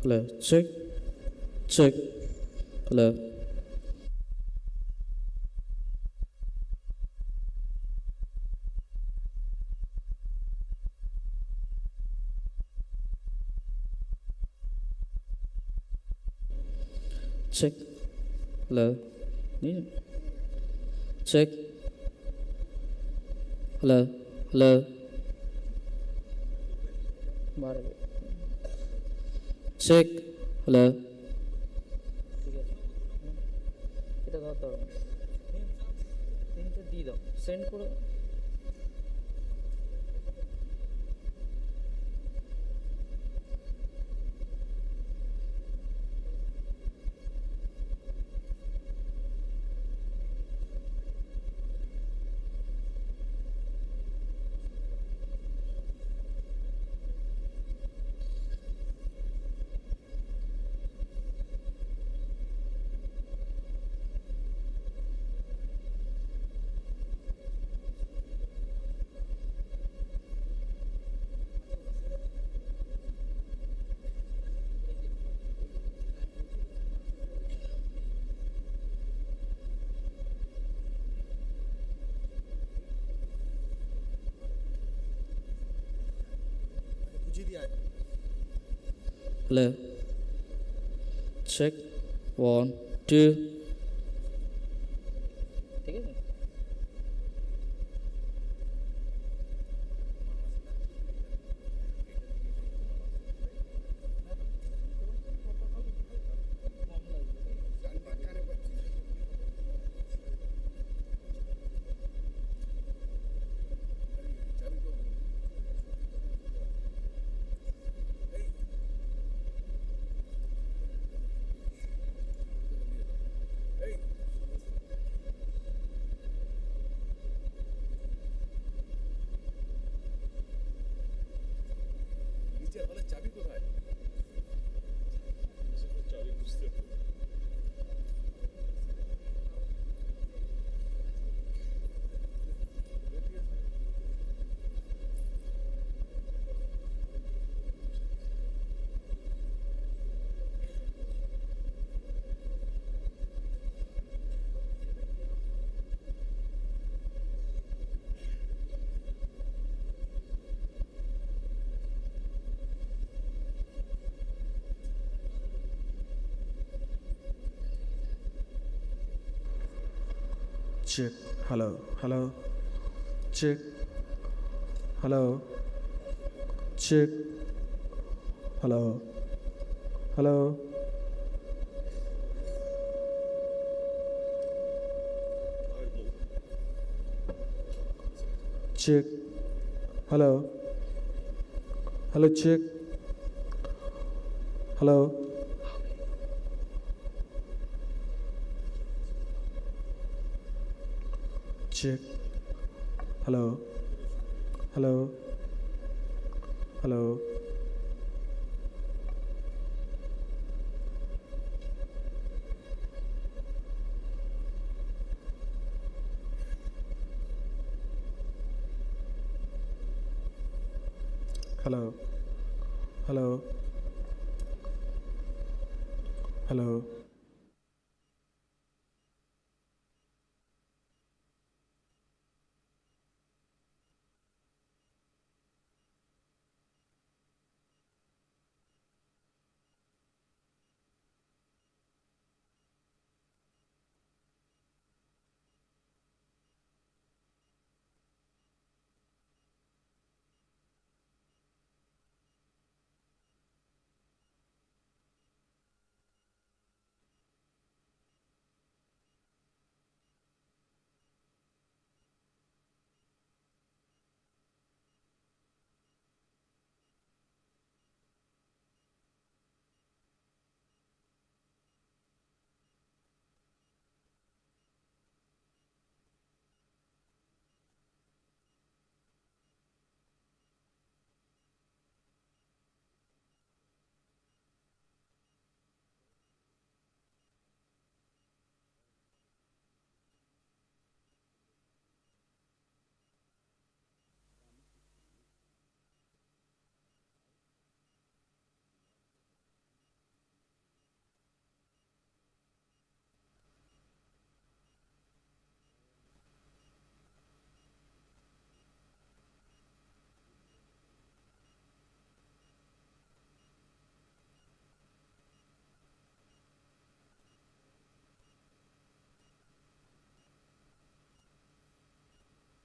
Hello, check, check. Hello, check. Hello, yeah. Check. Hello, hello. Check. Hello. ঠিক আছে এটা ধর ধরো তিনটে দিয়ে দাও সেন্ড করে Hello. Check. 1, 2. ঠিক আছে Check. Hello. Hello. Check. Hello. Check. Hello. Hello. Check. Hello. Hello. Check. Hello. Check. Hello. Hello. Hello. Hello. Hello. Hello.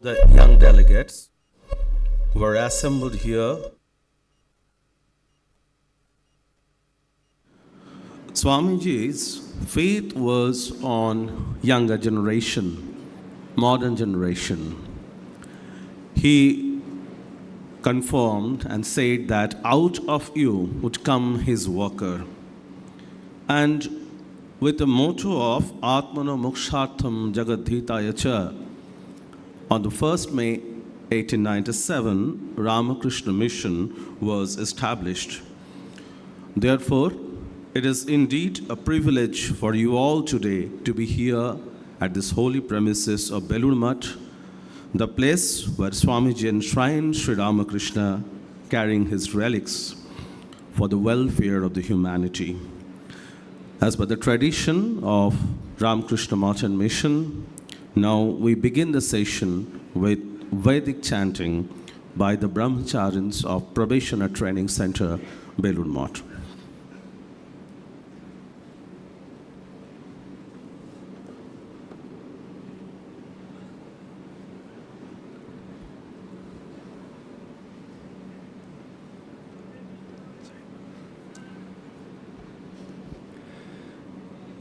The young delegates were assembled here. Swamiji's faith was on younger generation, modern generation. He confirmed and said that out of you would come his worker. And with the motto of Atmano Mokshartham Jagadhitaya Cha, on the 1st May 1897, Ramakrishna Mission was established. Therefore, it is indeed a privilege for you all today to be here at this holy premises of Belur Math, the place where Swamiji enshrined Sri Ramakrishna, carrying his relics for the welfare of the humanity. As per the tradition of Ramakrishna Mission, now we begin the session with Vedic chanting by the Brahmacharins of Probationer Training Center, Belur Math.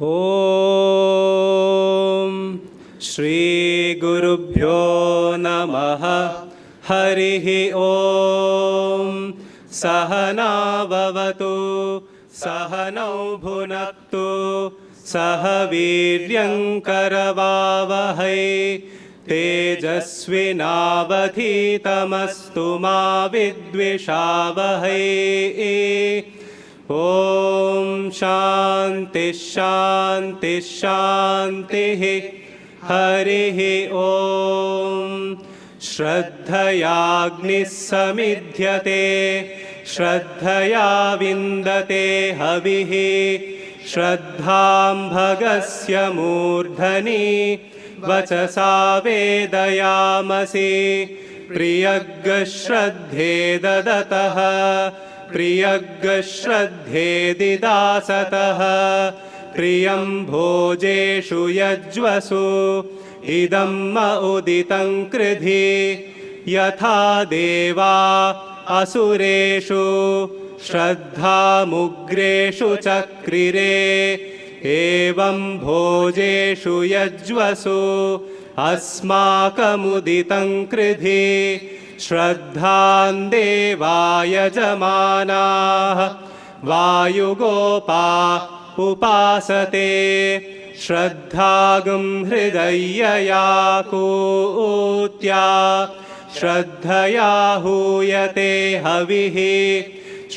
ॐ श्रीगुरुभ्यो नमः हरिः ॐ सहना भवतु सहनौ भुनक्तु सह वीर्यङ्करवावहै तेजस्विनावधीतमस्तु मा विद्विषावहै ॐ शान्ति शान्ति शान्तिः हरिः ॐ श्रद्धयाग्निः समिध्यते श्रद्धया विन्दते हविः श्रद्धां भगस्य मूर्धनि वचसा वेदयामसि प्रियग् श्रद्धे ददतः प्रियग् श्रद्धे दिदासतः प्रियं भोजेषु यज्वसु इदम् उदितं कृधि यथा देवा असुरेषु श्रद्धामुग्रेषु चक्रिरे एवं भोजेषु यज्वसु अस्माकमुदितं कृधि श्रद्धां देवा यजमानाः वायुगोपा उपासते श्रद्धागं हृदयया कूत्या श्रद्धया हूयते हविः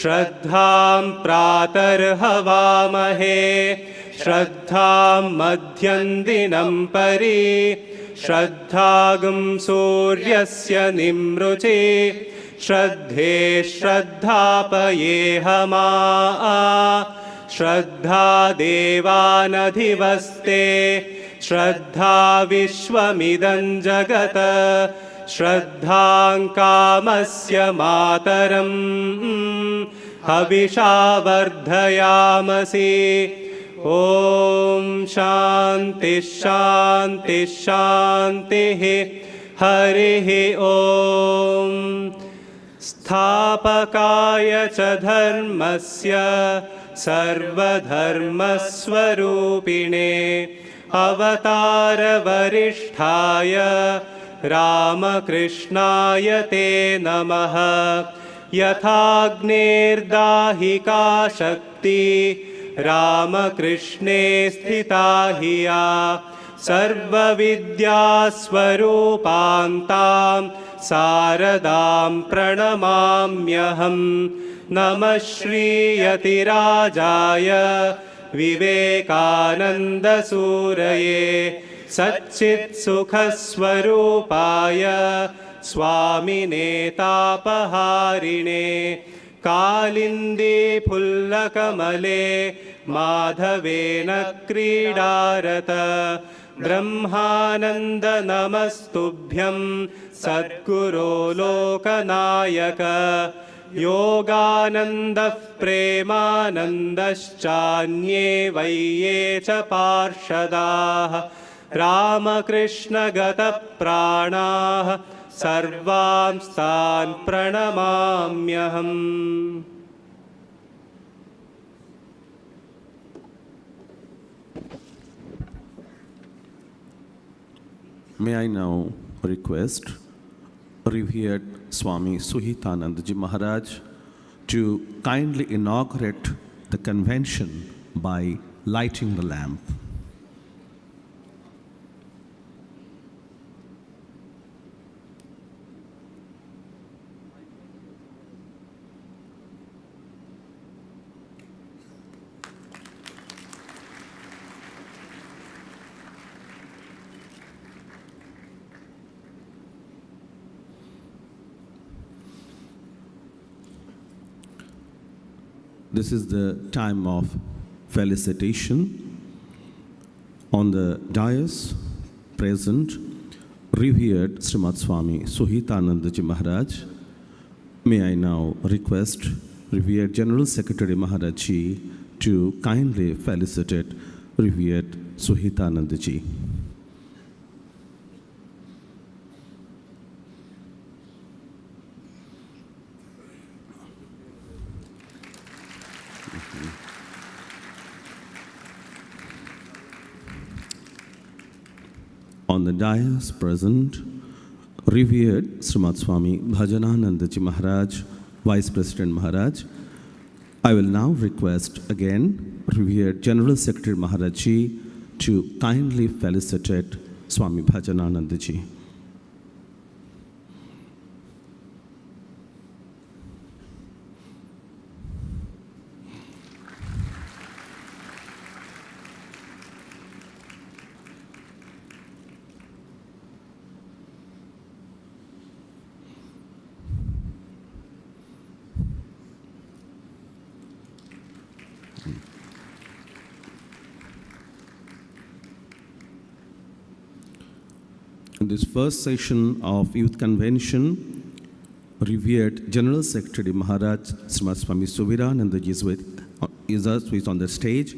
श्रद्धां प्रातर्हवामहे श्रद्धां मध्यं दिनं परि श्रद्धागं सूर्यस्य निमृचे श्रद्धे श्रद्धापयेहमा श्रद्धा देवानधिवस्ते श्रद्धा विश्वमिदं जगत् श्रद्धां कामस्य मातरं हविषा वर्धयामसि ॐ शान्ति शान्ति शान्तिः हरिः ॐ स्थापकाय च धर्मस्य सर्वधर्मस्वरूपिणे अवतारवरिष्ठाय रामकृष्णाय ते नमः यथाग्नेर्दाहिका शक्ति रामकृष्णे स्थिता हि या सर्वविद्यास्वरूपां तां शारदां प्रणमाम्यहं नमः श्रीयतिराजाय विवेकानन्दसूरये सच्चित्सुखस्वरूपाय स्वामिने तापहारिणे कालिन्दी फुल्लकमले माधवेन क्रीडारत ब्रह्मानन्द नमस्तुभ्यं सद्गुरो लोकनायक योगानन्दः प्रेमानन्दश्चान्ये वै ये च पार्षदाः रामकृष्णगतप्राणाः सर्वांस्तान् प्रणमाम्यहम्. May I now request revered Swami Suhitanandaji Maharaj to kindly inaugurate the convention by lighting the lamp. This is the time of felicitation. On the dais present, revered Srimad Swami Suhitanandaji Maharaj. May I now request revered General Secretary Maharaj Ji to kindly felicitate revered Suhitanandaji. On the dais present, revered Srimad Swami Bhajananandaji Maharaj, Vice President Maharaj. I will now request again revered General Secretary Maharaj Ji to kindly felicitate Swami Bhajananandaji. In this first session of Youth Convention, revered General Secretary Maharaj Srimad Swami Suviranandaji is on the stage.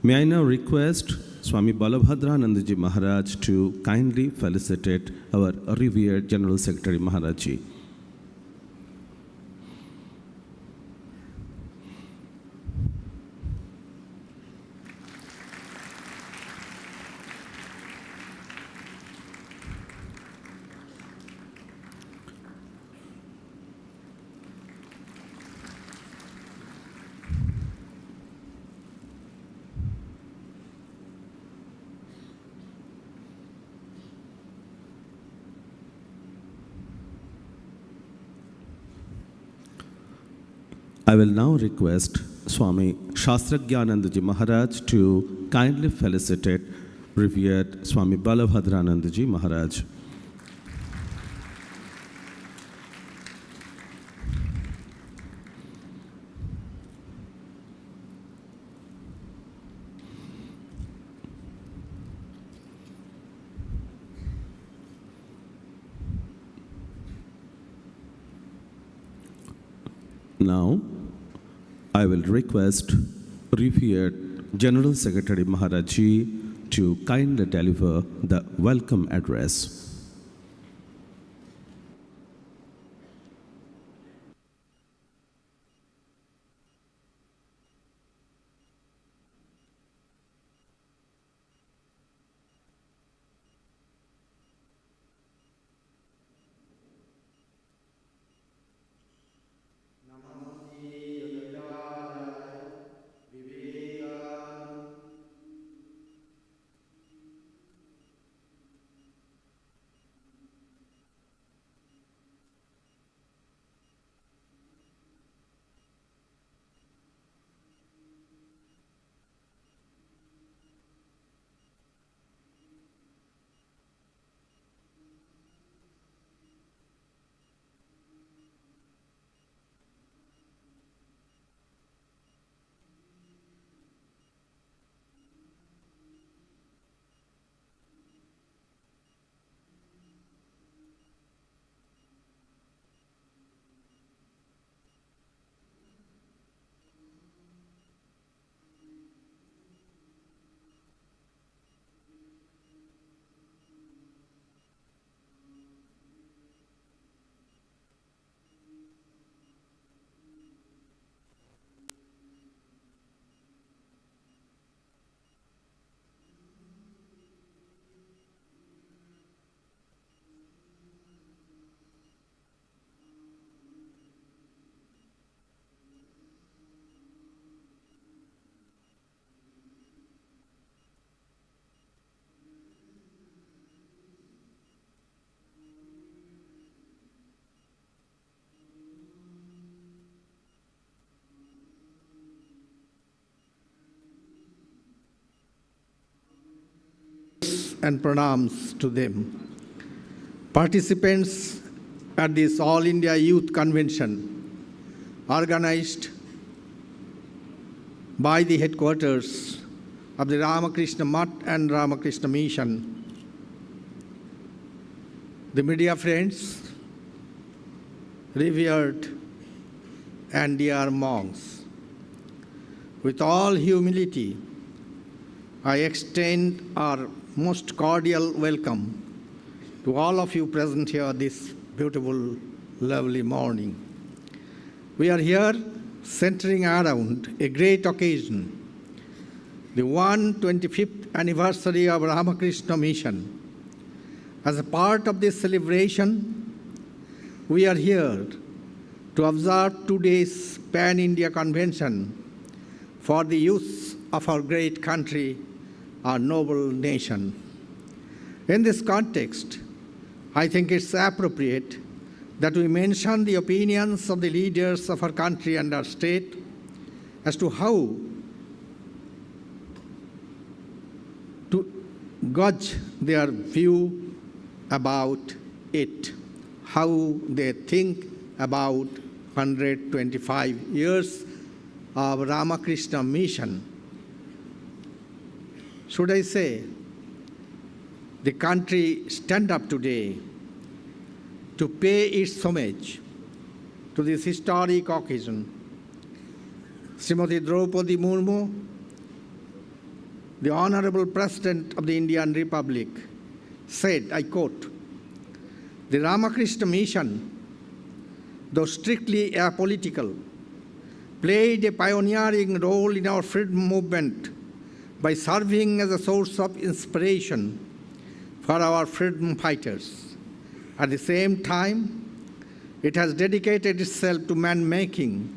May I now request Swami Balabhadranandaji Maharaj to kindly felicitate our revered General Secretary Maharaj Ji. I will now request Swami Shastragyanandaji Maharaj to kindly felicitate revered Swami Balabhadranandaji Maharaj. Now, I will request revered General Secretary Maharaj Ji to kindly deliver the welcome address. and pranams to them. Participants at this All India Youth Convention, organized by the headquarters of the Ramakrishna Math and Ramakrishna Mission, the media friends, revered and dear monks, with all humility, I extend our most cordial welcome to all of you present here this beautiful, lovely morning. We are here centering around a great occasion, the 125th anniversary of Ramakrishna Mission. As a part of this celebration, we are here to observe today's Pan-India Convention for the youth of our great country, our noble nation. In this context, I think it's appropriate that we mention the opinions of the leaders of our country and our state as to how to gauge their view about it, how they think about 125 years of Ramakrishna Mission. Should I say, the country stand up today to pay its homage to this historic occasion. Srimati Draupadi Murmu, the Honorable President of the Indian Republic, said, I quote, "The Ramakrishna Mission, though strictly apolitical, played a pioneering role in our freedom movement by serving as a source of inspiration for our freedom fighters. At the same time, it has dedicated itself to man-making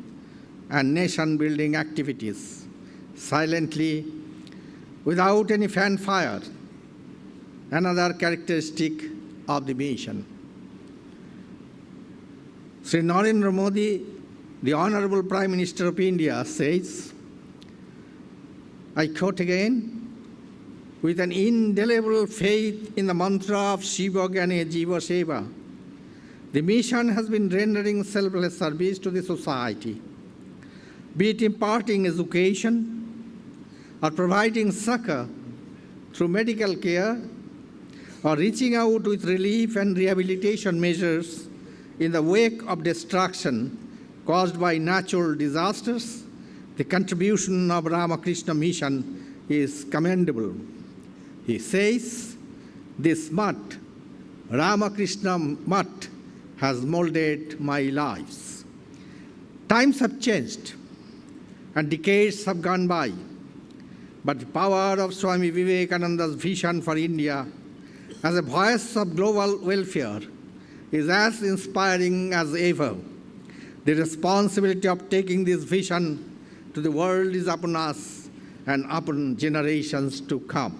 and nation-building activities, silently, without any fanfare, another characteristic of the mission." Sri Narendra Modi, the Honorable Prime Minister of India, says, I quote again, "With an indelible faith in the mantra of Shiva Gyane Jiva Seva, the mission has been rendering selfless service to the society, be it imparting education or providing succor through medical care or reaching out with relief and rehabilitation measures in the wake of destruction caused by natural disasters. The contribution of Ramakrishna Mission is commendable." He says, "This Math, Ramakrishna Math, has molded my lives." Times have changed and decades have gone by, but the power of Swami Vivekananda's vision for India as a voice of global welfare is as inspiring as ever. The responsibility of taking this vision to the world is upon us and upon generations to come.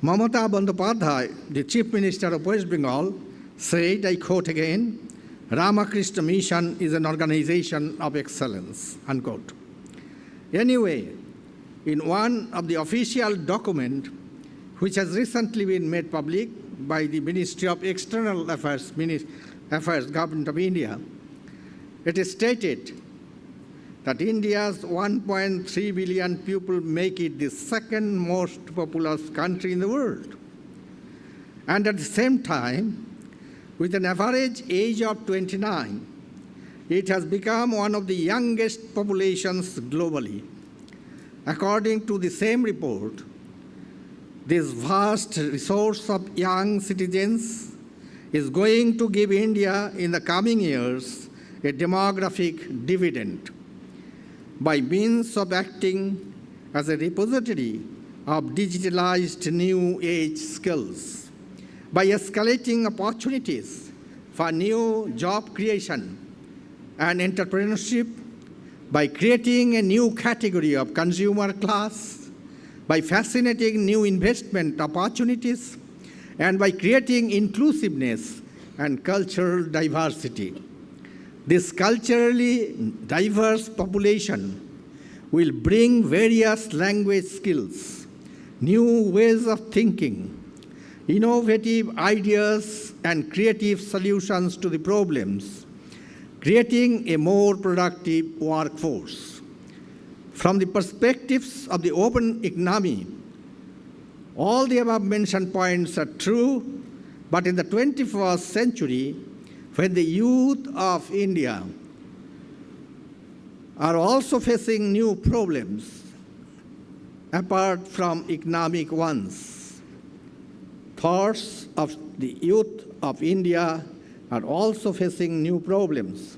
Mamata Bandyopadhyay, the Chief Minister of West Bengal, said, I quote again, "Ramakrishna Mission is an organization of excellence," unquote. Anyway, in one of the official documents which has recently been made public by the Ministry of External Affairs, Government of India, it is stated that India's 1.3 billion people make it the second most populous country in the world. And at the same time, with an average age of 29, it has become one of the youngest populations globally. According to the same report, this vast resource of young citizens is going to give India in the coming years a demographic dividend by means of acting as a repository of digitalized new age skills, by escalating opportunities for new job creation and entrepreneurship, by creating a new category of consumer class, by facilitating new investment opportunities, and by creating inclusiveness and cultural diversity. This culturally diverse population will bring various language skills, new ways of thinking, innovative ideas and creative solutions to the problems, creating a more productive workforce. From the perspectives of the open economy, all the above mentioned points are true, but in the 21st century, when the youth of India are also facing new problems apart from economic ones, thoughts of the youth of India are also facing new problems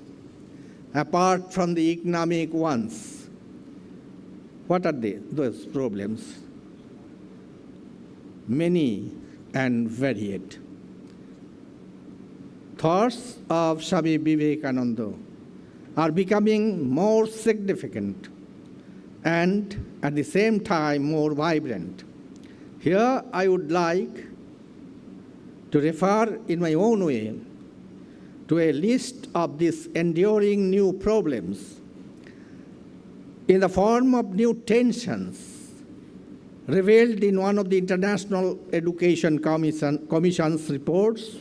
apart from the economic ones. What are those problems? Many and varied. Thoughts of Swami Vivekananda are becoming more significant and at the same time more vibrant. Here I would like to refer in my own way to a list of these enduring new problems in the form of new tensions revealed in one of the International Education Commission's reports.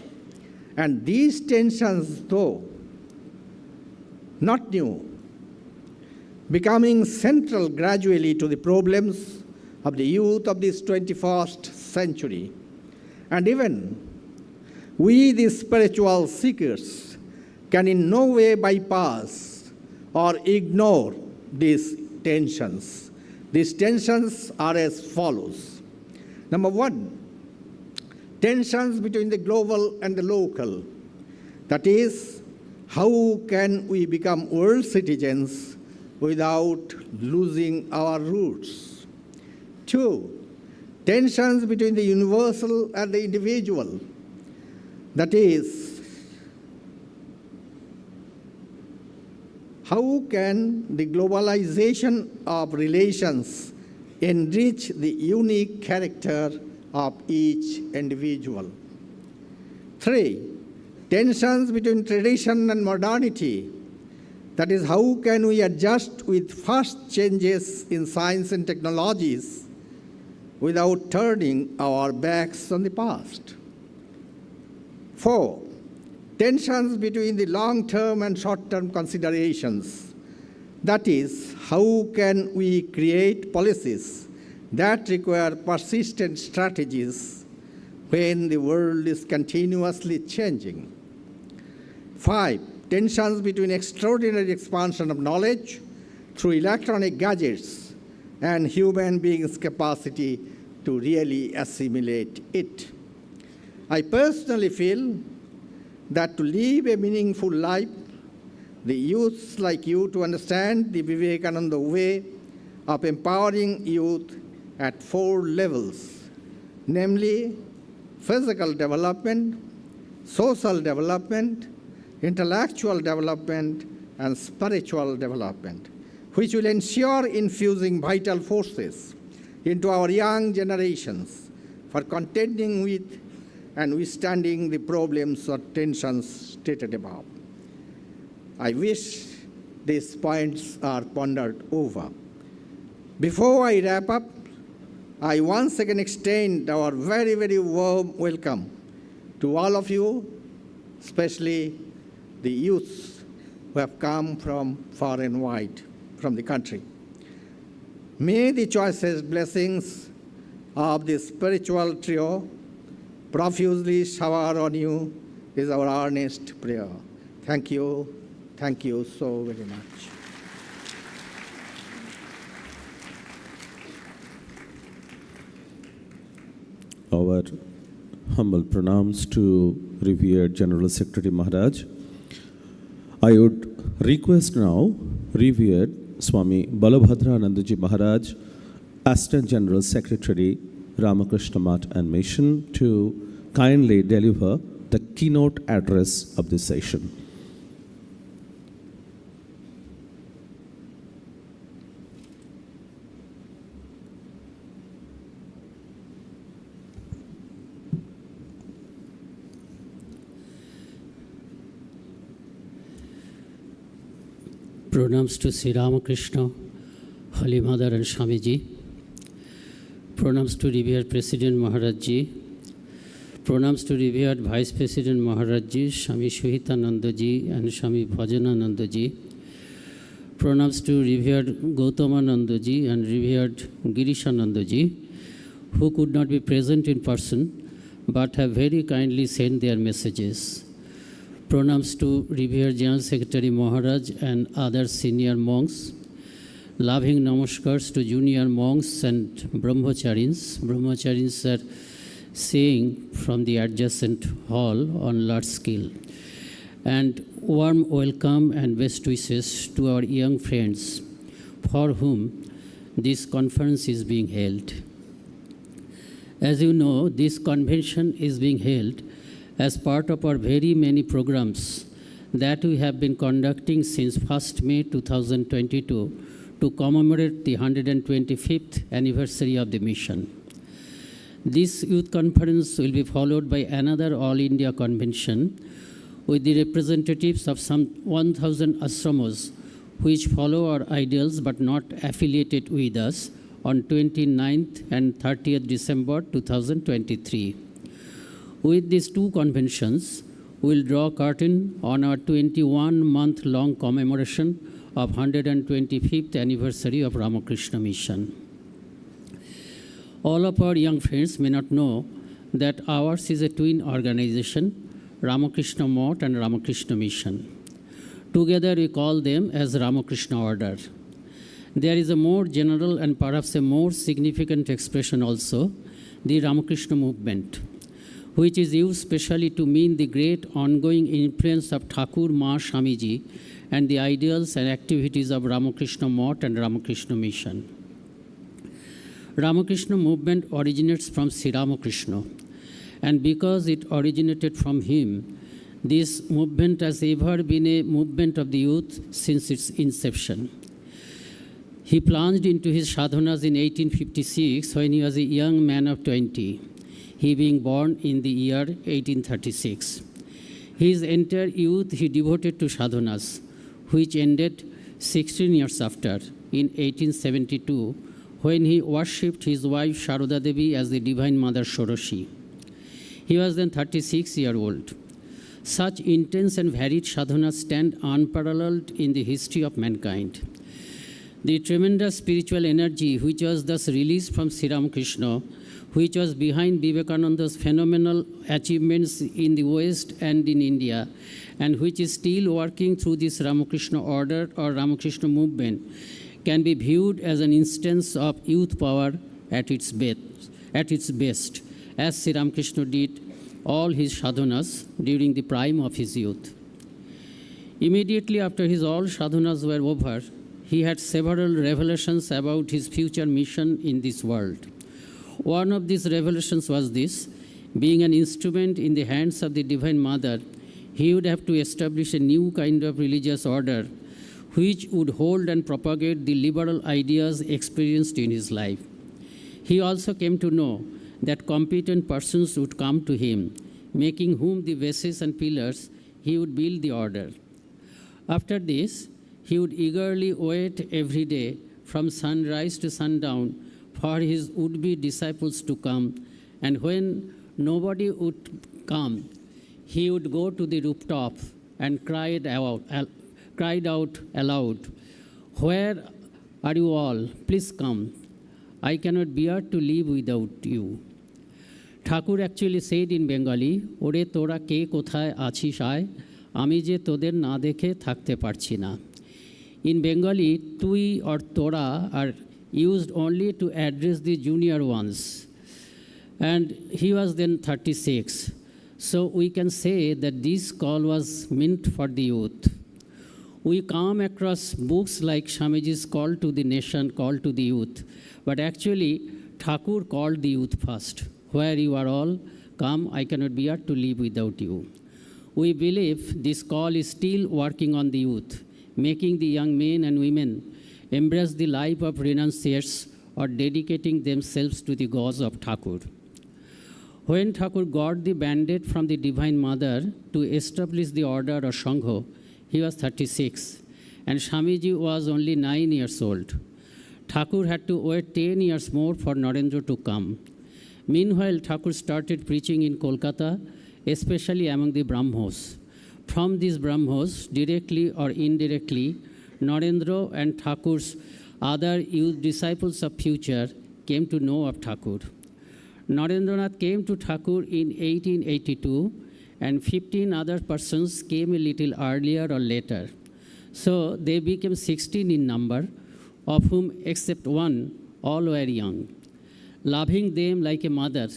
And these tensions, though not new, becoming central gradually to the problems of the youth of this 21st century. And even we, the spiritual seekers, can in no way bypass or ignore these tensions. These tensions are as follows. Number one, tensions between the global and the local. That is, how can we become world citizens without losing our roots? Two, tensions between the universal and the individual. That is, how can the globalization of relations enrich the unique character of each individual? Three, tensions between tradition and modernity. That is, how can we adjust with fast changes in science and technologies without turning our backs on the past? Four, tensions between the long-term and short-term considerations. That is, how can we create policies that require persistent strategies when the world is continuously changing? Five, tensions between extraordinary expansion of knowledge through electronic gadgets and human beings' capacity to really assimilate it. I personally feel that to live a meaningful life, the youths like you to understand the Vivekananda way of empowering youth at 4 levels, namely physical development, social development, intellectual development, and spiritual development, which will ensure infusing vital forces into our young generations for contending with and withstanding the problems or tensions stated above. I wish these points are pondered over. Before I wrap up, I once again extend our very, very warm welcome to all of you, especially the youths who have come from far and wide from the country. May the choicest blessings of this spiritual trio profusely shower on you is our earnest prayer. Thank you so very much. Our humble pranams to revered General Secretary Maharaj. I would request now revered Swami Balabhadranandaji Maharaj, Assistant General Secretary, Ramakrishna Mission, to kindly deliver the keynote address of this session. Pranams to Sri Ramakrishna, Holy Mother and Swamiji. Pranams to revered President Maharaj Ji. Pranams to revered Vice President Maharaj Ji, Swami Shohitananda Ji and Swami Bhajanananda Ji. Pranams to revered Gautamananda Ji and revered Girishananda Ji, who could not be present in person but have very kindly sent their messages. Pranams to revered General Secretary Maharaj and other senior monks. Loving namaskars to junior monks and brahmacharis. Brahmacharis are seeing from the adjacent hall on large scale. And warm welcome and best wishes to our young friends for whom this conference is being held. As you know, this convention is being held as part of our very many programs that we have been conducting since 1st May 2022 to commemorate the 125th anniversary of the mission. This youth conference will be followed by another All India convention with the representatives of some 1,000 ashramos which follow our ideals but not affiliated with us on 29th and 30th December 2023. With these two conventions, we'll draw curtain on our 21-month-long commemoration of 125th anniversary of Ramakrishna Mission. All of our young friends may not know that ours is a twin organization, Ramakrishna Math and Ramakrishna Mission. Together we call them as Ramakrishna Order. There is a more general and perhaps a more significant expression also, the Ramakrishna movement, which is used specially to mean the great ongoing influence of Thakur Ma Swamiji and the ideals and activities of Ramakrishna Math and Ramakrishna Mission. Ramakrishna movement originates from Sri Ramakrishna, and because it originated from him, this movement has ever been a movement of the youth since its inception. He plunged into his sadhanas in 1856 when he was a young man of 20, he being born in the year 1836. His entire youth he devoted to sadhanas, which ended 16 years after, in 1872, when he worshipped his wife Sharoda Devi as the Divine Mother Shoroshi. He was then 36 years old. Such intense and varied sadhanas stand unparalleled in the history of mankind. The tremendous spiritual energy which was thus released from Sri Ramakrishna, which was behind Vivekananda's phenomenal achievements in the West and in India, and which is still working through this Ramakrishna order or Ramakrishna movement, can be viewed as an instance of youth power at its best, as Sri Ramakrishna did all his sadhanas during the prime of his youth. Immediately after his all sadhanas were over, he had several revelations about his future mission in this world. One of these revelations was this: being an instrument in the hands of the Divine Mother, he would have to establish a new kind of religious order which would hold and propagate the liberal ideas experienced in his life. He also came to know that competent persons would come to him, making whom the bases and pillars he would build the order. After this, he would eagerly wait every day from sunrise to sundown for his would-be disciples to come, and when nobody would come, he would go to the rooftop and cried out aloud, "Where are you all? Please come. I cannot bear to live without you." Thakur actually said in Bengali, "Ore tora ke kothay achish aay, ami je toder na dekhe thakte parchi na." In Bengali, tui or tora are used only to address the junior ones. And he was then 36. So we can say that this call was meant for the youth. We come across books like Swamiji's Call to the Nation, Call to the Youth. But actually, Thakur called the youth first. "Where you are all, come, I cannot bear to live without you." We believe this call is still working on the youth, making the young men and women embrace the life of renunciates or dedicating themselves to the cause of Thakur. When Thakur got the mandate from the Divine Mother to establish the order or Sangha, he was 36, and Swamiji was only 9 years old. Thakur had to wait 10 years more for Narendra to come. Meanwhile, Thakur started preaching in Kolkata, especially among the Brahmos. From these Brahmos, directly or indirectly, Narendra and Thakur's other youth disciples of future came to know of Thakur. Narendranath came to Thakur in 1882, and 15 other persons came a little earlier or later. So they became 16 in number, of whom except one, all were young. Loving them like a mother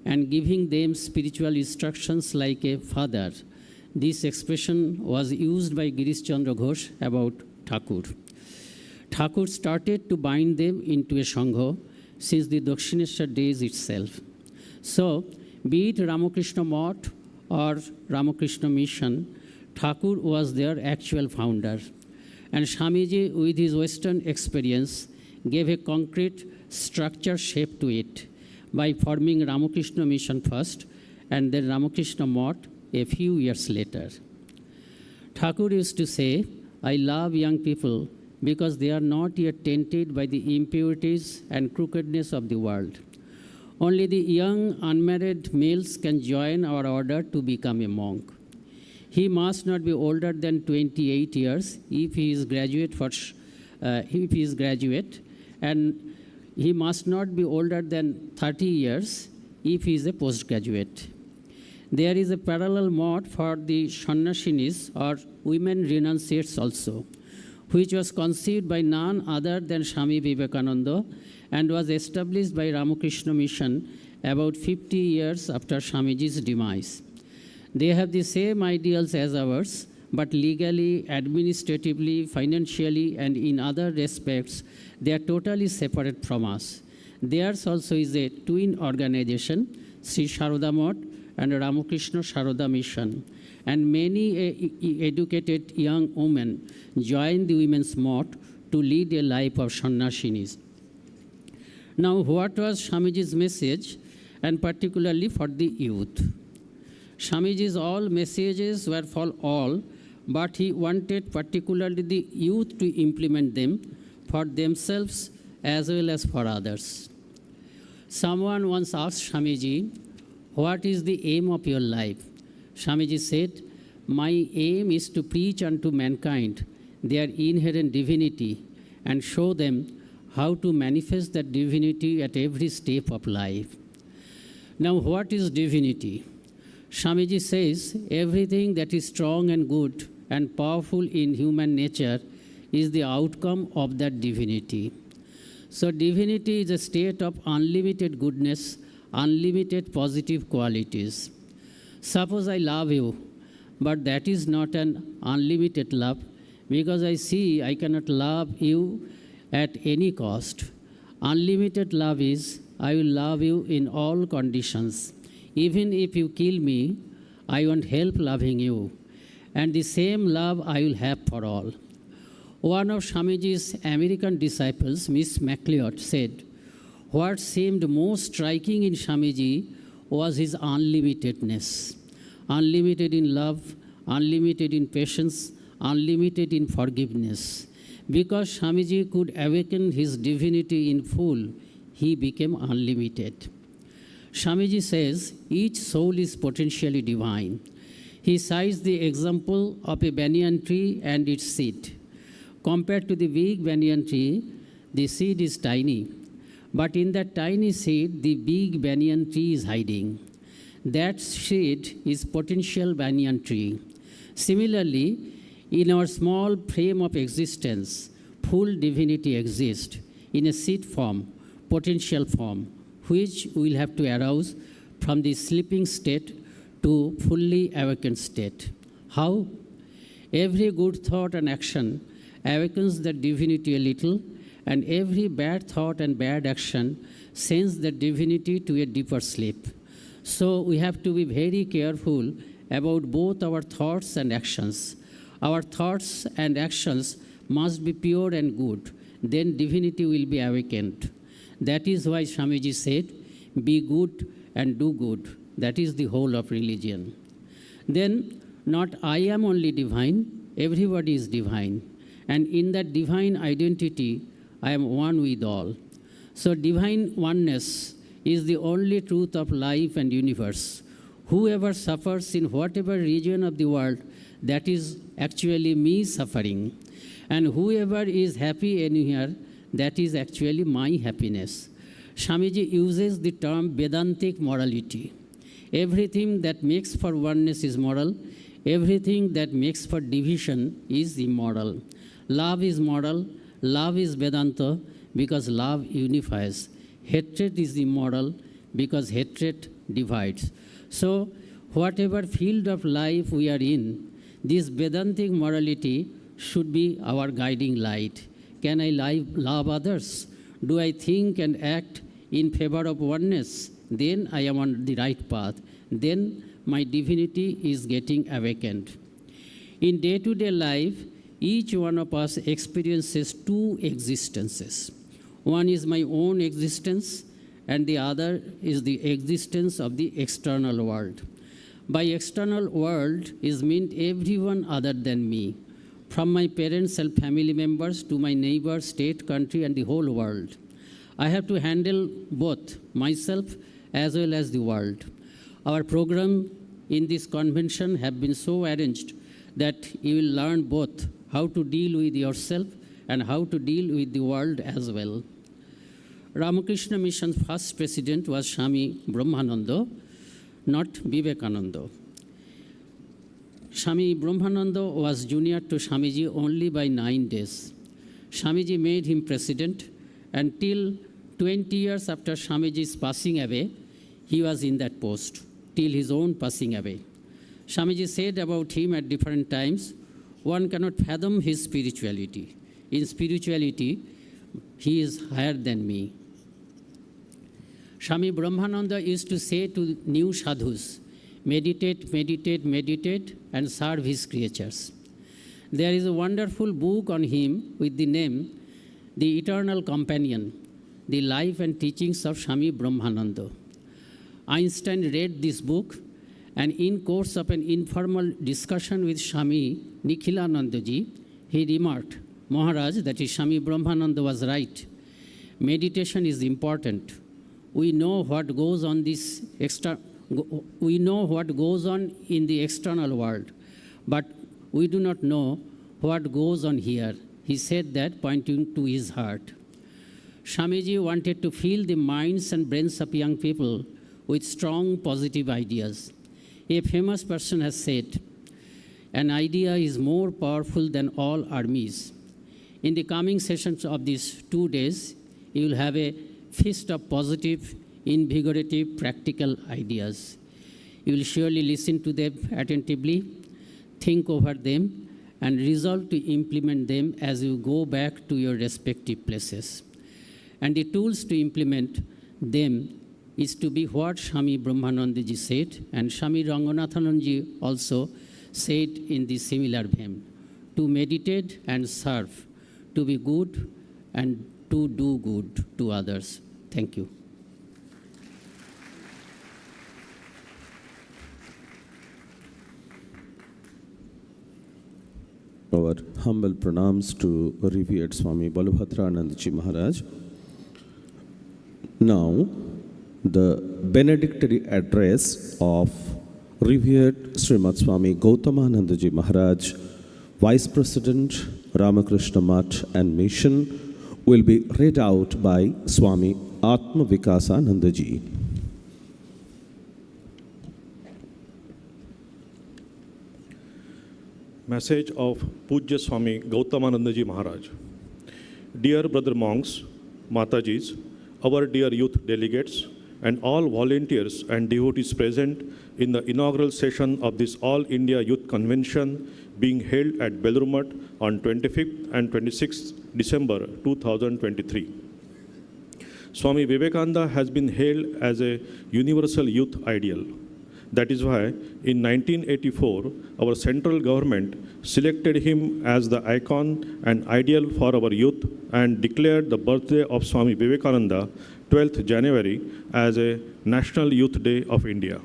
and giving them spiritual instructions like a father. This expression was used by Girish Chandra Ghosh about Thakur. Thakur started to bind them into a Sangha since the Dakshineshwar days itself. So, be it Ramakrishna Math or Ramakrishna Mission, Thakur was their actual founder. And Swamiji, with his Western experience, gave a concrete structure shape to it by forming Ramakrishna Mission first and then Ramakrishna Math a few years later. Thakur used to say, I love young people because they are not yet tainted by the impurities and crookedness of the world. Only the young unmarried males can join our order to become a monk. He must not be older than 28 years if he is graduate, and he must not be older than 30 years if he is a postgraduate. There is a parallel mode for the Sannasinis or women renunciates also, which was conceived by none other than Swami Vivekananda and was established by Ramakrishna Mission about 50 years after Swamiji's demise. They have the same ideals as ours, but legally, administratively, financially, and in other respects, they are totally separate from us. Theirs also is a twin organization, Sri Sharoda Math and Ramakrishna Sharoda Mission. And many educated young women join the women's math to lead a life of Sannasinis. Now, what was Swamiji's message, and particularly for the youth? Swamiji's all messages were for all, but he wanted particularly the youth to implement them for themselves as well as for others. Someone once asked Swamiji, what is the aim of your life? Swamiji said, my aim is to preach unto mankind their inherent divinity and show them how to manifest that divinity at every step of life. Now, what is divinity? Swamiji says, everything that is strong and good and powerful in human nature is the outcome of that divinity. So divinity is a state of unlimited goodness, unlimited positive qualities. Suppose I love you, but that is not an unlimited love because I see I cannot love you at any cost. Unlimited love is, I will love you in all conditions. Even if you kill me, I won't help loving you. And the same love I will have for all. One of Swamiji's American disciples, Miss MacLeod, said, what seemed most striking in Swamiji was his unlimitedness. Unlimited in love, unlimited in patience, unlimited in forgiveness. Because Swamiji could awaken his divinity in full, he became unlimited. Swamiji says, each soul is potentially divine. He cites the example of a banyan tree and its seed. Compared to the big banyan tree, the seed is tiny. But in that tiny seed, the big banyan tree is hiding. That seed is potential banyan tree. Similarly, in our small frame of existence, full divinity exists in a seed form, potential form, which we will have to arouse from the sleeping state to fully awakened state. How? Every good thought and action awakens the divinity a little, and every bad thought and bad action sends the divinity to a deeper sleep. So we have to be very careful about both our thoughts and actions. Our thoughts and actions must be pure and good. Then divinity will be awakened. That is why Swamiji said, be good and do good. That is the whole of religion. Then, not I am only divine, everybody is divine. And in that divine identity, I am one with all. So divine oneness is the only truth of life and universe. Whoever suffers in whatever region of the world, that is actually me suffering. And whoever is happy anywhere, that is actually my happiness. Swamiji uses the term Vedantic morality. Everything that makes for oneness is moral. Everything that makes for division is immoral. Love is moral. Love is Vedanta because love unifies. Hatred is immoral because hatred divides. So, whatever field of life we are in, this Vedantic morality should be our guiding light. Can I love others? Do I think and act in favor of oneness? Then I am on the right path. Then my divinity is getting awakened. In day-to-day life, each one of us experiences two existences. One is my own existence, and the other is the existence of the external world. By external world is meant everyone other than me, from my parents and family members to my neighbor, state, country, and the whole world. I have to handle both myself as well as the world. Our program in this convention have been so arranged that you will learn both how to deal with yourself and how to deal with the world as well. Ramakrishna Mission's first president was Swami Brahmananda, not Vivekananda. Swami Brahmananda was junior to Swamiji only by 9 days. Swamiji made him president, and till 20 years after Swamiji's passing away, he was in that post, till his own passing away. Swamiji said about him at different times, one cannot fathom his spirituality. In spirituality, he is higher than me. Swami Brahmananda used to say to new sadhus, meditate, meditate, meditate, and serve his creatures. There is a wonderful book on him with the name, The Eternal Companion, The Life and Teachings of Swami Brahmananda. Einstein read this book, and in course of an informal discussion with Swami Nikhilanandaji, he remarked, Maharaj, that is Swami Brahmananda was right. Meditation is important. We know what goes on in the external world, but we do not know what goes on here. He said that, pointing to his heart. Swamiji wanted to fill the minds and brains of young people with strong positive ideas. A famous person has said, an idea is more powerful than all armies. In the coming sessions of these 2 days, you will have a feast of positive, invigorative, practical ideas. You will surely listen to them attentively, think over them, and resolve to implement them as you go back to your respective places. And the tools to implement them is to be what Swami Brahmanandaji said, and Swami Ranganathananji also said in the similar vein, to meditate and serve, to be good and to do good to others. Thank you. Our humble pranams to revered Swami Balabhadranandaji Maharaj. Now, the benedictory address of revered Srimad Swami Gautamanandaji Maharaj, Vice President, Ramakrishna Math and Mission, will be read out by Swami Atma Vikasanandaji. Message of Pujya Swami Gautamanandaji Maharaj. Dear brother monks, Matajis, our dear youth delegates, and all volunteers and devotees present in the inaugural session of this All India Youth Convention being held at Belur Math on 25th and 26th December 2023. Swami Vivekananda has been hailed as a universal youth ideal. That is why in 1984, our central government selected him as the icon and ideal for our youth and declared the birthday of Swami Vivekananda, 12th January, as a National Youth Day of India.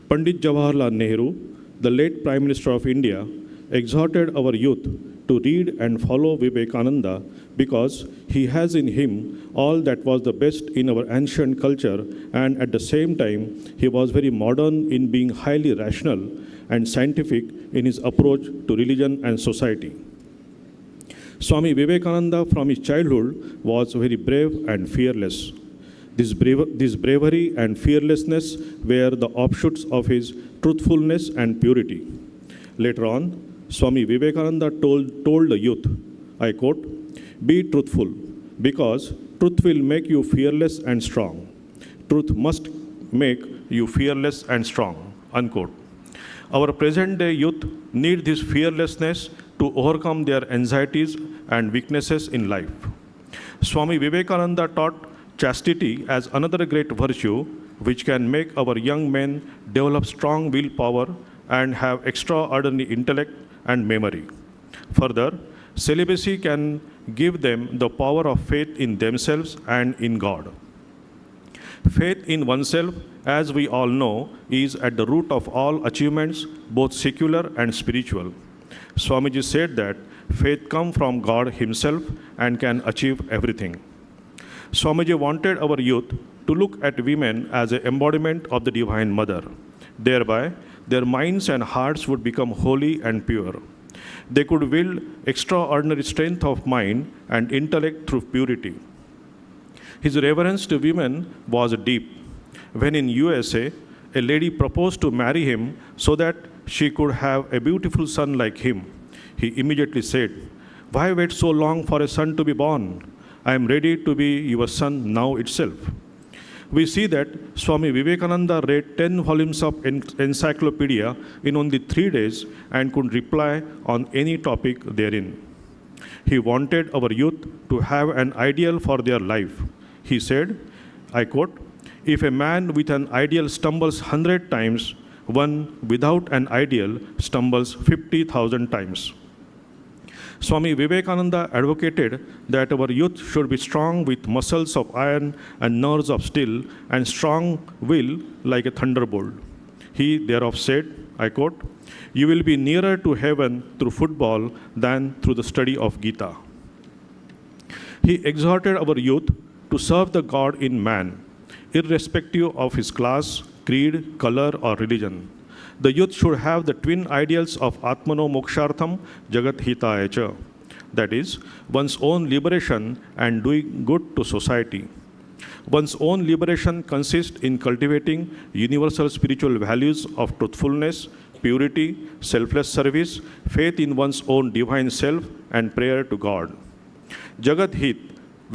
Pandit Jawaharlal Nehru, the late Prime Minister of India, exhorted our youth to read and follow Vivekananda because he has in him all that was the best in our ancient culture, and at the same time, he was very modern in being highly rational and scientific in his approach to religion and society. Swami Vivekananda from his childhood was very brave and fearless. This bravery and fearlessness were the offshoots of his truthfulness and purity. Later on, Swami Vivekananda told the youth, I quote, "Be truthful, because truth will make you fearless and strong. Truth must make you fearless and strong," unquote. Our present day youth need this fearlessness to overcome their anxieties and weaknesses in life. Swami Vivekananda taught chastity as another great virtue which can make our young men develop strong willpower and have extraordinary intellect and memory. Further, celibacy can give them the power of faith in themselves and in God. Faith in oneself, as we all know, is at the root of all achievements, both secular and spiritual. Swamiji said that faith comes from God Himself and can achieve everything. Swamiji wanted our youth to look at women as an embodiment of the Divine Mother. Thereby, their minds and hearts would become holy and pure. They could wield extraordinary strength of mind and intellect through purity. His reverence to women was deep. When in USA, a lady proposed to marry him so that she could have a beautiful son like him, he immediately said, "Why wait so long for a son to be born? I am ready to be your son now itself." We see that Swami Vivekananda read 10 volumes of encyclopedia in only 3 days and could reply on any topic therein. He wanted our youth to have an ideal for their life. He said, I quote, "If a man with an ideal stumbles 100 times, one without an ideal stumbles 50,000 times." Swami Vivekananda advocated that our youth should be strong with muscles of iron and nerves of steel and strong will like a thunderbolt. He thereof said, I quote, "You will be nearer to heaven through football than through the study of Gita." He exhorted our youth to serve the God in man, irrespective of his class, creed, color, or religion. The youth should have the twin ideals of Atmano Mokshartham Jagat Hitaya Cha, that is, one's own liberation and doing good to society. One's own liberation consists in cultivating universal spiritual values of truthfulness, purity, selfless service, faith in one's own divine self, and prayer to God. Jagat Hit,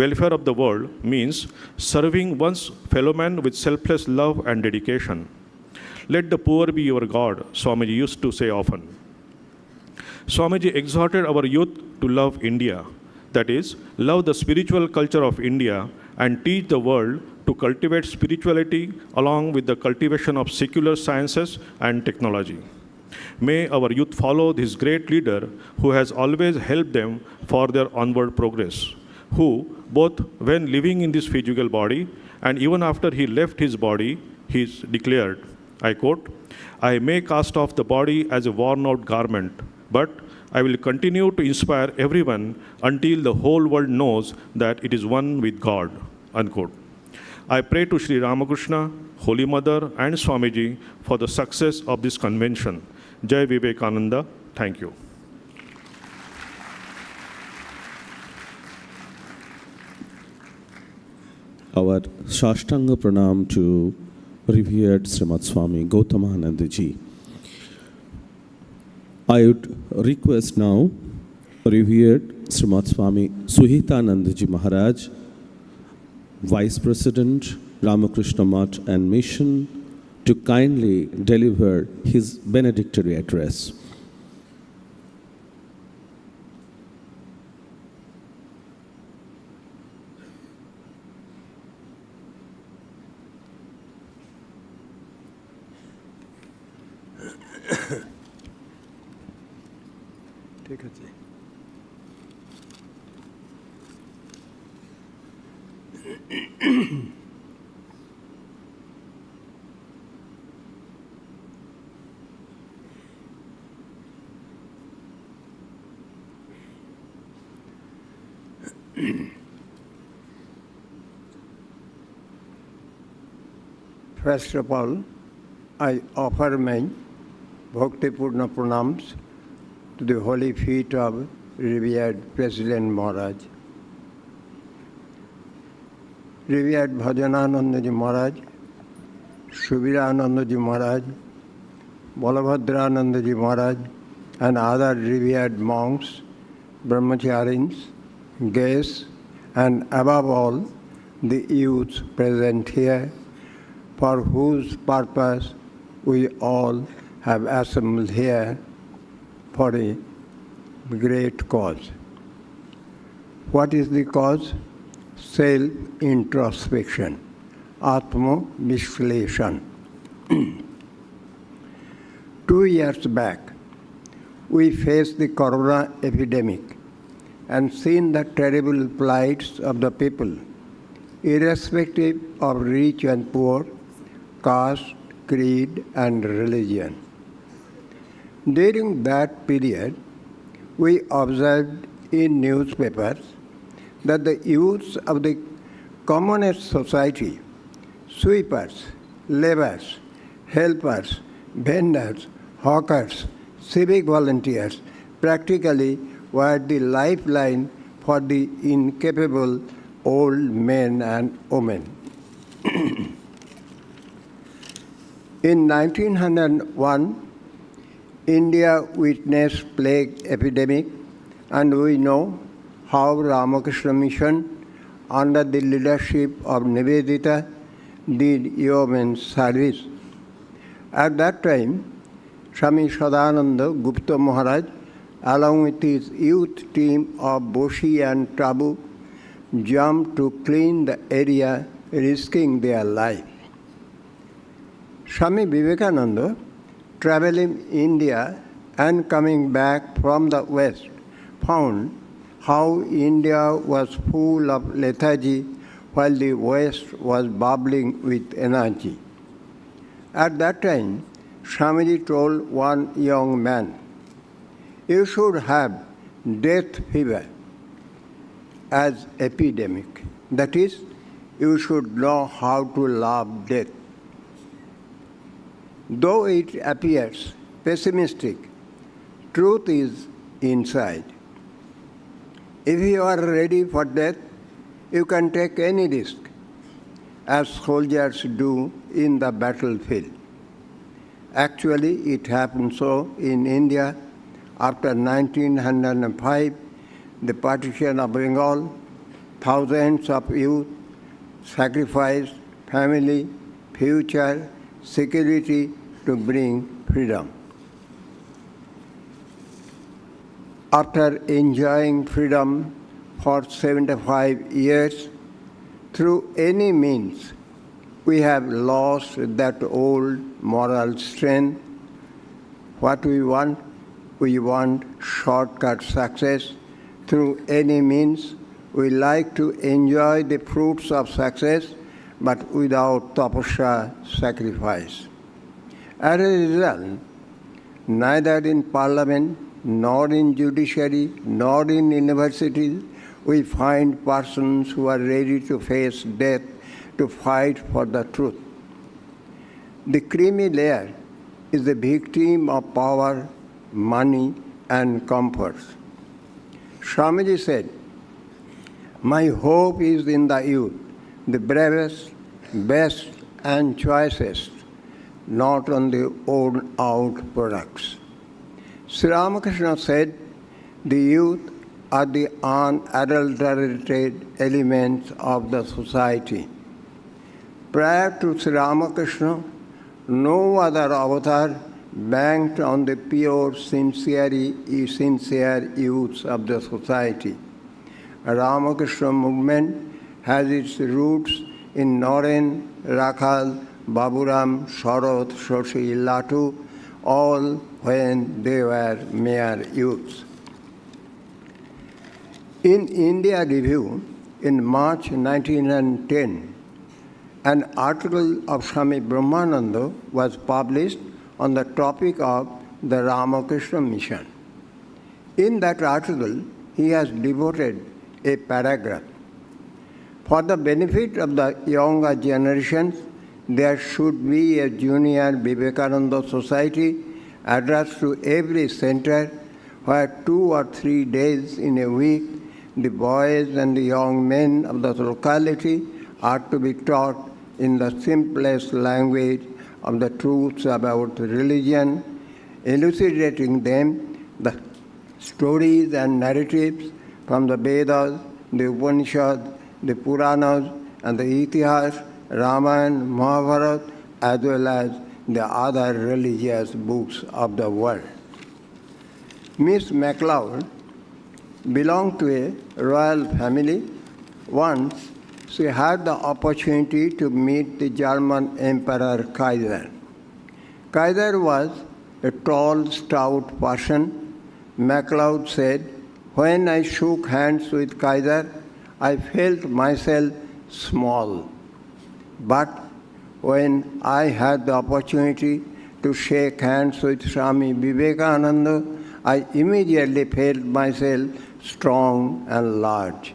welfare of the world, means serving one's fellow man with selfless love and dedication. Let the poor be your God, Swamiji used to say often. Swamiji exhorted our youth to love India, that is, love the spiritual culture of India and teach the world to cultivate spirituality along with the cultivation of secular sciences and technology. May our youth follow this great leader who has always helped them for their onward progress, who, both when living in this physical body and even after he left his body, he declared, I quote, "I may cast off the body as a worn-out garment, but I will continue to inspire everyone until the whole world knows that it is one with God," unquote. I pray to Sri Ramakrishna, Holy Mother, and Swamiji for the success of this convention. Jai Vivekananda. Thank you. Our Shashtanga Pranam to revered Srimad Swami Gautamananda Ji. I would request now revered Srimad Swami Suhitananda Ji Maharaj, Vice President, Ramakrishna Math and Mission, to kindly deliver his benedictory address. ঠিক আছে। First of all, I offer my Bhaktipurna pranams to the holy feet of revered President Maharaj. Revered Bhajananandaji Maharaj, Subiranandaji Maharaj, Balabhadranandaji Maharaj, and other revered monks, brahmacharis, guests, and above all, the youths present here, for whose purpose we all have assembled here for a great cause. What is the cause? Self-introspection, Atma-Vishleshan. 2 years back, we faced the corona epidemic and seen the terrible plights of the people, irrespective of rich and poor, caste, creed, and religion. During that period, we observed in newspapers that the youths of the commonest society, sweepers, labourers, helpers, vendors, hawkers, civic volunteers, practically were the lifeline for the incapable old men and women. In 1901, India witnessed plague epidemic, and we know how Ramakrishna Mission, under the leadership of Nivedita, did yeoman's service. At that time, Swami Sadananda Gupta Maharaj, along with his youth team of Boshi and Tabu, jumped to clean the area, risking their life. Swami Vivekananda, traveling India and coming back from the West, found how India was full of lethargy while the West was bubbling with energy. At that time, Swamiji told one young man, "You should have death fever as epidemic. That is, you should know how to love death. Though it appears pessimistic, truth is inside. If you are ready for death, you can take any risk, as soldiers do in the battlefield." Actually, it happened so in India after 1905, the partition of Bengal. Thousands of youth sacrificed family, future, security to bring freedom. After enjoying freedom for 75 years, through any means, we have lost that old moral strength. What we want shortcut success. Through any means, we like to enjoy the fruits of success, but without tapasya, sacrifice. As a result, neither in parliament, nor in judiciary, nor in universities, we find persons who are ready to face death to fight for the truth. The creamy layer is the victim of power, money, and comfort. Swamiji said, "My hope is in the youth, the bravest, best, and choicest, not on the worn-out products." Sri Ramakrishna said, "The youth are the unadulterated elements of the society." Prior to Sri Ramakrishna, no other avatar banked on the pure, sincere youths of the society. Ramakrishna movement has its roots in Naren, Rakhal, Baburam, Sharad, Shashi, Latu, all when they were mere youths. In India Review, in March 1910, an article of Swami Brahmananda was published on the topic of the Ramakrishna Mission. In that article, he has devoted a paragraph. For the benefit of the younger generations, there should be a Junior Vivekananda Society addressed to every center where 2 or 3 days in a week the boys and the young men of the locality are to be taught in the simplest language of the truths about religion, elucidating them the stories and narratives from the Vedas, the Upanishads, the Puranas, and the Itihas, Ramayana, Mahabharata, as well as the other religious books of the world. Miss MacLeod belonged to a royal family. Once she had the opportunity to meet the German Emperor Kaiser. Kaiser was a tall, stout person. MacLeod said, "When I shook hands with Kaiser, I felt myself small. But when I had the opportunity to shake hands with Swami Vivekananda, I immediately felt myself strong and large."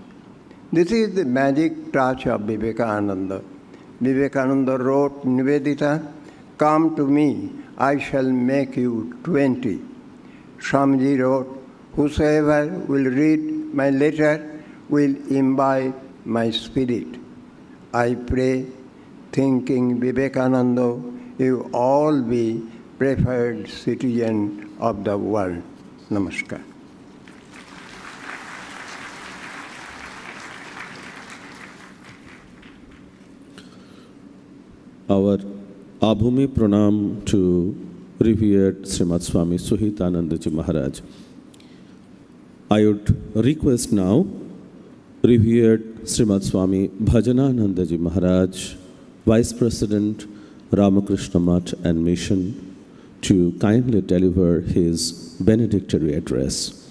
This is the magic touch of Vivekananda. Vivekananda wrote, "Nivedita, come to me, I shall make you 20. Swamiji wrote, "Whosoever will read my letter will imbibe my spirit." I pray, thinking Vivekananda, you all be preferred citizen of the world. Namaskar. Our Abhumi Pranam to revered Srimad Swami Suhitanandaji Maharaj. I would request now revered Srimad Swami Bhajananandaji Maharaj, Vice President, Ramakrishna Math and Mission, to kindly deliver his benedictory address.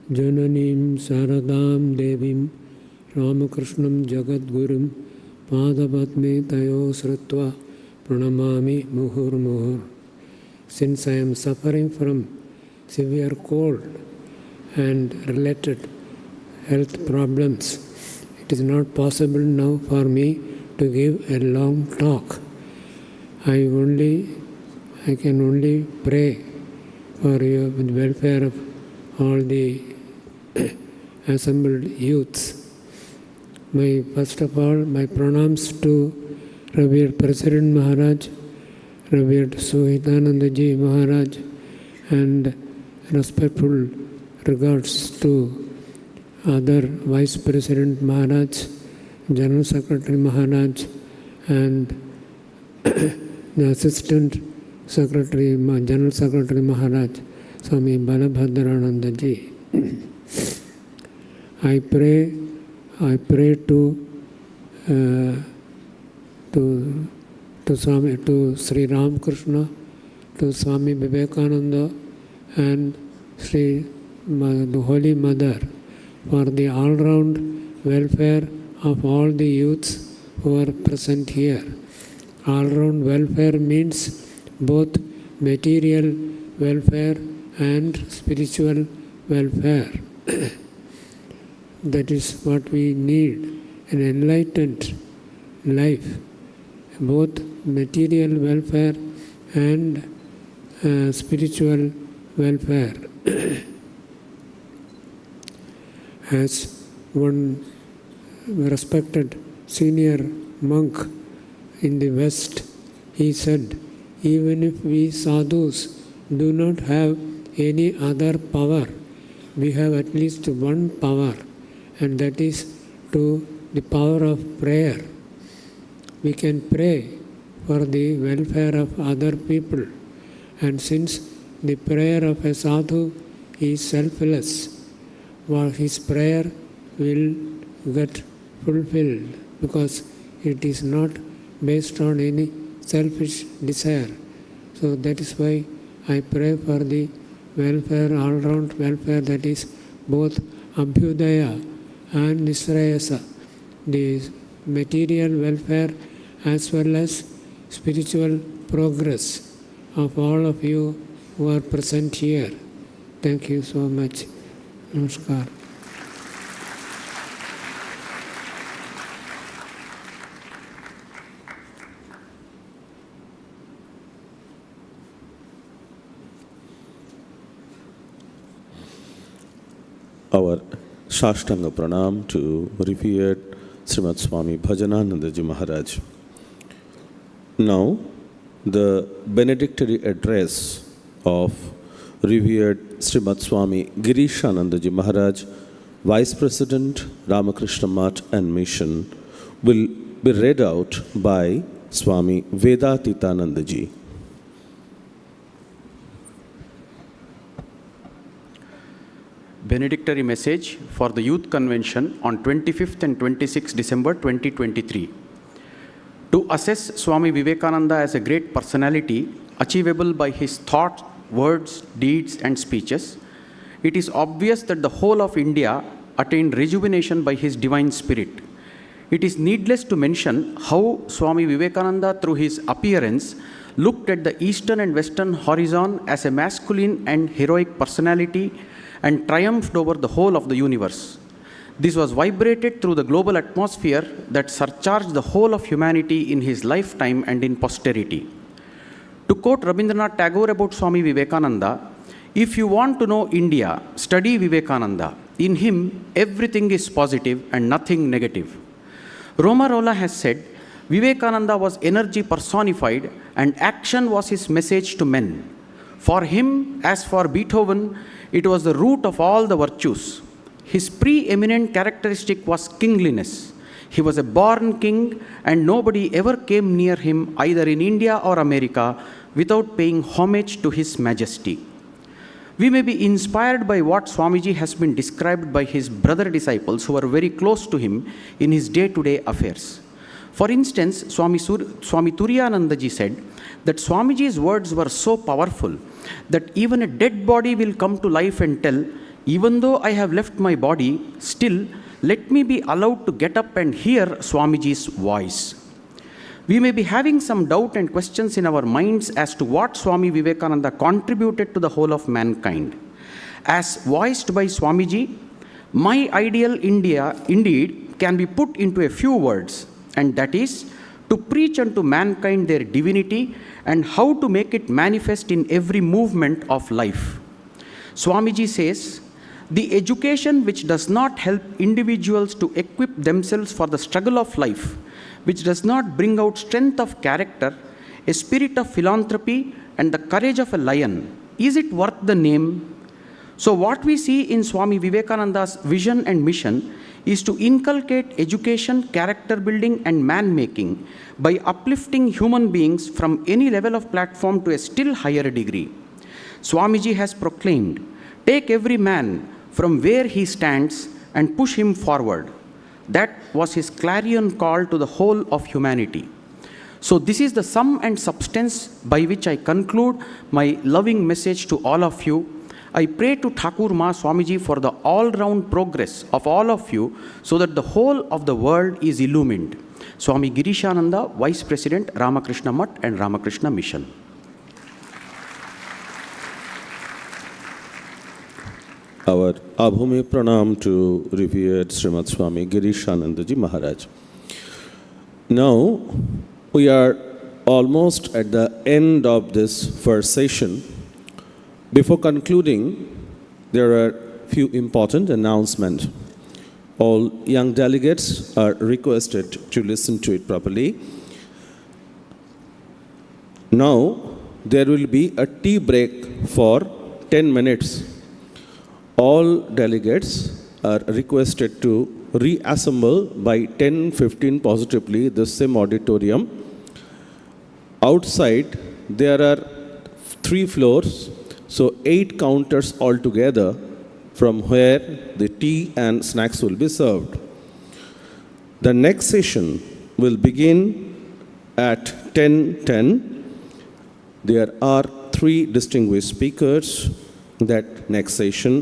Jananim Saradam Devim Ramakrishnam Jagadgurum Padapatme Tayo Sritva Pranamami Muhur Muhur. Since I am suffering from severe cold and related health problems, it is not possible now for me to give a long talk. I can only pray for your welfare of all the assembled youths. First of all, my pranams to revered President Maharaj, revered Suhitanandaji Maharaj, and respectful regards to other Vice President Maharaj, General Secretary Maharaj, and the Assistant Secretary, General Secretary Maharaj, Swami Balabhadranandaji. I pray to Sri Ramakrishna, to Swami Vivekananda, and the Holy Mother for the all-round welfare of all the youths who are present here. All-round welfare means both material welfare and spiritual welfare. That is what we need, an enlightened life, both material welfare and spiritual welfare. As one respected senior monk in the West, he said, even if we sadhus do not have any other power, we have at least one power, and that is the power of prayer. We can pray for the welfare of other people, and since the prayer of a sadhu is selfless, his prayer will get fulfilled because it is not based on any selfish desire. So that is why I pray for the welfare, all-round welfare, that is both Abhyudaya and Nisrayasa, the material welfare as well as spiritual progress of all of you who are present here. Thank you so much. Namaskar. Our Shashtanga Pranam to revered Srimad Swami Bhajananandaji Maharaj. Now, the benedictory address of revered Srimad Swami Girishanandaji Maharaj, Vice President, Ramakrishna Mission, will be read out by Swami Vedatitanandaji. Benedictory message for the Youth Convention on 25th and 26th December 2023. To assess Swami Vivekananda as a great personality, achievable by his thoughts, words, deeds, and speeches, it is obvious that the whole of India attained rejuvenation by his divine spirit. It is needless to mention how Swami Vivekananda, through his appearance, looked at the eastern and western horizon as a masculine and heroic personality and triumphed over the whole of the universe. This was vibrated through the global atmosphere that surcharged the whole of humanity in his lifetime and in posterity. To quote Rabindranath Tagore about Swami Vivekananda, if you want to know India, study Vivekananda. In him, everything is positive and nothing negative. Romarola has said, Vivekananda was energy personified and action was his message to men. For him, as for Beethoven, it was the root of all the virtues. His preeminent characteristic was kingliness. He was a born king, and nobody ever came near him, either in India or America, without paying homage to his majesty. We may be inspired by what Swamiji has been described by his brother disciples who are very close to him in his day-to-day affairs. For instance, Swami Turiyanandaji said that Swamiji's words were so powerful that even a dead body will come to life and tell, even though I have left my body, still let me be allowed to get up and hear Swamiji's voice. We may be having some doubt and questions in our minds as to what Swami Vivekananda contributed to the whole of mankind. As voiced by Swamiji, my ideal India indeed can be put into a few words, and that is to preach unto mankind their divinity and how to make it manifest in every movement of life. Swamiji says, the education which does not help individuals to equip themselves for the struggle of life, which does not bring out strength of character, a spirit of philanthropy, and the courage of a lion, is it worth the name? So what we see in Swami Vivekananda's vision and mission is to inculcate education, character building, and man-making by uplifting human beings from any level of platform to a still higher degree. Swamiji has proclaimed, take every man from where he stands and push him forward. That was his clarion call to the whole of humanity. So this is the sum and substance by which I conclude my loving message to all of you. I pray to Thakur Ma Swamiji for the all-round progress of all of you so that the whole of the world is illumined. Swami Girishananda, Vice President, Ramakrishna Math and Ramakrishna Mission. Our Abhume Pranam to revered Srimad Swami Girishanandaji Maharaj. Now, we are almost at the end of this first session. Before concluding, there are few important announcements. All young delegates are requested to listen to it properly. Now, there will be a tea break for 10 minutes. All delegates are requested to reassemble by 10:15 positively the same auditorium. Outside, there are 3 floors, so 8 counters altogether from where the tea and snacks will be served. The next session will begin at 10:10. There are three distinguished speakers. That next session,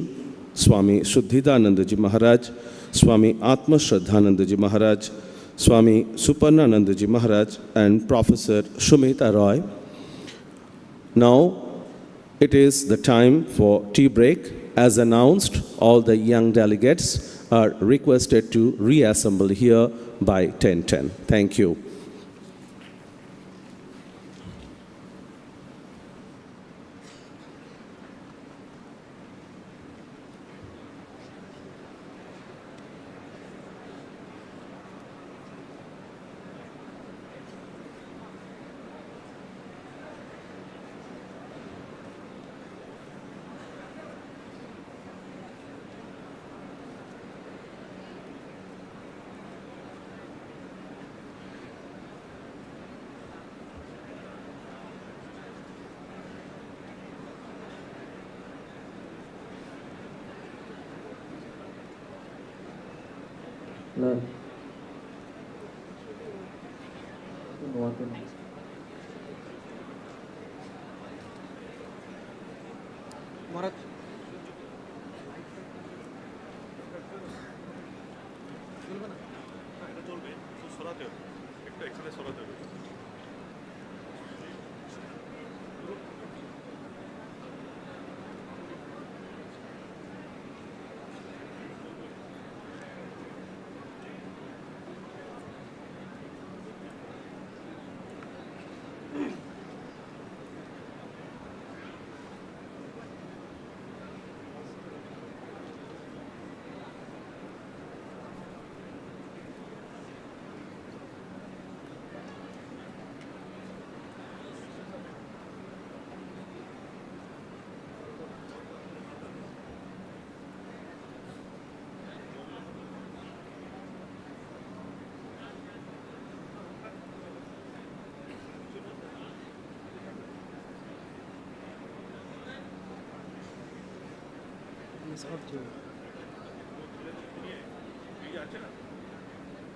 Swami Shuddhidanandaji Maharaj, Swami Atma Shraddhanandaji Maharaj, Swami Suparnanandaji Maharaj, and Professor Shumita Roy. Now it is the time for tea break. As announced, all the young delegates are requested to reassemble here by 10:10. Thank you.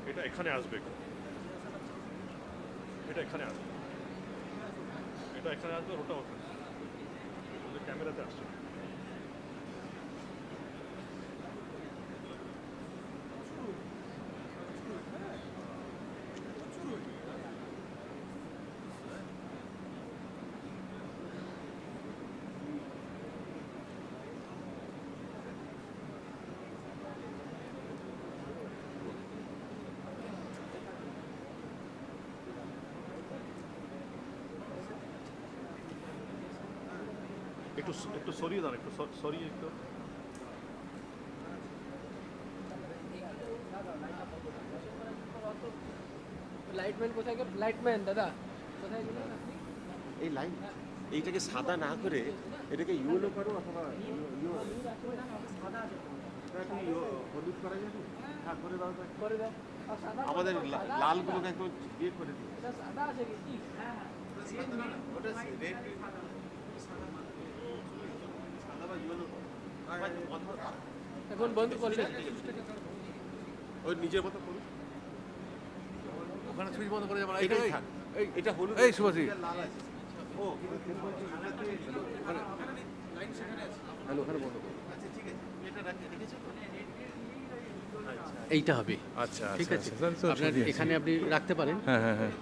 এটা এখানে আসবে, এটা এখানে আসবে, এটা এখানে আসবে, ওটা ওখানে ক্যামেরাতে আসছে। একটু সরিয়ে দাঁড়ান, একটু সরিয়ে একটু। লাইটম্যান কোথায় গেল? লাইটম্যান দাদা কোথায় গেল? এই লাইন এইটাকে সাদা না করে এটাকে ইয়েলো করো, অথবা হলুদ করা যাবে। হ্যাঁ করে দাও, করে দাও। আমাদের লালগুলোকে একটু ইয়ে করে দিই। এটা সাদা আছে কি? হ্যাঁ ওটা রেড এখন বন্ধ করলে ওই নিজের মতো করুন, ওখানে সুইচ বন্ধ করে যাবে না। এটাই থাক, এটা হলুদ, এই সুভাষী লাল আছে। ও হ্যালো, ওখানে বন্ধ করুন। আচ্ছা ঠিক আছে, এটা রেখেছো তো? এইটা হবে। আচ্ছা ঠিক আছে, আপনার এখানে আপনি রাখতে পারেন। হ্যাঁ হ্যাঁ হ্যাঁ।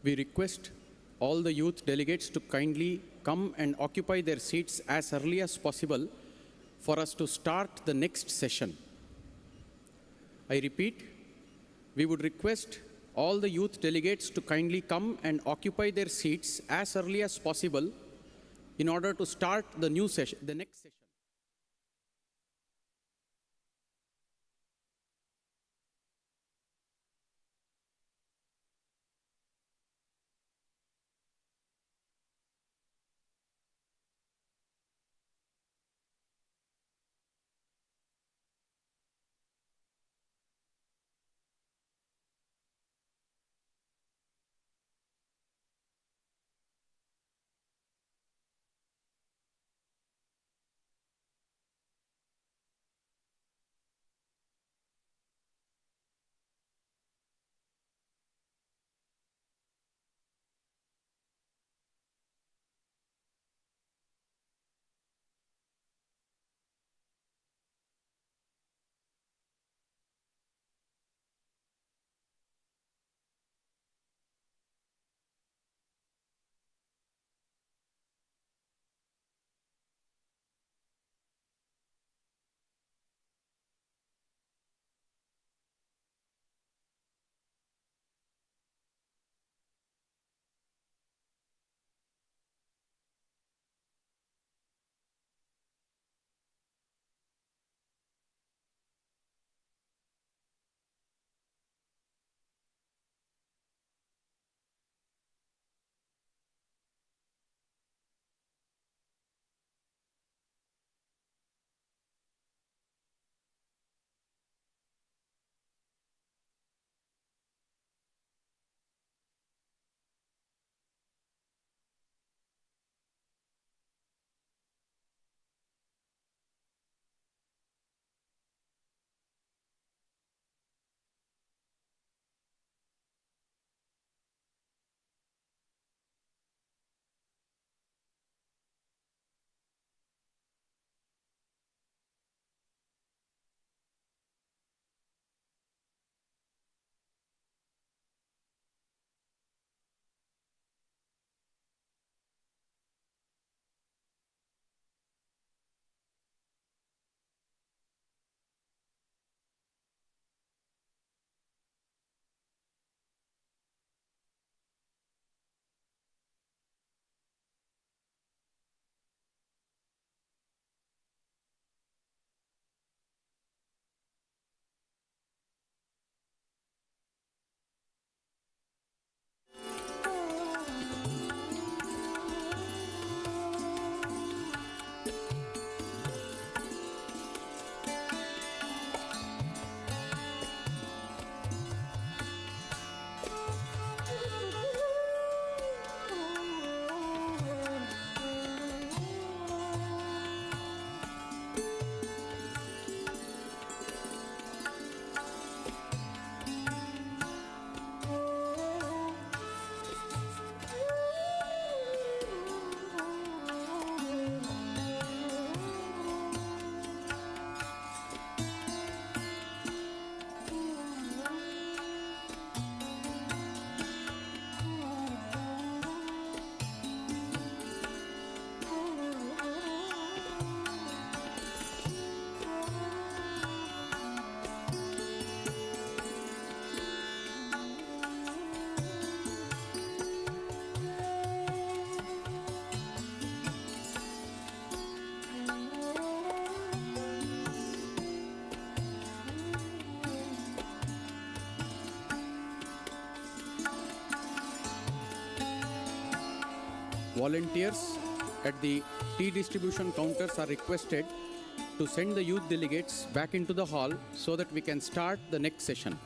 we request all the youth delegates to kindly come and occupy their seats as early as possible for us to start the next session. I repeat, we would request all the youth delegates to kindly come and occupy their seats as early as possible in order to start the new session, the next session. Volunteers at the tea distribution counters are requested to send the youth delegates back into the hall so that we can start the next session.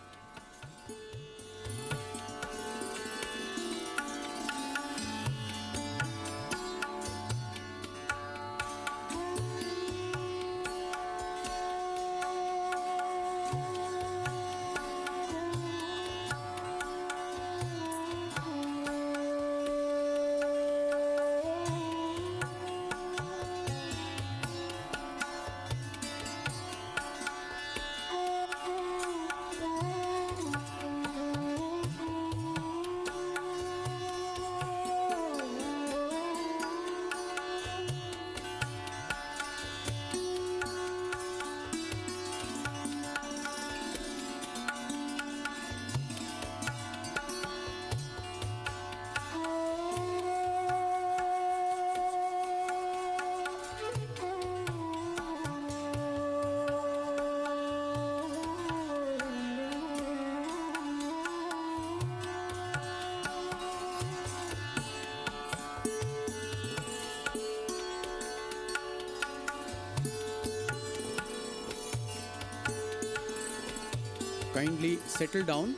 Kindly settle down.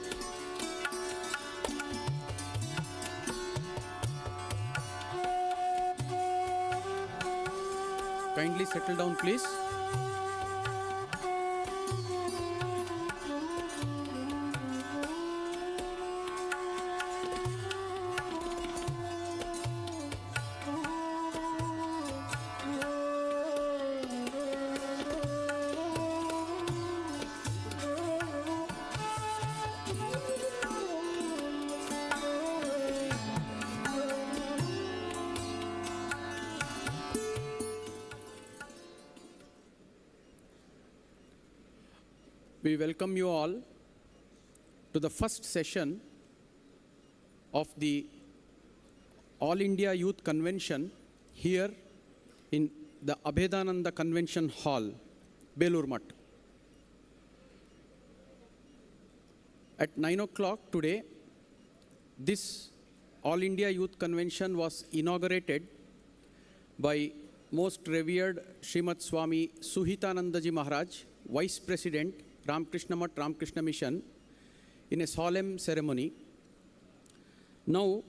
Kindly settle down, please. We welcome you all to the first session of the All India Youth Convention here in the Abhedananda Convention Hall, Belur Math. At 9 o'clock today, this All India Youth Convention was inaugurated by most revered Srimad Swami Suhitanandaji Maharaj, Vice President, Ramakrishna Mission, Ramakrishna Mission, in a solemn ceremony. Now,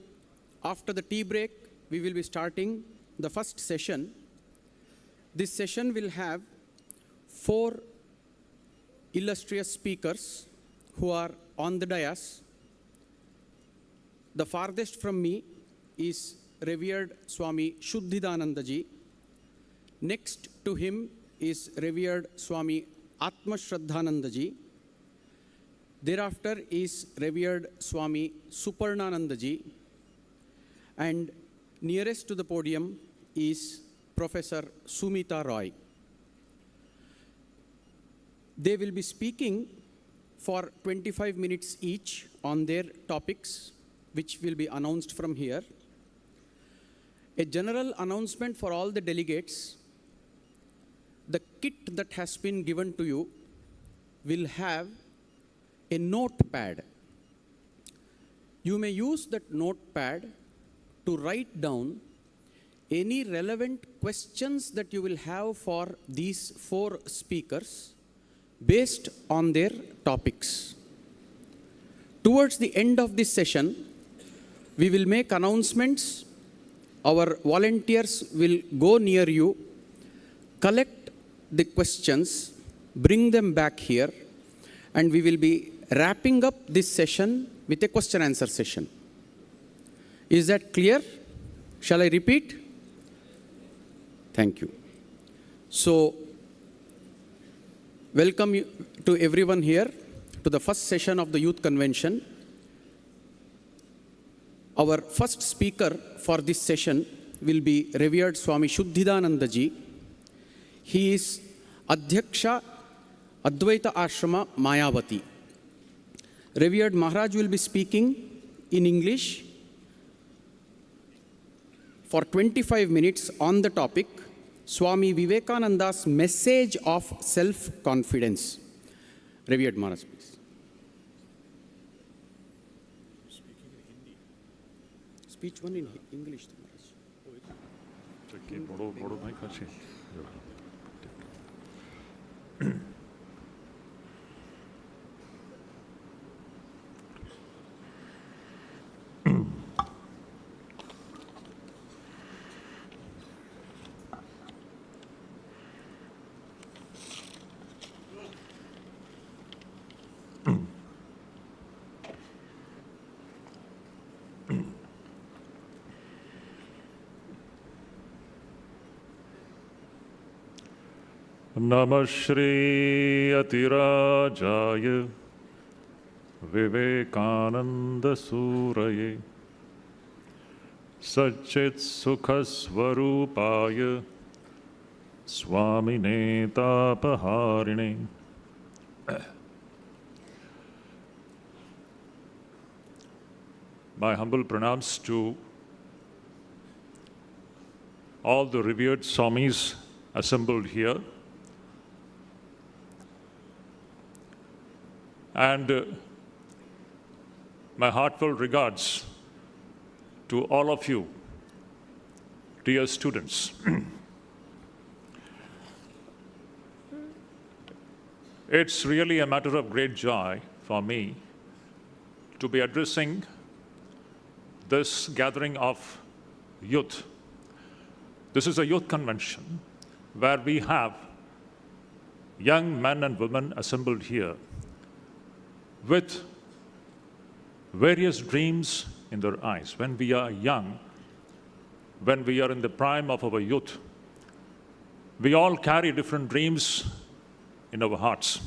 after the tea break, we will be starting the first session. This session will have 4 illustrious speakers who are on the dais. The farthest from me is revered Swami Shuddhidanandaji. Next to him is revered Swami Atma Shraddhanandaji. Thereafter is revered Swami Suparnanandaji. And nearest to the podium is Professor Sumita Roy. They will be speaking for 25 minutes each on their topics, which will be announced from here. A general announcement for all the delegates. The kit that has been given to you will have a notepad. You may use that notepad to write down any relevant questions that you will have for these 4 speakers based on their topics. Towards the end of this session, we will make announcements. Our volunteers will go near you, collect the questions, bring them back here, and we will be wrapping up this session with a question answer session. Is that clear? Shall I repeat? Thank you. So, welcome you to everyone here to the first session of the Youth Convention. Our first speaker for this session will be revered Swami Shuddhidanandaji. He is Adhyaksha Advaita Ashrama Mayavati. Revered Maharaj will be speaking in English for 25 minutes on the topic Swami Vivekananda's message of self-confidence. Revered Maharaj, please. Speech one in English, Maharaj. Namah Shri Atirajaya Vivekananda Suraye Satchit Sukha Swarupaya Swami Netapaharine. My humble pranams to all the revered Swamis assembled here. And my heartfelt regards to all of you, dear students. It's really a matter of great joy for me to be addressing this gathering of youth. This is a youth convention where we have young men and women assembled here with various dreams in their eyes. When we are young, when we are in the prime of our youth, we all carry different dreams in our hearts.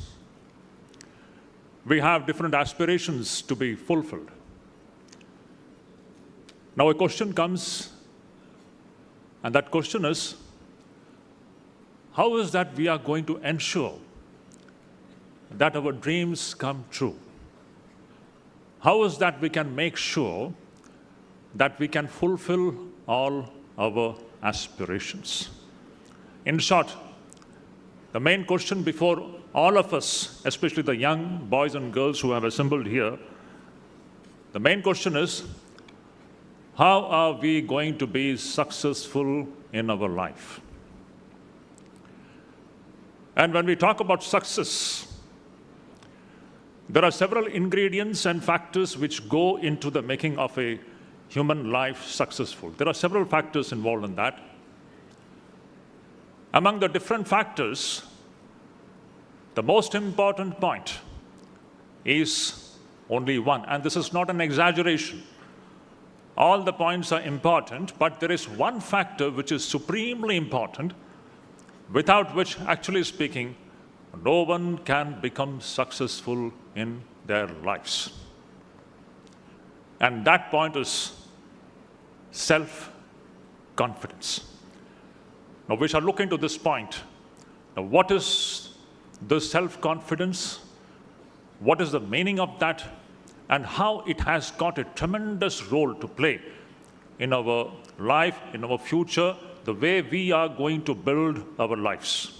We have different aspirations to be fulfilled. Now a question comes, and that question is, how is that we are going to ensure that our dreams come true? How is that we can make sure that we can fulfill all our aspirations? In short, the main question before all of us, especially the young boys and girls who have assembled here, the main question is, how are we going to be successful in our life? And when we talk about success, there are several ingredients and factors which go into the making of a human life successful. There are several factors involved in that. Among the different factors, the most important point is only one, and this is not an exaggeration. All the points are important, but there is one factor which is supremely important, without which, actually speaking, no one can become successful in their lives. And that point is self-confidence. Now we shall look into this point. Now what is the self-confidence? What is the meaning of that? And how it has got a tremendous role to play in our life, in our future, the way we are going to build our lives.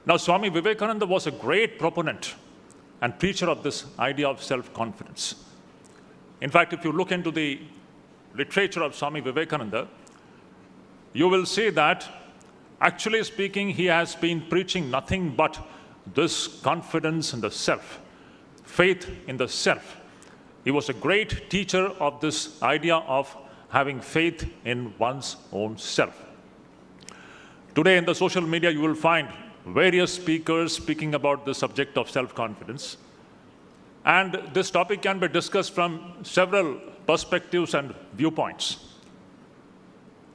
Now, Swami Vivekananda was a great proponent and preacher of this idea of self-confidence. In fact, if you look into the literature of Swami Vivekananda, you will see that, actually speaking, he has been preaching nothing but this confidence in the self, faith in the self. He was a great teacher of this idea of having faith in one's own self. Today in the social media, you will find various speakers speaking about the subject of self-confidence. And this topic can be discussed from several perspectives and viewpoints.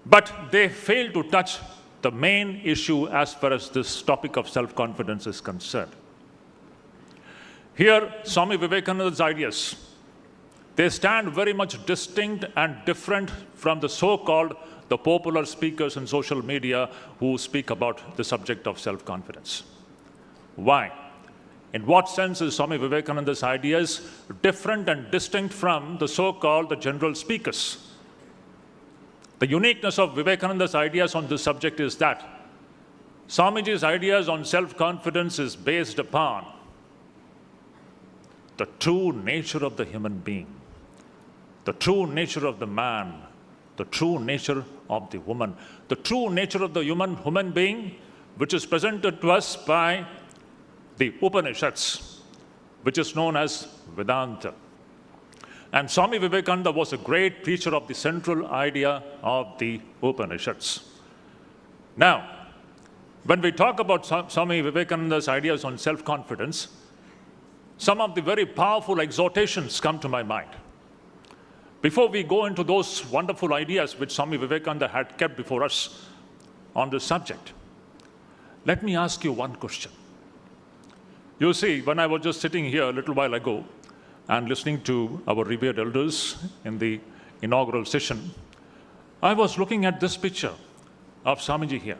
But they fail to touch the main issue as far as this topic of self-confidence is concerned. Here, Swami Vivekananda's ideas, they stand very much distinct and different from the so-called the popular speakers in social media who speak about the subject of self-confidence. Why? In what sense is Swami Vivekananda's ideas different and distinct from the so-called the general speakers? The uniqueness of Vivekananda's ideas on this subject is that Swamiji's ideas on self-confidence is based upon the true nature of the human being, the true nature of the man, the true nature of the woman, the true nature of the human being, which is presented to us by the Upanishads, which is known as Vedanta. And Swami Vivekananda was a great preacher of the central idea of the Upanishads. Now, when we talk about Swami Vivekananda's ideas on self-confidence, some of the very powerful exhortations come to my mind. Before we go into those wonderful ideas which Swami Vivekananda had kept before us on this subject, let me ask you one question. You see, when I was just sitting here a little while ago and listening to our revered elders in the inaugural session, I was looking at this picture of Swamiji here.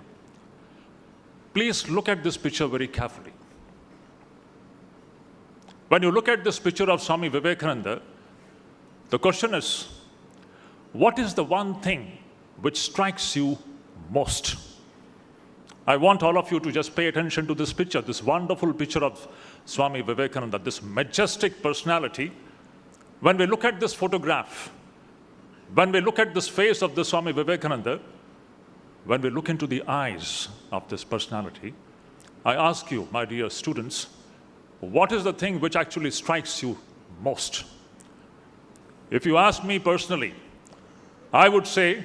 Please look at this picture very carefully. When you look at this picture of Swami Vivekananda, the question is, what is the one thing which strikes you most? I want all of you to just pay attention to this picture, this wonderful picture of Swami Vivekananda, this majestic personality. When we look at this photograph, when we look at this face of the Swami Vivekananda, when we look into the eyes of this personality, I ask you, my dear students, what is the thing which actually strikes you most? If you ask me personally, I would say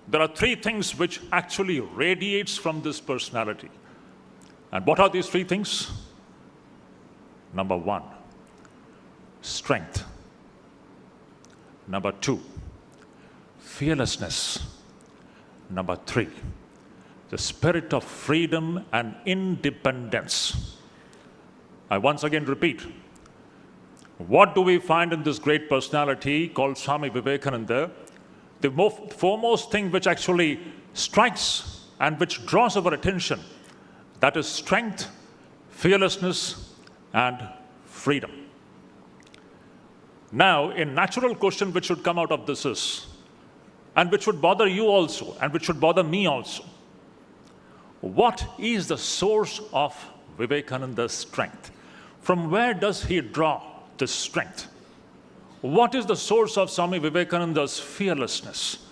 there are three things which actually radiates from this personality. And what are these three things? Number one, strength. Number two, fearlessness. Number three, the spirit of freedom and independence. I once again repeat, what do we find in this great personality called Swami Vivekananda? The foremost thing which actually strikes and which draws our attention, that is strength, fearlessness, and freedom. Now, a natural question which should come out of this is, and which should bother you also, and which should bother me also, what is the source of Vivekananda's strength? From where does he draw this strength? What is the source of Swami Vivekananda's fearlessness?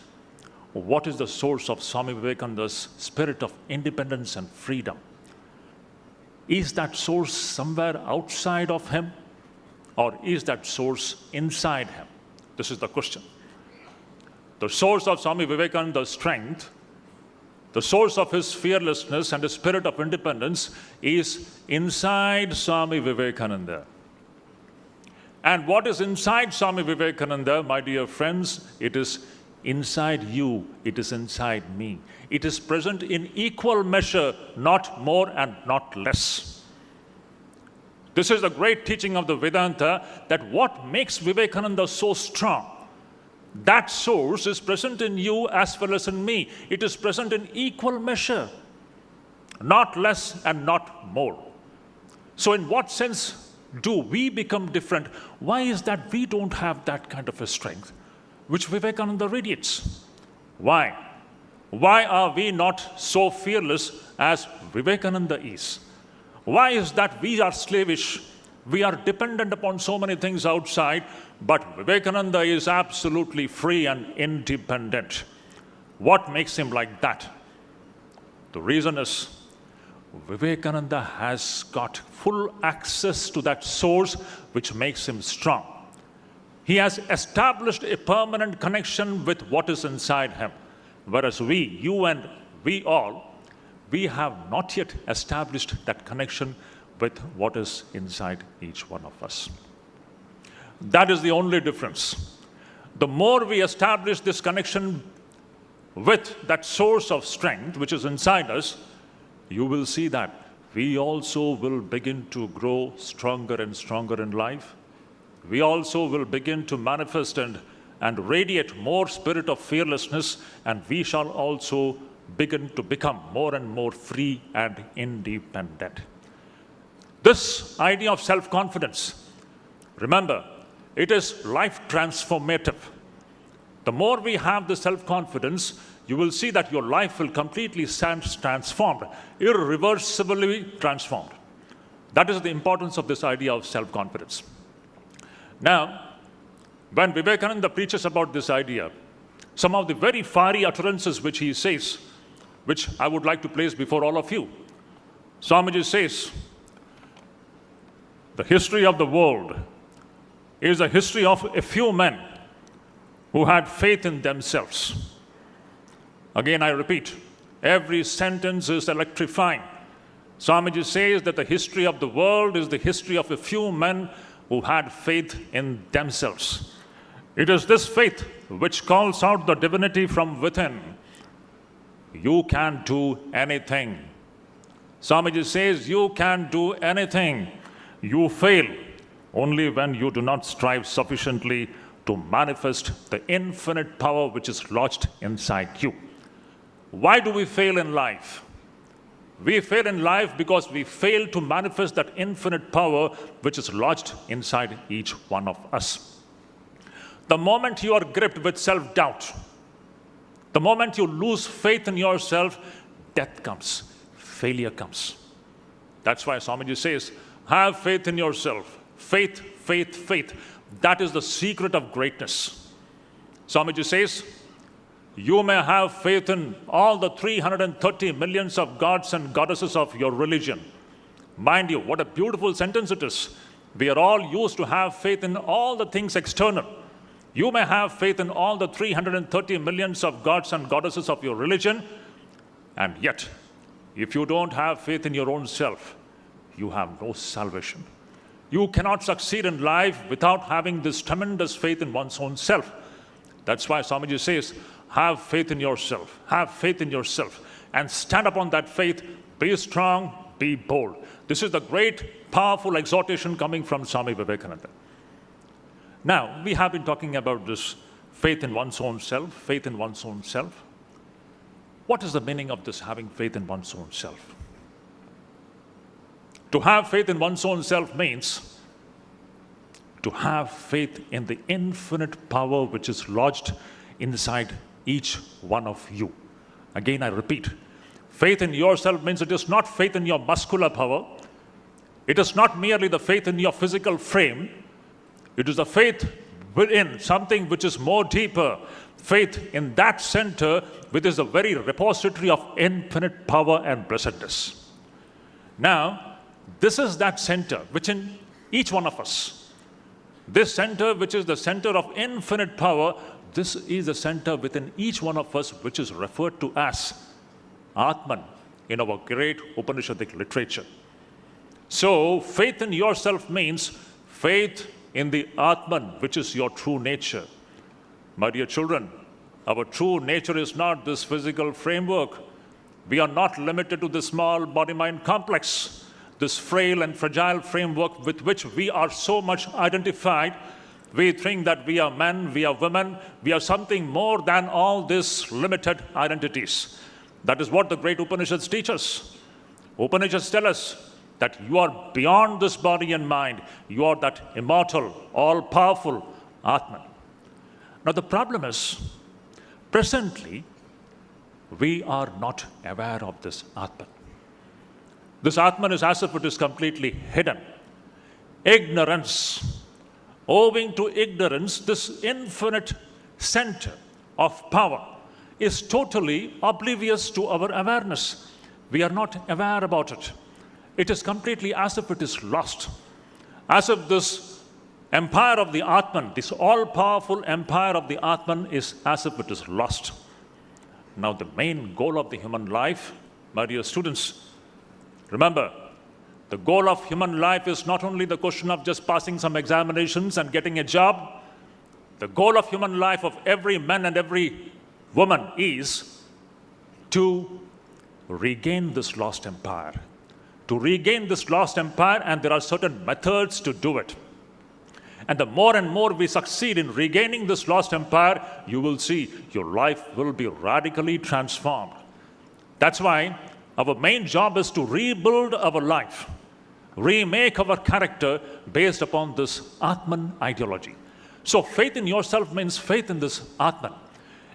What is the source of Swami Vivekananda's spirit of independence and freedom? Is that source somewhere outside of him, or is that source inside him? This is the question. The source of Swami Vivekananda's strength, the source of his fearlessness and his spirit of independence is inside Swami Vivekananda. And what is inside Swami Vivekananda, my dear friends? It is inside you, it is inside me. It is present in equal measure, not more and not less. This is the great teaching of the Vedanta, that what makes Vivekananda so strong, that source is present in you as well as in me. It is present in equal measure, not less and not more. So in what sense do we become different? Why is that we don't have that kind of a strength which Vivekananda radiates? Why? Why are we not so fearless as Vivekananda is? Why is that we are slavish? We are dependent upon so many things outside, but Vivekananda is absolutely free and independent. What makes him like that? The reason is Vivekananda has got full access to that source which makes him strong. He has established a permanent connection with what is inside him, whereas we, you and we all, we have not yet established that connection with what is inside each one of us. That is the only difference. The more we establish this connection with that source of strength which is inside us, you will see that we also will begin to grow stronger and stronger in life. We also will begin to manifest and radiate more spirit of fearlessness, and we shall also begin to become more and more free and independent. This idea of self-confidence, remember, it is life transformative. The more we have the self-confidence, you will see that your life will completely stand transformed, irreversibly transformed. That is the importance of this idea of self-confidence. Now, when Vivekananda preaches about this idea, some of the very fiery utterances which he says, which I would like to place before all of you. Swamiji says, the history of the world is a history of a few men who had faith in themselves. Again, I repeat, every sentence is electrifying. Swamiji says that the history of the world is the history of a few men who had faith in themselves. It is this faith which calls out the divinity from within. You can do anything. Swamiji says you can do anything. You fail only when you do not strive sufficiently to manifest the infinite power which is lodged inside you. Why do we fail in life? We fail in life because we fail to manifest that infinite power which is lodged inside each one of us. The moment you are gripped with self-doubt, the moment you lose faith in yourself, death comes, failure comes. That's why Swamiji says, have faith in yourself. Faith, faith, faith. That is the secret of greatness. Swamiji says, you may have faith in all the 330 millions of gods and goddesses of your religion. Mind you, what a beautiful sentence it is. We are all used to have faith in all the things external. You may have faith in all the 330 millions of gods and goddesses of your religion, and yet, if you don't have faith in your own self, you have no salvation. You cannot succeed in life without having this tremendous faith in one's own self. That's why Swamiji says, have faith in yourself, have faith in yourself, and stand upon that faith, be strong, be bold. This is the great, powerful exhortation coming from Swami Vivekananda. Now, we have been talking about this faith in one's own self, faith in one's own self. What is the meaning of this having faith in one's own self? To have faith in one's own self means to have faith in the infinite power which is lodged inside each one of you. Again, I repeat, faith in yourself means it is not faith in your muscular power. It is not merely the faith in your physical frame. It is the faith within something which is more deeper. Faith in that center, which is the very repository of infinite power and blessedness. Now, this is that center within each one of us. This center, which is the center of infinite power, this is the center within each one of us, which is referred to as Atman in our great Upanishadic literature. So, faith in yourself means faith in the Atman, which is your true nature. My dear children, our true nature is not this physical framework. We are not limited to the small body-mind complex, this frail and fragile framework with which we are so much identified. We think that we are men, we are women, we are something more than all these limited identities. That is what the great Upanishads teach us. Upanishads tell us that you are beyond this body and mind. You are that immortal, all-powerful Atman. Now the problem is, presently, we are not aware of this Atman. This Atman is as if it is completely hidden. Ignorance. Owing to ignorance, this infinite center of power is totally oblivious to our awareness. We are not aware about it. It is completely as if it is lost. As if this empire of the Atman, this all-powerful empire of the Atman is as if it is lost. Now the main goal of the human life, my dear students, remember, the goal of human life is not only the question of just passing some examinations and getting a job. The goal of human life of every man and every woman is to regain this lost empire. To regain this lost empire, and there are certain methods to do it. And the more and more we succeed in regaining this lost empire, you will see your life will be radically transformed. That's why our main job is to rebuild our life, remake our character based upon this Atman ideology. So faith in yourself means faith in this Atman.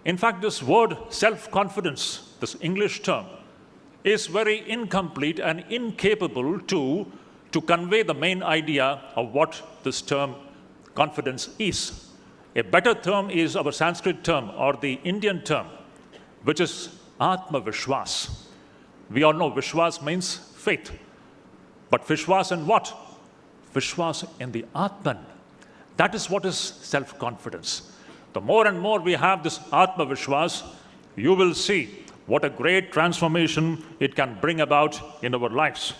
In fact, this word self-confidence, this English term, is very incomplete and incapable to convey the main idea of what this term confidence is. A better term is our Sanskrit term or the Indian term, which is Atma Vishwas. We all know Vishwas means faith. But Vishwas in what? Vishwas in the Atman. That is what is self-confidence. The more and more we have this Atma Vishwas, you will see what a great transformation it can bring about in our lives.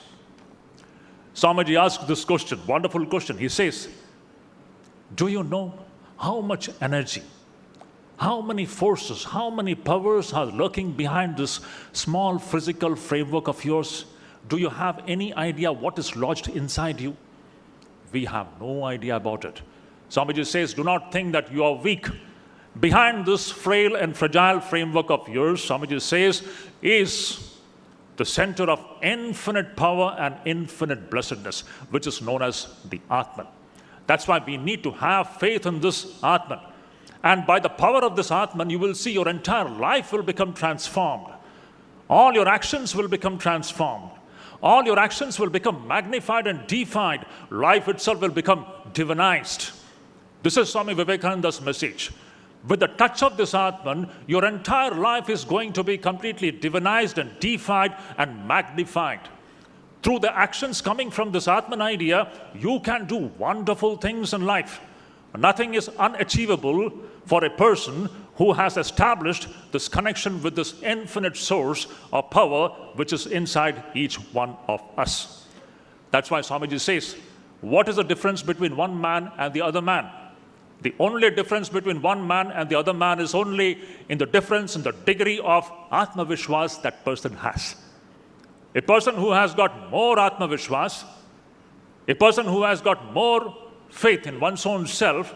Swamiji asked this question, wonderful question. He says, do you know how much energy, how many forces, how many powers are lurking behind this small physical framework of yours? Do you have any idea what is lodged inside you? We have no idea about it. Swamiji says, do not think that you are weak. Behind this frail and fragile framework of yours, Swamiji says, is the center of infinite power and infinite blessedness, which is known as the Atman. That's why we need to have faith in this Atman. And by the power of this Atman, you will see your entire life will become transformed. All your actions will become transformed. All your actions will become magnified and deified. Life itself will become divinized. This is Swami Vivekananda's message. With the touch of this Atman, your entire life is going to be completely divinized and deified and magnified. through the actions coming from this Atman idea, you can do wonderful things in life. Nothing is unachievable for a person who has established this connection with this infinite source of power which is inside each one of us. That's why Swamiji says, what is the difference between one man and the other man? The only difference between one man and the other man is only in the difference in the degree of Atma Vishwas that person has. A person who has got more Atma Vishwas, a person who has got more faith in one's own self,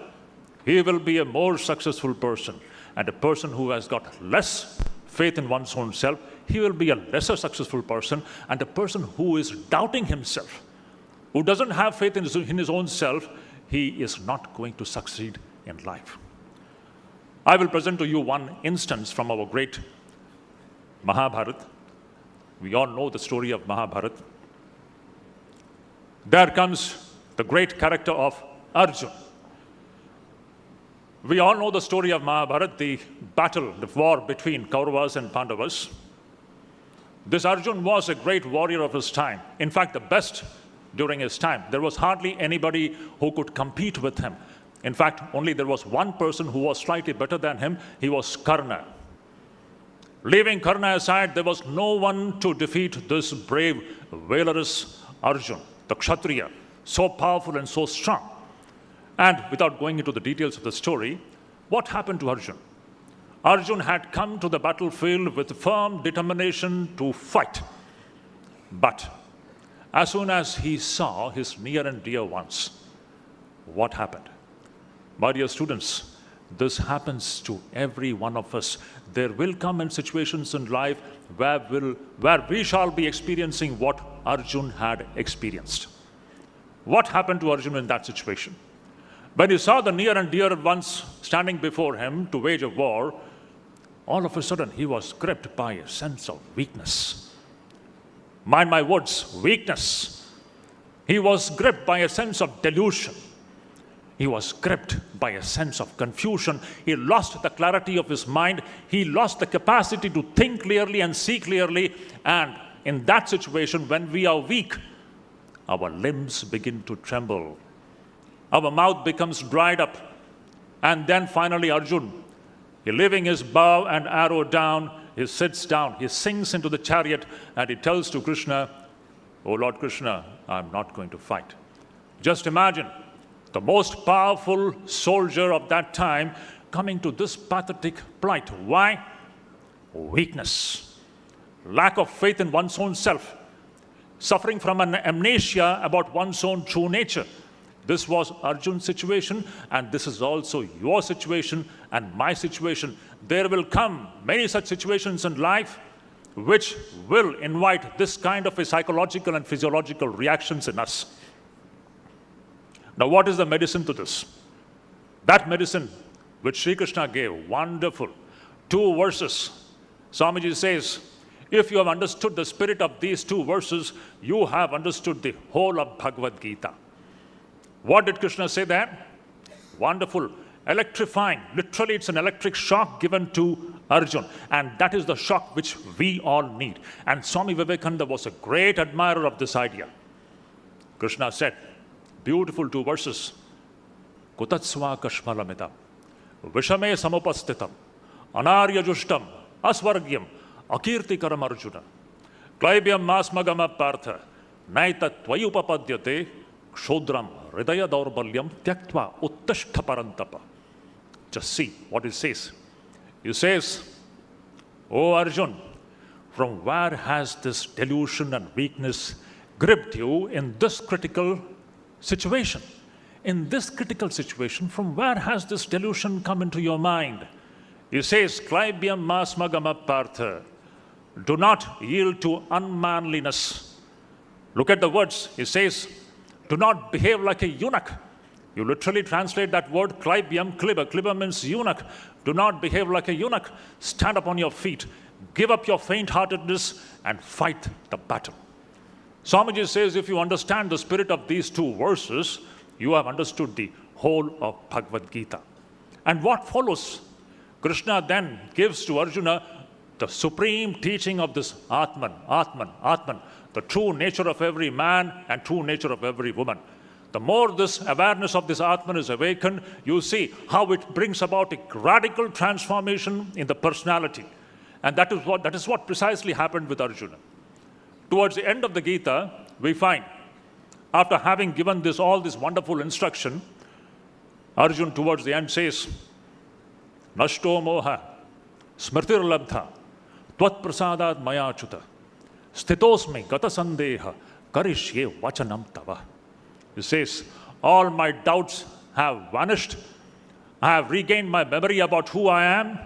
he will be a more successful person. And a person who has got less faith in one's own self, he will be a lesser successful person. And a person who is doubting himself, who doesn't have faith in his own self, he is not going to succeed in life. I will present to you one instance from our great Mahabharata. We all know the story of Mahabharata. There comes the great character of Arjun. We all know the story of Mahabharata, the battle, the war between Kauravas and Pandavas. This Arjun was a great warrior of his time. In fact, the best during his time. There was hardly anybody who could compete with him. In fact, only there was one person who was slightly better than him. He was Karna. Leaving Karna aside, there was no one to defeat this brave, valorous Arjun, the Kshatriya, so powerful and so strong. And without going into the details of the story, what happened to Arjun? Arjun had come to the battlefield with firm determination to fight. But as soon as he saw his near and dear ones, what happened? My dear students, this happens to every one of us. There will come in situations in life where we shall be experiencing what Arjun had experienced. What happened to Arjun in that situation? When he saw the near and dear ones standing before him to wage a war, all of a sudden he was gripped by a sense of weakness. Mind my words, weakness. He was gripped by a sense of delusion. He was gripped by a sense of confusion. He lost the clarity of his mind. He lost the capacity to think clearly and see clearly. And in that situation, when we are weak, our limbs begin to tremble. Our mouth becomes dried up. And then finally Arjun, he leaving his bow and arrow down, he sits down, he sinks into the chariot, and he tells to Krishna, "Oh Lord Krishna, I'm not going to fight." Just imagine the most powerful soldier of that time coming to this pathetic plight. Why? Weakness, lack of faith in one's own self, suffering from an amnesia about one's own true nature. This was Arjun's situation, and this is also your situation and my situation. There will come many such situations in life which will invite this kind of a psychological and physiological reactions in us. Now, what is the medicine to this? That medicine which Sri Krishna gave, wonderful. 2 verses. Swamiji says, if you have understood the spirit of these 2 verses, you have understood the whole of Bhagavad Gita. What did Krishna say there? Wonderful, electrifying. Literally, it's an electric shock given to Arjun. And that is the shock which we all need. And Swami Vivekananda was a great admirer of this idea. Krishna said, beautiful 2 verses. Kutatsva kashmalamita, vishame samupastitam, anarya justam, asvargyam, akirtikaram arjuna, klaibyam masmagama partha, naita tvayupapadyate, kshodram hridaya daurbalyam tyaktva uttashta parantapa. Just see what it says. It says, "O Arjun, from where has this delusion and weakness gripped you in this critical situation? In this critical situation, from where has this delusion come into your mind?" He says, "Klaibyam masmagama partha." Do not yield to unmanliness. Look at the words. He says, do not behave like a eunuch. You literally translate that word, klaibyam, kliba. Kliba means eunuch. Do not behave like a eunuch. Stand up on your feet. Give up your faint-heartedness and fight the battle. Swamiji says, if you understand the spirit of these 2 verses, you have understood the whole of Bhagavad Gita. And what follows? Krishna then gives to Arjuna the supreme teaching of this Atman, the true nature of every man and true nature of every woman. The more this awareness of this Atman is awakened, you see how it brings about a radical transformation in the personality. And that is what precisely happened with Arjuna. Towards the end of the Gita, we find, after having given all this wonderful instruction, Arjuna towards the end says, Nashto moha smritir labdha tvat prasadat maya chuta stitosmi gata sandeha karishye vachanam tava. He says, all my doubts have vanished. I have regained my memory about who I am,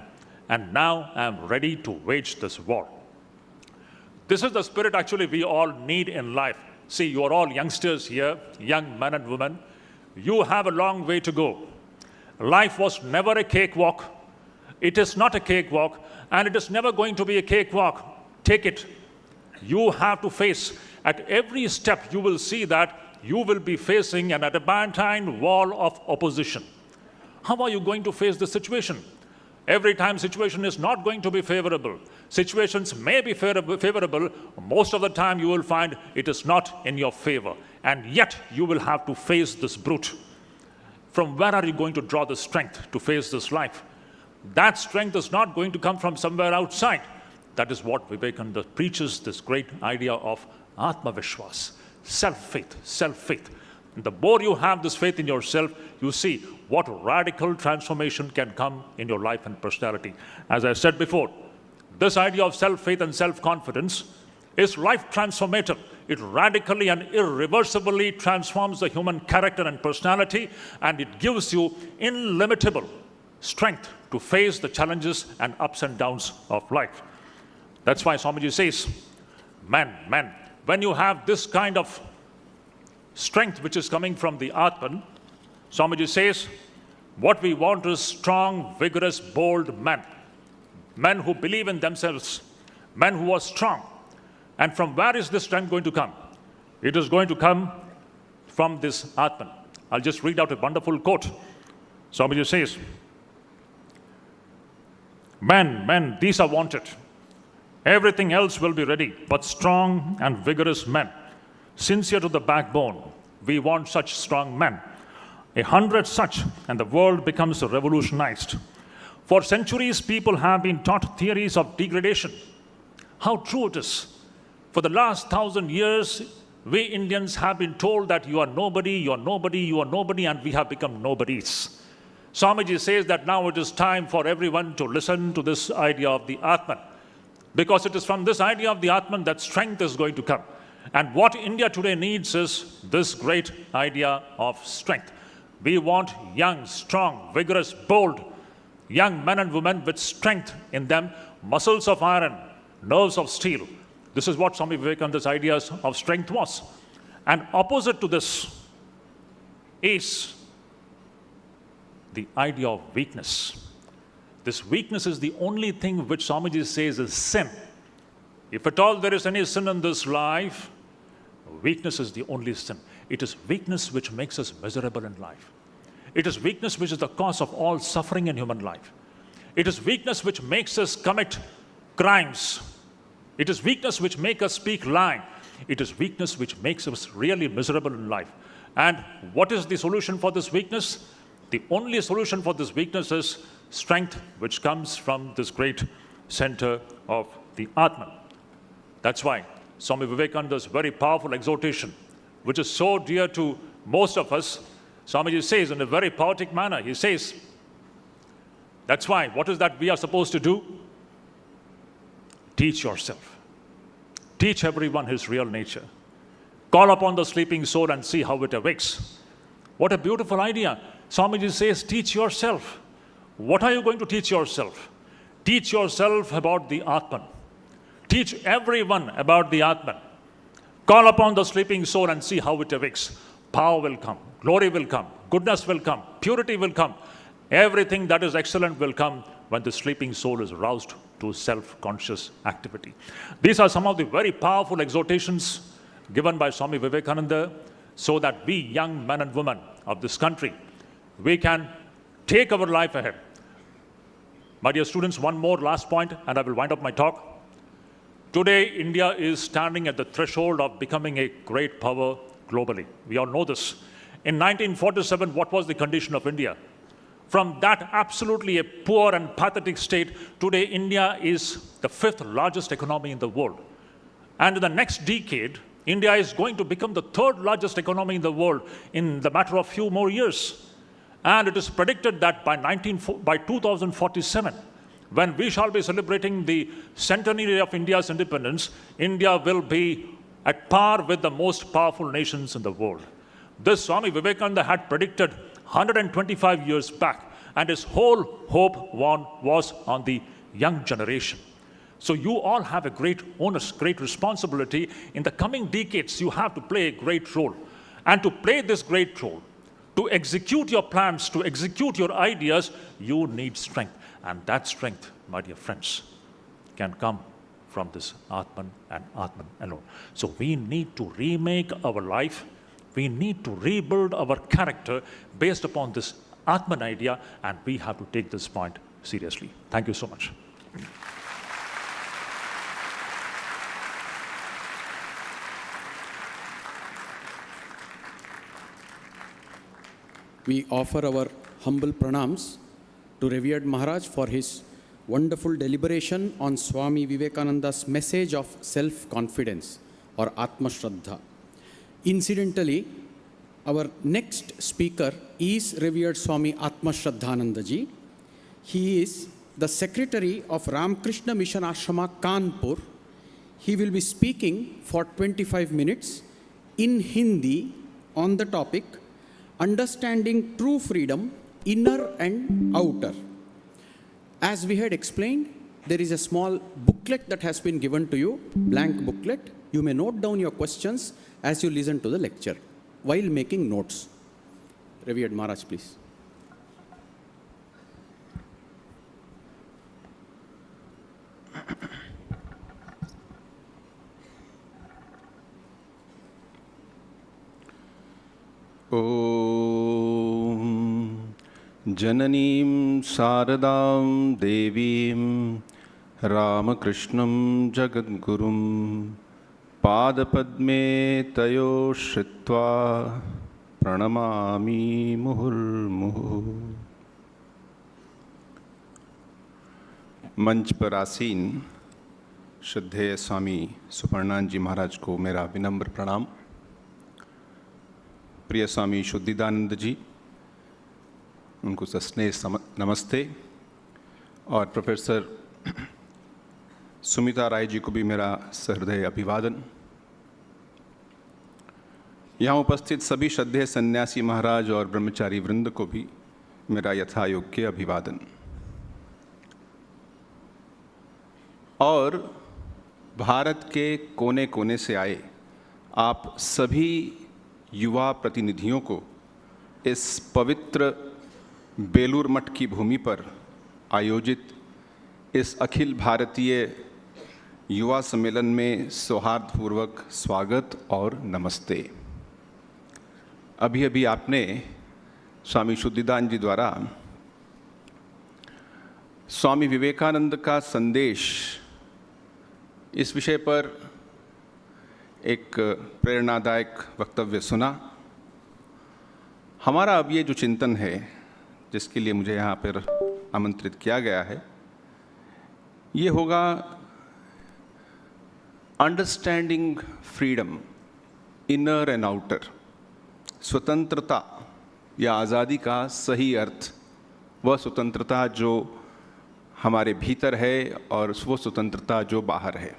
and now I am ready to wage this war. This is the spirit actually we all need in life. See, you are all youngsters here, young men and women. You have a long way to go. Life was never a cakewalk. It is not a cakewalk, and it is never going to be a cakewalk. Take it. You have to face. At every step, you will see that you will be facing an adamantine wall of opposition. How are you going to face the situation? Every time situation is not going to be favorable. Situations may be favorable. Most of the time you will find it is not in your favor. And yet you will have to face this brute. From where are you going to draw the strength to face this life? That strength is not going to come from somewhere outside. That is what Vivekananda preaches, this great idea of Atma Vishwas, self-faith, self-faith. The more you have this faith in yourself, you see what radical transformation can come in your life and personality. As I said before, this idea of self-faith and self-confidence is life transformative. It radically and irreversibly transforms the human character and personality, and it gives you illimitable strength to face the challenges and ups and downs of life. That's why Swamiji says, man, when you have this kind of strength which is coming from the Atman, Swamiji says, what we want is strong, vigorous, bold men. Men who believe in themselves, men who are strong. And from where is this strength going to come? It is going to come from this Atman. I'll just read out a wonderful quote. Swamiji says, men, these are wanted. Everything else will be ready, but strong and vigorous men, sincere to the backbone. We want such strong men. 100 such, and the world becomes revolutionized. For centuries, people have been taught theories of degradation. How true it is. For the last 1,000 years, we Indians have been told that you are nobody, you are nobody, you are nobody, and we have become nobodies. Swamiji says that now it is time for everyone to listen to this idea of the Atman. Because it is from this idea of the Atman that strength is going to come. And what India today needs is this great idea of strength. We want young, strong, vigorous, bold, young men and women with strength in them, muscles of iron, nerves of steel. This is what Swami Vivekananda's ideas of strength was. And opposite to this is the idea of weakness. This weakness is the only thing which Swamiji says is sin. If at all there is any sin in this life, weakness is the only sin. It is weakness which makes us miserable in life. It is weakness which is the cause of all suffering in human life. It is weakness which makes us commit crimes. It is weakness which makes us speak lie. It is weakness which makes us really miserable in life. And what is the solution for this weakness? The only solution for this weakness is strength which comes from this great center of the Atman. That's why Swami Vivekananda's very powerful exhortation, which is so dear to most of us, Swamiji says in a very poetic manner, he says, that's why, what is that we are supposed to do? Teach yourself. Teach everyone his real nature. Call upon the sleeping soul and see how it awakes. What a beautiful idea. Swamiji says, teach yourself. What are you going to teach yourself? Teach yourself about the Atman. Teach everyone about the Atman. Call upon the sleeping soul and see how it awakes. Power will come, glory will come, goodness will come, purity will come. Everything that is excellent will come when the sleeping soul is roused to self-conscious activity. These are some of the very powerful exhortations given by Swami Vivekananda so that we young men and women of this country, we can take our life ahead. My dear students, one more last point, and I will wind up my talk. Today, India is standing at the threshold of becoming a great power globally. We all know this. In 1947, what was the condition of India? From that absolutely a poor and pathetic state, today India is the 5th largest economy in the world. And in the next decade, India is going to become the 3rd largest economy in the world in the matter of few more years. And it is predicted that by 2047, when we shall be celebrating the centenary of India's independence, India will be at par with the most powerful nations in the world. This Swami Vivekananda had predicted 125 years back, and his whole hope was on the young generation. So you all have a great onus, great responsibility. In the coming decades, you have to play a great role. And to play this great role, to execute your plans, to execute your ideas, you need strength. And that strength, my dear friends, can come from this Atman and Atman alone. So we need to remake our life. We need to rebuild our character based upon this Atman idea, and we have to take this point seriously. Thank you so much. We offer our humble pranams to revered Maharaj for his wonderful deliberation on Swami Vivekananda's message of self-confidence or Atma Shraddha. Incidentally, our next speaker is revered Swami Atma Shraddhanandaji. He is the secretary of Ramakrishna Mission Ashrama Kanpur. He will be speaking for 25 minutes in Hindi on the topic Understanding True Freedom, Inner and Outer. As we had explained, there is a small booklet that has been given to you, blank booklet. You may note down your questions as you listen to the lecture while making notes. Revered Maharaj, please. Om Jananim Saradam Devim Ramakrishnam Jagadgurum Padapadme Tayo Shritva Pranamami Muhurmuhu. मंच पर आसीन श्रद्धेय स्वामी सुपर्णानंद जी महाराज को मेरा विनम्र प्रणाम। प्रिय स्वामी शुद्धिदानंद जी, उनको सस्नेह नमस्ते, और प्रोफेसर सुमिता राय जी को भी मेरा सहृदय अभिवादन। यहाँ उपस्थित सभी श्रद्धेय सन्यासी महाराज और ब्रह्मचारी वृंद को भी मेरा यथायोग्य अभिवादन। और भारत के कोने कोने से आए आप सभी युवा प्रतिनिधियों को इस पवित्र बेलूर मठ की भूमि पर आयोजित इस अखिल भारतीय युवा सम्मेलन में सौहार्दपूर्वक स्वागत और नमस्ते। अभी अभी आपने स्वामी शुद्धिदानंद जी द्वारा स्वामी विवेकानंद का संदेश इस विषय पर एक प्रेरणादायक वक्तव्य सुना। हमारा अब ये जो चिंतन है, जिसके लिए मुझे यहाँ पर आमंत्रित किया गया है, ये होगा understanding freedom, inner and outer. स्वतंत्रता या आज़ादी का सही अर्थ, वह स्वतंत्रता जो हमारे भीतर है और वो स्वतंत्रता जो बाहर है।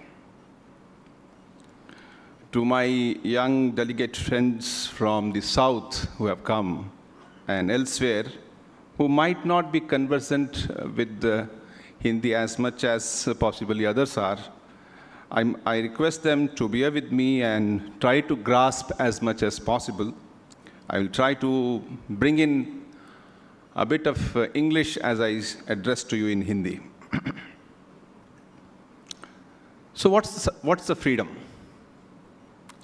To my young delegate friends from the south who have come and elsewhere, who might not be conversant with Hindi as much as possibly others are, I request them to bear with me and try to grasp as much as possible. I will try to bring in a bit of English as I address to you in Hindi. So what's the freedom?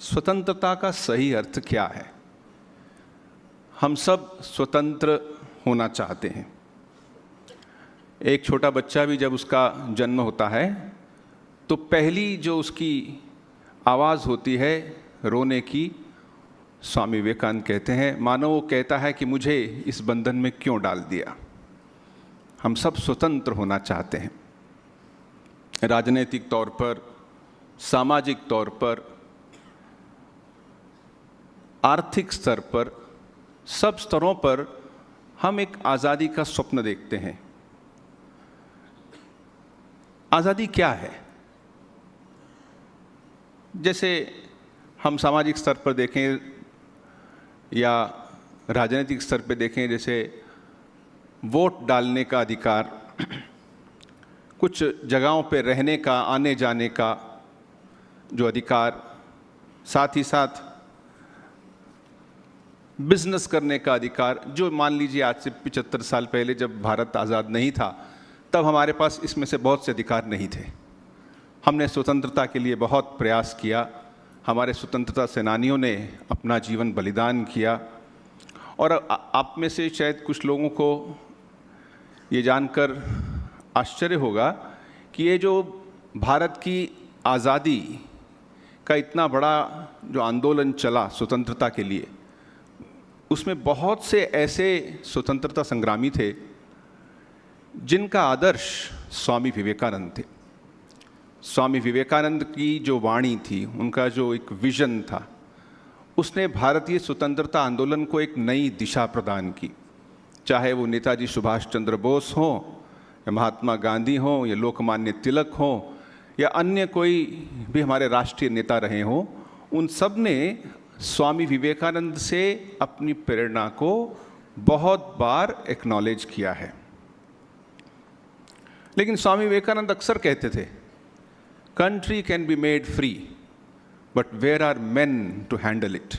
स्वतंत्रता का सही अर्थ क्या है? हम सब स्वतंत्र होना चाहते हैं। एक छोटा बच्चा भी जब उसका जन्म होता है तो पहली जो उसकी आवाज़ होती है रोने की, स्वामी विवेकानंद कहते हैं मानो वो कहता है कि मुझे इस बंधन में क्यों डाल दिया। हम सब स्वतंत्र होना चाहते हैं, राजनीतिक तौर पर, सामाजिक तौर पर, आर्थिक स्तर पर, सब स्तरों पर हम एक आज़ादी का स्वप्न देखते हैं। आज़ादी क्या है? जैसे हम सामाजिक स्तर पर देखें या राजनीतिक स्तर पर देखें, जैसे वोट डालने का अधिकार, कुछ जगहों पे रहने का, आने जाने का जो अधिकार, साथ ही साथ बिजनेस करने का अधिकार, जो मान लीजिए आज से 75 साल पहले जब भारत आज़ाद नहीं था तब हमारे पास इसमें से बहुत से अधिकार नहीं थे। हमने स्वतंत्रता के लिए बहुत प्रयास किया, हमारे स्वतंत्रता सेनानियों ने अपना जीवन बलिदान किया। और आप में से शायद कुछ लोगों को ये जानकर आश्चर्य होगा कि ये जो भारत की आज़ादी का इतना बड़ा जो आंदोलन चला स्वतंत्रता के लिए, उसमें बहुत से ऐसे स्वतंत्रता संग्रामी थे जिनका आदर्श स्वामी विवेकानंद थे। स्वामी विवेकानंद की जो वाणी थी, उनका जो एक विजन था, उसने भारतीय स्वतंत्रता आंदोलन को एक नई दिशा प्रदान की। चाहे वो नेताजी सुभाष चंद्र बोस हों या महात्मा गांधी हों या लोकमान्य तिलक हों या अन्य कोई भी हमारे राष्ट्रीय नेता रहे हों, उन सब ने स्वामी विवेकानंद से अपनी प्रेरणा को बहुत बार एक्नॉलेज किया है। लेकिन स्वामी विवेकानंद अक्सर कहते थे, country can be made free but where are men to handle it.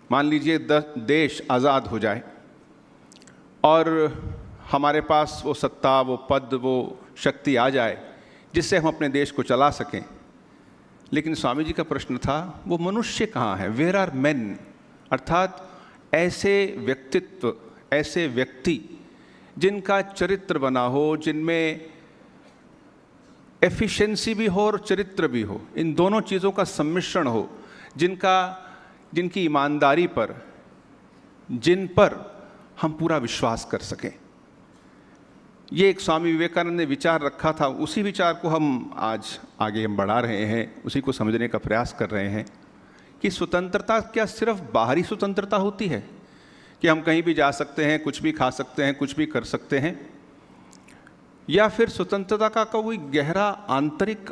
मान लीजिए देश आज़ाद हो जाए और हमारे पास वो सत्ता, वो पद, वो शक्ति आ जाए जिससे हम अपने देश को चला सकें, लेकिन स्वामी जी का प्रश्न था वो मनुष्य कहाँ है? वेयर आर मेन, अर्थात ऐसे व्यक्तित्व, ऐसे व्यक्ति जिनका चरित्र बना हो, जिनमें एफिशिएंसी भी हो और चरित्र भी हो, इन दोनों चीज़ों का सम्मिश्रण हो, जिनकी ईमानदारी पर, जिन पर हम पूरा विश्वास कर सकें। ये एक स्वामी विवेकानंद ने विचार रखा था, उसी विचार को हम आज आगे हम बढ़ा रहे हैं, उसी को समझने का प्रयास कर रहे हैं कि स्वतंत्रता क्या सिर्फ बाहरी स्वतंत्रता होती है कि हम कहीं भी जा सकते हैं, कुछ भी खा सकते हैं, कुछ भी कर सकते हैं, या फिर स्वतंत्रता का कोई गहरा आंतरिक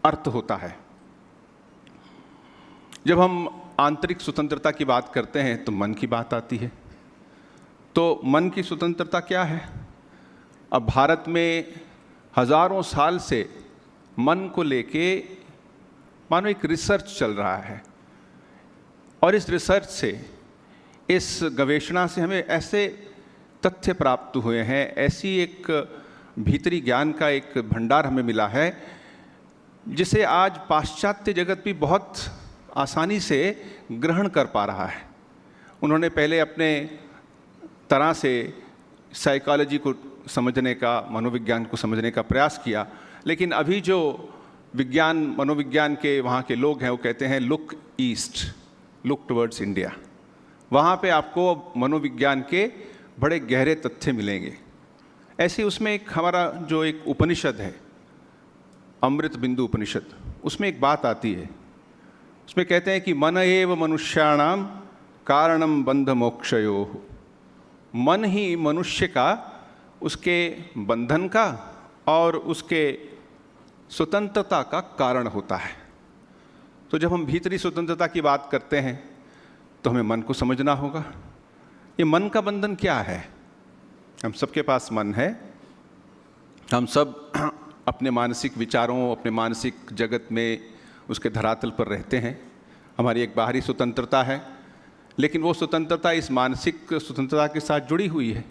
अर्थ होता है? जब हम आंतरिक स्वतंत्रता की बात करते हैं तो मन की बात आती है। तो मन की स्वतंत्रता क्या है? अब भारत में हजारों साल से मन को लेके मानो एक रिसर्च चल रहा है, और इस रिसर्च से, इस गवेषणा से हमें ऐसे तथ्य प्राप्त हुए हैं, ऐसी एक भीतरी ज्ञान का एक भंडार हमें मिला है जिसे आज पाश्चात्य जगत भी बहुत आसानी से ग्रहण कर पा रहा है। उन्होंने पहले अपने तरह से साइकोलॉजी को समझने का, मनोविज्ञान को समझने का प्रयास किया, लेकिन अभी जो विज्ञान, मनोविज्ञान के वहाँ के लोग हैं वो कहते हैं look east, look towards India. वहाँ पे आपको मनोविज्ञान के बड़े गहरे तथ्य मिलेंगे। ऐसे उसमें एक हमारा जो एक उपनिषद है, अमृत बिंदु उपनिषद, उसमें एक बात आती है, उसमें कहते हैं कि मन एव मनुष्याणाम कारणम बंध मोक्षयोः। मन ही मनुष्य का, उसके बंधन का और उसके स्वतंत्रता का कारण होता है। तो जब हम भीतरी स्वतंत्रता की बात करते हैं तो हमें मन को समझना होगा। ये मन का बंधन क्या है? हम सबके पास मन है, हम सब अपने मानसिक विचारों, अपने मानसिक जगत में उसके धरातल पर रहते हैं। हमारी एक बाहरी स्वतंत्रता है, लेकिन वो स्वतंत्रता इस मानसिक स्वतंत्रता के साथ जुड़ी हुई है।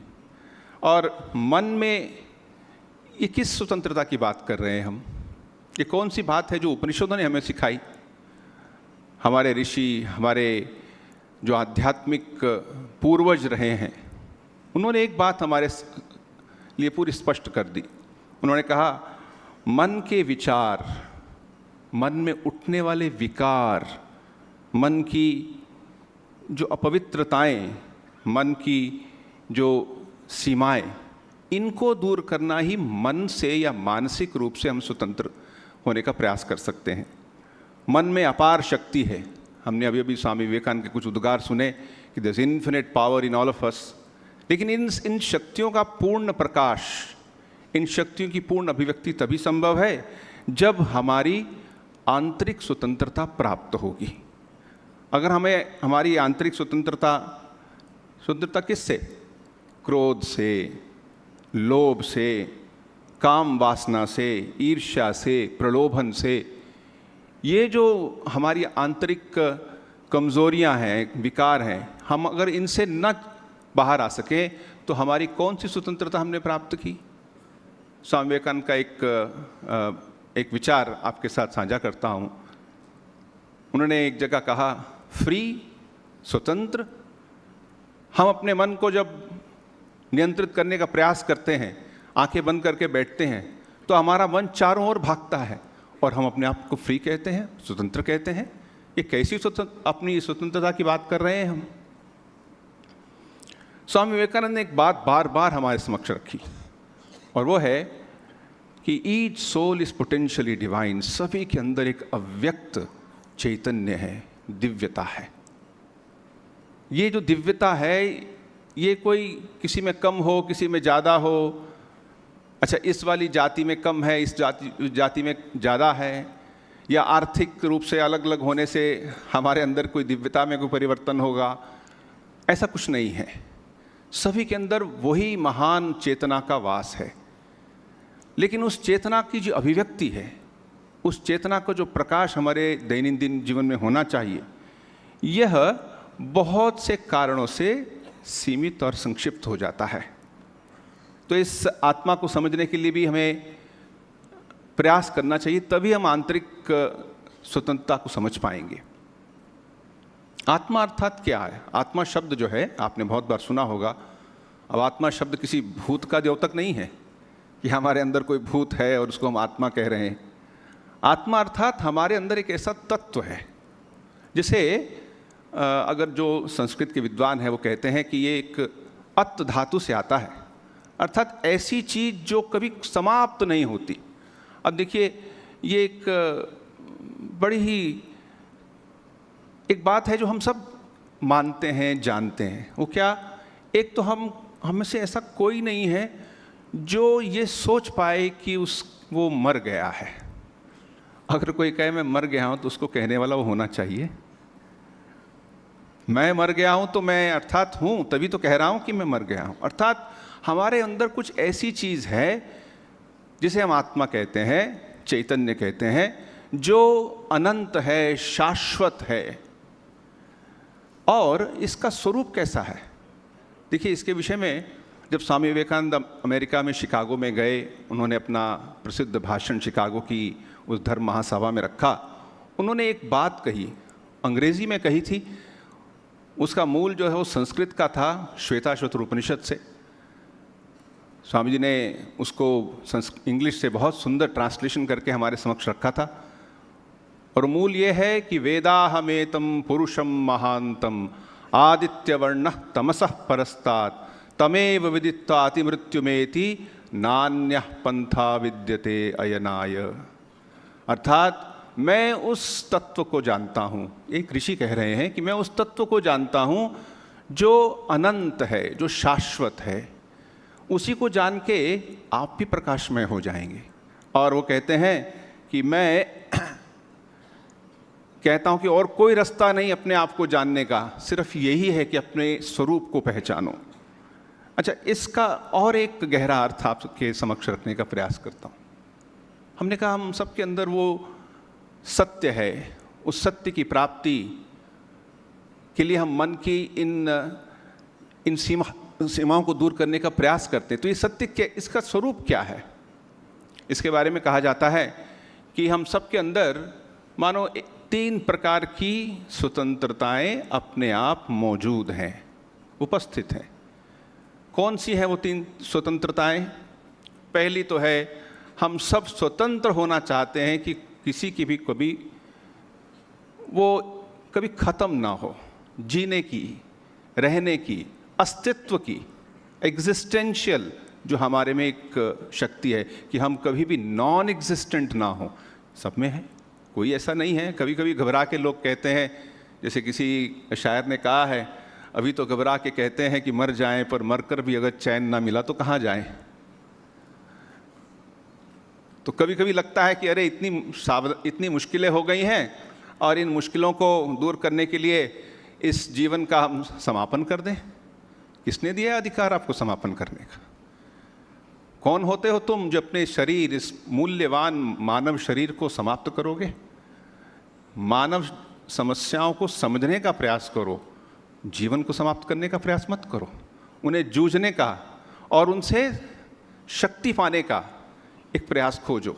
और मन में ये किस स्वतंत्रता की बात कर रहे हैं हम? ये कौन सी बात है जो उपनिषदों ने हमें सिखाई? हमारे ऋषि, हमारे जो आध्यात्मिक पूर्वज रहे हैं, उन्होंने एक बात हमारे लिए पूरी स्पष्ट कर दी। उन्होंने कहा मन के विचार, मन में उठने वाले विकार, मन की जो अपवित्रताएं, मन की जो सीमाएं, इनको दूर करना ही मन से या मानसिक रूप से हम स्वतंत्र होने का प्रयास कर सकते हैं। मन में अपार शक्ति है। हमने अभी अभी स्वामी विवेकानंद के कुछ उद्गार सुने कि there is infinite power in all of us. लेकिन इन शक्तियों का पूर्ण प्रकाश, इन शक्तियों की पूर्ण अभिव्यक्ति तभी संभव है जब हमारी आंतरिक स्वतंत्रता प्राप्त होगी। अगर हमें हमारी आंतरिक स्वतंत्रता किससे? क्रोध से, लोभ से, काम वासना से, ईर्ष्या से, प्रलोभन से, ये जो हमारी आंतरिक कमजोरियां हैं, विकार हैं, हम अगर इनसे न बाहर आ सके तो हमारी कौन सी स्वतंत्रता हमने प्राप्त की? स्वामी विवेकानंद का एक विचार आपके साथ साझा करता हूं। उन्होंने एक जगह कहा, फ्री, स्वतंत्र। हम अपने मन को जब नियंत्रित करने का प्रयास करते हैं, आंखें बंद करके बैठते हैं, तो हमारा मन चारों ओर भागता है और हम अपने आप को फ्री कहते हैं, स्वतंत्र कहते हैं। ये कैसी अपनी स्वतंत्रता की बात कर रहे हैं हम? स्वामी विवेकानंद ने एक बात बार बार हमारे समक्ष रखी, और वो है कि each soul is potentially divine. सभी के अंदर एक अव्यक्त चैतन्य है, दिव्यता है। ये जो दिव्यता है, ये कोई किसी में कम हो, किसी में ज़्यादा हो, अच्छा इस वाली जाति में कम है, इस जाति में ज़्यादा है, या आर्थिक रूप से अलग अलग होने से हमारे अंदर कोई दिव्यता में कोई परिवर्तन होगा, ऐसा कुछ नहीं है। सभी के अंदर वही महान चेतना का वास है। लेकिन उस चेतना की जो अभिव्यक्ति है, उस चेतना का जो प्रकाश हमारे दैनंदिन जीवन में होना चाहिए, यह बहुत से कारणों से सीमित और संक्षिप्त हो जाता है। तो इस आत्मा को समझने के लिए भी हमें प्रयास करना चाहिए, तभी हम आंतरिक स्वतंत्रता को समझ पाएंगे। आत्मा अर्थात क्या है? आत्मा शब्द जो है, आपने बहुत बार सुना होगा। अब आत्मा शब्द किसी भूत का द्योतक नहीं है कि हमारे अंदर कोई भूत है और उसको हम आत्मा कह रहे हैं। आत्मा अर्थात हमारे अंदर एक ऐसा तत्व है, जिसे अगर जो संस्कृत के विद्वान हैं वो कहते हैं कि ये एक अत्त धातु से आता है, अर्थात ऐसी चीज जो कभी समाप्त नहीं होती। अब देखिए, ये एक बड़ी ही एक बात है जो हम सब मानते हैं, जानते हैं। वो क्या? एक तो हम में से ऐसा कोई नहीं है जो ये सोच पाए कि वो मर गया है। अगर कोई कहे मैं मर गया हूं तो उसको कहने वाला वो होना चाहिए। मैं मर गया हूं तो मैं अर्थात हूं, तभी तो कह रहा हूं कि मैं मर गया हूं। अर्थात हमारे अंदर कुछ ऐसी चीज है जिसे हम आत्मा कहते हैं, चैतन्य कहते हैं, जो अनंत है, शाश्वत है। और इसका स्वरूप कैसा है? देखिए, इसके विषय में जब स्वामी विवेकानंद अमेरिका में शिकागो में गए, उन्होंने अपना प्रसिद्ध भाषण शिकागो की उस धर्म महासभा में रखा। उन्होंने एक बात कही, अंग्रेजी में कही थी। उसका मूल जो है वो संस्कृत का था, श्वेताश्वतर उपनिषद से। स्वामी जी ने उसको इंग्लिश से बहुत सुंदर ट्रांसलेशन करके हमारे समक्ष रखा था। और मूल ये है कि वेदाहमेतम पुरुषम महांतम आदित्यवर्ण तमसः परस्तात् तमेव विदित्वा अतिमृत्युमेति नान्यः पंथा विद्यते अयनाय। अर्थात मैं उस तत्व को जानता हूँ, एक ऋषि कह रहे हैं कि मैं उस तत्व को जानता हूँ जो अनंत है, जो शाश्वत है। उसी को जान के आप भी प्रकाशमय हो जाएंगे। और वो कहते हैं कि मैं कहता हूँ कि और कोई रास्ता नहीं अपने आप को जानने का, सिर्फ यही है कि अपने स्वरूप को पहचानो। अच्छा, इसका और एक गहरा अर्थ आपके समक्ष रखने का प्रयास करता हूँ। हमने कहा हम सबके अंदर वो सत्य है, उस सत्य की प्राप्ति के लिए हम मन की इन सीमाओं को दूर करने का प्रयास करते हैं। तो ये सत्य क्या, इसका स्वरूप क्या है? इसके बारे में कहा जाता है कि हम सबके अंदर मानो 3 प्रकार की स्वतंत्रताएं अपने आप मौजूद हैं, उपस्थित हैं। कौन सी हैं वो 3 स्वतंत्रताएं? पहली तो है, हम सब स्वतंत्र होना चाहते हैं कि किसी की भी कभी वो कभी ख़त्म ना हो, जीने की, रहने की, अस्तित्व की, एग्जिस्टेंशियल जो हमारे में एक शक्ति है कि हम कभी भी नॉन एग्जिस्टेंट ना हो, सब में है, कोई ऐसा नहीं है। कभी कभी घबरा के लोग कहते हैं, जैसे किसी शायर ने कहा है, अभी तो घबरा के कहते हैं कि मर जाएं, पर मरकर भी अगर चैन ना मिला तो कहाँ जाएं। तो कभी कभी लगता है कि अरे इतनी मुश्किलें हो गई हैं और इन मुश्किलों को दूर करने के लिए इस जीवन का हम समापन कर दें। किसने दिया अधिकार आपको समापन करने का? कौन होते हो तुम जो अपने शरीर, इस मूल्यवान मानव शरीर को समाप्त करोगे? मानव समस्याओं को समझने का प्रयास करो, जीवन को समाप्त करने का प्रयास मत करो। उन्हें जूझने का और उनसे शक्ति पाने का एक प्रयास खोजो।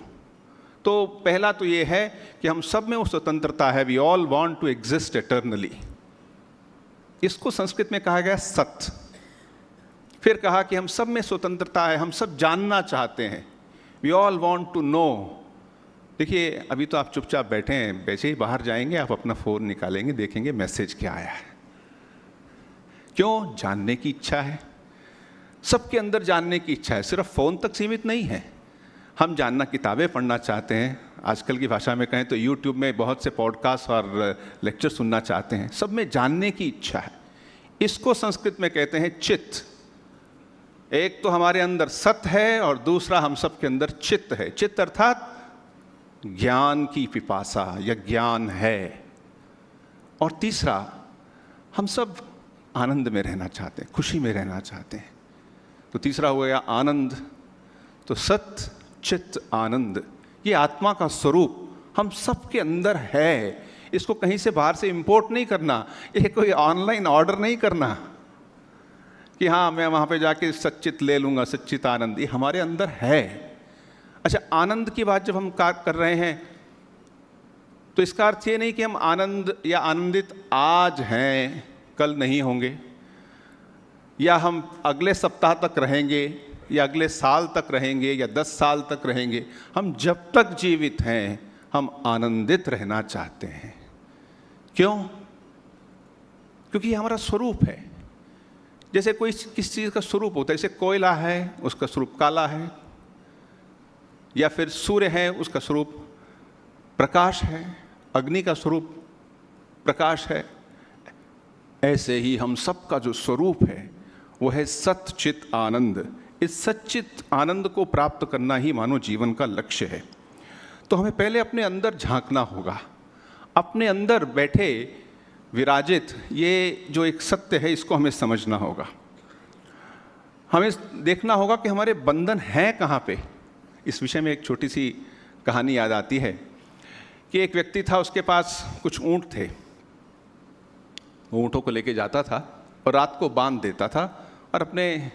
तो पहला तो ये है कि हम सब में वो स्वतंत्रता है, we all want to exist eternally. इसको संस्कृत में कहा गया सत्य। फिर कहा कि हम सब में स्वतंत्रता है, हम सब जानना चाहते हैं, we all want to know. देखिए अभी तो आप चुपचाप बैठे हैं, वैसे ही बाहर जाएंगे आप अपना फ़ोन निकालेंगे, देखेंगे मैसेज क्या आया है। क्यों? जानने की इच्छा है, सबके अंदर जानने की इच्छा है, सिर्फ फ़ोन तक सीमित नहीं है। हम जानना, किताबें पढ़ना चाहते हैं, आजकल की भाषा में कहें तो यूट्यूब में बहुत से पॉडकास्ट और लेक्चर सुनना चाहते हैं, सब में जानने की इच्छा है। इसको संस्कृत में कहते हैं चित्त। एक तो हमारे अंदर सत्य है और दूसरा हम सब के अंदर चित्त है। चित्त अर्थात ज्ञान की पिपासा या ज्ञान है। और तीसरा, हम सब आनंद में रहना चाहते हैं, खुशी में रहना चाहते हैं। तो तीसरा हो गया आनंद। तो सत्य, चित्त, आनंद, ये आत्मा का स्वरूप हम सब के अंदर है। इसको कहीं से बाहर से इंपोर्ट नहीं करना, ये कोई ऑनलाइन ऑर्डर नहीं करना कि हाँ मैं वहाँ पे जाके सच्चित ले लूँगा, सच्चित आनंद, ये हमारे अंदर है। अच्छा, आनंद की बात जब हम कर रहे हैं तो इसका अर्थ ये नहीं कि हम आनंद या आनंदित आज हैं, कल नहीं होंगे, या हम अगले सप्ताह तक रहेंगे, या अगले साल तक रहेंगे, या 10 साल तक रहेंगे। हम जब तक जीवित हैं हम आनंदित रहना चाहते हैं। क्यों? क्योंकि ये हमारा स्वरूप है। जैसे कोई किस चीज़ का स्वरूप होता है, जैसे कोयला है उसका स्वरूप काला है, या फिर सूर्य है उसका स्वरूप प्रकाश है, अग्नि का स्वरूप प्रकाश है। ऐसे ही हम सब का जो स्वरूप है वो है सत चित आनंद। इस सच्चित आनंद को प्राप्त करना ही मानव जीवन का लक्ष्य है। तो हमें पहले अपने अंदर झांकना होगा, अपने अंदर बैठे विराजित ये जो एक सत्य है इसको हमें समझना होगा। हमें देखना होगा कि हमारे बंधन हैं कहाँ पे। इस विषय में एक छोटी सी कहानी याद आती है कि एक व्यक्ति था, उसके पास कुछ ऊँट थे। वो ऊँटों को लेके जाता था और रात को बांध देता था और अपने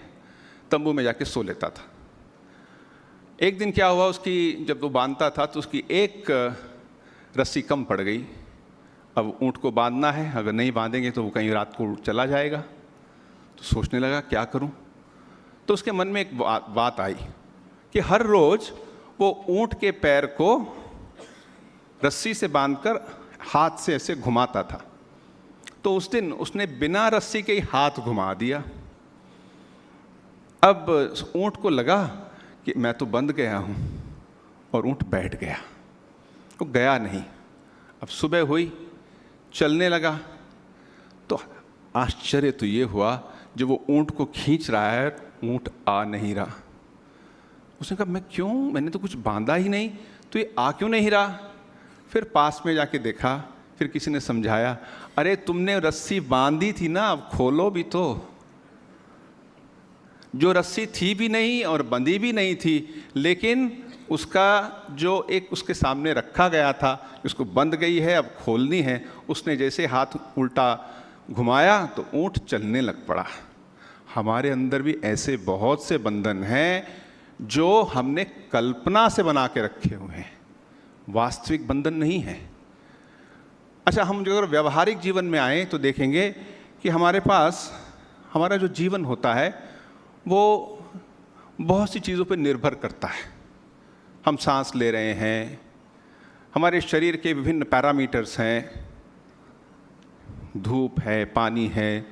तंबू में जाके सो लेता था। एक दिन क्या हुआ, उसकी जब वो बांधता था तो उसकी एक रस्सी कम पड़ गई। अब ऊँट को बांधना है, अगर नहीं बांधेंगे तो वो कहीं रात को चला जाएगा। तो सोचने लगा क्या करूं। तो उसके मन में एक बात आई कि हर रोज वो ऊँट के पैर को रस्सी से बांधकर हाथ से ऐसे घुमाता था। तो उस दिन उसने बिना रस्सी के ही हाथ घुमा दिया। अब ऊँट को लगा कि मैं तो बंध गया हूँ, और ऊँट बैठ गया, वो गया नहीं। अब सुबह हुई, चलने लगा, तो आश्चर्य तो ये हुआ जब वो ऊँट को खींच रहा है ऊँट आ नहीं रहा। उसने कहा मैं क्यों, मैंने तो कुछ बांधा ही नहीं, तो ये आ क्यों नहीं रहा। फिर पास में जाके देखा, फिर किसी ने समझाया, अरे तुमने रस्सी बांधी थी ना, अब खोलो भी तो। जो रस्सी थी भी नहीं और बंधी भी नहीं थी, लेकिन उसका जो एक उसके सामने रखा गया था, उसको बंध गई है, अब खोलनी है। उसने जैसे हाथ उल्टा घुमाया तो ऊँट चलने लग पड़ा। हमारे अंदर भी ऐसे बहुत से बंधन हैं जो हमने कल्पना से बना के रखे हुए हैं, वास्तविक बंधन नहीं है। अच्छा, हम जो अगर व्यवहारिक जीवन में आए तो देखेंगे कि हमारे पास हमारा जो जीवन होता है वो बहुत सी चीज़ों पर निर्भर करता है। हम सांस ले रहे हैं, हमारे शरीर के विभिन्न पैरामीटर्स हैं, धूप है, पानी है,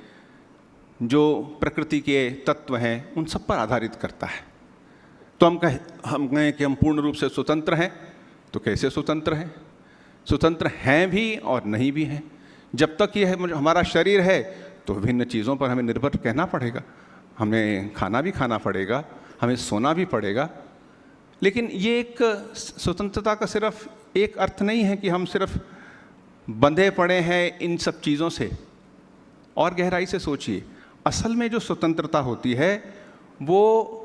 जो प्रकृति के तत्व हैं, उन सब पर आधारित करता है। तो हम कहें कि हम पूर्ण रूप से स्वतंत्र हैं, तो कैसे स्वतंत्र हैं? स्वतंत्र हैं भी और नहीं भी हैं। जब तक ये हमारा शरीर है तो विभिन्न चीज़ों पर हमें निर्भर कहना पड़ेगा, हमें खाना भी खाना पड़ेगा, हमें सोना भी पड़ेगा। लेकिन ये एक स्वतंत्रता का सिर्फ एक अर्थ नहीं है कि हम सिर्फ बंधे पड़े हैं इन सब चीज़ों से। और गहराई से सोचिए, असल में जो स्वतंत्रता होती है वो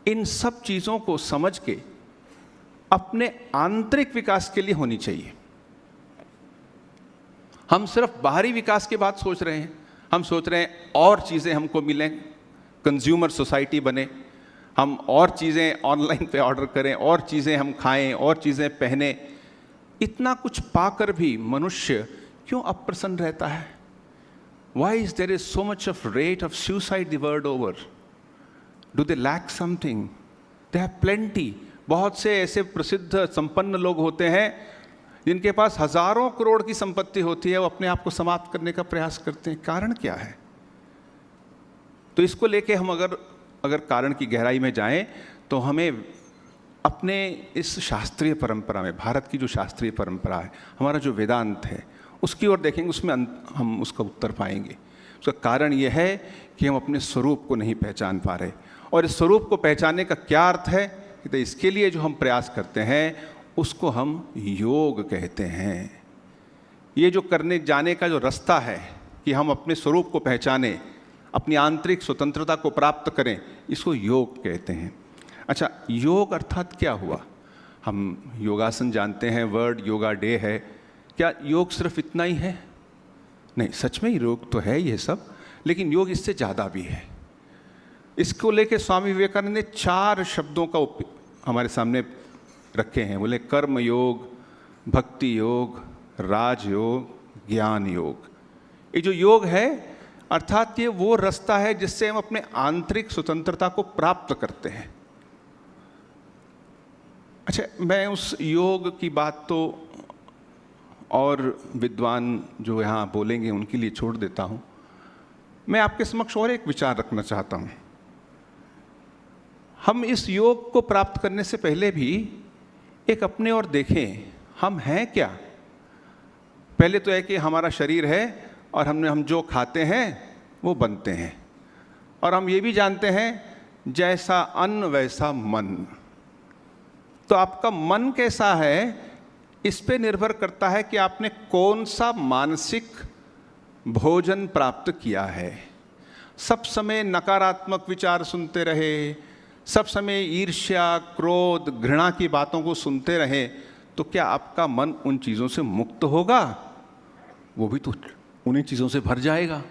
इन सब चीज़ों को समझ के अपने आंतरिक विकास के लिए होनी चाहिए। हम सिर्फ बाहरी विकास की बात सोच रहे हैं, हम सोच रहे हैं और चीज़ें हमको मिलें, कंज्यूमर सोसाइटी बने, हम और चीज़ें ऑनलाइन पे ऑर्डर करें, और चीज़ें हम खाएं, और चीज़ें पहने। इतना कुछ पाकर भी मनुष्य क्यों अप्रसन्न रहता है? Why is there is so much of rate of suicide the world over? Do they lack something? They have plenty. बहुत से ऐसे प्रसिद्ध संपन्न लोग होते हैं जिनके पास हजारों करोड़ की संपत्ति होती है, वो अपने आप को समाप्त करने का प्रयास करते हैं। कारण क्या है? तो इसको लेके हम अगर कारण की गहराई में जाएं तो हमें अपने इस शास्त्रीय परंपरा में, भारत की जो शास्त्रीय परंपरा है, हमारा जो वेदांत है, उसकी ओर देखेंगे, उसमें हम उसका उत्तर पाएंगे। उसका कारण यह है कि हम अपने स्वरूप को नहीं पहचान पा रहे। और इस स्वरूप को पहचानने का क्या अर्थ है? तो इसके लिए जो हम प्रयास करते हैं उसको हम योग कहते हैं। ये जो करने जाने का जो रास्ता है कि हम अपने स्वरूप को पहचाने, अपनी आंतरिक स्वतंत्रता को प्राप्त करें, इसको योग कहते हैं। अच्छा, योग अर्थात क्या हुआ? हम योगासन जानते हैं, वर्ल्ड योगा डे है। क्या योग सिर्फ इतना ही है? नहीं, सच में योग तो है ये सब, लेकिन योग इससे ज़्यादा भी है। इसको लेके स्वामी विवेकानंद ने 4 शब्दों का हमारे सामने रखे हैं। बोले कर्म योग, भक्ति योग, राजयोग, ज्ञान योग। ये जो योग है अर्थात ये वो रास्ता है जिससे हम अपने आंतरिक स्वतंत्रता को प्राप्त करते हैं। अच्छा, मैं उस योग की बात तो और विद्वान जो यहाँ बोलेंगे उनके लिए छोड़ देता हूँ। मैं आपके समक्ष और एक विचार रखना चाहता हूँ। हम इस योग को प्राप्त करने से पहले भी एक अपने और देखें, हम हैं क्या? पहले तो है कि हमारा शरीर है और हम जो खाते हैं वो बनते हैं, और हम ये भी जानते हैं जैसा अन्न वैसा मन। तो आपका मन कैसा है इस पे निर्भर करता है कि आपने कौन सा मानसिक भोजन प्राप्त किया है। सब समय नकारात्मक विचार सुनते रहे, सब समय ईर्ष्या, क्रोध, घृणा की बातों को सुनते रहे, तो क्या आपका मन उन चीज़ों से मुक्त होगा? वो भी तो उन्हीं चीज़ों से भर जाएगा।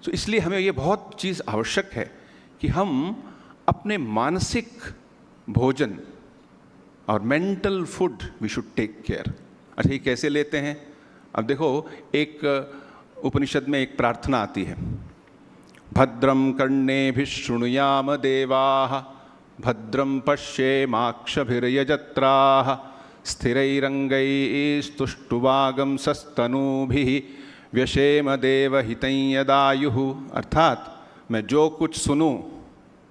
तो इसलिए हमें ये बहुत चीज़ आवश्यक है कि हम अपने मानसिक भोजन और mental food we should take care. अच्छा, ये कैसे लेते हैं? अब देखो, एक उपनिषद में एक प्रार्थना आती है, भद्रम कर्णेभिः शृणुयाम देवाः, भद्रम पश्येमाक्षभिर्यजत्राः, स्थिरैरङ्गैस्तुष्टुवागंसस्तनूभिः व्यशेम देवहितं यदायुः। अर्थात मैं जो कुछ सुनूं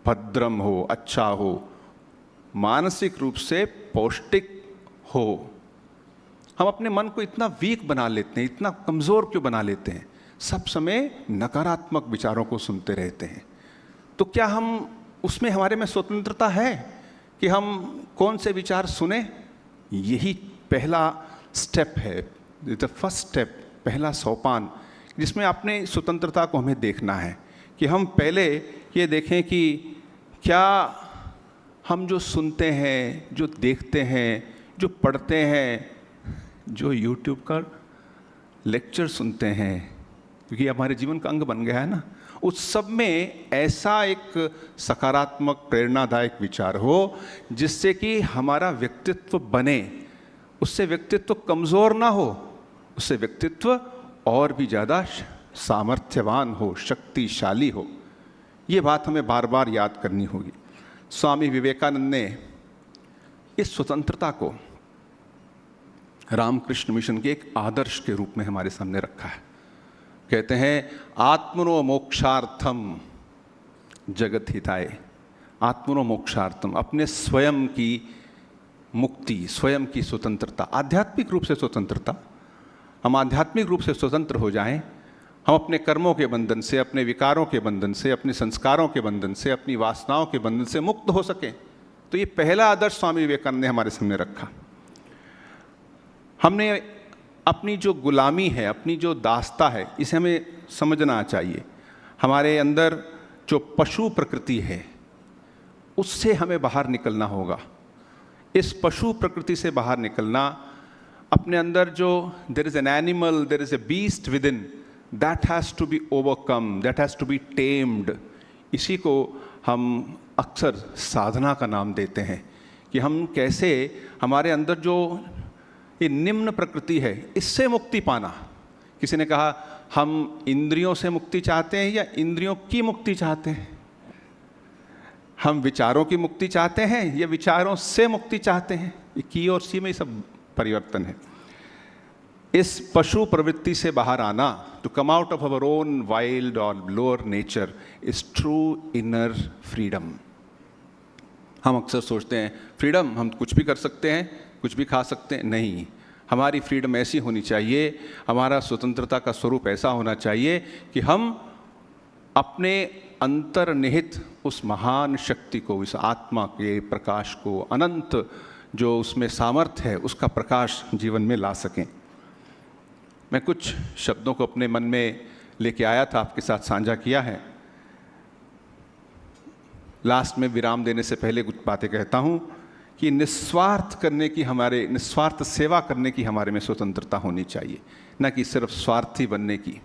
भद्रम हो, अच्छा हो, मानसिक रूप से पौष्टिक हो। हम अपने मन को इतना वीक बना लेते हैं, इतना कमज़ोर क्यों बना लेते हैं? सब समय नकारात्मक विचारों को सुनते रहते हैं। तो क्या हम उसमें हमारे में स्वतंत्रता है कि हम कौन से विचार सुने? यही पहला स्टेप है, द फर्स्ट स्टेप, पहला सोपान, जिसमें अपने स्वतंत्रता को हमें देखना है कि हम पहले ये देखें कि क्या हम जो सुनते हैं, जो देखते हैं, जो पढ़ते हैं, जो YouTube का लेक्चर सुनते हैं, क्योंकि हमारे जीवन का अंग बन गया है ना, उस सब में ऐसा एक सकारात्मक प्रेरणादायक विचार हो जिससे कि हमारा व्यक्तित्व बने, उससे व्यक्तित्व कमज़ोर ना हो, उससे व्यक्तित्व और भी ज़्यादा सामर्थ्यवान हो, शक्तिशाली हो। ये बात हमें बार बार याद करनी होगी। स्वामी विवेकानंद ने इस स्वतंत्रता को रामकृष्ण मिशन के एक आदर्श के रूप में हमारे सामने रखा है। कहते हैं आत्मनो मोक्षार्थम जगत हिताय। आत्मनो मोक्षार्थम, अपने स्वयं की मुक्ति, स्वयं की स्वतंत्रता, आध्यात्मिक रूप से स्वतंत्रता। हम आध्यात्मिक रूप से स्वतंत्र हो जाएं, हम अपने कर्मों के बंधन से, अपने विकारों के बंधन से, अपने संस्कारों के बंधन से, अपनी वासनाओं के बंधन से मुक्त हो सकें। तो ये पहला आदर्श स्वामी विवेकानंद ने हमारे सामने रखा। हमने अपनी जो गुलामी है, अपनी जो दास्ता है, इसे हमें समझना चाहिए। हमारे अंदर जो पशु प्रकृति है उससे हमें बाहर निकलना होगा। इस पशु प्रकृति से बाहर निकलना, अपने अंदर जो there is an animal, there is a beast within, that has to be overcome, that has to be tamed. इसी को हम अक्सर साधना का नाम देते हैं कि हम कैसे हमारे अंदर जो ये निम्न प्रकृति है इससे मुक्ति पाना। किसी ने कहा हम इंद्रियों से मुक्ति चाहते हैं या इंद्रियों की मुक्ति चाहते हैं? हम विचारों की मुक्ति चाहते हैं या विचारों से मुक्ति चाहते हैं? ये की और सी में ही सब परिवर्तन है। इस पशु प्रवृत्ति से बाहर आना, to come out of our own wild और lower nature, is true inner freedom. हम अक्सर सोचते हैं फ्रीडम, हम कुछ भी कर सकते हैं, कुछ भी खा सकते हैं। नहीं, हमारी फ्रीडम ऐसी होनी चाहिए, हमारा स्वतंत्रता का स्वरूप ऐसा होना चाहिए कि हम अपने अंतर्निहित उस महान शक्ति को, इस आत्मा के प्रकाश को, अनंत जो उसमें सामर्थ्य है, उसका प्रकाश जीवन में ला सकें। मैं कुछ शब्दों को अपने मन में लेके आया था, आपके साथ साझा किया है। लास्ट में विराम देने से पहले कुछ बातें कहता हूँ कि निस्वार्थ करने की, हमारे निस्वार्थ सेवा करने की हमारे में स्वतंत्रता होनी चाहिए, न कि सिर्फ स्वार्थी बनने की।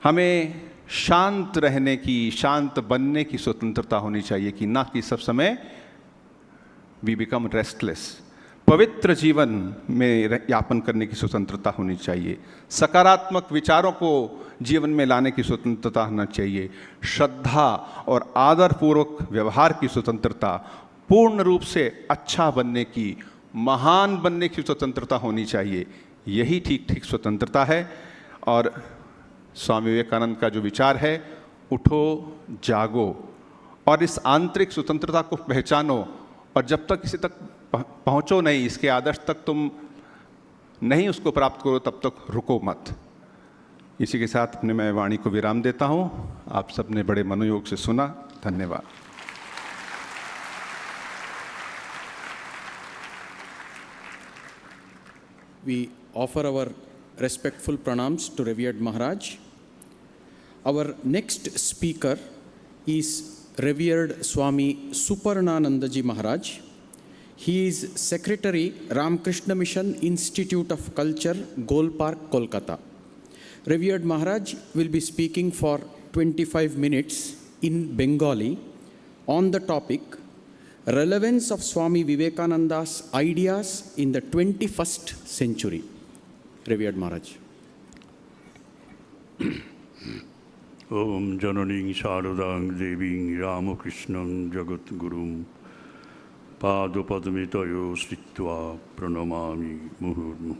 हमें शांत रहने की, शांत बनने की स्वतंत्रता होनी चाहिए कि ना कि सब समय वी बिकम रेस्टलेस। पवित्र जीवन में यापन करने की स्वतंत्रता होनी चाहिए। सकारात्मक विचारों को जीवन में लाने की स्वतंत्रता होना चाहिए। श्रद्धा और आदरपूर्वक व्यवहार की स्वतंत्रता, पूर्ण रूप से अच्छा बनने की, महान बनने की स्वतंत्रता होनी चाहिए। यही ठीक ठीक स्वतंत्रता है। और स्वामी विवेकानंद का जो विचार है, उठो जागो और इस आंतरिक स्वतंत्रता को पहचानो, और जब तक इसे तक पहुँचो नहीं, इसके आदर्श तक तुम नहीं उसको प्राप्त करो, तब तक रुको मत। इसी के साथ अपने मैं वाणी को विराम देता हूँ। आप सबने बड़े मनोयोग से सुना, धन्यवाद। We offer our respectful pranams to revered Maharaj. Our next speaker is revered Swami Suparnanandaji Maharaj. He is Secretary, Ramakrishna Mission Institute of Culture, Gol Park, Kolkata. Revered Maharaj will be speaking for 25 minutes in Bengali on the topic Relevance of Swami Vivekananda's Ideas in the 21st Century. Revered Maharaj. Om Jananing Sharadang Deving Ramakrishnan Jagat Gurum Padopadamitayo Sritva Pranamami Muhurmu.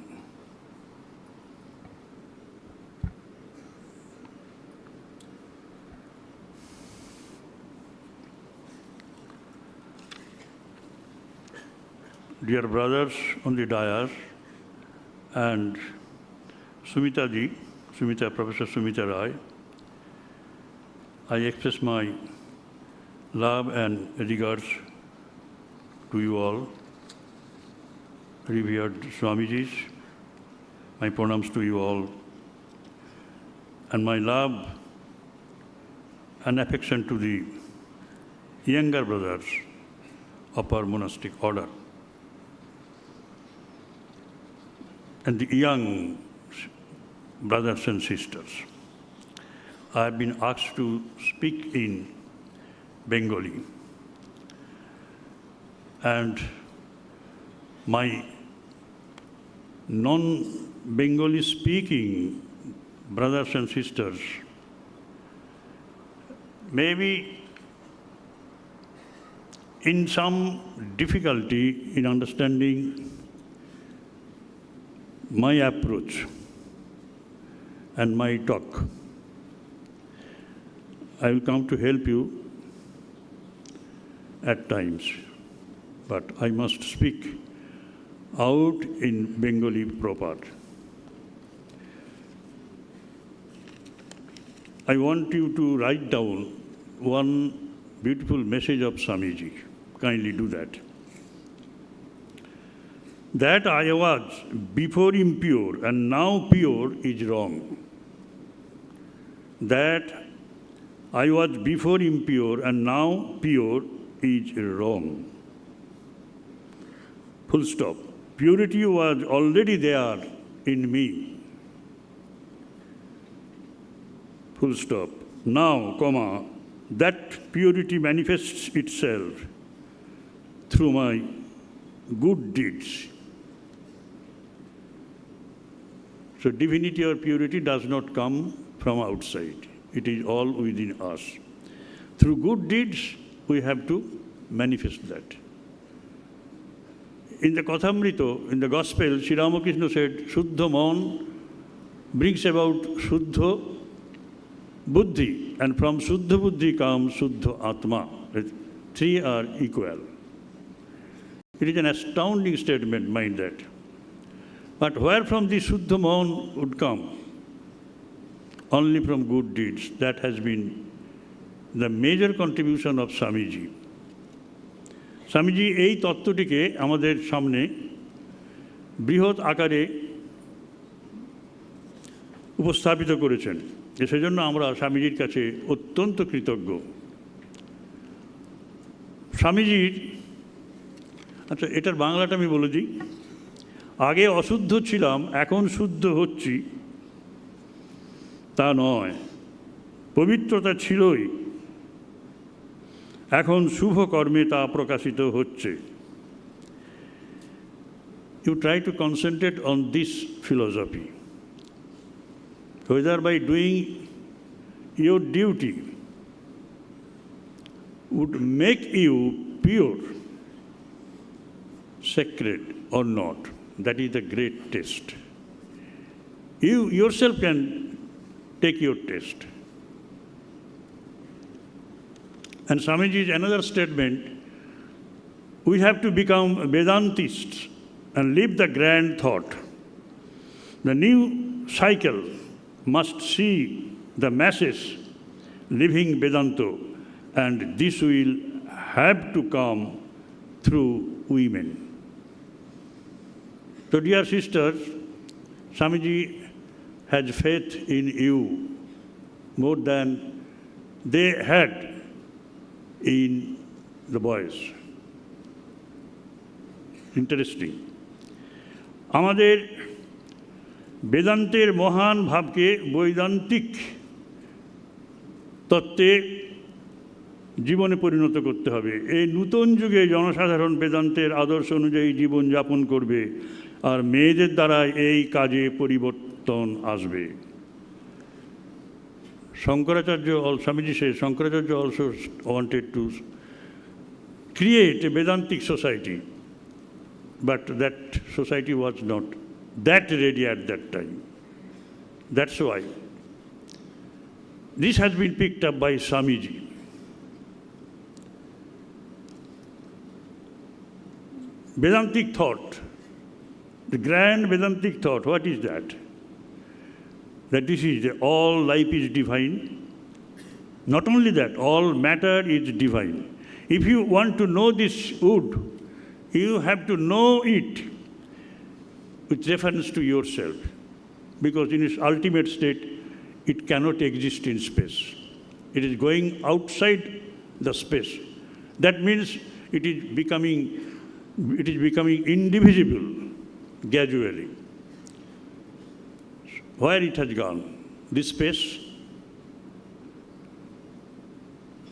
Dear brothers on the dais and Sumita ji, Professor Sumita Rai, I express my love and regards to you all. Revered Swamijis, my pranams to you all, and my love and affection to the younger brothers of our monastic order and the young brothers and sisters. I have been asked to speak in Bengali, and my non-Bengali speaking brothers and sisters maybe in some difficulty in understanding my approach and my talk. I will come to help you at times, but I must speak out in Bengali proper. I want you to write down one beautiful message of Swamiji. Kindly do that. That I was before impure and now pure is wrong. That I was before impure and now pure is wrong. Full stop. Purity was already there in me. Full stop. Now, comma, that purity manifests itself through my good deeds. So divinity or purity does not come from outside. It is all within us. Through good deeds, we have to manifest that. In the Kathamrita, in the Gospel, Sri Ramakrishna said, Shuddha Man brings about Shuddha Buddhi, and from Shuddha Buddhi comes Shuddha Atma. Three are equal. It is an astounding statement, mind that. But where from the Shuddha Man would come? Only from good deeds. That has been the major contribution of Swamiji. Swamiji এই তত্ত্বটিকে আমাদের সামনে বৃহৎ আকারে উপস্থাপিত করেছেন। সেজন্য আমরা স্বামীজির কাছে অত্যন্ত কৃতজ্ঞ। স্বামীজির আচ্ছা, এটার বাংলাটা আমি বলে দিই। আগে অশুদ্ধ ছিলাম, এখন শুদ্ধ হচ্ছি তা নয়, পবিত্রতা ছিলই, এখন শুভ কর্মে তা প্রকাশিত হচ্ছে। You try to concentrate on this philosophy. Whether by doing your duty would make you pure, sacred or not, that is the great test. You yourself can take your test. And Swamiji's another statement, we have to become Vedantists and live the grand thought. The new cycle must see the masses living Vedanta, and this will have to come through women. So dear sisters, Swamiji has faith in you more than they had in the boys. Interesting. আমাদের বেদান্তের মহান ভাবকে বৈদান্তিক তত্ত্বে জীবনে পরিণত করতে হবে। এই নূতন যুগে জনসাধারণ বেদান্তের আদর্শ অনুযায়ী জীবনযাপন করবে, আর মেয়েদের দ্বারা এই কাজে পরিবর্তন আসবে। Shankaracharya, Swamiji says, Shankaracharya also wanted to create a Vedantic society, but that society was not that ready at that time. That's why this has been picked up by Swamiji. Vedantic thought, the grand Vedantic thought, what is that? That this is all life is divine. Not only that, all matter is divine. If you want to know this wood, you have to know it with reference to yourself, because in its ultimate state, it cannot exist in space. It is going outside the space. That means it is becoming indivisible gradually. Where it has gone? This space?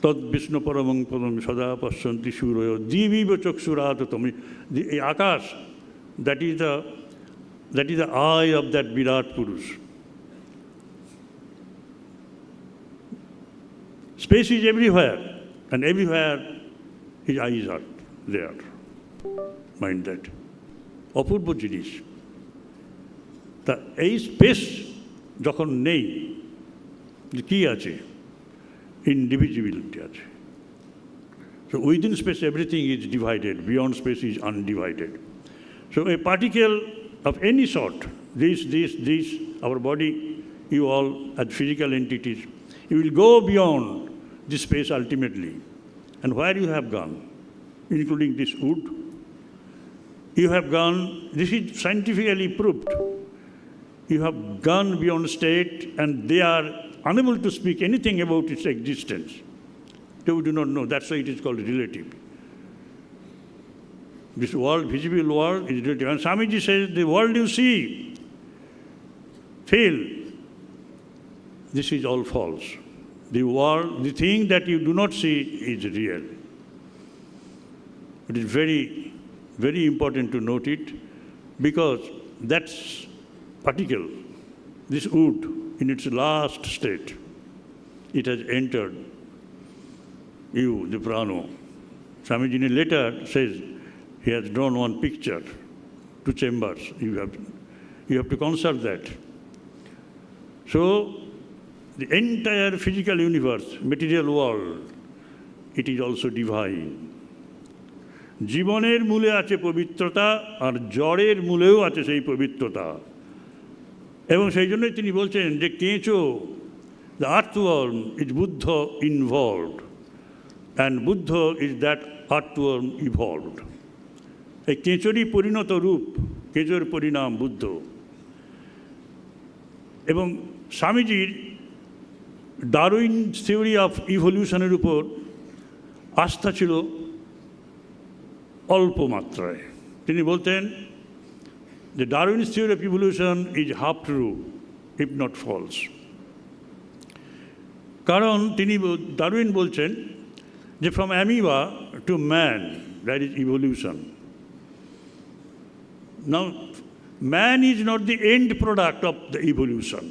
Tad Vishnu Paramang Padam Sada Pasyanti Suraya Diviva Chaksuratatam. The Akash, that is the eye of that Virat Purush. space is everywhere, and everywhere his eyes are there. Mind that. অপূর্ব জিনিস। তা এই space যখন নেই, কি আছে? Indivisibility আছে। So within space everything is divided, beyond space is undivided. So a particle of any sort, this, our body, you all as physical entities, you will go beyond this space ultimately. And where you have gone, including this wood, you have gone, this is scientifically proved, you have gone beyond state and they are unable to speak anything about its existence. They do not know, that's why it is called relative. This world, visible world is relative. And Swamiji says, the world you see, feel, this is all false. The world, the thing that you do not see is real. It is very, very important to note it, because that's particle, this wood in its last state, it has entered you, the prano. Swamiji in a letter says he has drawn one picture, 2 chambers. You have to consult that. So the entire physical universe, material world, it is also divine. জীবনের মূলে আছে পবিত্রতা, আর জড়ের মূলেও আছে সেই পবিত্রতা। এবং সেই জন্যই তিনি বলছেন যে কেঁচো, the earthworm is Buddha involved, and Buddha is that earthworm evolved. এই কেঁচোরই পরিণত রূপ, কেঁচোর পরিণাম বুদ্ধ। এবং স্বামীজির ডারউইন থিওরি অফ ইভলিউশনের উপর আস্থা ছিল অল্প মাত্রায়। তিনি বলতেন যে Darwin's theory of evolution is half true, if not false. কারণ তিনি ডারউইন বলছেন যে from amoeba to man that is evolution. Now, man is not the end product of the evolution.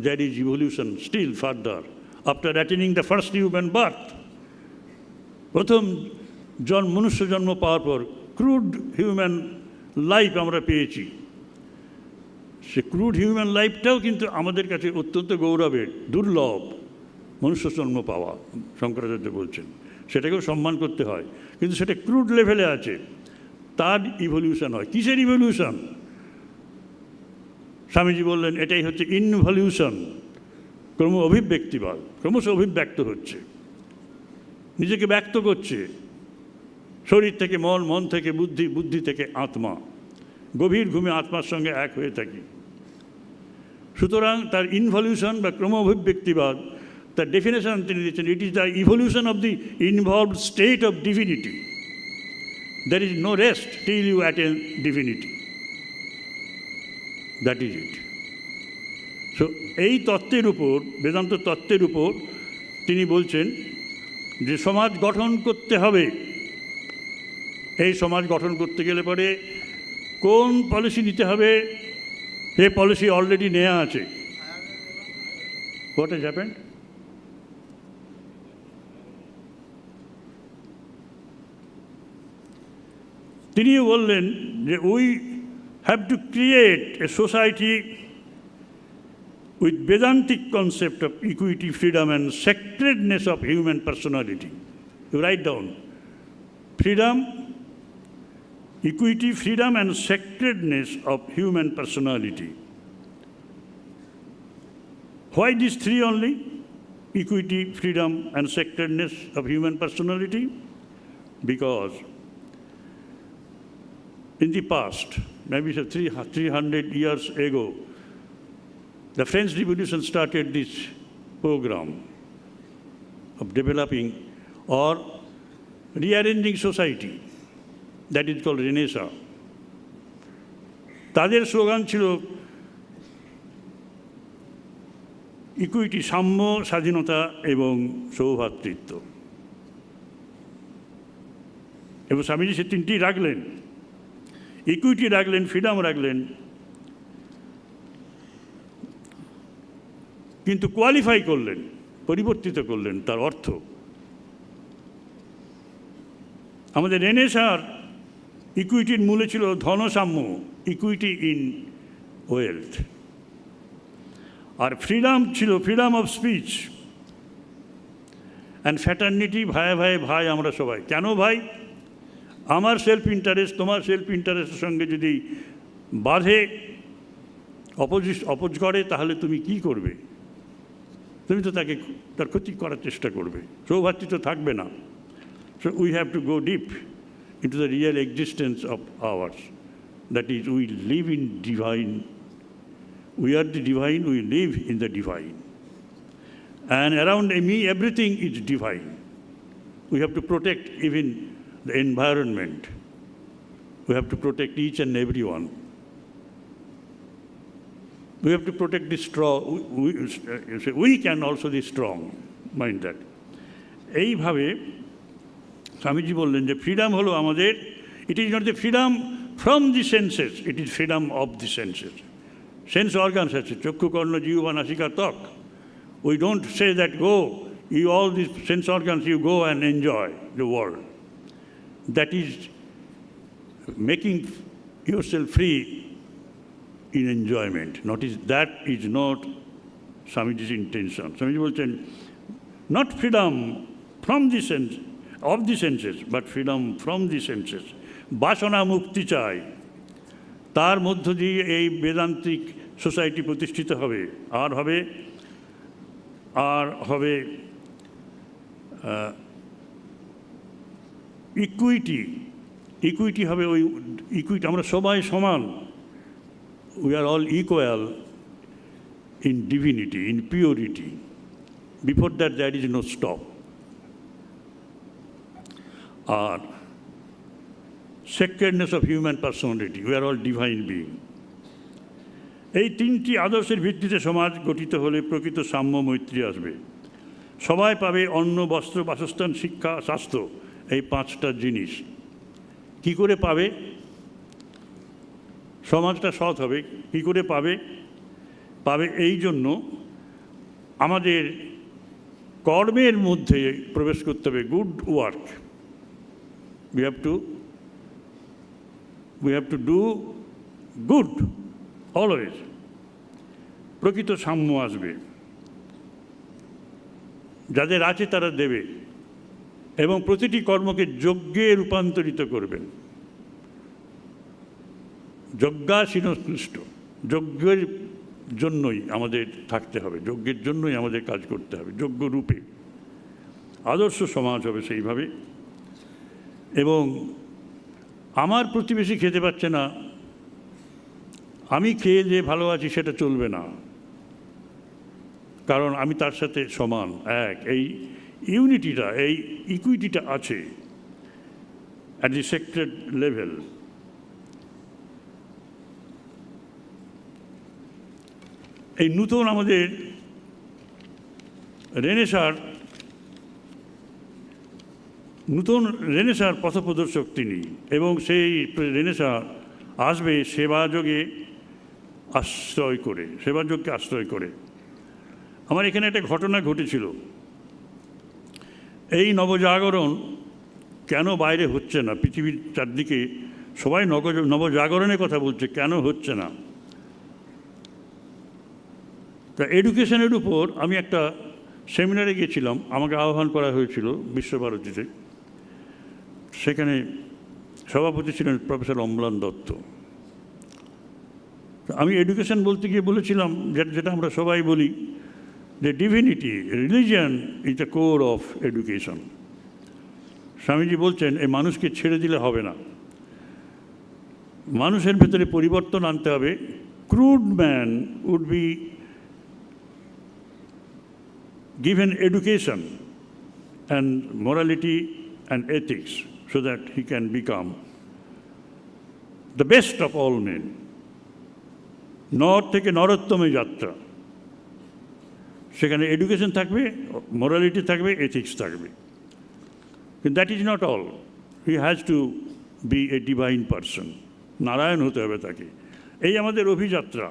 There is evolution still further after attaining the first human birth. প্রথম মনুষ্য জন্ম পাওয়ার পর crude human life আমরা পেয়েছি। সে crude human লাইফটাও কিন্তু আমাদের কাছে অত্যন্ত গৌরবের, দুর্লভ মনুষ্য জন্ম পাওয়া, শঙ্করাচার্য বলছেন। সেটাকেও সম্মান করতে হয়, কিন্তু সেটা ক্রুড লেভেলে আছে। তার ইভলিউশন হয়। কিসের ইভলিউশন? স্বামীজি বললেন এটাই হচ্ছে ইনভলিউশন, ক্রম অভিব্যক্তিবাদ। ক্রমশ অভিব্যক্ত হচ্ছে, নিজেকে ব্যক্ত করছে, শরীর থেকে মন, মন থেকে বুদ্ধি, বুদ্ধি থেকে আত্মা। গভীর ঘুমে আত্মার সঙ্গে এক হয়ে থাকি। সুতরাং তার ইনভলিউশন বা ক্রম অভিব্যক্তিবাদ, তার ডেফিনেশন তিনি দিচ্ছেন, it is the evolution of the involved state of divinity. There is no rest till you attain divinity. That is it. So, এই তত্ত্বের উপর, বেদান্ত তত্ত্বের উপর তিনি বলছেন যে সমাজ গঠন করতে হবে। এই সমাজ গঠন করতে গেলে পরে কোন পলিসি নিতে হবে, এই পলিসি অলরেডি নেওয়া আছে। What has happened? তিনিও বললেন যে we have to create a society with Vedantic concept of equity, freedom and sacredness of human personality. You write down: freedom, equity, freedom and sacredness of human personality. Why this three only? Equity, freedom and sacredness of human personality? Because in the past, maybe 300 years ago, the French Revolution started this program of developing or rearranging society, that is called Renaissance. তাদের slogan ছিল equity, সাম্য, স্বাধীনতা এবং সৌভ্রাতৃত্ব। এবং স্বামীজি সে তিনটি রাখলেন, equity রাখলেন, freedom রাখলেন, কিন্তু কোয়ালিফাই করলেন পরিবর্তিত করলেন তার অর্থ। আমাদের রেনেসাঁর ইকুইটির মূলে ছিল ধনসাম্য, ইকুইটি ইন ওয়েলথ। আর ফ্রিডম ছিল freedom of speech and fraternity, ভাই ভাই ভাই আমরা সবাই। কেন ভাই? আমার সেলফ ইন্টারেস্ট তোমার সেলফ ইন্টারেস্টের সঙ্গে যদি বাধে, অপোজ করে, তাহলে তুমি কি করবে? তুমি তো তাকে তার ক্ষতি করার চেষ্টা করবে, সৌভাতৃত্ব থাকবে না। So we have to go deep into the real existence of ours. That is, we live in divine. We are the divine, we live in the divine. And around me, everything is divine. We have to protect even the environment. We have to protect each and every one. We have to protect the strong. We can also be strong. Mind that. এইভাবে স্বামীজি বললেন যে freedom হলো আমাদের, it is not the freedom from the senses, it is freedom of the senses. Sense organs আছে, চক্ষু, কর্ণ, জিহ্বা, নাসিকা, ত্বক। We don't say that go, you all this sense organs, you go and enjoy the world. That is making yourself free in enjoyment. That is not Swamiji's intention. Swamiji বলছেন, not freedom from the sense, of the senses, but freedom from the senses. বাসনা মুক্তি চাই, তার মধ্য দিয়ে এই বেদান্তিক society প্রতিষ্ঠিত হবে। আর হবে ইকুইটি হবে। ওই ইকুইটি, আমরা সবাই সমান। We are all equal in divinity, in purity. Before that, there is no stop. Or sacredness of human personality. We are all divine beings. এই তিনটি আদর্শের ভিত্তিতে সমাজ গঠিত হলে প্রকৃত সাম্য মৈত্রী আসবে। সবাই পাবে অন্ন, বস্ত্র, বাসস্থান, শিক্ষা, স্বাস্থ্য, এই পাঁচটা জিনিস। কি করে পাবে? সমাজটা সৎ হবে। কী করে পাবে এই জন্য আমাদের কর্মের মধ্যে প্রবেশ করতে হবে। Good work, we have to do good always. প্রকৃত সাম্য আসবে, যাদের আছে তারা দেবে, এবং প্রতিটি কর্মকে যজ্ঞে রূপান্তরিত করবেন। যজ্ঞাসীনষ্কৃষ্ট, যজ্ঞের জন্যই আমাদের থাকতে হবে, যজ্ঞের জন্যই আমাদের কাজ করতে হবে, যজ্ঞ রূপে। আদর্শ সমাজ হবে সেইভাবে। এবং আমার প্রতিবেশী খেতে পাচ্ছে না, আমি খেয়ে যে ভালো আছি সেটা চলবে না, কারণ আমি তার সাথে সমান, এক। এই ইউনিটিটা, এই ইকুইটিটা আছে অ্যাট দি সেক্রেড লেভেল। এই নূতন আমাদের রেনেসাঁর পথপ্রদর্শক তিনি, এবং সেই রেনেসাঁ আসবে সেবাযোগে সেবাযোগকে আশ্রয় করে। আমার এখানে একটা ঘটনা ঘটেছিল। এই নবজাগরণ কেন বাইরে হচ্ছে না? পৃথিবীর চারদিকে সবাই নবজাগরণের কথা বলছে, কেন হচ্ছে না? তা এডুকেশনের উপর আমি একটা সেমিনারে গিয়েছিলাম, আমাকে আহ্বান করা হয়েছিল বিশ্বভারতীতে। সেখানে সভাপতি ছিলেন প্রফেসর অম্লান দত্ত। আমি এডুকেশন বলতে গিয়ে বলেছিলাম যেটা আমরা সবাই বলি, যে divinity, religion is the core of education. Swamiji বলছেন এই মানুষকে ছেড়ে দিলে হবে না, মানুষের ভেতরে পরিবর্তন আনতে হবে। Crude man would be given education and morality and ethics so that he can become the best of all men. নর থেকে নরোত্তমে যাত্রা, সেখানে এডুকেশন থাকবে, মোরালিটি থাকবে, এথিক্স থাকবে। কিন্তু that is not all, he has to be a divine person, Narayan হতে হবে তাকে। এই আমাদের অভিযাত্রা।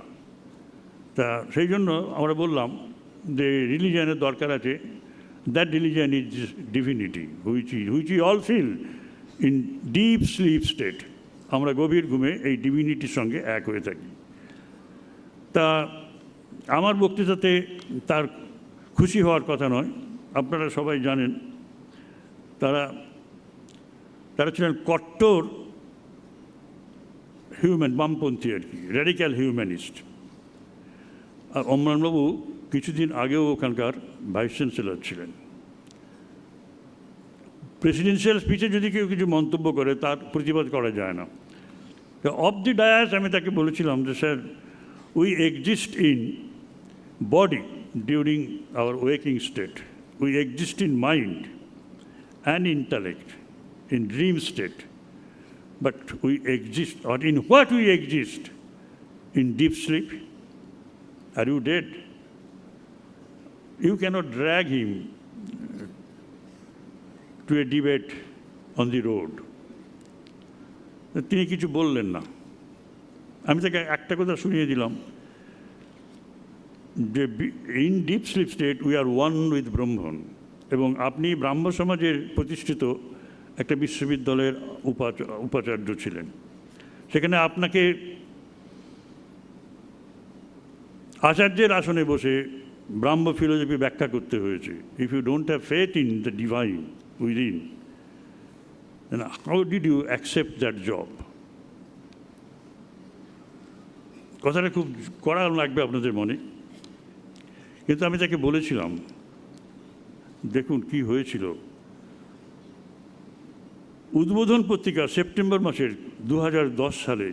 তা সেই জন্য আমরা বললাম যে রিলিজিয়ানের দরকার আছে, that religion is divinity which we all fill in deep sleep state. আমরা গভীর ঘুমে এই ডিভিনিটির সঙ্গে এক হয়ে থাকি। তা আমার বক্তৃতাতে তার খুশি হওয়ার কথা নয়। আপনারা সবাই জানেন তারা ছিলেন কট্টর বামপন্থী আর কি, র্যাডিক্যাল হিউম্যানিস্ট। আর অমরানবাবু কিছুদিন আগেও ওখানকার ভাইস চ্যান্সেলর ছিলেন। প্রেসিডেন্সিয়াল স্পিচে যদি কেউ কিছু মন্তব্য করে তার প্রতিবাদ করা যায় না। অফ দি ডায়াস আমি তাকে বলেছিলাম যে sir, we exist in body during our waking state. We exist in mind and intellect, in dream state. But we exist, or in what we exist? In deep sleep? Are you dead? You cannot drag him to a debate on the road. তিনি কিছু বললেন না। আমি তাকে একটা কথা শুনিয়ে দিলাম যে in deep sleep state we are one with Brahman, এবং আপনি ব্রাহ্ম সমাজের প্রতিষ্ঠিত একটা বিশ্ববিদ্যালয়ের উপাচার্য ছিলেন। সেখানে আপনাকে আচার্যের আসনে বসে ব্রাহ্ম ফিলোসফি ব্যাখ্যা করতে হয়েছে। If you don't have faith in the divine within, then how did you accept that job? কথাটা খুব কড়া লাগবে আপনাদের মনে, কিন্তু আমি তাকে বলেছিলাম, দেখুন কি হয়েছিল। উদ্বোধন পত্রিকা সেপ্টেম্বর মাসের 2010 সালে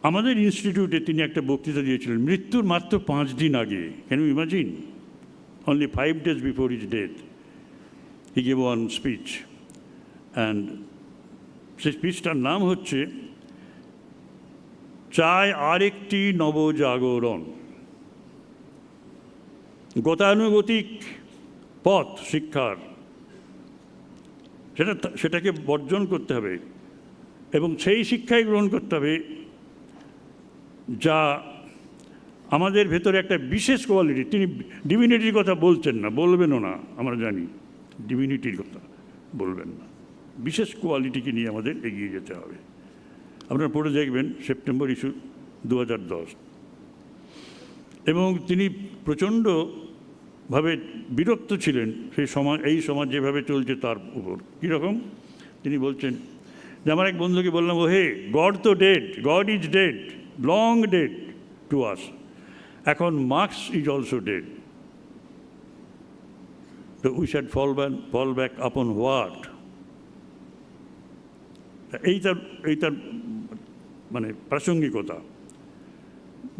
আমাদের ইনস্টিটিউটে তিনি একটা বক্তৃতা দিয়েছিলেন মৃত্যুর মাত্র 5 দিন আগে। Can you imagine? Only 5 days before his death he gave one speech, and সেই স্পিচটার নাম হচ্ছে চাই আরেকটি নবজাগরণ। গতানুগতিক পথ শিক্ষার সেটাকে বর্জন করতে হবে, এবং সেই শিক্ষাই গ্রহণ করতে হবে যা আমাদের ভেতরে একটা বিশেষ কোয়ালিটি। তিনি ডিভিনিটির কথা বলছেন না, বলবেনও না, আমরা জানি ডিভিনিটির কথা বলবেন না, বিশেষ কোয়ালিটিকে নিয়ে আমাদের এগিয়ে যেতে হবে। আপনারা পড়ে দেখবেন সেপ্টেম্বর ইস্যু 2010। এবং তিনি প্রচণ্ডভাবে বিরক্ত ছিলেন সেই সমাজ, এই সমাজ যেভাবে চলছে তার উপর। কীরকম? তিনি বলছেন যে আমার এক বন্ধুকে বললাম, ও হে, গড তো dead, God is dead, long dead to us. এখন মার্কস ইজ অলসো ডেড। তো we shall fall back upon what? এইটার মানে প্রাসঙ্গিকতা।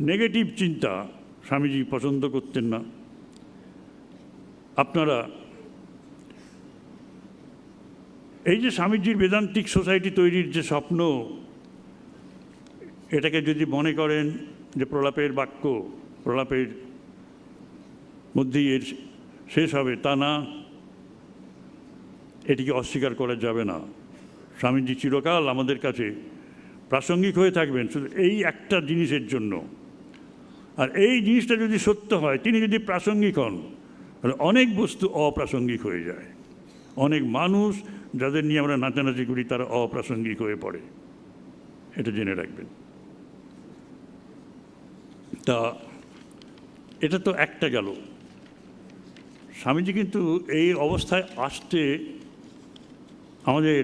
নেগেটিভ চিন্তা স্বামীজি পছন্দ করতেন না। আপনারা এই যে স্বামীজির বেদান্তিক সোসাইটি তৈরির যে স্বপ্ন, এটাকে যদি মনে করেন যে প্রলাপের বাক্য, প্রলাপের মধ্যেই এর শেষ হবে, তা না। এটিকে অস্বীকার করা যাবে না। স্বামীজি চিরকাল আমাদের কাছে প্রাসঙ্গিক হয়ে থাকবেন শুধু এই একটা জিনিসের জন্য। আর এই জিনিসটা যদি সত্য হয়, তিনি যদি প্রাসঙ্গিক হন, তাহলে অনেক বস্তু অপ্রাসঙ্গিক হয়ে যায়। অনেক মানুষ যাদের নিয়ে আমরা নাচানাচি করি তারা অপ্রাসঙ্গিক হয়ে পড়ে, এটা জেনে রাখবেন। তা এটা তো একটা গেল। স্বামীজি কিন্তু এই অবস্থায় আসতে আমাদের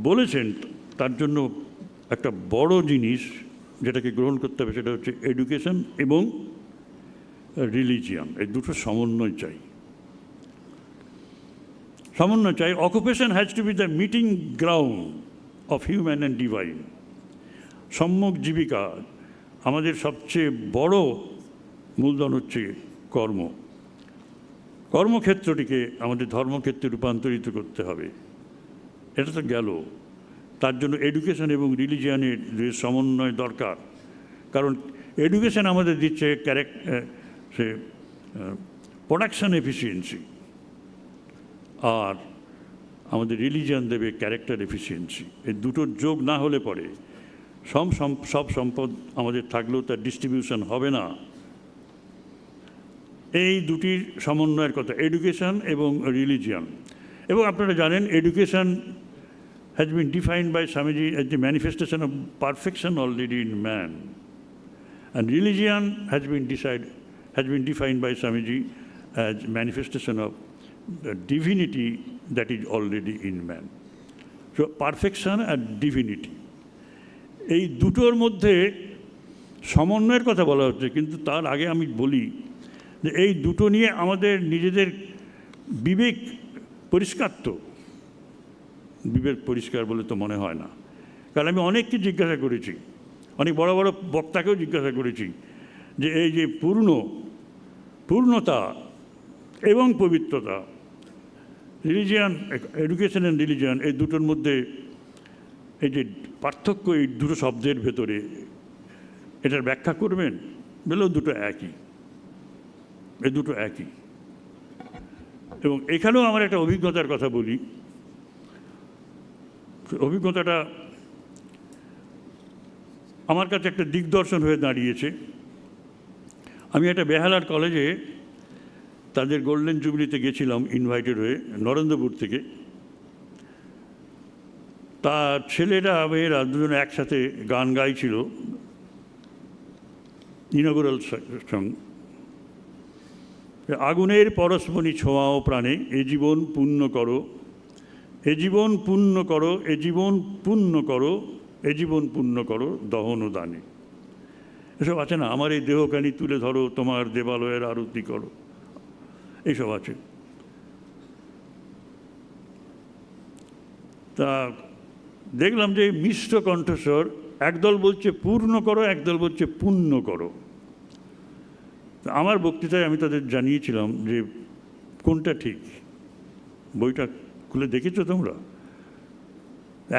বলেছেন, তার জন্য একটা বড় জিনিস যেটাকে গ্রহণ করতে হবে সেটা হচ্ছে এডুকেশন এবং রিলিজিয়ান। এই দুটো সমন্বয় চাই, সমন্বয় চাই। Occupation has to B the meeting ground of human and divine. সম্যক জীবিকা, আমাদের সবচেয়ে বড় মূলধন হচ্ছে কর্ম। কর্মক্ষেত্রটিকে আমাদের ধর্মক্ষেত্রে রূপান্তরিত করতে হবে। এটা তো গেল। তার জন্য এডুকেশন এবং রিলিজিয়ানের যে সমন্বয় দরকার, কারণ এডুকেশন আমাদের দিচ্ছে সে প্রোডাকশন এফিসিয়েন্সি, আর আমাদের রিলিজিয়ান দেবে ক্যারেক্টার এফিসিয়েন্সি। এই দুটোর যোগ না হলে পরে সব সম্পদ আমাদের থাকলেও তার ডিস্ট্রিবিউশন হবে না। এই দুটির সমন্বয়ের কথা, এডুকেশন এবং রিলিজিয়ান। এবং আপনারা জানেন education has been defined by Swamiji as the manifestation of perfection already in man. And religion has been defined by Swamiji as manifestation of the divinity that is already in man. So perfection and divinity. এই দুটোর মধ্যে সমন্বয়ের কথা বলা হচ্ছে, কিন্তু তার আগে আমি বলি যে এই দুটো নিয়ে আমাদের নিজেদের বিবেক পরিষ্কার তো? বিবেক পরিষ্কার বলে তো মনে হয় না। কারণ আমি অনেককে জিজ্ঞাসা করেছি, অনেক বড় বড় বক্তাকেও জিজ্ঞাসা করেছি যে এই যে পূর্ণতা এবং পবিত্রতা, রিলিজিয়ান, এডুকেশন অ্যান্ড রিলিজিয়ান, এই দুটোর মধ্যে এই যে পার্থক্য, এই দুটো শব্দের ভেতরে এটার ব্যাখ্যা করবেন? বলেও দুটো একই, এই দুটো একই। এবং এখানেও আমার একটা অভিজ্ঞতার কথা বলি। অভিজ্ঞতাটা আমার কাছে একটা দিগদর্শন হয়ে দাঁড়িয়েছে। আমি একটা বেহালার কলেজে তাদের গোল্ডেন জুবলিতে গেছিলাম ইনভাইটেড হয়ে, নরেন্দ্রপুর থেকে। তার ছেলেরা মেয়েরা দুজনে একসাথে গান গাইছিল, ইনগুরাল সং। আগুনের পরশমণি ছোঁয়াও প্রাণে, এ জীবন পূর্ণ করো, এ জীবন পূর্ণ করো, এ জীবন পূর্ণ করো, এ জীবন পূর্ণ করো দহন ও দানে। এসব আছে না, আমার এই দেহখানি তুলে ধরো, তোমার দেবালয়ের আরতি করো, এইসব আছে। তা দেখলাম যে মিশ্র কণ্ঠস্বর, একদল বলছে পূর্ণ করো, একদল বলছে পুণ্য করো। আমার বক্তৃতায় আমি তাদের জানিয়েছিলাম যে কোনটা ঠিক। বইটা খুলে দেখেছো তোমরা?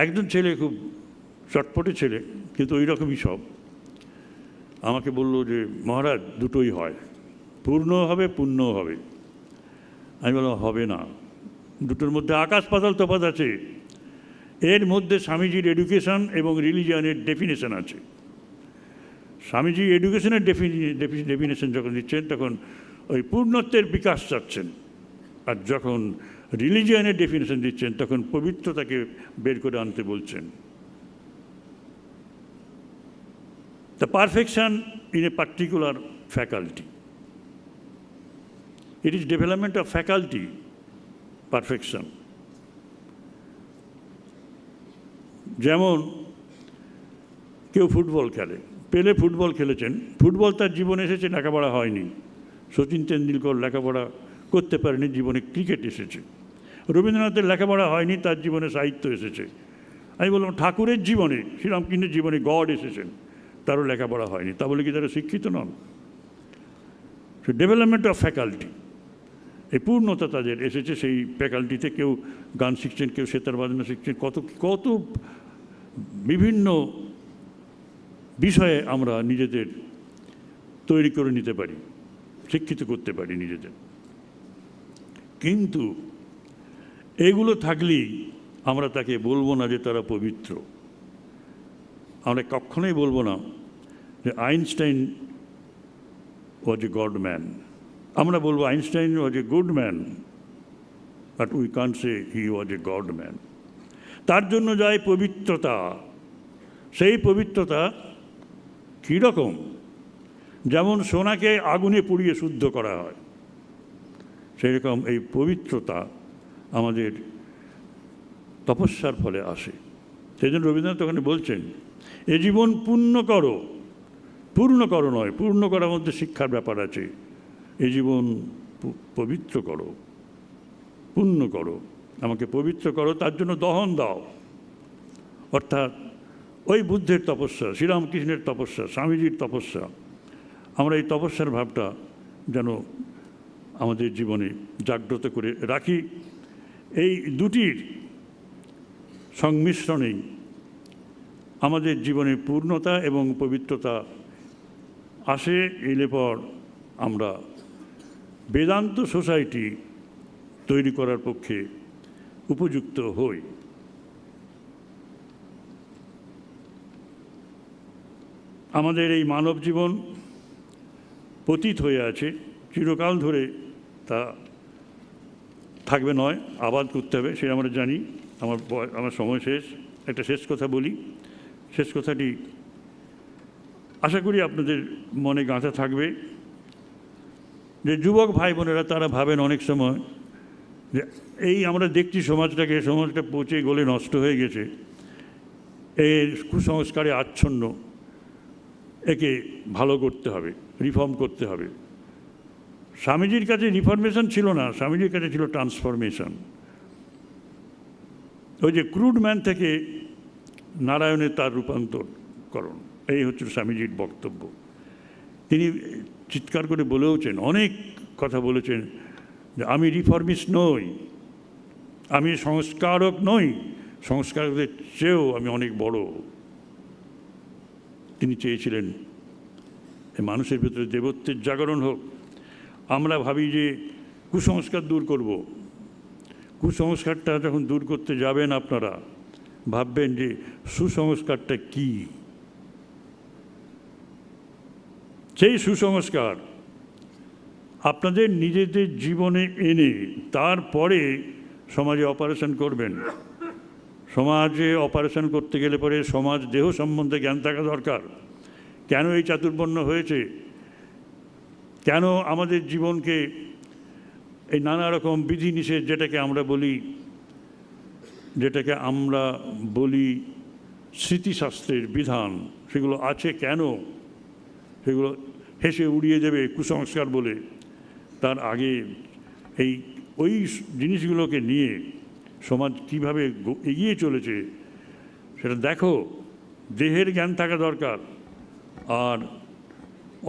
একজন ছেলে, খুব চটপটে ছেলে, কিন্তু ওই রকমই সব, আমাকে বলল যে মহারাজ দুটোই হয়, পূর্ণও হবে পুণ্যও হবে। আমি বললাম হবে না, দুটোর মধ্যে আকাশ পাতাল তফাৎ আছে। এর মধ্যে স্বামীজির এডুকেশন এবং রিলিজিয়ানের ডেফিনেশন আছে। স্বামীজি এডুকেশনের ডেফিনেশন যখন দিচ্ছেন তখন ওই পূর্ণত্বের বিকাশ চাচ্ছেন, আর যখন রিলিজিয়ানের ডেফিনেশন দিচ্ছেন তখন পবিত্রতাকে বের করে আনতে বলছেন। The perfection in a particular faculty, it is development of faculty, perfection. যেমন কেউ ফুটবল খেলে, পেলে ফুটবল খেলেছেন, ফুটবল তার জীবনে এসেছে, লেখাপড়া হয়নি। সচিন তেন্ডুলকর লেখাপড়া করতে পারেনি, জীবনে ক্রিকেট এসেছে। রবীন্দ্রনাথের লেখাপড়া হয়নি, তার জীবনে সাহিত্য এসেছে। আমি বললাম ঠাকুরের জীবনে, শ্রীরামকৃষ্ণের জীবনে গড এসেছেন, তারও লেখাপড়া হয়নি, তা বলে কি তারা শিক্ষিত নন? ডেভেলপমেন্ট অফ ফ্যাকাল্টি, এই পূর্ণতা তাদের এসেছে সেই ফ্যাকাল্টিতে। কেউ গান শিখছেন, কেউ সেতার বাজনা শিখছেন, কত কত বিভিন্ন বিষয়ে আমরা নিজেদের তৈরি করে নিতে পারি, শিক্ষিত করতে পারি নিজেদের। কিন্তু এগুলো থাকলেই আমরা তাকে বলবো না যে তারা পবিত্র। আমরা কখনোই বলবো না যে আইনস্টাইন ওয়াজ এ গড ম্যান। আমরা বলবো Einstein was a good man, but we can't say he was A god man. তার জন্য যায় পবিত্রতা। সেই পবিত্রতা কীরকম? যেমন সোনাকে আগুনে পুড়িয়ে শুদ্ধ করা হয়, সেই রকম এই পবিত্রতা আমাদের তপস্যার ফলে আসে। সেই জন্য রবীন্দ্রনাথ ওখানে বলছেন এ জীবন পূর্ণ করো, পূর্ণ করো নয়, পূর্ণ করার মধ্যে শিক্ষার ব্যাপার আছে। এ জীবন পবিত্র করো, পূর্ণ করো, আমাকে পবিত্র করো, তার জন্য দহন দাও। অর্থাৎ ওই বুদ্ধের তপস্যা, শ্রীরামকৃষ্ণের তপস্যা, স্বামীজির তপস্যা, আমরা এই তপস্যার ভাবটা যেন আমাদের জীবনে জাগ্রত করে রাখি। এই দুটির সংমিশ্রণেই আমাদের জীবনে পূর্ণতা এবং পবিত্রতা আসে। এলে পর আমরা বেদান্ত সোসাইটি তৈরি করার পক্ষে উপযুক্ত হই। আমাদের এই মানব জীবন পতিত হয়ে আছে, চিরকাল ধরে তা থাকবে নয়, আবাদ করতে হবে, সে আমরা জানি। আমার সময় শেষ। একটা শেষ কথা বলি। শেষ কথাটি আশা করি আপনাদের মনে গাঁথা থাকবে, যে যুবক ভাই বোনেরা তারা ভাবেন অনেক সময় যে এই আমরা দেখছি সমাজটা পচে গলে নষ্ট হয়ে গেছে, এর কুসংস্কারে আচ্ছন্ন, একে ভালো করতে হবে, রিফর্ম করতে হবে। স্বামীজির কাছে রিফরমেশন ছিল না, স্বামীজির কাছে ছিল ট্রান্সফরমেশন। ওই যে ক্রুড ম্যান থেকে নারায়ণে তার রূপান্তরকরণ, এই হচ্ছে স্বামীজির বক্তব্য। তিনি চিৎকার করে বলেওছেন, অনেক কথা বলেছেন, যে আমি রিফর্মিস্ট নই, আমি সংস্কারক নই, সংস্কারকদের চেয়েও আমি অনেক বড়। তিনি চেয়েছিলেন মানুষের ভিতরে দেবত্বের জাগরণ হোক। আমরা ভাবি যে কুসংস্কার দূর করব, কুসংস্কারটা যখন দূর করতে যাবেন আপনারা ভাববেন যে সুসংস্কারটা কি। সেই সুসংস্কার আপনাদের নিজেদের জীবনে এনে তারপরে সমাজে অপারেশন করবেন। সমাজে অপারেশন করতে গেলে পরে সমাজ দেহ সম্বন্ধে জ্ঞান থাকা দরকার। কেন এই চাতুর্বর্ণ্য হয়েছে, কেন আমাদের জীবনকে এই নানা রকম বিধিনিষেধ যেটাকে আমরা বলি স্মৃতিশাস্ত্রের বিধান, সেগুলো আছে কেন, সেগুলো হেসে উড়িয়ে দেবে কুসংস্কার বলে। তার আগে ওই জিনিসগুলোকে নিয়ে সমাজ কীভাবে এগিয়ে চলেছে সেটা দেখো। দেহের জ্ঞান থাকা দরকার। আর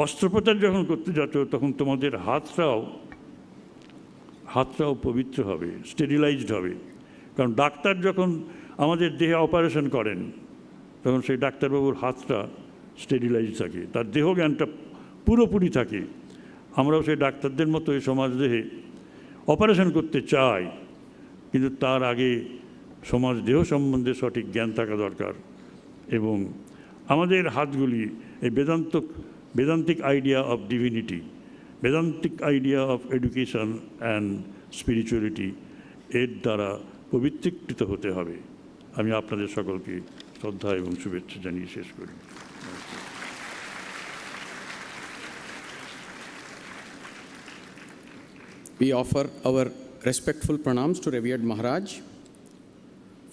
অস্ত্রোপচার যখন করতে যাচ্ছ তখন তোমাদের হাতটাও পবিত্র হবে, স্টেরিলাইজড হবে। কারণ ডাক্তার যখন আমাদের দেহে অপারেশন করেন তখন সেই ডাক্তারবাবুর হাতটা স্টেরিলাইজ থাকে, তার দেহ জ্ঞানটা পুরোপুরি থাকে। আমরাও সেই ডাক্তারদের মতো এই সমাজ দেহে অপারেশন করতে চাই, কিন্তু তার আগে সমাজ দেহ সম্বন্ধে সঠিক জ্ঞান থাকা দরকার। এবং আমাদের হাতগুলি এই Vedantic idea of divinity, Vedantic idea of education and spirituality, এর দ্বারা পবিত্রীকৃত হতে হবে। আমি আপনাদের সকলকে শ্রদ্ধা এবং শুভেচ্ছা জানিয়ে শেষ করি। We offer our respectful pranams to Revered Maharaj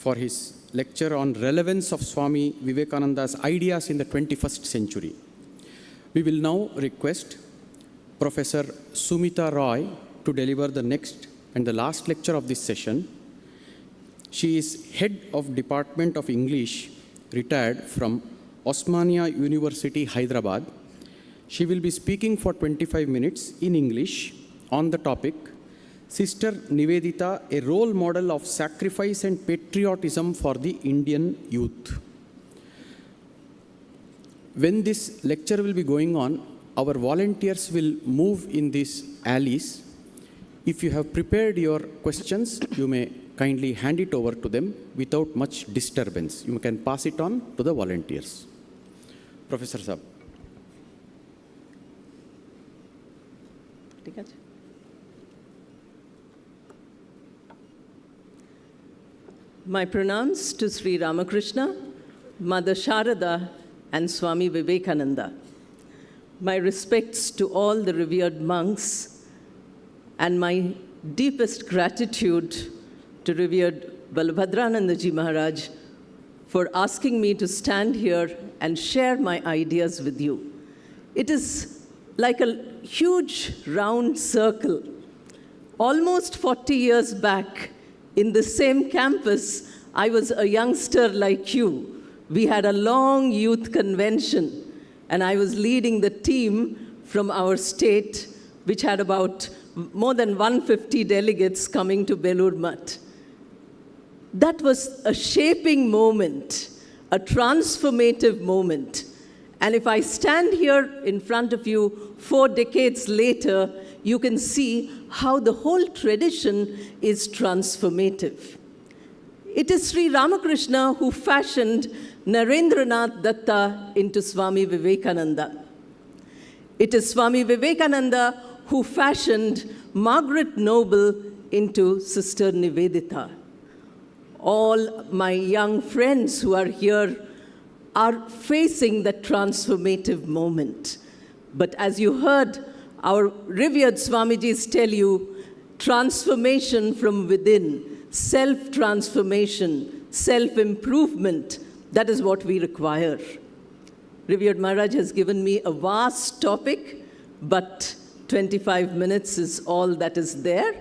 for his lecture on relevance of Swami Vivekananda's ideas in the 21st century. We will now request Professor Sumita Roy to deliver the next and the last lecture of this session. She is Head of Department of English, retired from Osmania University, Hyderabad. She will be speaking for 25 minutes in English on the topic, Sister Nivedita, a role model of sacrifice and patriotism for the Indian youth. When this lecture will be going on, our volunteers will move in these alleys. If you have prepared your questions, you may kindly hand it over to them without much disturbance. You can pass it on to the volunteers. Professor Saab. My pranams to Sri Ramakrishna, Mother Sharada, and Swami Vivekananda. My respects to all the revered monks, and my deepest gratitude to revered Balabhadranandaji Maharaj for asking me to stand here and share my ideas with you. It is like a huge round circle. Almost 40 years back, in the same campus, I was a youngster like you. We had a long youth convention, and I was leading the team from our state, which had about more than 150 delegates coming to Belur Math. That was a shaping moment, a transformative moment. And if I stand here in front of you 4 decades later, you can see how the whole tradition is transformative. It is Sri Ramakrishna who fashioned Narendranath Datta into Swami Vivekananda. It is Swami Vivekananda who fashioned Margaret Noble into Sister Nivedita. All my young friends who are here are facing that transformative moment. But as you heard our revered Swamijis tell you, transformation from within, self-transformation, self-improvement, that is what we require. Revered Maharaj has given me a vast topic, but 25 minutes is all that is there.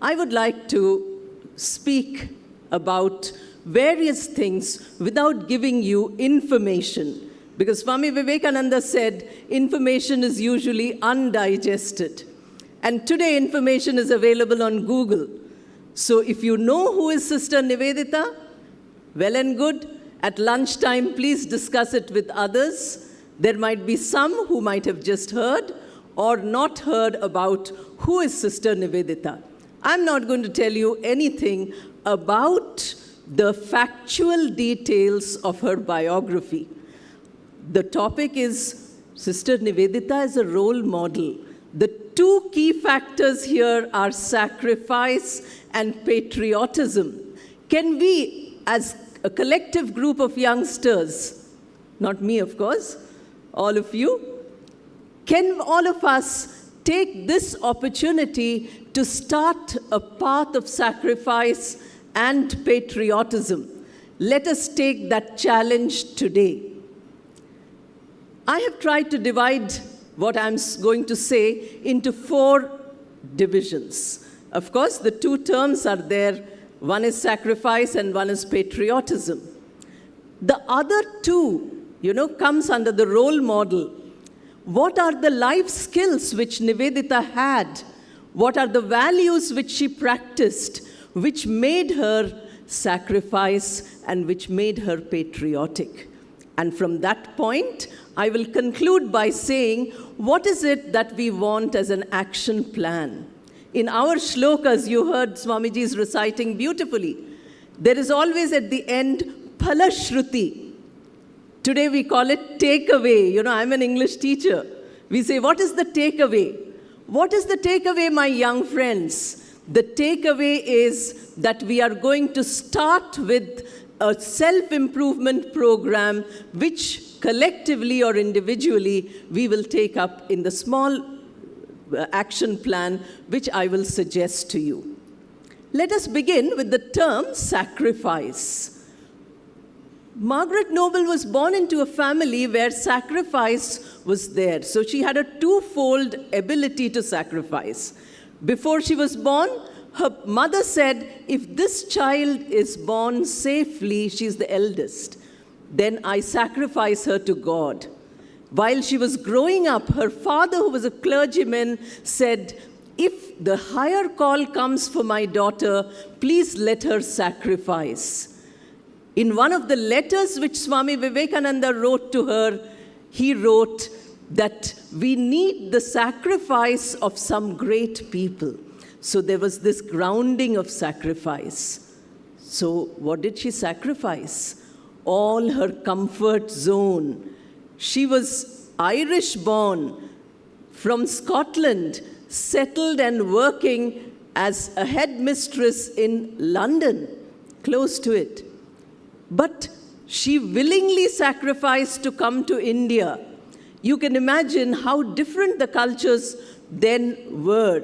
I would like to speak about various things without giving you information, because Swami Vivekananda said information is usually undigested. And today information is available on Google. So if you know who is Sister Nivedita, well and good. At lunchtime, please discuss it with others. There might be some who might have just heard or not heard about who is Sister Nivedita. I'm not going to tell you anything about the factual details of her biography. The topic is Sister Nivedita as a role model. The two key factors here are sacrifice and patriotism. Can we, as a collective group of youngsters, not me of course, all of you, can all of us take this opportunity to start a path of sacrifice and patriotism? Let us take that challenge today. I have tried to divide what I'm going to say into 4 divisions. Of course, the 2 terms are there. One is sacrifice and one is patriotism. The other 2, comes under the role model. What are the life skills which Nivedita had? What are the values which she practiced, which made her sacrifice and which made her patriotic? And from that point, I will conclude by saying, what is it that we want as an action plan? In our shlokas, you heard Swamiji's reciting beautifully. There is always at the end, Phalashruti. Today we call it takeaway. I'm an English teacher. We say, what is the takeaway? What is the takeaway, my young friends? The takeaway is that we are going to start with a self-improvement program which collectively or individually we will take up in the small action plan which I will suggest to you. Let us begin with the term sacrifice. Margaret Noble was born into a family where sacrifice was there. So she had a twofold ability to sacrifice. Before she was born, her mother said, if this child is born safely, she's the eldest, then I sacrifice her to God. While she was growing up, her father, who was a clergyman, said, if the higher call comes for my daughter, please let her sacrifice. In one of the letters which Swami Vivekananda wrote to her, he wrote that we need the sacrifice of some great people. So there was this grounding of sacrifice. So what did she sacrifice? All her comfort zone. She was Irish born, from Scotland, settled and working as a headmistress in London, close to it. But she willingly sacrificed to come to India. You can imagine how different the cultures then were.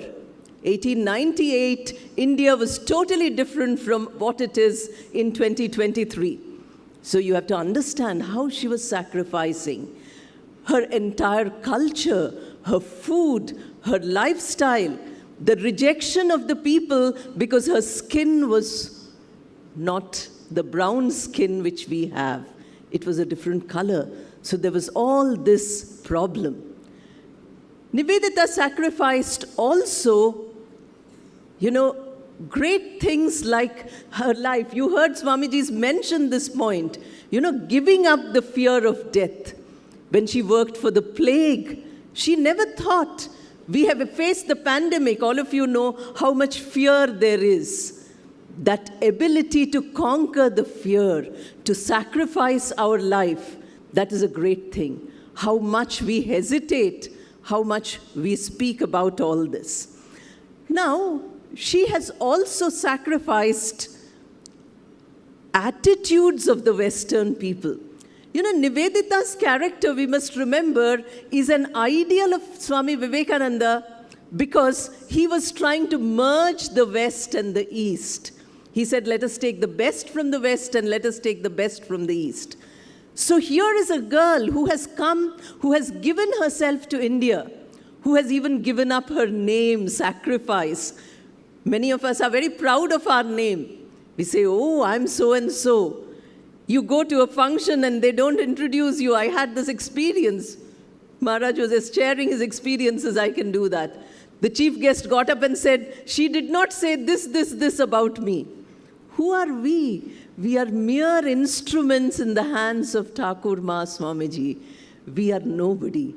1898, India was totally different from what it is in 2023. So you have to understand how she was sacrificing. Her entire culture, her food, her lifestyle, the rejection of the people because her skin was not the brown skin which we have. It was a different color. So there was all this problem. Nivedita sacrificed also, great things like her life. You heard Swamiji's mention this point, giving up the fear of death. When she worked for the plague, she never thought, we have faced the pandemic, all of you know how much fear there is. that ability to conquer the fear, to sacrifice our life, that is a great thing. How much we hesitate, how much we speak about all this. Now, she has also sacrificed attitudes of the Western people. You know, Nivedita's character, we must remember, is an ideal of Swami Vivekananda because he was trying to merge the West and the East. He said, let us take the best from the West and let us take the best from the East. So here is a girl who has come, who has given herself to India, who has even given up her name, sacrifice. Many of us are very proud of our name. We say, oh, I'm so-and-so. You go to a function and they don't introduce you. I had this experience. Maharaj was just sharing his experiences. I can do that. The chief guest got up and said, she did not say this about me. Who are we? We are mere instruments in the hands of Thakur Ma Swamiji. We are nobody.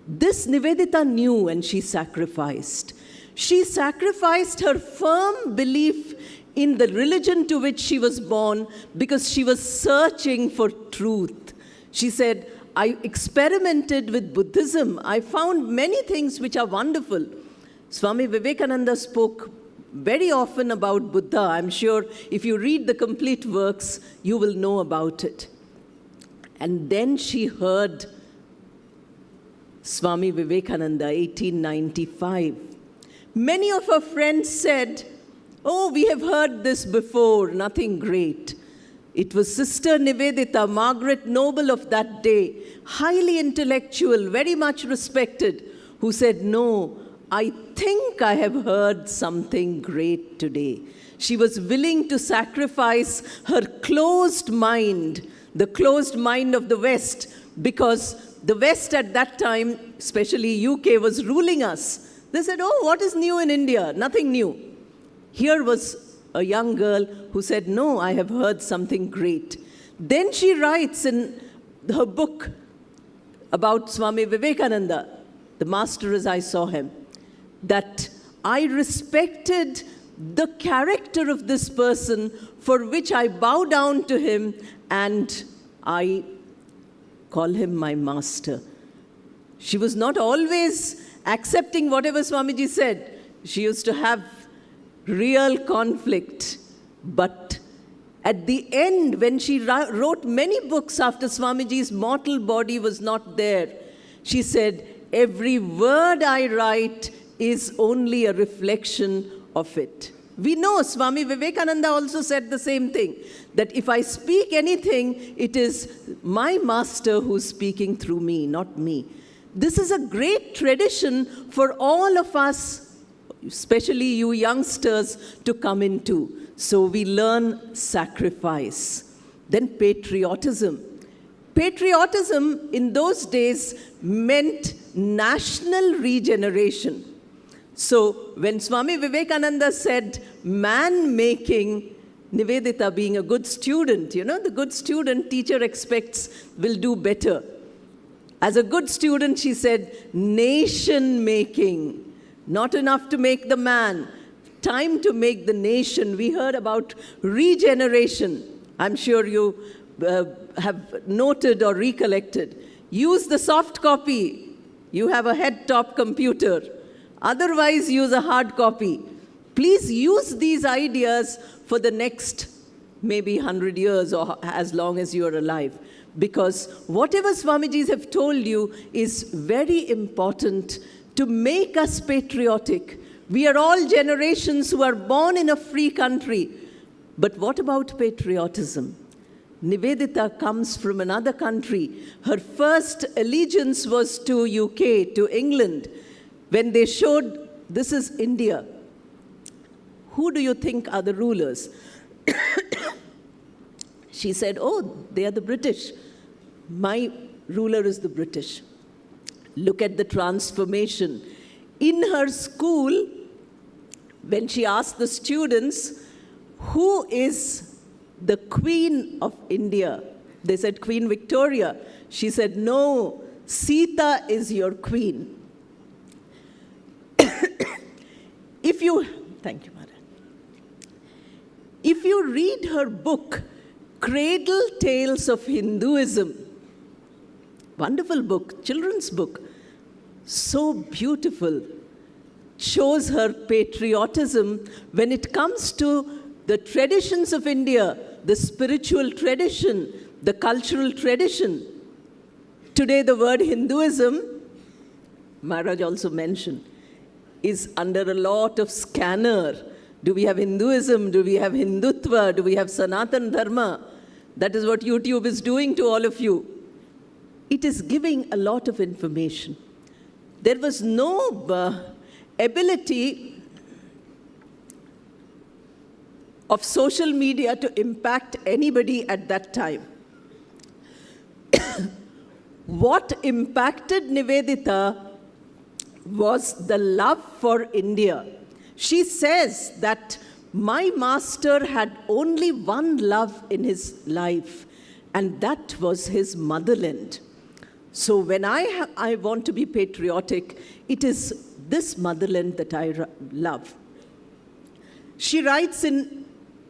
This Nivedita knew and she sacrificed. She sacrificed her firm belief in the religion to which she was born because she was searching for truth. She said, I experimented with Buddhism. I found many things which are wonderful. Swami Vivekananda spoke very often about Buddha. I'm sure if you read the complete works, you will know about it. And then she heard Swami Vivekananda, 1895. Many of her friends said, oh, we have heard this before, nothing great. It was Sister Nivedita, Margaret Noble of that day, highly intellectual, very much respected, who said, no, I think I have heard something great today. She was willing to sacrifice her closed mind, the closed mind of the West, because the West at that time, especially UK, was ruling us. They said, oh, what is new in India? Nothing new. Here was a young girl who said, no, I have heard something great. Then she writes in her book about Swami Vivekananda, the master as I saw him, that I respected the character of this person for which I bow down to him and I call him my master. She was not always accepting whatever Swamiji said. She used to have real conflict. But at the end, when she wrote many books after Swamiji's mortal body was not there, she said, every word I write is only a reflection of it. We know Swami Vivekananda also said the same thing, that if I speak anything, it is my master who's speaking through me, not me. This is a great tradition for all of us, especially you youngsters, to come into. So we learn sacrifice. Then patriotism. Patriotism in those days meant national regeneration. So when Swami Vivekananda said man-making, Nivedita being a good student, you know, the good student teacher expects will do better. As a good student, she said, nation-making. Not enough to make the man, time to make the nation. We heard about regeneration. I'm sure you have noted or recollected. Use the soft copy. You have a head-top computer. Otherwise, use a hard copy. Please use these ideas for the next maybe 100 years or as long as you are alive. Because whatever Swamijis have told you is very important to make us patriotic. We are all generations who are born in a free country. But what about patriotism? Nivedita comes from another country. Her first allegiance was to UK, to England. When they showed, this is India, who do you think are the rulers? She said, oh, they are the British. My ruler is the British. Look at the transformation. In her school, when she asked the students, who is the Queen of India? They said, Queen Victoria. She said, no, Sita is your queen. Thank you, Maharaj. If you read her book, Cradle Tales of Hinduism, wonderful book, children's book, so beautiful, shows her patriotism when it comes to the traditions of India, the spiritual tradition, the cultural tradition. Today, the word Hinduism, Maharaj also mentioned, is under a lot of scanner. Do we have Hinduism? Do we have Hindutva? Do we have Sanatan Dharma? That is what YouTube is doing to all of you. It is giving a lot of information. There was no ability of social media to impact anybody at that time. What impacted Nivedita was the love for India. She says that my master had only one love in his life, and that was his motherland. So when I want to be patriotic, it is this motherland that I love. She writes in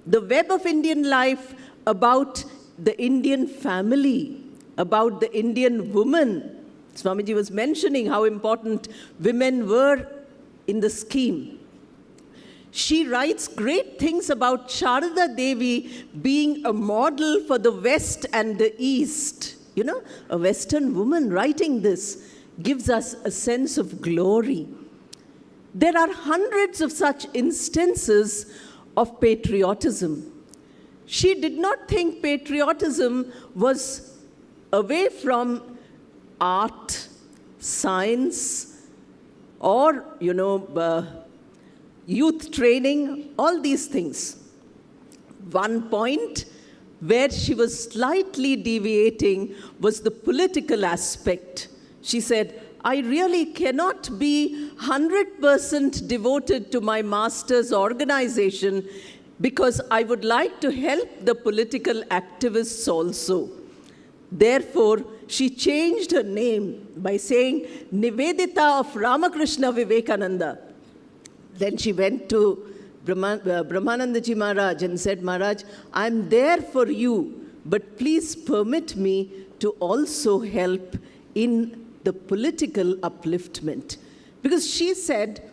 The Web of Indian Life about the Indian family, about the Indian woman. Swamiji was mentioning how important women were in the scheme. She writes great things about Sharada Devi being a model for the West and the East. You know, a Western woman writing this gives us a sense of glory. There are hundreds of such instances of patriotism. She did not think patriotism was away from art, science, or, youth training, all these things. One point where she was slightly deviating was the political aspect. She said, I really cannot be 100% devoted to my master's organization because I would like to help the political activists also. Therefore, she changed her name by saying Nivedita of Ramakrishna Vivekananda. Then she went to Brahmanandaji Maharaj and said, Maharaj, I'm there for you, but please permit me to also help in the political upliftment. Because she said,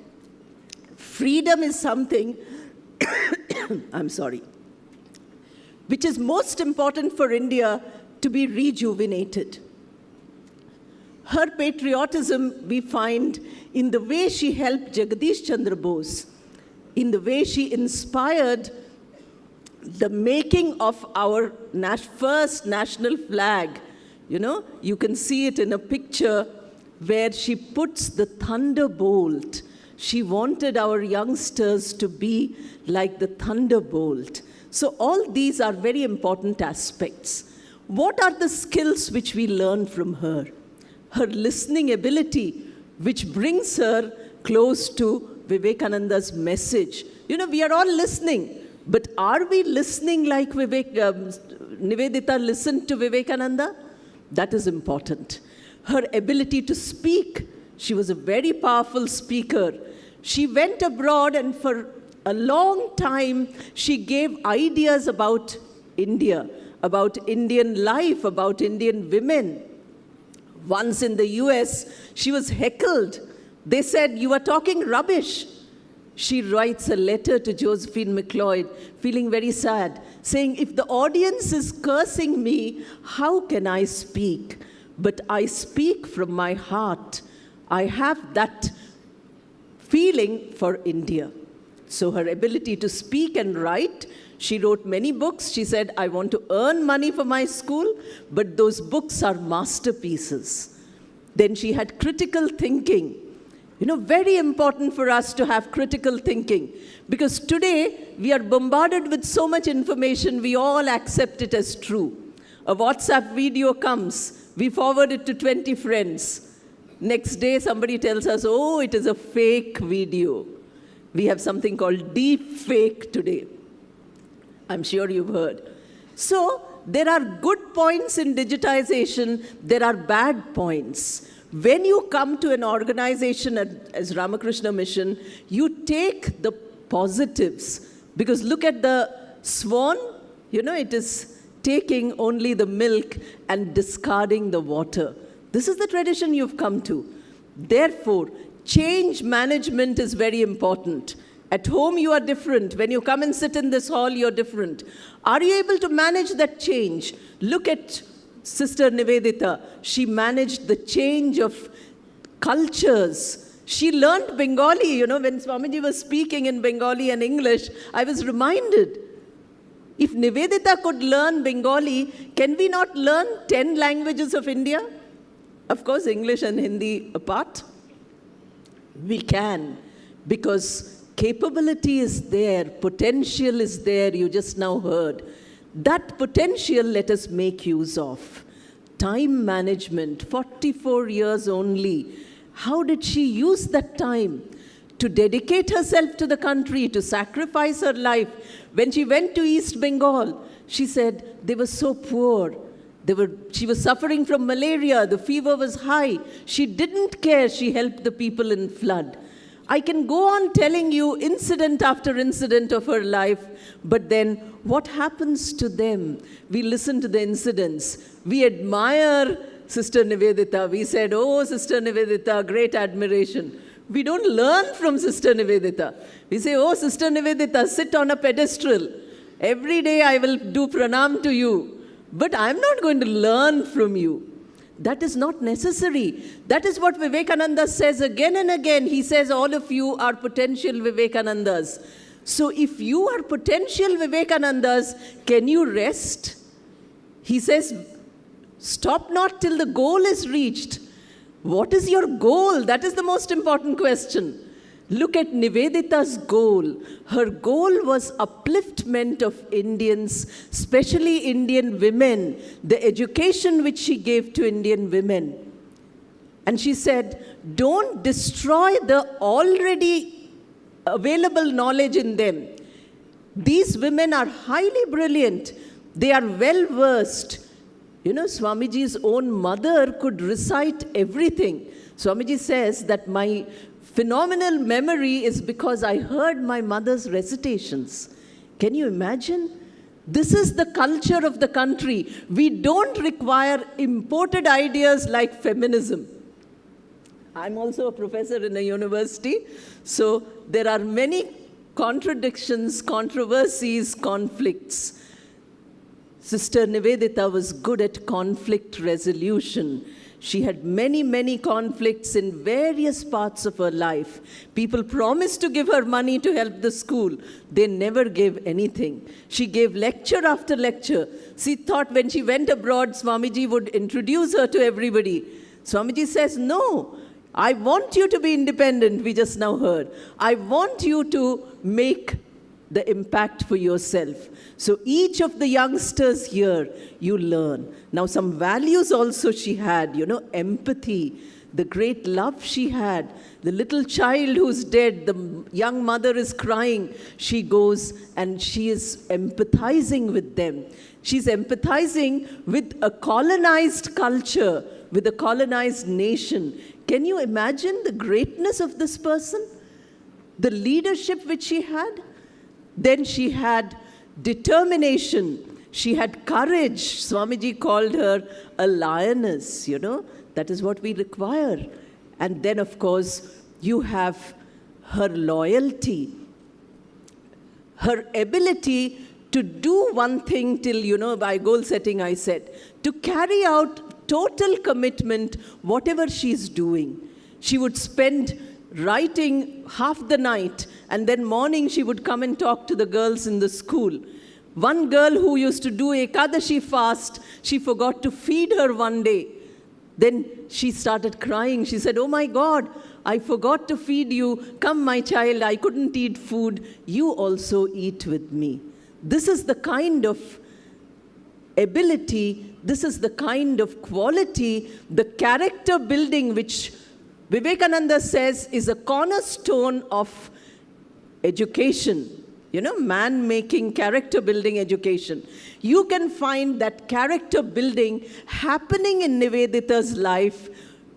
freedom is something, which is most important for India to be rejuvenated. Her patriotism we find in the way she helped Jagadish Chandra Bose, in the way she inspired the making of our first national flag. You can see it in a picture where she puts the thunderbolt. She wanted our youngsters to be like the thunderbolt. So all these are very important aspects. What are the skills which we learn from her? Her listening ability, which brings her close to Vivekananda's message. We are all listening, but are we listening like Nivedita listened to Vivekananda? That is important. Her ability to speak. She was a very powerful speaker. She went abroad and for a long time, she gave ideas about India, about Indian life, about Indian women. Once in the US, she was heckled. They said, you are talking rubbish. She writes a letter to Josephine McLeod, feeling very sad, saying, if the audience is cursing me, how can I speak? But I speak from my heart. I have that feeling for India. So her ability to speak and write, she wrote many books. She said, I want to earn money for my school, but those books are masterpieces. Then she had critical thinking. Very important for us to have critical thinking. Because today, we are bombarded with so much information, we all accept it as true. A WhatsApp video comes, we forward it to 20 friends. Next day, somebody tells us, oh, it is a fake video. We have something called deep fake today. I'm sure you've heard. So there are good points in digitization, there are bad points. When you come to an organization as Ramakrishna Mission, you take the positives. Because look at the swan, it is taking only the milk and discarding the water. This is the tradition you've come to. Therefore, change management is very important. At home, you are different. When you come and sit in this hall, you're different. Are you able to manage that change? Look at Sister Nivedita. She managed the change of cultures. She learned Bengali. When Swamiji was speaking in Bengali and English, I was reminded, if Nivedita could learn Bengali, can we not learn 10 languages of India? Of course, English and Hindi apart. We can, because capability is there, potential is there, you just now heard. That potential, let us make use of. Time management, 44 years only. How did she use that time to dedicate herself to the country, to sacrifice her life? When she went to East Bengal, she said they were so poor. She was suffering from malaria. The fever was high. She didn't care. She helped the people in flood. I can go on telling you incident after incident of her life, but then what happens to them? We listen to the incidents. We admire Sister Nivedita. We said, oh, Sister Nivedita, great admiration. We don't learn from Sister Nivedita. We say, oh, Sister Nivedita, sit on a pedestal. Every day I will do pranam to you. But I'm not going to learn from you. That is not necessary. That is what Vivekananda says again and again. He says all of you are potential Vivekanandas. So if you are potential Vivekanandas, can you rest? He says, stop not till the goal is reached. What is your goal? That is the most important question. Look at Nivedita's goal. Her goal was upliftment of Indians, especially Indian women, the education which she gave to Indian women. And she said, don't destroy the already available knowledge in them. These women are highly brilliant. They are well versed. Swamiji's own mother could recite everything. Swamiji says that my phenomenal memory is because I heard my mother's recitations. Can you imagine? This is the culture of the country. We don't require imported ideas like feminism. I'm also a professor in a university, so there are many contradictions, controversies, conflicts. Sister Nivedita was good at conflict resolution. She had many, many conflicts in various parts of her life. People promised to give her money to help the school. They never gave anything. She gave lecture after lecture. She thought when she went abroad, Swamiji would introduce her to everybody. Swamiji says, no, I want you to be independent, we just now heard. I want you to make the impact for yourself. So each of the youngsters here, you learn. Now some values also she had, empathy, the great love she had. The little child who's dead, the young mother is crying. She goes and she is empathizing with them. She's empathizing with a colonized culture, with a colonized nation. Can you imagine the greatness of this person? The leadership which she had? Then she had determination. She had courage. Swamiji called her a lioness, That is what we require. And then, of course, you have her loyalty, her ability to do one thing till, by goal setting, I said, to carry out total commitment, whatever she's doing. She would spend writing half the night, and then morning she would come and talk to the girls in the school. One girl who used to do Ekadashi fast, she forgot to feed her one day. Then she started crying. She said, oh my God, I forgot to feed you. Come, my child, I couldn't eat food. You also eat with me. This is the kind of ability, this is the kind of quality, the character building which Vivekananda says is a cornerstone of education. Man-making, character-building education. You can find that character building happening in Nivedita's life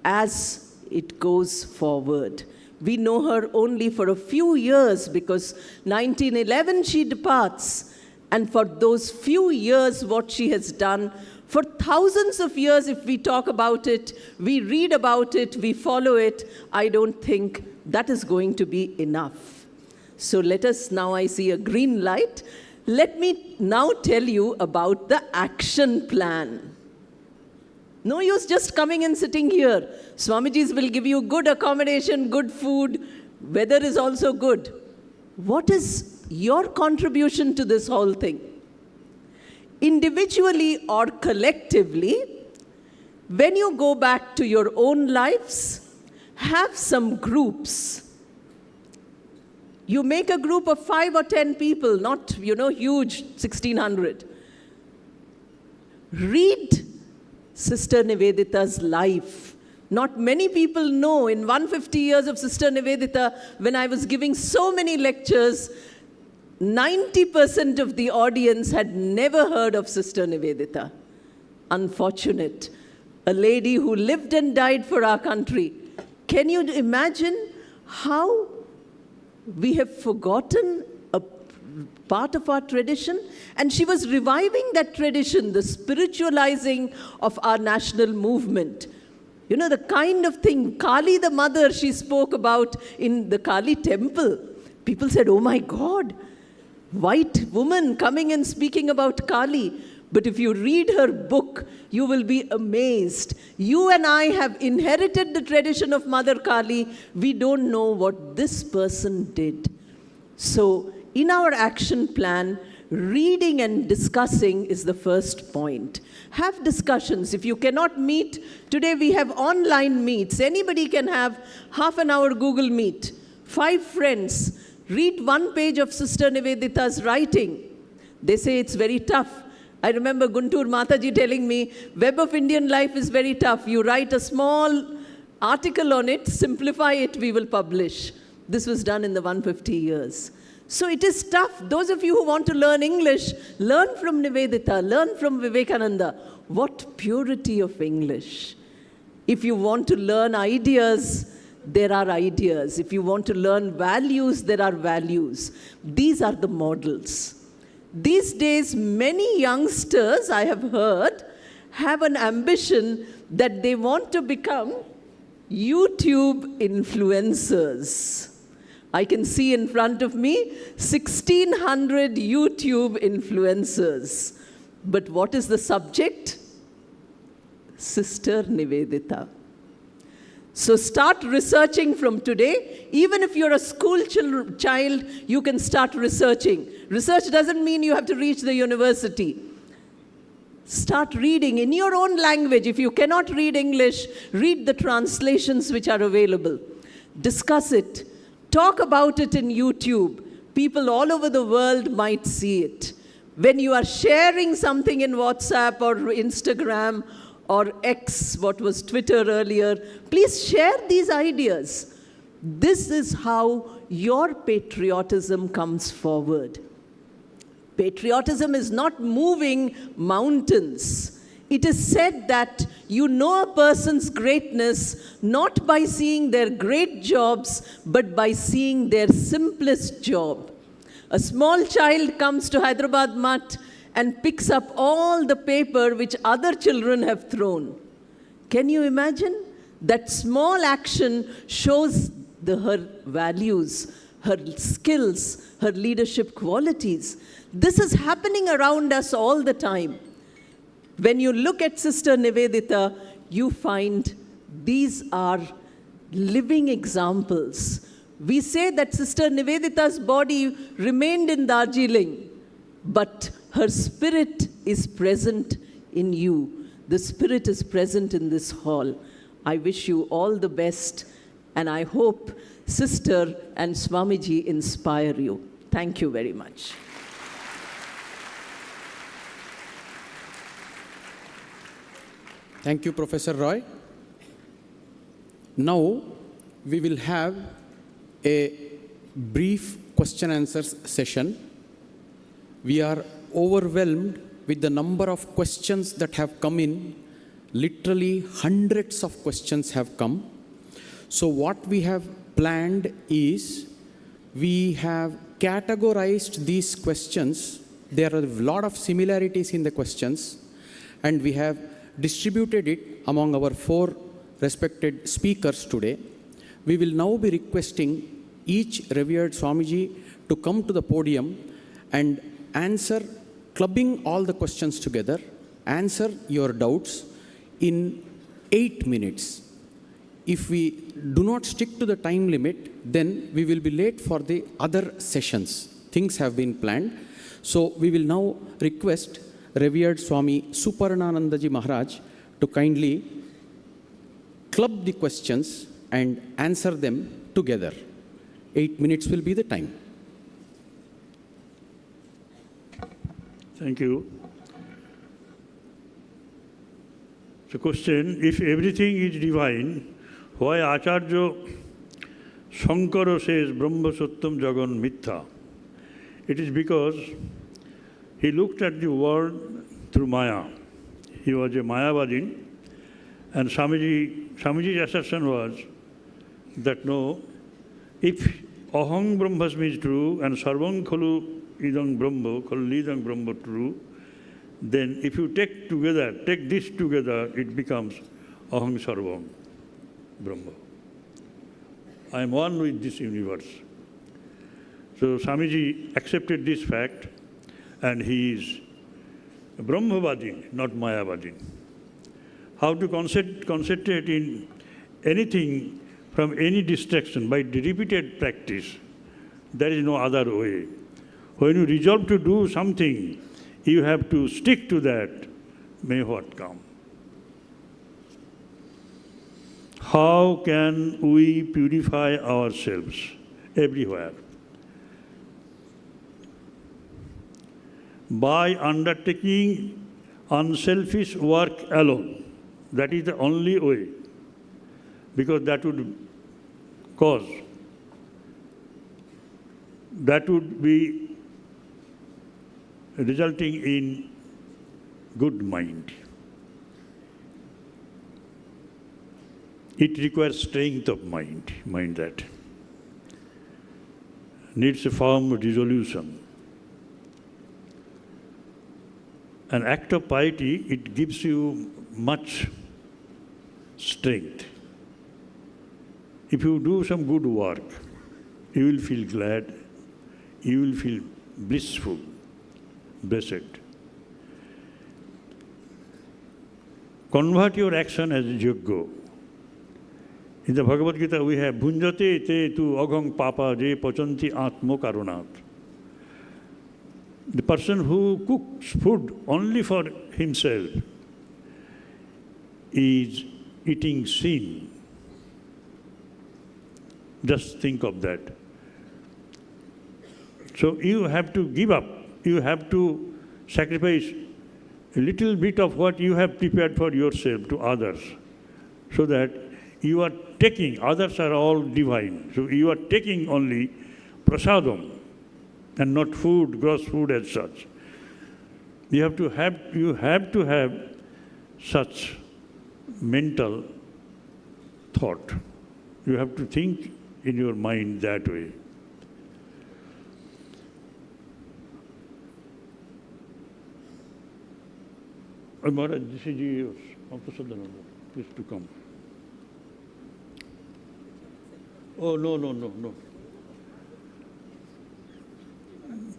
as it goes forward. We know her only for a few years because 1911 she departs. And for those few years, what she has done, for thousands of years, if we talk about it, we read about it, we follow it, I don't think that is going to be enough. So let us, now I see a green light. Let me now tell you about the action plan. No use just coming and sitting here. Swamiji's will give you good accommodation, good food, weather is also good. What is your contribution to this whole thing? Individually or collectively, when you go back to your own lives, have some groups. You make a group of 5 or 10 people, not, huge, 1,600. Read Sister Nivedita's life. Not many people know. In 150 years of Sister Nivedita, when I was giving so many lectures, 90% of the audience had never heard of Sister Nivedita. Unfortunate. A lady who lived and died for our country. Can you imagine how we have forgotten a part of our tradition? And she was reviving that tradition, the spiritualizing of our national movement. The kind of thing, Kali the mother, she spoke about in the Kali temple. People said, oh my God, white woman coming and speaking about Kali. But if you read her book, you will be amazed. You and I have inherited the tradition of Mother Kali. We don't know what this person did. So in our action plan, reading and discussing is the first point. Have discussions. If you cannot meet, today we have online meets. Anybody can have half an hour Google Meet. 5 friends. Read 1 page of Sister Nivedita's writing. They say it's very tough. I remember Guntur Mataji telling me, Web of Indian Life is very tough. You write a small article on it, simplify it, we will publish. This was done in the 150 years. So it is tough. Those of you who want to learn English, learn from Nivedita, learn from Vivekananda. What purity of English. If you want to learn ideas, there are ideas. If you want to learn values, there are values. These are the models. These days, many youngsters, I have heard, have an ambition that they want to become YouTube influencers. I can see in front of me 1,600 YouTube influencers. But what is the subject? Sister Nivedita. So start researching from today. Even if you're a school child, you can start researching. Research doesn't mean you have to reach the university. Start reading in your own language. If you cannot read English, read the translations which are available. Discuss it. Talk about it in YouTube. People all over the world might see it. When you are sharing something in WhatsApp or Instagram or X, what was Twitter earlier, please share these ideas. This is how your patriotism comes forward. Patriotism is not moving mountains. It is said that you know a person's greatness not by seeing their great jobs, but by seeing their simplest job. A small child comes to Hyderabad Math and picks up all the paper which other children have thrown. Can you imagine? That small action shows her values, her skills, her leadership qualities. This is happening around us all the time. When you look at Sister Nivedita, you find these are living examples. We say that Sister Nivedita's body remained in Darjeeling, but her spirit is present in you. The spirit is present in this hall. I wish you all the best, and I hope Sister and Swamiji inspire you. Thank you very much. Thank you, Professor Roy. Now, we will have a brief question answers session. We are overwhelmed with the number of questions that have come in. Literally hundreds of questions have come. So what we have planned is we have categorized these questions there are a lot of similarities in the questions, and we have distributed it among our 4 respected speakers today. We will now be requesting each revered Swamiji to come to the podium and answer, clubbing all the questions together, answer your doubts in 8 minutes. If we do not stick to the time limit, then we will be late for the other sessions. Things have been planned. So we will now request revered Swami Suparanandaji Maharaj to kindly club the questions and answer them together. 8 minutes will be the time. Thank you. So question, if everything is divine, why Acharya Shankara says Brahma Sattam Jagan Mithya? It is because he looked at the world through Maya. He was a Mayavadin, and Swamiji's assertion was that no, if Aham Brahmasmi is true and Sarvam Khalu Idang Brahma, Khalu Idang Brahma true, then if you take this together, it becomes Aham Sarvam Brahma. I am one with this universe. So Swamiji accepted this fact, and he is Brahmavadi, not Mayavadi. How to concentrate in anything from any distraction by repeated practice, there is no other way. When you resolve to do something, you have to stick to that, may what come. How can we purify ourselves everywhere? By undertaking unselfish work alone. That is the only way, because that would be resulting in good mind. It requires strength of mind that. Needs a firm resolution. An act of piety, it gives you much strength. If you do some good work, you will feel glad, you will feel blissful, blessed. Convert your action as yajna. In the Bhagavad Gita, we have bhunjate te tu aghang papa je pachanti atmo karunat. The person who cooks food only for himself is eating sin. Just think of that. So you have to give up. You have to sacrifice a little bit of what you have prepared for yourself to others, so that you are taking, others are all divine. So you are taking only prasadam and not food, gross food as such. You have to have such mental thought. You have to think in your mind that way. Maharaj, this is yours. Please to come. Oh, no.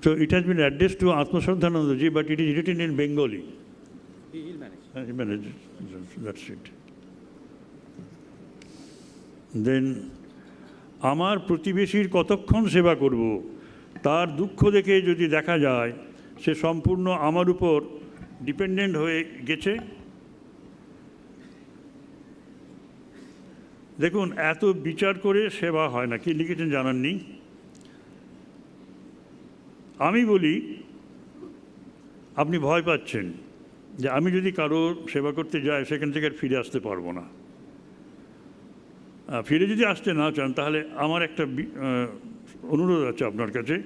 So it has been addressed to Atmasardhanandaji, but it is written in Bengali. He'll manage. He manages. That's it. Then, আমার প্রতিবেশীর কতক্ষণ সেবা করব, তার দুঃখ দেখে যদি দেখা যায় সে সম্পূর্ণ আমার উপর ডিপেন্ডেন্ট হয়ে গেছে। দেখুন, এত বিচার করে সেবা হয় না। কি লিখেছেন জানাননি? আমি বলি, আপনি ভয় পাচ্ছেন যে আমি যদি কারো সেবা করতে যাই সেখান থেকে আর ফিরে আসতে পারবো না। ফিরে যদি আসতে না চান, তাহলে আমার একটা অনুরোধ আছে আপনার কাছে।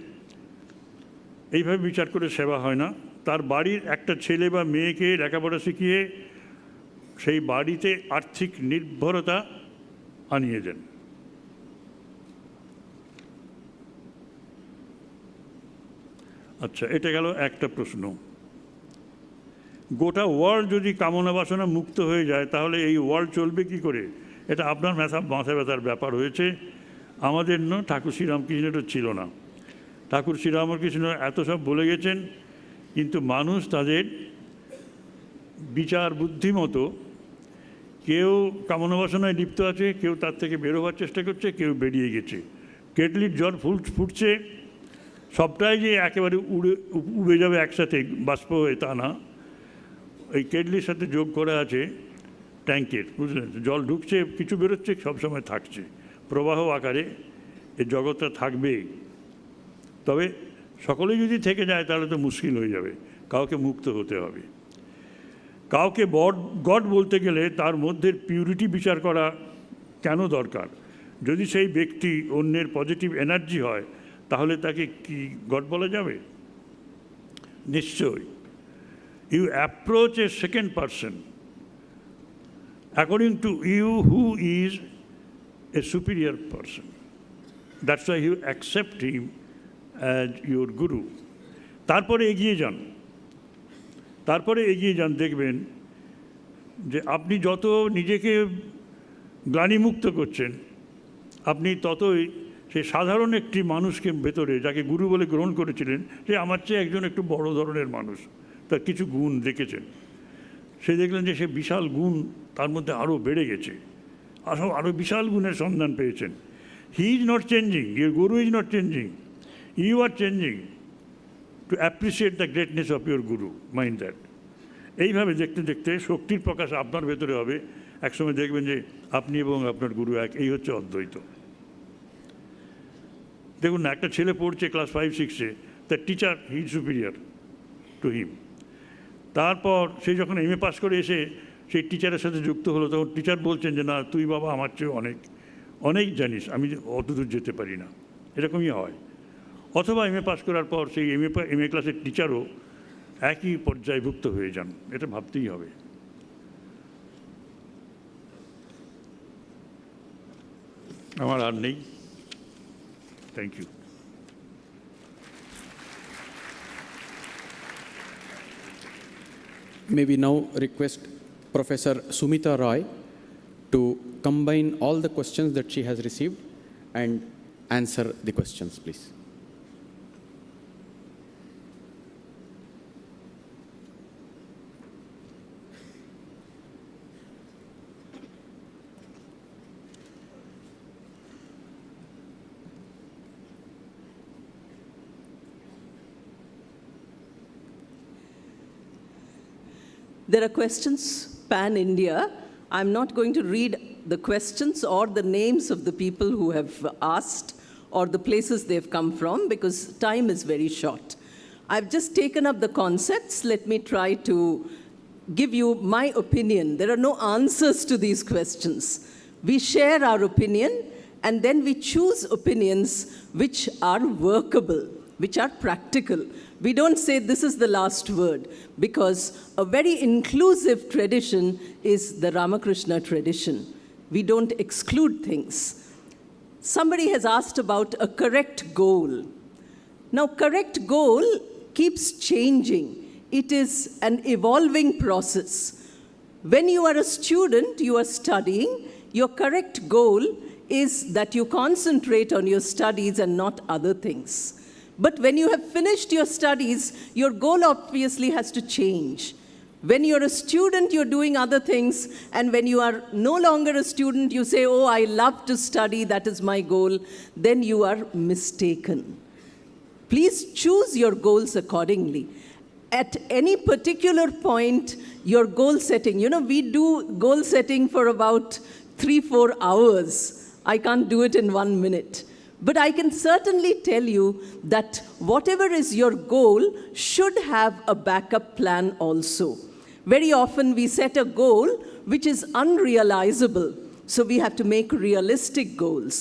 এইভাবে বিচার করে সেবা হয় না। তার বাড়ির একটা ছেলে বা মেয়েকে লেখাপড়া শিখিয়ে সেই বাড়িতে আর্থিক নির্ভরতা আনিয়ে দেন। আচ্ছা, এটা গেল একটা প্রশ্ন। গোটা ওয়ার্ল্ড যদি কামনা বাসনা মুক্ত হয়ে যায় তাহলে এই ওয়ার্ল্ড চলবে কি করে? এটা আপনার মাথা ব্যথার ব্যাপার হয়েছে, আমাদের না। ঠাকুর শ্রীরামকৃষ্ণেরও ছিল না। ঠাকুর শ্রীরামকৃষ্ণ এত সব বলে গেছেন, কিন্তু মানুষ তাদের বিচার বুদ্ধি মতো কেউ কামনা বাসনায় লিপ্ত আছে, কেউ তার থেকে বেরোবার চেষ্টা করছে, কেউ বেরিয়ে গেছে। কেটলির জল ফুটছে, সবটাই যে একেবারে উড়ে যাবে একসাথে বাষ্প হয়ে তা না। ওই কেটলির সাথে যোগ করা আছে ট্যাঙ্কের, বুঝলেন? জল ঢুকছে, কিছু বেরোচ্ছে, সবসময় থাকছে প্রবাহ আকারে। এই জগৎটা থাকবেই। তবে সকলেই যদি থেকে যায় তাহলে তো মুশকিল হয়ে যাবে, কাউকে মুক্ত হতে হবে। কাউকে গড বলতে গেলে তার মধ্যে পিউরিটি বিচার করা কেন দরকার? যদি সেই ব্যক্তি অন্যের পজিটিভ এনার্জি হয় তাহলে তাকে কি গড বলা যাবে? নিশ্চয়ই। You approach a second person according to you who is a superior person. That's why you accept him as your guru. তারপরে এগিয়ে যান, দেখবেন যে আপনি যত নিজেকে গ্লানিমুক্ত করছেন, আপনি ততই সেই সাধারণ একটি মানুষকে ভেতরে, যাকে গুরু বলে গ্রহণ করেছিলেন, যে আমার চেয়ে একজন একটু বড় ধরনের মানুষ, তার কিছু গুণ দেখেছেন, সে দেখলেন যে সে বিশাল গুণ তার মধ্যে আরও বেড়ে গেছে, আরও বিশাল গুণের সন্ধান পেয়েছেন। He is not changing, your guru is not changing, you are changing to appreciate the greatness of your guru. Mind that. এইভাবে দেখতে দেখতে শক্তির প্রকাশ আপনার ভেতরে হবে। একসময় দেখবেন যে আপনি এবং আপনার গুরু এক। এই হচ্ছে অদ্বৈত। দেখুন না, একটা ছেলে পড়ছে ক্লাস 5-6-এ, তার teacher he is superior to him. তারপর সে যখন MA পাস করে এসে সেই টিচারের সাথে যুক্ত হলো, তখন টিচার বলছেন যে না, তুই বাবা আমার চেয়ে অনেক জানিস, আমি অত দূর যেতে পারি না। এরকমই হয়। অথবা MA পাস করার পর সেই MA ক্লাসের টিচারও একই পর্যায়ভুক্ত হয়ে যান। এটা ভাবতেই হবে। আমার আর নেই। Thank you. May we now request Professor Sumita Roy to combine all the questions that she has received and answer the questions, please. There are questions pan-India. I'm not going to read the questions or the names of the people who have asked or the places they've come from because time is very short. I've just taken up the concepts. Let me try to give you my opinion. There are no answers to these questions. We share our opinion and then we choose opinions which are workable, which are practical. We don't say this is the last word, because a very inclusive tradition is the Ramakrishna tradition. We don't exclude things. Somebody has asked about a correct goal. Now, correct goal keeps changing. It is an evolving process. When you are a student, you are studying, your correct goal is that you concentrate on your studies and not other things. But when you have finished your studies, your goal obviously has to change. When you're a student, you're doing other things, and when you are no longer a student, you say, oh, I love to study, that is my goal, then you are mistaken. Please choose your goals accordingly. At any particular point, your goal setting, we do goal setting for about 3-4 hours. I can't do it in 1 minute. But I can certainly tell you that whatever is your goal should have a backup plan also. Very often we set a goal which is unrealizable, so we have to make realistic goals.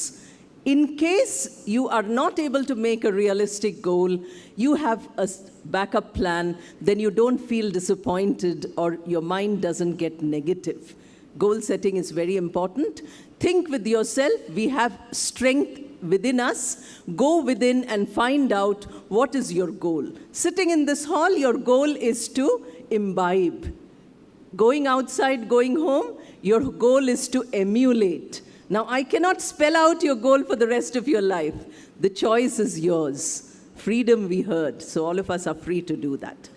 In case you are not able to make a realistic goal, you have a backup plan, then you don't feel disappointed or your mind doesn't get negative. Goal setting is very important. Think with yourself, we have strength within us, go within and find out what is your goal. Sitting in this hall, your goal is to imbibe. Going outside, going home, your goal is to emulate. Now, I cannot spell out your goal for the rest of your life. The choice is yours. Freedom, we heard, so all of us are free to do that.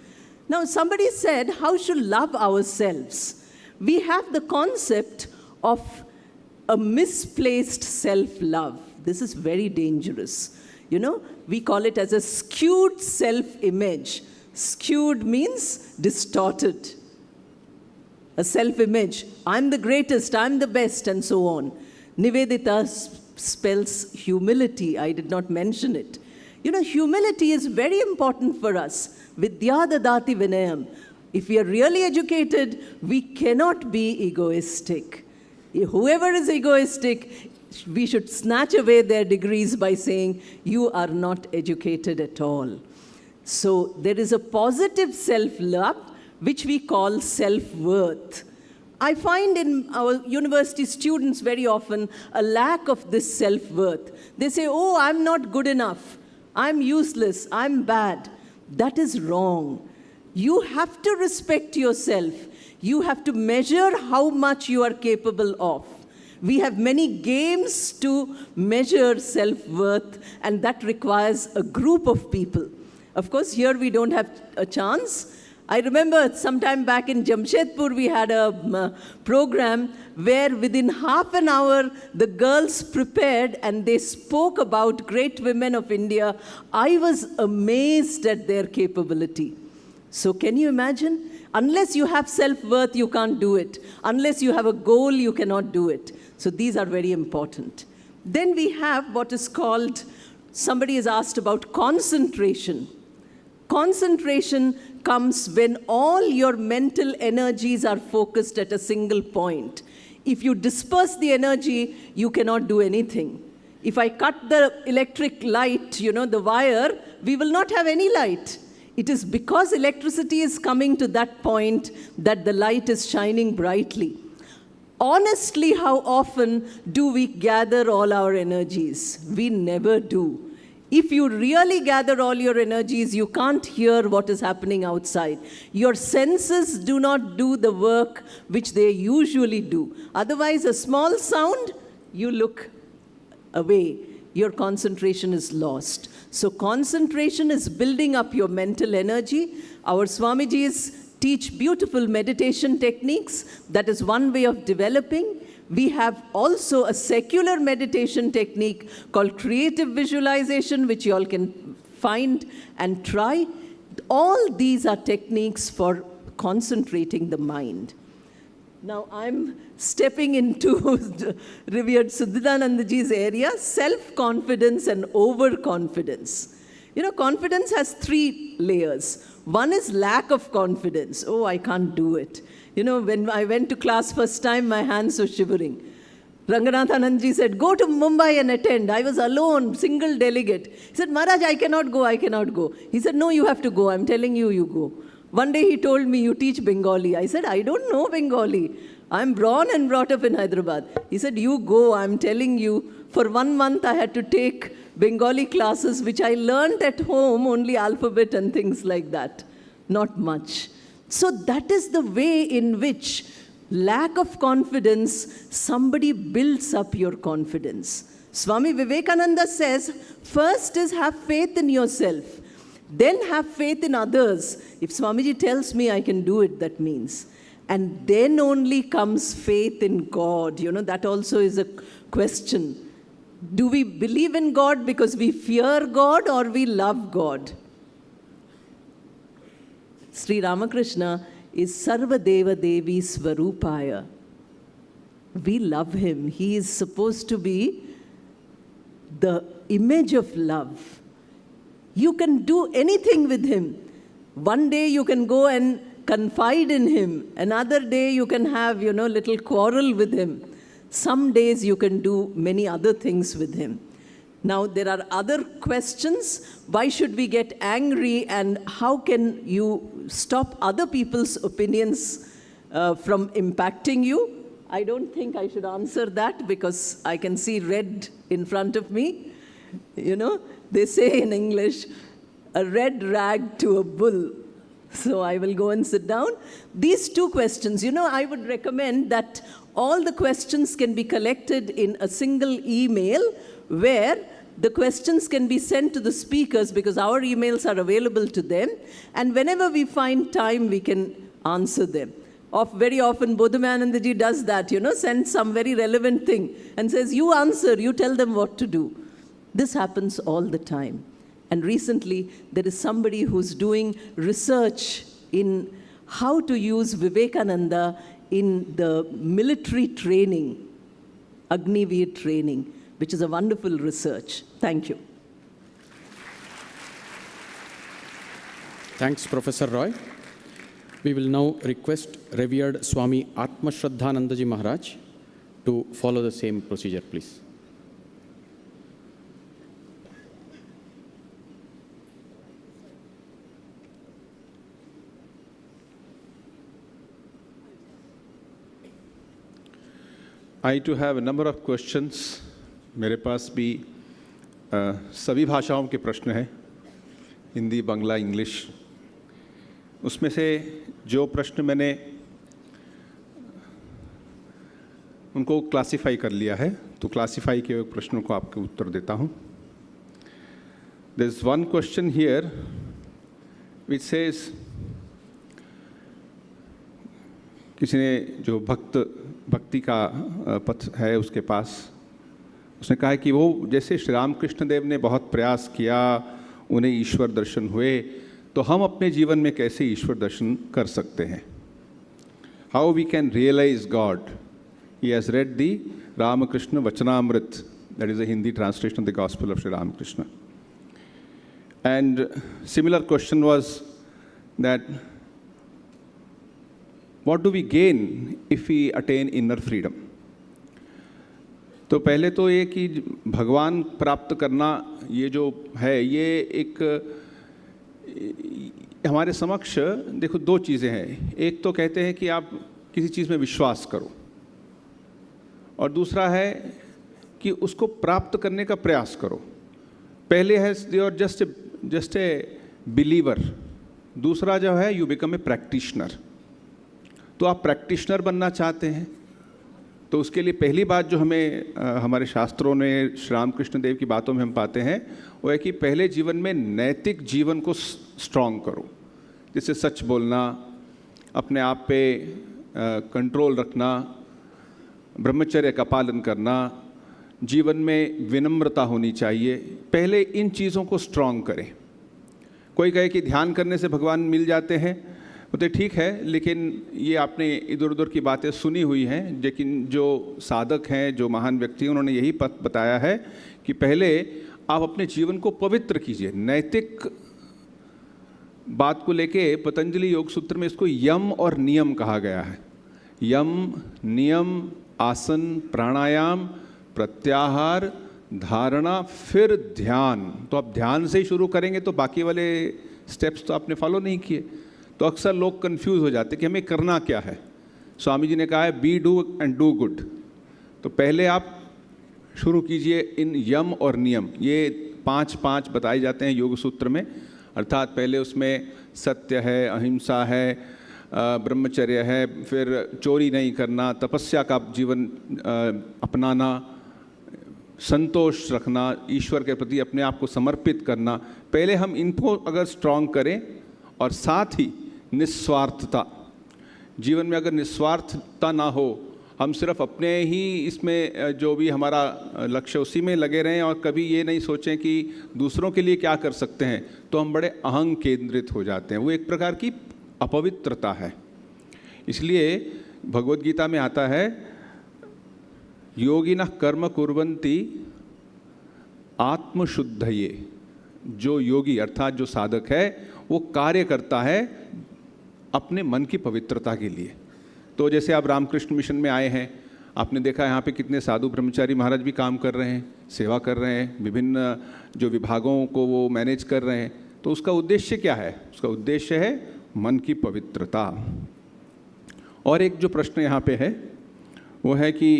Now, somebody said, how should love ourselves? We have the concept of a misplaced self-love. This is very dangerous. You know, we call it as a skewed self-image. Skewed means distorted. A self-image. I'm the greatest, I'm the best, and so on. Nivedita spells humility. I did not mention it. You know, humility is very important for us. Vidya dadati vinayam. If we are really educated, we cannot be egoistic. Whoever is egoistic, we should snatch away their degrees by saying, you are not educated at all. So there is a positive self-love, which we call self-worth. I find in our university students very often a lack of this self-worth. They say, oh, I'm not good enough. I'm useless. I'm bad. That is wrong. You have to respect yourself. You have to measure how much you are capable of. We have many games to measure self-worth, and that requires a group of people. Of course, here we don't have a chance. I remember sometime back in Jamshedpur, we had a program where within half an hour, the girls prepared and they spoke about great women of India. I was amazed at their capability. So can you imagine? Unless you have self-worth, you can't do it. Unless you have a goal, you cannot do it. So these are very important. Then we have what is called, somebody has asked about concentration. Concentration comes when all your mental energies are focused at a single point. If you disperse the energy, you cannot do anything. If I cut the electric light, the wire, we will not have any light. It is because electricity is coming to that point that the light is shining brightly. Honestly, how often do we gather all our energies? We never do. If you really gather all your energies, you can't hear what is happening outside. Your senses do not do the work which they usually do. Otherwise, a small sound, you look away. Your concentration is lost. So concentration is building up your mental energy. Our Swamijis teach beautiful meditation techniques. That is one way of developing. We have also a secular meditation technique called creative visualization, which you all can find and try. All these are techniques for concentrating the mind. Now I'm stepping into revered Siddhanandaji's area, self-confidence and overconfidence. Confidence has three layers. One is lack of confidence. Oh, I can't do it. When I went to class first time, my hands were shivering. Ranganathanandji said, go to Mumbai and attend. I was alone, single delegate. He said, Maharaj, I cannot go. He said, no, you have to go. I'm telling you, you go. One day he told me, you teach Bengali. I said, I don't know Bengali. I'm born and brought up in Hyderabad. He said, you go, I'm telling you. For 1 month, I had to take Bengali classes, which I learned at home, only alphabet and things like that. Not much. So that is the way in which lack of confidence, somebody builds up your confidence. Swami Vivekananda says, first is have faith in yourself, then have faith in others. If Swamiji tells me I can do it, that means. And then only comes faith in God. That also is a question. Do we believe in God because we fear God or we love God? Sri Ramakrishna is Sarva Deva Devi Svarupaya. We love him. He is supposed to be the image of love. You can do anything with him. One day you can go and confide in him. Another day you can have, little quarrel with him. Some days you can do many other things with him. Now, there are other questions. Why should we get angry, and how can you stop other people's opinions from impacting you? I don't think I should answer that because I can see red in front of me. You know, they say in English, a red rag to a bull. So I will go and sit down. These two questions, you know, I would recommend that all the questions can be collected in a single email where the questions can be sent to the speakers because our emails are available to them. And whenever we find time, we can answer them. Very often, Bodhimananda ji does that, you know, sends some very relevant thing and says, you answer, you tell them what to do. This happens all the time. And recently, there is somebody who's doing research in how to use Vivekananda in the military training, Agniveer training, which is a wonderful research. Thank you. Thanks, Professor Roy. We will now request revered Swami Atma Shraddhanandaji Maharaj to follow the same procedure, please. I too have a number of questions. मेरे पास भी सभी भाषाओं के प्रश्न हैं, Hindi, Bangla, English. उसमें से जो प्रश्न मैंने उनको क्लासिफाई कर लिया है, तो क्लासिफाई किए हुए प्रश्नों को आपके उत्तर देता हूँ। There is one question here which says, किसी ने जो भक्ति का पथ है उसके पास, उसने कहा है कि वो जैसे श्री रामकृष्ण देव ने बहुत प्रयास किया, उन्हें ईश्वर दर्शन हुए, तो हम अपने जीवन में कैसे ईश्वर दर्शन कर सकते हैं? How we can realize God? He has read the Ramakrishna Vachanamrit, that is a Hindi translation of the Gospel of Sri Ramakrishna. And similar question was that what do we gain if we attain inner freedom? तो पहले तो ये कि भगवान प्राप्त करना ये जो है, ये एक हमारे समक्ष देखो दो चीज़ें हैं। एक तो कहते हैं कि आप किसी चीज़ में विश्वास करो, और दूसरा है कि उसको प्राप्त करने का प्रयास करो। पहले है योर जस्ट ए बिलीवर, दूसरा जो है यू बिकम ए प्रैक्टिशनर। तो आप प्रैक्टिशनर बनना चाहते हैं, तो उसके लिए पहली बात जो हमें हमारे शास्त्रों ने, श्री रामकृष्ण देव की बातों में हम पाते हैं, वो है कि पहले जीवन में नैतिक जीवन को स्ट्रॉन्ग करो, जैसे सच बोलना, अपने आप पे कंट्रोल रखना, ब्रह्मचर्य का पालन करना, जीवन में विनम्रता होनी चाहिए। पहले इन चीज़ों को स्ट्रॉन्ग करें। कोई कहे कि ध्यान करने से भगवान मिल जाते हैं, तो ठीक है, लेकिन ये आपने इधर उधर की बातें सुनी हुई हैं। लेकिन जो साधक हैं, जो महान व्यक्ति हैं, उन्होंने यही पथ बताया है कि पहले आप अपने जीवन को पवित्र कीजिए। नैतिक बात को लेके पतंजलि योग सूत्र में इसको यम और नियम कहा गया है। यम, नियम, आसन, प्राणायाम, प्रत्याहार, धारणा, फिर ध्यान। तो आप ध्यान से ही शुरू करेंगे तो बाकी वाले स्टेप्स तो आपने फॉलो नहीं किए। तो अक्सर लोग कंफ्यूज हो जाते कि हमें करना क्या है। स्वामी जी ने कहा है be do and do good. तो पहले आप शुरू कीजिए इन यम और नियम। ये 5 बताए जाते हैं योग सूत्र में, अर्थात पहले उसमें सत्य है, अहिंसा है, ब्रह्मचर्य है, फिर चोरी नहीं करना, तपस्या का जीवन अपनाना, संतोष रखना, ईश्वर के प्रति अपने आप को समर्पित करना। पहले हम इनको अगर स्ट्रॉन्ग करें, और साथ ही निस्वार्थता, जीवन में अगर निस्वार्थता ना हो, हम सिर्फ अपने ही इसमें जो भी हमारा लक्ष्य उसी में लगे रहें और कभी ये नहीं सोचें कि दूसरों के लिए क्या कर सकते हैं, तो हम बड़े अहंग केंद्रित हो जाते हैं। वो एक प्रकार की अपवित्रता है। इसलिए भगवद गीता में आता है, योगिनः कर्म कुर्वन्ति आत्मशुद्धये। जो योगी अर्थात जो साधक है, वो कार्य करता है अपने मन की पवित्रता के लिए। तो जैसे आप रामकृष्ण मिशन में आए हैं, आपने देखा यहाँ पे कितने साधु ब्रह्मचारी महाराज भी काम कर रहे हैं, सेवा कर रहे हैं, विभिन्न जो विभागों को वो मैनेज कर रहे हैं। तो उसका उद्देश्य क्या है? उसका उद्देश्य है मन की पवित्रता। और एक जो प्रश्न यहाँ पे है वो है कि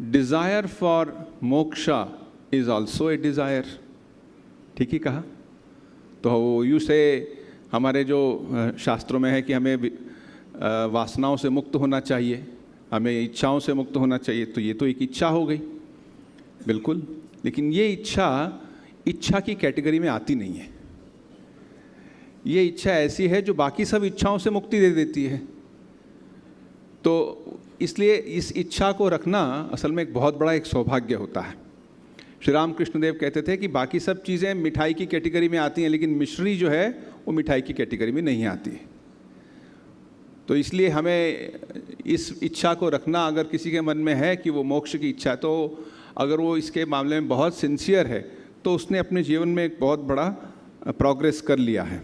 desire for moksha is also a desire. ठीक ही कहा। तो वो यूँ से हमारे जो शास्त्रों में है कि हमें वासनाओं से मुक्त होना चाहिए, हमें इच्छाओं से मुक्त होना चाहिए, तो ये तो एक इच्छा हो गई, बिल्कुल। लेकिन ये इच्छा की कैटेगरी में आती नहीं है। ये इच्छा ऐसी है जो बाकी सब इच्छाओं से मुक्ति दे देती है। तो इसलिए इस इच्छा को रखना असल में एक बहुत बड़ा एक सौभाग्य होता है। श्री रामकृष्ण देव कहते थे कि बाकी सब चीज़ें मिठाई की कैटेगरी में आती हैं, लेकिन मिश्री जो है वो मिठाई की कैटेगरी में नहीं आती है। तो इसलिए हमें इस इच्छा को रखना, अगर किसी के मन में है कि वो मोक्ष की इच्छा है, तो अगर वो इसके मामले में बहुत सिंसियर है तो उसने अपने जीवन में एक बहुत बड़ा प्रोग्रेस कर लिया है।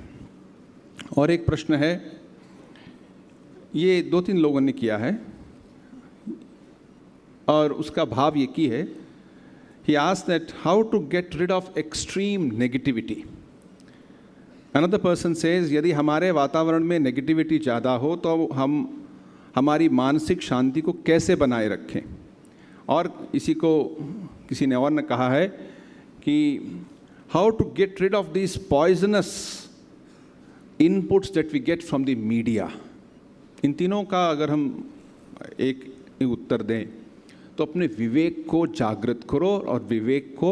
और एक प्रश्न है, ये 2-3 लोगों ने किया है और उसका भाव ये की है, he asked that how to get rid of extreme negativity. Another person says, यदि हमारे वातावरण में नेगेटिविटी ज़्यादा हो तो हम हमारी मानसिक शांति को कैसे बनाए रखें। और इसी को किसी ने और ने कहा है कि how to get rid of these poisonous inputs that we get from the media. इन तीनों का अगर हम एक उत्तर दें तो अपने विवेक को जागृत करो और विवेक को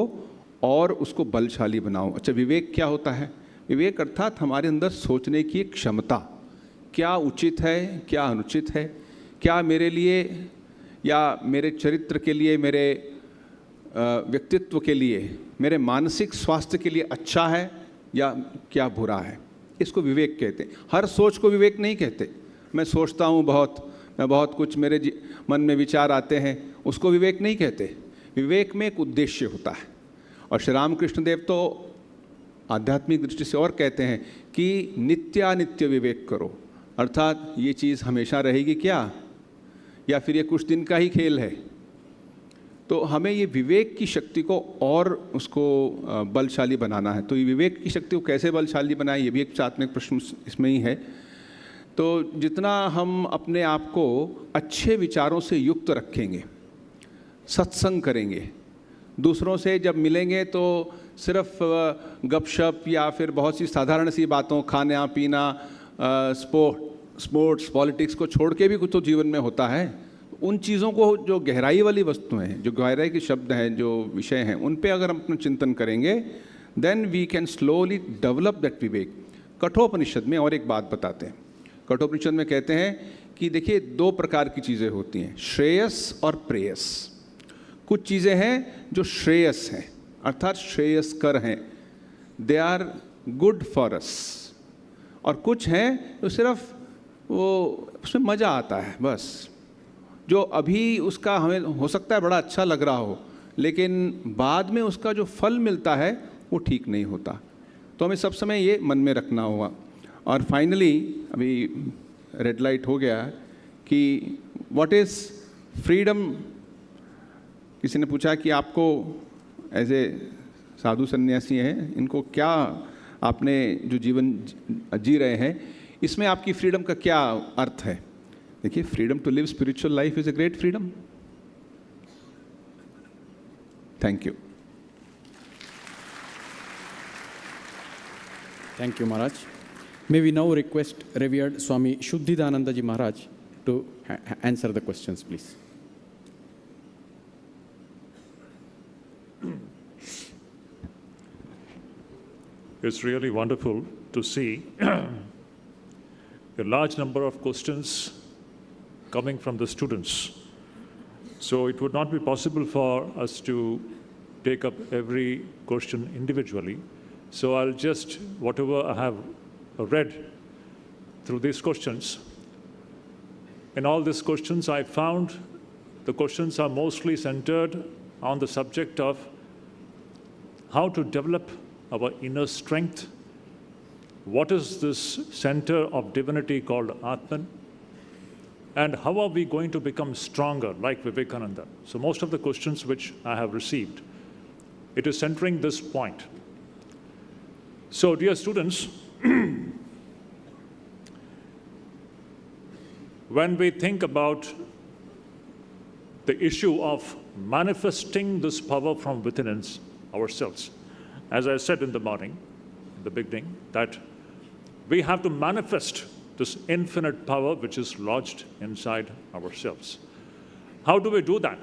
और उसको बलशाली बनाओ। अच्छा, विवेक क्या होता है? विवेक अर्थात हमारे अंदर सोचने की एक क्षमता, क्या उचित है, क्या अनुचित है, क्या मेरे लिए या मेरे चरित्र के लिए, मेरे व्यक्तित्व के लिए, मेरे मानसिक स्वास्थ्य के लिए अच्छा है या क्या बुरा है। इसको विवेक कहते हैं। हर सोच को विवेक नहीं कहते। मैं सोचता हूँ मैं बहुत कुछ मेरे मन में विचार आते हैं, उसको विवेक नहीं कहते। विवेक में एक उद्देश्य होता है। और श्री रामकृष्ण देव तो आध्यात्मिक दृष्टि से और कहते हैं कि नित्यानित्य विवेक करो, अर्थात ये चीज़ हमेशा रहेगी क्या, या फिर ये कुछ दिन का ही खेल है। तो हमें ये विवेक की शक्ति को और उसको बलशाली बनाना है। तो ये विवेक की शक्ति को कैसे बलशाली बनाएं, ये भी एक सात्विक प्रश्न इसमें ही है। तो जितना हम अपने आप को अच्छे विचारों से युक्त रखेंगे, सत्संग करेंगे, दूसरों से जब मिलेंगे तो सिर्फ गपशप या फिर बहुत सी साधारण सी बातों, खाना पीना, स्पोर्ट्स, पॉलिटिक्स को छोड़ के भी कुछ तो जीवन में होता है। उन चीज़ों को, जो गहराई वाली वस्तुएं हैं, जो गहराई के शब्द हैं, जो विषय हैं, उन पे अगर हम अपना चिंतन करेंगे, then we can slowly develop that vivek. Kathopanishad में और एक बात बताते हैं। कठोपनिषद में कहते हैं कि देखिए 2 प्रकार की चीज़ें होती हैं, श्रेयस और प्रेयस। कुछ चीज़ें हैं जो श्रेयस हैं, अर्थात श्रेयस्कर हैं, they are good for us. और कुछ हैं जो सिर्फ वो उसमें मज़ा आता है बस, जो अभी उसका हमें हो सकता है बड़ा अच्छा लग रहा हो, लेकिन बाद में उसका जो फल मिलता है वो ठीक नहीं होता। तो हमें सब समय ये मन में रखना होगा। और फाइनली अभी रेड लाइट हो गया कि व्हाट इज़ फ्रीडम। किसी ने पूछा कि आपको एज ए साधु सन्यासी हैं, इनको क्या, आपने जो जीवन जी रहे हैं, इसमें आपकी फ्रीडम का क्या अर्थ है। देखिए, freedom to live spiritual life is a great freedom. Thank you. Thank you, Maharaj. May we now request revered Swami Shuddhidananda Ji Maharaj to answer the questions, please. It's really wonderful to see a large number of questions coming from the students. So it would not be possible for us to take up every question individually. So I'll just, whatever I have read through these questions, in all these questions I found the questions are mostly centered on the subject of how to develop our inner strength. What is this center of divinity called Atman? And how are we going to become stronger like Vivekananda? So most of the questions which I have received, it is centering this point. So dear students, when we think about the issue of manifesting this power from within ourselves, as I said in the morning, in the beginning, that we have to manifest this infinite power which is lodged inside ourselves. How do we do that?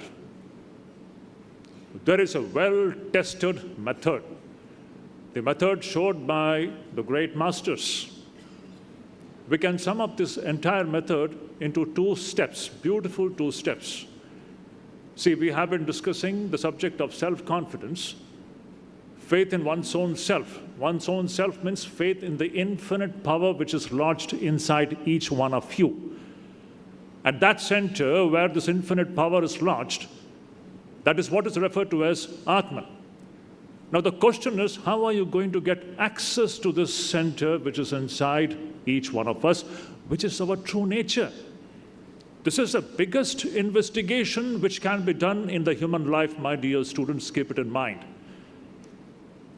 There is a well-tested method. The method showed by the great masters. We can sum up this entire method into 2 steps, beautiful 2 steps. See, we have been discussing the subject of self-confidence, faith in one's own self. One's own self means faith in the infinite power which is lodged inside each one of you. At that center where this infinite power is lodged, that is what is referred to as Atman. Now the question is, how are you going to get access to this center which is inside each one of us, which is our true nature? This is the biggest investigation which can be done in the human life, my dear students, keep it in mind.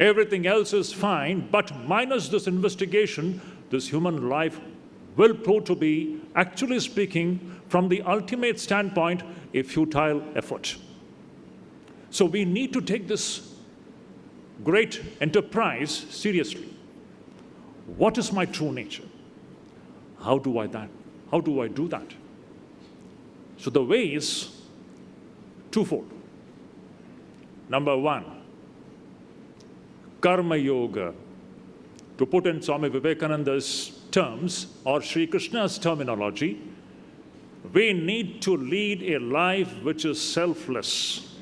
Everything else is fine, but minus this investigation, this human life will prove to be, actually speaking, from the ultimate standpoint, a futile effort. So we need to take this great enterprise seriously. What is my true nature? How do I do that? So the way is twofold. Number 1, Karma Yoga. To put in Swami Vivekananda's terms, or Sri Krishna's terminology, we need to lead a life which is selfless.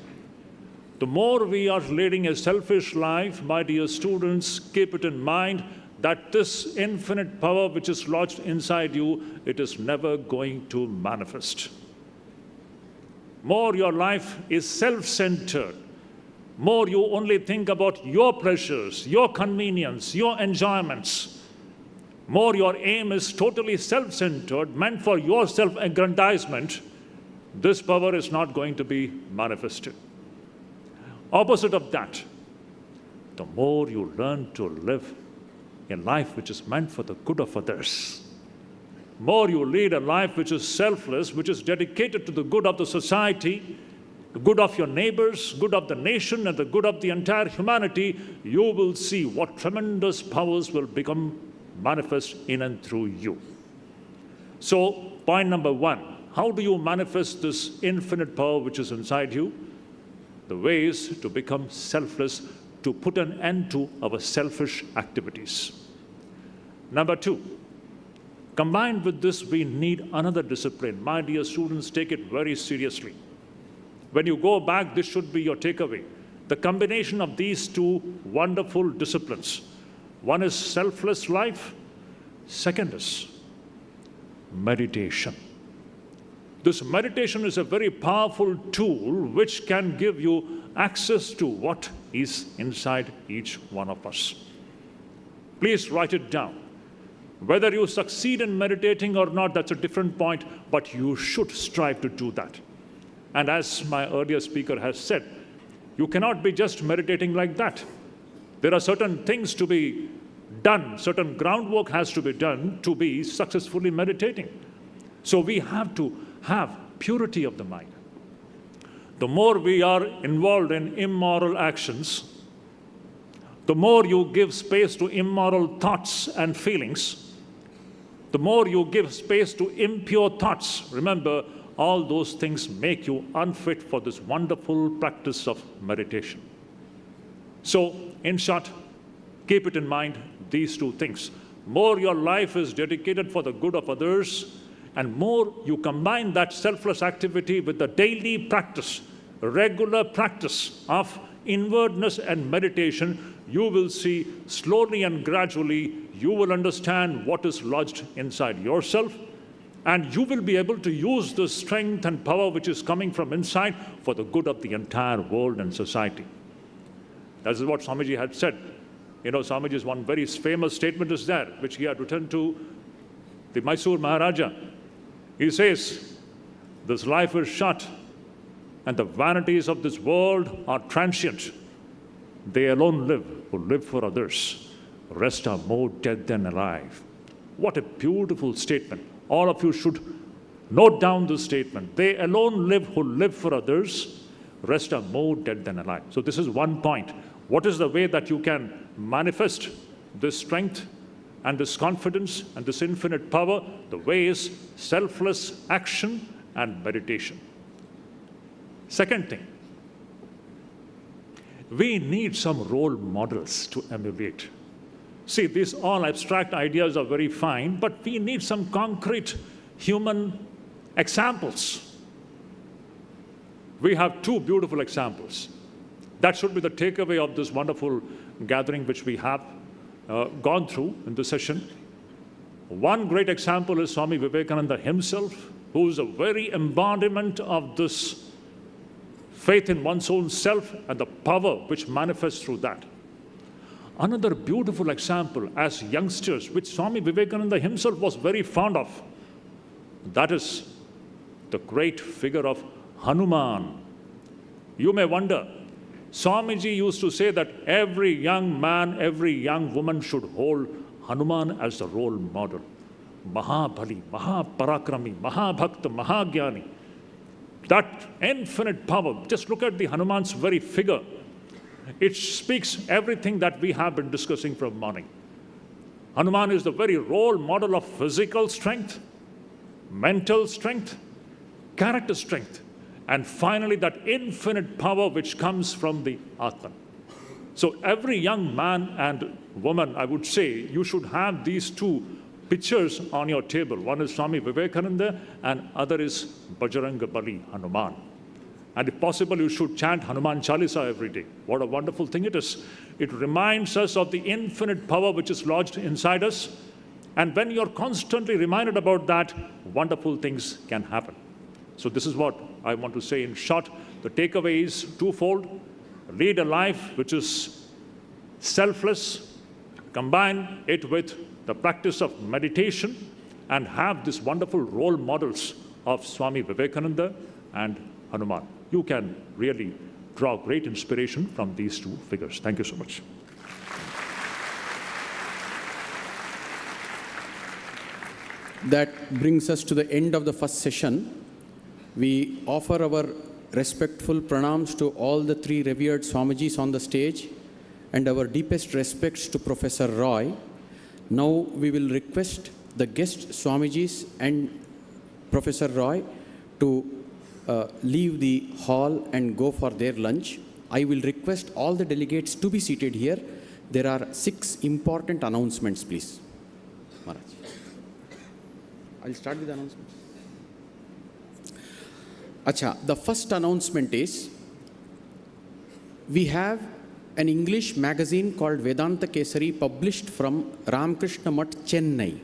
The more we are leading a selfish life, my dear students, keep it in mind that this infinite power which is lodged inside you, it is never going to manifest. More your life is self-centered, more you only think about your pleasures, your convenience, your enjoyments, more your aim is totally self-centered, meant for your self-aggrandizement, this power is not going to be manifested. Opposite of that, the more you learn to live a life which is meant for the good of others, more you lead a life which is selfless, which is dedicated to the good of the society, the good of your neighbors, good of the nation, and the good of the entire humanity, you will see what tremendous powers will become manifest in and through you. So, point number 1, how do you manifest this infinite power which is inside you? The way is to become selfless, to put an end to our selfish activities. Number 2, combined with this, we need another discipline. My dear students, take it very seriously. When you go back, this should be your takeaway. The combination of these 2 wonderful disciplines. One is selfless life, second is meditation. This meditation is a very powerful tool which can give you access to what is inside each one of us. Please write it down. Whether you succeed in meditating or not, that's a different point, but you should strive to do that. And as my earlier speaker has said, you cannot be just meditating like that. There are certain things to be done, certain groundwork has to be done to be successfully meditating. So we have to have purity of the mind. The more we are involved in immoral actions, the more you give space to immoral thoughts and feelings, the more you give space to impure thoughts. Remember, all those things make you unfit for this wonderful practice of meditation. So, in short, keep it in mind, these 2 things. More your life is dedicated for the good of others, and more you combine that selfless activity with the daily practice, regular practice of inwardness and meditation, you will see slowly and gradually, you will understand what is lodged inside yourself, and you will be able to use the strength and power which is coming from inside for the good of the entire world and society. That is what Swamiji had said. You know, Swamiji's one very famous statement is there, which he had written to the Mysore Maharaja. He says, this life is short, and the vanities of this world are transient. They alone live who live for others. Rest are more dead than alive. What a beautiful statement. All of you should Note down this statement. They alone live who live for others, rest are more dead than alive. So this is one point. What is the way that you can manifest this strength and this confidence and this infinite power? The way is selfless action and meditation. Second thing, we need some role models to emulate. See, these all abstract ideas are very fine, but we need some concrete human examples. We have two beautiful examples. That should be the takeaway of this wonderful gathering which we have gone through in this session. One great example is Swami Vivekananda himself, who is a very embodiment of this faith in one's own self and the power which manifests through that. Another beautiful example as youngsters, which Swami Vivekananda himself was very fond of, that is the great figure of Hanuman. You may wonder, Swamiji used to say that every young man, every young woman should hold Hanuman as the role model. Mahabali, Mahaparakrami, Mahabhakta, Mahagyani. That infinite power, just look at the Hanuman's very figure. It speaks everything that we have been discussing from morning. Hanuman is the very role model of physical strength, mental strength, character strength, and finally that infinite power which comes from the Atman. So every young man and woman, I would say, you should have these two pictures on your table. One is Swami Vivekananda and other is Bajranga Bali, Hanuman. And if possible, you should chant Hanuman Chalisa every day. What a wonderful thing it is. It reminds us of the infinite power which is lodged inside us. And when you're constantly reminded about that, wonderful things can happen. So this is what I want to say in short. The takeaway is twofold. Lead a life which is selfless. Combine it with the practice of meditation and have these wonderful role models of Swami Vivekananda and Hanuman. You can really draw great inspiration from these two figures. Thank you so much. That brings us to the end of the first session. We offer our respectful pranams to all the three revered Swamijis on the stage and our deepest respects to Professor Roy. Now we will request the guest Swamijis and Professor Roy to leave the hall and go for their lunch. I will request all the delegates to be seated here. There are 6 important announcements, please. Maharaj. I'll start with the announcements. Acha, the first announcement is, we have an English magazine called Vedanta Kesari published from Ramakrishna Mission, Chennai.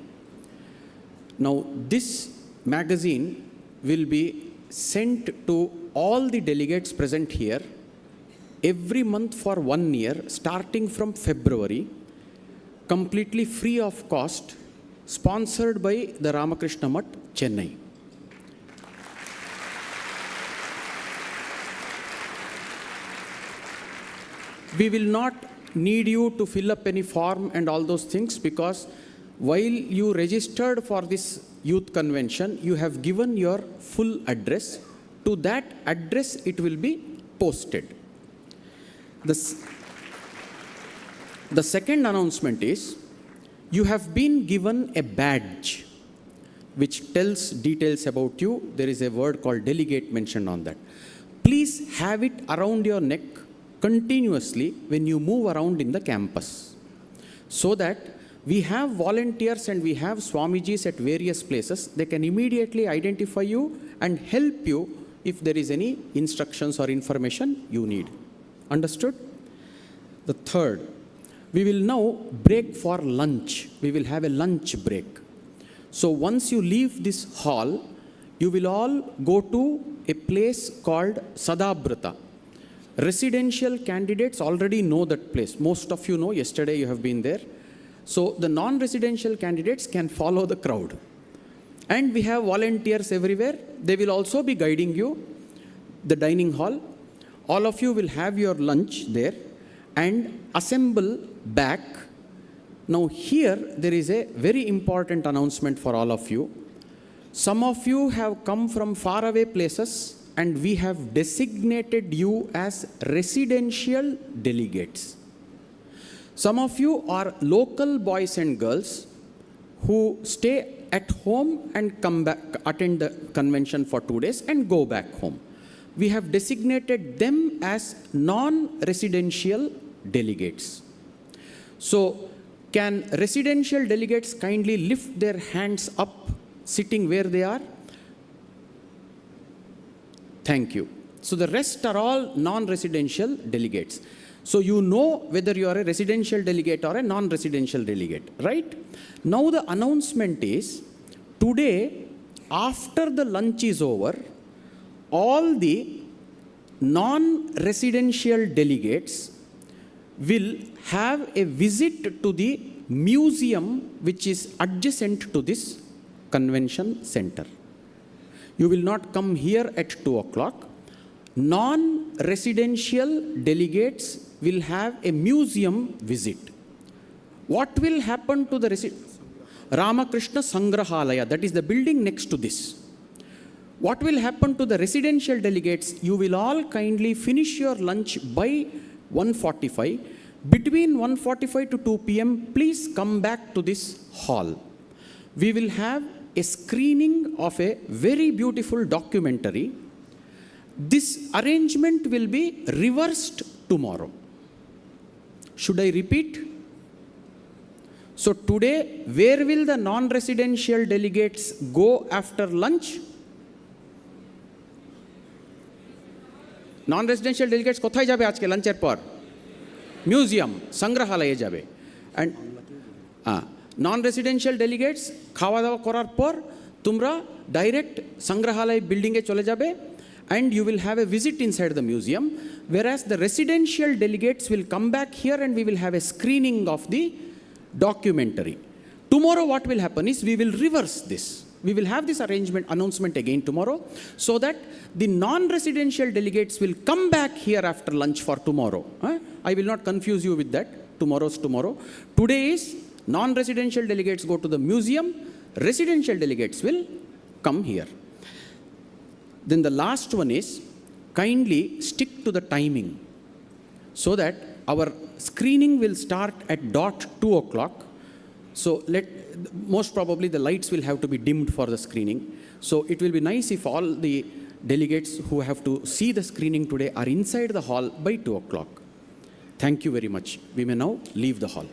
Now, this magazine will be sent to all the delegates present here every month for 1 year, starting from February, completely free of cost, sponsored by the Ramakrishna Mission, Chennai. We will not need you to fill up any form and all those things, because while you registered for this youth convention, you have given your full address. To that address, it will be posted. The second announcement is, you have been given a badge which tells details about you. There is a word called delegate mentioned on that. Please have it around your neck continuously when you move around in the campus, so that we have volunteers and we have Swamijis at various places. They can immediately identify you and help you if there is any instructions or information you need. Understood? The third, we will now break for lunch. We will have a lunch break. So once you leave this hall, you will all go to a place called Sadabrata. Residential candidates already know that place. Most of you know, yesterday you have been there. So the non-residential candidates can follow the crowd. And we have volunteers everywhere. They will also be guiding you, the dining hall. All of you will have your lunch there and assemble back. Now here, there is a very important announcement for all of you. Some of you have come from faraway places, and we have designated you as residential delegates. Some of you are local boys and girls who stay at home and come back, attend the convention for 2 days and go back home. We have designated them as non-residential delegates. So, can residential delegates kindly lift their hands up, sitting where they are? Thank you. So the rest are all non-residential delegates. So you know whether you are a residential delegate or a non-residential delegate, right? Now the announcement is, today, after the lunch is over, all the non-residential delegates will have a visit to the museum which is adjacent to this convention center. You will not come here at 2 o'clock. Non-residential delegates will have a museum visit. What will happen to the Ramakrishna Sangrahalaya, that is the building next to this. What will happen to the residential delegates? You will all kindly finish your lunch by 1:45. Between 1:45 to 2 p.m., please come back to this hall. We will have a screening of a very beautiful documentary. This arrangement will be reversed tomorrow. Should I repeat? So today, where will the non-residential delegates go after lunch? Non-residential delegates কোথায় যাবে আজকে লাঞ্চের পর? Museum, সংগ্রহালয়ে যাবে। And non-residential delegates খাওয়া দাওয়া করার পর তোমরা ডাইরেক্ট সংগ্রহালয় বিল্ডিংয়ে চলে যাবে, and you will have a visit inside the museum, whereas the residential delegates will come back here and we will have a screening of the documentary. Tomorrow what will happen is we will reverse this. We will have this announcement again tomorrow, so that the non-residential delegates will come back here after lunch for tomorrow. I will not confuse you with that. Tomorrow's tomorrow. Today is non-residential delegates go to the museum, residential delegates will come here. Then the last one is, kindly stick to the timing, so that our screening will start at dot 2 o'clock. So most probably the lights will have to be dimmed for the screening. So it will be nice if all the delegates who have to see the screening today are inside the hall by 2 o'clock. Thank you very much. We may now leave the hall.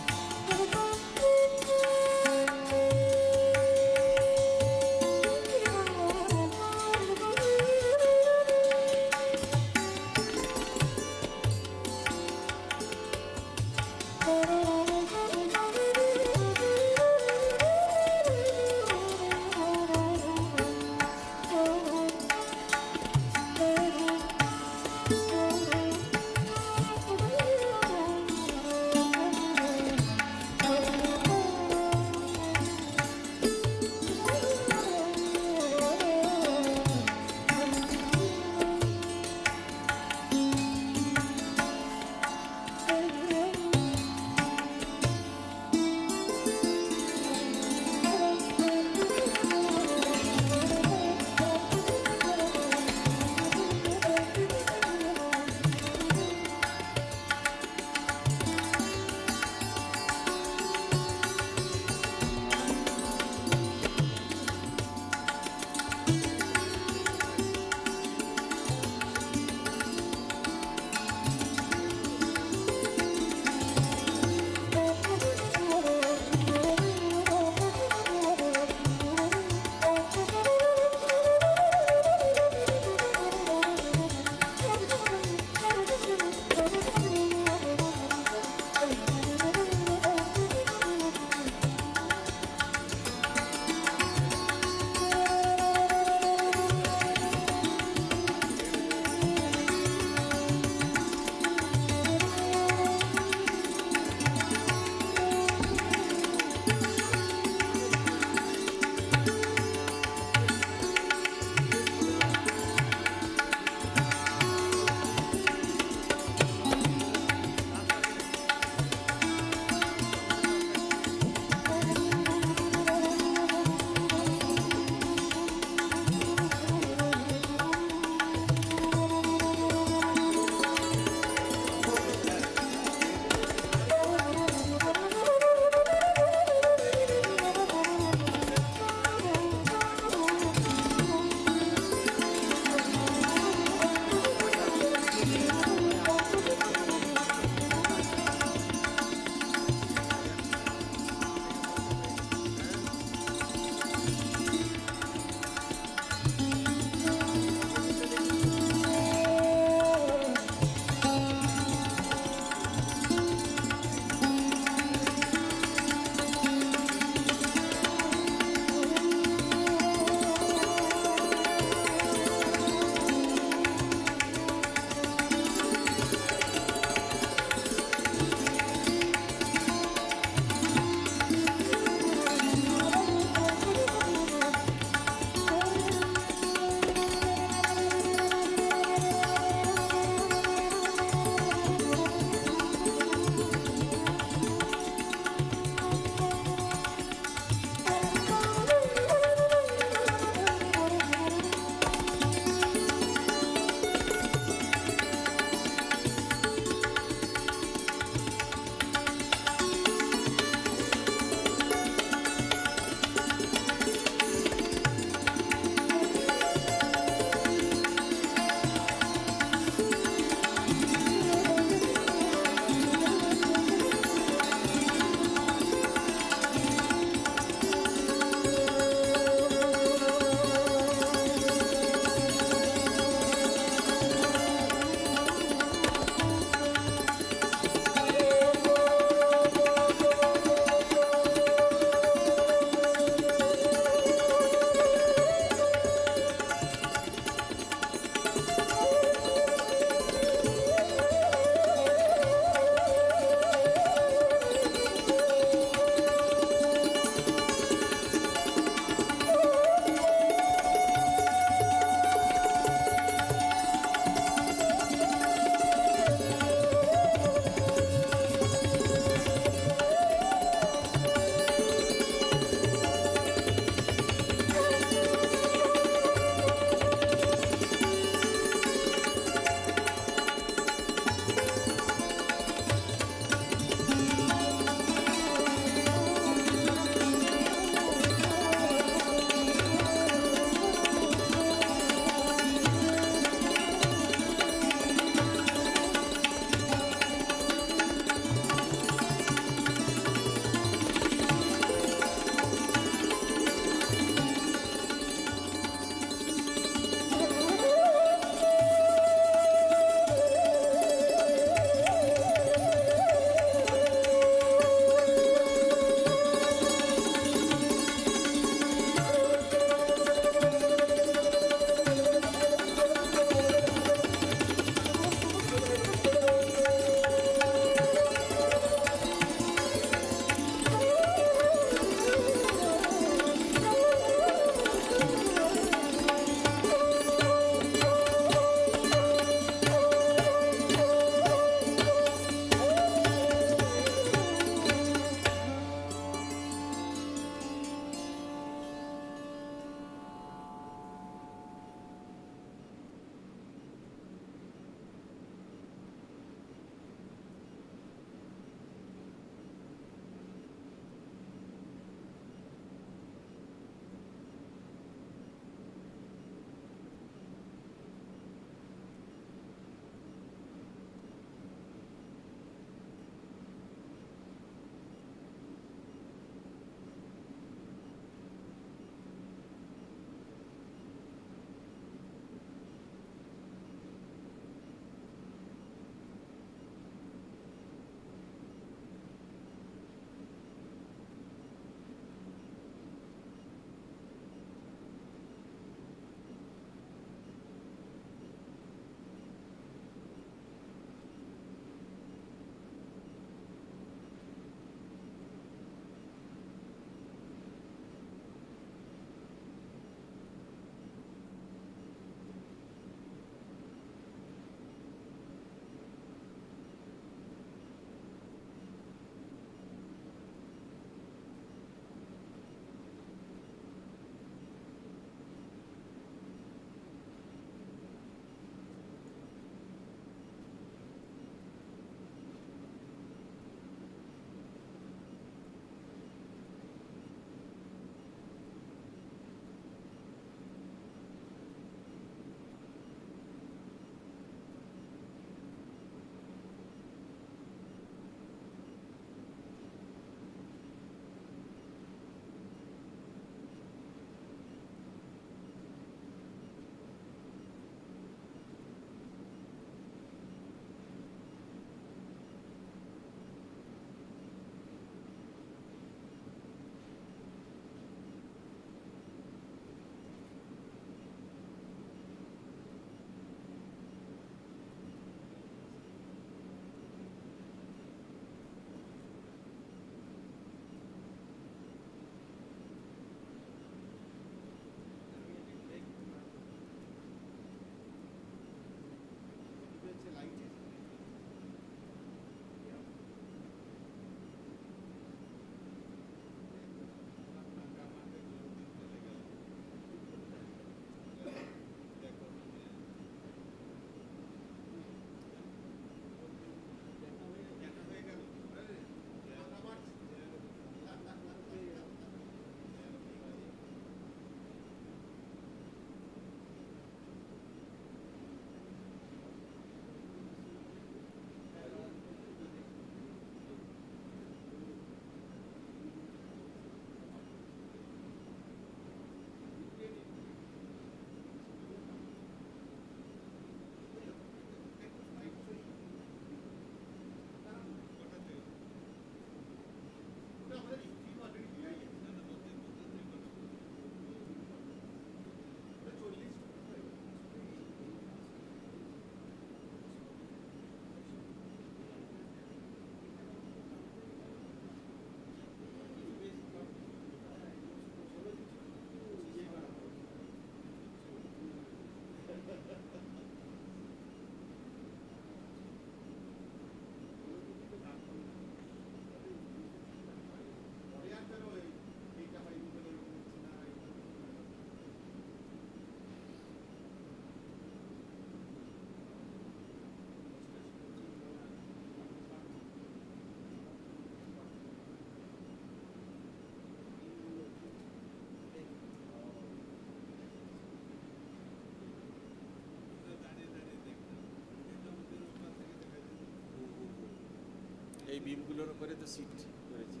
এই বিমগুলোর উপরে তো seat করেছি,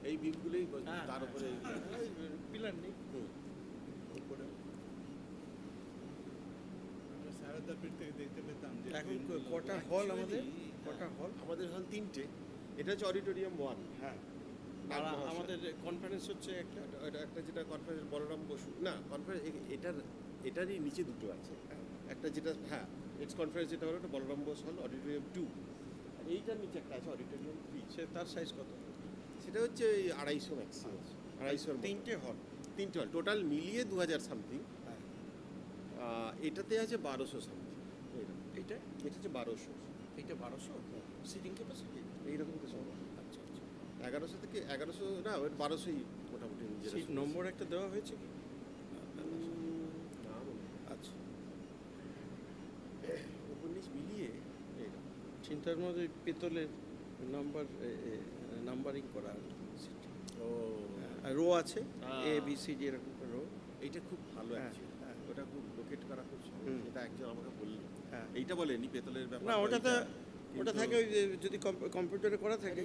এই বিমগুলোই তার উপরে pillar নেই। এখন কটা হল আমাদের? কটা হল? আমাদের হল 3টে। এটা হচ্ছে অডিটোরিয়াম 1। হ্যাঁ, আর আমাদের কনফারেন্স হচ্ছে একটা যেটা কনফারেন্স বলরাম বসু না কনফারেন্স, এটারই নিচে দুটো আছে। একটা যেটা হ্যাঁ ইটস কনফারেন্স যেটা হলো একটা বলরাম বোস হল অডিটোরিয়াম 2, আর এইটার নিচে একটা আছে অডিটোরিয়াম 3। সে তার সাইজ কত? সেটা হচ্ছে 250 ম্যাক্সিমাম, 250। 3টে হল টোটাল মিলিয়ে 2000 সামথিং। এটাতে আছে 1200 সামথিং। এটা হচ্ছে 1200। এইটা 1200 সিটিং ক্যাপাসিটি এইরকম কিছু। আচ্ছা আচ্ছা, 1100 থেকে 1100 না, ওই 1200ই মোটামুটি। সিট নম্বর একটা দেওয়া হয়েছে কি? আচ্ছা, উপন্যাস মিলিয়ে চিন্তার মধ্যে পিতলের নাম্বারিং করা সিট। ও, রো আছে এ বি সি ডি এরকম রো। এইটা খুব ভালো আছে, ওটা খুব লোকেট করা খুব সহজ। এটা একজন আমাকে বললেন, এইটা বলেনি পেতলের ব্যাপার না, ওটা থাকে ওই যদি কম্পিউটারে করা থাকে।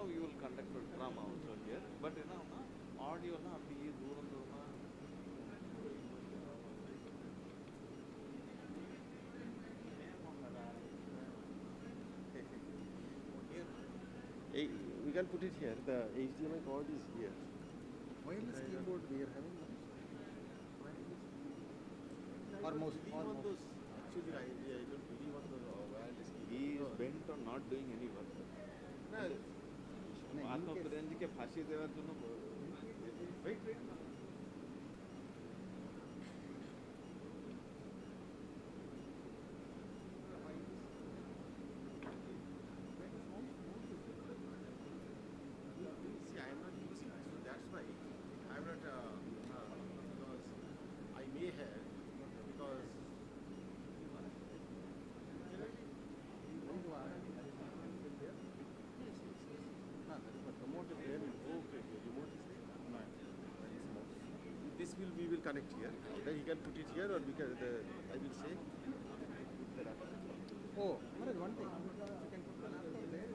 now you will conduct a drama also here, but audio na apdi dooram dooram. Hey, we can put it here. The HDMI cord is here. Wireless keyboard we are having. Almost. Actually, I don't believe on the wireless keyboard. He is bent on not doing any work. आत्मप्रेरण जी के फांसी देवर दोनों wait. See, I am not using it, so that's why I am not because I may have because. This we will connect here. Then he can put it here, or we can. I will say. Oh, one thing. You can put the laptop there.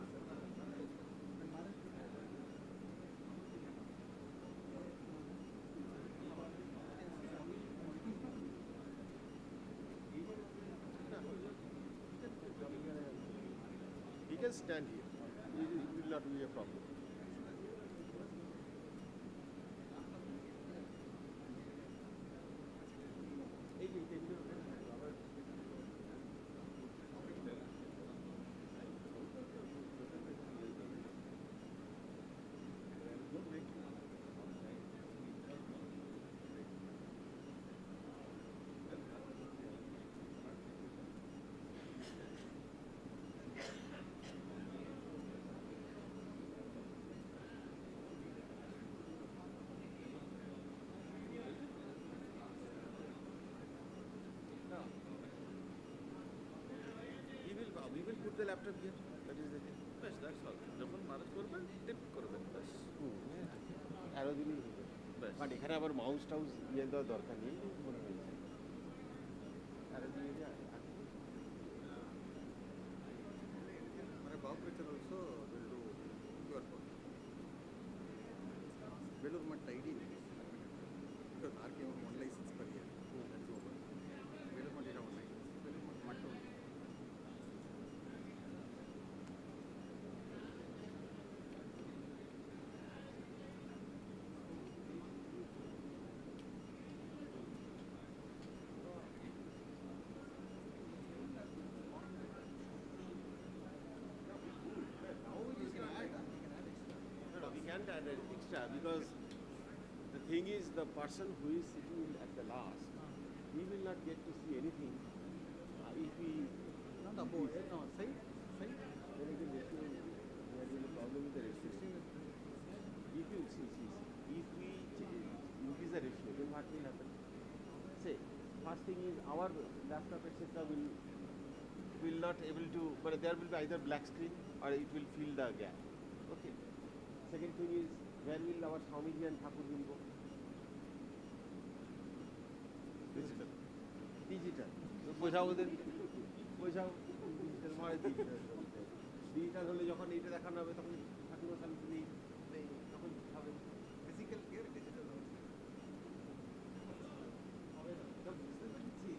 He can stand here. It will not be a problem. We will put the laptop here. That is the thing. Yes, that's all. যখন মানুষ করবেন টিপ করবেন ব্যাস আরো দিনই হবে ব্যাস but এখানে আবার মাউস টাউস ইয়ে দেওয়ার দরকার নেই মনে হয়েছে আরো দিয়ে যায় মানে Bob Richard also will do QR code. Belur Math ID because RK one license per year. That's over. Belur Math data online. Belur Math only. Can't add an extra because the thing is the person who is sitting at the last, he will not get to see anything if we not above no side then again ratio there will be a problem with the ratio. If you see if we increase the ratio then what will happen? Say first thing is our laptop etc will not able to, but there will be either black screen or it will fill the gap. Okay. Second thing is, where will our Swami and Thakur will go? Digital. So, বোঝাও digital মানে digital হলে যখন এটা দেখানো হবে তখন ঠাকুর সামনে তখন হবে ফিজিক্যাল কেয়ার ডিজিটাল হবে না বুঝতে পারছি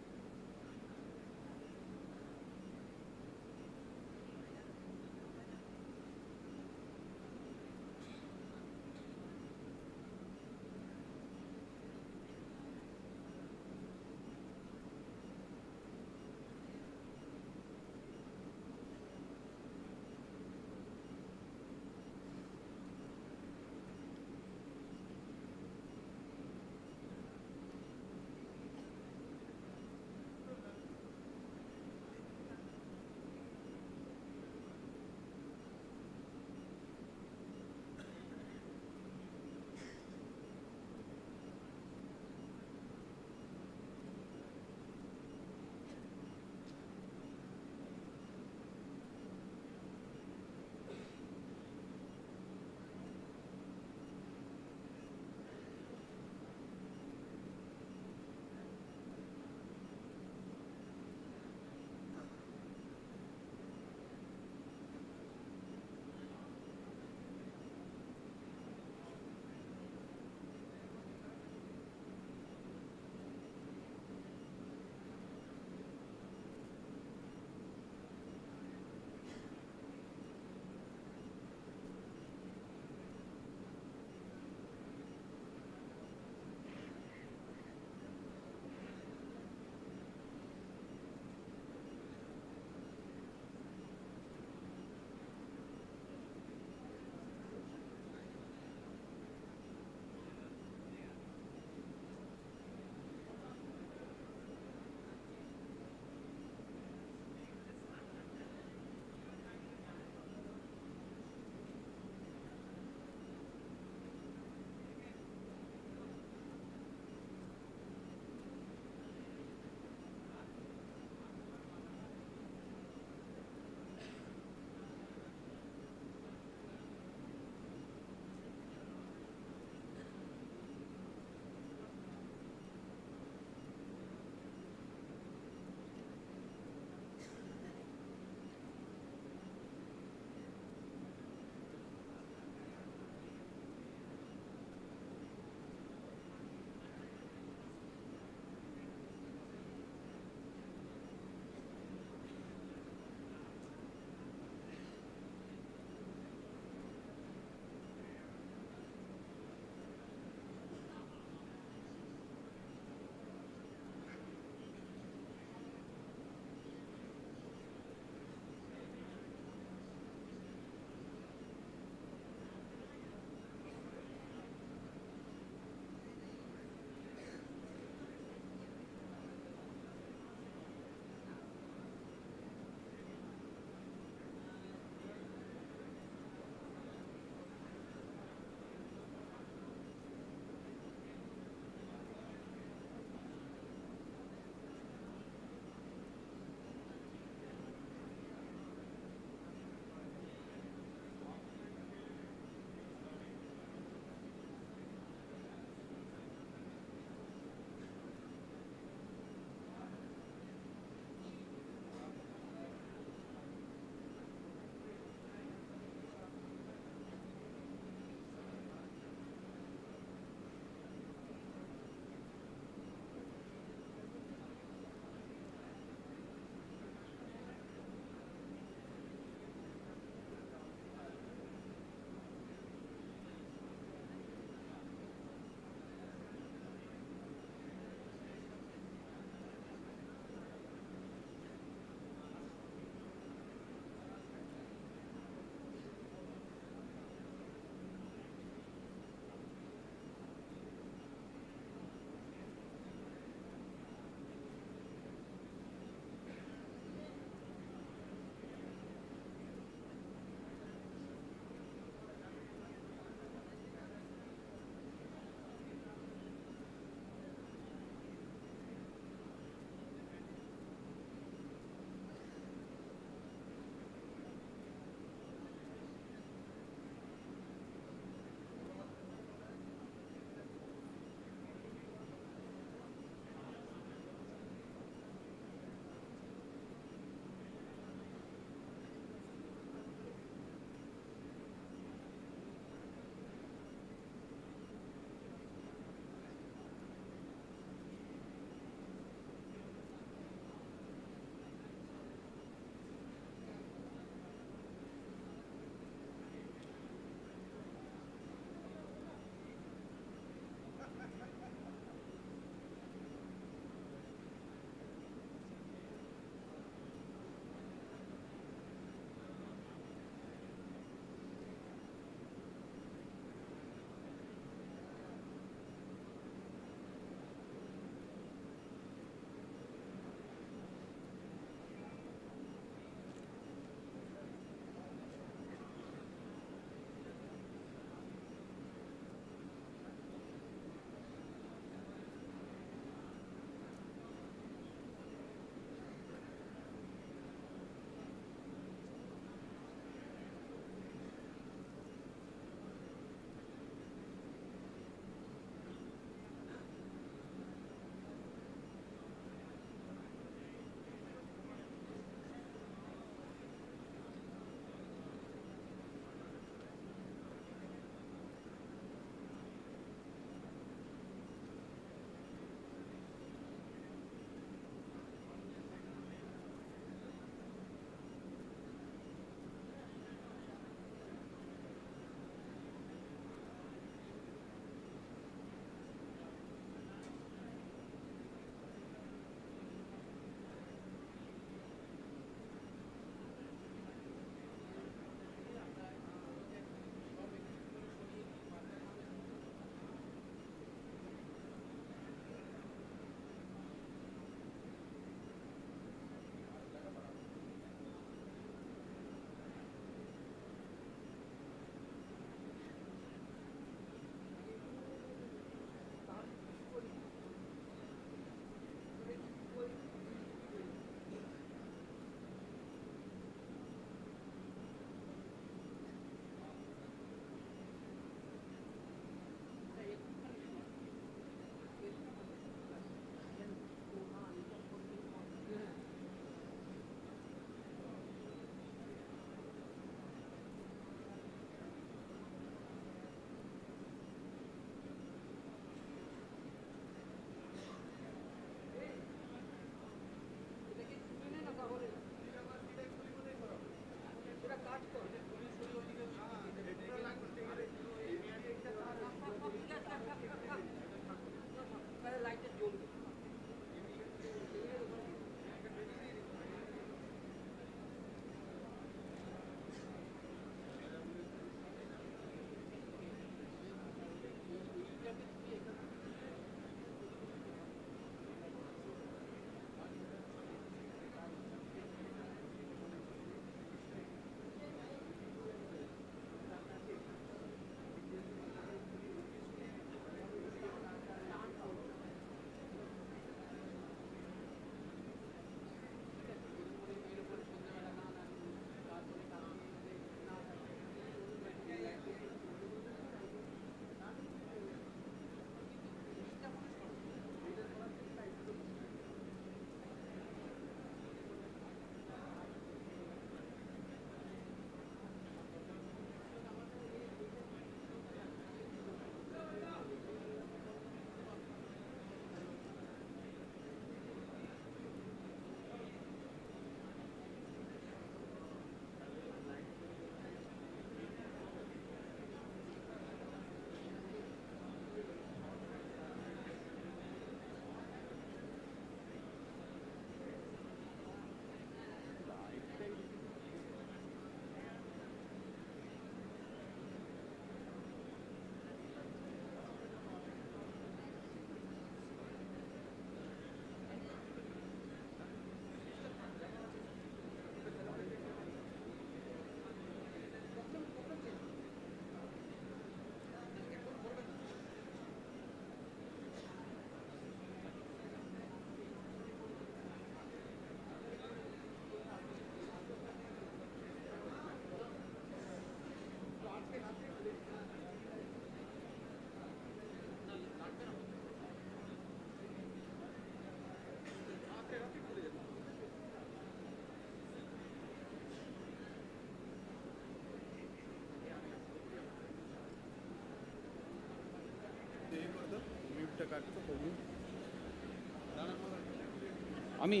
আমি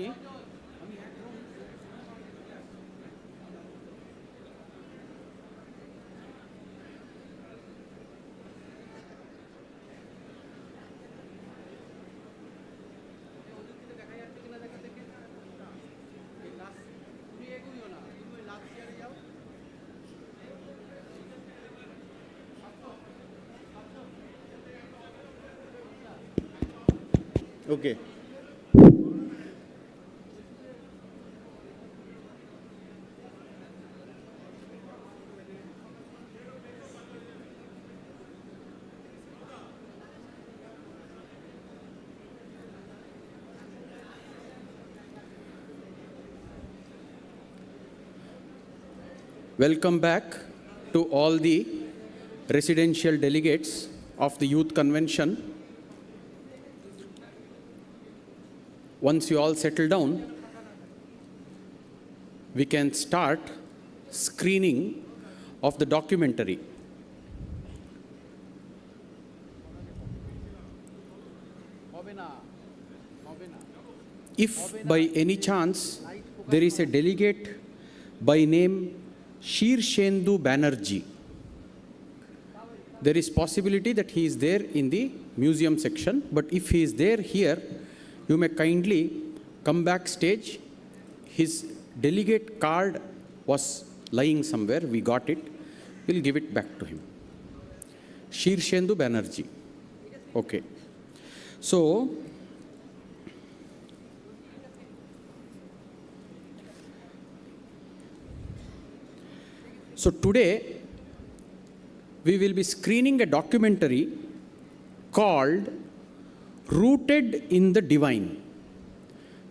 Okay. Welcome back to all the residential delegates of the Youth Convention. Once you all settle down, we can start screening of the documentary. If by any chance there is a delegate by name Shirshendu Banerjee, there is possibility that he is there in the museum section, but if he is there here, you may kindly come backstage. His delegate card was lying somewhere, we got it, we'll give it back to him. Shirshendu Banerjee. Okay. So, today we will be screening a documentary called Rooted in the Divine,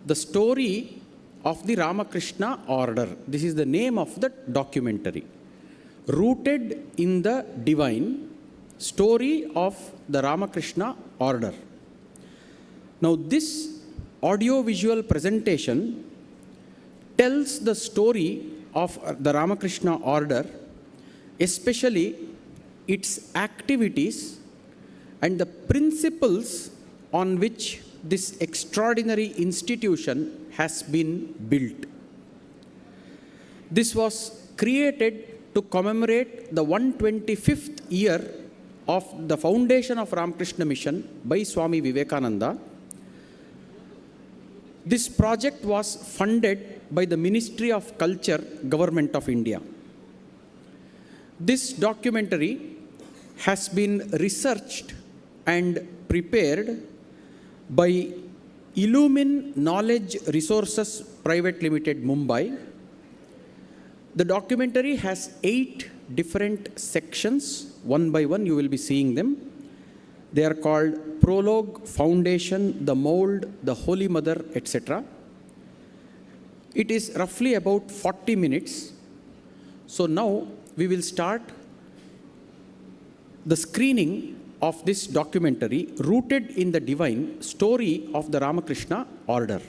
the story of the Ramakrishna order. This is the name of the documentary. Rooted in the Divine, story of the Ramakrishna order. Now this audio-visual presentation tells the story of the Ramakrishna order, especially its activities and the principles on which this extraordinary institution has been built. This was created to commemorate the 125th year of the foundation of Ramakrishna Mission by Swami Vivekananda. This project was funded by the Ministry of Culture, Government of India. This documentary has been researched and prepared by Illumin Knowledge Resources Private Limited, Mumbai. The documentary has 8 different sections. One by one you will be seeing them. They are called Prologue, Foundation, The Mold, The Holy Mother, etc. It is roughly about 40 minutes. So now we will start the screening of this documentary, Rooted in the Divine, story of the Ramakrishna order.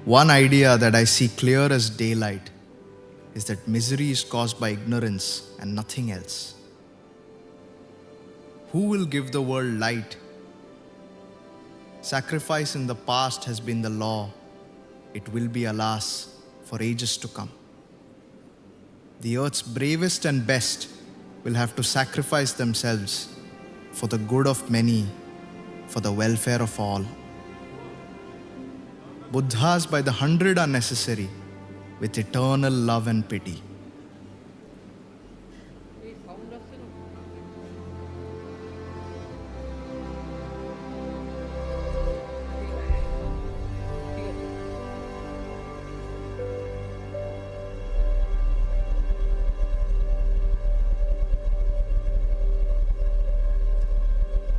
One idea that I see clear as daylight is that misery is caused by ignorance and nothing else. Who will give the world light? Sacrifice in the past has been the law. It will be, alas, for ages to come. The earth's bravest and best will have to sacrifice themselves for the good of many, for the welfare of all. Buddhas by the 100 are necessary, with eternal love and pity.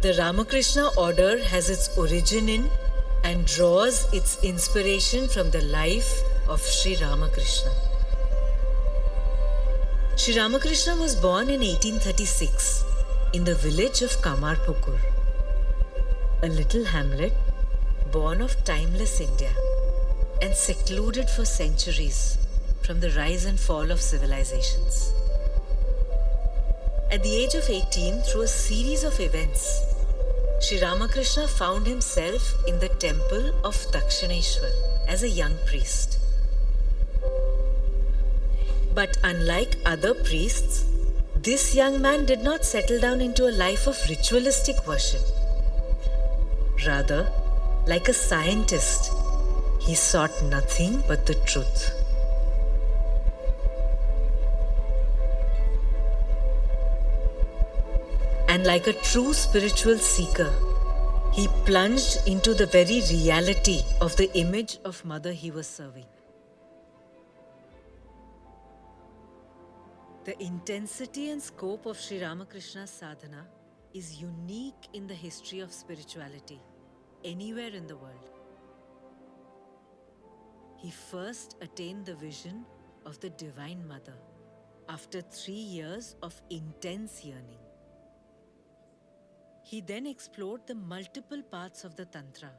The Ramakrishna order has its origin in and draws its inspiration from the life of Sri Ramakrishna. Sri Ramakrishna was born in 1836 in the village of Kamarpukur, a little hamlet born of timeless India and secluded for centuries from the rise and fall of civilizations. At the age of 18, through a series of events, Sri Ramakrishna found himself in the temple of Dakshineshwar as a young priest. But unlike other priests, this young man did not settle down into a life of ritualistic worship. Rather, like a scientist, he sought nothing but the truth. And like a true spiritual seeker, he plunged into the very reality of the image of mother he was serving. The intensity and scope of Sri Ramakrishna's sadhana is unique in the history of spirituality, anywhere in the world. He first attained the vision of the Divine Mother after 3 years of intense yearning. He then explored the multiple paths of the Tantra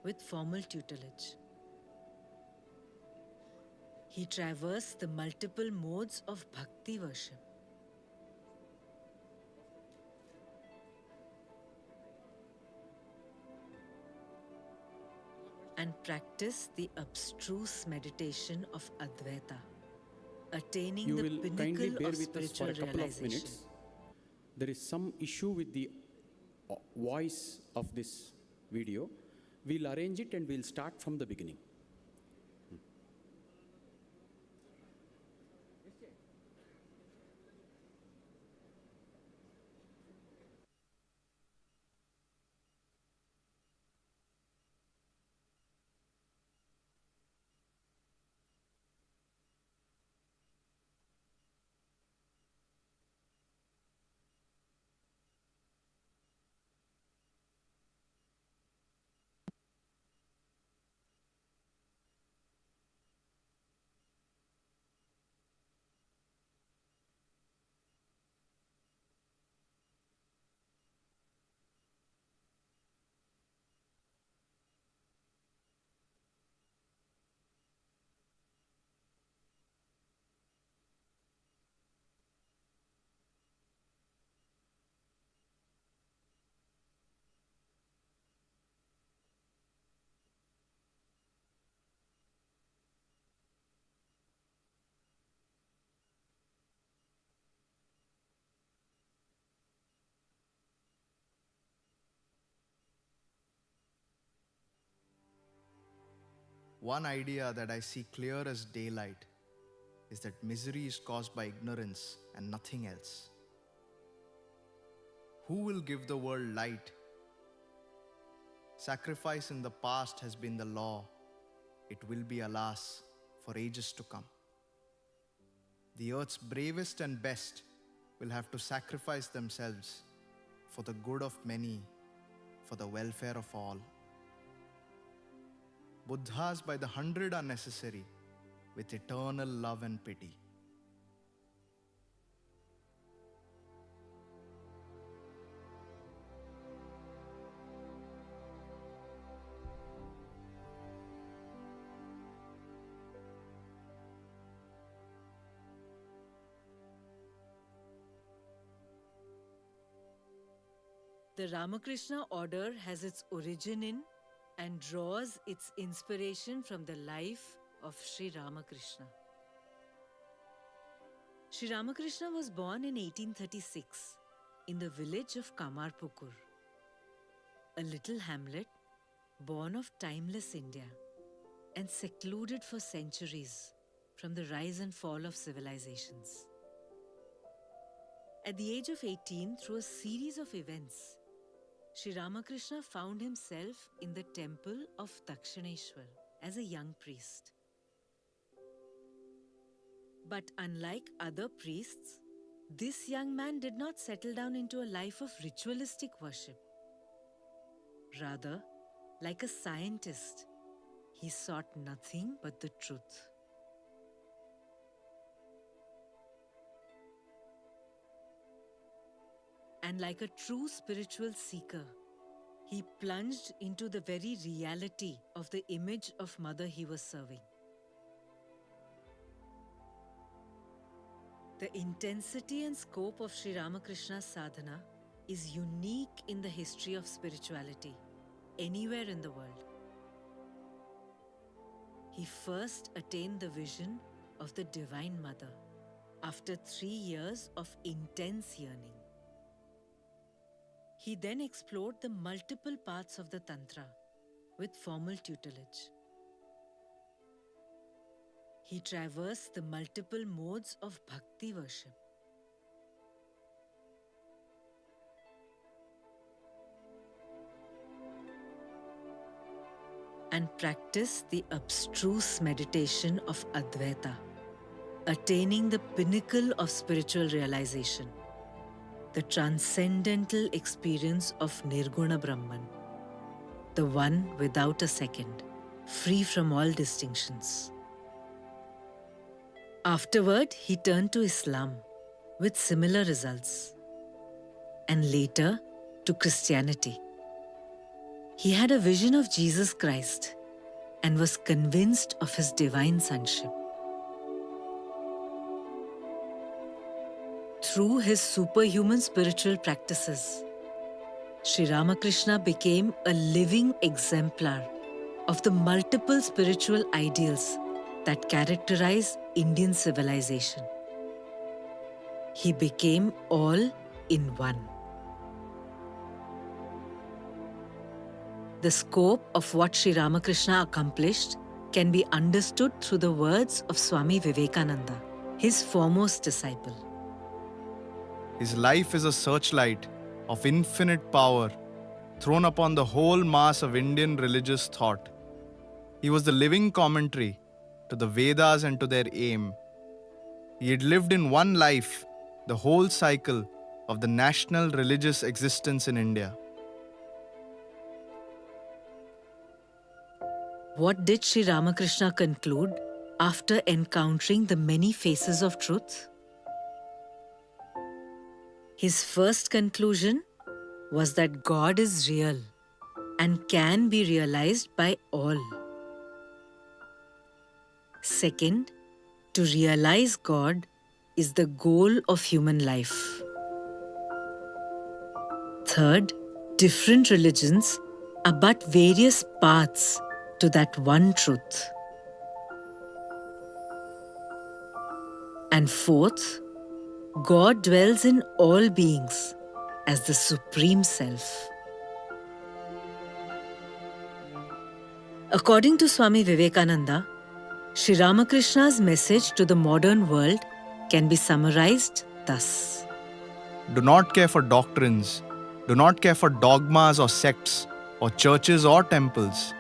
with formal tutelage. He traversed the multiple modes of bhakti worship. And practiced the abstruse meditation of Advaita, attaining You the will kindly pinnacle bear of with us for spiritual a couple of realization. minutes. There is some issue with the voice of this video. We'll arrange it and we'll start from the beginning. One idea that I see clear as daylight is that misery is caused by ignorance and nothing else. Who will give the world light? Sacrifice in the past has been the law. It will be, alas, for ages to come. The earth's bravest and best will have to sacrifice themselves for the good of many, for the welfare of all. Buddhas by the 100 are necessary with eternal love and pity. The Ramakrishna order has its origin in and draws its inspiration from the life of Sri Ramakrishna. Sri Ramakrishna was born in 1836 in the village of Kamarpukur, a little hamlet born of timeless India and secluded for centuries from the rise and fall of civilizations. At the age of 18, through a series of events, Sri Ramakrishna found himself in the temple of Dakshineshwar as a young priest. But unlike other priests, this young man did not settle down into a life of ritualistic worship. Rather, like a scientist, he sought nothing but the truth. And like a true spiritual seeker, He plunged into the very reality of the image of mother he was serving. The intensity and scope of Sri Ramakrishna's sadhana is unique in the history of spirituality, anywhere in the world. He first attained the vision of the Divine Mother after 3 years of intense yearning. He then explored the multiple paths of the Tantra with formal tutelage. He traversed the multiple modes of bhakti worship. And practiced the abstruse meditation of Advaita, attaining the pinnacle of spiritual realization, the transcendental experience of Nirguna Brahman, the one without a second, free from all distinctions. Afterward, he turned to Islam with similar results, and later to Christianity. He had a vision of Jesus Christ and was convinced of his divine sonship. Through his superhuman spiritual practices, Sri Ramakrishna became a living exemplar of the multiple spiritual ideals that characterize Indian civilization. He became all in one. The scope of what Sri Ramakrishna accomplished can be understood through the words of Swami Vivekananda, his foremost disciple. His life is a searchlight of infinite power thrown upon the whole mass of Indian religious thought. He was the living commentary to the Vedas and to their aim. He had lived in one life the whole cycle of the national religious existence in India. What did Sri Ramakrishna conclude after encountering the many faces of truth? His first conclusion was that God is real and can be realized by all. Second, to realize God is the goal of human life. Third, different religions are but various paths to that one truth. And fourth, God dwells in all beings as the Supreme Self. According to Swami Vivekananda, Sri Ramakrishna's message to the modern world can be summarized thus. Do not care for doctrines, do not care for dogmas or sects or churches or temples.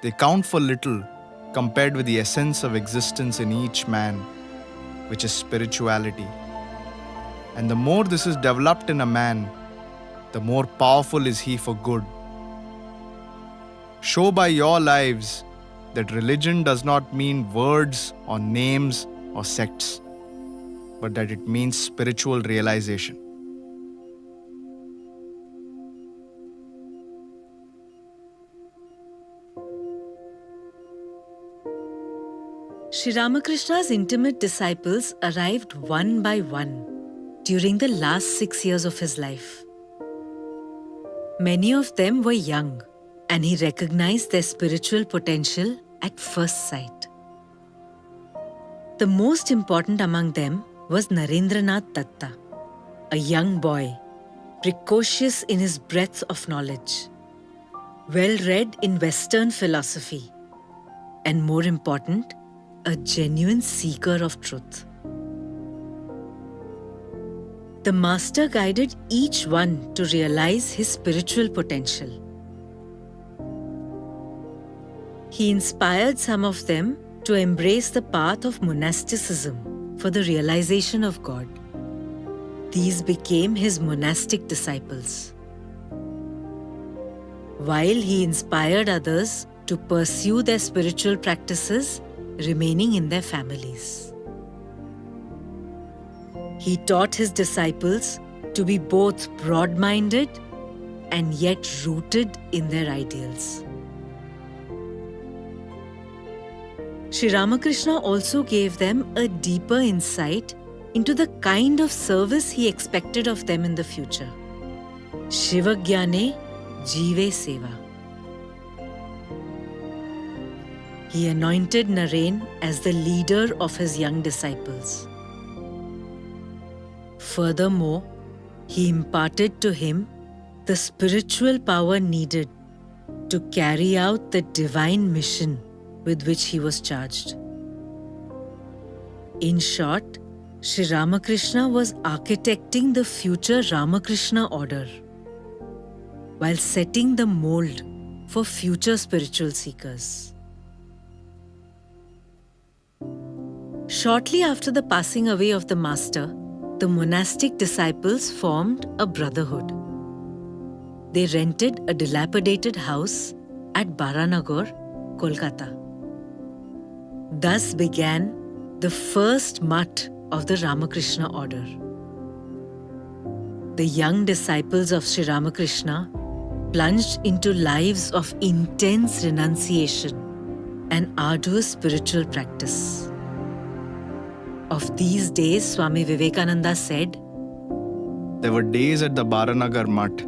They count for little compared with the essence of existence in each man, which is spirituality. And the more this is developed in a man, the more powerful is he for good. Show by your lives that religion does not mean words or names or sects, but that it means spiritual realization. Sri Ramakrishna's intimate disciples arrived one by one during the last 6 years of his life. Many of them were young, and he recognized their spiritual potential at first sight. The most important among them was Narendranath Datta, a young boy, precocious in his breadth of knowledge, well-read in Western philosophy, and more important, a genuine seeker of truth. The Master guided each one to realize his spiritual potential. He inspired some of them to embrace the path of monasticism for the realization of God. These became his monastic disciples, while he inspired others to pursue their spiritual practices, remaining in their families. He taught his disciples to be both broad-minded and yet rooted in their ideals. Sri Ramakrishna also gave them a deeper insight into the kind of service he expected of them in the future. Shivagyane Jive Seva. He anointed Naren as the leader of his young disciples. Furthermore, he imparted to him the spiritual power needed to carry out the divine mission with which he was charged. In short, Sri Ramakrishna was architecting the future Ramakrishna order while setting the mold for future spiritual seekers. Shortly after the passing away of the Master, the monastic disciples formed a brotherhood. They rented a dilapidated house at Baranagar, Kolkata. Thus began the first mutt of the Ramakrishna order. The young disciples of Sri Ramakrishna plunged into lives of intense renunciation and arduous spiritual practice. Of these days, Swami Vivekananda said, There were days at the Baranagar mutt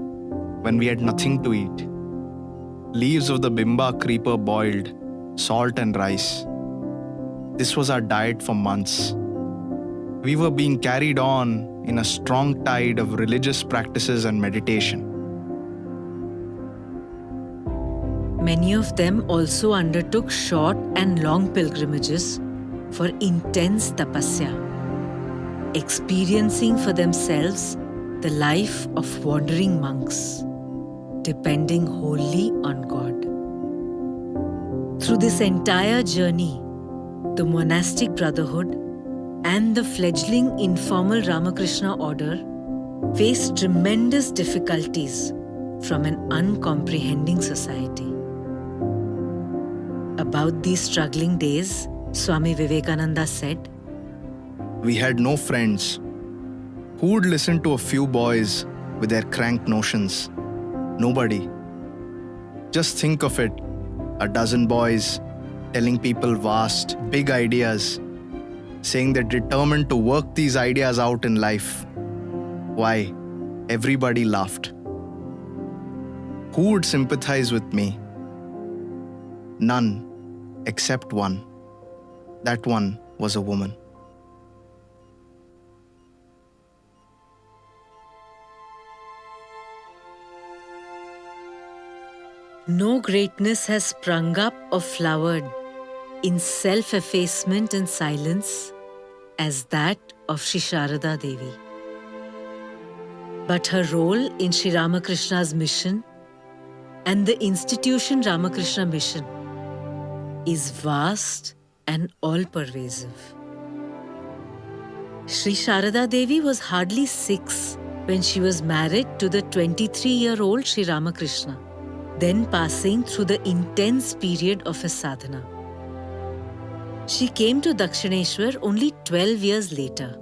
when we had nothing to eat. Leaves of the bimba creeper boiled, salt and rice. This was our diet for months. We were being carried on in a strong tide of religious practices and meditation. Many of them also undertook short and long pilgrimages for intense tapasya, experiencing for themselves the life of wandering monks, depending wholly on God. Through this entire journey, the monastic brotherhood and the fledgling informal Ramakrishna order faced tremendous difficulties from an uncomprehending society. About these struggling days, Swami Vivekananda said, We had no friends. Who would listen to a few boys with their crank notions? Nobody. Just think of it, a dozen boys telling people vast, big ideas, saying they're determined to work these ideas out in life. Why? Everybody laughed. Who would sympathize with me? None, except one. That one was a woman. No greatness has sprung up or flowered in self-effacement and silence as that of Sri Sharada Devi. But her role in Sri Ramakrishna's mission and the institution Ramakrishna Mission is vast and all-pervasive. Sri Sharada Devi was hardly 6 when she was married to the 23-year-old Sri Ramakrishna, then passing through the intense period of his sadhana. She came to Dakshineshwar only 12 years later.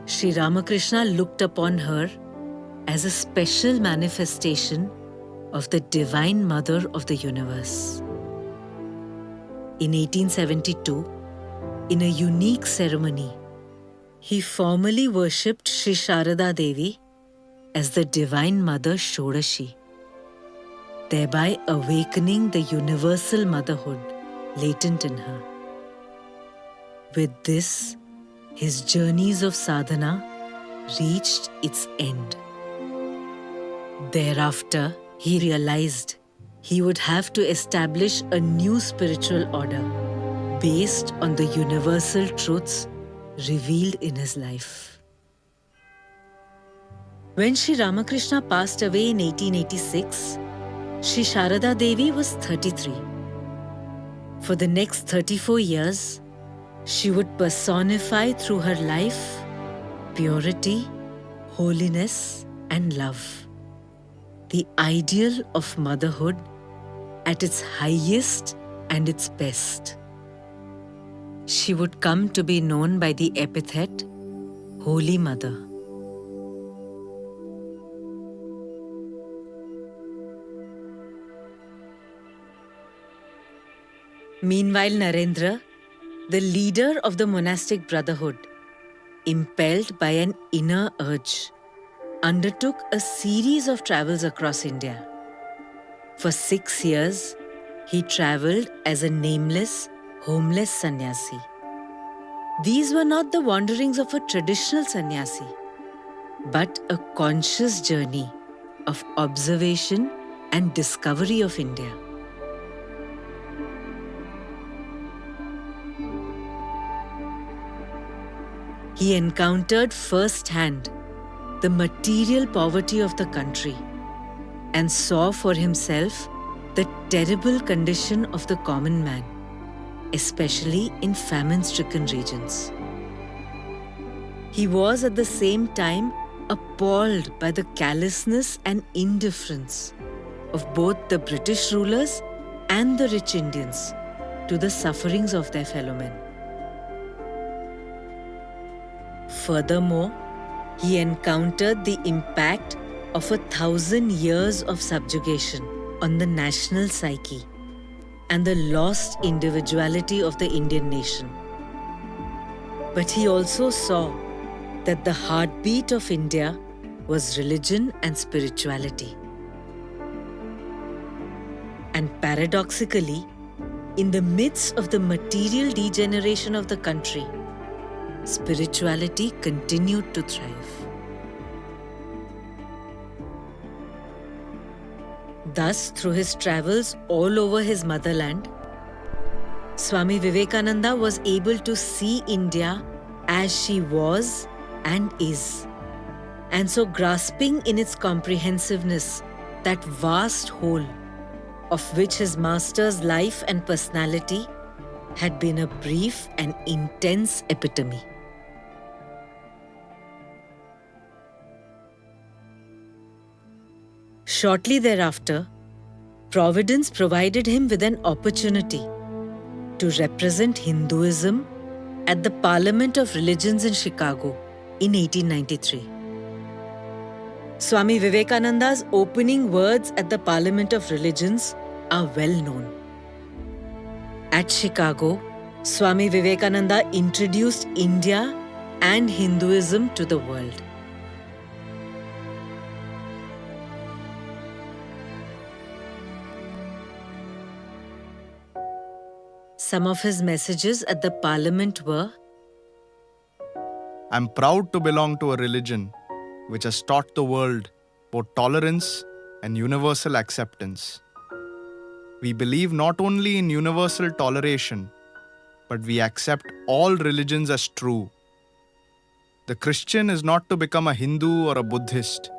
Sri Ramakrishna looked upon her as a special manifestation of the Divine Mother of the universe. In 1872, in a unique ceremony, he formally worshipped Sri Sharada Devi as the Divine Mother Shodashi, thereby awakening the universal motherhood latent in her. With this, his journeys of sadhana reached its end. Thereafter, he realized he would have to establish a new spiritual order based on the universal truths revealed in his life. When Sri Ramakrishna passed away in 1886, Sri Sharada Devi was 33. For the next 34 years, she would personify through her life purity, holiness, and love, the ideal of motherhood at its highest and its best. She would come to be known by the epithet Holy Mother. Meanwhile, Narendra, the leader of the monastic brotherhood, impelled by an inner urge, undertook a series of travels across India. For 6 years, he traveled as a nameless, homeless sannyasi. These were not the wanderings of a traditional sannyasi, but a conscious journey of observation and discovery of India. He encountered firsthand the material poverty of the country and saw for himself the terrible condition of the common man, especially in famine-stricken regions. He was at the same time appalled by the callousness and indifference of both the British rulers and the rich Indians to the sufferings of their fellow men. Furthermore, he encountered the impact of 1,000 years of subjugation on the national psyche and the lost individuality of the Indian nation. But he also saw that the heartbeat of India was religion and spirituality. And paradoxically, in the midst of the material degeneration of the country, spirituality continued to thrive. Thus, through his travels all over his motherland, Swami Vivekananda was able to see India as she was and is, and so grasping in its comprehensiveness that vast whole of which his master's life and personality had been a brief and intense epitome. Shortly thereafter, Providence provided him with an opportunity to represent Hinduism at the Parliament of Religions in Chicago in 1893. Swami Vivekananda's opening words at the Parliament of Religions are well known. At Chicago, Swami Vivekananda introduced India and Hinduism to the world. Some of his messages at the Parliament were, I'm proud to belong to a religion which has taught the world both tolerance and universal acceptance. We believe not only in universal toleration, but we accept all religions as true. The Christian is not to become a Hindu or a Buddhist,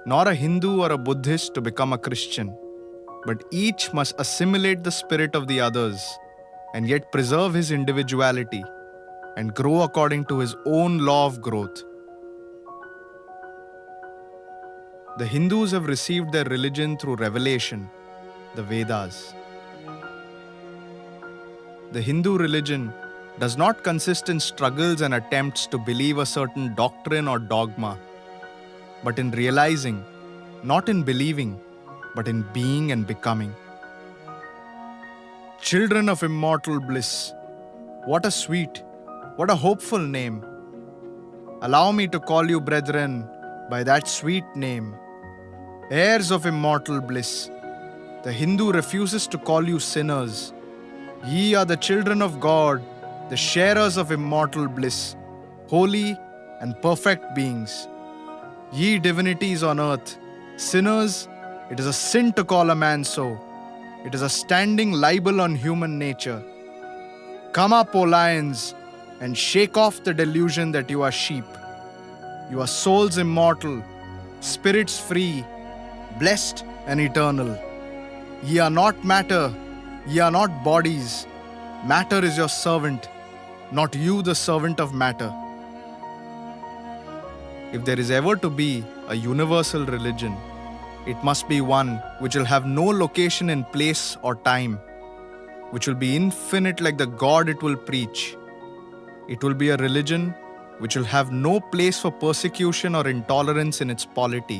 nor a Hindu or a Buddhist to become a Christian, but each must assimilate the spirit of the others and yet preserve his individuality and grow according to his own law of growth. The Hindus have received their religion through revelation, the Vedas. The Hindu religion does not consist in struggles and attempts to believe a certain doctrine or dogma, but in realizing, not in believing, but in being and becoming. Children of immortal bliss, what a sweet, what a hopeful name. Allow me to call you, brethren, by that sweet name. Heirs of immortal bliss, the Hindu refuses to call you sinners. Ye are the children of God, the sharers of immortal bliss, holy and perfect beings. Ye divinities on earth, sinners, it is a sin to call a man so. It is a standing libel on human nature. Come up, O lions, and shake off the delusion that you are sheep. You are souls immortal, spirits free, blessed and eternal. Ye are not matter, ye are not bodies. Matter is your servant, not you the servant of matter. If there is ever to be a universal religion, it must be one which will have no location in place or time, which will be infinite like the God it will preach. It will be a religion which will have no place for persecution or intolerance in its polity,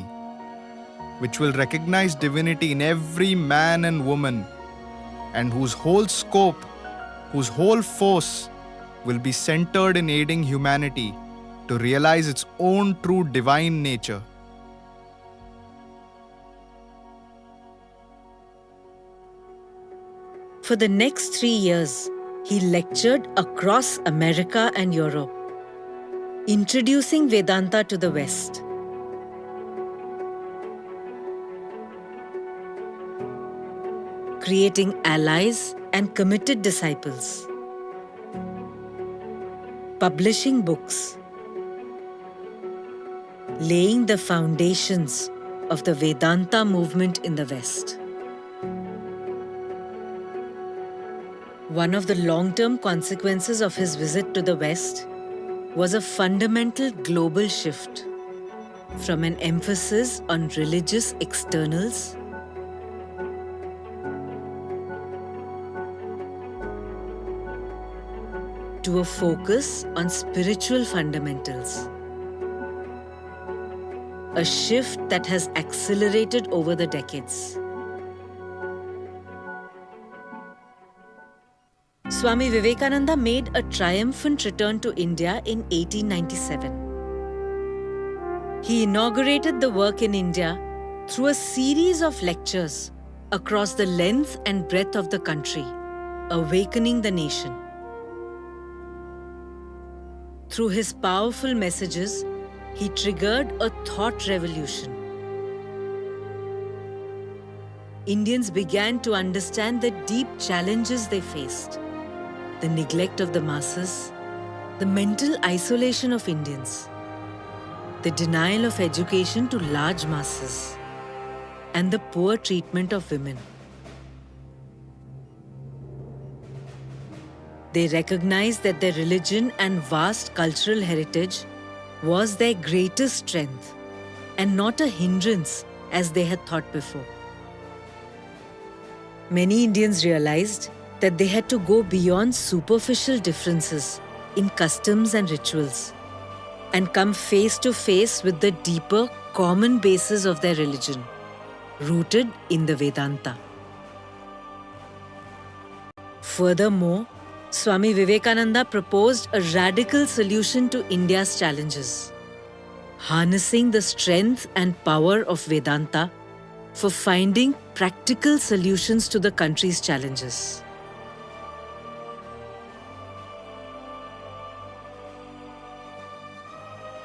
which will recognize divinity in every man and woman, and whose whole scope whose whole force will be centered in aiding humanity to realize its own true divine nature. For the next 3 years, he lectured across America and Europe, introducing Vedanta to the West. Creating allies and committed disciples. Publishing books. Laying the foundations of the Vedanta movement in the West. One of the long-term consequences of his visit to the West was a fundamental global shift from an emphasis on religious externals to a focus on spiritual fundamentals. A shift that has accelerated over the decades. Swami Vivekananda made a triumphant return to India in 1897. He inaugurated the work in India through a series of lectures across the length and breadth of the country, awakening the nation. Through his powerful messages, he triggered a thought revolution. Indians began to understand the deep challenges they faced. The neglect of the masses, the mental isolation of Indians, the denial of education to large masses, and the poor treatment of women. They recognized that their religion and vast cultural heritage was their greatest strength and not a hindrance as they had thought before. Many Indians realized that they had to go beyond superficial differences in customs and rituals and come face to face with the deeper common basis of their religion, rooted in the Vedanta. Furthermore, Swami Vivekananda proposed a radical solution to India's challenges, harnessing the strength and power of Vedanta for finding practical solutions to the country's challenges.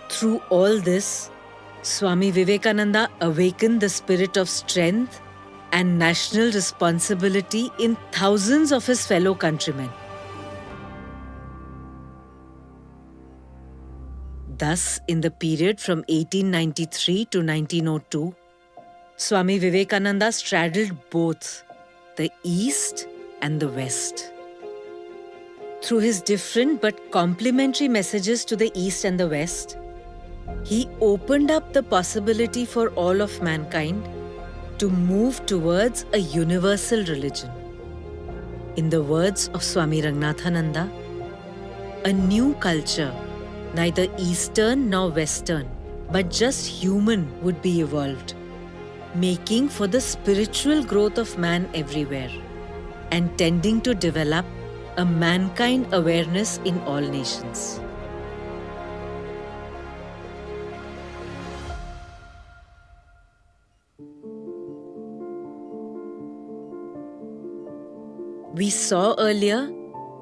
Through all this, Swami Vivekananda awakened the spirit of strength and national responsibility in thousands of his fellow countrymen. Thus, in the period from 1893 to 1902, Swami Vivekananda straddled both the East and the West. Through his different but complementary messages to the East and the West, he opened up the possibility for all of mankind to move towards a universal religion. In the words of Swami Ranganathananda, a new culture, neither Eastern nor Western, but just human, would be evolved, making for the spiritual growth of man everywhere and tending to develop a mankind awareness in all nations. We saw earlier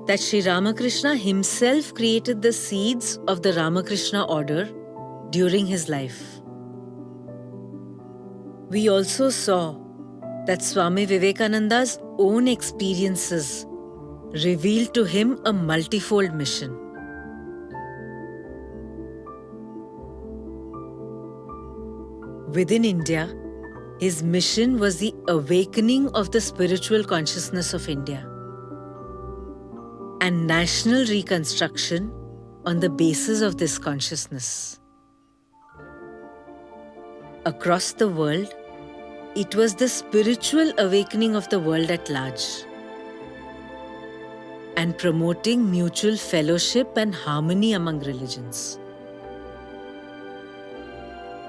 that Sri Ramakrishna himself created the seeds of the Ramakrishna order during his life. We also saw that Swami Vivekananda's own experiences revealed to him a multifold mission. Within India, his mission was the awakening of the spiritual consciousness of India and national reconstruction on the basis of this consciousness. Across the world, it was the spiritual awakening of the world at large and promoting mutual fellowship and harmony among religions.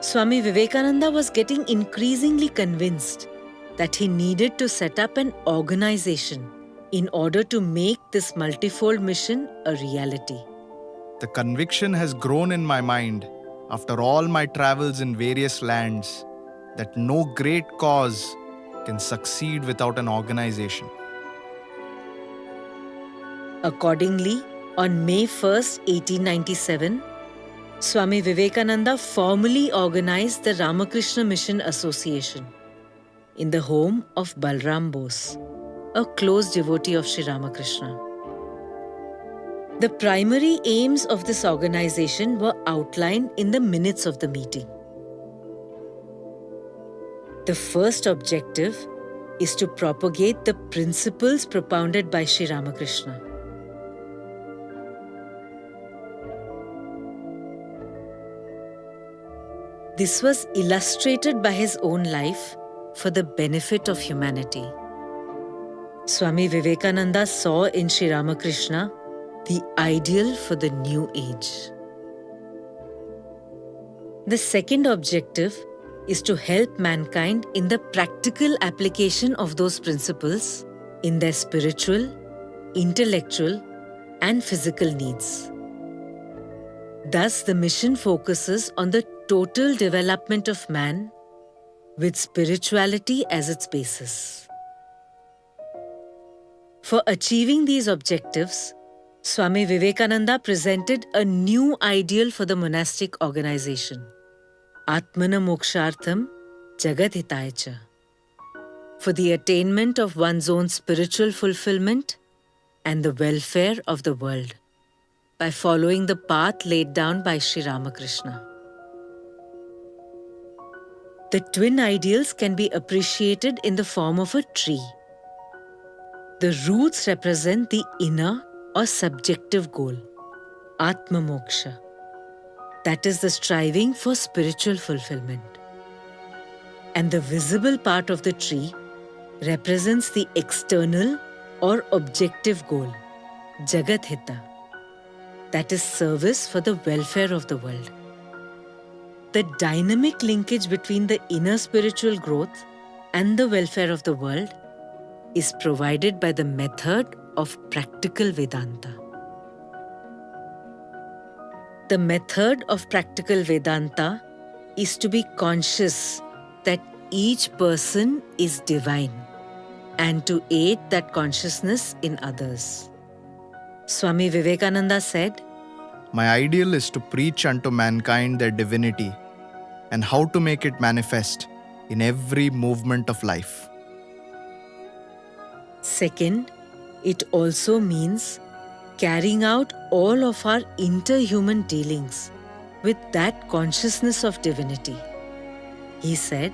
Swami Vivekananda was getting increasingly convinced that he needed to set up an organization in order to make this multifold mission a reality. The conviction has grown in my mind after all my travels in various lands that no great cause can succeed without an organization. Accordingly, on May 1st, 1897, Swami Vivekananda formally organized the Ramakrishna Mission Association in the home of Balram Bose, a close devotee of Sri Ramakrishna. The primary aims of this organization were outlined in the minutes of the meeting. The first objective is to propagate the principles propounded by Sri Ramakrishna. This was illustrated by his own life for the benefit of humanity. Swami Vivekananda saw in Sri Ramakrishna the ideal for the new age. The second objective is to help mankind in the practical application of those principles in their spiritual, intellectual, and physical needs. Thus, the mission focuses on the total development of man with spirituality as its basis. For achieving these objectives, Swami Vivekananda presented a new ideal for the monastic organization, Atmana Mokshartham Jagat Hitaya Cha, for the attainment of one's own spiritual fulfillment and the welfare of the world, by following the path laid down by Sri Ramakrishna. The twin ideals can be appreciated in the form of a tree. The roots represent the inner or subjective goal, Atma Moksha, that is the striving for spiritual fulfillment. And the visible part of the tree represents the external or objective goal, Jagat Hita, that is service for the welfare of the world. The dynamic linkage between the inner spiritual growth and the welfare of the world is provided by the method of practical Vedanta. The method of practical Vedanta is to be conscious that each person is divine and to aid that consciousness in others. Swami Vivekananda said, My ideal is to preach unto mankind their divinity and how to make it manifest in every movement of life. Second, it also means carrying out all of our interhuman dealings with that consciousness of divinity. He said,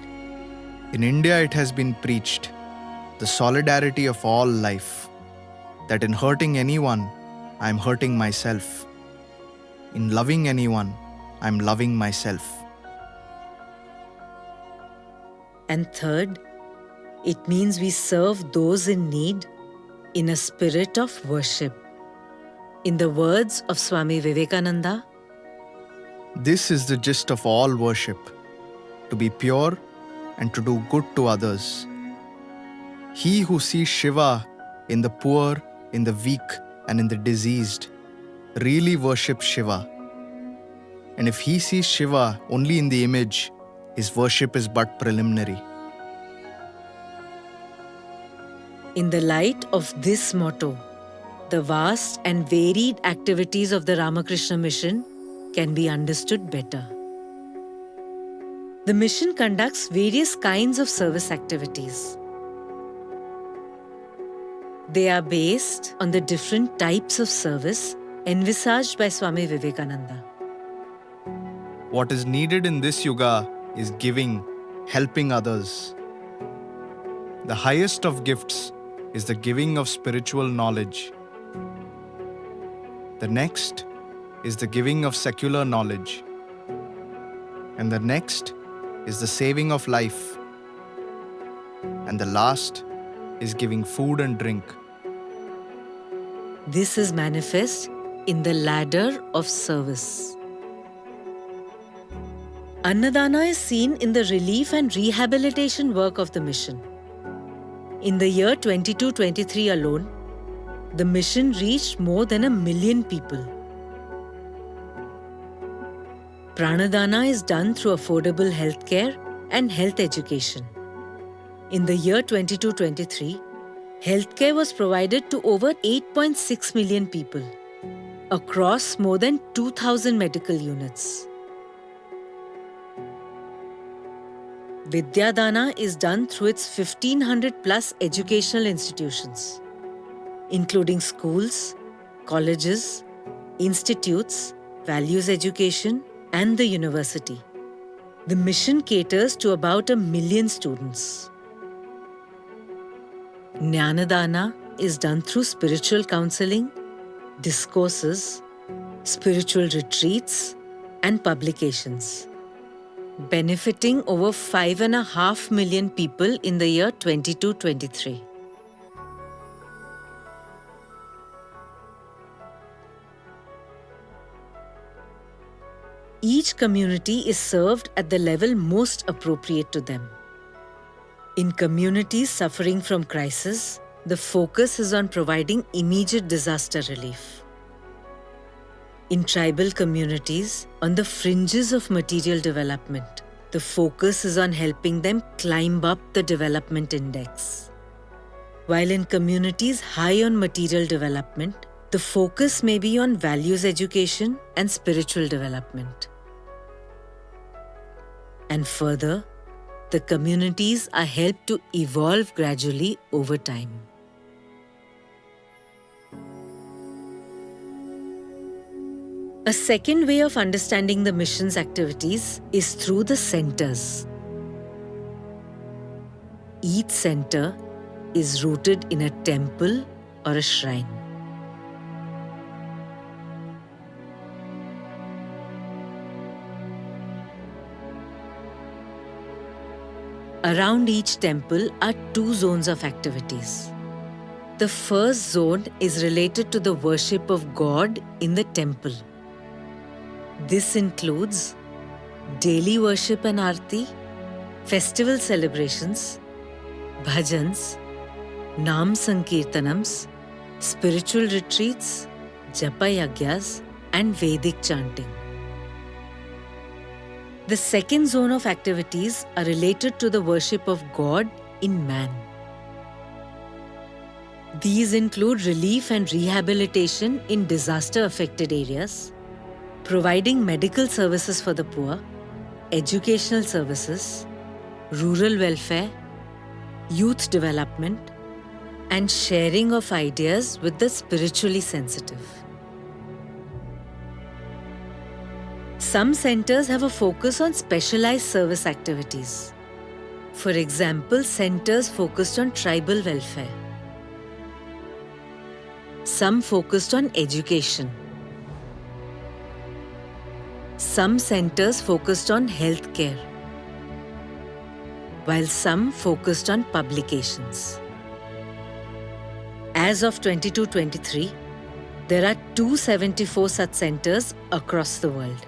In India it has been preached, the solidarity of all life, that in hurting anyone, I am hurting myself. In loving anyone, I am loving myself. And third, it means we serve those in need in a spirit of worship. In the words of Swami Vivekananda, This is the gist of all worship, to be pure and to do good to others. He who sees Shiva in the poor, in the weak, and in the diseased, really worships Shiva. And if he sees Shiva only in the image, his worship is but preliminary. in the light of this motto, the vast and varied activities of the Ramakrishna Mission can be understood better. The mission conducts various kinds of service activities. They are based on the different types of service envisaged by Swami Vivekananda. What is needed in this yuga is giving, helping others. The highest of gifts is the giving of spiritual knowledge. The next is the giving of secular knowledge. And the next is the saving of life. And the last is giving food and drink. This is manifest in the ladder of service. Annadana is seen in the relief and rehabilitation work of the mission. In the year 22-23 alone, the mission reached more than 1 million people. Pranadana is done through affordable healthcare and health education. In the year 22-23, healthcare was provided to over 8.6 million people across more than 2,000 medical units. Vidyadana is done through its 1,500 plus educational institutions, including schools, colleges, institutes, values education, and the university. The mission caters to about 1 million students. Jnanadana is done through spiritual counseling, discourses, spiritual retreats, and publications, benefiting over 5.5 million people in the year 22-23. Each community is served at the level most appropriate to them. In communities suffering from crisis, the focus is on providing immediate disaster relief. In tribal communities, on the fringes of material development, the focus is on helping them climb up the development index. While in communities high on material development, the focus may be on values education and spiritual development. And further, the communities are helped to evolve gradually over time. A second way of understanding the mission's activities is through the centers. Each center is rooted in a temple or a shrine. Around each temple are 2 zones of activities. The first zone is related to the worship of God in the temple. This includes daily worship and arti, festival celebrations, bhajans, Nam Sankirtanams, spiritual retreats, Japa Yagyas, and Vedic chanting. The second zone of activities are related to the worship of God in man. These include relief and rehabilitation in disaster-affected areas, providing medical services for the poor, educational services, rural welfare, youth development, and sharing of ideas with the spiritually sensitive. Some centers have a focus on specialized service activities. For example, centers focused on tribal welfare. Some focused on education. Some centers focused on healthcare, while some focused on publications. As of 22-23, there are 274 such centers across the world.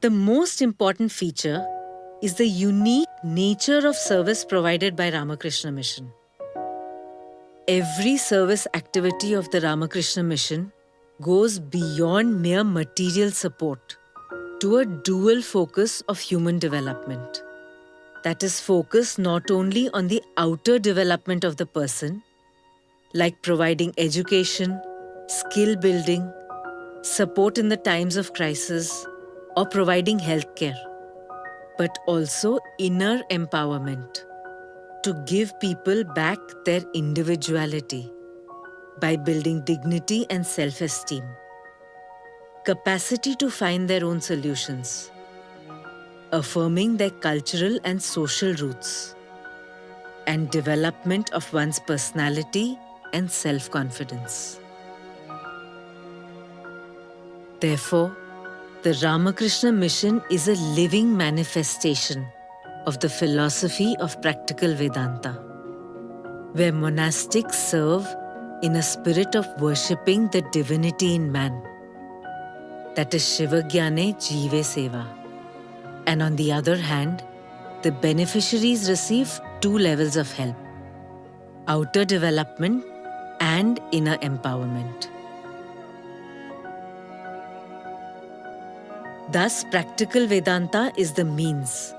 The most important feature is the unique nature of service provided by Ramakrishna Mission. Every service activity of the Ramakrishna Mission goes beyond mere material support to a dual focus of human development. That is focused not only on the outer development of the person, like providing education, skill building, support in the times of crisis, or providing healthcare, but also inner empowerment to give people back their individuality by building dignity and self-esteem, capacity to find their own solutions, affirming their cultural and social roots, and development of one's personality and self-confidence. Therefore, the Ramakrishna Mission is a living manifestation of the philosophy of practical Vedanta, where monastics serve in a spirit of worshipping the divinity in man, that is Shiva Gyane Jive Seva. And on the other hand, the beneficiaries receive 2 levels of help: outer development, and inner empowerment. Thus, practical Vedanta is the means,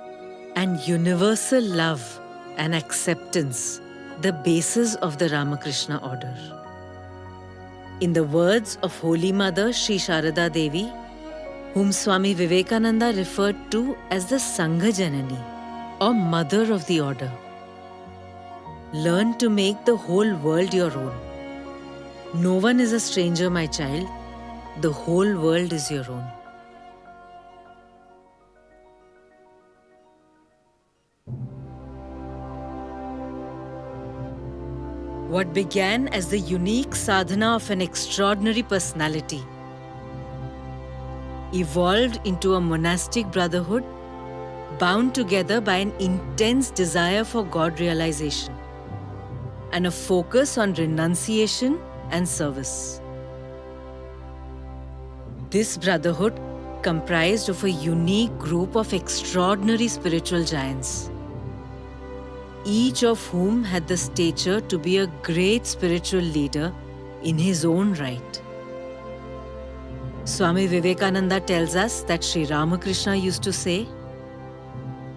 and universal love and acceptance the basis of the Ramakrishna order. In the words of Holy Mother Sri Sharada Devi, whom Swami Vivekananda referred to as the Sangha Janani, or Mother of the Order, learn to make the whole world your own. No one is a stranger, my child. The whole world is your own. What began as the unique sadhana of an extraordinary personality evolved into a monastic brotherhood bound together by an intense desire for God realization and a focus on renunciation and service. This brotherhood comprised of a unique group of extraordinary spiritual giants, each of whom had the stature to be a great spiritual leader in his own right. Swami Vivekananda tells us that Sri Ramakrishna used to say,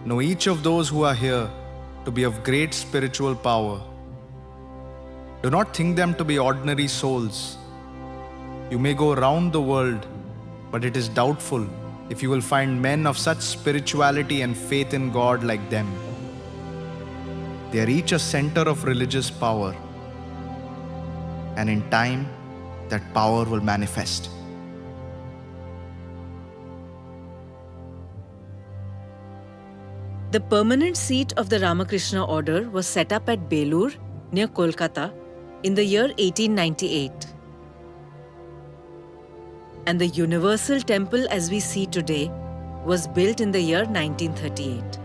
"Know each of those who are here to be of great spiritual power. Do not think them to be ordinary souls. You may go round the world, but it is doubtful if you will find men of such spirituality and faith in God like them. They are each a center of religious power, and in time, that power will manifest." The permanent seat of the Ramakrishna order was set up at Belur, near Kolkata, in the year 1898. And the Universal Temple as we see today was built in the year 1938.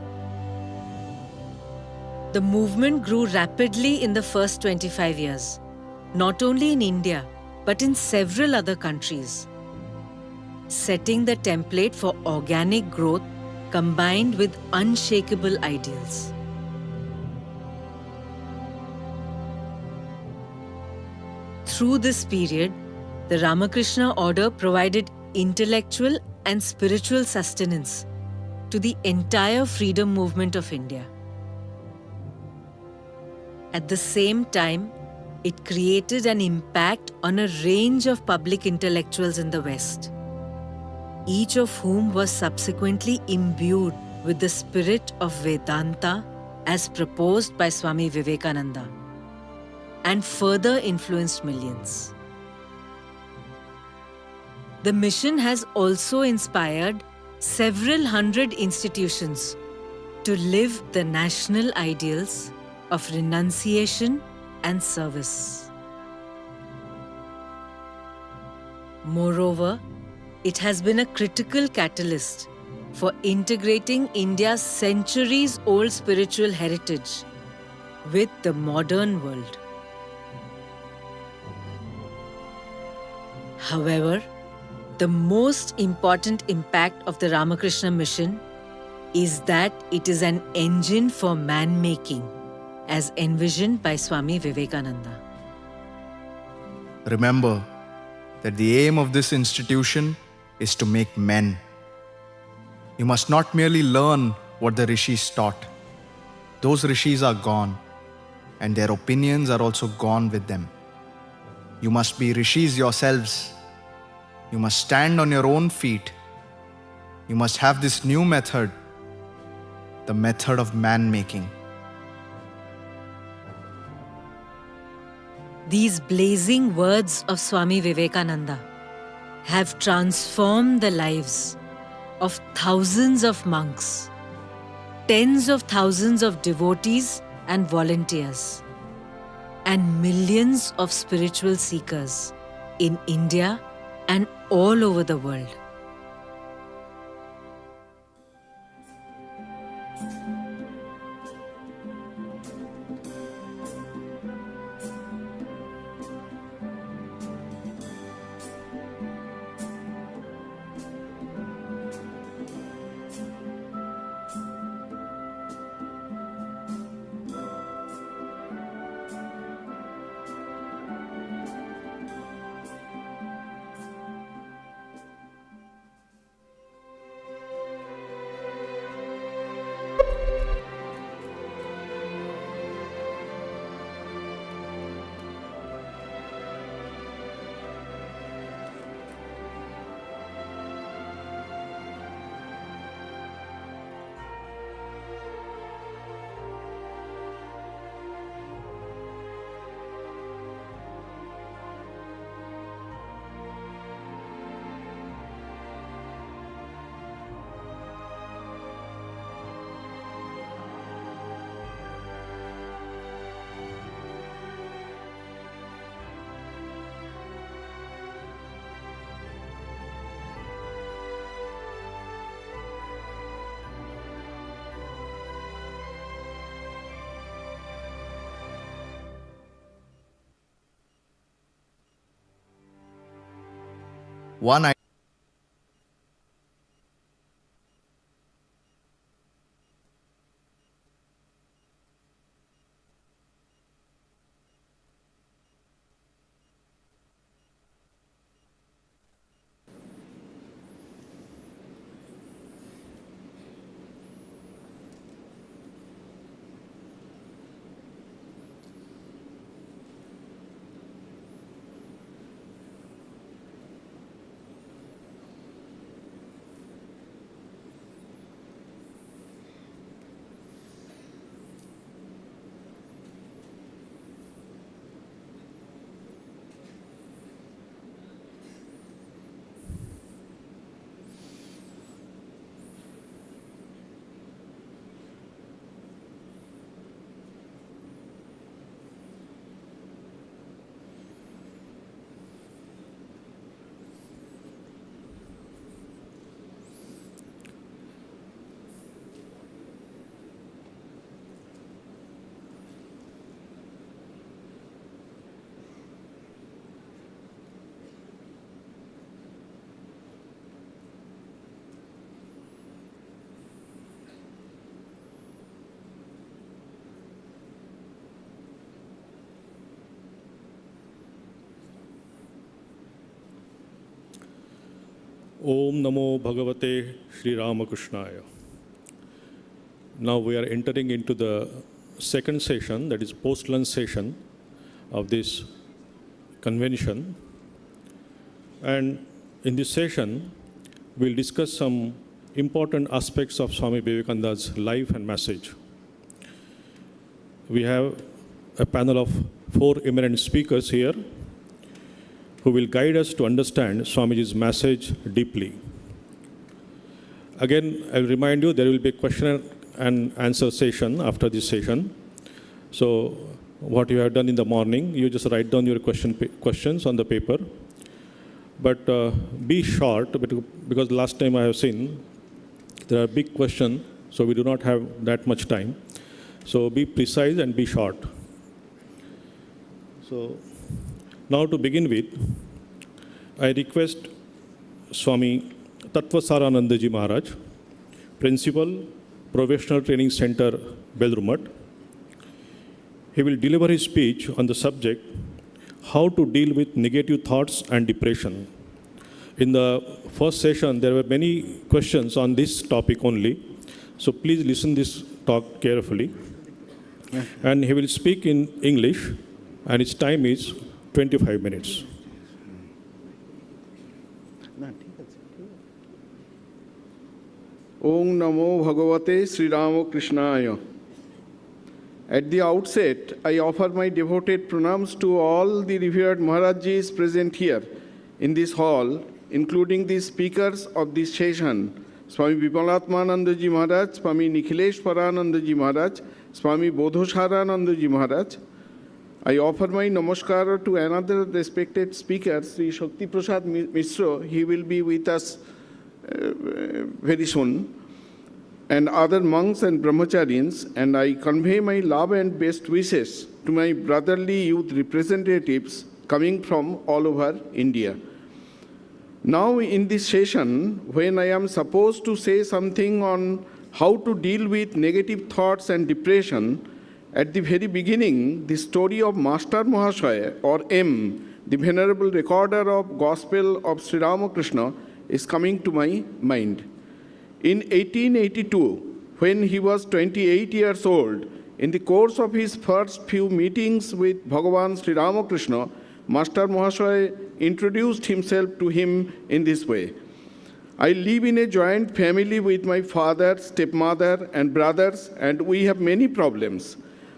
The movement grew rapidly in the first 25 years, not only in India, but in several other countries, setting the template for organic growth combined with unshakable ideals. Through this period, the Ramakrishna order provided intellectual and spiritual sustenance to the entire freedom movement of India. At the same time, it created an impact on a range of public intellectuals in the West, each of whom was subsequently imbued with the spirit of Vedanta as proposed by Swami Vivekananda, and further influenced millions. The mission has also inspired several hundred institutions to live the national ideals of renunciation and service. Moreover, it has been a critical catalyst for integrating India's centuries-old spiritual heritage with the modern world. However, the most important impact of the Ramakrishna Mission is that it is an engine for man-making, as envisioned by Swami Vivekananda. Remember that the aim of this institution is to make men. You must not merely learn what the rishis taught. Those rishis are gone, and their opinions are also gone with them. You must be rishis yourselves. You must stand on your own feet. You must have this new method, the method of man-making. These blazing words of Swami Vivekananda have transformed the lives of thousands of monks, tens of thousands of devotees and volunteers, and millions of spiritual seekers in India and all over the world. one idea. Om Namo Bhagavate Sri Ramakrishnaya. Now we are entering into the second session, that is post-lunch session of this convention. And in this session, we'll discuss some important aspects of Swami Vivekananda's life and message. We have a panel of 4 eminent speakers here who will guide us to understand Swamiji's message deeply. Again, I'll remind you there will be a question and answer session after this session. So what you have done in the morning, you just write down your questions on the paper. But be short, because last time I have seen there are big questions, so we do not have that much time. So be precise and be short. So now to begin with, I request Swami Tattvasaranandaji Maharaj, Principal, Professional Training Center, Belur Math. He will deliver his speech on the subject, how to deal with negative thoughts and depression. In the first session, there were many questions on this topic only. So please listen this talk carefully. And he will speak in English, and his time is 25 minutes. Om Namo Bhagavate Sri Ramakrishnaya. At the outset, I offer my devoted pranams to all the revered Maharajis present here in this hall, including the speakers of this session, Swami Vipalatmanandaji Maharaj, Swami Nikhileshwaranandaji Maharaj, Swami Bodhosaranandaji Maharaj. I offer my namaskar to another respected speaker, Sri Shakti Prasad Mishra. He will be with us very soon, and other monks and brahmacharis, and I convey my love and best wishes to my brotherly youth representatives coming from all over India. Now in this session, when I am supposed to say something on how to deal with negative thoughts and depression, at the very beginning, the story of Master Mahashaya, or M, the Venerable Recorder of Gospel of Sri Ramakrishna, is coming to my mind. In 1882, when he was 28 years old, in the course of his first few meetings with Bhagavan Sri Ramakrishna, Master Mahashaya introduced himself to him in this way. I live in a joint family with my father, stepmother, and brothers, and we have many problems.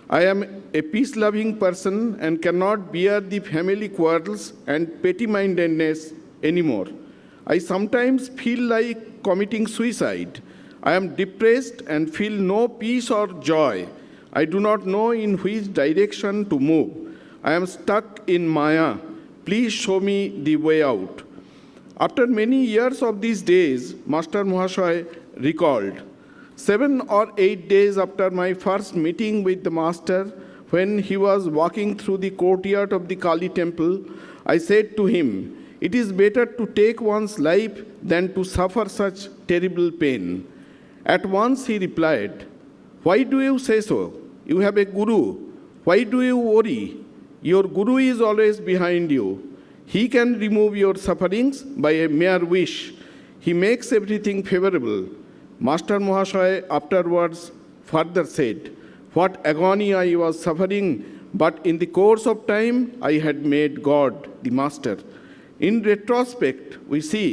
I am a peace-loving person and cannot bear the family quarrels and petty-mindedness anymore. I sometimes feel like committing suicide. I am depressed and feel no peace or joy. I do not know in which direction to move. I am stuck in Maya. Please show me the way out. After many years of these days, Master Mahashaya recalled, 7 or 8 days after my first meeting with the Master, when he was walking through the courtyard of the Kali temple, I said to him, it is better to take one's life than to suffer such terrible pain. At once he replied, "Why do you say so? You have a guru. Why do you worry? Your guru is always behind you. He can remove your sufferings by a mere wish. He makes everything favorable." Master Mahasaya afterwards further said, "What agony I was suffering, but in the course of time I had made God the master." In retrospect, we see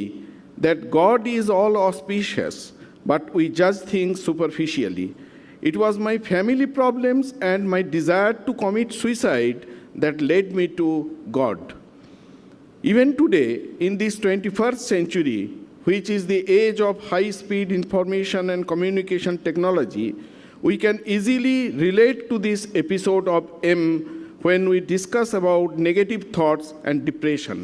that God is all auspicious, but we judge things superficially. It was my family problems and my desire to commit suicide that led me to God. Even today, in this 21st century, which is the age of high-speed information and communication technology, we can easily relate to this episode of M when we discuss about negative thoughts and depression.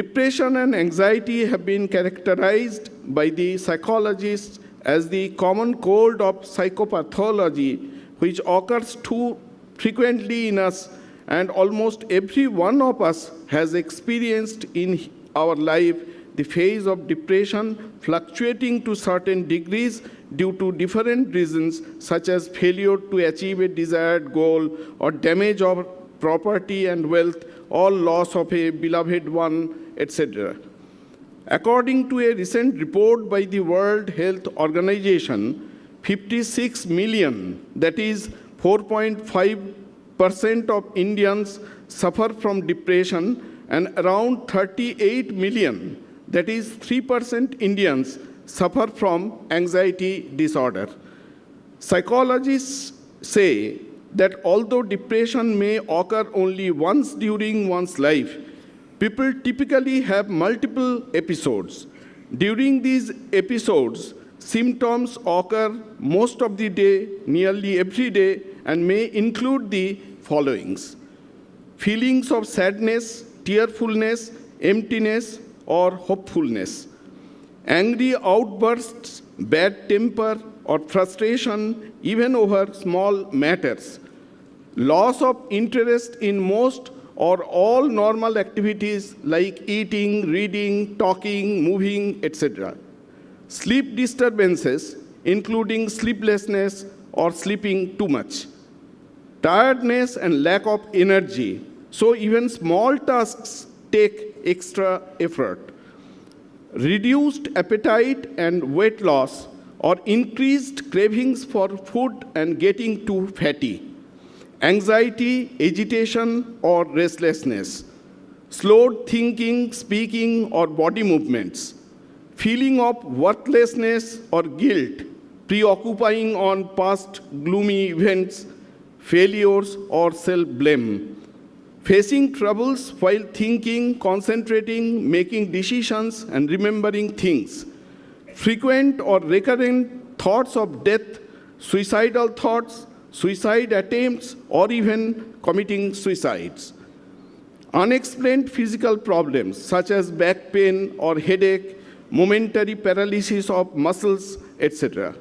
Depression and anxiety have been characterized by the psychologists as the common cold of psychopathology, which occurs too frequently in us, and almost every one of us has experienced in our life the phase of depression, fluctuating to certain degrees due to different reasons, such as failure to achieve a desired goal, or damage of property and wealth, or loss of a beloved one, etc. According to a recent report by the World Health Organization, 56 million, that is 4.5% of Indians, suffer from depression, and around 38 million, that is 3% Indians, suffer from anxiety disorder. Psychologists say that although depression may occur only once during one's life, people typically have multiple episodes. During these episodes, symptoms occur most of the day, nearly every day, and may include the followings: feelings of sadness, tearfulness, emptiness, or hopefulness, angry outbursts, bad temper, or frustration, even over small matters, loss of interest in most or all normal activities like eating, reading, talking, moving, etc. Sleep disturbances, including sleeplessness or sleeping too much. Tiredness and lack of energy, so even small tasks take extra effort. Reduced appetite and weight loss, or increased cravings for food and getting too fatty. Anxiety, agitation, or restlessness. Slowed thinking, speaking, or body movements. Feeling of worthlessness or guilt, preoccupying on past gloomy events, failures, or self-blame. Facing troubles while thinking, concentrating, making decisions, and remembering things. Frequent or recurrent thoughts of death, suicidal thoughts, suicide attempts, or even committing suicides. Unexplained physical problems such as back pain or headache, momentary paralysis of muscles, etc.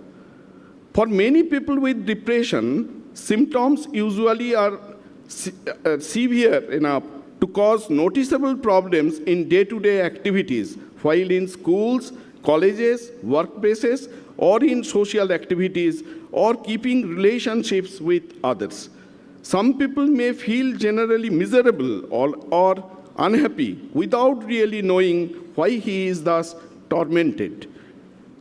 For many people with depression, symptoms usually are severe enough to cause noticeable problems in day-to-day activities, while in schools, colleges, workplaces, or in social activities, or keeping relationships with others. Some people may feel generally miserable or unhappy without really knowing why he is thus tormented.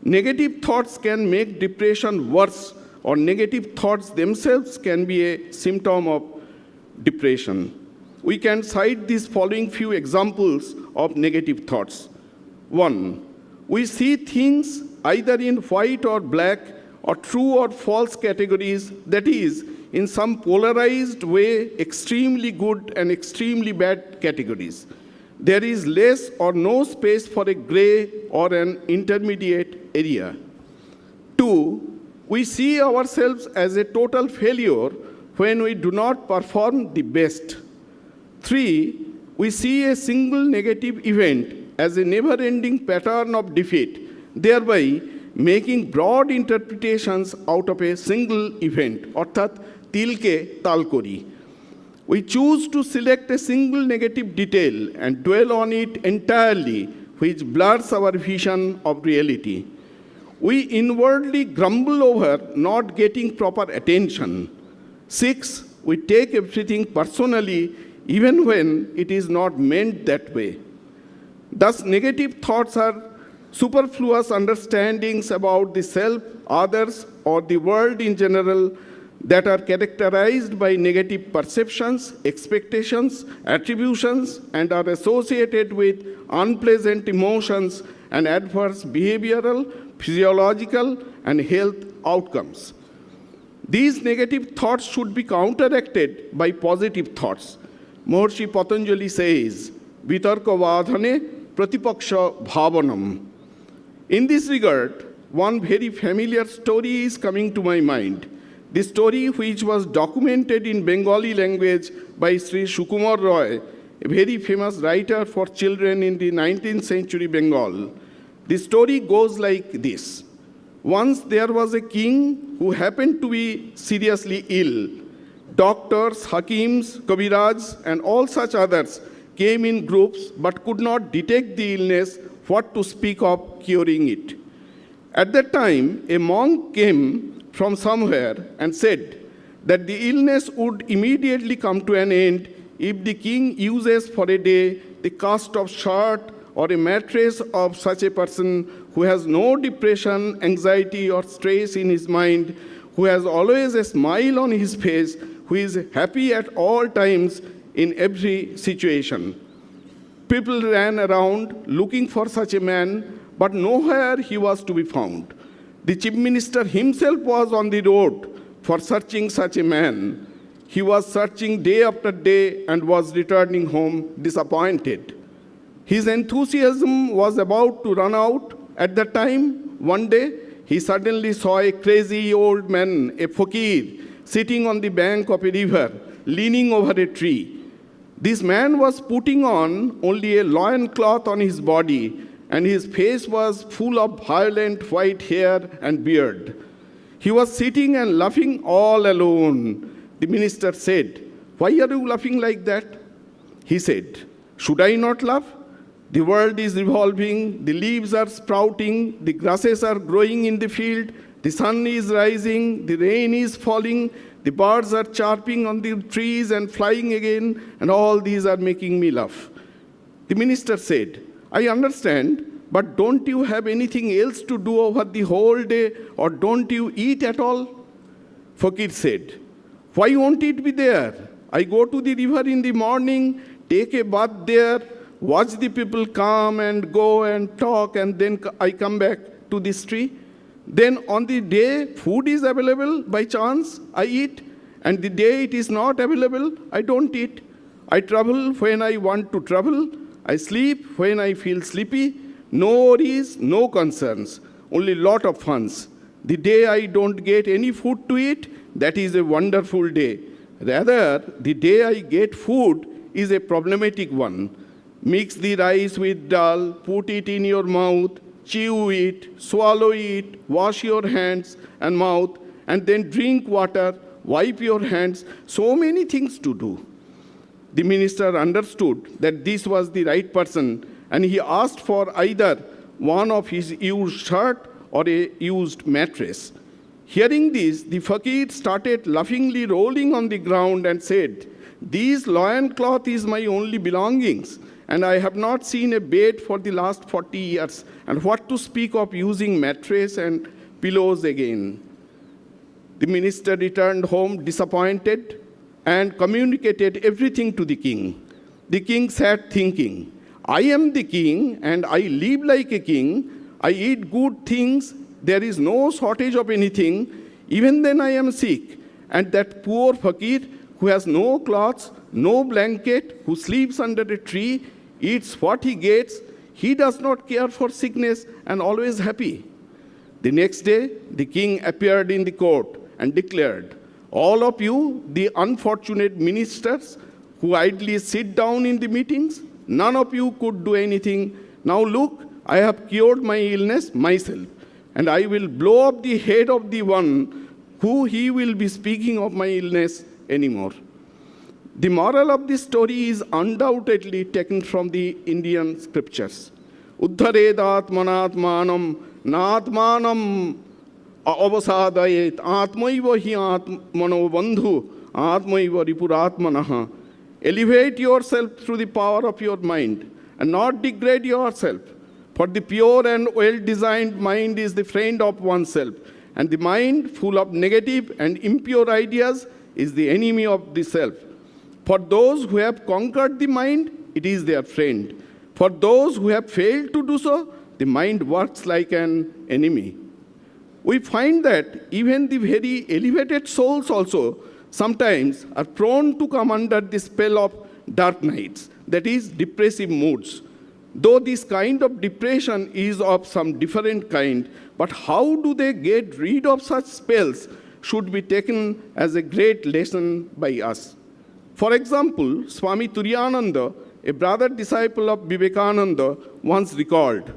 Negative thoughts can make depression worse, or negative thoughts themselves can be a symptom of depression. We can cite these following few examples of negative thoughts. 1. We see things either in white or black, or true or false categories, that is, in some polarized way, extremely good and extremely bad categories. There is less or no space for a gray or an intermediate area. 2. We see ourselves as a total failure when we do not perform the best. 3. We see a single negative event as a never-ending pattern of defeat, thereby making broad interpretations out of a single event, অর্থাৎ তিলকে তাল করি. We choose to select a single negative detail and dwell on it entirely, which blurs our vision of reality. We inwardly grumble over not getting proper attention. 6, we take everything personally, even when it is not meant that way. Thus, negative thoughts are superfluous understandings about the self, others, or the world in general that are characterized by negative perceptions, expectations, attributions, and are associated with unpleasant emotions and adverse behavioral, physiological, and health outcomes. These negative thoughts should be counteracted by positive thoughts. Maharishi Patanjali says, Vitarka vadhane pratipaksha bhavanam. In this regard, one very familiar story is coming to my mind. The story, which was documented in Bengali language by Sri Sukumar Roy, a very famous writer for children in the 19th century Bengal. The story goes like this. Once there was a king who happened to be seriously ill. Doctors, hakims, kabiraj, and all such others came in groups but could not detect the illness, what to speak of curing it. At that time, a monk came from somewhere and said that the illness would immediately come to an end if the king uses for a day the cast of shirt or a mattress of such a person who has no depression, anxiety, or stress in his mind, who has always a smile on his face, who is happy at all times in every situation. People ran around looking for such a man, but nowhere he was to be found. The chief minister himself was on the road for searching such a man. He was searching day after day and was returning home disappointed. His enthusiasm was about to run out. At that time, one day, he suddenly saw a crazy old man, a fakir, sitting on the bank of a river, leaning over a tree. This man was putting on only a loincloth on his body, and his face was full of violent white hair and beard. He was sitting and laughing all alone. The minister said, "Why are you laughing like that?" He said, "Should I not laugh? The world is revolving, the leaves are sprouting, the grasses are growing in the field, the sun is rising, the rain is falling, the birds are chirping on the trees and flying again, and all these are making me laugh." The minister said, "I understand, but don't you have anything else to do over the whole day, or don't you eat at all?" Fakir said, "Why won't it be there? I go to the river in the morning, take a bath there, watch the people come and go and talk, and then I come back to this tree. Then on the day food is available by chance, I eat, and the day it is not available, I don't eat. I travel when I want to travel, I sleep when I feel sleepy, no worries, no concerns, only lot of funs. The day I don't get any food to eat, that is a wonderful day. Rather, the day I get food is a problematic one. Mix the rice with dal, put it in your mouth, chew it, swallow it, wash your hands and mouth, and then drink water, wipe your hands, so many things to do." The minister understood that this was the right person, and he asked for either one of his used shirt or a used mattress. Hearing this, the fakir started laughingly rolling on the ground and said, "This loincloth is my only belongings, and I have not seen a bed for the last 40 years, and what to speak of using mattress and pillows again." The minister returned home disappointed and communicated everything to the king. The king sat thinking, "I am the king, and I live like a king. I eat good things. There is no shortage of anything. Even then I am sick. And that poor fakir who has no clothes, no blanket, who sleeps under a tree, eats what he gets, he does not care for sickness and always happy." The next day, the king appeared in the court and declared, "All of you, the unfortunate ministers who idly sit down in the meetings, none of you could do anything. Now look, I have cured my illness myself, and I will blow up the head of the one who he will be speaking of my illness anymore." The moral of this story is undoubtedly taken from the Indian scriptures. Uddharedatmanatmanam natmanam avasadayet atmaiva hi atmano bandhu atmaiva ripuratmanaha. Elevate yourself through the power of your mind and not degrade yourself. For the pure and well-designed mind is the friend of oneself, and the mind full of negative and impure ideas is the enemy of the self. For those who have conquered the mind, it is their friend. For those who have failed to do so, the mind works like an enemy. We find that even the very elevated souls also sometimes are prone to come under the spell of dark nights, that is, depressive moods. Though this kind of depression is of some different kind, but how do they get rid of such spells should be taken as a great lesson by us. For example, Swami Turiyananda, a brother disciple of Vivekananda, once recalled,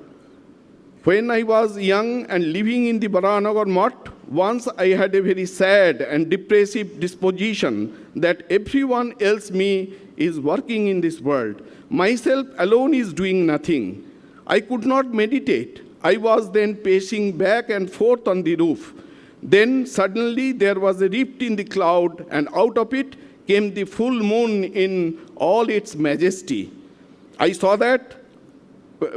"When I was young and living in the Baranagar Math, once I had a very sad and depressive disposition that everyone else me is working in this world. Myself alone is doing nothing. I could not meditate. I was then pacing back and forth on the roof. Then suddenly there was a rift in the cloud, and out of it came the full moon in all its majesty. I saw that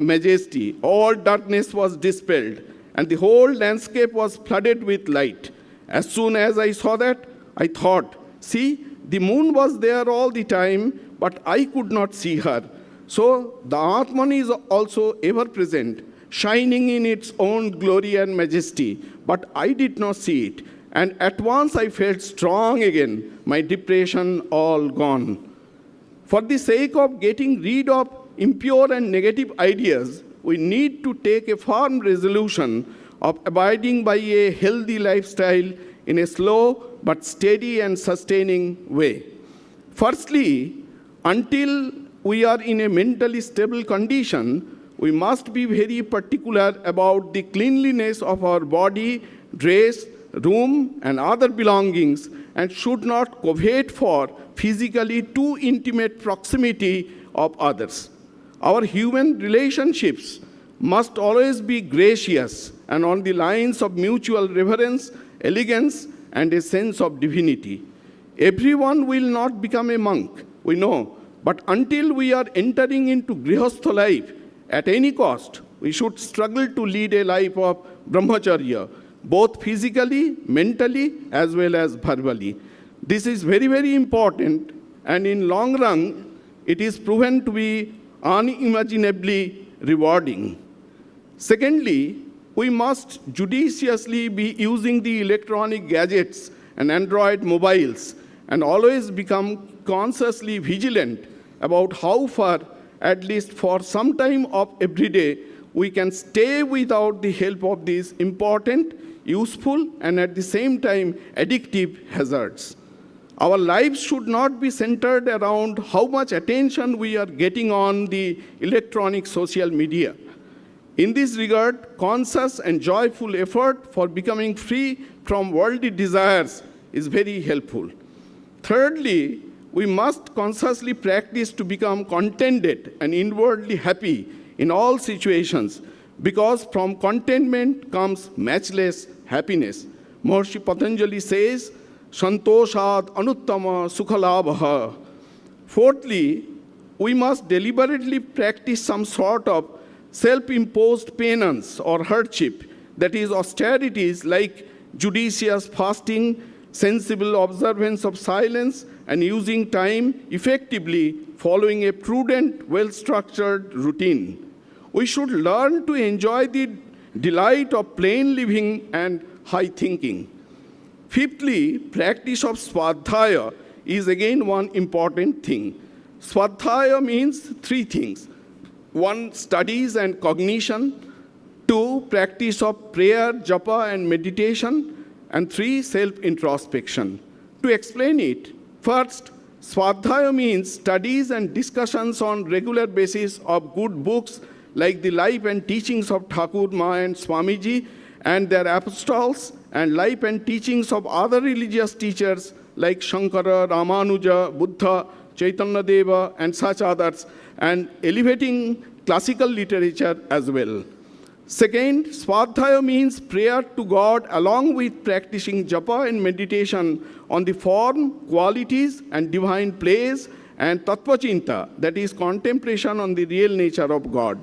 majesty. All darkness was dispelled, and the whole landscape was flooded with light. As soon as I saw that, I thought, see, the moon was there all the time, but I could not see her. So the Atman is also ever present, shining in its own glory and majesty, but I did not see it. And at once I felt strong again, my depression all gone." For the sake of getting rid of impure and negative ideas, we need to take a firm resolution of abiding by a healthy lifestyle in a slow but steady and sustaining way. Firstly, until we are in a mentally stable condition, we must be very particular about the cleanliness of our body, dress, room, and other belongings, and should not covet for physically too intimate proximity of others. Our human relationships must always be gracious and on the lines of mutual reverence, elegance, and a sense of divinity. Everyone will not become a monk, we know, but until we are entering into Grihastha life, at any cost, we should struggle to lead a life of brahmacharya, both physically, mentally, as well as verbally. This is very, very important, and in long run, it is proven to be unimaginably rewarding. Secondly, we must judiciously be using the electronic gadgets and Android mobiles and always become consciously vigilant about how far, at least for some time of every day, we can stay without the help of these important, useful, and at the same time addictive hazards. Our lives should not be centered around how much attention we are getting on the electronic social media. In this regard, conscious and joyful effort for becoming free from worldly desires is very helpful. Thirdly, we must consciously practice to become contented and inwardly happy in all situations, because from contentment comes matchless happiness. Maharishi Patanjali says, "Santoshat anuttama sukhalabha." Fourthly, we must deliberately practice some sort of self-imposed penance or hardship, that is, austerities like judicious fasting, sensible observance of silence, and using time effectively, following a prudent, well-structured routine. We should learn to enjoy the delight of plain living and high thinking. Fifthly, practice of swadhyaya is again one important thing. Swadhyaya means three things. One, studies and cognition. Two, practice of prayer, japa, and meditation. And three, self-introspection. To explain it, first, swadhyaya means studies and discussions on regular basis of good books like the life and teachings of Thakur Ma and Swamiji and their apostles, and life and teachings of other religious teachers like Shankara, Ramanuja, Buddha, Chaitanya Deva, and such others, and elevating classical literature as well. Second, Swadhyaya means prayer to God along with practicing japa and meditation on the form, qualities, and divine place, and tattvachinta, that is contemplation on the real nature of God.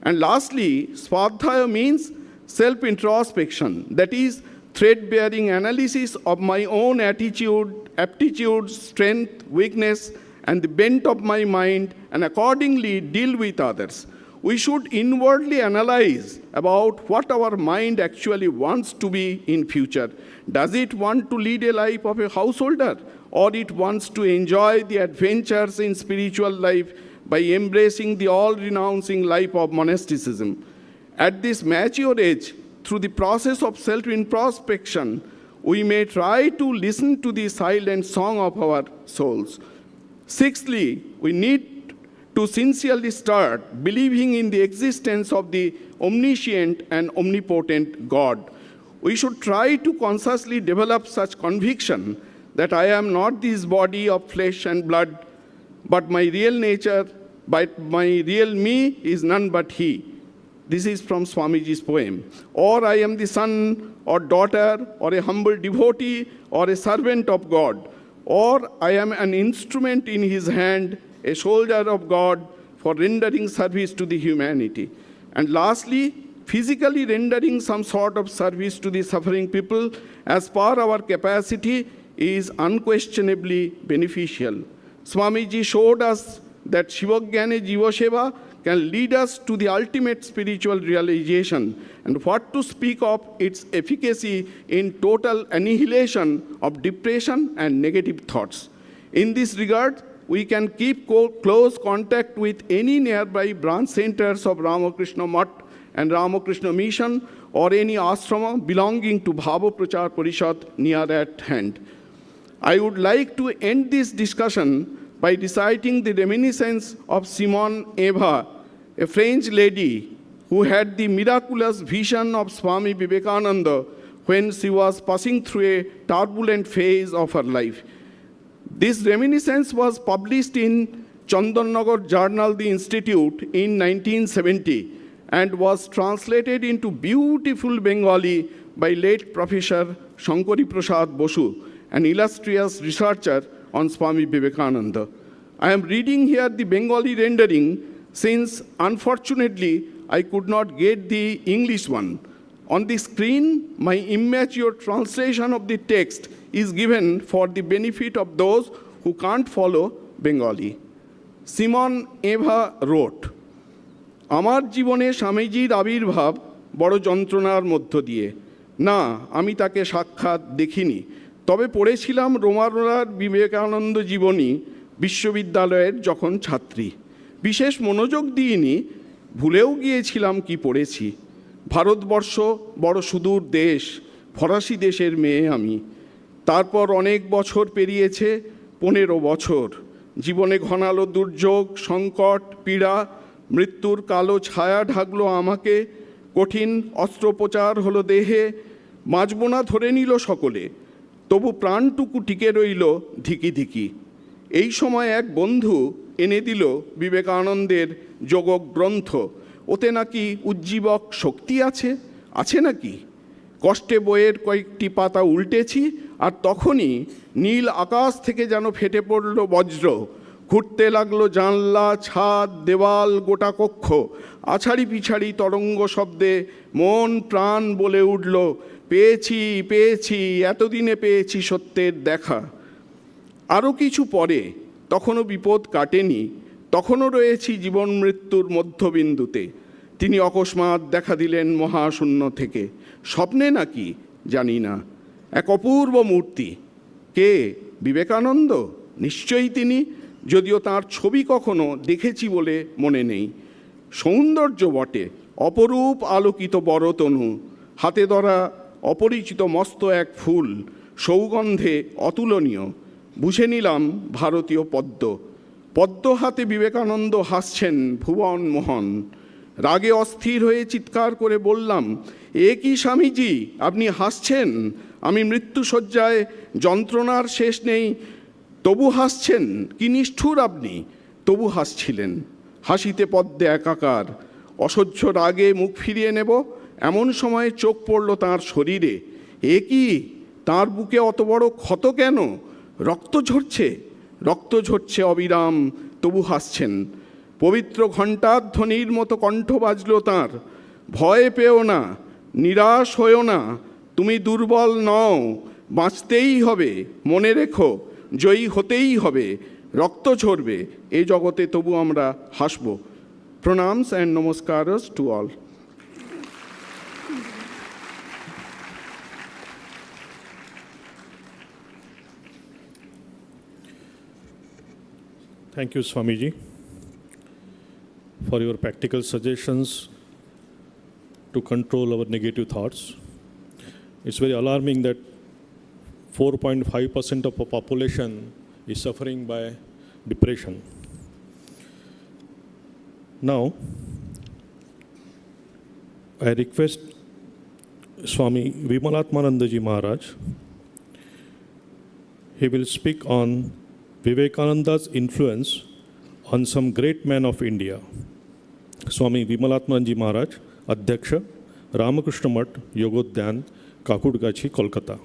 And lastly, Swadhyaya means self-introspection, that is thread-bearing analysis of my own attitude, aptitude, strength, weakness, and the bent of my mind, and accordingly deal with others. We should inwardly analyze about what our mind actually wants to be in future. Does it want to lead a life of a householder, or it wants to enjoy the adventures in spiritual life by embracing the all-renouncing life of monasticism? At this mature age, through the process of self-introspection, we may try to listen to the silent song of our souls. Sixthly, we need to sincerely start believing in the existence of the omniscient and omnipotent God. We should try to consciously develop such conviction that I am not this body of flesh and blood, but my real nature, but my real me is none but He. This is from Swamiji's poem. Or I am the son or daughter or a humble devotee or a servant of God. Or I am an instrument in His hand, a soldier of God for rendering service to the humanity. And lastly, physically rendering some sort of service to the suffering people as per our capacity is unquestionably beneficial. Swamiji showed us that Shivagyane Jiva Seva can lead us to the ultimate spiritual realization, and what to speak of its efficacy in total annihilation of depression and negative thoughts. In this regard, we can keep close contact with any nearby branch centers of Ramakrishna Math and Ramakrishna Mission, or any ashrama belonging to Bhava Prachar Parishad near at hand. I would like to end this discussion by reciting the reminiscence of Simone Eva, a French lady who had the miraculous vision of Swami Vivekananda when she was passing through a turbulent phase of her life. This reminiscence was published in Chandannagar Journal, the Institute, in 1970 and was translated into beautiful Bengali by late Professor Shankari Prasad Bosu, an illustrious researcher on Swami Vivekananda. I am reading here the Bengali rendering since, unfortunately, I could not get the English one. On the screen, my immature translation of the text is given for the benefit of those who can't follow Bengali. Simone Eva wrote, আমার জীবনে স্বামীজির আবির্ভাব বড় যন্ত্রণার মধ্য দিয়ে। না, আমি তাকে সাক্ষাৎ দেখিনি, তবে পড়েছিলাম রোমারোলার বিবেকানন্দ জীবনী বিশ্ববিদ্যালয়ের যখন ছাত্রী। বিশেষ মনোযোগ দিইনি, ভুলেও গিয়েছিলাম কি পড়েছি। ভারতবর্ষ বড় সুদূর দেশ, ফরাসি দেশের মেয়ে আমি। তারপর অনেক বছর পেরিয়েছে, 15 বছর। জীবনে ঘনালো দুর্যোগ, সংকট, পীড়া, মৃত্যুর কালো ছায়া ঢাকলো আমাকে, কঠিন অস্ত্রোপচার হলো দেহে, বাঁচব না ধরে নিল সকলে, তবু প্রাণটুকু টিকে রইল ধিকি ধিকি। এই সময় এক বন্ধু এনে দিল বিবেকানন্দের যোগ গ্রন্থ। ওতে নাকি উজ্জীবক শক্তি আছে নাকি? কষ্টে বইয়ের কয়েকটি পাতা উল্টেছি, আর তখনই নীল আকাশ থেকে যেন ফেটে পড়ল বজ্র। ঘুরতে লাগলো জানলা, ছাদ, দেওয়াল, গোটা কক্ষ। আছাড়ি পিছাড়ি তরঙ্গ শব্দে মন প্রাণ বলে উঠল, পেয়েছি পেয়েছি, এতদিনে পেয়েছি সত্যের দেখা। আরও কিছু পরে, তখনও বিপদ কাটেনি, তখনও রয়েছি জীবন মৃত্যুর মধ্যবিন্দুতে। তিনি অকস্মাৎ দেখা দিলেন মহাশূন্য থেকে। স্বপ্নে নাকি জানি না, এক অপূর্ব মূর্তি। কে? বিবেকানন্দ? নিশ্চয়ই তিনি, যদিও তার ছবি কখনো দেখেছি বলে মনে নেই। সৌন্দর্য বটে, অপরূপ আলোকিত বড়তনু, হাতে ধরা অপরিচিত মস্ত এক ফুল, সৌগন্ধে অতুলনীয়। বুঝে নিলাম ভারতীয় পদ্ম। পদ্ম হাতে বিবেকানন্দ হাসছেন ভুবন মোহন। রাগে অস্থির হয়ে চিৎকার করে বললাম, এ কি স্বামীজি, আপনি হাসছেন? আমি মৃত্যুশয্যায়, যন্ত্রণার শেষ নেই, তবু হাসছেন, কি নিষ্ঠুর আপনি, তবু হাসছিলেন। হাসিতে পদ্মে একাকার, অসহ্য রাগে মুখ ফিরিয়ে নেব, এমন সময় চোখ পড়ল তাঁর শরীরে। এ কি, তাঁর বুকে অত বড় ক্ষত কেন? রক্ত ঝরছে অবিরাম, তবু হাসছেন। পবিত্র ঘণ্টাধ্বনির মতো কণ্ঠ বাজল তাঁর, ভয় পেও না, নিরাশ হয়েও না, তুমি দুর্বল নও, বাঁচতেই হবে, মনে রেখো, জয়ী হতেই হবে, রক্ত ঝরবে এই জগতে, তবু আমরা হাসব। Pranams and namaskars to all. Thank you, Swamiji, for your practical suggestions to control our negative thoughts. It's very alarming that 4.5% of the population is suffering by depression. Now, I request Swami Vivekananda Ji Maharaj. He will speak on Vivekananda's influence on some great men of India. Swami Vivekananda Ji Maharaj, Adhyaksha, Ramakrishna Mission, Yogodhyan, Kakudgachi, Kolkata.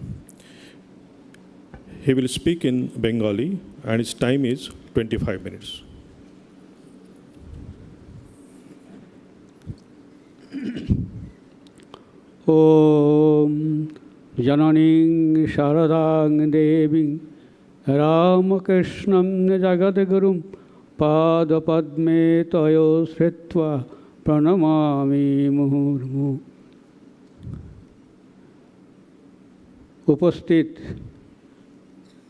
He will speak in Bengali and his time is 25 minutes. Om Jananing Sharadang Deving Ramakrishnam Jagadgurum Padapadme Tayo Sritva Pranamami Muhurmu. উপস্থিত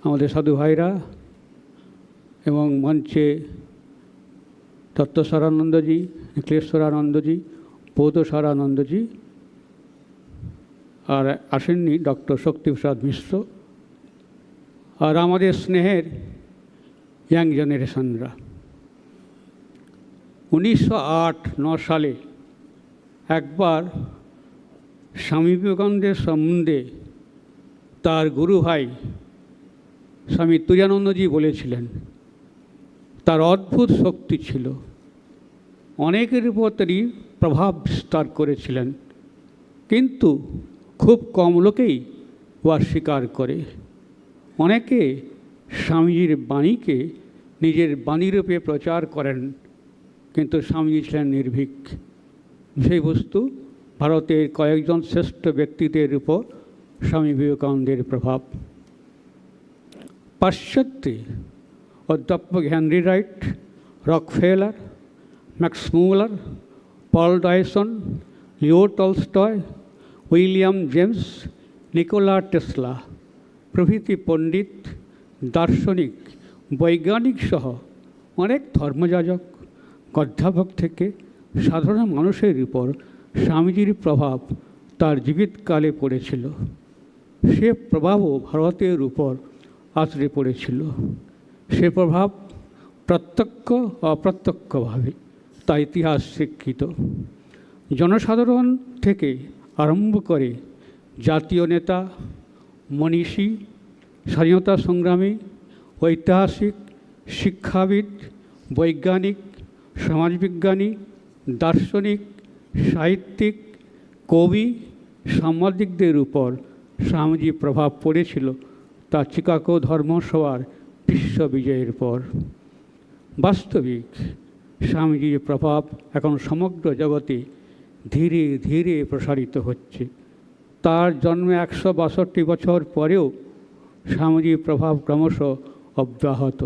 আমাদের সাধু ভাইরা এবং মঞ্চে তত্ত্বসারানন্দজি, নিখিলেশ্বরানন্দজি, বোধসারানন্দজি, আর আসেননি doctor শক্তিপ্রসাদ মিশ্র, আর আমাদের স্নেহের young জেনারেশনরা। 1908-9 সালে একবার স্বামী বিবেকানন্দের সম্বন্ধে তার গুরু ভাই স্বামী তুরানন্দজি বলেছিলেন, তার অদ্ভুত শক্তি ছিল, অনেকের উপর তিনি প্রভাব বিস্তার করেছিলেন, কিন্তু খুব কম লোকেই উহা স্বীকার করে। অনেকে স্বামীজির বাণীকে নিজের বাণীরূপে প্রচার করেন, কিন্তু স্বামীজি ছিলেন নির্ভীক। বিষয়বস্তু ভারতের কয়েকজন শ্রেষ্ঠ ব্যক্তিত্বের উপর স্বামী বিবেকানন্দের প্রভাব। পাশ্চাত্যে অধ্যাপক Henry Wright, Rockefeller, Max Muller, Paul Deussen, Leo Tolstoy, William James, Nikola Tesla প্রভৃতি পণ্ডিত, দার্শনিক, বৈজ্ঞানিক সহ অনেক ধর্মযাজক, অধ্যাপক থেকে সাধারণ মানুষের উপর স্বামীজির প্রভাব তার জীবিতকালে পড়েছিল। সে প্রভাবও ভারতের উপর আছড়ে পড়েছিল। সে প্রভাব প্রত্যক্ষ অপ্রত্যক্ষভাবে তা ইতিহাস স্বীকৃত। জনসাধারণ থেকে আরম্ভ করে জাতীয় নেতা, মনীষী, স্বাধীনতা সংগ্রামী, ঐতিহাসিক, শিক্ষাবিদ, বৈজ্ঞানিক, সমাজবিজ্ঞানী, দার্শনিক, সাহিত্যিক, কবি, সাংবাদিকদের উপর স্বামীজির প্রভাব পড়েছিল তা চিকাগো ধর্মসভার বিশ্ববিজয়ের পর। বাস্তবিক স্বামীজির প্রভাব এখন সমগ্র জগতে ধীরে ধীরে প্রসারিত হচ্ছে। তার জন্ম 162 বছর পরেও স্বামীজির প্রভাব ক্রমশ অব্যাহত,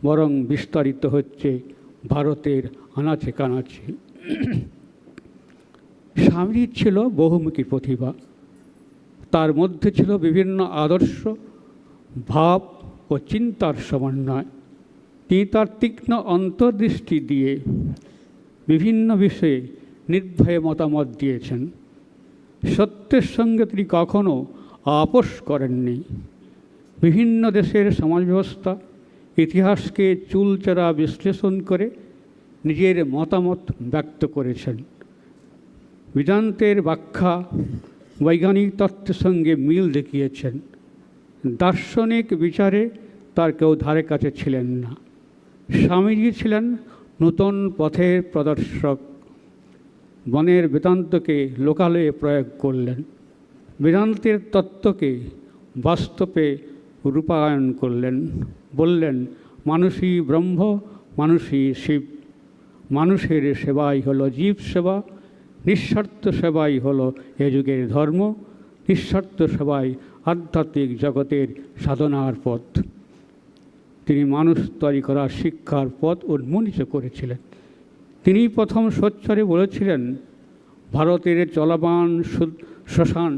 বরং বিস্তারিত হচ্ছে ভারতের আনাচে কানাচে। স্বামীজির ছিল বহুমুখী প্রতিভা। তার মধ্যে ছিল বিভিন্ন আদর্শ, ভাব ও চিন্তার সমন্বয়। তিনি তার তীক্ষ্ণ অন্তর্দৃষ্টি দিয়ে বিভিন্ন বিষয়ে নির্ভয়ে মতামত দিয়েছেন। সত্যের সঙ্গে তিনি কখনো আপোষ করেননি। বিভিন্ন দেশের সমাজ ব্যবস্থা, ইতিহাসকে চুলচেরা বিশ্লেষণ করে নিজের মতামত ব্যক্ত করেছেন। বেদান্তের ব্যাখ্যা, বৈজ্ঞানিক তত্ত্বের সঙ্গে মিল দেখিয়েছেন। দার্শনিক বিচারে তার কেউ ধারে কাছে ছিলেন না। স্বামীজি ছিলেন নূতন পথের প্রদর্শক। বনের বেদান্তকে লোকালয়ে প্রয়োগ করলেন, বেদান্তের তত্ত্বকে বাস্তবে রূপায়ণ করলেন। বললেন, মানুষই ব্রহ্ম, মানুষই শিব। মানুষের সেবাই হলো জীব সেবা, নিঃস্বার্থ সেবাই হলো এ যুগের ধর্ম, নিঃস্বার্থ সেবাই আধ্যাত্মিক জগতের সাধনার পথ। তিনি মানুষ তৈরি করার শিক্ষার পথ উন্মোচিত করেছিলেন। তিনি প্রথম সোচ্চারে বলেছিলেন, ভারতের চলমান শ্মশান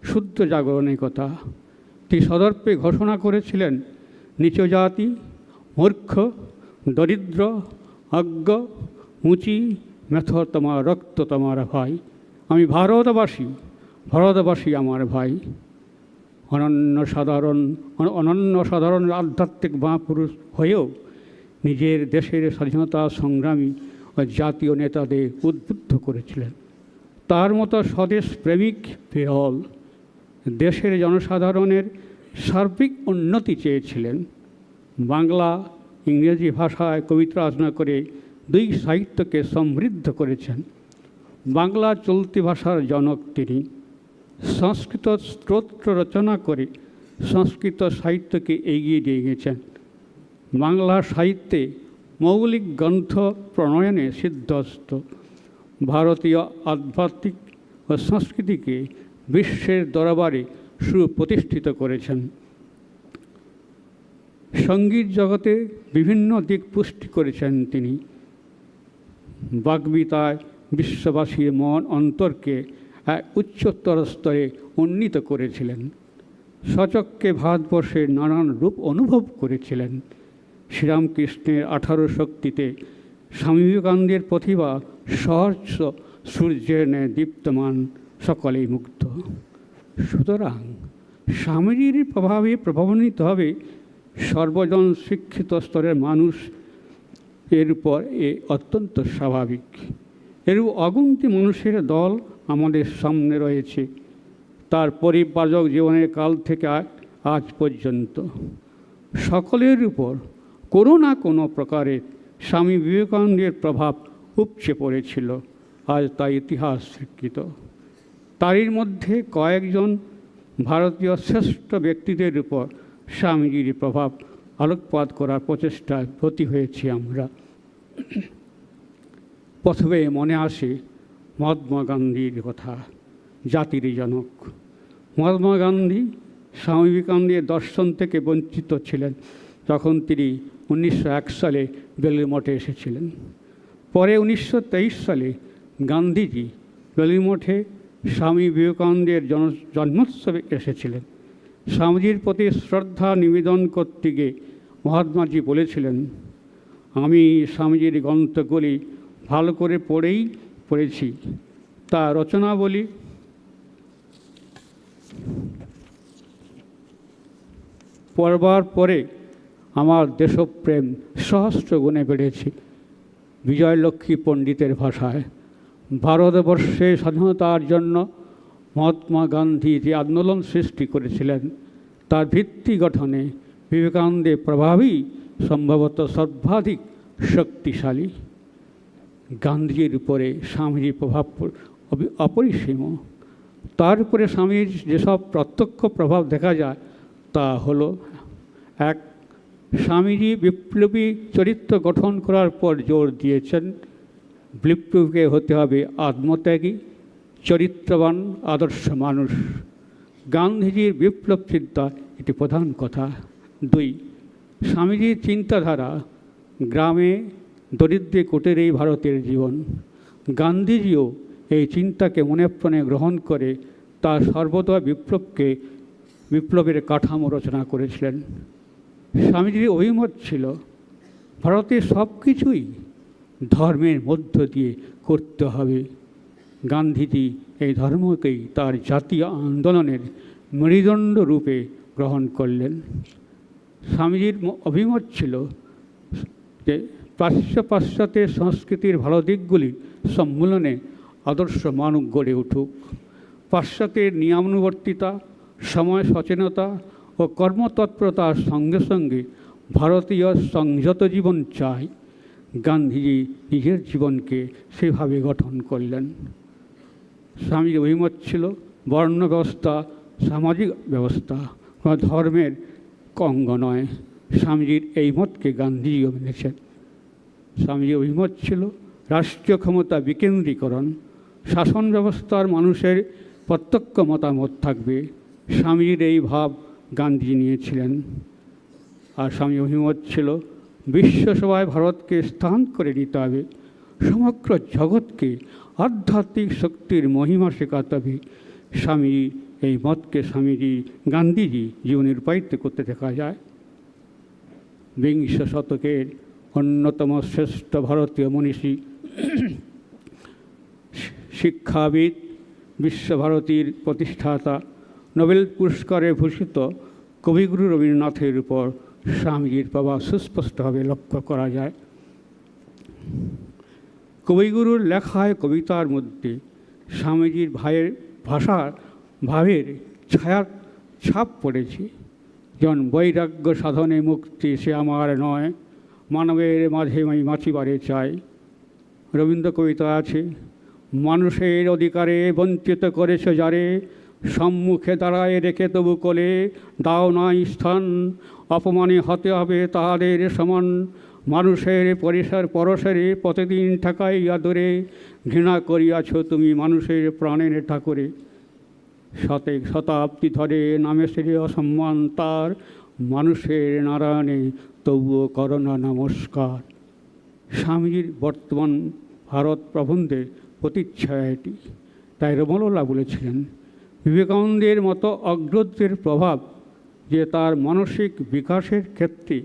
শুদ্ধ জাগরণের কথা। তিনি সদর্পে ঘোষণা করেছিলেন, নিচ জাতি, মূর্খ, দরিদ্র, অজ্ঞ, উঁচি, মেথ তোমার রক্ত তোমার ভাই। আমি ভারতবাসী, ভারতবাসী আমার ভাই। অনন্য সাধারণ আধ্যাত্মিক মহাপুরুষ হয়েও নিজের দেশের স্বাধীনতা সংগ্রামী ও জাতীয় নেতাদের উদ্বুদ্ধ করেছিলেন। তার মতো স্বদেশ প্রেমিক বিরল। দেশের জনসাধারণের সার্বিক উন্নতি চেয়েছিলেন। বাংলা ইংরেজি ভাষায় কবিতা রচনা করে দুই সাহিত্যকে সমৃদ্ধ করেছেন। বাংলা চলতি ভাষার জনক তিনি। সংস্কৃত স্তোত্র রচনা করে সংস্কৃত সাহিত্যকে এগিয়ে দিয়ে গেছেন। বাংলা সাহিত্যে মৌলিক গ্রন্থ প্রণয়নে সিদ্ধস্ত। ভারতীয় আধ্যাত্মিক ও সংস্কৃতিকে বিশ্বের দরবারে সুপ্রতিষ্ঠিত করেছেন। সঙ্গীত জগতে বিভিন্ন দিক পুষ্টি করেছেন তিনি। বাগ্মিতায় বিশ্ববাসীর মন অন্তরকে এক উচ্চতর স্তরে উন্নীত করেছিলেন। সচক্ষে ভারতবর্ষের নানান রূপ অনুভব করেছিলেন। শ্রীরামকৃষ্ণের 18 শক্তিতে স্বামী বিবেকানন্দের প্রতিভা সহস্র সূর্যের ন্যায় দীপ্তমান, সকলেই মুগ্ধ। সুতরাং স্বামীজির প্রভাবে প্রভাবান্বিত হবে সর্বজন শিক্ষিত স্তরের মানুষ। এর উপর এ অত্যন্ত স্বাভাবিক। এরূপ অগুন্তি মানুষের দল আমাদের সামনে রয়েছে, তার পরিব্রাজক জীবনের কাল থেকে আজ পর্যন্ত। সকলের উপর কোনো না কোনো প্রকারে স্বামী বিবেকানন্দের প্রভাব উপচে পড়েছিল। আজ তা ইতিহাস স্বীকৃত। তারই মধ্যে কয়েকজন ভারতীয় শ্রেষ্ঠ ব্যক্তিদের উপর স্বামীজির প্রভাব আলোকপাত করার প্রচেষ্টায় ব্রতী হয়েছি আমরা। প্রথমে মনে আসে মহাত্মা গান্ধীর কথা, জাতির জনক। মহাত্মা গান্ধী স্বামী বিবেকানন্দের দর্শন থেকে বঞ্চিত ছিলেন যখন তিনি 1901 সালে বেলুর মঠে এসেছিলেন। পরে 1923 সালে গান্ধীজি বেলুর মঠে স্বামী বিবেকানন্দের জন্মোৎসবে এসেছিলেন। স্বামীজির প্রতি শ্রদ্ধা নিবেদন করতে গিয়ে মহাত্মাজি বলেছিলেন, আমি স্বামীজির গ্রন্থগুলি ভালো করে পড়েছি। তা রচনাবলী পড়বার পরে আমার দেশপ্রেম সহস্র গুণে বেড়েছে। বিজয়লক্ষ্মী পণ্ডিতের ভাষায়, ভারতবর্ষে স্বাধীনতার জন্য মহাত্মা গান্ধী যে আন্দোলন সৃষ্টি করেছিলেন তার ভিত্তি গঠনে বিবেকানন্দের প্রভাবই সম্ভবত সর্বাধিক শক্তিশালী। গান্ধীজির উপরে স্বামীজির প্রভাব অপরিসীম। তার উপরে স্বামীর যেসব প্রত্যক্ষ প্রভাব দেখা যায় তা হলো, এক, স্বামীজি বিপ্লবী চরিত্র গঠন করার পর জোর দিয়েছেন বিপ্লবীকে হতে হবে আত্মত্যাগী, চরিত্রবান, আদর্শ মানুষ। গান্ধীজির বিপ্লব চিন্তা এটি প্রধান কথা। 2, স্বামীজির চিন্তাধারা গ্রামে দরিদ্রে কুটিরেই ভারতের জীবন। গান্ধীজিও এই চিন্তাকে মনে প্রাণে গ্রহণ করে তার সর্বদা বিপ্লবের কাঠামো রচনা করেছিলেন। স্বামীজির অভিমত ছিল ভারতের সব কিছুই ধর্মের মধ্য দিয়ে করতে হবে। গান্ধীজি এই ধর্মকেই তার জাতীয় আন্দোলনের মেরুদণ্ড রূপে গ্রহণ করলেন। স্বামীজির অভিমত ছিল যে পাশ্চাত্যের সংস্কৃতির ভালো দিকগুলি সম্মেলনে আদর্শ মানব গড়ে উঠুক। পাশ্চাত্যের নিয়মানুবর্তিতা, সময় সচেতনতা ও কর্মতৎপরতার সঙ্গে সঙ্গে ভারতীয় সংযত জীবন চাই। গান্ধীজি নিজের জীবনকে সেভাবে গঠন করলেন। স্বামীর অভিমত ছিল বর্ণ ব্যবস্থা সামাজিক ব্যবস্থা, কোনো ধর্মের অঙ্গ নয়। স্বামীজির এই মতকে গান্ধীজিও মেনেছেন। স্বামীজির অভিমত ছিল রাষ্ট্রীয় ক্ষমতা বিকেন্দ্রীকরণ, শাসন ব্যবস্থার মানুষের প্রত্যক্ষ মতামত থাকবে। স্বামীজির এই ভাব গান্ধীজি নিয়েছিলেন। আর স্বামীর অভিমত ছিল বিশ্বসভায় ভারতকে স্থান করে নিতে হবে, সমগ্র জগৎকে আধ্যাত্মিক শক্তির মহিমা শেখাতে হবে। স্বামী এই মতকে গান্ধীজি জীবনে রূপায়িত করতে দেখা যায়। বিংশ শতকের অন্যতম শ্রেষ্ঠ ভারতীয় মনীষী, শিক্ষাবিদ, বিশ্বভারতীর প্রতিষ্ঠাতা, নোবেল পুরস্কারে ভূষিত কবিগুরু রবীন্দ্রনাথের উপর স্বামীজির প্রভাব সুস্পষ্টভাবে লক্ষ্য করা যায়। কবিগুরুর লেখায় কবিতার মধ্যে স্বামীজির ভাবের ছাপ পড়েছে। যেমন বৈরাগ্য সাধনে মুক্তি সে আমার নয়, মানবের মাঝে আমি বাঁচিবারে চাই। রবীন্দ্র কবিতা আছে, মানুষের অধিকারে বঞ্চিত করেছ যারে, সম্মুখে দাঁড়ায় রেখে তবু কোলে দাও নাই স্থান, অপমানে হতে হবে তাহাদের সমান। মানুষের পরশেরে প্রতিদিন ঠাকাই আদরে, ঘৃণা করিয়াছ তুমি মানুষের প্রাণের ঠাকুরে। শতাব্দী ধরে নামে সেরে অসম্মান তার, মানুষের নারায়ণে তবুও করোনা নমস্কার। স্বামীজির বর্তমান ভারত প্রবন্ধের প্রতিচ্ছায়া এটি। তাই রমণলা বলেছিলেন, বিবেকানন্দের মতো অগ্রজের প্রভাব যে তার মানসিক বিকাশের ক্ষেত্রে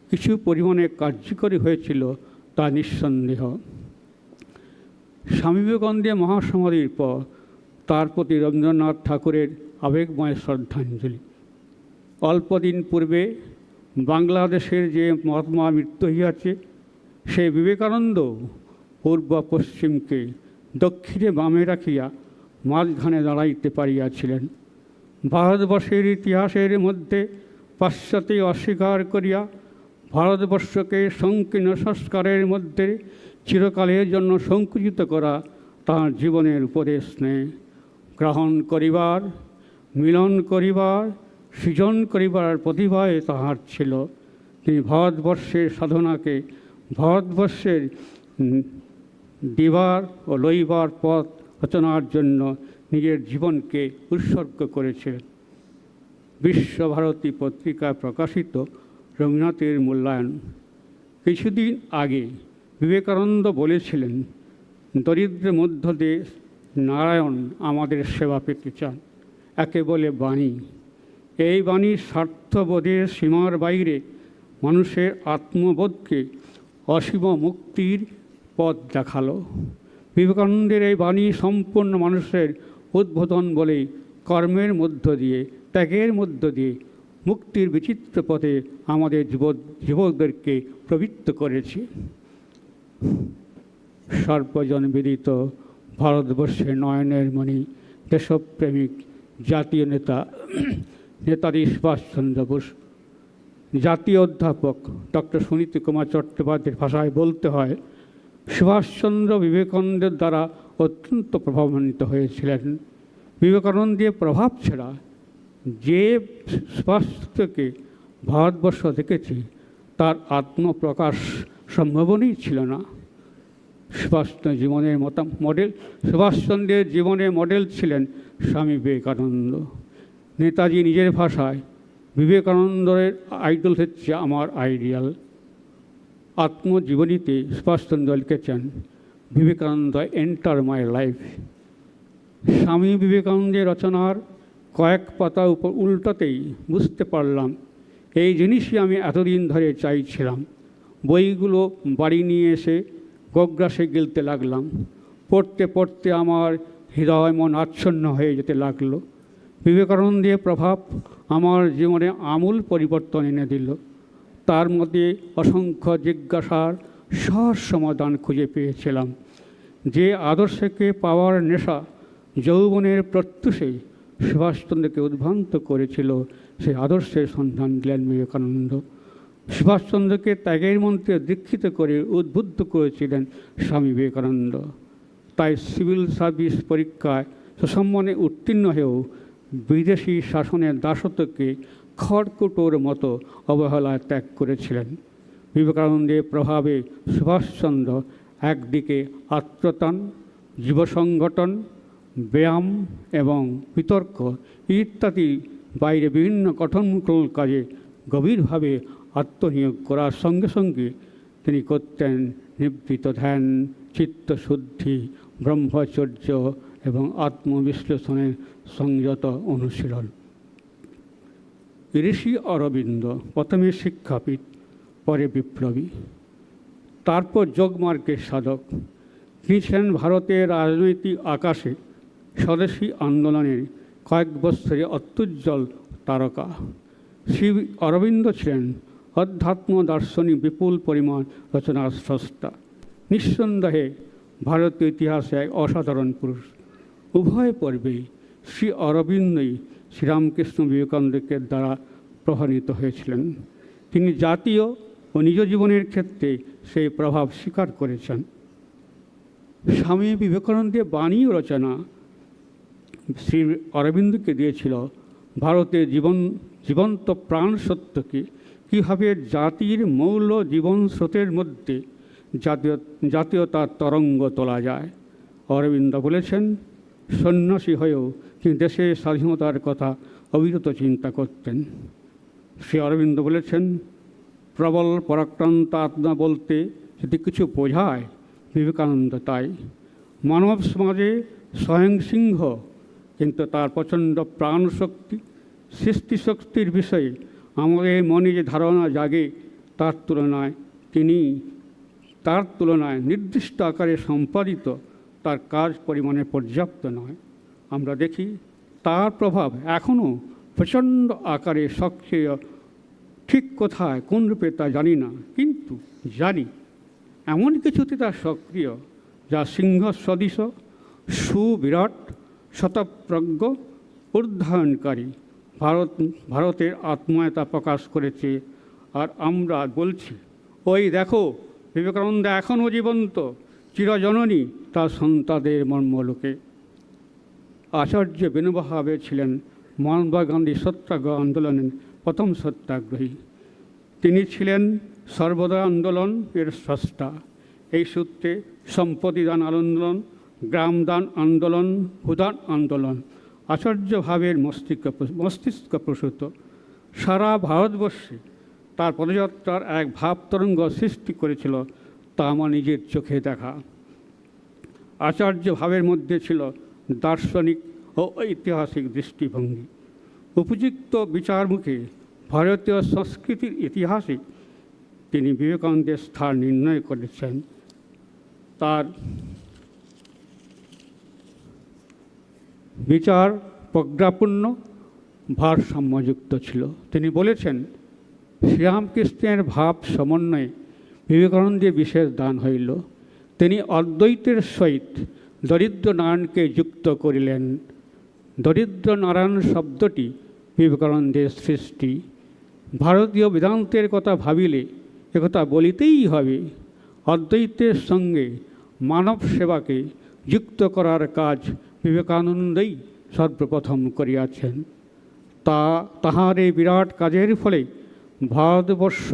কিছু পরিমাণে কার্যকরী হয়েছিল তা নিঃসন্দেহ। স্বামী বিবেকানন্দের মহাসমাধির পর তার প্রতি রবীন্দ্রনাথ ঠাকুরের আবেগময় শ্রদ্ধাঞ্জলি। অল্পদিন পূর্বে বাংলাদেশের যে মহাত্মা মৃত্যু হইয়াছে, সে বিবেকানন্দ পূর্ব পশ্চিমকে দক্ষিণে বামে রাখিয়া মাঝখানে দাঁড়াইতে পারিয়াছিলেন। ভারতবর্ষের ইতিহাসের মধ্যে পাশ্চাত্য অস্বীকার করিয়া ভারতবর্ষকে সংকীর্ণ সংস্কারের মধ্যে চিরকালের জন্য সংকুচিত করা তাঁর জীবনের উপদেশ নেই। গ্রহণ করিবার, মিলন করিবার, সৃজন করিবার প্রতিভায় তাহার ছিল। তিনি ভারতবর্ষের সাধনাকে ভারতবর্ষের দিবার ও লইবার পথ রচনার জন্য নিজের জীবনকে উৎসর্গ করেছিলেন। বিশ্বভারতী পত্রিকায় প্রকাশিত রবীন্দ্রনাথের মূল্যায়ন। কিছুদিন আগে বিবেকানন্দ বলেছিলেন, দরিদ্রের মধ্য দিয়ে নারায়ণ আমাদের সেবা পেতে চান। একে বলে বাণী। এই বাণী স্বার্থবোধের সীমার বাইরে মানুষের আত্মবোধকে অসীম মুক্তির পথ দেখালো। বিবেকানন্দের এই বাণী সম্পূর্ণ মানুষের উদ্বোধন বলেই কর্মের মধ্য দিয়ে, ত্যাগের মধ্য দিয়ে মুক্তির বিচিত্র পথে আমাদের যুবকদেরকে প্রবৃত্ত করেছে। সর্বজন বিদিত ভারতবর্ষের নয়নের মণি, দেশপ্রেমিক জাতীয় নেতা নেতাজি সুভাষচন্দ্র বোস, জাতীয় অধ্যাপক ডক্টর সুনীতি কুমার চট্টোপাধ্যায়ের ভাষায় বলতে হয়, সুভাষচন্দ্র বিবেকানন্দের দ্বারা অত্যন্ত প্রভাবান্বিত হয়েছিলেন। বিবেকানন্দের প্রভাব ছাড়া যে সুভাষকে ভারতবর্ষ দেখেছে তার আত্মপ্রকাশ সম্ভাবনই ছিল না। সুভাষচন্দ্রের জীবনের মডেল ছিলেন স্বামী বিবেকানন্দ। নেতাজি নিজের ভাষায়, বিবেকানন্দের আইডল হচ্ছে আমার আইডিয়াল। আত্মজীবনীতে সুভাষচন্দ্র লিখেছেন, বিবেকানন্দ এন্টার মাই লাইফ। স্বামী বিবেকানন্দের রচনার কয়েক পাতা উপর উল্টাতেই বুঝতে পারলাম এই জিনিসই আমি এতদিন ধরে চাইছিলাম। বইগুলো বাড়ি নিয়ে এসে গোগ্রাসে গিলতে লাগলাম। পড়তে পড়তে আমার হৃদয় মন আচ্ছন্ন হয়ে যেতে লাগলো। বিবেকানন্দের প্রভাব আমার জীবনে আমূল পরিবর্তন এনে দিল। তার মধ্যে অসংখ্য জিজ্ঞাসার সহজ সমাধান খুঁজে পেয়েছিলাম। যে আদর্শকে পাওয়ার নেশা যৌবনের প্রত্যুষে সুভাষচন্দ্রকে উদ্ভ্রান্ত করেছিল, সেই আদর্শের সন্ধান দিলেন বিবেকানন্দ। সুভাষচন্দ্রকে ত্যাগের মন্ত্রে দীক্ষিত করে উদ্বুদ্ধ করেছিলেন স্বামী বিবেকানন্দ। তাই সিভিল সার্ভিস পরীক্ষায় সুসম্মানে উত্তীর্ণ হয়েও বিদেশি শাসনের দাসত্বকে খড়কুটোর মতো অবহেলায় ত্যাগ করেছিলেন। বিবেকানন্দের প্রভাবে সুভাষচন্দ্র একদিকে আত্মতান, যুব সংগঠন, ব্যায়াম এবং বিতর্ক ইত্যাদি বাইরে বিভিন্ন গঠনমূলক কাজে গভীরভাবে আত্মনিয়োগ করার সঙ্গে সঙ্গে তিনি করতেন নিবৃত ধ্যান, চিত্তশুদ্ধি, ব্রহ্মচর্য এবং আত্মবিশ্লেষণের সংযত অনুশীলন। ঋষি অরবিন্দ প্রথমে শিক্ষাবিদ, পরে বিপ্লবী, তারপর যোগমার্গের সাধক। তিনি ছিলেন ভারতের রাজনৈতিক আকাশে স্বদেশী আন্দোলনের কয়েক বৎসরে অত্যুজ্জ্বল তারকা। শ্রী অরবিন্দ ছিলেন অধ্যাত্ম দার্শনিক বিপুল পরিমাণ রচনার স্রষ্টা। নিঃসন্দেহে ভারতীয় ইতিহাসে এক অসাধারণ পুরুষ। উভয় পর্বেই শ্রী অরবিন্দই শ্রীরামকৃষ্ণ বিবেকানন্দকে দ্বারা প্রভাবিত হয়েছিলেন। তিনি জাতীয় ও নিজ জীবনের ক্ষেত্রে সেই প্রভাব স্বীকার করেছেন। স্বামী বিবেকানন্দের বাণী রচনা শ্রী অরবিন্দকে দিয়েছিল ভারতের জীবন্ত প্রাণ সত্যকে কীভাবে জাতির মৌল জীবন স্রোতের মধ্যে জাতীয়তার তরঙ্গ তোলা যায়। অরবিন্দ বলেছেন, সন্ন্যাসী হয়েও তিনি দেশের স্বাধীনতার কথা অবিরত চিন্তা করতেন। শ্রী অরবিন্দ বলেছেন, প্রবল পরাক্রান্ত আত্মা বলতে যদি কিছু বোঝায়, বিবেকানন্দ তাই। মানব সমাজে স্বয়ং সিংহ, কিন্তু তার প্রচণ্ড প্রাণশক্তি, সৃষ্টিশক্তির বিষয়ে আমাদের মনে যে ধারণা জাগে তার তুলনায় নির্দিষ্ট আকারে সম্পাদিত তার কাজ পরিমাণে পর্যাপ্ত নয়। আমরা দেখি তার প্রভাব এখনও প্রচণ্ড আকারে সক্রিয়। ঠিক কোথায় কোন রূপে তা জানি না, কিন্তু জানি এমন কিছুতে তা সক্রিয় যা সিংহ সদৃশ, সুবিরাট, শতপ্রজ্ঞ, উদ্ধারণকারী। ভারতের আত্মায় তা প্রকাশ করেছে। আর আমরা বলছি, ওই দেখো বিবেকানন্দ এখনও জীবন্ত, চিরজননী তার সন্তানদের মর্মলোকে। আচার্য বিনোবা ভাবে ছিলেন মহাত্মা গান্ধী সত্যাগ্রহ আন্দোলনের প্রথম সত্যাগ্রহী। তিনি ছিলেন সর্বদা আন্দোলন এর স্রষ্টা। এই সূত্রে সম্পত্তিদান আন্দোলন, গ্রামদান আন্দোলন, ভূদান আন্দোলন আচার্য ভাবের মস্তিষ্ক প্রসূত। সারা ভারতবর্ষে তার পদযাত্রার এক ভাবতরঙ্গ সৃষ্টি করেছিল, তা আমার নিজের চোখে দেখা। আচার্য ভাবের মধ্যে ছিল দার্শনিক ও ঐতিহাসিক দৃষ্টিভঙ্গি। উপযুক্ত বিচারমুখে ভারতীয় সংস্কৃতির ইতিহাসে তিনি বিবেকানন্দের স্থান নির্ণয় করেছেন। তার বিচার প্রজ্ঞাপূর্ণ, ভারসাম্যযুক্ত ছিল। তিনি বলেছেন, শ্রীরামকৃষ্ণের ভাব সমন্বয়ে বিবেকানন্দের বিশেষ দান হইল। তিনি অদ্বৈতের সহিত দরিদ্র নারায়ণকে যুক্ত করিলেন। দরিদ্র নারায়ণ শব্দটি বিবেকানন্দের সৃষ্টি। ভারতীয় বেদান্তের কথা ভাবিলে একথা বলিতেই হবে, অদ্বৈতের সঙ্গে মানব সেবাকে যুক্ত করার কাজ বিবেকানন্দই সর্বপ্রথম করিয়াছেন। তাহার এই বিরাট কাজের ফলে ভারতবর্ষ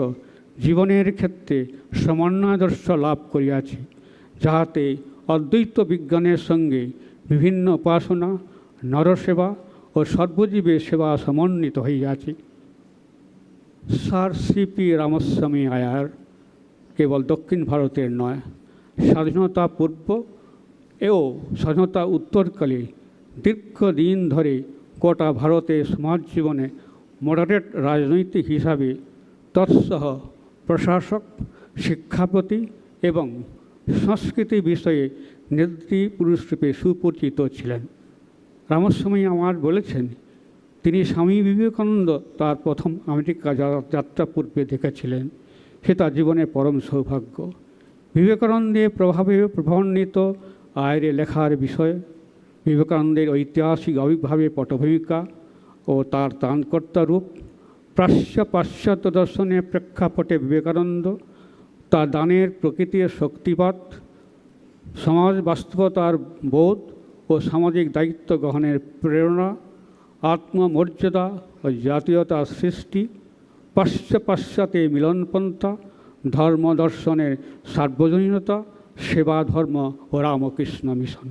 জীবনের ক্ষেত্রে সমন্বয়াদর্শ লাভ করিয়াছে, যাহাতে অদ্বৈত বিজ্ঞানের সঙ্গে বিভিন্ন উপাসনা, নরসেবা ও সর্বজীবের সেবা সমন্বিত হইয়াছে। স্যার সিপি রামস্বামী আয়ার কেবল দক্ষিণ ভারতের নয়, স্বাধীনতা পূর্ব ও স্বাধীনতা উত্তরকালে দীর্ঘদিন ধরে গোটা ভারতের সমাজ জীবনে মডারেট রাজনৈতিক হিসাবে তৎসহ প্রশাসক, শিক্ষাপতি এবং সংস্কৃতি বিষয়ে নেত্রী পুরুষরূপে সুপরিচিত ছিলেন। রামস্বামী আমার বলেছেন, তিনি স্বামী বিবেকানন্দ তার প্রথম আমেরিকা যাত্রা পূর্বে দেখেছিলেন। সে তার জীবনের পরম সৌভাগ্য। বিবেকানন্দের প্রভাবে প্রভাবান্বিত আয়রে লেখার বিষয়ে বিবেকানন্দের ঐতিহাসিক আবির্ভাবের পটভূমিকা ও তার ত্রাণকর্তা রূপ, পাশ্চাত্য দর্শনের প্রেক্ষাপটে বিবেকানন্দ, তার দানের প্রকৃতির শক্তিপাত, সমাজ বাস্তবতার বোধ ও সামাজিক দায়িত্ব গ্রহণের প্রেরণা, আত্মমর্যাদা ও জাতীয়তার সৃষ্টি, পাশ্চাত্যে মিলনপন্থা, ধর্ম দর্শনের সার্বজনীনতা, সেবা ধর্ম ও রামকৃষ্ণ মিশন।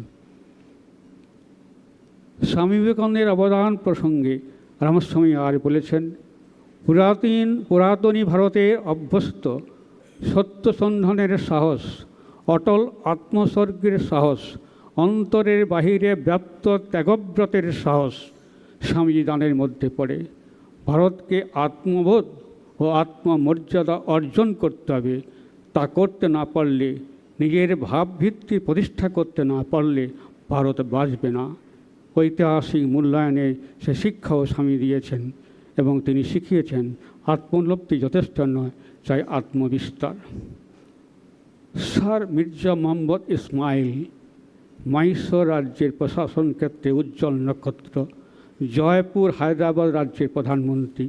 স্বামী বিবেকানন্দের অবদান প্রসঙ্গে রামস্বামী আর বলেছেন, পুরাতনী ভারতের অভ্যস্ত সত্য সন্ধানের সাহস, অটল আত্মসর্গের সাহস, অন্তরের বাহিরে ব্যাপ্ত ত্যাগব্রতের সাহস স্বামীজি দানের মধ্যে পড়ে। ভারতকে আত্মবোধ ও আত্মমর্যাদা অর্জন করতে হবে। তা করতে না পারলে, নিজের ভাবভিত্তি প্রতিষ্ঠা করতে না পারলে ভারত বাঁচবে না। ঐতিহাসিক মূল্যায়নে সে শিক্ষাও স্বামী দিয়েছেন এবং তিনি শিখিয়েছেন আত্মোপলব্ধি যথেষ্ট নয়, চাই আত্মবিস্তার। স্যার মির্জা মোহাম্মদ ইসমাইল মাইসোর রাজ্যের প্রশাসন ক্ষেত্রে উজ্জ্বল নক্ষত্র, জয়পুর হায়দ্রাবাদ রাজ্যের প্রধানমন্ত্রী।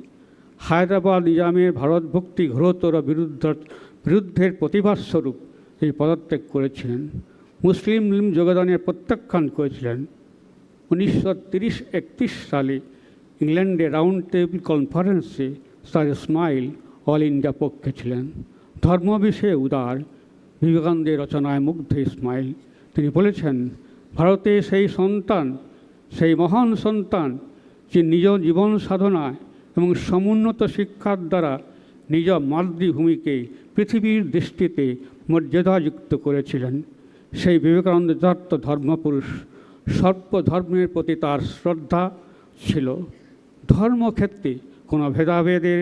হায়দ্রাবাদ নিজামের ভারতভক্তি ঘোরতর বিরুদ্ধের প্রতিবাদস্বরূপ তিনি পদত্যাগ করেছিলেন। মুসলিম যোগদানের প্রত্যাখ্যান করেছিলেন। 1930-31 সালে ইংল্যান্ডে রাউন্ড টেবিল কনফারেন্সে স্যার ইসমাইল অল ইন্ডিয়া পক্ষে ছিলেন। ধর্ম বিষয়ে উদার, বিবেকানন্দের রচনায় মুগ্ধ ইসমাইল। তিনি বলেছেন, ভারতে সেই সন্তান, সেই মহান সন্তান যে নিজ জীবন সাধনায় এবং সমুন্নত শিক্ষার দ্বারা নিজ মাতৃভূমিকে পৃথিবীর দৃষ্টিতে মর্যাদাযুক্ত করেছিলেন। সেই বিবেকানন্দ যথার্থ ধর্মপুরুষ। সর্বধর্মের প্রতি তার শ্রদ্ধা ছিল। ধর্মক্ষেত্রে কোনো ভেদাভেদের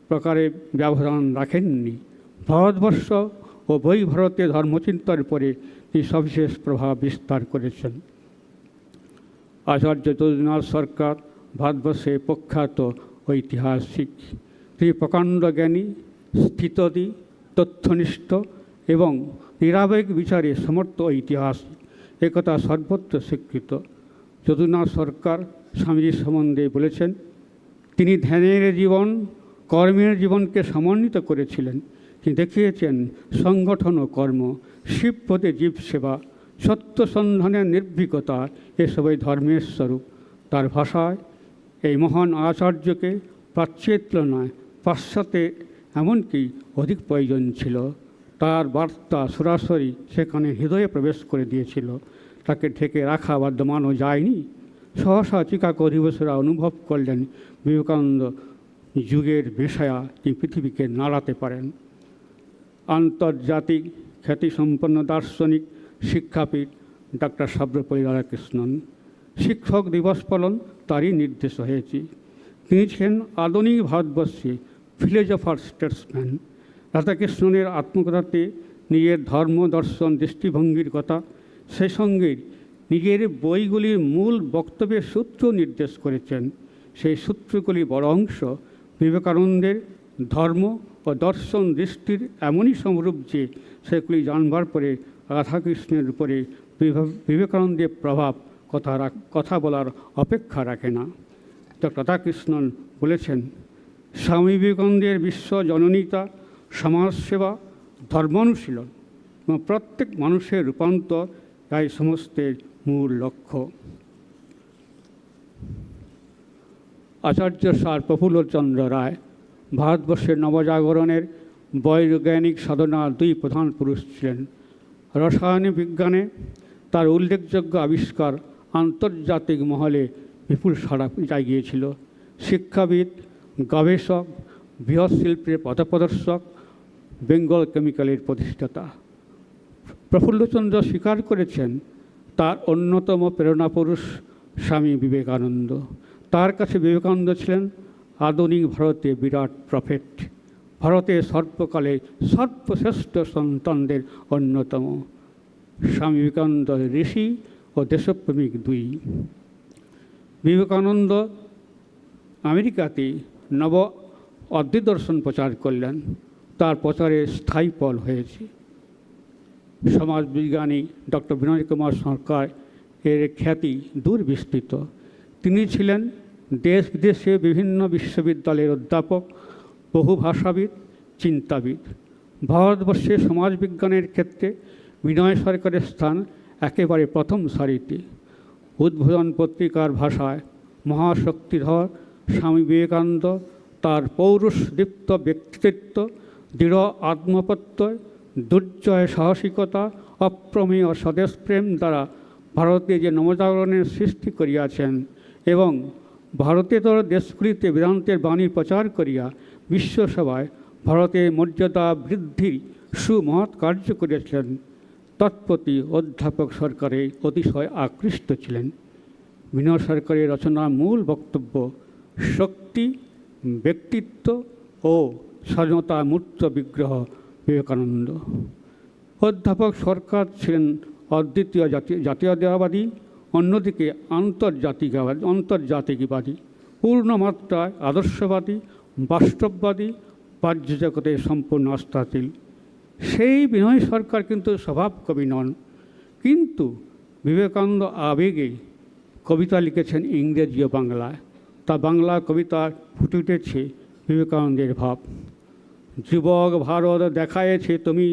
প্রকারে ব্যবধান রাখেননি। ভারতবর্ষ ও ভারতীয় ধর্মচিন্তার উপরে তিনি সবিশেষ প্রভাব বিস্তার করেছেন। আচার্য যদুনাথ সরকার ভারতবর্ষের প্রখ্যাত ঐতিহাসিক। তিনি প্রকাণ্ড জ্ঞানী, স্থিতদি, তথ্যনিষ্ঠ এবং নিরাবেগ বিচারে সমর্থ ঐতিহাসিক, একথা সর্বত্র স্বীকৃত। যদুনাথ সরকার স্বামীজির সম্বন্ধে বলেছেন, তিনি ধ্যানের জীবন, কর্মের জীবনকে সমন্বিত করেছিলেন। তিনি দেখিয়েছেন সংগঠন ও কর্ম, শিবপদে জীব সেবা, সত্য সন্ধানের নির্ভীকতা এসবই ধর্মের স্বরূপ। তার ভাষায় এই মহান আচার্যকে প্রাচ্যের তুলনায় পাশ্চাত্যে এমনকি অধিক প্রয়োজন ছিল। তার বার্তা সরাসরি সেখানে হৃদয়ে প্রবেশ করে দিয়েছিল। তাকে ঢেকে রাখা বা দমানো যায়নি। সহসা চিকাগো অধিবাসীরা অনুভব করলেন বিবেকানন্দ যুগের মেশায়া তিনি পৃথিবীকে নাড়াতে পারেন। আন্তর্জাতিক খ্যাতিসম্পন্ন দার্শনিক, শিক্ষাবিদ ডক্টর সর্বপল্লী রাধাকৃষ্ণন। শিক্ষক দিবস পালন তারই নির্দেশ হয়েছে। তিনি ছিলেন আধুনিক ভারতবর্ষে ফিলোজফার স্টেটসম্যান। রাধাকৃষ্ণনের আত্মকথাতে নিজের ধর্ম দর্শন দৃষ্টিভঙ্গির কথা, সেই সঙ্গে নিজের বইগুলির মূল বক্তব্যের সূত্র নির্দেশ করেছেন। সেই সূত্রগুলি বড় অংশ বিবেকানন্দের ধর্ম ও দর্শন দৃষ্টির এমনই সমরূপ যে সেগুলি জানবার পরে রাধাকৃষ্ণের উপরে বিবেকানন্দের প্রভাব কথা বলার অপেক্ষা রাখে না। ডক্টর রাধাকৃষ্ণন বলেছেন, স্বামী বিবেকানন্দের বিশ্ব জননীতা, সমাজসেবা, ধর্মানুশীলন এবং প্রত্যেক মানুষের রূপান্তর এই সমস্তের মূল লক্ষ্য। আচার্য স্যার প্রফুল্লচন্দ্র রায় ভারতবর্ষের নবজাগরণের বৈজ্ঞানিক সাধনার দুই প্রধান পুরুষ ছিলেন। রসায়ন বিজ্ঞানে তার উল্লেখযোগ্য আবিষ্কার আন্তর্জাতিক মহলে বিপুল সাড়া জাগিয়েছিল। শিক্ষাবিদ, গবেষক, বৃহৎ শিল্পের পথপ্রদর্শক, বেঙ্গল কেমিক্যালের প্রতিষ্ঠাতা। প্রফুল্লচন্দ্র স্বীকার করেছেন তার অন্যতম প্রেরণা পুরুষ স্বামী বিবেকানন্দ। তার কাছে বিবেকানন্দ ছিলেন আধুনিক ভারতে বিরাট প্রফেট, ভারতের সর্বকালে সর্বশ্রেষ্ঠ সন্তানদের অন্যতম। স্বামী বিবেকানন্দ ঋষি ও দেশপ্রেমিক দুই। বিবেকানন্দ আমেরিকাতে নব অদ্বৈত দর্শন প্রচার করলেন। তার প্রচারে স্থায়ী ফল হয়েছে। সমাজবিজ্ঞানী ডক্টর বিনয় কুমার সরকার এর খ্যাতি দূর বিস্তৃত। তিনি ছিলেন দেশ বিদেশে বিভিন্ন বিশ্ববিদ্যালয়ের অধ্যাপক, বহুভাষাবিদ, চিন্তাবিদ। ভারতবর্ষে সমাজবিজ্ঞানের ক্ষেত্রে বিনয় সরকারের স্থান একেবারে প্রথম সারিতে। উদ্বোধন পত্রিকার ভাষায় মহাশক্তিধর স্বামী বিবেকানন্দ তার পৌরুষদীপ্ত ব্যক্তিত্ব, দৃঢ় আত্মপ্রত্যয়, দুর্জয় সাহসিকতা, অপ্রমেয় স্বদেশপ্রেম দ্বারা ভারতে যে নবজাগরণের সৃষ্টি করিয়াছেন এবং ভারতেতর দেশগুলিতে বেদান্তের বাণী প্রচার করিয়া বিশ্বসভায় ভারতের মর্যাদা বৃদ্ধির সুমহৎ কার্য করিয়াছিলেন, তৎপ্রতি অধ্যাপক সরকারে অতিশয় আকৃষ্ট ছিলেন। বিনয় সরকারের রচনার মূল বক্তব্য শক্তি, ব্যক্তিত্ব ও স্বাধীনতা মূর্ত বিগ্রহ বিবেকানন্দ। অধ্যাপক সরকার ছিলেন অদ্বিতীয় জাতীয়তাবাদী, অন্যদিকে আন্তর্জাতিকবাদী, পূর্ণমাত্রায় আদর্শবাদী, বাস্তববাদী, বাহ্য জগতে সম্পূর্ণ আস্থাশীল। সেই বিনয় সরকার কিন্তু স্বভাব কবি নন, কিন্তু বিবেকানন্দ আবেগে কবিতা লিখেছেন ইংরেজি ও বাংলায়। তা বাংলা কবিতার ফুটে উঠেছে বিবেকানন্দের ভাব। যুবক ভারত দেখায়েছে তুমি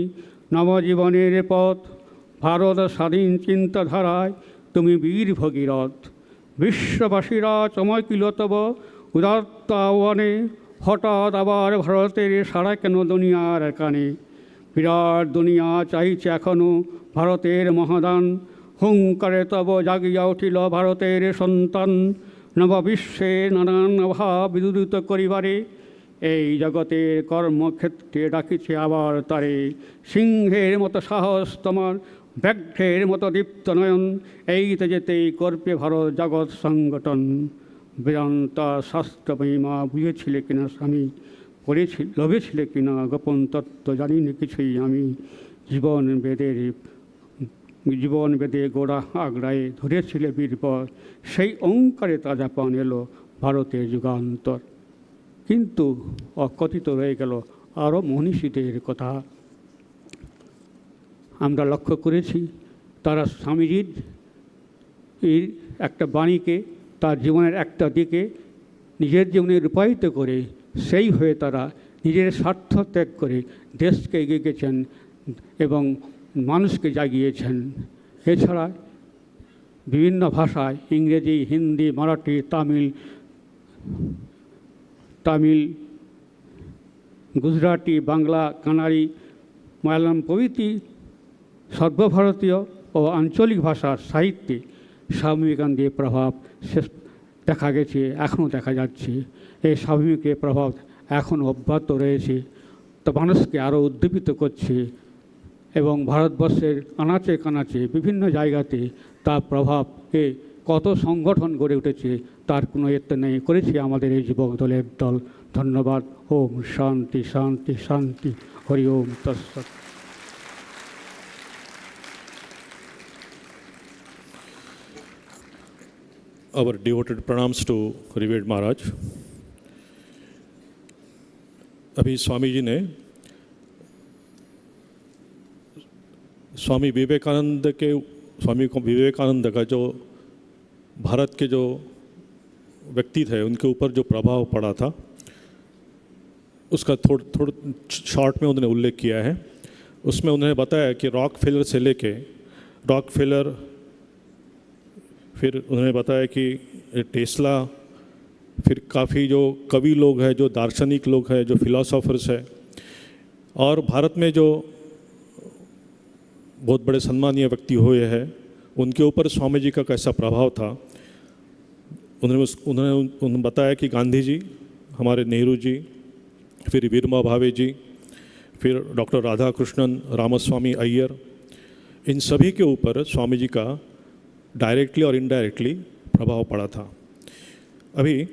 নবজীবনের পথ, ভারত স্বাধীন চিন্তাধারায় তুমি বীর ভগীরথ। বিশ্ববাসীরা চমকিল তব উদাত্ত আহ্বানে, হঠাৎ আবার ভারতের সারা কেন দুনিয়ার কানে। বিরাট দুনিয়া চাইছে এখনও ভারতের মহাদান, হুঙ্কারে তব জাগিয়া উঠিল ভারতের সন্তান। নববিশ্বে নানান ভাব বিদুরিত করিবারে, এই জগতের কর্মক্ষেত্রে ডাকিছে আবার তারে। সিংহের মতো সাহস তোমার, ব্যাঘ্রের মতো দীপ্ত নয়ন, এইতে যেতেই করবে ভারত জগৎ সংগঠন। বেদান্তা শাস্ত্র মহিমা বুঝেছিলে কিনা স্বামী, পড়েছিল লভেছিলে কিনা গোপন তত্ত্ব জানি না কিছুই আমি। জীবন বেদে গোড়া আগ্রায়ে ধরেছিলে বীরবর, সেই ওঙ্কারে তাজা পান এলো ভারতের যুগান্তর। কিন্তু অকথিত রয়ে গেল আরও মনীষীদের কথা। আমরা লক্ষ্য করেছি তারা স্বামীজির একটা বাণীকে তার জীবনের একটা দিকে নিজের জীবনে রূপায়িত করে সেই হয়ে তারা নিজের স্বার্থ ত্যাগ করে দেশকে এগিয়ে গেছেন এবং মানুষকে জাগিয়েছেন। এছাড়া বিভিন্ন ভাষায় ইংরেজি, হিন্দি, মারাঠি, তামিল, গুজরাটি, বাংলা, কানাড়ি, মালয়ালম প্রভৃতি সর্বভারতীয় ও আঞ্চলিক ভাষার সাহিত্যে স্বামী বিবেকানন্দের প্রভাব দেখা গেছে, এখনও দেখা যাচ্ছে। এই স্বামী বিবেকের প্রভাব এখন অব্যাহত রয়েছে, তা মানুষকে আরও উদ্দীপিত করছে এবং ভারতবর্ষের আনাচে কানাচে বিভিন্ন জায়গাতে তার প্রভাবে কত সংগঠন গড়ে উঠেছে তার কোনো এতে নেই। করেছে আমাদের এই যুবক দলের দল। ধন্যবাদ। ওম শান্তি শান্তি শান্তি। হরি ওম তৎসৎ। Our devoted pranams to revered Maharaj. अभी स्वामी जी ने स्वामी विवेकानंद का जो भारत के जो व्यक्ति थे उनके ऊपर जो प्रभाव पड़ा था उसका थोड़ा शॉर्ट में उन्होंने उल्लेख किया है। उसमें उन्होंने बताया कि रॉकफेलर से लेके फिर उन्होंने बताया कि टेस्ला, फिर काफ़ी जो कवि लोग हैं, जो दार्शनिक लोग हैं, जो फिलोसोफर्स हैं, और भारत में जो बहुत बड़े सम्मानीय व्यक्ति हुए हैं उनके ऊपर स्वामी जी का कैसा प्रभाव था। उन्होंने बताया कि गांधी जी, हमारे नेहरू जी, फिर वीरमा भावे जी, फिर डॉक्टर राधाकृष्णन, रामस्वामी अय्यर, इन सभी के ऊपर स्वामी जी का डायरेक्टली और इनडायरेक्टली प्रभाव पड़ा था। अभी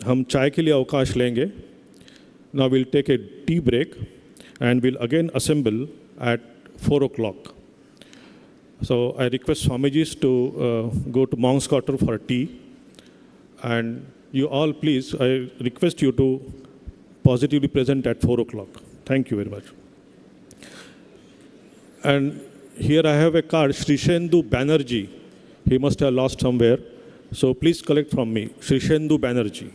हम चाय के लिए अवकाश लेंगे। Now will take a tea break and will again assemble at 4 o'clock. So I request Swamijis to go to Monk's Quarter for tea, and you all please, I request you to positively present at 4 o'clock. Thank you very much. And here I have a card, Srishendu Banerjee. He must have lost somewhere. So please collect from me, Sri Shendu Banerjee.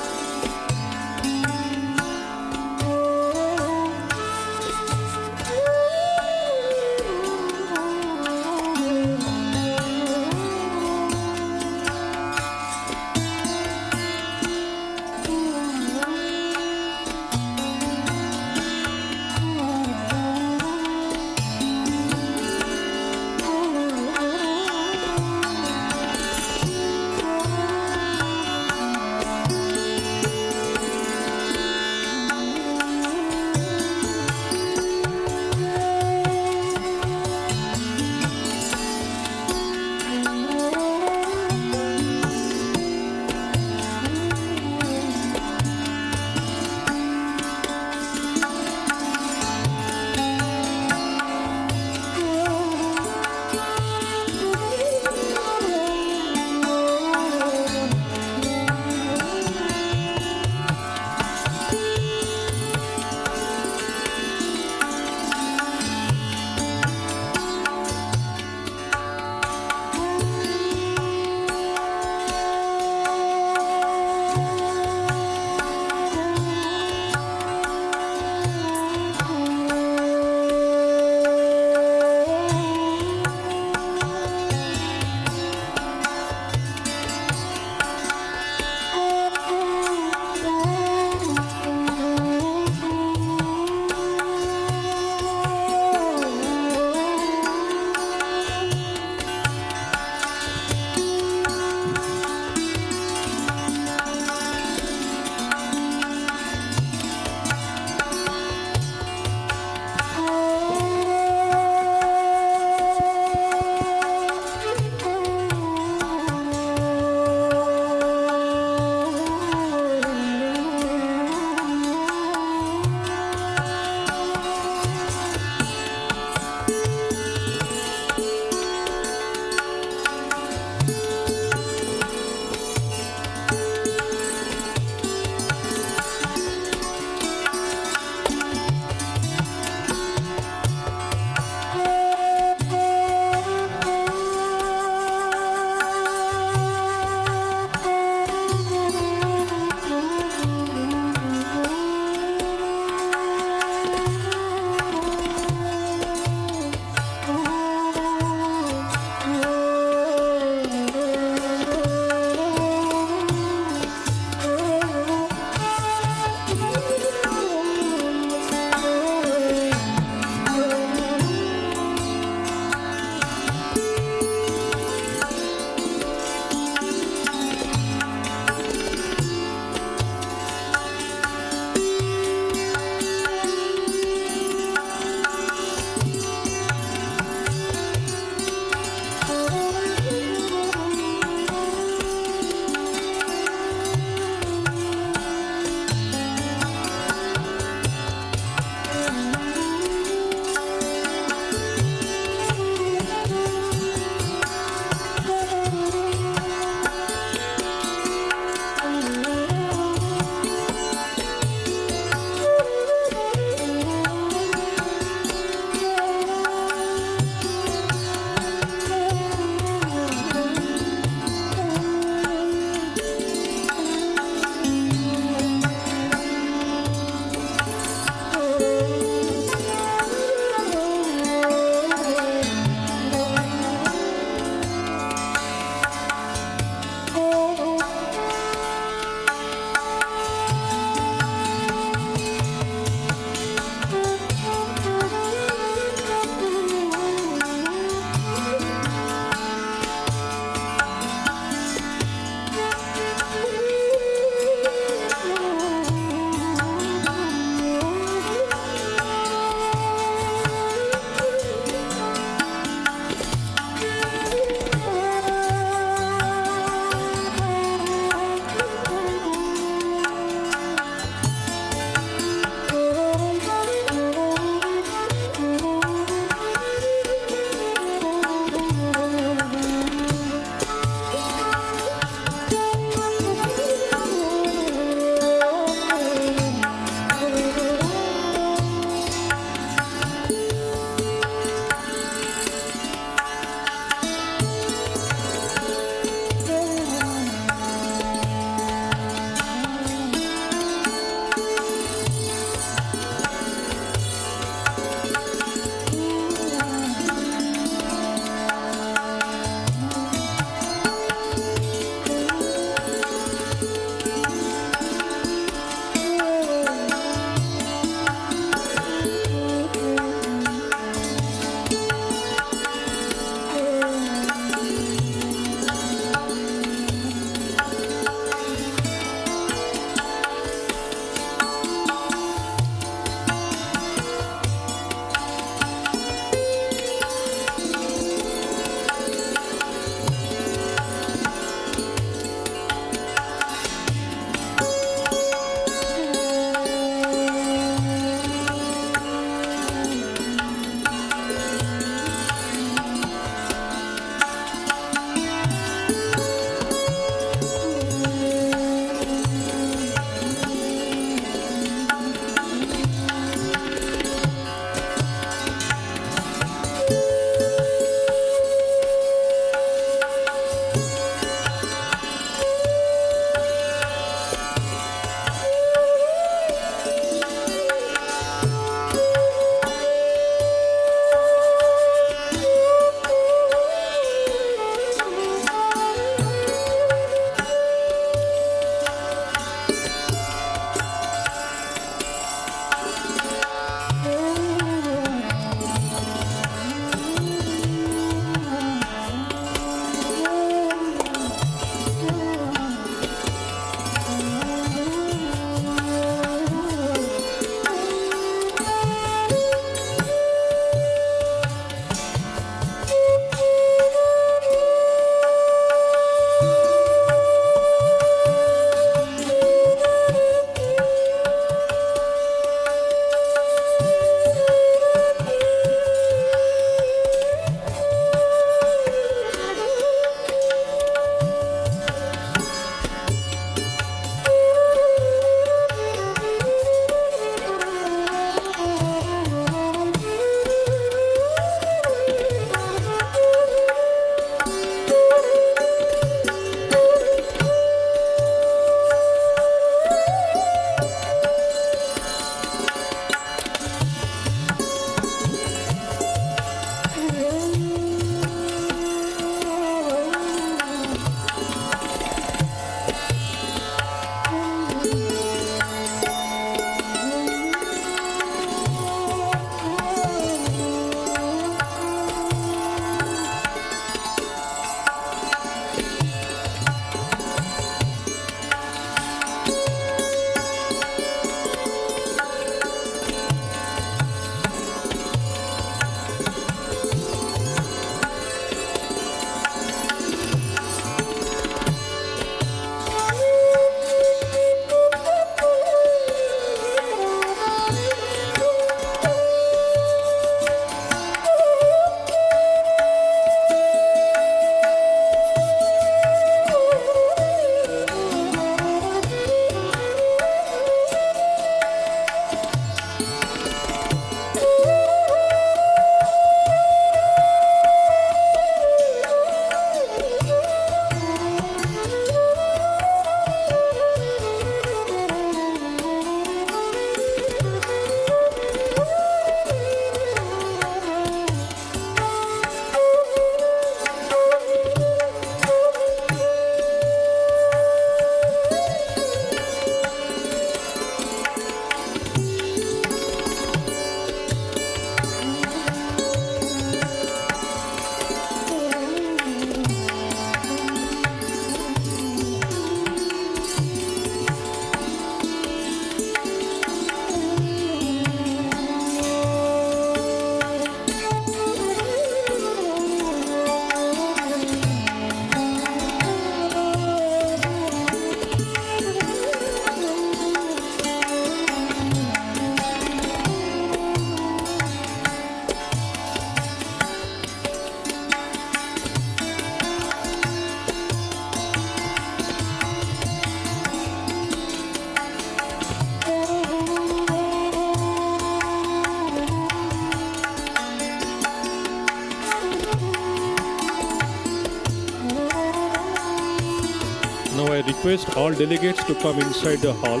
I request all delegates to come inside the hall.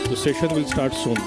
The session will start soon.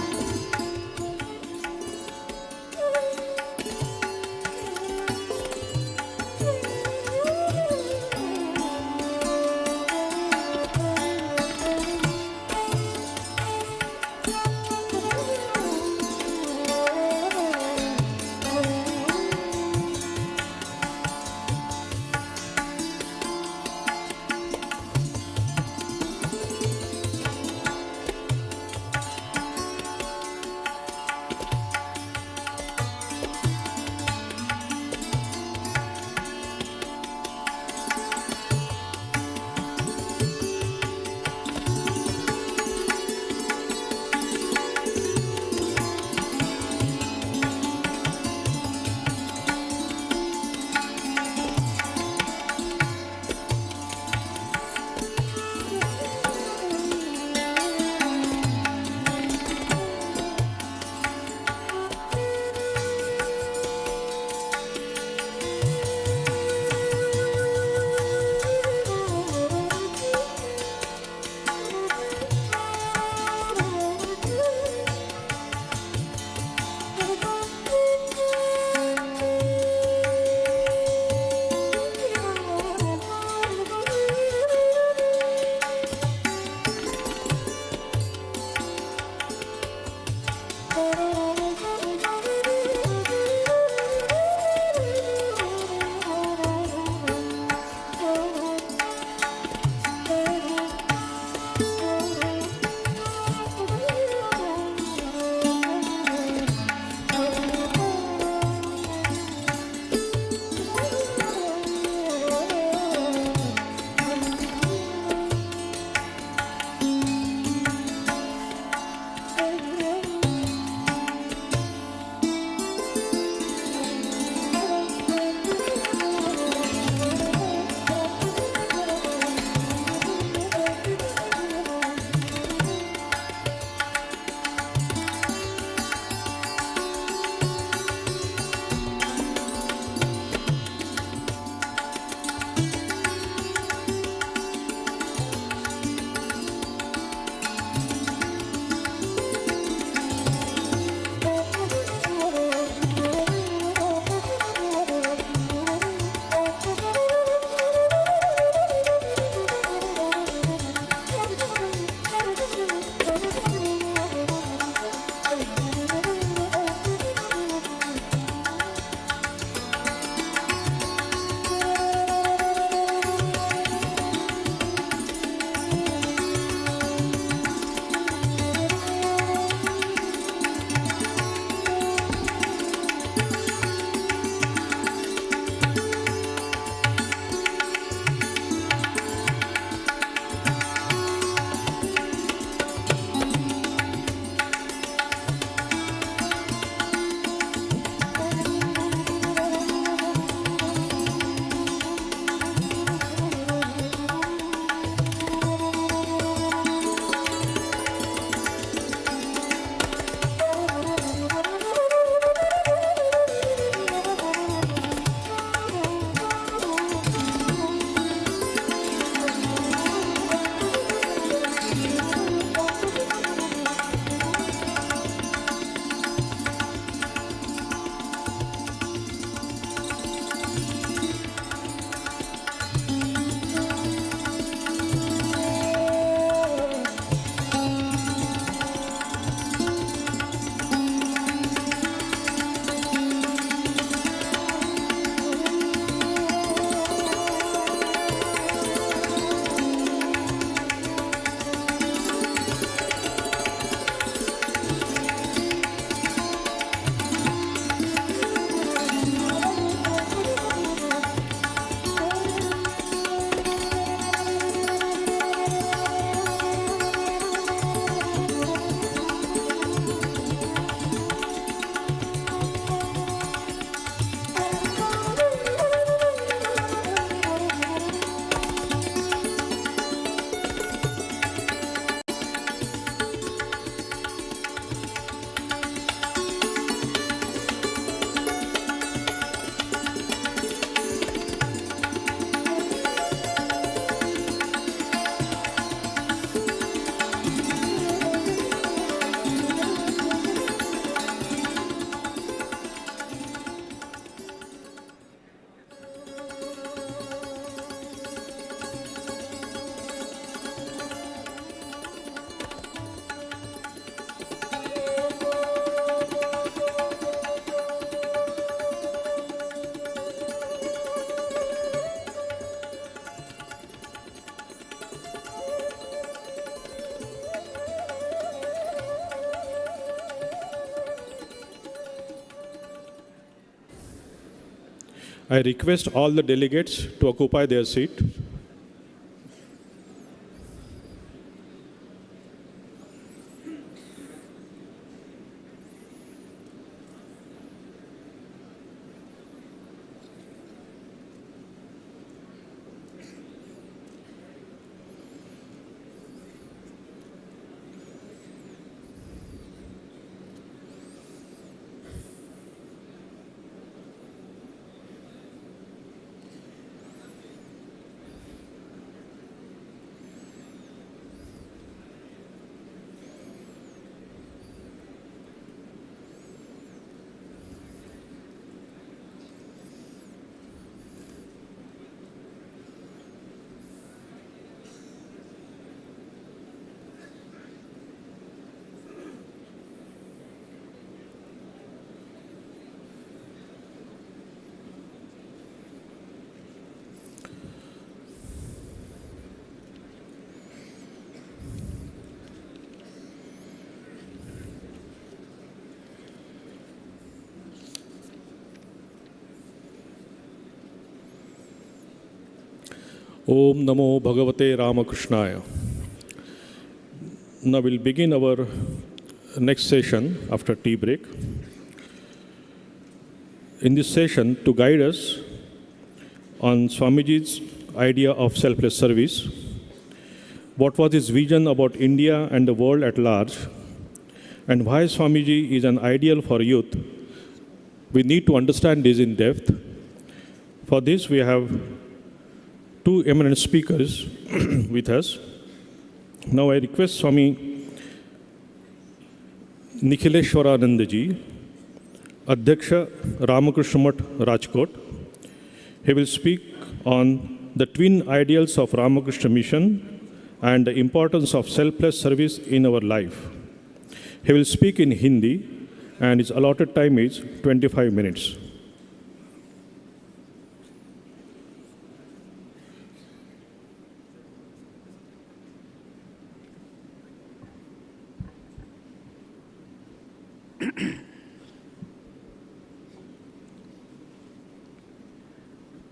I request all the delegates to occupy their seat. Om Namo Bhagavate Ramakrishnaaya. Now we'll begin our next session after tea break. In this session, to guide us on Swamiji's idea of selfless service, what was his vision about India and the world at large, and why Swamiji is an ideal for youth, we need to understand this in depth. For this, we have two eminent speakers with us. Now I request Swami Nikhileshwarananda ji, Adhyaksha Ramakrishna Mission, Rajkot. He will speak on the twin ideals of Ramakrishna Mission and the importance of selfless service in our life. He will speak in Hindi and his allotted time is 25 minutes.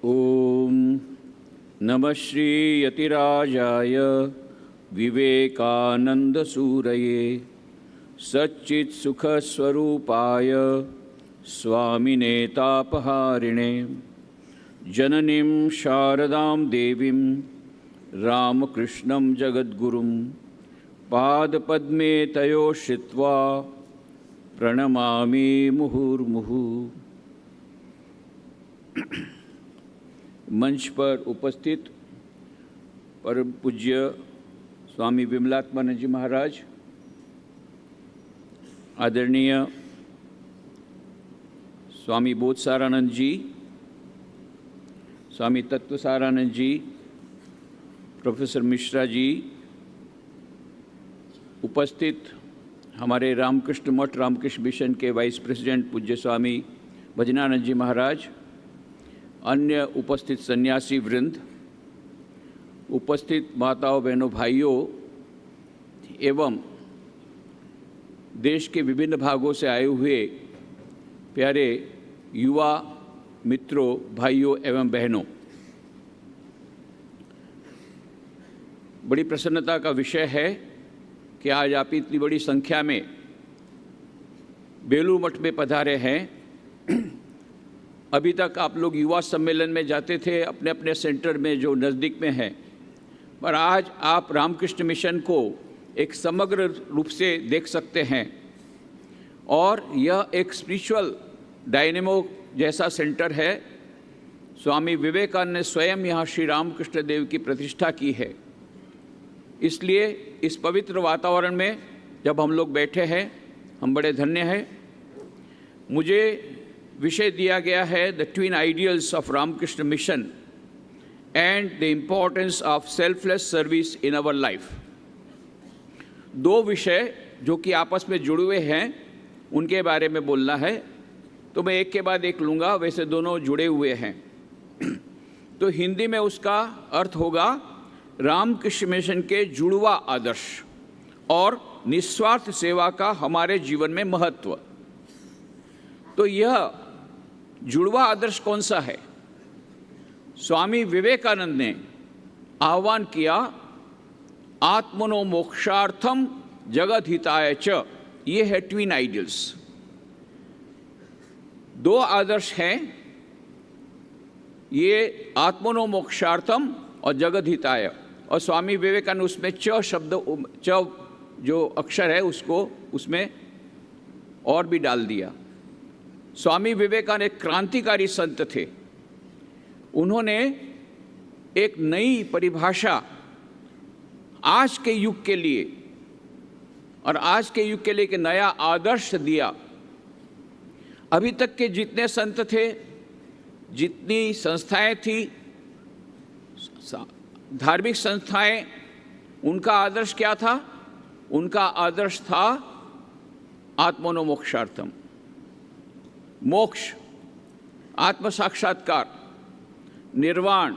ओम नमः श्री यतिराजाय विवेकानंद सूरये सच्चित् सुख स्वरूपाय स्वामिने तापहारिणे जननीं शारदां देवीं रामकृष्णं जगद्गुरुं पादपद्मे तयो श्रित्वा प्रणमामि मुहुर्मुहुः। मंच पर उपस्थित परम पूज्य स्वामी विमलात्मानंद जी महाराज, आदरणीय स्वामी बोधसारानंद जी, स्वामी तत्वसारानंद जी, प्रोफेसर मिश्रा जी, उपस्थित हमारे रामकृष्ण मठ रामकृष्ण मिशन के वाइस प्रेसिडेंट पूज्य स्वामी भजनानंद जी महाराज, अन्य उपस्थित सन्यासी वृंद, उपस्थित माताओं बहनों भाइयों एवं देश के विभिन्न भागों से आए हुए प्यारे युवा मित्रों, भाइयों एवं बहनों, बड़ी प्रसन्नता का विषय है कि आज आप इतनी बड़ी संख्या में बेलूर मठ में पधारे हैं। अभी तक आप लोग युवा सम्मेलन में जाते थे अपने अपने सेंटर में जो नज़दीक में है, पर आज आप रामकृष्ण मिशन को एक समग्र रूप से देख सकते हैं और यह एक स्पिरिचुअल डायनेमो जैसा सेंटर है। स्वामी विवेकानंद ने स्वयं यहाँ श्री रामकृष्ण देव की प्रतिष्ठा की है। इसलिए इस पवित्र वातावरण में जब हम लोग बैठे हैं, हम बड़े धन्य हैं। मुझे विषय दिया गया है the twin ideals of Ramakrishna Mission and the importance of selfless service in our life. दो विषय जो कि आपस में जुड़े हुए हैं, उनके बारे में बोलना है, तो मैं एक के बाद एक लूँगा, वैसे दोनों जुड़े हुए हैं। तो हिंदी में उसका अर्थ होगा रामकृष्ण मिशन के जुड़वा आदर्श और निस्वार्थ सेवा का हमारे जीवन में महत्व। तो यह जुड़वा आदर्श कौन सा है? स्वामी विवेकानंद ने आह्वान किया, आत्मनो मोक्षार्थम जगत हिताय च। ये है ट्विन आइडियल्स, दो आदर्श हैं, ये आत्मनो मोक्षार्थम और जगत हिताय। और स्वामी विवेकानंद उसमें च शब्द, च जो अक्षर है उसको उसमें और भी डाल दिया। स्वामी विवेकानंद एक क्रांतिकारी संत थे। उन्होंने एक नई परिभाषा आज के युग के लिए और आज के युग के लिए एक नया आदर्श दिया। अभी तक के जितने संत थे, जितनी संस्थाएं थी, धार्मिक संस्थाएं, उनका आदर्श क्या था? उनका आदर्श था आत्मनो मोक्षार्थम, मोक्ष, आत्म साक्षात्कार, निर्वाण,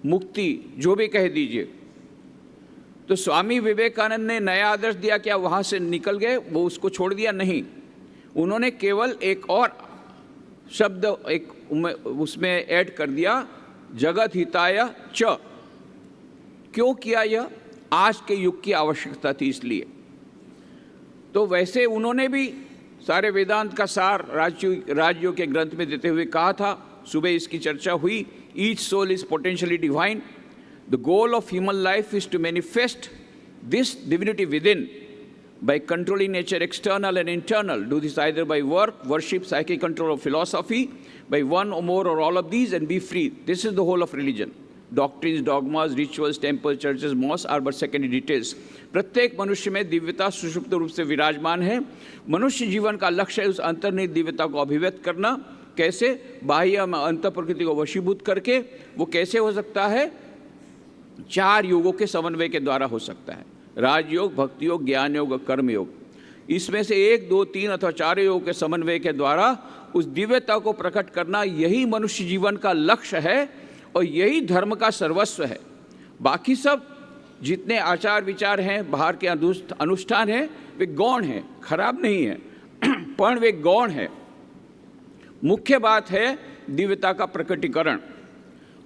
मुक्ति, जो भी कह दीजिए। तो स्वामी विवेकानंद ने नया आदर्श दिया, क्या वहाँ से निकल गए, वो उसको छोड़ दिया? नहीं, उन्होंने केवल एक और शब्द एक उसमें ऐड कर दिया, जगत हिताय च। क्यों किया यह? आज के युग की आवश्यकता थी इसलिए। तो वैसे उन्होंने भी सारे वेदांत का सार राजयोग के ग्रंथ में देते हुए कहा था, सुबह इसकी चर्चा हुई, each soul is potentially divine, the goal of human life is to manifest this divinity within by controlling nature external and internal. Do this either by work, worship, psychic control, or philosophy, by one or more or all of these, and be free. This is the whole of religion. Doctrines, dogmas, rituals, temples, churches, mosques are but secondary details. प्रत्येक मनुष्य में दिव्यता सुषुप्त रूप से विराजमान है। मनुष्य जीवन का लक्ष्य है उस अंतर्निहित दिव्यता को अभिव्यक्त करना। कैसे? बाह्य में अंत प्रकृति को वशीभूत करके। वो कैसे हो सकता है? 4 योगों के समन्वय के द्वारा हो सकता है, राजयोग, भक्ति योग, ज्ञान योग और कर्म योग। इसमें से 1, 2, 3 अथवा 4 योगों के समन्वय के द्वारा उस दिव्यता को प्रकट करना, यही मनुष्य जीवन का लक्ष्य है और यही धर्म का सर्वस्व है। बाकी सब जितने आचार विचार हैं, बाहर के अनुष्ठान हैं, वे गौण हैं, खराब नहीं है, पर वे गौण है। मुख्य बात है दिव्यता का प्रकटीकरण।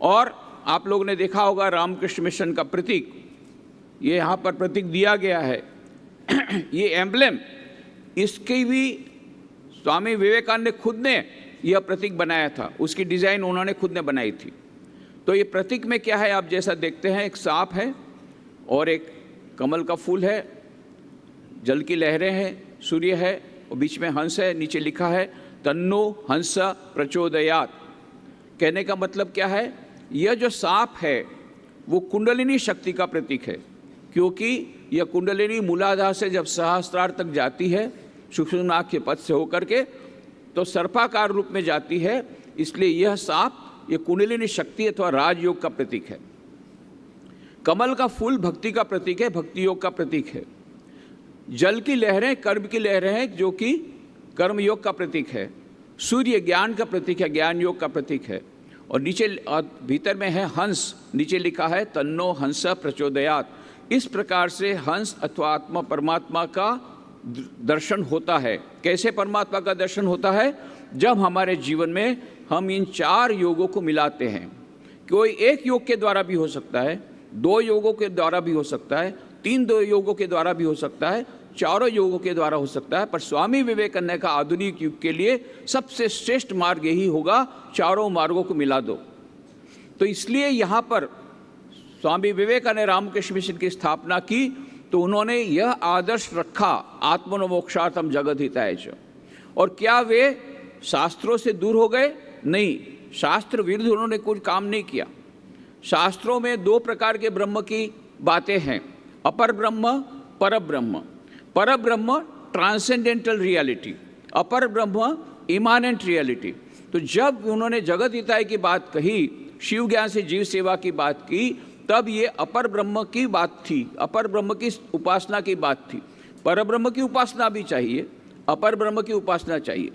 और आप लोगों ने देखा होगा रामकृष्ण मिशन का प्रतीक, ये यहाँ पर प्रतीक दिया गया है, ये एम्ब्लेम, इसकी भी स्वामी विवेकानंद ने खुद ने यह प्रतीक बनाया था, उसकी डिज़ाइन उन्होंने खुद ने बनाई थी। तो ये प्रतीक में क्या है, आप जैसा देखते हैं, एक सांप है और एक कमल का फूल है, जल की लहरें हैं, सूर्य है और बीच में हंस है, नीचे लिखा है तन्नो हंस प्रचोदयात। कहने का मतलब क्या है? यह जो सांप है वो कुंडलिनी शक्ति का प्रतीक है, क्योंकि यह कुंडलिनी मूलाधार से जब सहस्त्रार तक जाती है, सुषुम्नाख के पद से होकर के, तो सर्पाकार रूप में जाती है। इसलिए यह सांप, यह कुंडलिनी शक्ति अथवा राजयोग का प्रतीक है। कमल का फूल भक्ति का प्रतीक है, भक्ति योग का प्रतीक है। जल की लहरें कर्म की लहरें हैं, जो कि कर्म योग का प्रतीक है। सूर्य ज्ञान का प्रतीक है, ज्ञान योग का प्रतीक है। और नीचे भीतर में है हंस, नीचे लिखा है तन्नो हंस प्रचोदयात। इस प्रकार से हंस अथवा आत्मा परमात्मा का दर्शन होता है। कैसे परमात्मा का दर्शन होता है? जब हमारे जीवन में हम इन 4 योगों को मिलाते हैं। कोई एक योग के द्वारा भी हो सकता है, 2 योगों के द्वारा भी हो सकता है, 3 योगों के द्वारा भी हो सकता है, 4 योगों के द्वारा हो सकता है। पर स्वामी विवेकानंद का आधुनिक युग के लिए सबसे श्रेष्ठ मार्ग यही होगा, 4 मार्गों को मिला दो। तो इसलिए यहाँ पर स्वामी विवेकानंद ने रामकृष्ण मिशन की स्थापना की, तो उन्होंने यह आदर्श रखा, आत्मनो मोक्षार्थम जगत हिताय च। और क्या वे शास्त्रों से दूर हो गए? नहीं, शास्त्र विरुद्ध उन्होंने कुछ काम नहीं किया। शास्त्रों में 2 प्रकार के ब्रह्म की बातें हैं, अपर ब्रह्म, पर ब्रह्म। पर ब्रह्म ट्रांसेंडेंटल रियलिटी, अपर ब्रह्म इमानेंट रियलिटी। तो जब उन्होंने जगत हिताय की बात कही, शिव ज्ञान से जीव सेवा की बात की, तब ये अपर ब्रह्म की बात थी, अपर ब्रह्म की उपासना की बात थी। पर ब्रह्म की उपासना भी चाहिए, अपर ब्रह्म की उपासना चाहिए।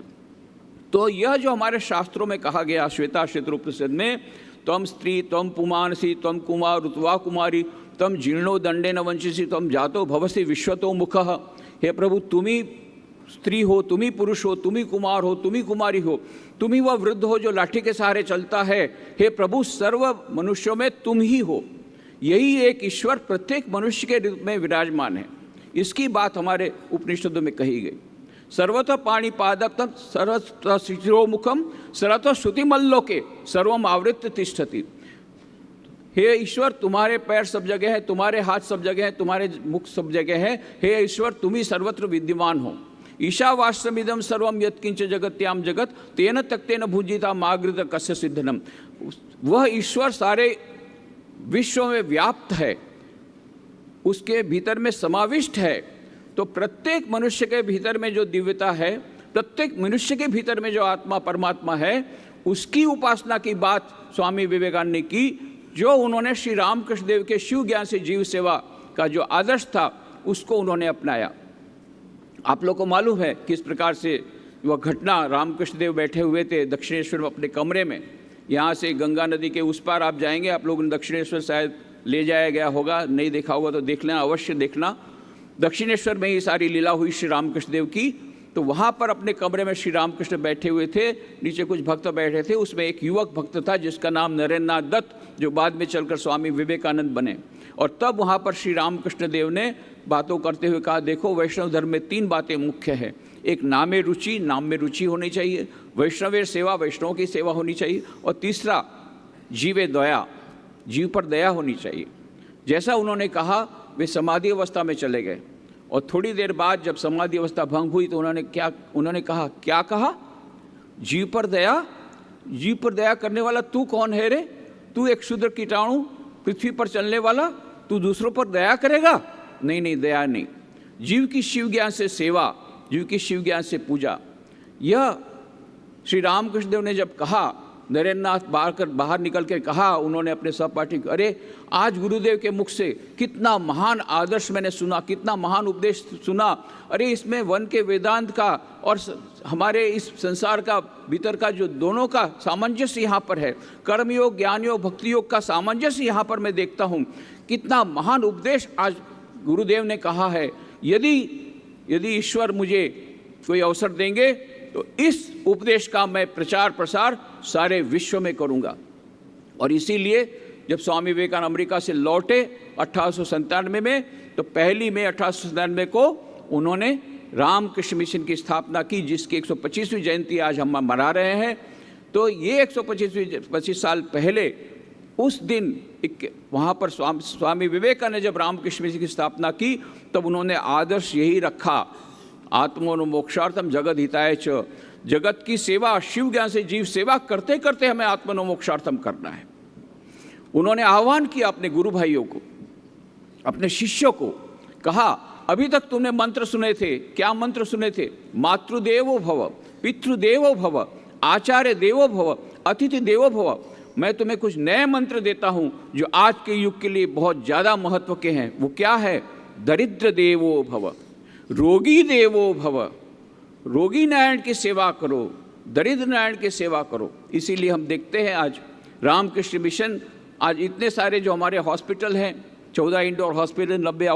तो यह जो हमारे शास्त्रों में कहा गया, श्वेता श्वेतोपनिषद में, त्वम स्त्री त्वम पुमानसी त्वम कुमार ऋत्वा कुमारी तम जीर्णो दंडे न वंचिसी तम जातो भवसी विश्वतो मुख। हे प्रभु, तुम ही स्त्री हो, तुम ही पुरुष हो, तुम ही कुमार हो, तुम ही कुमारी हो, तुम ही वह वृद्ध हो जो लाठी के सहारे चलता है। हे प्रभु, सर्व मनुष्यों में तुम ही हो। यही एक ईश्वर प्रत्येक मनुष्य के रूप में विराजमान है। इसकी बात हमारे उपनिषदों में कही गई। सर्वतः पाणिपादकं सर्वतः शिरोमुखम सर्वतः श्रुतिमल्लोके सर्वम आवृत्य तिष्ठति। हे ईश्वर, तुम्हारे पैर सब जगह है, तुम्हारे हाथ सब जगह है, तुम्हारे मुख सब जगह है। हे ईश्वर, तुम ही सर्वत्र विद्यमान हो। ईशावास्यमिदं सर्वं यत्किंच जगत्याम जगत तेन तक्तेन भुजिता मागृत कस्य सिद्धनम। वह ईश्वर सारे विश्व में व्याप्त है, उसके भीतर में समाविष्ट है। तो प्रत्येक मनुष्य के भीतर में जो दिव्यता है, प्रत्येक मनुष्य के भीतर में जो आत्मा परमात्मा है, उसकी उपासना की बात स्वामी विवेकानंद ने की, जो उन्होंने श्री रामकृष्ण देव के शिव ज्ञान से जीव सेवा का जो आदर्श था उसको उन्होंने अपनाया। आप लोग को मालूम है किस प्रकार से वह घटना, रामकृष्ण देव बैठे हुए थे दक्षिणेश्वर में अपने कमरे में। यहाँ से गंगा नदी के उस पार आप जाएंगे, आप लोगों ने दक्षिणेश्वर शायद ले जाया गया होगा, नहीं देखा होगा तो देख लेना, अवश्य देखना। दक्षिणेश्वर में ही सारी लीला हुई श्री रामकृष्ण देव की। तो वहाँ पर अपने कमरे में श्री रामकृष्ण बैठे हुए थे, नीचे कुछ भक्त बैठे थे। उसमें एक युवक भक्त था जिसका नाम नरेंद्रनाथ दत्त, जो बाद में चलकर स्वामी विवेकानंद बने। और तब वहाँ पर श्री रामकृष्ण देव ने बातों करते हुए कहा, देखो वैष्णव धर्म में 3 बातें मुख्य है। एक नामे रुचि, नाम में रुचि होनी चाहिए। वैष्णवेर सेवा, वैष्णव की सेवा होनी चाहिए। और तीसरा जीवे दया, जीव पर दया होनी चाहिए। जैसा उन्होंने कहा, वे समाधि अवस्था में चले गए। और थोड़ी देर बाद जब समाधि अवस्था भंग हुई तो उन्होंने कहा, क्या कहा? जीव पर दया? जीव पर दया करने वाला तू कौन है रे? तू एक क्षुद्र कीटाणु पृथ्वी पर चलने वाला, तू दूसरों पर दया करेगा? नहीं नहीं, दया नहीं। जीव की शिव ज्ञान से सेवा, जीव की शिव ज्ञान से पूजा। यह श्री रामकृष्ण देव ने जब कहा, नरेंद्रनाथ बाहर निकल के कहा उन्होंने अपने सहपाठी को, अरे आज गुरुदेव के मुख से कितना महान आदर्श मैंने सुना, कितना महान उपदेश सुना। अरे इसमें वन के वेदांत का और हमारे इस संसार का भीतर का जो दोनों का सामंजस्य यहाँ पर है, कर्मयोग, ज्ञान योग, भक्ति योग का सामंजस्य यहाँ पर मैं देखता हूँ। कितना महान उपदेश आज गुरुदेव ने कहा है। यदि ईश्वर मुझे कोई अवसर देंगे तो इस उपदेश का मैं प्रचार प्रसार सारे विश्व में करूंगा। और इसीलिए जब स्वामी विवेकानंद अमेरिका से लौटे 1897 में, तो 1 मई 1897 को उन्होंने रामकृष्ण मिशन की स्थापना की, जिसकी 125वीं जयंती आज हम मना रहे हैं। तो ये 125 साल पहले उस दिन वहाँ पर स्वामी विवेकानंद ने जब रामकृष्ण मिशन की स्थापना की, तब उन्होंने आदर्श यही रखा, आत्मनो मोक्षार्थम जगत हिताय च। जगत की सेवा, शिव ज्ञान से जीव सेवा करते करते हमें आत्मनो मोक्षार्थम करना है। उन्होंने आह्वान किया अपने गुरु भाइयों को, अपने शिष्यों को, कहा अभी तक तुमने मंत्र सुने थे, क्या मंत्र सुने थे? मातृदेवो भव, पितृदेवो भव, आचार्य देवो भव, अतिथि देवो भव। मैं तुम्हें कुछ नए मंत्र देता हूं जो आज के युग के लिए बहुत ज़्यादा महत्व के हैं। वो क्या है? दरिद्र देवो भव, रोगी देवो भव। रोगी नारायण की सेवा करो, दरिद्र नारायण की सेवा करो। इसीलिए हम देखते हैं आज रामकृष्ण मिशन, आज इतने सारे जो हमारे हॉस्पिटल हैं, 14 indoor hospital, 90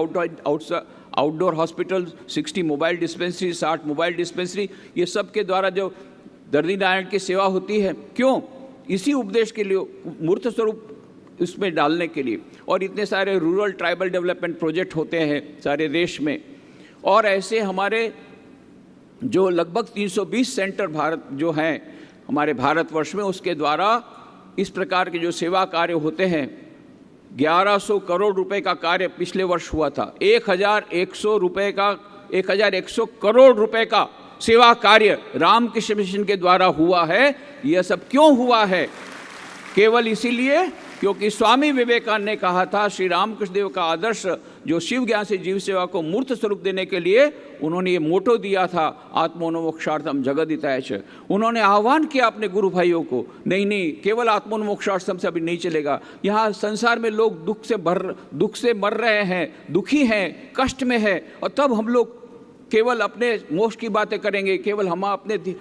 outdoor hospital, 60 mobile dispensary, 60 mobile dispensary, ये सब के द्वारा जो दर्दी नारायण की सेवा होती है। क्यों? इसी उपदेश के लिए, मूर्त स्वरूप उसमें डालने के लिए। और इतने सारे रूरल ट्राइबल डेवलपमेंट प्रोजेक्ट होते हैं सारे देश में। और ऐसे हमारे जो लगभग 320 सेंटर भारत जो हैं हमारे भारतवर्ष में, उसके द्वारा इस प्रकार के जो सेवा कार्य होते हैं, 1100 करोड़ रुपए का कार्य पिछले वर्ष हुआ था। 1100 करोड़ रुपए का सेवा कार्य रामकृष्ण मिशन के द्वारा हुआ है। यह सब क्यों हुआ है? केवल इसीलिए क्योंकि स्वामी विवेकानंद ने कहा था, श्री रामकृष्ण देव का आदर्श जो शिव ज्ञान से जीव सेवा को मूर्त स्वरूप देने के लिए उन्होंने ये मोटो दिया था, आत्मोन्मोक्षार्थम जगदिताय च। उन्होंने आह्वान किया अपने गुरु भाइयों को, नहीं, केवल आत्मोन्मोक्षार्थम से अभी नहीं चलेगा। यहाँ संसार में लोग दुख से मर रहे हैं, दुखी हैं, कष्ट में है, और तब हम लोग केवल अपने मोक्ष की बातें करेंगे, केवल हम अपने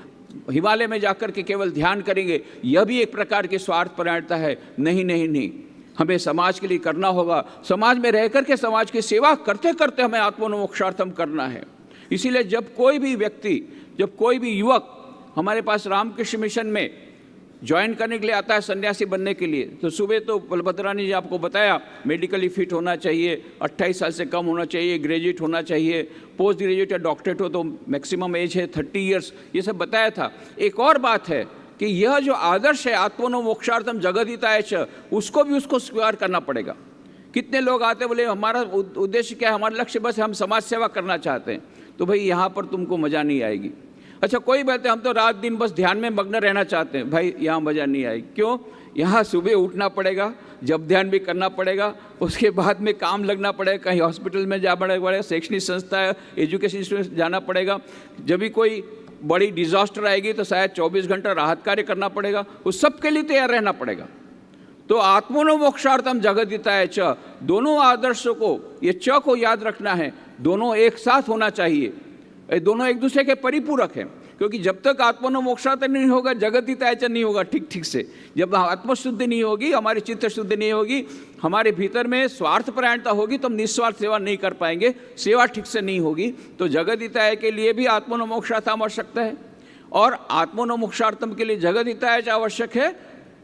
हिमालय में जाकर के केवल ध्यान करेंगे, यह भी एक प्रकार की स्वार्थपरायणता है। नहीं, हमें समाज के लिए करना होगा। समाज में रह करके समाज की सेवा करते करते हमें आत्मोन्मोक्षार्थम करना है। इसीलिए जब कोई भी व्यक्ति, जब कोई भी युवक हमारे पास रामकृष्ण मिशन में ज्वाइन करने के लिए आता है सन्यासी बनने के लिए, तो सुबह तो बलभद्रानी जी आपको बताया मेडिकली फिट होना चाहिए, 28 साल से कम होना चाहिए, ग्रेजुएट होना चाहिए, पोस्ट ग्रेजुएट या डॉक्टरेट हो तो मैक्सिमम एज है 30 ईयर्स, ये सब बताया था। एक और बात है कि यह जो आदर्श है आत्मनो मोक्षार्थम जगदिताय च, उसको भी उसको स्वीकार करना पड़ेगा। कितने लोग आते बोले हमारा उद्देश्य क्या है, हमारा लक्ष्य बस हम समाज सेवा करना चाहते हैं, तो भाई यहाँ पर तुमको मज़ा नहीं आएगी। अच्छा, कोई बोलते हम तो रात दिन बस ध्यान में मग्न रहना चाहते हैं, भाई यहाँ मज़ा नहीं आएगी। क्यों? यहाँ सुबह उठना पड़ेगा, जब ध्यान भी करना पड़ेगा, उसके बाद में काम लगना पड़ेगा, कहीं हॉस्पिटल में जा पड़ेगा, शैक्षणिक संस्था एजुकेशन इंस्टीट्यूट जाना पड़ेगा, जब भी कोई बड़ी डिजास्टर आएगी तो शायद 24 घंटा राहत कार्य करना पड़ेगा, उस सब के लिए तैयार रहना पड़ेगा। तो आत्मनो मोक्षार्थम जगदिताय च, दोनों आदर्शों को, ये च को याद रखना है, दोनों एक साथ होना चाहिए, दोनों एक दूसरे के परिपूरक हैं। क्योंकि जब तक आत्मनो मोक्षार्थ नहीं होगा जगदिताय च नहीं होगा ठीक से, जब आत्मशुद्धि नहीं होगी, हमारी चित्त शुद्धि नहीं होगी, हमारे भीतर में स्वार्थपरायणता होगी तो हम निस्वार्थ सेवा नहीं कर पाएंगे, सेवा ठीक से नहीं होगी। तो जगदिताय के लिए भी आत्मनो मोक्षार्थ आवश्यकता है और आत्मनो मोक्षार्थम के लिए जगदिताय च आवश्यक है।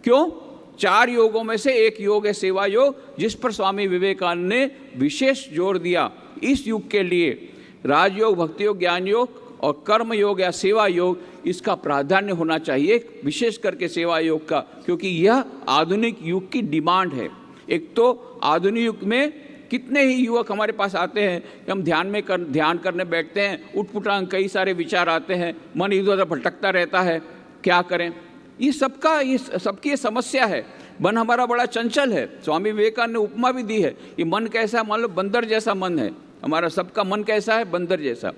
क्यों? 4 योगों में से एक योग है सेवा योग, जिस पर स्वामी विवेकानंद ने विशेष जोर दिया। इस युग के लिए राजयोग, भक्ति योग, ज्ञान योग और कर्म योग या सेवा योग, इसका प्राधान्य होना चाहिए, विशेष करके सेवा योग का, क्योंकि यह आधुनिक युग की डिमांड है। एक तो आधुनिक युग में कितने ही युवक हमारे पास आते हैं कि हम ध्यान करने बैठते हैं, उठपुटांग कई सारे विचार आते हैं, मन इधर उधर भटकता रहता है, क्या करें? ये सबकी ये समस्या है। मन हमारा बड़ा चंचल है। स्वामी विवेकानंद ने उपमा भी दी है, ये मन कैसा है, मान लो बंदर जैसा मन है हमारा, सबका मन कैसा है, बंदर जैसा।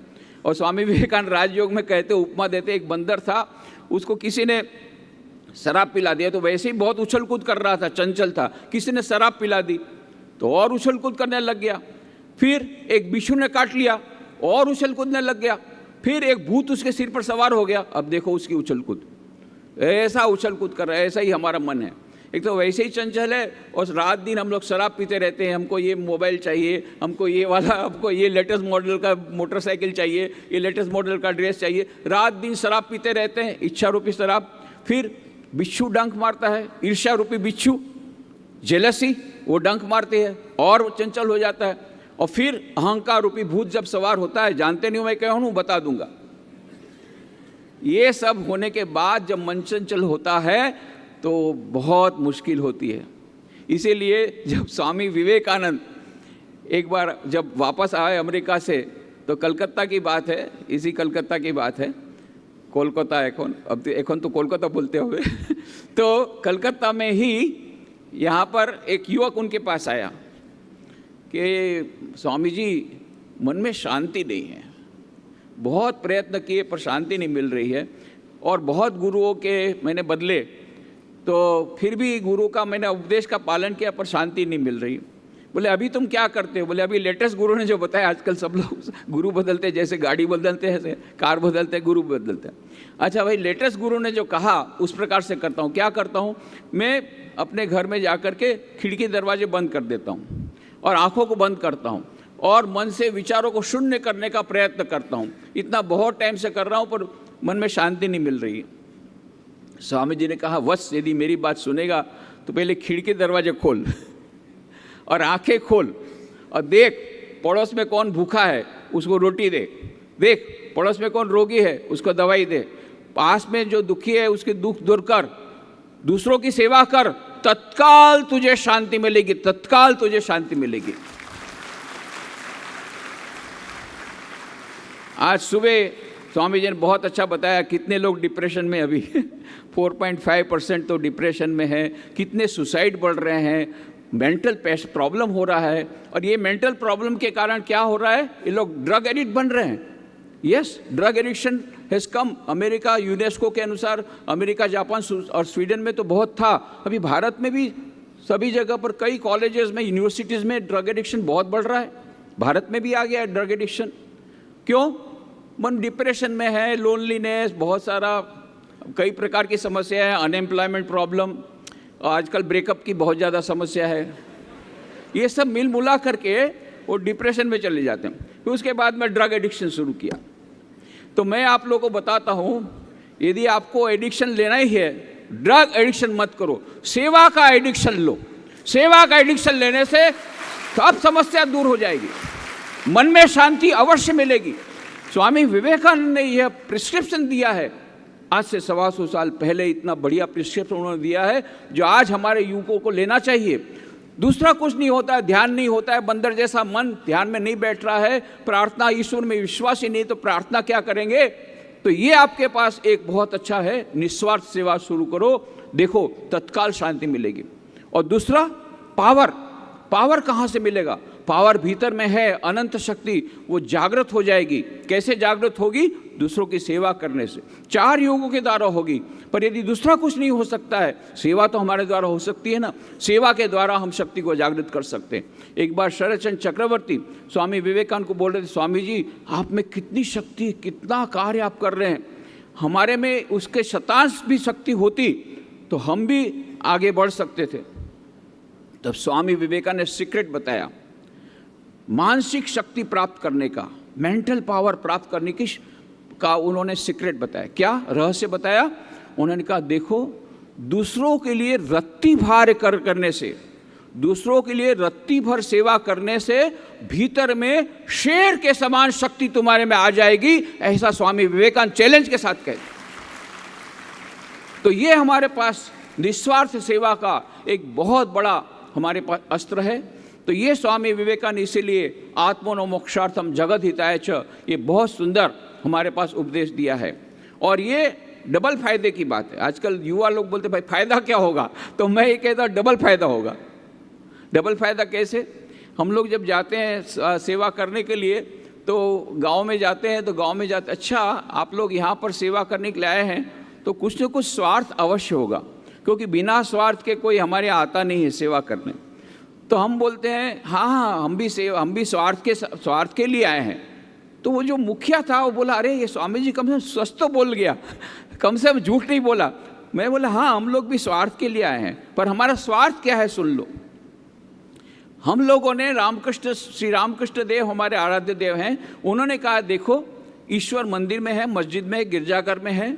और स्वामी विवेकानंद राजयोग में कहते, उपमा देते, एक बंदर था, उसको किसी ने शराब पिला दिया, तो वैसे ही बहुत उछल कूद कर रहा था, चंचल था, किसी ने शराब पिला दी तो और उछल कूद करने लग गया। फिर एक बिच्छू ने काट लिया और उछल कूदने लग गया। फिर एक भूत उसके सिर पर सवार हो गया, अब देखो उसकी उछल कूद, ऐसा उछल कूद कर रहा है। ऐसा ही हमारा मन है, एक तो वैसे ही चंचल है और रात दिन हम लोग शराब पीते रहते हैं। हमको ये मोबाइल चाहिए, हमको ये वाला, हमको ये लेटेस्ट मॉडल का मोटरसाइकिल चाहिए, ये लेटेस्ट मॉडल का ड्रेस चाहिए, रात दिन शराब पीते रहते हैं, इच्छा रूपी शराब। फिर बिच्छू डंक मारता है, ईर्ष्या रूपी बिच्छू, जेलसी, वो डंक मारती है और चंचल हो जाता है। और फिर अहंकार रूपी भूत जब सवार होता है, जानते नहीं हो मैं क्या हूँ, बता दूंगा। ये सब होने के बाद जब मन चंचल होता है तो बहुत मुश्किल होती है। इसीलिए जब स्वामी विवेकानंद एक बार जब वापस आए अमेरिका से, तो कलकत्ता की बात है, इसी कलकत्ता की बात है, कोलकाता एखन तो कोलकाता बोलते हुए तो कलकत्ता में ही यहाँ पर एक युवक उनके पास आया कि स्वामी जी मन में शांति नहीं है, बहुत प्रयत्न किए पर शांति नहीं मिल रही है, और बहुत गुरुओं के मैंने बदले तो फिर भी गुरु का मैंने उपदेश का पालन किया पर शांति नहीं मिल रही। बोले अभी तुम क्या करते हो? बोले अभी लेटेस्ट गुरु ने जो बताया, आजकल सब लोग गुरु बदलते हैं, जैसे गाड़ी बदलते हैं, कार बदलते हैं, गुरु बदलते हैं। अच्छा भाई, लेटेस्ट गुरु ने जो कहा उस प्रकार से करता हूँ। क्या करता हूँ मैं? अपने घर में जा कर के खिड़की दरवाजे बंद कर देता हूँ और आँखों को बंद करता हूँ और मन से विचारों को शून्य करने का प्रयत्न करता हूँ। इतना बहुत टाइम से कर रहा हूँ पर मन में शांति नहीं मिल रही है। स्वामी जी ने कहा, वत्स यदि मेरी बात सुनेगा तो पहले खिड़की दरवाजे खोल और आंखें खोल और देख पड़ोस में कौन भूखा है उसको रोटी दे, देख पड़ोस में कौन रोगी है उसको दवाई दे, पास में जो दुखी है उसके दुख दूर कर, दूसरों की सेवा कर, तत्काल तुझे शांति मिलेगी, तत्काल तुझे शांति मिलेगी। आज सुबह स्वामी जी ने बहुत अच्छा बताया कितने लोग डिप्रेशन में, अभी 4.5% तो डिप्रेशन में है, कितने सुसाइड बढ़ रहे हैं, मेंटल प्रॉब्लम हो रहा है। और ये मेंटल प्रॉब्लम के कारण क्या हो रहा है, ये लोग ड्रग एडिक्ट बन रहे हैं। Yes, drug addiction has come. America, UNESCO के अनुसार अमेरिका, जापान और स्वीडन में तो बहुत था, अभी भारत में भी सभी जगह पर कई कॉलेजेस में, यूनिवर्सिटीज़ में ड्रग एडिक्शन बहुत बढ़ रहा है। भारत में भी आ गया है ड्रग एडिक्शन। क्यों? मन डिप्रेशन में है, लोनलीनेस, बहुत सारा कई प्रकार की समस्या है, अनएम्प्लॉयमेंट प्रॉब्लम, आजकल ब्रेकअप की बहुत ज़्यादा समस्या है। ये सब मिल मुला करके वो डिप्रेशन में चले जाते हैं। फिर उसके बाद में ड्रग एडिक्शन शुरू किया। तो मैं आप लोगों को बताता हूँ, यदि आपको एडिक्शन लेना ही है, ड्रग एडिक्शन मत करो, सेवा का एडिक्शन लो। सेवा का एडिक्शन लेने से सब समस्या दूर हो जाएगी, मन में शांति अवश्य मिलेगी। स्वामी विवेकानंद ने यह प्रिस्क्रिप्शन दिया है, आज से 125 साल पहले इतना बढ़िया प्रिस्क्रिप्शन उन्होंने दिया है जो आज हमारे युवकों को लेना चाहिए। दूसरा कुछ नहीं होता है, ध्यान नहीं होता है, बंदर जैसा मन ध्यान में नहीं बैठ रहा है, प्रार्थना, ईश्वर में विश्वास ही नहीं, तो प्रार्थना क्या करेंगे? तो ये आपके पास एक बहुत अच्छा है, निस्वार्थ सेवा शुरू करो, देखो तत्काल शांति मिलेगी। और दूसरा पावर, पावर कहाँ से मिलेगा? पावर भीतर में है, अनंत शक्ति, वो जागृत हो जाएगी। कैसे जागृत होगी? दूसरों की सेवा करने से। 4 योगों के द्वारा होगी, पर यदि दूसरा कुछ नहीं हो सकता है, सेवा तो हमारे द्वारा हो सकती है ना। सेवा के द्वारा हम शक्ति को जागृत कर सकते हैं। एक बार शरदचंद्र चक्रवर्ती स्वामी विवेकानंद को बोल रहे थे, स्वामी जी आप में कितनी शक्ति, कितना कार्य आप कर रहे हैं, हमारे में उसके शतांश भी शक्ति होती तो हम भी आगे बढ़ सकते थे। तब स्वामी विवेकानंद ने सीक्रेट बताया, मानसिक शक्ति प्राप्त करने का, मेंटल पावर प्राप्त करने की का उन्होंने सीक्रेट बताया। क्या रहस्य बताया? उन्होंने कहा देखो, दूसरों के लिए रत्ती भार करने से, दूसरों के लिए रत्ती भर सेवा करने से भीतर में शेर के समान शक्ति तुम्हारे में आ जाएगी, ऐसा स्वामी विवेकानंद चैलेंज के साथ कहते। तो ये हमारे पास निस्वार्थ सेवा का एक बहुत बड़ा हमारे पास अस्त्र है। तो ये स्वामी विवेकानंद इसीलिए आत्मनो मोक्षार्थम जगत हिताय च, ये बहुत सुंदर हमारे पास उपदेश दिया है। और ये डबल फायदे की बात है। आजकल युवा लोग बोलते भाई फायदा क्या होगा, तो मैं ये कहता हूँ डबल फायदा होगा। डबल फायदा कैसे? हम लोग जब जाते हैं सेवा करने के लिए तो गांव में जाते हैं, तो गांव में जाते, अच्छा आप लोग यहाँ पर सेवा करने के लिए आए हैं तो कुछ न कुछ स्वार्थ अवश्य होगा, क्योंकि बिना स्वार्थ के कोई हमारे यहाँ आता नहीं है सेवा करने। तो हम बोलते हैं हाँ हम भी स्वार्थ के लिए आए हैं। तो वो जो मुखिया था वो बोला, अरे ये स्वामी जी कम से कम सच तो बोल गया, कम से कम झूठ नहीं बोला। मैं बोला हाँ हम लोग भी स्वार्थ के लिए आए हैं, पर हमारा स्वार्थ क्या है सुन लो। हम लोगों ने श्री रामकृष्ण देव हमारे आराध्य देव हैं, उन्होंने कहा देखो ईश्वर मंदिर में है, मस्जिद में है, गिरजाघर में है,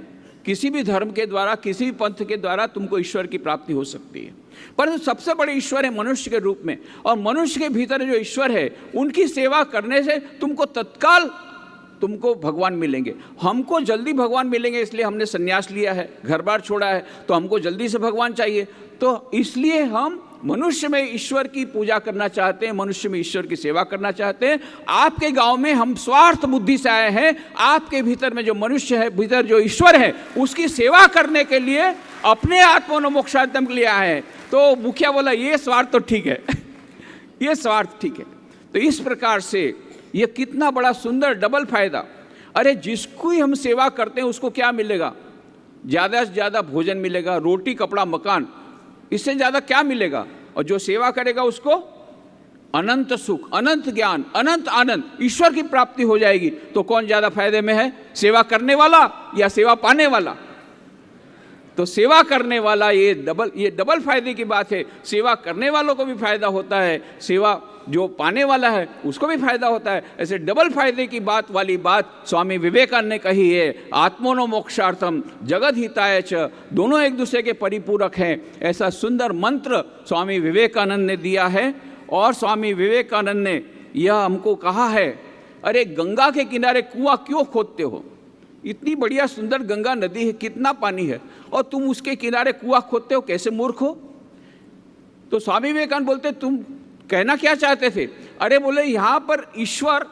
किसी भी धर्म के द्वारा, किसी भी पंथ के द्वारा तुमको ईश्वर की प्राप्ति हो सकती है, परंतु सबसे बड़े ईश्वर है मनुष्य के रूप में, और मनुष्य के भीतर जो ईश्वर है उनकी सेवा करने से तुमको भगवान मिलेंगे। हमको जल्दी भगवान मिलेंगे, इसलिए हमने संन्यास लिया है, घर बार छोड़ा है, तो हमको जल्दी से भगवान चाहिए। तो इसलिए हम मनुष्य में ईश्वर की पूजा करना चाहते हैं, मनुष्य में ईश्वर की सेवा करना चाहते हैं। आपके गांव में हम स्वार्थ बुद्धि से आए हैं, आपके भीतर में जो मनुष्य है, भीतर जो ईश्वर है, उसकी सेवा करने के लिए, अपने आत्मोन्मोक्षार्थम के लिए आए हैं। तो मुखिया बोला ये स्वार्थ तो ठीक है ये स्वार्थ ठीक है। तो इस प्रकार से ये कितना बड़ा सुंदर डबल फायदा। अरे जिसको ही हम सेवा करते हैं उसको क्या मिलेगा? ज़्यादा से ज़्यादा भोजन मिलेगा, रोटी कपड़ा मकान, इससे ज़्यादा क्या मिलेगा? और जो सेवा करेगा उसको अनंत सुख, अनंत ज्ञान, अनंत आनंद, ईश्वर की प्राप्ति हो जाएगी। तो कौन ज़्यादा फायदे में है, सेवा करने वाला या सेवा पाने वाला? तो सेवा करने वाला, ये डबल फायदे की बात है। सेवा करने वालों को भी फायदा होता है, सेवा जो पाने वाला है उसको भी फायदा होता है। ऐसे डबल फायदे की बात वाली बात स्वामी विवेकानंद ने कही है। आत्मनो मोक्षार्थम जगत हिताय च, दोनों एक दूसरे के परिपूरक हैं, ऐसा सुंदर मंत्र स्वामी विवेकानंद ने दिया है। और स्वामी विवेकानंद ने यह हमको कहा है, अरे गंगा के किनारे कुआं क्यों खोदते हो? इतनी बढ़िया सुंदर गंगा नदी है, कितना पानी है, और तुम उसके किनारे कुआं खोदते हो, कैसे मूर्ख हो? तो स्वामी विवेकानंद बोलते तुम कहना क्या चाहते थे? अरे बोले यहाँ पर ईश्वर,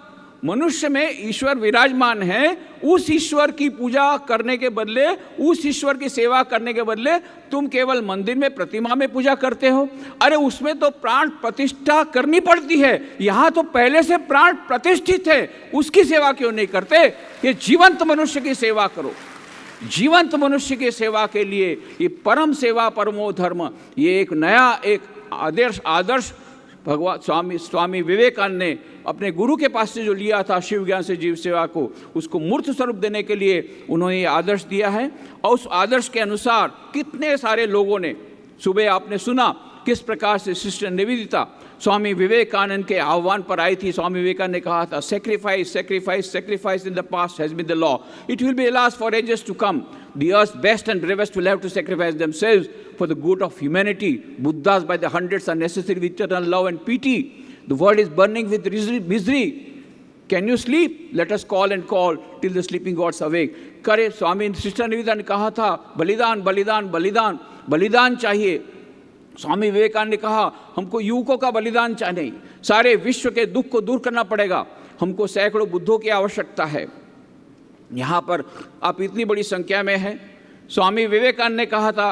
मनुष्य में ईश्वर विराजमान है, उस ईश्वर की पूजा करने के बदले, उस ईश्वर की सेवा करने के बदले तुम केवल मंदिर में प्रतिमा में पूजा करते हो। अरे उसमें तो प्राण प्रतिष्ठा करनी पड़ती है, यहाँ तो पहले से प्राण प्रतिष्ठित है, उसकी सेवा क्यों नहीं करते? ये जीवंत मनुष्य की सेवा करो। जीवंत मनुष्य की सेवा के लिए ये परम सेवा परमो धर्म, ये एक नया एक आदर्श भगवान स्वामी विवेकानंद ने अपने गुरु के पास से जो लिया था, शिव ज्ञान से जीव सेवा को, उसको मूर्त स्वरूप देने के लिए उन्होंने ये आदर्श दिया है। और उस आदर्श के अनुसार कितने सारे लोगों ने, सुबह आपने सुना किस प्रकार से सिस्टर निवेदिता स्वामी विवेकानंद के आह्वान पर आई थी। स्वामी विवेकानंद ने कहा था, sacrifice sacrifice sacrifice in the past has been the law, it will be a for ages to come, the earth's best and bravest will have to sacrifice themselves for the good of humanity. Buddhas by the hundreds are necessary with eternal love and pity. The world is burning with misery. Can you sleep? Let us call and call till the sleeping gods awake. करे स्वामी sister Nivedita ने कहा था, बलिदान बलिदान बलिदान बलिदान चाहिए। स्वामी विवेकानंद ने कहा, हमको युवकों का बलिदान चाहिए, सारे विश्व के दुख को दूर करना पड़ेगा, हमको सैकड़ों बुद्धों की आवश्यकता है। यहाँ पर आप इतनी बड़ी संख्या में हैं। स्वामी विवेकानंद ने कहा था,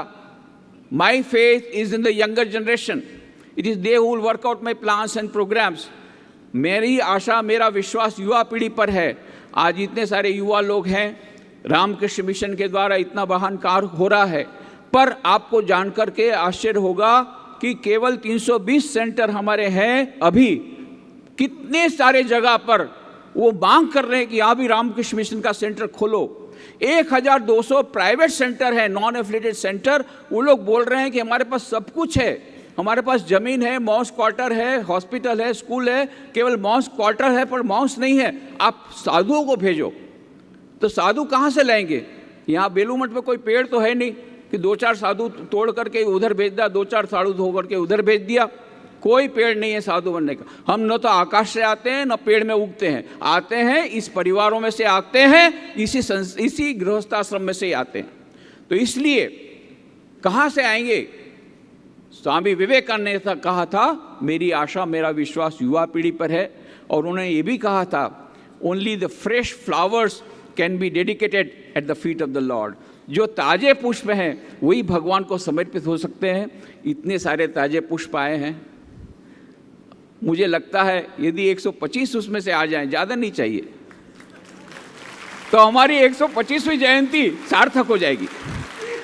my faith is in the younger generation, it is they who will work out my plans and programmes. मेरी आशा मेरा विश्वास युवा पीढ़ी पर है। आज इतने सारे युवा लोग हैं, रामकृष्ण मिशन के द्वारा इतना महान कार्य हो रहा है, पर आपको जानकर के आश्चर्य होगा कि केवल 320 सेंटर हमारे हैं। अभी कितने सारे जगह पर वो मांग कर रहे हैं कि यहाँ भी रामकृष्ण मिशन का सेंटर खोलो। 1200 प्राइवेट सेंटर है, नॉन एफिलिएटेड सेंटर। वो लोग बोल रहे हैं कि हमारे पास सब कुछ है, हमारे पास ज़मीन है, माउस क्वार्टर है, हॉस्पिटल है, स्कूल है, केवल माउस क्वार्टर है पर माउस नहीं है, आप साधुओं को भेजो। तो साधु कहाँ से लाएंगे? यहाँ बेलूर मठ में कोई पेड़ तो है नहीं कि 2-4 साधु तोड़ करके उधर भेज दिया, 2-4 साधु धो करके उधर भेज दिया। कोई पेड़ नहीं है साधु बनने का। हम न तो आकाश से आते हैं न पेड़ में उगते हैं, आते हैं इस परिवारों में से आते हैं, इसी गृहस्थाश्रम में से ही आते हैं। तो इसलिए कहाँ से आएंगे? स्वामी विवेकानंद ने कहा था, मेरी आशा मेरा विश्वास युवा पीढ़ी पर है। और उन्होंने ये भी कहा था, only the fresh flowers can be dedicated at the feet of the Lord. जो ताज़े पुष्प हैं वही भगवान को समर्पित हो सकते हैं। इतने सारे ताज़े पुष्प आए हैं, मुझे लगता है यदि 125 उसमें से आ जाएं, ज़्यादा नहीं चाहिए, तो हमारी 125वीं जयंती सार्थक हो जाएगी,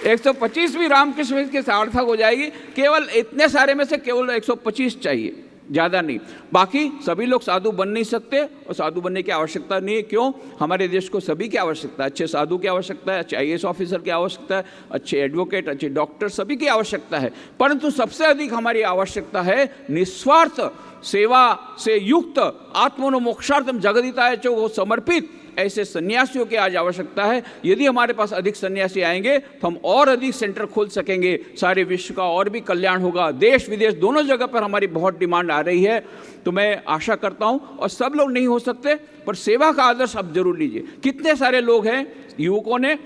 125वीं रामकृष्ण मिशन की सार्थक हो जाएगी। केवल इतने सारे में से केवल 125 चाहिए, ज़्यादा नहीं। बाकी सभी लोग साधु बन नहीं सकते और साधु बनने की आवश्यकता नहीं है। क्यों? हमारे देश को सभी की आवश्यकता है, अच्छे साधु की आवश्यकता है, अच्छे IAS ऑफिसर की आवश्यकता है, अच्छे एडवोकेट, अच्छे डॉक्टर, सभी की आवश्यकता है। परंतु सबसे अधिक हमारी आवश्यकता है निस्वार्थ सेवा से युक्त आत्मोन्मोक्षार्थम जगदिताय च वो समर्पित ऐसे सन्यासियों की आज आवश्यकता है। यदि हमारे पास अधिक सन्यासी आएंगे तो हम और अधिक सेंटर खोल सकेंगे, सारे विश्व का और भी कल्याण होगा। देश विदेश दोनों जगह पर हमारी बहुत डिमांड आ रही है। तो मैं आशा करता हूं, और सब लोग नहीं हो सकते, पर सेवा का आदर्श आप जरूर लीजिए। कितने सारे लोग हैं, युवकों ने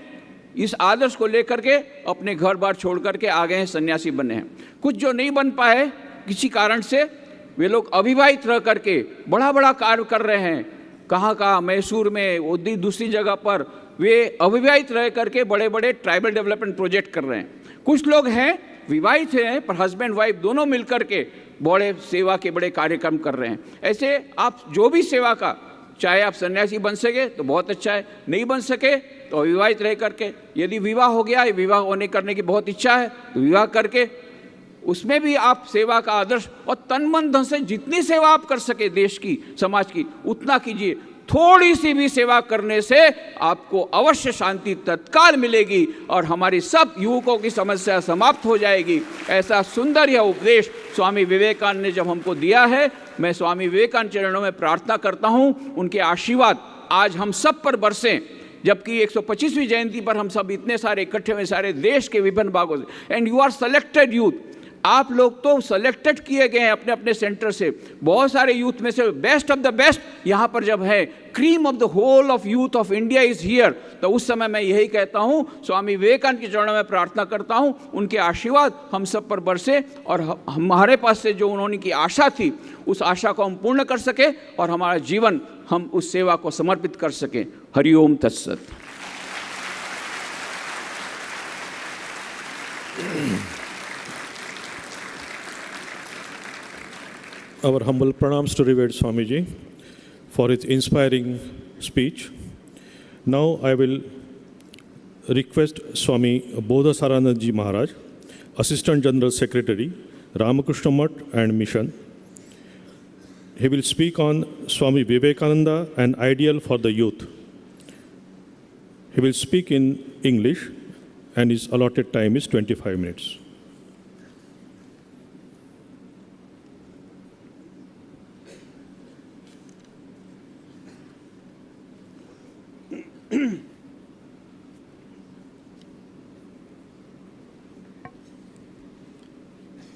इस आदर्श को लेकर के अपने घर बार छोड़ करके आ गए हैं, सन्यासी बने हैं। कुछ जो नहीं बन पाए किसी कारण से, वे लोग अविवाहित रह करके बड़ा बड़ा कार्य कर रहे हैं। कहाँ मैसूर में, वो दूसरी जगह पर वे अविवाहित रह करके बड़े बड़े ट्राइबल डेवलपमेंट प्रोजेक्ट कर रहे हैं। कुछ लोग हैं विवाहित हैं पर हस्बैंड वाइफ दोनों मिलकर के बड़े सेवा के बड़े कार्यक्रम कर रहे हैं। ऐसे आप जो भी सेवा का, चाहे आप सन्यासी बन सके तो बहुत अच्छा है, नहीं बन सके तो अविवाहित रह करके, यदि विवाह हो गया, विवाह होने करने की बहुत इच्छा है तो विवाह करके उसमें भी आप सेवा का आदर्श और तन मन धन से जितनी सेवा आप कर सके देश की, समाज की, उतना कीजिए। थोड़ी सी भी सेवा करने से आपको अवश्य शांति तत्काल मिलेगी और हमारी सब युवकों की समस्या समाप्त हो जाएगी। ऐसा सुंदर यह उपदेश स्वामी विवेकानंद ने जब हमको दिया है, मैं स्वामी विवेकानंद चरणों में प्रार्थना करता हूँ उनके आशीर्वाद आज हम सब पर बरसें। जबकि 125वीं जयंती पर हम सब इतने सारे इकट्ठे हुए, सारे देश के विभिन्न भागों से, and you are selected youth. आप लोग तो सेलेक्टेड किए गए हैं अपने अपने सेंटर से। बहुत सारे यूथ में से बेस्ट ऑफ द बेस्ट यहाँ पर जब है, cream of the whole of youth of India is here, तो उस समय मैं यही कहता हूँ, स्वामी विवेकानंद के चरणों में प्रार्थना करता हूँ उनके आशीर्वाद हम सब पर बरसे और हमारे पास से जो उन्होंने की आशा थी उस आशा को हम पूर्ण कर सके और हमारा जीवन हम उस सेवा को समर्पित कर सकें। हरिओम तत्सत। Our humble pranams to revered Swamiji for his inspiring speech. Now I will request Swami Bodhasaranandji Maharaj, Assistant General Secretary, Ramakrishna Mission. He will speak on Swami Vivekananda, an ideal for the youth. He will speak in English and his allotted time is 25 minutes.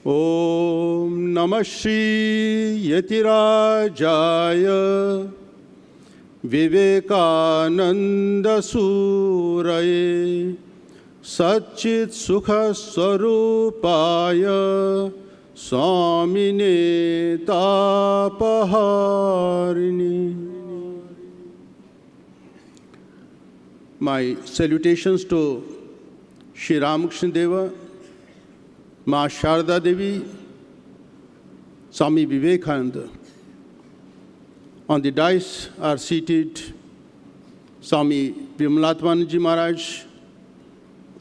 ॐ नमः श्री यतिराजाय विवेकानंद सूरये सच्चित् सुख स्वरूपाय स्वामिने तापहारिणे. My salutations to Shri Ramakrishna Deva, Ma Sharda Devi, Swami Vivekananda. On the dais are seated Swami Vimalatmananji Maharaj,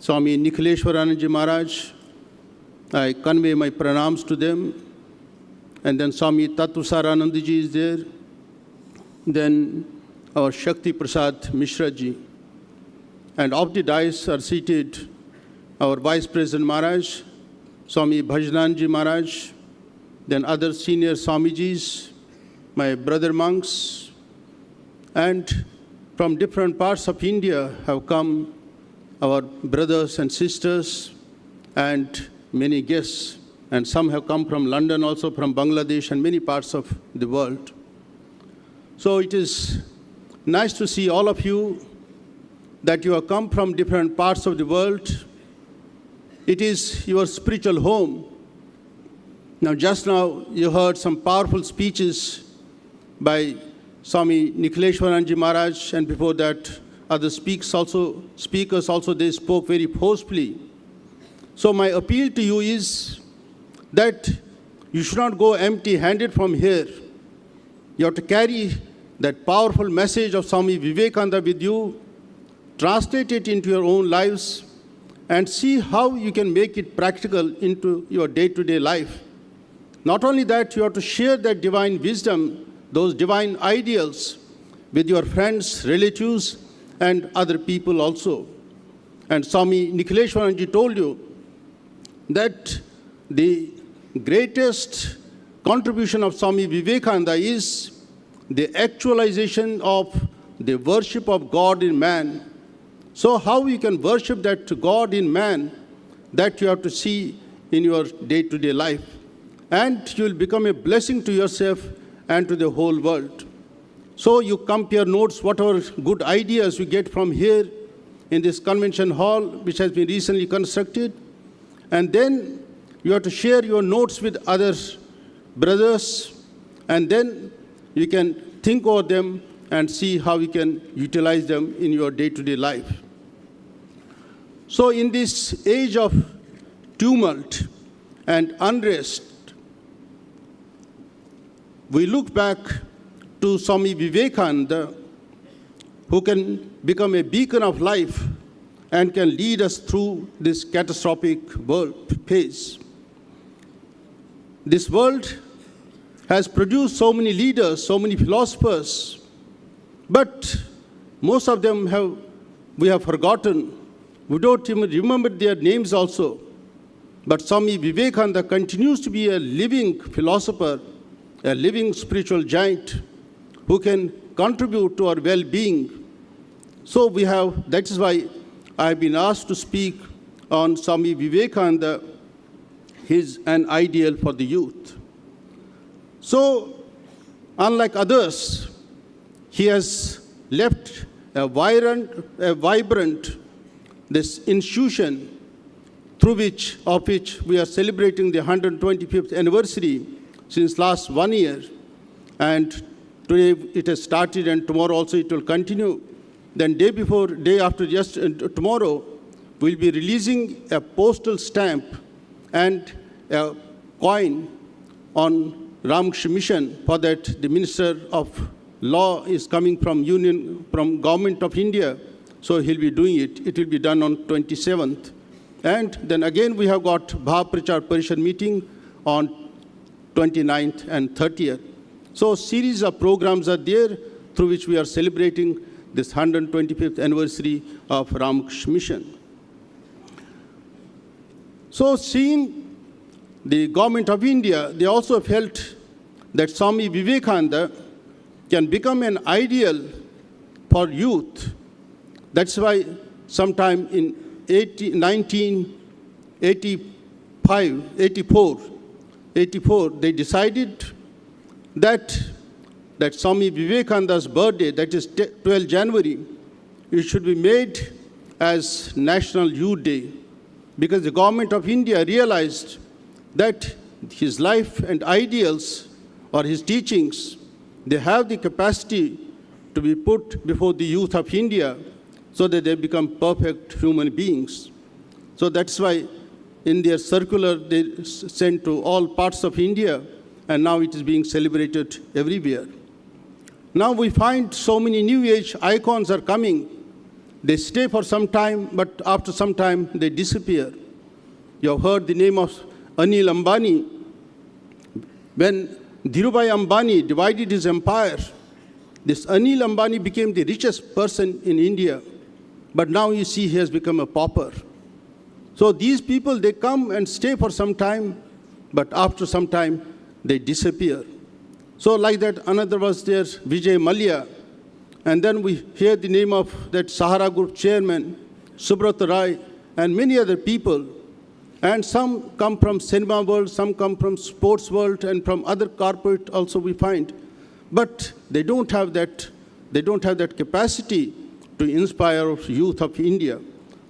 Swami Nikhileshwarananji Maharaj. I convey my pranams to them. And then Swami Tattvasaranandaji is there. Then our Shakti Prasad Mishra ji. And off the dais are seated our Vice President Maharaj, Swami Bhajananji Maharaj, then other senior Swamijis, my brother monks, and from different parts of India have come our brothers and sisters and many guests, and some have come from London, also from Bangladesh and many parts of the world. So it is nice to see all of you, that you have come from different parts of the world. It is your spiritual home. Now, just now, you heard some powerful speeches by Swami Nikhileshwaranji Maharaj, and before that, other speakers also, they spoke very forcefully. So my appeal to you is that you should not go empty-handed from here. You have to carry that powerful message of Swami Vivekananda with you, translate it into your own lives, and see how you can make it practical into your day-to-day life. Not only that, you have to share that divine wisdom, those divine ideals, with your friends, relatives, and other people also. And Swami Nikhileshwaranji told you that the greatest contribution of Swami Vivekananda is the actualization of the worship of God in man. So how you can worship that God in man, that you have to see in your day-to-day life. And you will become a blessing to yourself and to the whole world. So you compare notes, whatever good ideas you get from here in this convention hall, which has been recently constructed. And then you have to share your notes with other brothers, and then you can think over them and see how you can utilize them in your day-to-day life. So in this age of tumult and unrest, we look back to Swami Vivekananda, who can become a beacon of life and can lead us through this catastrophic world phase. This world has produced so many leaders, so many philosophers, but most of them we have forgotten. We don't even remember their names also. But Swami Vivekananda continues to be a living philosopher, a living spiritual giant who can contribute to our well-being. So that is why I have been asked to speak on Swami Vivekananda, an ideal for the youth. So, unlike others, he has left a vibrant this institution of which we are celebrating the 125th anniversary since last 1 year. And today it has started, and tomorrow also it will continue. Then day after tomorrow, we'll be releasing a postal stamp and a coin on Ramakrishna Mission. For that, the Minister of Law is coming from Government of India, so he'll be doing it. It will be done on 27th. And then again, we have got Bhav Prachar Parishad meeting on 29th and 30th. So series of programs are there through which we are celebrating this 125th anniversary of Ramakrishna Mission. So seeing the Government of India, they also felt that Swami Vivekananda can become an ideal for youth. That's why sometime in 1984, 1984, they decided that Swami Vivekananda's birthday, that is 12 January, it should be made as National Youth Day, because the government of India realized that his life and ideals or his teachings, they have the capacity to be put before the youth of India so that they become perfect human beings. So that's why in their circular they sent to all parts of India, and now it is being celebrated everywhere. Now we find so many New Age icons are coming. They stay for some time, but after some time they disappear. You have heard the name of Anil Ambani. When Dhirubhai Ambani divided his empire, this Anil Ambani became the richest person in India. But now you see he has become a pauper. So these people, they come and stay for some time, but after some time, they disappear. So like that, another was there, Vijay Mallya. And then we hear the name of that Sahara Group chairman, Subrata Rai, and many other people. And some come from cinema world, some come from sports world, and from other corporate also we find. But they don't have that capacity to inspire youth of India.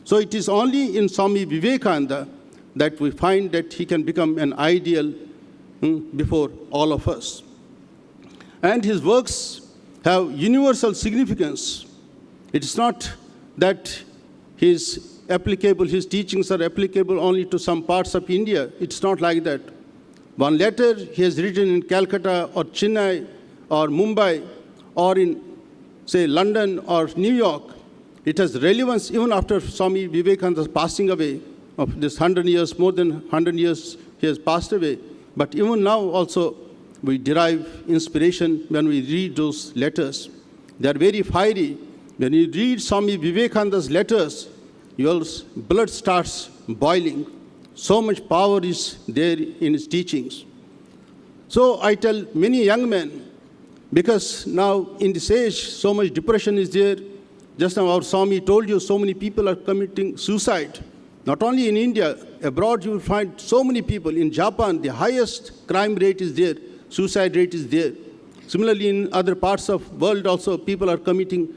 So it is only in Swami Vivekananda that we find that he can become an ideal before all of us. And his works have universal significance. It is not that his teachings are applicable only to some parts of India. It's not like that. One letter he has written in Calcutta or Chennai or Mumbai or in, say, London or New York, it has relevance even after Swami Vivekananda's passing away of this 100 years, more than 100 years he has passed away. But even now also we derive inspiration when we read those letters. They are very fiery. When you read Swami Vivekananda's letters, your blood starts boiling. So much power is there in his teachings. So I tell many young men, because now in this age, so much depression is there. Just now our Swami told you so many people are committing suicide. Not only in India, abroad you will find so many people. In Japan, the highest crime rate is there, suicide rate is there. Similarly, in other parts of the world also, people are committing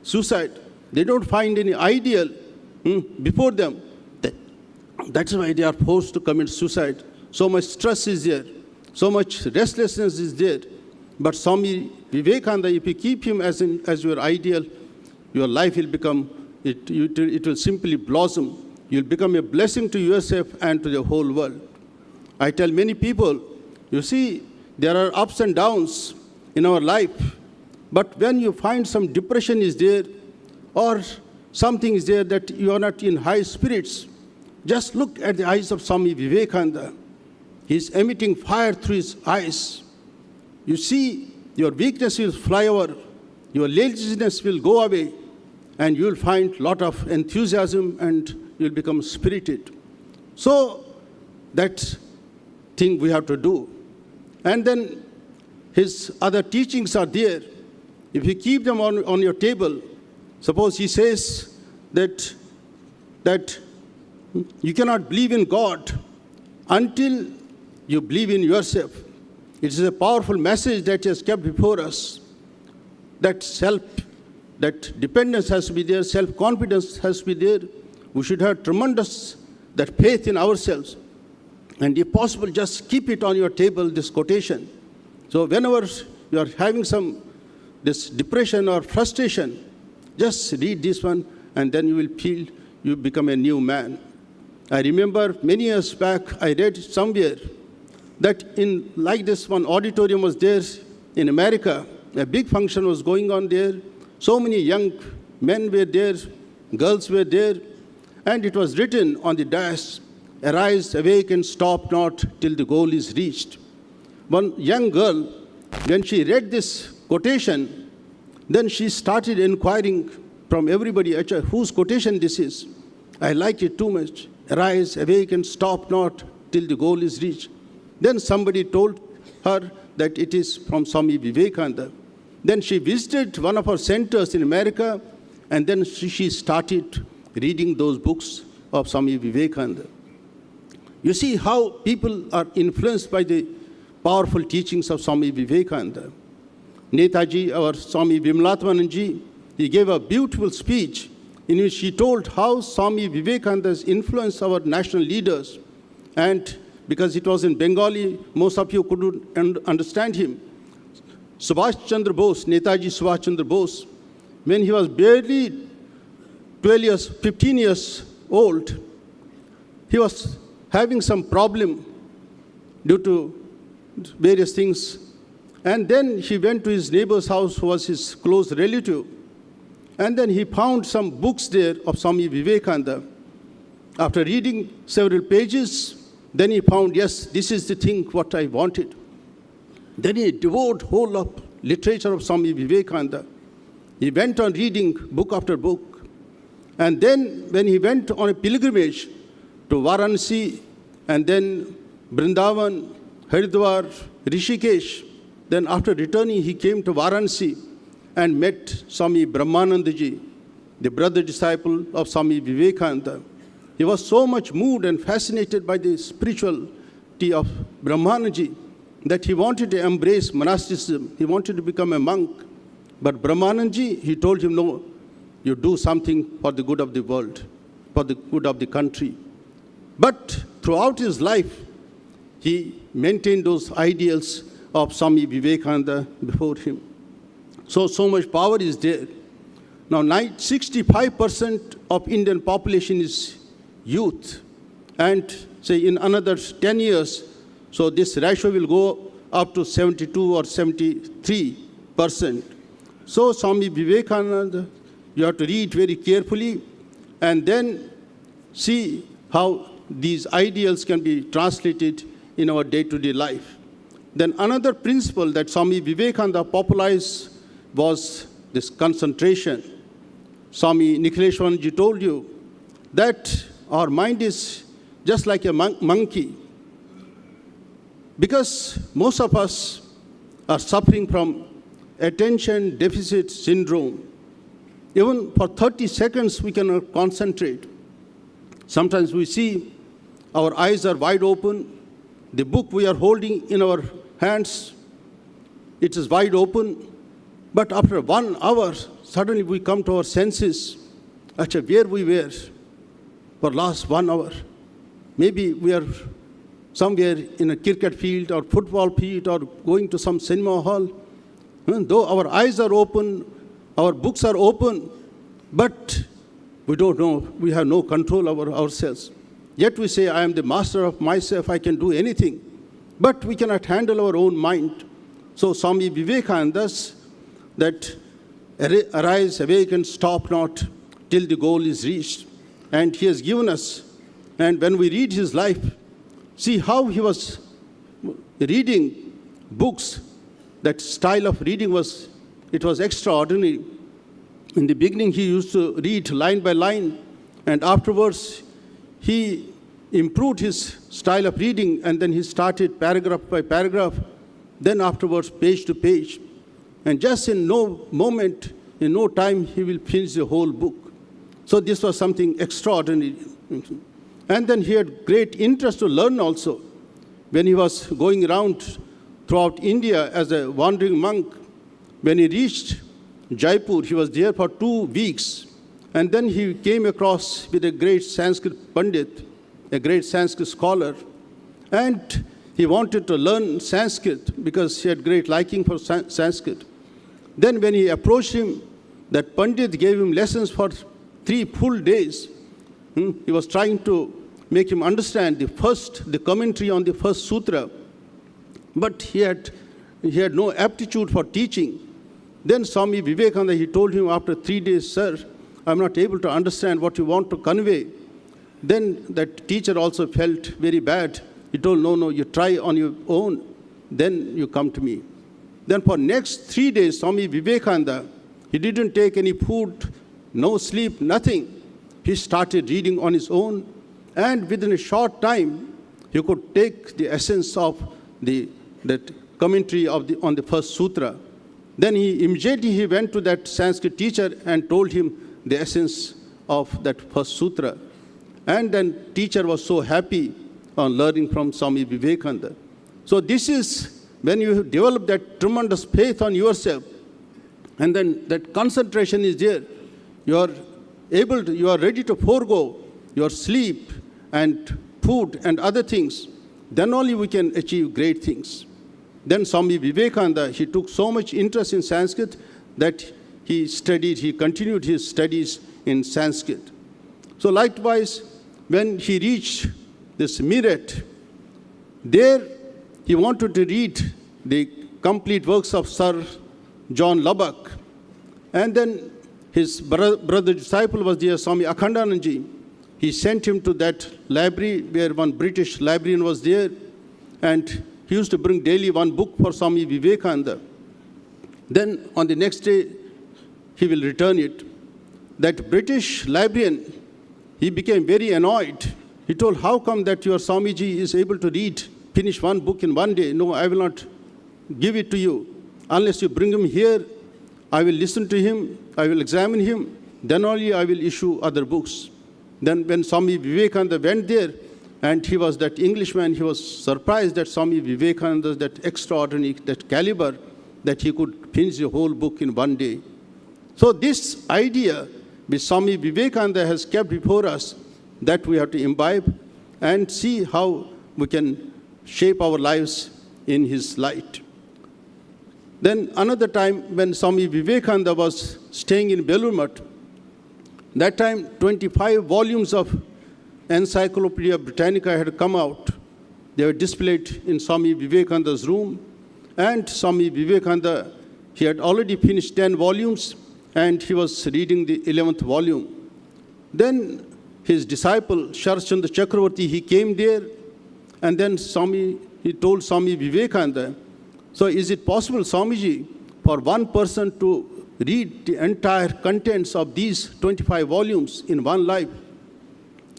suicide. They don't find any ideal before them. That's why they are forced to commit suicide. So much stress is there. So much restlessness is there. But Swami Vivekananda, if you keep him as your ideal, your life will become, it will simply blossom. You'll become a blessing to yourself and to the whole world. I tell many people, you see, there are ups and downs in our life. But when you find some depression is there, or something is there that you are not in high spirits, just look at the eyes of Swami Vivekananda. He's emitting fire through his eyes. You see, your weakness will fly over, your laziness will go away, and you will find a lot of enthusiasm and you will become spirited. So that thing we have to do. And then his other teachings are there. If you keep them on your table, suppose he says that you cannot believe in God until you believe in yourself. It is a powerful message that he has kept before us. That dependence has to be there, self-confidence has to be there. We should have tremendous that faith in ourselves. And if possible, just keep it on your table, this quotation. So whenever you are having this depression or frustration, just read this one, and then you will feel you become a new man. I remember many years back, I read somewhere that in like this one auditorium was there in America, a big function was going on there. So many young men were there, girls were there, and it was written on the dais, "Arise, awake, and stop not till the goal is reached." One young girl, when she read this quotation, then she started inquiring from everybody, whose quotation this is. I like it too much. Arise, awake, and stop not till the goal is reached. Then somebody told her that it is from Swami Vivekananda. Then she visited one of our centers in America, and then she started reading those books of Swami Vivekananda. You see how people are influenced by the powerful teachings of Swami Vivekananda. Netaji, our Swami Vimalatmananji, he gave a beautiful speech in which he told how Swami Vivekananda has influenced our national leaders. And because it was in Bengali, most of you couldn't understand him. Subhash Chandra Bose, Netaji Subhash Chandra Bose, when he was barely 15 years old, he was having some problem due to various things. And then he went to his neighbor's house, who was his close relative. And then he found some books there of Swami Vivekananda. After reading several pages, then he found, yes, this is the thing what I wanted. Then he devoured whole of literature of Swami Vivekananda. He went on reading book after book. And then when he went on a pilgrimage to Varanasi, and then Vrindavan, Haridwar, Rishikesh, then after returning, he came to Varanasi and met Swami Brahmanandaji, the brother disciple of Swami Vivekananda. He was so much moved and fascinated by the spirituality of Brahmanandaji that he wanted to embrace monasticism. He wanted to become a monk. But Brahmanandaji, he told him, no, you do something for the good of the world, for the good of the country. But throughout his life, he maintained those ideals of Swami Vivekananda before him. So much power is there. Now, 65% of Indian population is youth. And say in another 10 years, so this ratio will go up to 72 or 73%. So Swami Vivekananda, you have to read very carefully and then see how these ideals can be translated in our day-to-day life. Then another principle that Swami Vivekananda popularized was this concentration. Swami Nikhileshwaranji told you that our mind is just like a monkey. Because most of us are suffering from attention deficit syndrome. Even for 30 seconds, we cannot concentrate. Sometimes we see our eyes are wide open. The book we are holding in our hands, it is wide open. But after 1 hour, suddenly we come to our senses. Achha, where we were for last 1 hour. Maybe we are somewhere in a cricket field or football field or going to some cinema hall. Though our eyes are open, our books are open, but we don't know, we have no control over ourselves. Yet we say, I am the master of myself, I can do anything. But we cannot handle our own mind. So Swami Vivekananda's that arise, awaken, stop not till the goal is reached. And he has given us, and when we read his life, see how he was reading books. That style of reading was extraordinary. In the beginning, he used to read line by line, and afterwards, he improved his style of reading, and then he started paragraph by paragraph, then afterwards page to page. And just in no moment, in no time, he will finish the whole book. So this was something extraordinary. And then he had great interest to learn also. When he was going around throughout India as a wandering monk, when he reached Jaipur, he was there for 2 weeks. And then he came across with a great Sanskrit Pandit, a great Sanskrit scholar. And he wanted to learn Sanskrit because he had great liking for Sanskrit. Then when he approached him, that Pandit gave him lessons for 3 full days. He was trying to make him understand the commentary on the first sutra. But he had no aptitude for teaching. Then Swami Vivekananda, he told him after 3 days, sir, I'm not able to understand what you want to convey. Then that teacher also felt very bad. He told, no, you try on your own, then you come to me. Then for next 3 days, Swami Vivekananda, he didn't take any food, no sleep, nothing. He started reading on his own, and within a short time, he could take the essence of that commentary on the first sutra. Then he immediately went to that Sanskrit teacher and told him the essence of that first sutra. And then teacher was so happy on learning from Swami Vivekananda. So this is when you develop that tremendous faith on yourself, and then that concentration is there. You are ready to forego your sleep and food and other things. Then only we can achieve great things. Then Swami Vivekananda, he took so much interest in Sanskrit that he continued his studies in Sanskrit. So likewise, when he reached this Meerut, there he wanted to read the complete works of Sir John Lubbock. And then his brother disciple was there, Swami Akhandanandji. He sent him to that library where one British librarian was there, and he used to bring daily one book for Swami Vivekananda. Then on the next day, he will return it. That British librarian, he became very annoyed. He told, how come that your Swamiji is able to finish one book in one day? No, I will not give it to you. Unless you bring him here, I will listen to him, I will examine him, then only I will issue other books. Then when Swami Vivekananda went there, and he was that Englishman, he was surprised that Swami Vivekananda, that extraordinary, that caliber, that he could finish the whole book in one day. So this idea which Swami Vivekananda has kept before us, that we have to imbibe and see how we can shape our lives in his light. Then another time when Swami Vivekananda was staying in Belur Math, that time 25 volumes of Encyclopedia Britannica had come out. They were displayed in Swami Vivekananda's room. And Swami Vivekananda, he had already finished 10 volumes, and he was reading the 11th volume. Then his disciple, Sharchandra Chakravarti, he came there, and then he told Swami Vivekananda, so is it possible, Swamiji, for one person to read the entire contents of these 25 volumes in one life?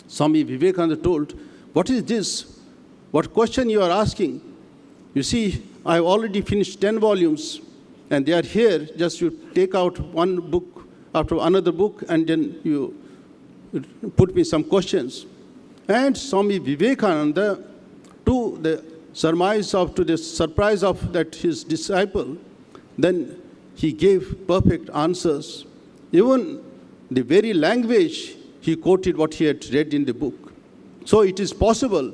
Swami Vivekananda told, what is this? What question you are asking? You see, I have already finished 10 volumes, and they are here. Just you take out one book after another book, and then you put me some questions. And Swami Vivekananda, to the surprise of that his disciple, then he gave perfect answers. Even the very language, he quoted what he had read in the book. So it is possible,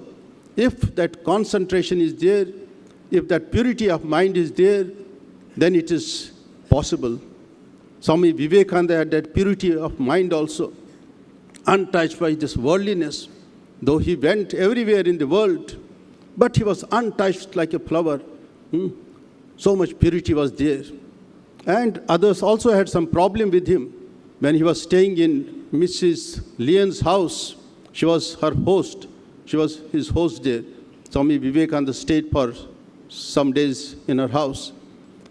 if that concentration is there, if that purity of mind is there, then it is possible. Swami Vivekananda had that purity of mind also, untouched by this worldliness. Though he went everywhere in the world, but he was untouched like a flower. So much purity was there. And others also had some problem with him. When he was staying in Mrs. Leon's house, she was her host. She was his host there. Swami Vivekananda stayed for some days in her house.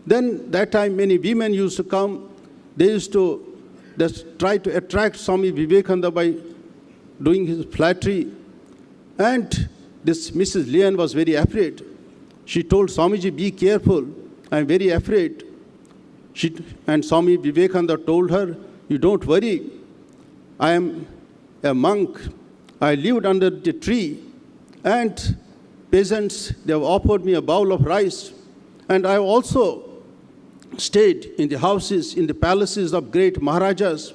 Then that time many women used to come. They used to just try to attract Swami Vivekananda by doing his flattery. And this Mrs. Leon was very afraid. She told Swamiji, be careful, I am very afraid. And Swami Vivekananda told her, you don't worry, I am a monk. I lived under the tree, and peasants, they have offered me a bowl of rice. And I have also stayed in the houses, in the palaces of great Maharajas,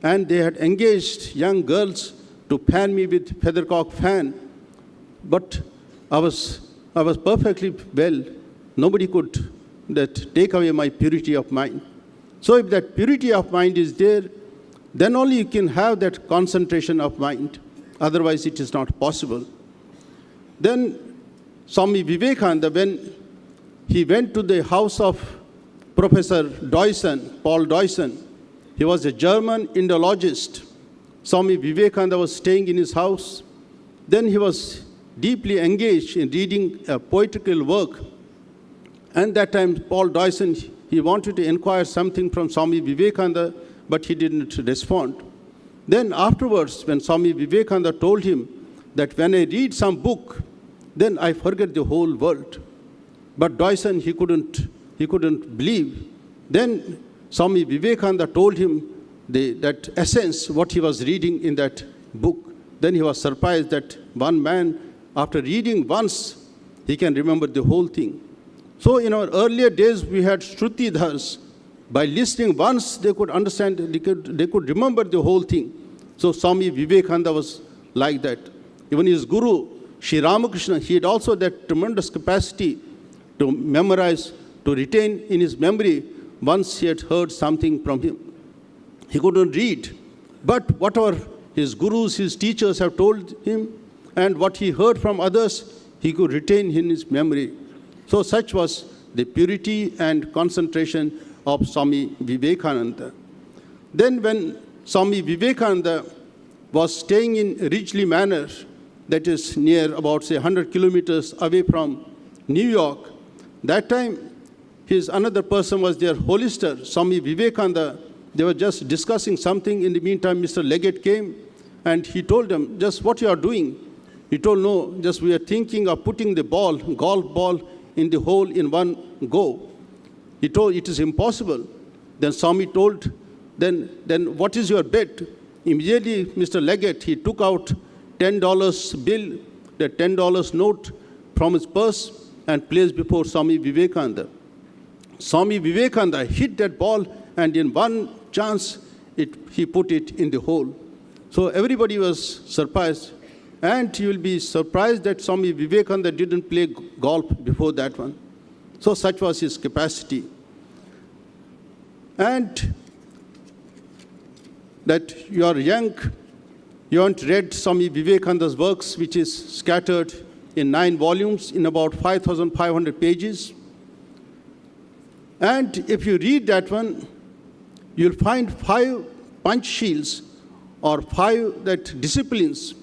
and they had engaged young girls to fan me with feathercock fan. But I was perfectly well. Nobody could take away my purity of mind. So if that purity of mind is there, then only you can have that concentration of mind. Otherwise, it is not possible. Then Swami Vivekananda, when he went to the house of Professor Deussen, Paul Deussen, he was a German Indologist. Swami Vivekananda was staying in his house. Then he was deeply engaged in reading a poetical work. And that time, Paul Deussen, he wanted to inquire something from Swami Vivekananda, but he didn't respond. Then afterwards, when Swami Vivekananda told him that when I read some book, then I forget the whole world. But Deussen, he couldn't believe. Then Swami Vivekananda told him that essence, what he was reading in that book. Then he was surprised that one man after reading once, he can remember the whole thing. So in our earlier days, we had Shrutidhars. By listening once, they could understand, they could remember the whole thing. So Swami Vivekananda was like that. Even his guru, Sri Ramakrishna, he had also that tremendous capacity to memorize, to retain in his memory once he had heard something from him. He couldn't read, but whatever his gurus, his teachers have told him, and what he heard from others, he could retain in his memory. So such was the purity and concentration of Swami Vivekananda. Then when Swami Vivekananda was staying in Ridgely Manor, that is near about, say, 100 kilometers away from New York, that time his another person was their holister, Swami Vivekananda. They were just discussing something. In the meantime, Mr. Leggett came and he told them, just what you are doing? He told, no, just we are thinking of putting the ball, golf ball, in the hole in one go. He told, it is impossible. Then Swami told, then what is your bet? Immediately, Mr. Leggett, he took out $10 bill, the $10 note from his purse and placed before Swami Vivekananda. Swami Vivekananda hit that ball and in one chance, he put it in the hole. So everybody was surprised. And you will be surprised that Swami Vivekananda didn't play golf before that one. So such was his capacity. And that you are young, you haven't read Swami Vivekananda's works, which is scattered in 9 volumes in about 5,500 pages. And if you read that one, you'll find 5 punch shields or 5 that disciplines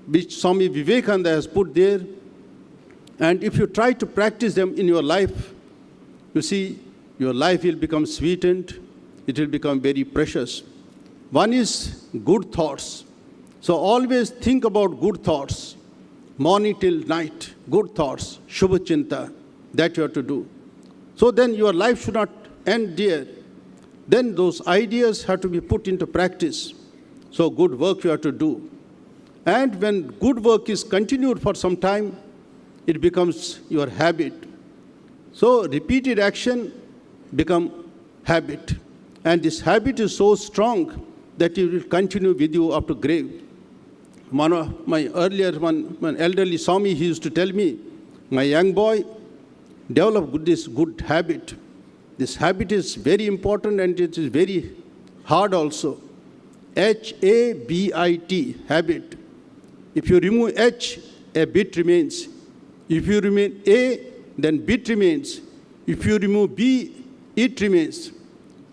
which Swami Vivekananda has put there. And if you try to practice them in your life, you see, your life will become sweetened. It will become very precious. One is good thoughts. So always think about good thoughts. Morning till night, good thoughts, Shubha Chinta, that you have to do. So then your life should not end there. Then those ideas have to be put into practice. So good work you have to do. And when good work is continued for some time, it becomes your habit. So repeated action becomes habit. And this habit is so strong that it will continue with you up to grave. One of my earlier, one elderly Swami, he used to tell me, my young boy, develop this good habit. This habit is very important and it is very hard also. H-A-B-I-T, habit. If you remove H, a bit remains. If you remove A, then bit remains. If you remove B, it remains.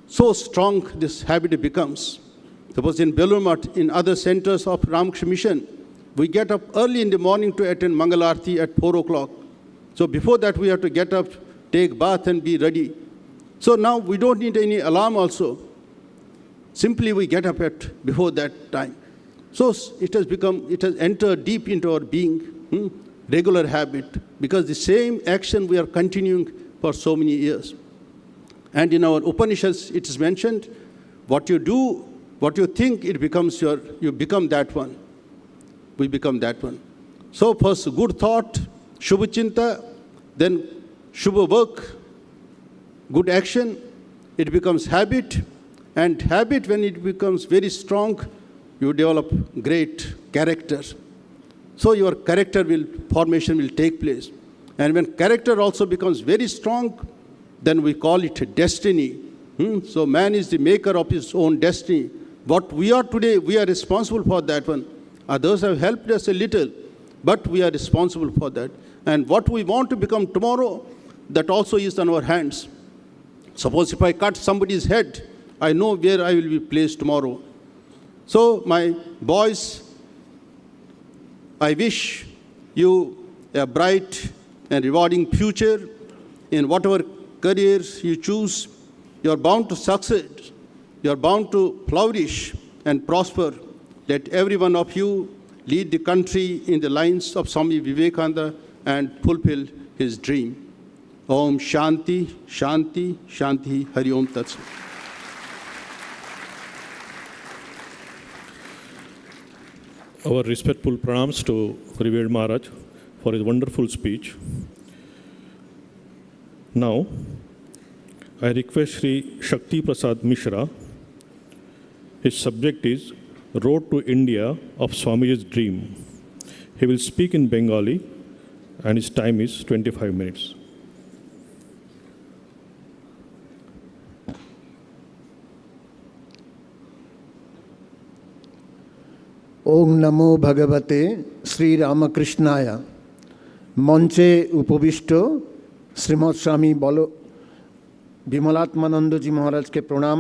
So strong this habit becomes. Suppose in Belur Math, in other centers of Ramakrishna Mission, we get up early in the morning to attend Mangalarti at 4 o'clock. So before that, we have to get up, take bath, and be ready. So now we don't need any alarm also. Simply we get up before that time. So it has entered deep into our being, regular habit, because the same action we are continuing for so many years. And in our Upanishads, it is mentioned, what you do, what you think, it becomes you become that one. We become that one. So first, good thought, Shubha Chinta, then Shubha work, good action, it becomes habit, and habit, when it becomes very strong, you develop great character. So your formation will take place. And when character also becomes very strong, then we call it destiny. So man is the maker of his own destiny. What we are today, we are responsible for that one. Others have helped us a little, but we are responsible for that. And what we want to become tomorrow, that also is on our hands. Suppose if I cut somebody's head, I know where I will be placed tomorrow. So my boys, I wish you a bright and rewarding future in whatever careers you choose. You are bound to succeed. You are bound to flourish and prosper. Let every one of you lead the country in the lines of Swami Vivekananda and fulfill his dream. Om Shanti, Shanti, Shanti, Hari Om Tat Sat. Our respectful pranams to Revered Maharaj for his wonderful speech. Now, I request Sri Shakti Prasad Mishra. His subject is Road to India of Swamiji's Dream. He will speak in Bengali and his time is 25 minutes. ওং নমো ভগবতে শ্রী রামকৃষ্ণায়। মঞ্চে উপবিষ্ট শ্রীমৎ স্বামী विमलात्मानंद जी महाराज के प्रणाम,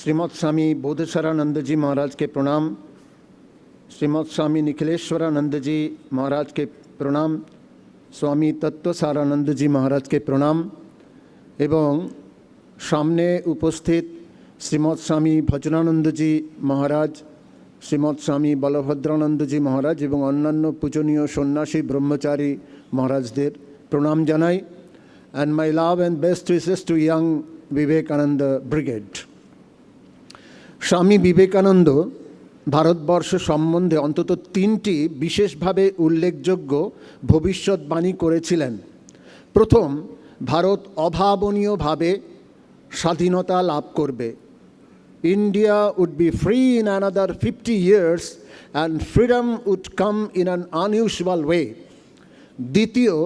श्रीमৎ स्वामी बोधेश्वरानंद जी महाराज के प्रणाम, श्रीमৎ स्वामी निखिलेश्वरानंद जी महाराज के प्रणाम, स्वामी तत्वसारानंद जी महाराज के प्रणाम एवं सामने उपस्थित श्रीमৎ स्वामी भजनानंद जी महाराज, श्रीमৎ स्वामी बलभद्रानंद जी महाराज एवं अन्यान्य पूजनीय सन्यासी ब्रह्मचारी महाराजদের प्रणाम জানাই। And my love and best wishes to young Vivekananda Brigade. Swami Vivekananda Bharatvarsha সম্বন্ধে অন্তত তিনটি বিশেষভাবে উল্লেখযোগ্য ভবিষ্যৎবাণী করেছিলেন। প্রথম, ভারত অভাবনীয়ভাবে স্বাধীনতা লাভ করবে। India would be free in another 50 years and freedom would come in an unusual way. দ্বিতীয়,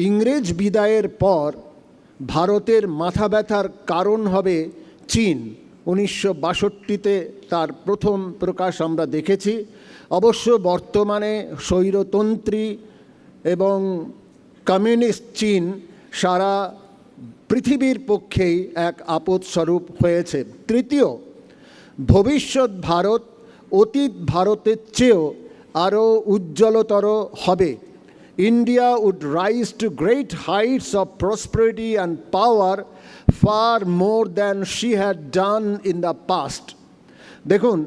ইংরেজ বিদায়ের পর ভারতের মাথা ব্যথার কারণ হবে চীন। 1962-তে তার প্রথম প্রকাশ আমরা দেখেছি। অবশ্য বর্তমানে স্বৈরতন্ত্রী এবং কমিউনিস্ট চীন সারা পৃথিবীর পক্ষেই এক আপদস্বরূপ হয়েছে। তৃতীয়, ভবিষ্যৎ ভারত অতীত ভারতের চেয়েও আরও উজ্জ্বলতর হবে। India would rise to great heights of prosperity and power far more than she had done in the past. দেখুন,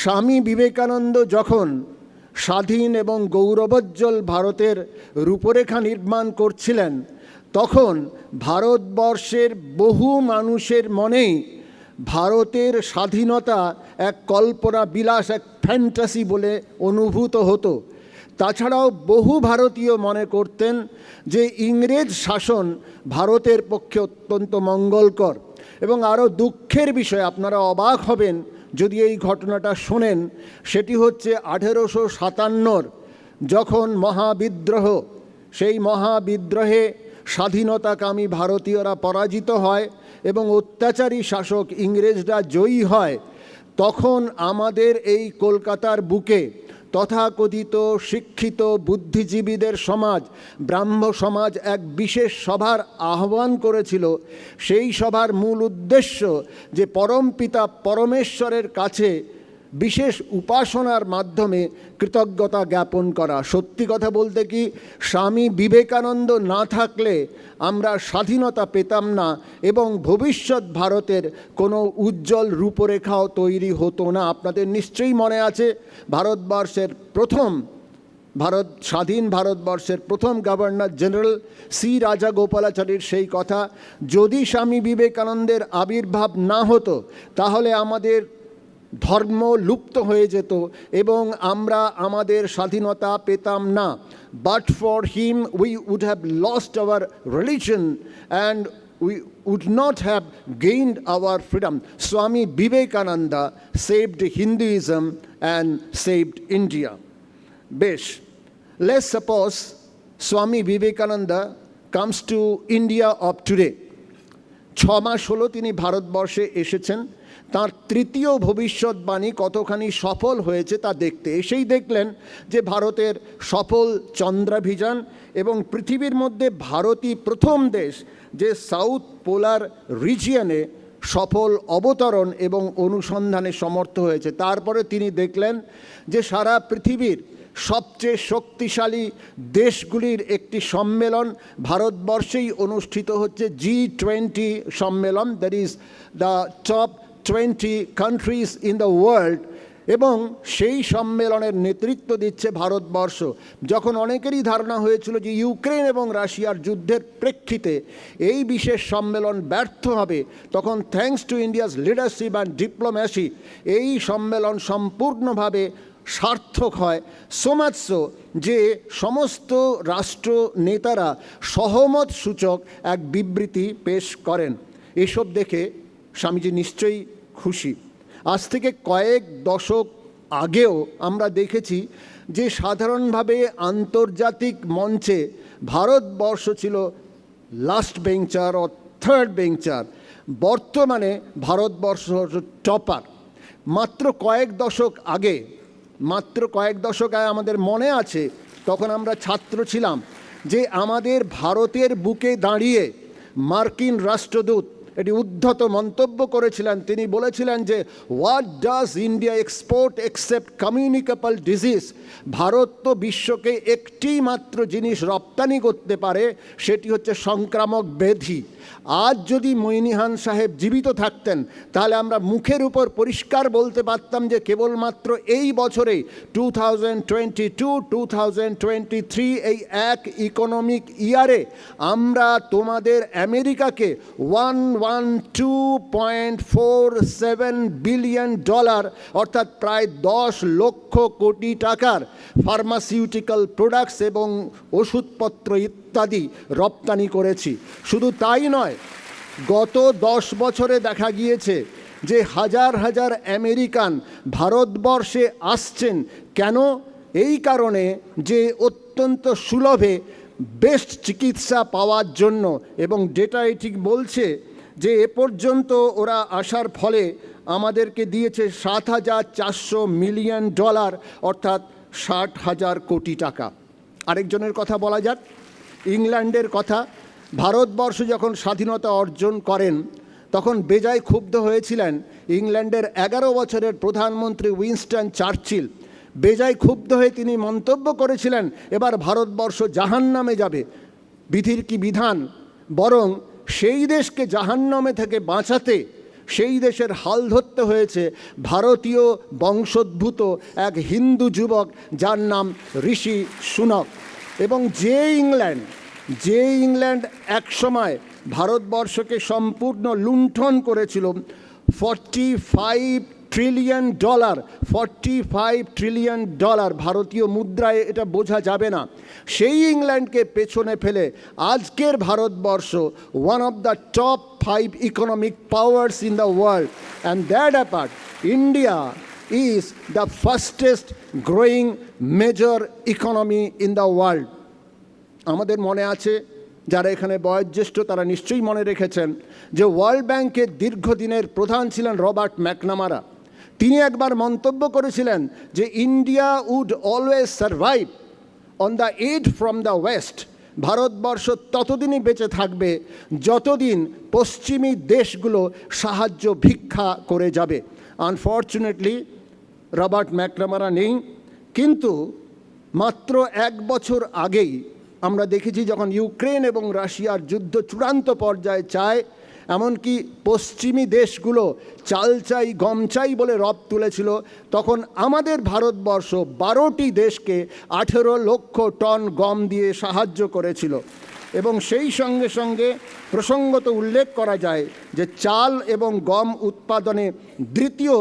স্বামী বিবেকানন্দ যখন স্বাধীন এবং গৌরবোজ্জ্বল ভারতের রূপরেখা নির্মাণ করছিলেন, তখন ভারতবর্ষের বহু মানুষের মনেই ভারতের স্বাধীনতা এক কল্পনা বিলাস, এক ফ্যান্টাসি বলে অনুভূত হতো। তাছাড়াও বহু ভারতীয় মনে করতেন যে ইংরেজ শাসন ভারতের পক্ষে অত্যন্ত মঙ্গলকর। এবং আরও দুঃখের বিষয়, আপনারা অবাক হবেন যদি এই ঘটনাটা শোনেন, সেটি হচ্ছে 1857 যখন মহাবিদ্রোহ, সেই মহাবিদ্রোহে স্বাধীনতাকামী ভারতীয়রা পরাজিত হয় এবং অত্যাচারী শাসক ইংরেজরা জয়ী হয়, তখন আমাদের এই কলকাতার বুকে তথাকথিত শিক্ষিত বুদ্ধিজীবীদের সমাজ, ব্রাহ্ম সমাজ এক বিশেষ সভার আহ্বান করেছিল। সেই সভার মূল উদ্দেশ্য যে পরমপিতা পরমেশ্বরের কাছে বিশেষ উপাসনার মাধ্যমে কৃতজ্ঞতা জ্ঞাপন করা। সত্যি কথা বলতে কি, স্বামী বিবেকানন্দ না থাকলে আমরা স্বাধীনতা পেতাম না এবং ভবিষ্যৎ ভারতের কোনো উজ্জ্বল রূপরেখাও তৈরি হতো না। আপনাদের নিশ্চয়ই মনে আছে, স্বাধীন ভারতবর্ষের প্রথম গভর্নর জেনারেল সি রাজাগোপালাচারীর সেই কথা, যদি স্বামী বিবেকানন্দের আবির্ভাব না হতো তাহলে আমাদের ধর্ম লুপ্ত হয়ে যেত এবং আমরা আমাদের স্বাধীনতা পেতাম না। But for him we would have lost our religion and we would not have gained our freedom. Swami Vivekananda saved Hinduism and saved India. বেশ, let's suppose Swami Vivekananda comes to India of today. 6 মাস হলো তিনি ভারতবর্ষে এসেছেন। তার তৃতীয় ভবিষ্যৎবাণী কতখানি সফল হয়েছে তা দেখতে এসেই দেখলেন যে ভারতের সফল চন্দ্রাভিযান এবং পৃথিবীর মধ্যে ভারতই প্রথম দেশ যে সাউথ পোলার রিজিয়নে সফল অবতরণ এবং অনুসন্ধানে সমর্থ হয়েছে। তারপরে তিনি দেখলেন যে সারা পৃথিবীর সবচেয়ে শক্তিশালী দেশগুলির একটি সম্মেলন ভারতবর্ষেই অনুষ্ঠিত হচ্ছে, G20 সম্মেলন, that is the top 20 countries in the world, এবং সেই সম্মেলনের নেতৃত্ব দিচ্ছে ভারতবর্ষ। যখন অনেকেরই ধারণা হয়েছিল যে ইউক্রেন এবং রাশিয়ার যুদ্ধের প্রেক্ষিতে এই বিশেষ সম্মেলন ব্যর্থ হবে, তখন thanks to India's leadership and diplomacy এই সম্মেলন সম্পূর্ণভাবে সার্থক হয়, সো মাচ সো যে সমস্ত রাষ্ট্র নেতারা সহমত সূচক এক বিবৃতি পেশ করেন। এসব দেখে স্বামীজি নিশ্চয়ই খুশি। আজ থেকে কয়েক দশক আগেও আমরা দেখেছি যে সাধারণভাবে আন্তর্জাতিক মঞ্চে ভারতবর্ষ ছিল লাস্ট বেঞ্চার ও থার্ড বেঞ্চার। বর্তমানে ভারতবর্ষ টপার। মাত্র কয়েক দশক আগে আমাদের মনে আছে, তখন আমরা ছাত্র ছিলাম, যে আমাদের ভারতের বুকে দাঁড়িয়ে মার্কিন রাষ্ট্রদূত এটি উদ্ধত মন্তব্য করেছিলেন। তিনি বলেছিলেন যে what does India export except communicable disease. Bharat তো বিশ্বকে একটি মাত্র জিনিস রপ্তানি করতে পারে, সেটি হচ্ছে সংক্রামক ব্যাধি। আজ যদি মইনিহান সাহেব জীবিত থাকতেন তাহলে আমরা মুখের উপর পরিষ্কার বলতে পারতাম যে কেবলমাত্র এই বছরে 2022-2023 এই এক ইকোনমিক ইয়ারে আমরা তোমাদের আমেরিকাকে $112.47 বিলিয়ন অর্থাৎ প্রায় 10 লক্ষ কোটি টাকার ফার্মাসিউটিক্যাল প্রোডাক্টস এবং ওষুধপত্র ইত্যাদি রপ্তানি করেছি। শুধু তাই নয়, গত 10 বছরে দেখা গিয়েছে যে হাজার হাজার আমেরিকান ভারতবর্ষে আসছেন। কেন? এই কারণে যে অত্যন্ত সুলভে বেস্ট চিকিৎসা পাওয়ার জন্য। এবং ডেটা ঠিক বলছে যে এ পর্যন্ত ওরা আসার ফলে আমাদেরকে দিয়েছে $7,400 মিলিয়ন, অর্থাৎ 60,000 কোটি টাকা। আরেকজনের কথা বলা যাক, ইংল্যান্ডের কথা। ভারতবর্ষ যখন স্বাধীনতা অর্জন করেন তখন বেজায় ক্ষুব্ধ হয়েছিলেন ইংল্যান্ডের 11 বছরের প্রধানমন্ত্রী উইনস্টন চার্চিল। বেজায় ক্ষুব্ধ হয়ে তিনি মন্তব্য করেছিলেন, এবার ভারতবর্ষ জাহান্নামে যাবে। বিধির কি বিধান, বরং সেই দেশকে জাহান্নামে থেকে বাঁচাতে সেই দেশের হাল ধরতে হয়েছে ভারতীয় বংশোদ্ভূত এক হিন্দু যুবক যার নাম ঋষি সুনক। এবং যে ইংল্যান্ড একসময় ভারতবর্ষকে সম্পূর্ণ লুণ্ঠন করেছিল, $45 ট্রিলিয়ন, ভারতীয় মুদ্রায় এটা বোঝা যাবে না, সেই ইংল্যান্ডকে পেছনে ফেলে আজকের Bharatvarsha one of the top 5 economic powers in the world. And that apart, India is the fastest growing major economy in the world. আমাদের মনে আছে, যারা এখানে বয়োজ্যেষ্ঠ তারা নিশ্চয়ই মনে রেখেছেন যে ওয়ার্ল্ড ব্যাংকের দীর্ঘদিনের প্রধান ছিলেন রবার্ট ম্যাকনামারা। তিনি একবার মন্তব্য করেছিলেন যে India would always survive on the aid from the west. Bharatvarsha ততদিনই বেঁচে থাকবে যতদিন পশ্চিমী দেশগুলো সাহায্য ভিক্ষা করে যাবে। আনফর্চুনেটলি রবার্ট ম্যাকনামারা নেই, কিন্তু মাত্র 1 বছর আগেই আমরা দেখেছি যখন ইউক্রেন এবং রাশিয়ার যুদ্ধ চূড়ান্ত পর্যায়ে চায়, এমনকি পশ্চিমী দেশগুলো চাল চাই গম চাই বলে রব তুলেছিল, তখন আমাদের ভারতবর্ষ 12টি দেশকে 18 লক্ষ টন গম দিয়ে সাহায্য করেছিল। এবং সেই সঙ্গে সঙ্গে প্রসঙ্গত উল্লেখ করা যায় যে চাল এবং গম উৎপাদনে দ্বিতীয়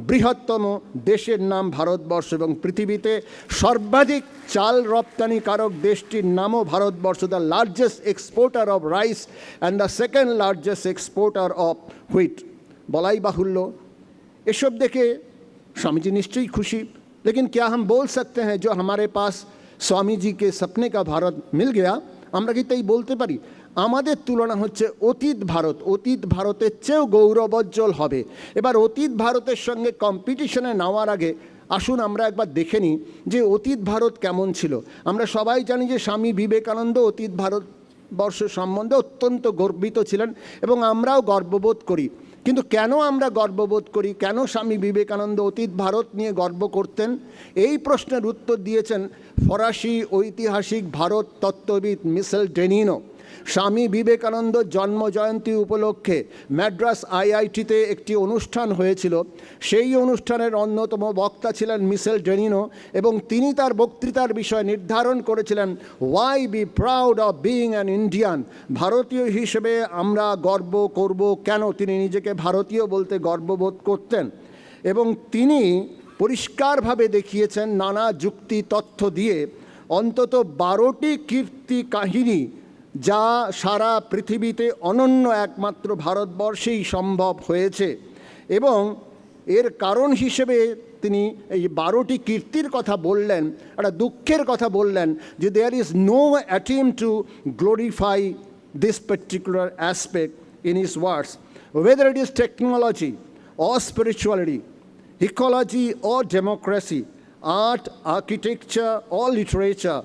বৃহত্তম দেশের নাম ভারতবর্ষ, এবং পৃথিবীতে সর্বাধিক চাল রপ্তানিকারক দেশটির নামও Bharatvarsha. The largest exporter of rice and the second largest exporter of wheat. বলাই বাহুল্য। এসব দেখে स्वामी जी निश्चय खुशी, लेकिन क्या हम बोल सकते हैं जो हमारे पास स्वामी जी के सपने का भारत मिल गया, আমরা কি তাই বলতে পারি? আমাদের তুলনা হচ্ছে অতীত ভারত, অতীত ভারতের চেয়েও গৌরবোজ্জ্বল হবে। এবার অতীত ভারতের সঙ্গে কম্পিটিশনে নেওয়ার আগে আসুন আমরা একবার দেখে নিই যে অতীত ভারত কেমন ছিল। আমরা সবাই জানি যে স্বামী বিবেকানন্দ অতীত ভারতবর্ষ সম্বন্ধে অত্যন্ত গর্বিত ছিলেন এবং আমরাও গর্ববোধ করি। কিন্তু কেন আমরা গর্ববোধ করি, কেন স্বামী বিবেকানন্দ অতীত ভারত নিয়ে গর্ব করতেন, এই প্রশ্নের উত্তর দিয়েছেন ফরাসি ঐতিহাসিক ভারত তত্ত্ববিদ মিশেল ডেনিনো। স্বামী বিবেকানন্দ জন্মজয়ন্তী উপলক্ষে ম্যাড্রাস আইআইটিতে একটি অনুষ্ঠান হয়েছিল। সেই অনুষ্ঠানের অন্যতম বক্তা ছিলেন মিশেল ডেনিনো এবং তিনি তার বক্তৃতার বিষয় নির্ধারণ করেছিলেন why be proud of being an Indian. ভারতীয় হিসেবে আমরা গর্ব করব কেন? তিনি নিজেকে ভারতীয় বলতে গর্ববোধ করতেন এবং তিনি পরিষ্কারভাবে দেখিয়েছেন নানা যুক্তি তথ্য দিয়ে অন্তত 12টি কীর্তি কাহিনী, যা সারা পৃথিবীতে অনন্য একমাত্র ভারতবর্ষেই সম্ভব হয়েছে। এবং এর কারণ হিসেবে তিনি এই 12টি কীর্তির কথা বললেন, একটা দুঃখের কথা বললেন যে there is no attempt to glorify this particular aspect in his words, whether it is technology or spirituality, ecology or democracy, art, architecture or literature,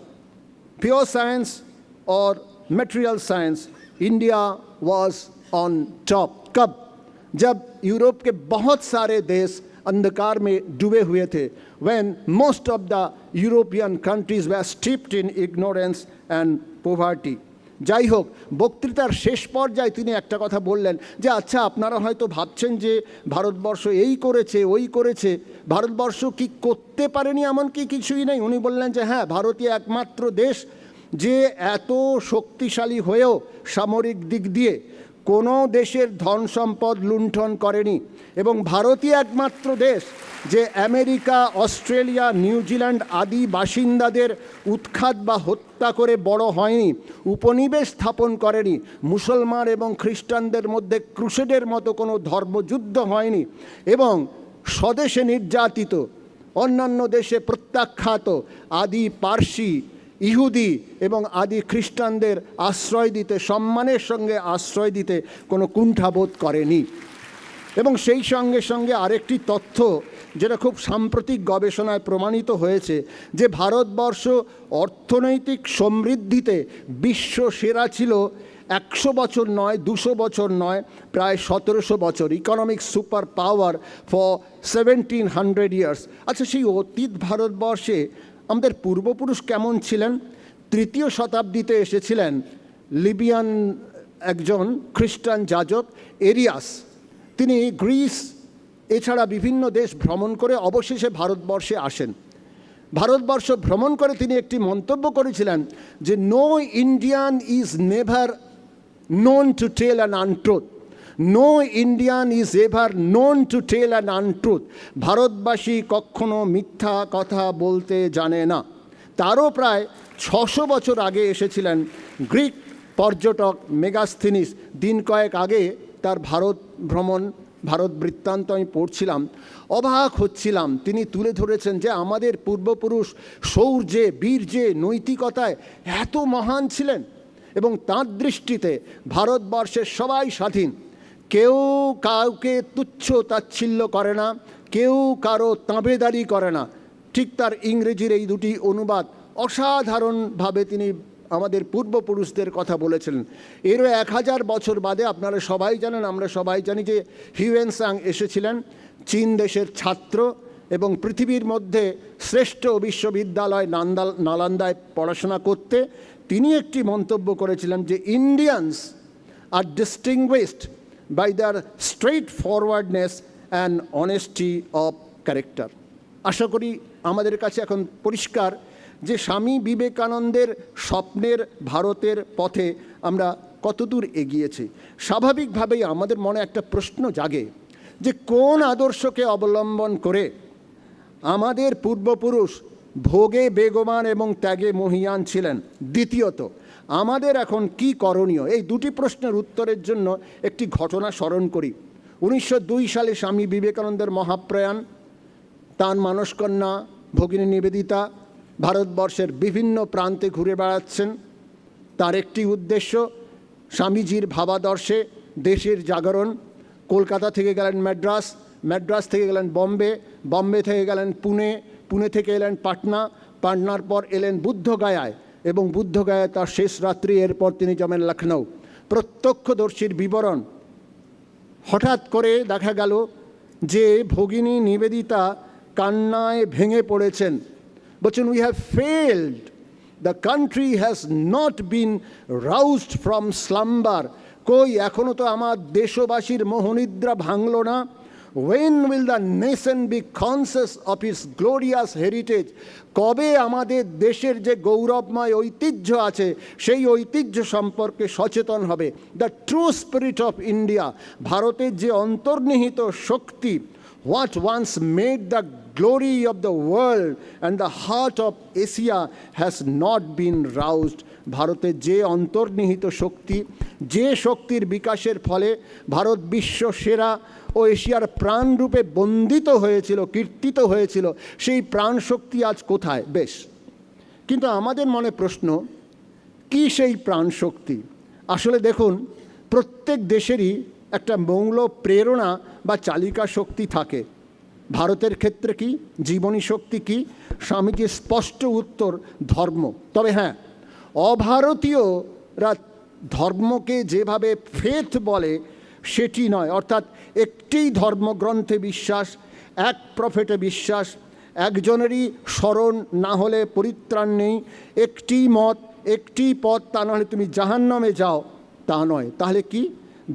pure science or material science, India was on top. कब? जब Europe के बहुत सारे देश अंधकार में डूबे हुए थे, when most of the European countries were steeped in ignorance and poverty. যাই হোক, বক্তৃতার শেষ পর্যায়ে তিনি একটা কথা বললেন যে আচ্ছা, আপনারা হয়তো ভাবছেন যে ভারতবর্ষ এই করেছে ওই করেছে, ভারতবর্ষ কি করতে পারেনি এমন কি কিছুই নেই। উনি বললেন যে হ্যাঁ, ভারতীয় একমাত্র দেশ যে এত শক্তিশালী হয়েও সামরিক দিক দিয়ে কোনো দেশের ধন সম্পদ লুণ্ঠন করেনি, এবং ভারতীয় একমাত্র দেশ যে আমেরিকা, অস্ট্রেলিয়া, নিউজিল্যান্ড আদি বাসিন্দাদের উৎখাত বা হত্যা করে বড় হয়নি, উপনিবেশ স্থাপন করেনি, মুসলমান এবং খ্রিস্টানদের মধ্যে ক্রুসেডের মতো কোনো ধর্মযুদ্ধ হয়নি, এবং স্বদেশে নির্যাতিত, অন্যান্য দেশে প্রত্যাখ্যাত আদি পার্সি, ইহুদি এবং আদি খ্রিস্টানদের আশ্রয় দিতে, সম্মানের সঙ্গে আশ্রয় দিতে কোনো কুণ্ঠাবোধ করেনি। এবং সেই সঙ্গে সঙ্গে আরেকটি তথ্য যেটা খুব সাম্প্রতিক গবেষণায় প্রমাণিত হয়েছে, যে ভারতবর্ষ অর্থনৈতিক সমৃদ্ধিতে বিশ্ব সেরা ছিল 100 বছর নয়, 200 বছর নয়, প্রায় 1700 বছর, economic super power for 1700 years. আচ্ছা, সেই অতীত ভারতবর্ষে আমাদের পূর্বপুরুষ কেমন ছিলেন? 3য় শতাব্দীতে এসেছিলেন লিবিয়ান একজন খ্রিস্টান যাজক এরিয়াস। তিনি গ্রিস এছাড়া বিভিন্ন দেশ ভ্রমণ করে অবশেষে ভারতবর্ষে আসেন। ভারতবর্ষ ভ্রমণ করে তিনি একটি মন্তব্য করেছিলেন যে no Indian is never known to tell an untruth, no Indian is ever known to tell an untruth. ভারতবাসী কখনো মিথ্যা কথা বলতে জানে না। তারও প্রায় 600 বছর আগে এসেছিলেন গ্রিক পর্যটক মেগাস্থিনিস। দিন কয়েক আগে তার ভারত ভ্রমণ, ভারত বৃত্তান্ত আমি পড়ছিলাম, অবাক হচ্ছিলাম। তিনি তুলে ধরেছেন যে আমাদের পূর্বপুরুষ শৌর্যে, বীর্যে, নৈতিকতায় এত মহান ছিলেন, এবং তাঁর দৃষ্টিতে ভারতবর্ষের সবাই স্বাধীন, কেউ কাউকে তুচ্ছ তাচ্ছিল্য করে না, কেউ কারো তাঁবেদারি করে না। ঠিক তার ইংরেজির এই দুটি অনুবাদ অসাধারণভাবে তিনি আমাদের পূর্বপুরুষদের কথা বলেছিলেন। এরও 1000 বছর বাদে আপনারা সবাই জানেন, আমরা সবাই জানি যে হিউয়েনসাং এসেছিলেন, চীন দেশের ছাত্র, এবং পৃথিবীর মধ্যে শ্রেষ্ঠ বিশ্ববিদ্যালয় নালন্দায় পড়াশোনা করতে তিনি একটি মন্তব্য করেছিলেন যে Indians are distinguished by their straightforwardness and honesty of character. আশা করি আমাদের কাছে এখন পরিষ্কার যে স্বামী বিবেকানন্দের স্বপ্নের ভারতের পথে আমরা কতদূর এগিয়েছি। স্বাভাবিকভাবেই আমাদের মনে একটা প্রশ্ন জাগে যে কোন আদর্শকে অবলম্বন করে আমাদের পূর্বপুরুষ ভোগে বেগবান এবং ত্যাগে মহীয়ান ছিলেন। দ্বিতীয়ত, আমাদের এখন কি করণীয়? এই দুটি প্রশ্নের উত্তরের জন্য একটি ঘটনা স্মরণ করি। 1902 সালে স্বামী বিবেকানন্দের মহাপ্রয়াণ। তাঁর মানসকন্যা ভগিনী নিবেদিতা ভারতবর্ষের বিভিন্ন প্রান্তে ঘুরে বেড়াচ্ছেন। তার একটি উদ্দেশ্য স্বামীজির ভাবাদর্শে দেশের জাগরণ। কলকাতা থেকে গেলেন ম্যাড্রাস, ম্যাড্রাস থেকে গেলেন বম্বে, বম্বে থেকে গেলেন পুনে, পুনে থেকে এলেন পাটনা, পাটনার পর এলেন বুদ্ধগয়ায়, এবং বুদ্ধগয়ায় তার শেষ রাত্রি, এরপর তিনি যাবেন লখনৌ। প্রত্যক্ষদর্শীর বিবরণ। হঠাৎ করে দেখা গেল যে ভগিনী নিবেদিতা কান্নায় ভেঙে পড়েছেন। বলছেন, we have failed, the country has not been রাউজড from slumber. কই, এখনও তো আমার দেশবাসীর মোহনিদ্রা ভাঙল না। When will the nation be conscious of its glorious heritage? কবে আমাদের দেশের যে গৌরবময় ঐতিহ্য আছে সেই ঐতিহ্য সম্পর্কে সচেতন হবে? The true spirit of India, ভারতের যে অন্তর্নিহিত শক্তি, what once made the glory of the world and the heart of Asia has not been roused. ভারতের যে অন্তর্নিহিত শক্তি, যে শক্তির বিকাশের ফলে ভারত বিশ্ব সেরা ও এশিয়ার প্রাণরূপে বন্দিত হয়েছিল, কীর্তিত হয়েছিল, সেই প্রাণ শক্তি আজ কোথায়? বেশ, কিন্তু আমাদের মনে প্রশ্ন, কি সেই প্রাণ শক্তি? আসলে দেখুন, প্রত্যেক দেশেরই একটা মৌল প্রেরণা বা চালিকা শক্তি থাকে। ভারতের ক্ষেত্রে কি জীবনী শক্তি কি? স্বামীজির স্পষ্ট উত্তর, ধর্ম। তবে হ্যাঁ, অভারতীয়রা ধর্মকে যেভাবে ফেথ বলে সেটি নয়, অর্থাৎ একটিই ধর্মগ্রন্থে বিশ্বাস, এক প্রফেটে বিশ্বাস, একজনেরই স্মরণ না হলে পরিত্রাণ নেই, একটি মত, একটি পথ, তা নাহলে তুমি জাহান্নামে যাও, তা নয়। তাহলে কি?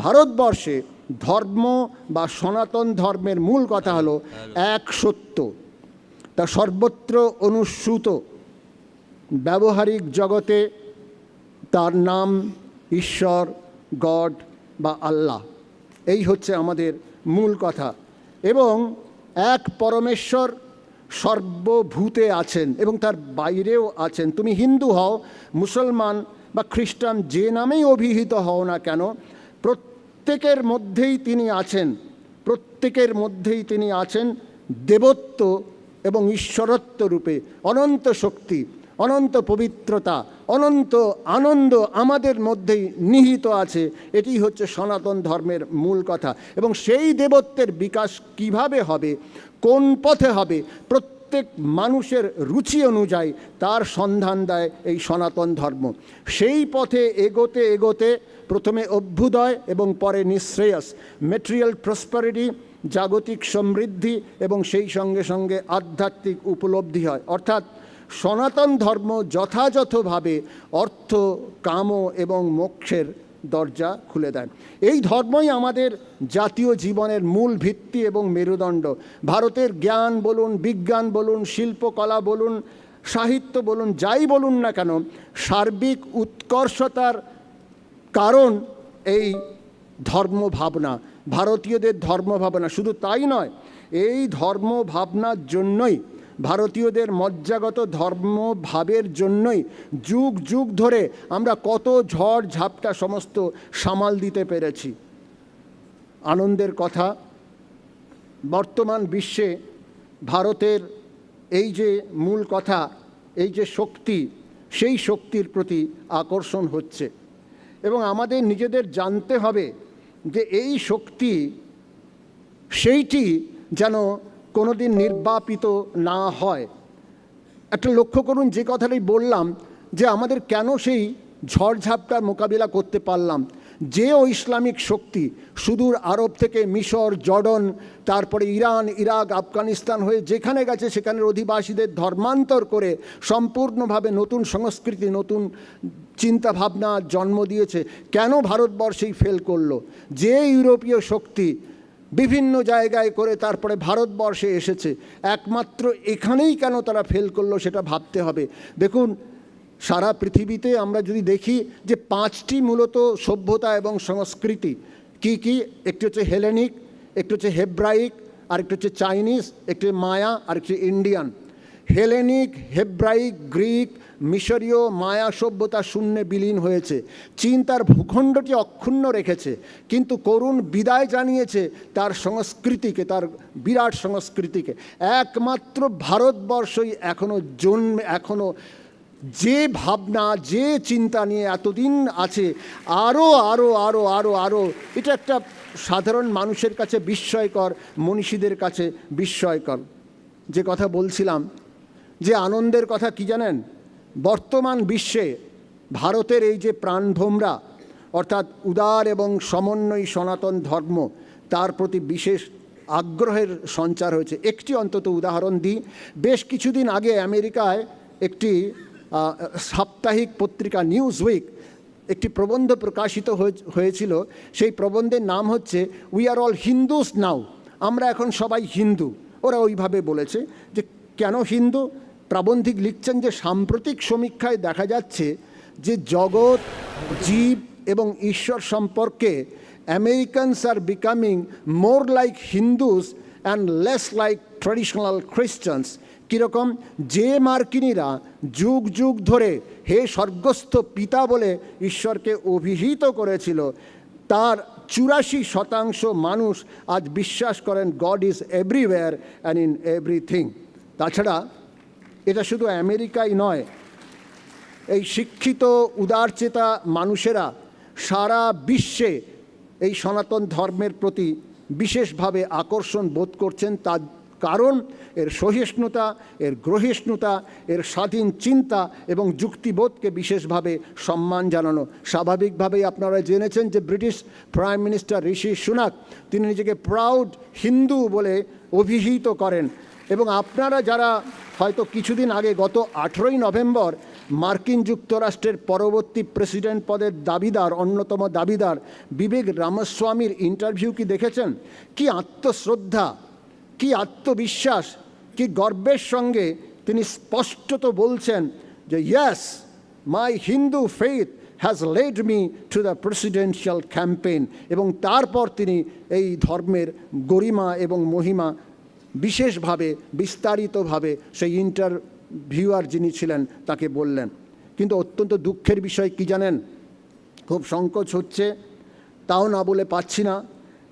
ভারতবর্ষে ধর্ম বা সনাতন ধর্মের মূল কথা হলো এক সত্য, তা সর্বত্র অনুসৃত। ব্যবহারিক জগতে তার নাম ঈশ্বর, গড বা আল্লাহ, এই হচ্ছে আমাদের মূল কথা। এবং এক পরমেশ্বর সর্বভূতে আছেন এবং তার বাইরেও আছেন। তুমি হিন্দু হও, মুসলমান বা খ্রিস্টান, যে নামেই অভিহিত হও না কেন, প্রত্যেকের মধ্যেই তিনি আছেন, প্রত্যেকের মধ্যেই তিনি আছেন দেবত্ব এবং ঈশ্বরত্ব রূপে। অনন্ত শক্তি, অনন্ত পবিত্রতা, অনন্ত আনন্দ আমাদের মধ্যেই নিহিত আছে। এটি হচ্ছে সনাতন ধর্মের মূল কথা। এবং সেই দেবত্বের বিকাশ কিভাবে হবে, কোন পথে হবে, প্রত্যেক মানুষের রুচি অনুযায়ী তার সন্ধান দেয় এই সনাতন ধর্ম। সেই পথে এগোতে এগোতে প্রথমে অভ্যুদয় এবং পরে নিঃশ্রেয়স, ম্যাটেরিয়াল প্রসপারিটি, জাগতিক সমৃদ্ধি এবং সেই সঙ্গে সঙ্গে আধ্যাত্মিক উপলব্ধি হয়। অর্থাৎ সনাতন ধর্ম যথাযথভাবে অর্থ, কাম এবং মোক্ষের দরজা খুলে দেয়। এই ধর্মই আমাদের জাতীয় জীবনের মূল ভিত্তি এবং মেরুদণ্ড। ভারতের জ্ঞান বলুন, বিজ্ঞান বলুন, শিল্পকলা বলুন, সাহিত্য বলুন, যাই বলুন না কেন, সার্বিক উৎকর্ষতার কারণ এই ধর্মভাবনা, ভারতীয়দের ধর্মভাবনা। শুধু তাই নয়, এই ধর্মভাবনার জন্যই, ভারতীয়দের মজ্জাগত ধর্মভাবের জন্যই যুগ যুগ ধরে আমরা কত ঝড় ঝাপটা সমস্ত সামাল দিতে পেরেছি। আনন্দের কথা, বর্তমান বিশ্বে ভারতের এই যে মূল কথা, এই যে শক্তি, সেই শক্তির প্রতি আকর্ষণ হচ্ছে। এবং আমাদের নিজেদের জানতে হবে যে এই শক্তি সেইটি যেন কোনোদিন নির্বাপিত না হয়। একটা লক্ষ্য করুন, যে কথাটাই বললাম, যে আমাদের কেন সেই ঝড়ঝাপটার মোকাবিলা করতে পারলাম। যে ও ইসলামিক শক্তি সুদূর আরব থেকে মিশর, জর্ডন, তারপরে ইরান, ইরাক, আফগানিস্তান হয়ে যেখানে গেছে সেখানের অধিবাসীদের ধর্মান্তর করে সম্পূর্ণভাবে নতুন সংস্কৃতি, নতুন চিন্তাভাবনা জন্ম দিয়েছে, কেন ভারতবর্ষেই ফেল করলো? যে ইউরোপীয় শক্তি বিভিন্ন জায়গায় করে তারপরে ভারতবর্ষে এসেছে, একমাত্র এখানেই কেন তারা ফেল করলো, সেটা ভাবতে হবে। দেখুন, সারা পৃথিবীতে আমরা যদি দেখি যে 5টি মূলত সভ্যতা এবং সংস্কৃতি কি কি, একটি হচ্ছে হেলেনিক, একটি হচ্ছে হেব্রাইক, আরেকটি হচ্ছে চাইনিজ, একটি মায়া, আরেকটি ইন্ডিয়ান। হেলেনিক, হেব্রাইক, গ্রিক, মিশরীয়, মায়া সভ্যতা শূন্যে বিলীন হয়েছে। চীন তার ভূখণ্ডটি অক্ষুণ্ণ রেখেছে, কিন্তু করুণ বিদায় জানিয়েছে তার সংস্কৃতিকে, তার বিরাট সংস্কৃতিকে। একমাত্র ভারতবর্ষই এখনও যে ভাবনা, যে চিন্তা নিয়ে এতদিন আছে, আরও আরও আরও আরও আরও, এটা একটা সাধারণ মানুষের কাছে বিস্ময়কর, মনীষীদের কাছে বিস্ময়কর। যে কথা বলছিলাম, যে আনন্দের কথা কি জানেন? বর্তমান বিশ্বে ভারতের এই যে প্রাণভোমরা, অর্থাৎ উদার এবং সমন্বয়ী সনাতন ধর্ম, তার প্রতি বিশেষ আগ্রহের সঞ্চার হয়েছে। একটি অন্তত উদাহরণ দিই। বেশ কিছুদিন আগে আমেরিকায় একটি সাপ্তাহিক পত্রিকা নিউজ উইক একটি প্রবন্ধ প্রকাশিত হয়েছিল। সেই প্রবন্ধের নাম হচ্ছে উই আর অল হিন্দুস নাও, আমরা এখন সবাই হিন্দু। ওরা ওইভাবে বলেছে যে কেন হিন্দু? প্রাবন্ধিক লিখছেন যে সাম্প্রতিক সমীক্ষায় দেখা যাচ্ছে যে জগৎ, জীব এবং ঈশ্বর সম্পর্কে Americans R becoming more like Hindus and less like traditional খ্রিস্টানস। কীরকম? যে মার্কিনীরা যুগ যুগ ধরে হে স্বর্গস্থ পিতা বলে ঈশ্বরকে অভিহিত করেছিল, তার 84% মানুষ আজ বিশ্বাস করেন god is everywhere and in everything. তাছাড়া এটা শুধু আমেরিকায় নয়, এই শিক্ষিত উদারচেতা মানুষেরা সারা বিশ্বে এই সনাতন ধর্মের প্রতি বিশেষভাবে আকর্ষণ বোধ করছেন। তার কারণ এর সহিষ্ণুতা, এর গ্রহিষ্ণুতা, এর স্বাধীন চিন্তা এবং যুক্তিবোধকে বিশেষভাবে সম্মান জানানো। স্বাভাবিকভাবেই আপনারা জেনেছেন যে ব্রিটিশ প্রাইম মিনিস্টার ঋষি সুনাক তিনি নিজেকে প্রাউড হিন্দু বলে অভিহিত করেন। এবং আপনারা যারা হয়তো কিছুদিন আগে গত 18ই নভেম্বর মার্কিন যুক্তরাষ্ট্রের পরবর্তী প্রেসিডেন্ট পদের দাবিদার, অন্যতম দাবিদার বিবেক রামস্বামীর ইন্টারভিউ কি দেখেছেন? কি আত্মশ্রদ্ধা, কি আত্মবিশ্বাস, কি গর্বের সঙ্গে তিনি স্পষ্টত বলছেন যে yes, my Hindu faith has led me to the presidential campaign. এবং তারপর তিনি এই ধর্মের গরিমা এবং মহিমা বিশেষভাবে বিস্তারিতভাবে সেই ইন্টারভিউয়ার যিনি ছিলেন তাকে বললেন। কিন্তু অত্যন্ত দুঃখের বিষয় কি জানেন? খুব সংকোচ হচ্ছে, তাও না বলে পাচ্ছি না,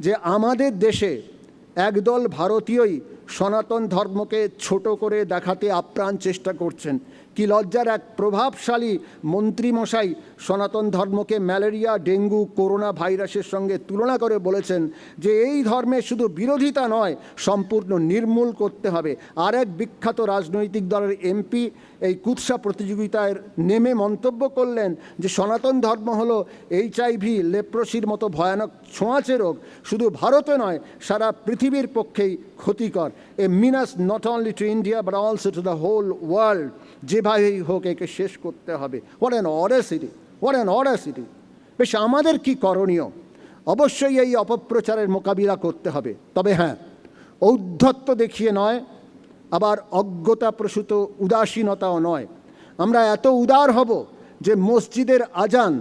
যে আমাদের দেশে একদল ভারতীয়ই সনাতন ধর্মকে ছোট করে দেখাতে আপ্রাণ চেষ্টা করছেন। কি লজ্জার! এক প্রভাবশালী মন্ত্রীমশাই সনাতন ধর্মকে ম্যালেরিয়া, ডেঙ্গু, করোনা ভাইরাসের সঙ্গে তুলনা করে বলেছেন যে এই ধর্মের শুধু বিরোধিতা নয়, সম্পূর্ণ নির্মূল করতে হবে। আর এক বিখ্যাত রাজনৈতিক দলের এমপি এই কুৎসা প্রতিযোগিতায় নেমে মন্তব্য করলেন যে সনাতন ধর্ম হলো HIV, লেপ্রোসির মতো ভয়ানক ছোঁয়াচে রোগ, শুধু ভারতে নয় সারা পৃথিবীর পক্ষেই ক্ষতিকর। A menace not only to India but also to the whole world. যেভাবেই হোক একে শেষ করতে হবে। What an audacity, what an audacity! বেশ, আমাদের কি করণীয়? অবশ্যই এই অপপ্রচারের মোকাবিলা করতে হবে। তবে হ্যাঁ, ঔদ্ধত্য দেখিয়ে নয়, আবার অজ্ঞতাপ্রসূত উদাসীনতাও নয়। আমরা এত উদার হব যে মসজিদের আজান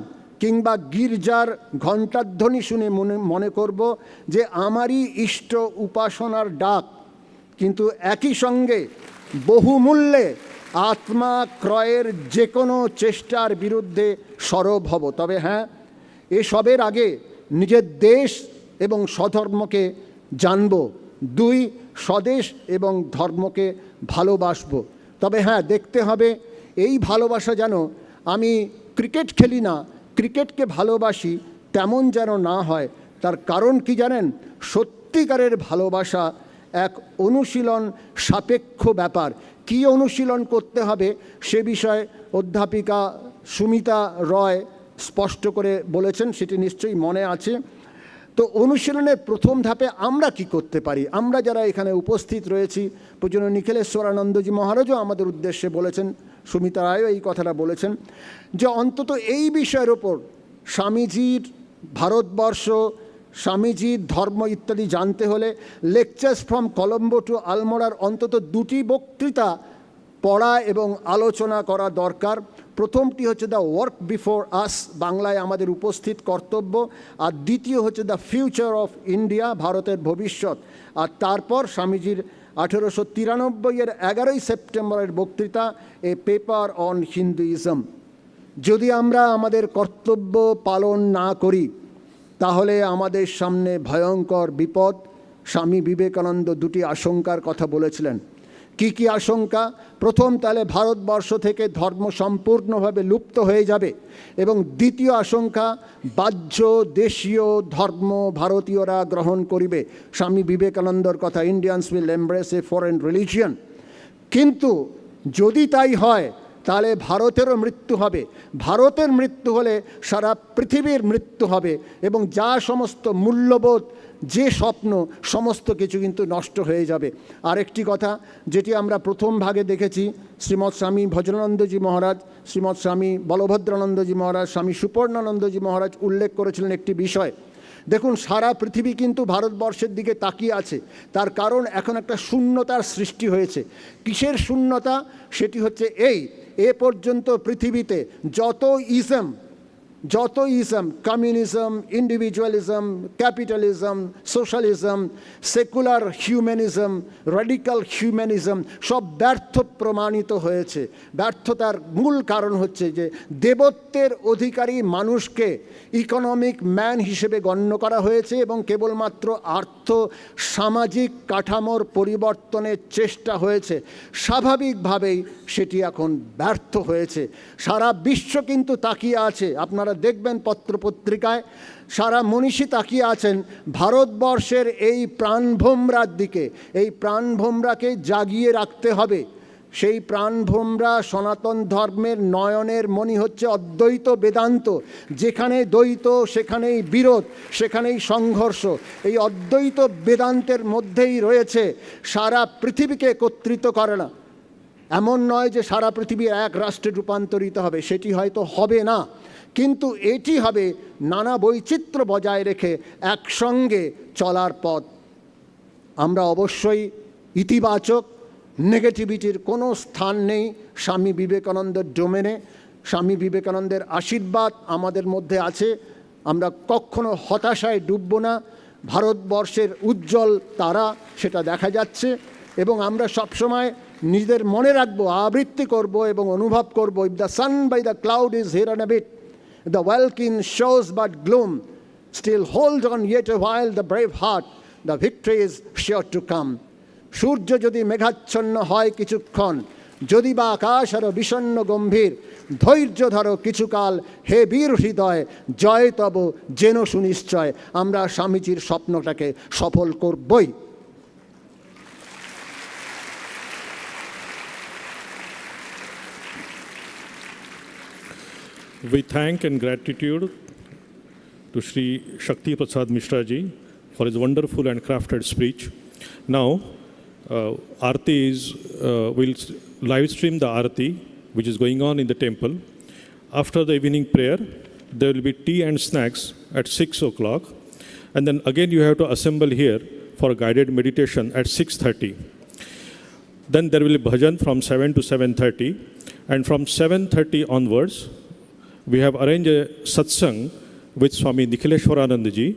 কিংবা গির্জার ঘণ্টাধ্বনি শুনে মনে করব যে আমারই ইষ্ট উপাসনার ডাক, কিন্তু একই সঙ্গে বহুমূল্যে আত্মা ক্রয়ের যে কোনো চেষ্টার বিরুদ্ধে সরব হব। তবে হ্যাঁ, এসবের আগে নিজের দেশ এবং স্বধর্মকে জানব। 2, স্বদেশ এবং ধর্মকে ভালোবাসব। তবে হ্যাঁ, দেখতে হবে এই ভালোবাসা যেন আমি ক্রিকেট খেলি না, ক্রিকেটকে ভালোবাসি তেমন যেন না হয়। তার কারণ কি জানেন? সত্যিকারের ভালোবাসা এক অনুশীলন সাপেক্ষ ব্যাপার। কি অনুশীলন করতে হবে সে বিষয়ে অধ্যাপিকা সুমিতা রয় স্পষ্ট করে বলেছেন, সেটি নিশ্চয়ই মনে আছে। তো অনুশীলনের প্রথম ধাপে আমরা কি করতে পারি? আমরা যারা এখানে উপস্থিত রয়েছি, পূজনীয় নিখিলেশ্বরানন্দজি মহারাজও আমাদের উদ্দেশ্যে বলেছেন, সুমিতা রায়ও এই কথাটা বলেছেন, যে অন্তত এই বিষয়ের ওপর স্বামীজির ভারতবর্ষ, স্বামীজির ধর্ম ইত্যাদি জানতে হলে লেকচার্স ফ্রম কলম্বো টু আলমোড়ার অন্তত 2টি বক্তৃতা পড়া এবং আলোচনা করা দরকার। প্রথমটি হচ্ছে দ্য ওয়ার্ক বিফোর আস, বাংলায় আমাদের উপস্থিত কর্তব্য, আর দ্বিতীয় হচ্ছে দ্য ফিউচার অফ ইন্ডিয়া, ভারতের ভবিষ্যৎ। আর তারপর স্বামীজির 1893-এর 11ই সেপ্টেম্বরের বক্তৃতা, এ পেপার অন হিন্দুইজম। যদি আমরা আমাদের কর্তব্য পালন না করি তাহলে আমাদের সামনে ভয়ঙ্কর বিপদ। স্বামী বিবেকানন্দ 2টি আশঙ্কার কথা বলেছিলেন। কি কি আশঙ্কা? প্রথম, তাহলে ভারতবর্ষ থেকে ধর্ম সম্পূর্ণভাবে লুপ্ত হয়ে যাবে, এবং দ্বিতীয় আশঙ্কা, বাহ্য দেশীয় ধর্ম ভারতীয়রা গ্রহণ করিবে। স্বামী বিবেকানন্দর কথা, Indians will embrace A foreign religion. কিন্তু যদি তাই হয় তাহলে ভারতেরও মৃত্যু হবে। ভারতের মৃত্যু হলে সারা পৃথিবীর মৃত্যু হবে, এবং যা সমস্ত মূল্যবোধ, যে স্বপ্ন, সমস্ত কিছু কিন্তু নষ্ট হয়ে যাবে। আরেকটি কথা যেটি আমরা প্রথম ভাগে দেখেছি, শ্রীমৎ স্বামী ভজনানন্দজি মহারাজ, শ্রীমৎ স্বামী বলভদ্রানন্দজি মহারাজ, স্বামী সুপর্ণানন্দজি মহারাজ উল্লেখ করেছিলেন একটি বিষয়। দেখুন, সারা পৃথিবী কিন্তু ভারতবর্ষের দিকে তাকিয়ে আছে। তার কারণ এখন একটা শূন্যতার সৃষ্টি হয়েছে। কিসের শূন্যতা? সেটি হচ্ছে এ পর্যন্ত পৃথিবীতে যত ইজম, যত ism, communism, individualism, capitalism, socialism, secular humanism, radical humanism সব ব্যর্থ প্রমাণিত হয়েছে। ব্যর্থতার মূল কারণ হচ্ছে যে দেবত্বের অধিকারী মানুষকে ইকোনমিক ম্যান হিসেবে গণ্য করা হয়েছে এবং কেবলমাত্র আর্থ সামাজিক কাঠামোর পরিবর্তনের চেষ্টা হয়েছে। স্বাভাবিকভাবেই সেটি এখন ব্যর্থ হয়েছে। সারা বিশ্ব কিন্তু তাকিয়ে আছে, আপনারা দেখবেন পত্রপত্রিকায় সারা মনীষী তাকিয়ে আছেন ভারতবর্ষের এই প্রাণভোমরার দিকে। এই প্রাণভোমরাকে জাগিয়ে রাখতে হবে। সেই প্রাণভোমরা সনাতন ধর্মের নয়নের মণি হচ্ছে অদ্বৈত বেদান্ত। যেখানে দ্বৈত সেখানেই বিরোধ, সেখানেই সংঘর্ষ। এই অদ্বৈত বেদান্তের মধ্যেই রয়েছে সারা পৃথিবীকে একত্রিত করে না। এমন নয় যে সারা পৃথিবী এক রাষ্ট্রে রূপান্তরিত হবে, সেটি হয়তো হবে না, কিন্তু এটি হবে নানা বৈচিত্র্য বজায় রেখে একসঙ্গে চলার পথ। আমরা অবশ্যই ইতিবাচক, নেগেটিভিটির কোনো স্থান নেই স্বামী বিবেকানন্দের ডোমেনে। স্বামী বিবেকানন্দের আশীর্বাদ আমাদের মধ্যে আছে। আমরা কখনো হতাশায় ডুবব না। ভারতবর্ষের উজ্জ্বল তারা সেটা দেখা যাচ্ছে এবং আমরা সবসময় নিজেদের মনে রাখবো, আবৃত্তি করব এবং অনুভব করব, if the sun by the cloud is here and a bit, the welkin shows but gloom, still hold on yet a while the brave heart, the victory is sure to come. সূর্য যদি মেঘাচ্ছন্ন হয় কিছুক্ষণ, যদি বা আকাশ আরো বিষণ্ণ গম্ভীর, ধৈর্য ধরো কিছুকাল হে বীর হৃদয়, জয় তব যেন সুনিশ্চয়। আমরা স্বামীজির স্বপ্নটাকে সফল করবই। We thank and gratitude to Sri Shakti Prasad Mishra ji for his wonderful and crafted speech. Now, Aarti will live stream the Aarti, which is going on in the temple. After the evening prayer, there will be tea and snacks at 6 o'clock. And then again you have to assemble here for a guided meditation at 6:30. Then there will be bhajan from 7 to 7:30. And from 7:30 onwards, we have arranged a satsang with Swami Nikhileshwarananda ji.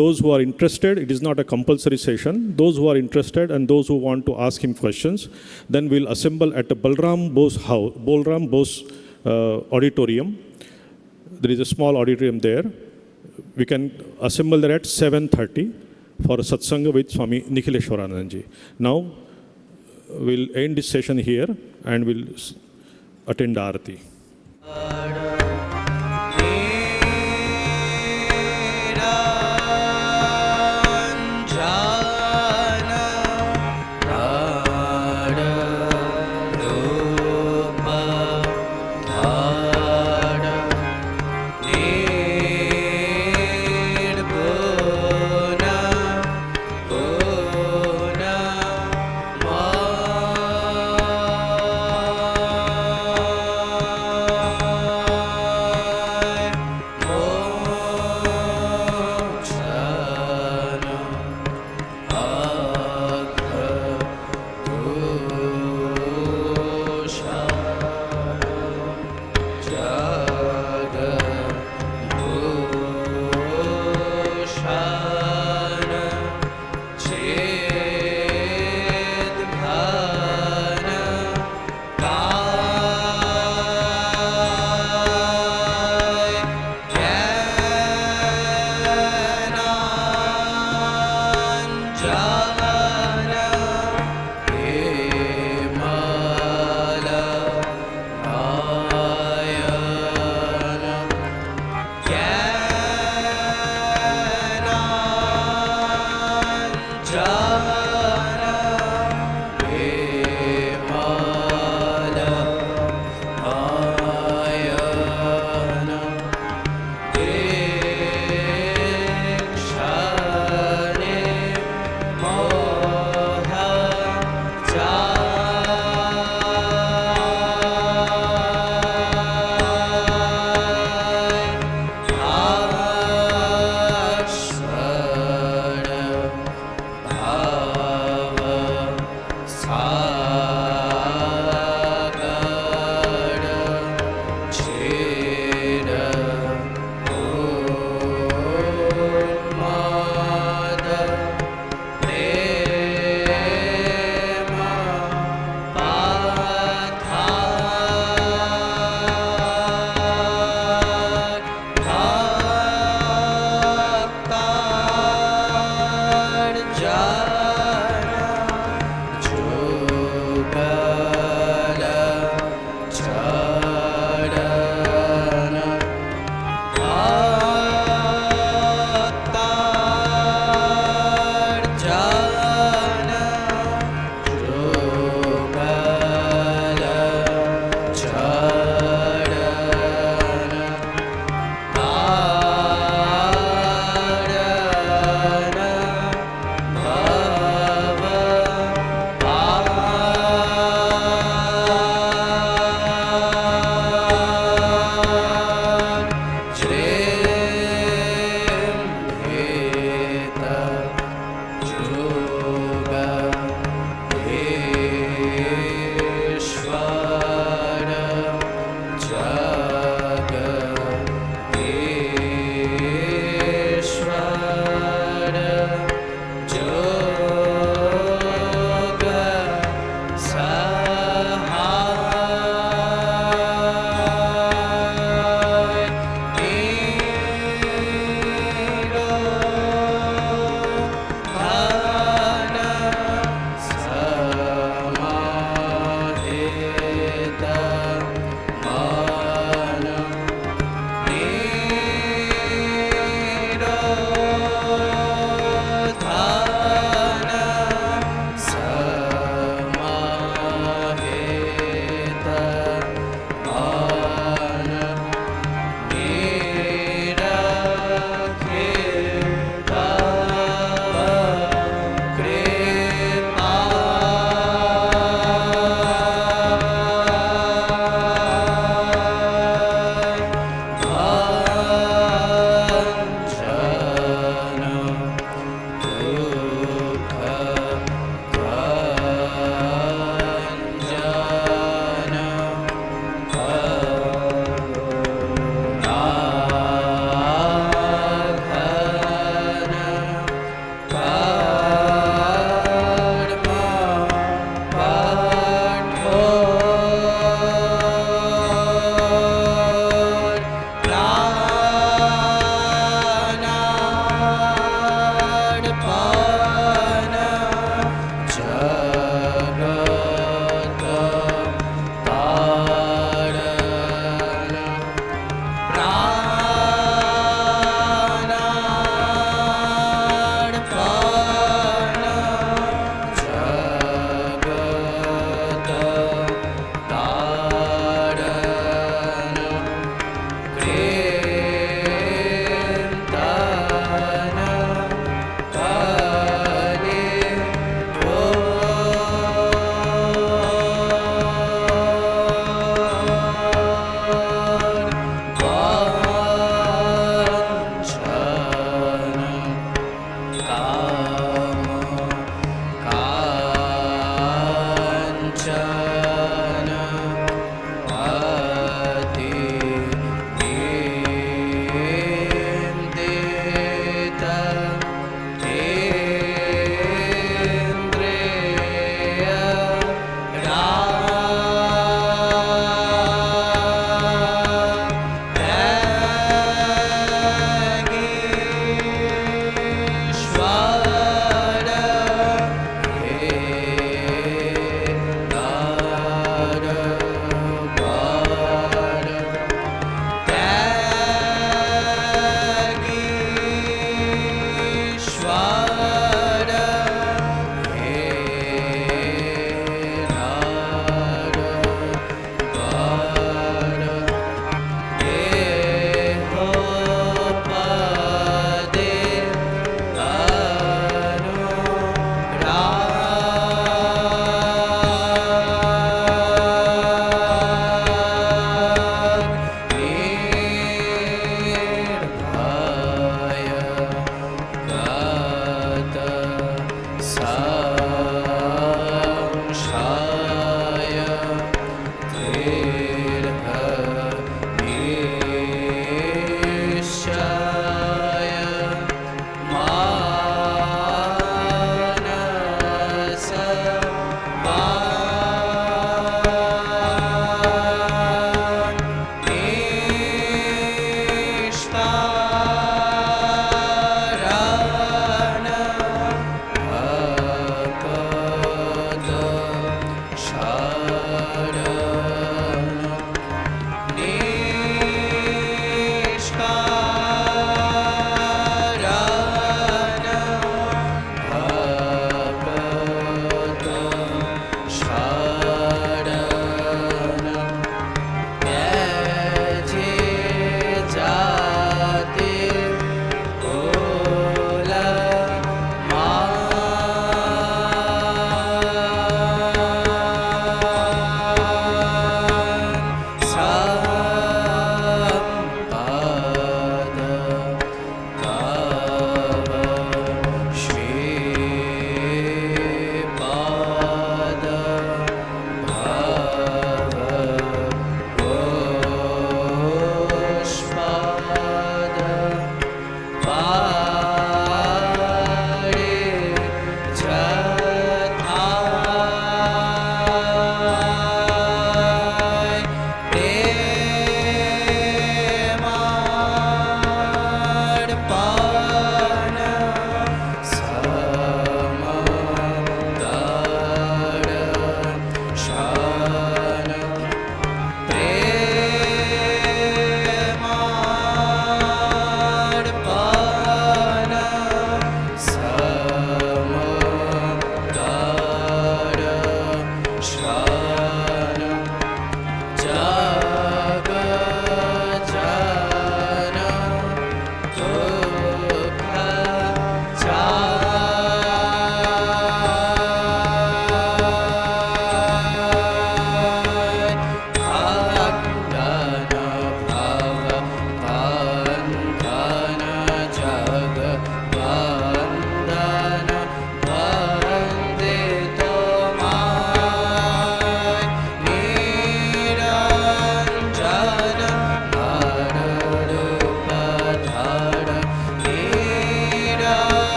Those who are interested, it is not a compulsory session. Those who are interested and those who want to ask him questions, then we'll assemble at the Balram Bose auditorium. There is a small auditorium there. We can assemble there at 7:30 for a satsanga with Swami Nikhileshwarananda ji. Now, we'll end this session here and we'll attend the Aarti.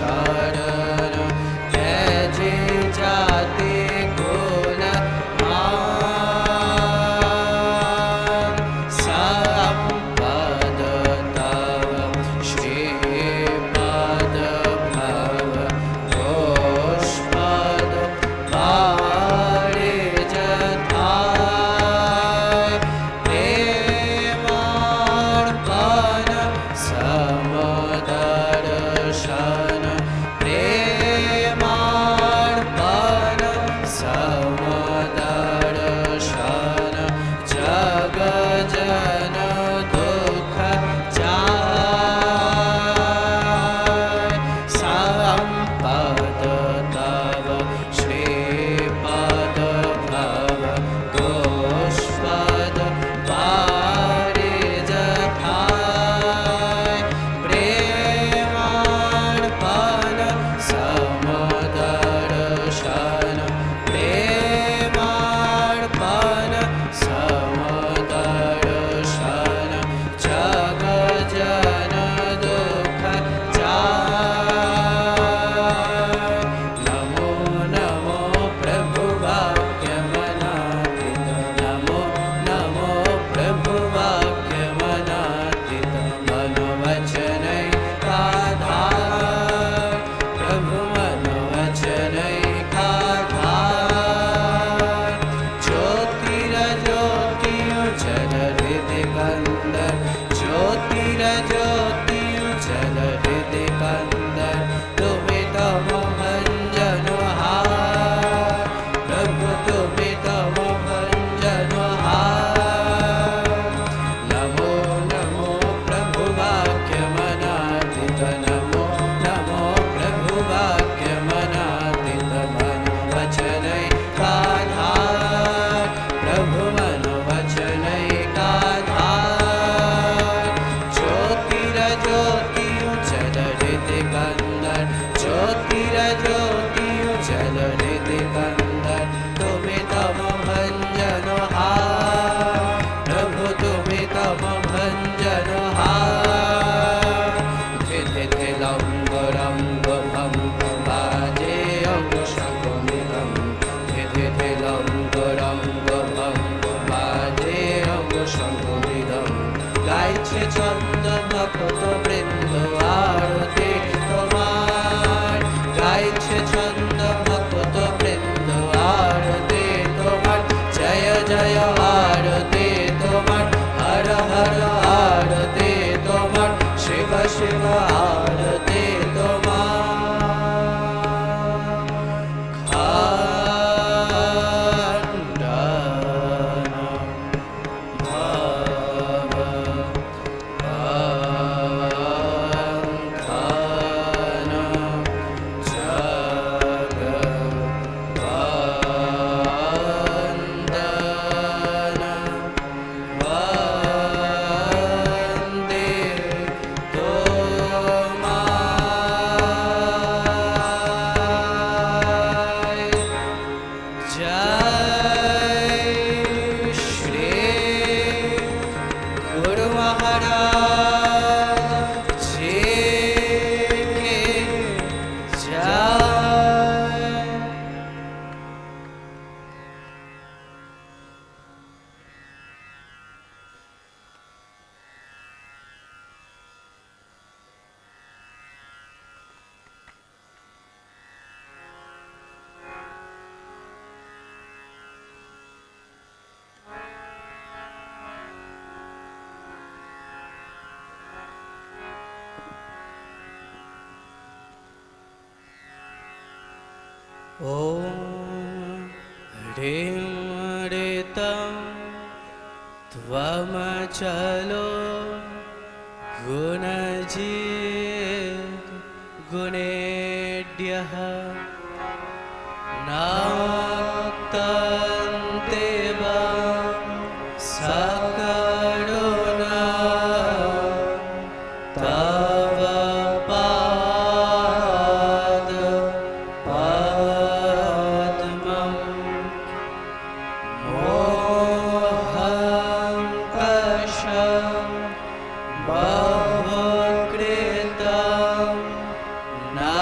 शरण त्याजे जाते गुण मान संपद तव श्रीपद भव पुष्पद पारे जथाय प्रेमार्पण समदर्शन प्रेमार्पण समदर्शन जग जन दुख जाय संपद तव श्रीपद भव पुष्पद पारे जथाय प्रेमार्पण समदर्शन प्रेमार्पण समदर्शन जग जन दुख जाय नमो नमो प्रभु वाक्यमनादित नमो नमो प्रभु वाक्यमनादित मनोवचनैकाधार प्रभु मनोवचनैकाधार ज्योतिरज्योतिर्जल हृदिकन्दर ज्योतिरज्योतिर्जल हृदिकन्दर तुमि तम भञ्जनहार प्रभु तुमि तम भञ्जनहार नमो नमो प्रभु वाक्यमनादित नमो नमो प्रभु वाक्यमनादित मनोवचनैकाधार प्रभु मनोवचनैकाधार ज्योतिरज्योतिर्जल हृदिकन्दर ज्योतिरज्योतिर्जल हृदिकन्दर तुमि तम भञ्जनहार प्रभु तुमि तम भञ्जनहार थिथिथिलम्बरम्ब भम्ब बाजे अङ्गुशकुमिदं थिथिथिलम्बरम्ब भम्ब बाजे अङ्गुशकुमिदं गाইছে ছন্দ ভক্ত বৃন্দ আরতি তোমার গাইছে ছন্দ ভক্ত বৃন্দ আরতি তোমার জয় জয় আরতি তোমার হর হর আরতি তোমার শিব শিব আরতি তোমার খণ্ডন ভব বঙ্খন জগ বন্দন বন্দে তোমায় জয় শ্রী গুরু মহারাজ জি কে জয় ॐ ह्रीं ऋतं त्वमचलो गुणजित् गुणेभ्यः नाक्तन्ते वा सकरुणा तव पाद पद्मम् मोहं कषं बहुकृतं ना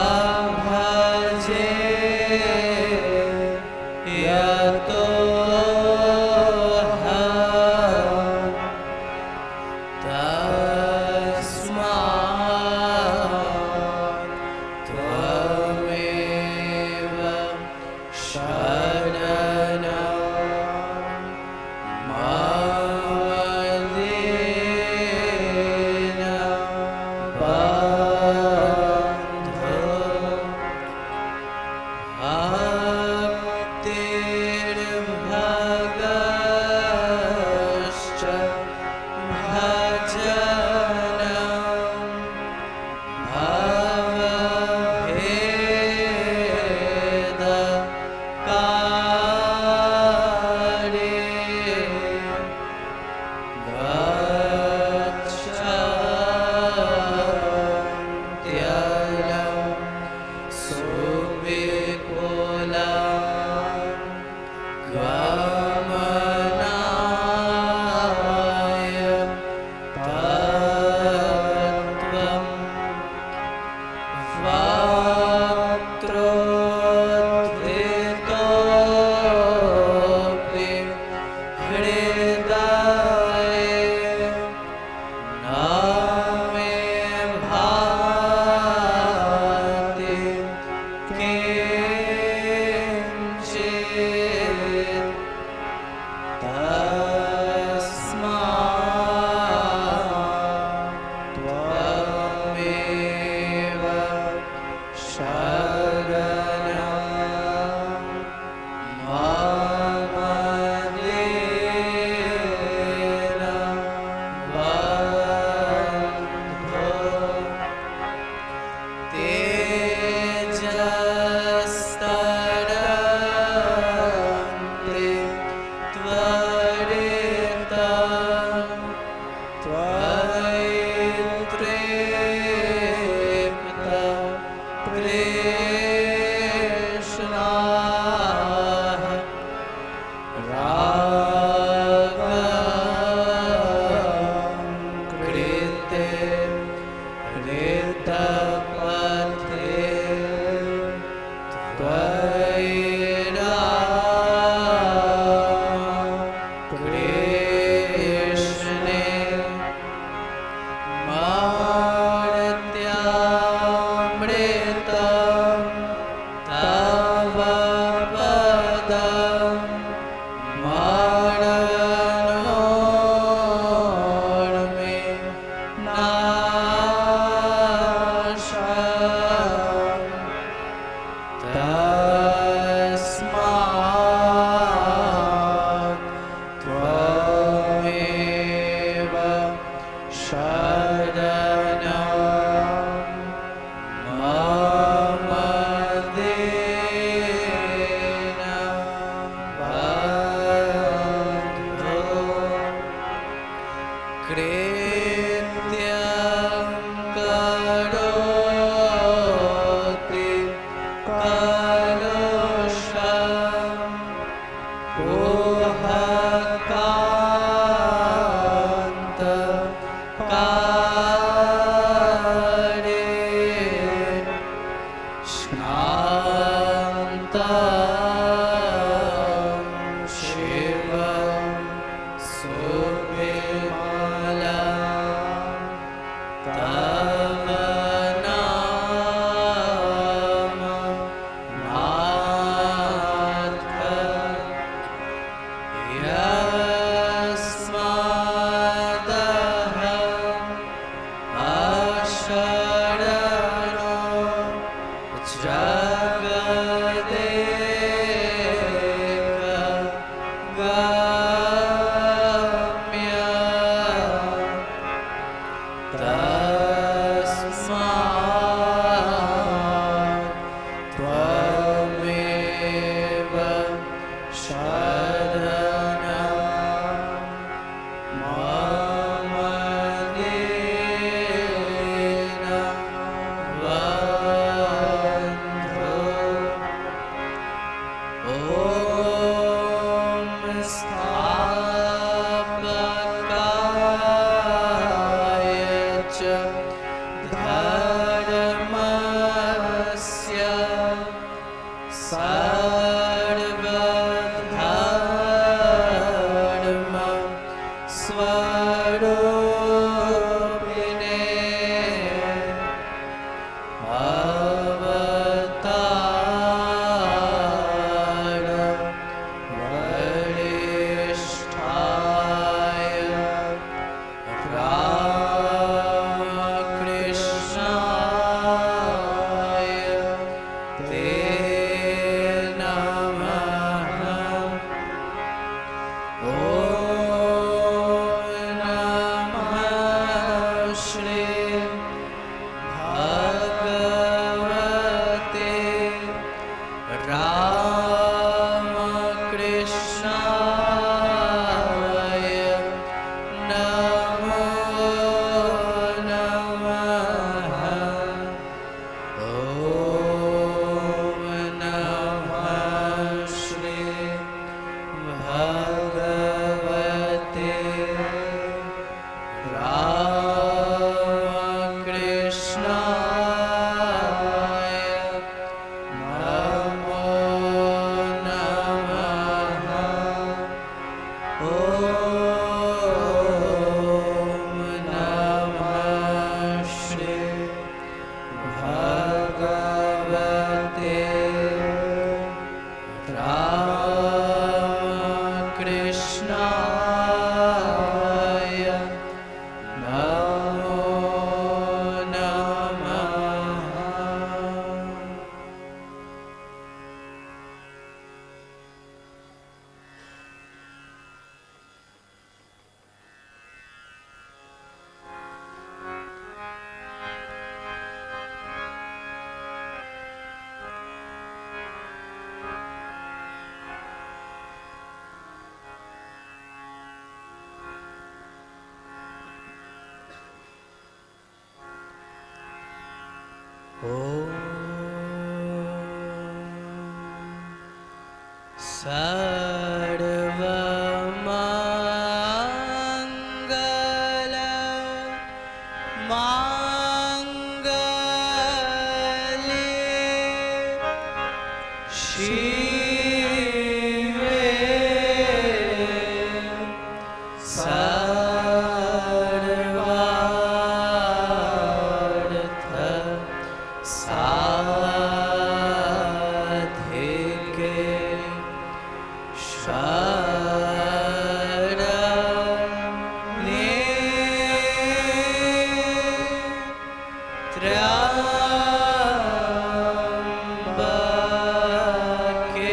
त्र्यंबके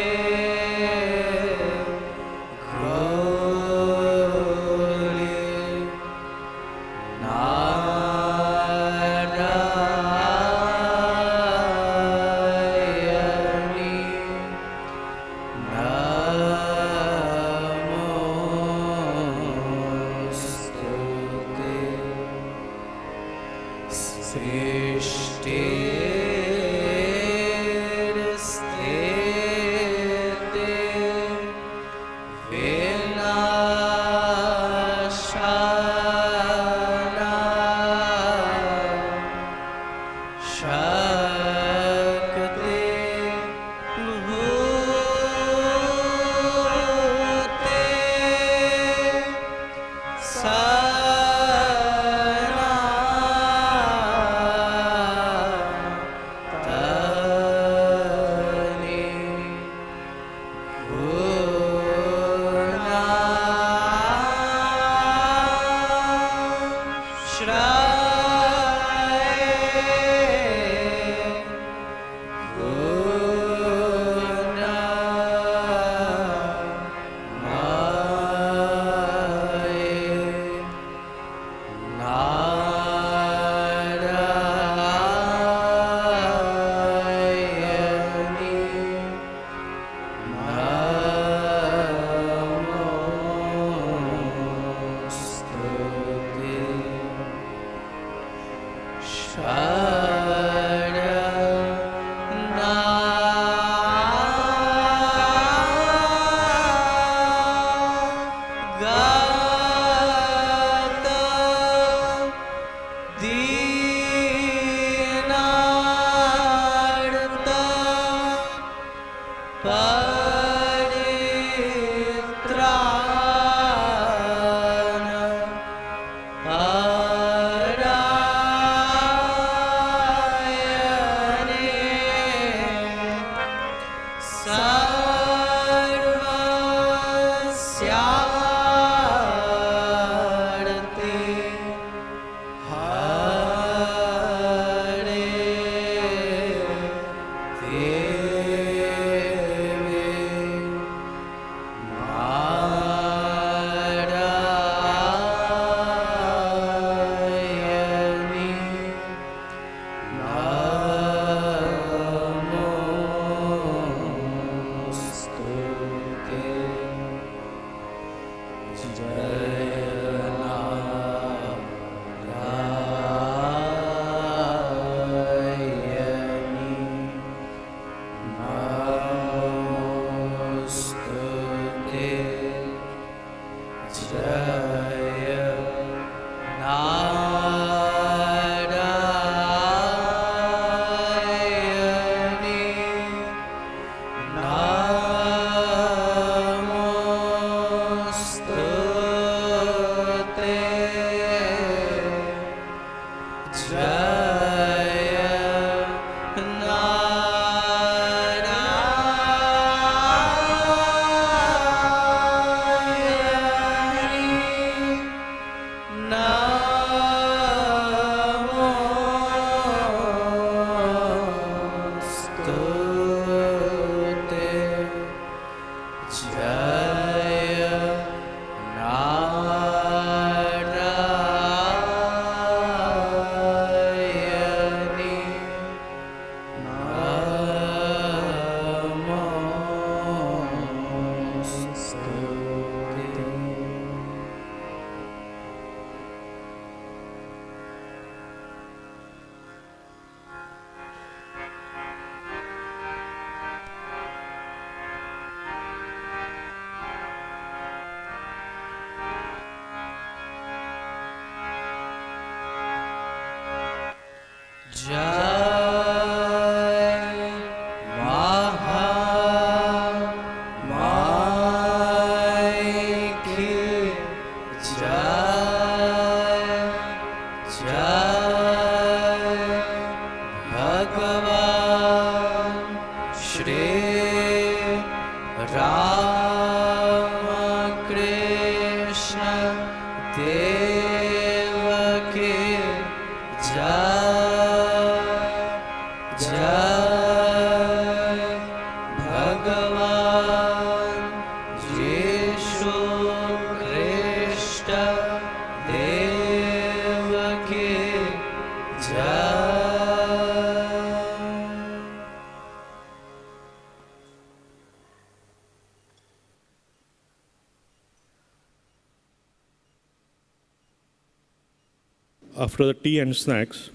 After the tea and snacks,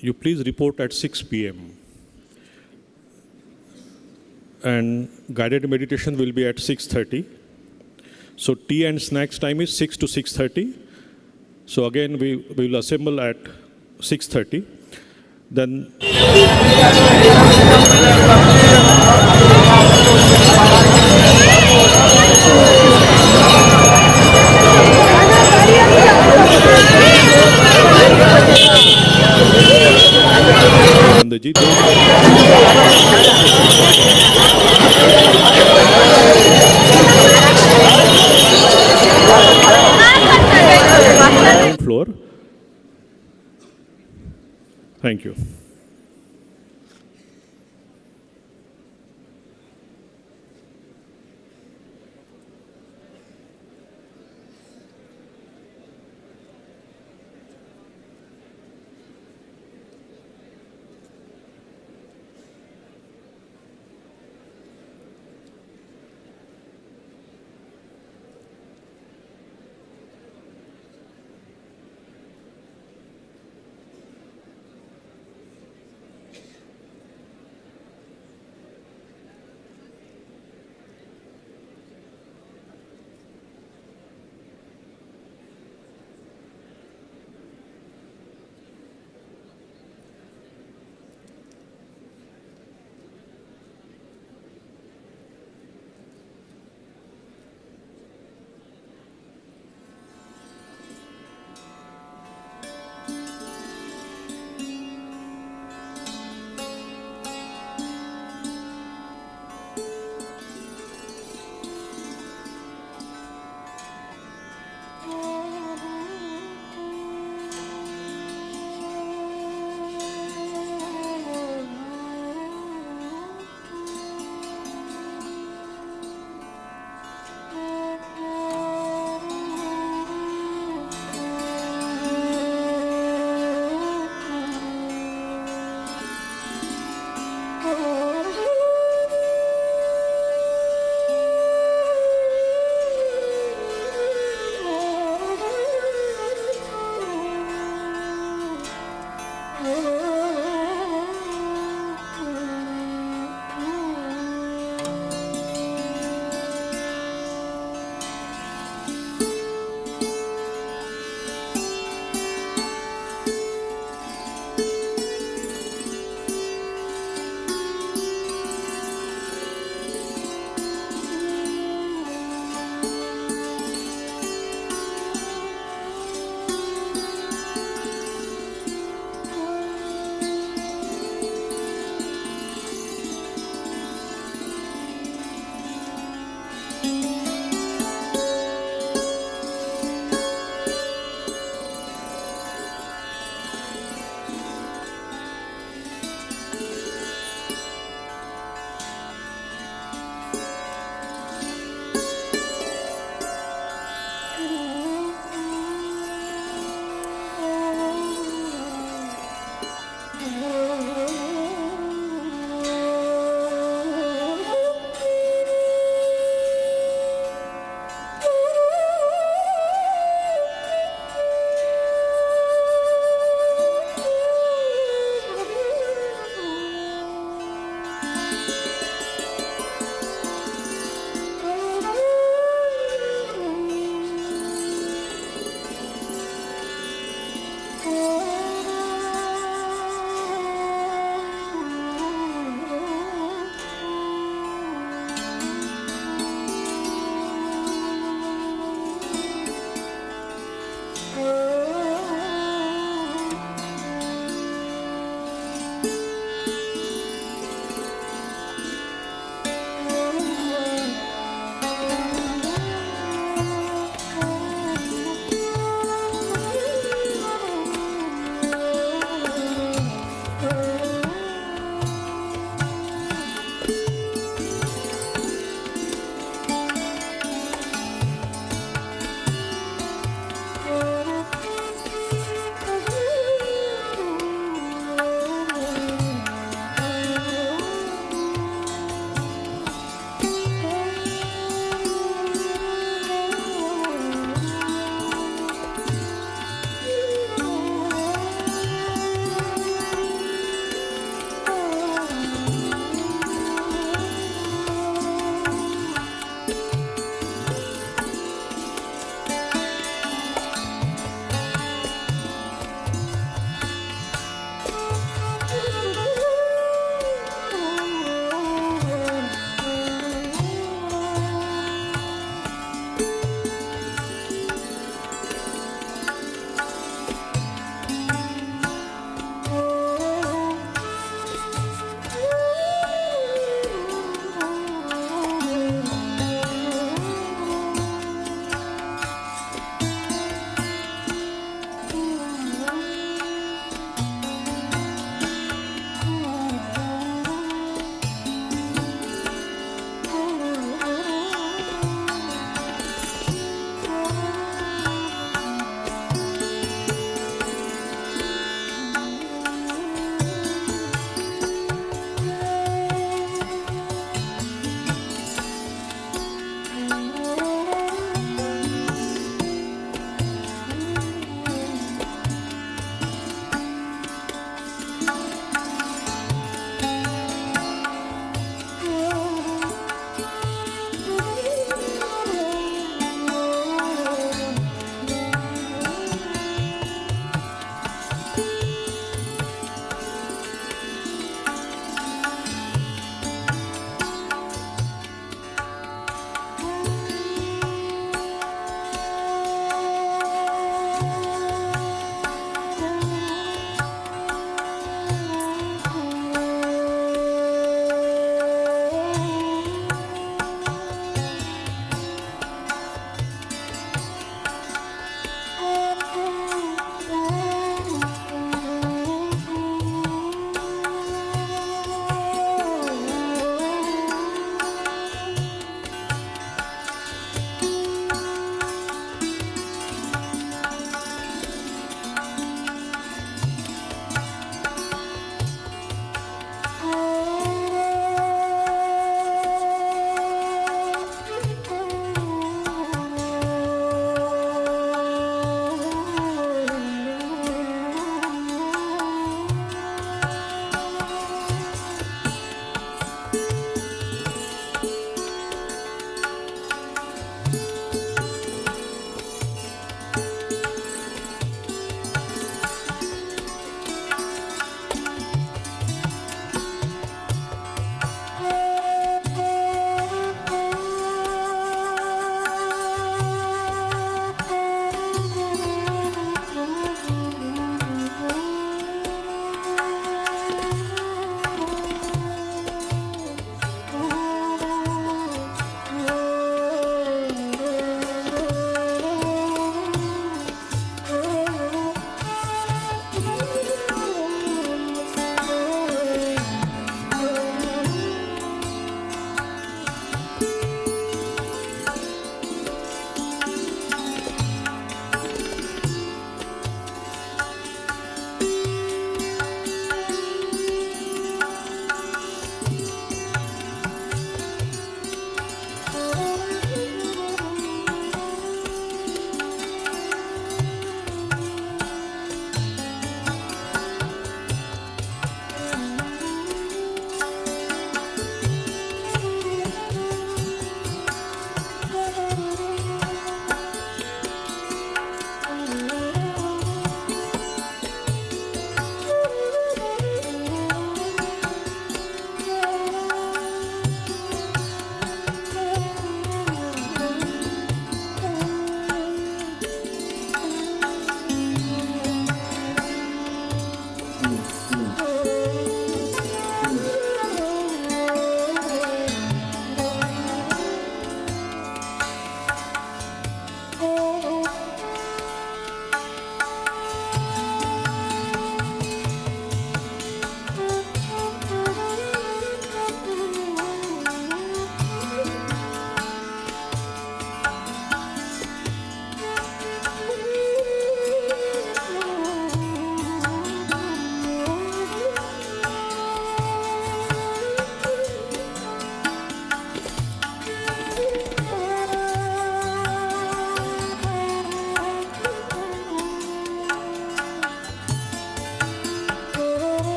you please report at 6 p.m. And guided meditation will be at 6:30. So tea and snacks time is 6 to 6:30. So again, we will assemble at 6:30. Then Nandaji, ground floor. Thank you.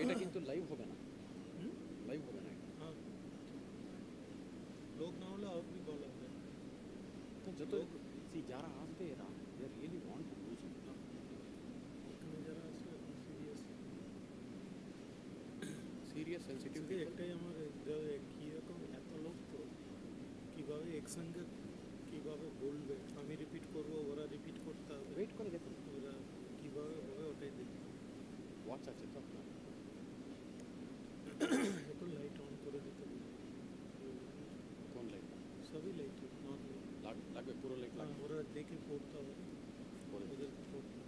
এটা কিন্তু live হবে না, live হবে না। লোক না হলে আপনি বলা হবে যত যারা আসবে এরা really want to do something. ওখানে যারা আসবে সিরিয়াস সেন্সিটিভ একটাই আমার কীরকম এত লোক তো কীভাবে একসঙ্গে কীভাবে বলবে, আমি রিপিট করবো ওরা রিপিট করতে হবে, ওয়েট করে দেখুন ওরা কীভাবে হবে ওটাই দেখি। ওয়াচ আছে তো আপনার, একটু লাইট অন করে দিতে হবে। কোন লাইট? সবই লাইট লাগবে, পুরো লাইট লাগবে। ওরা দেখে পড়তে হবে, ওদেরকে পড়তে হবে।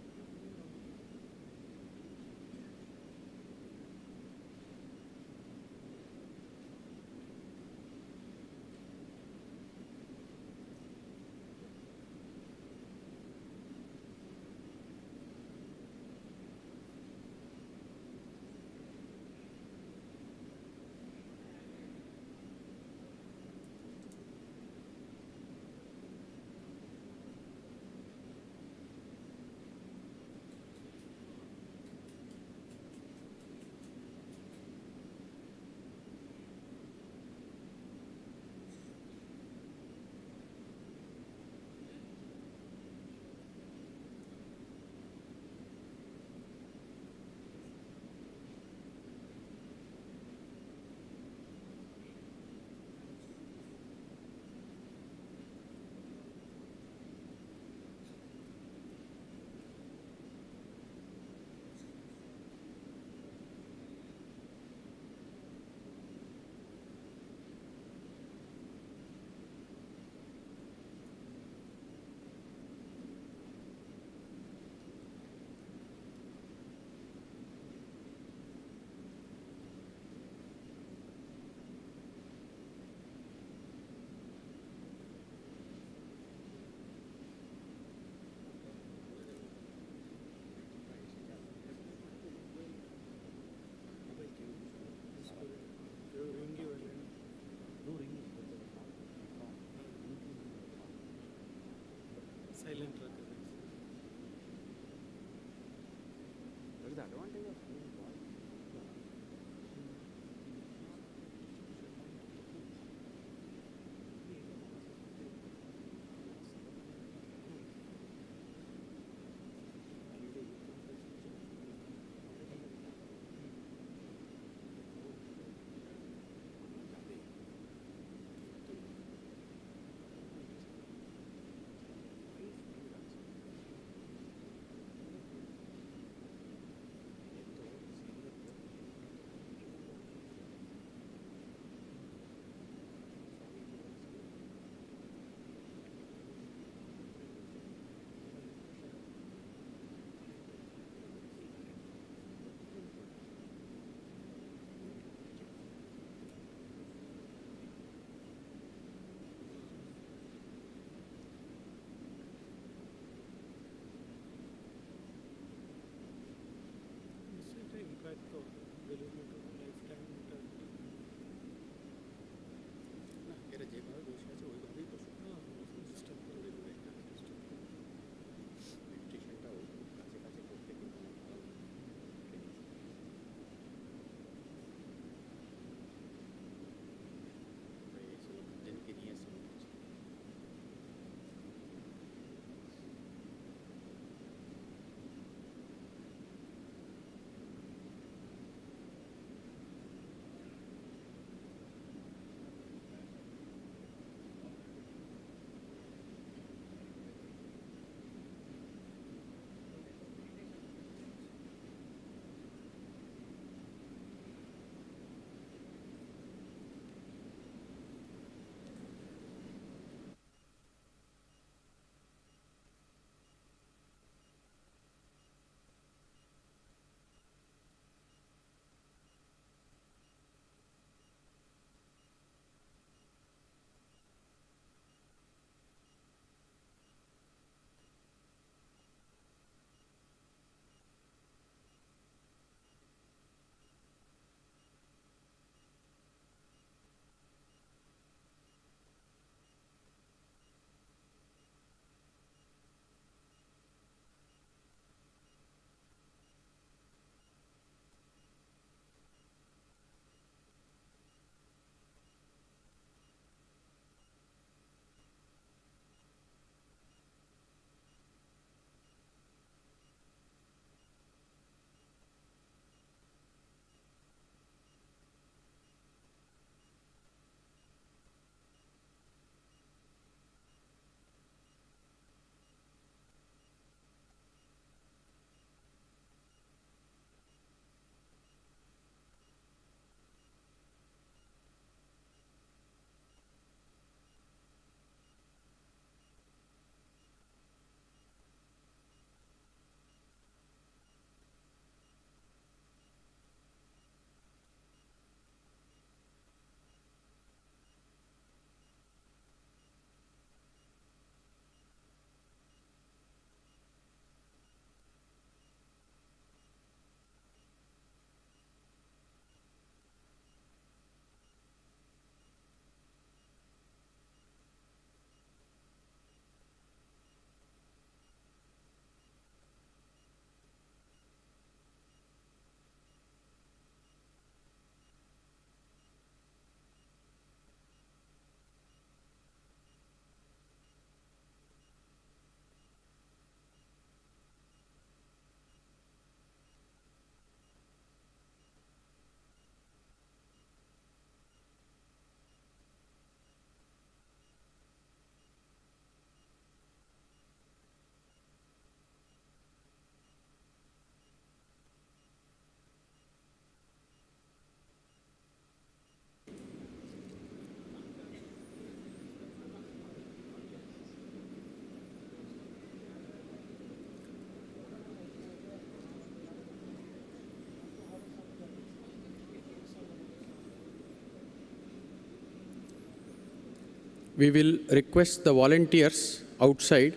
we will request the volunteers outside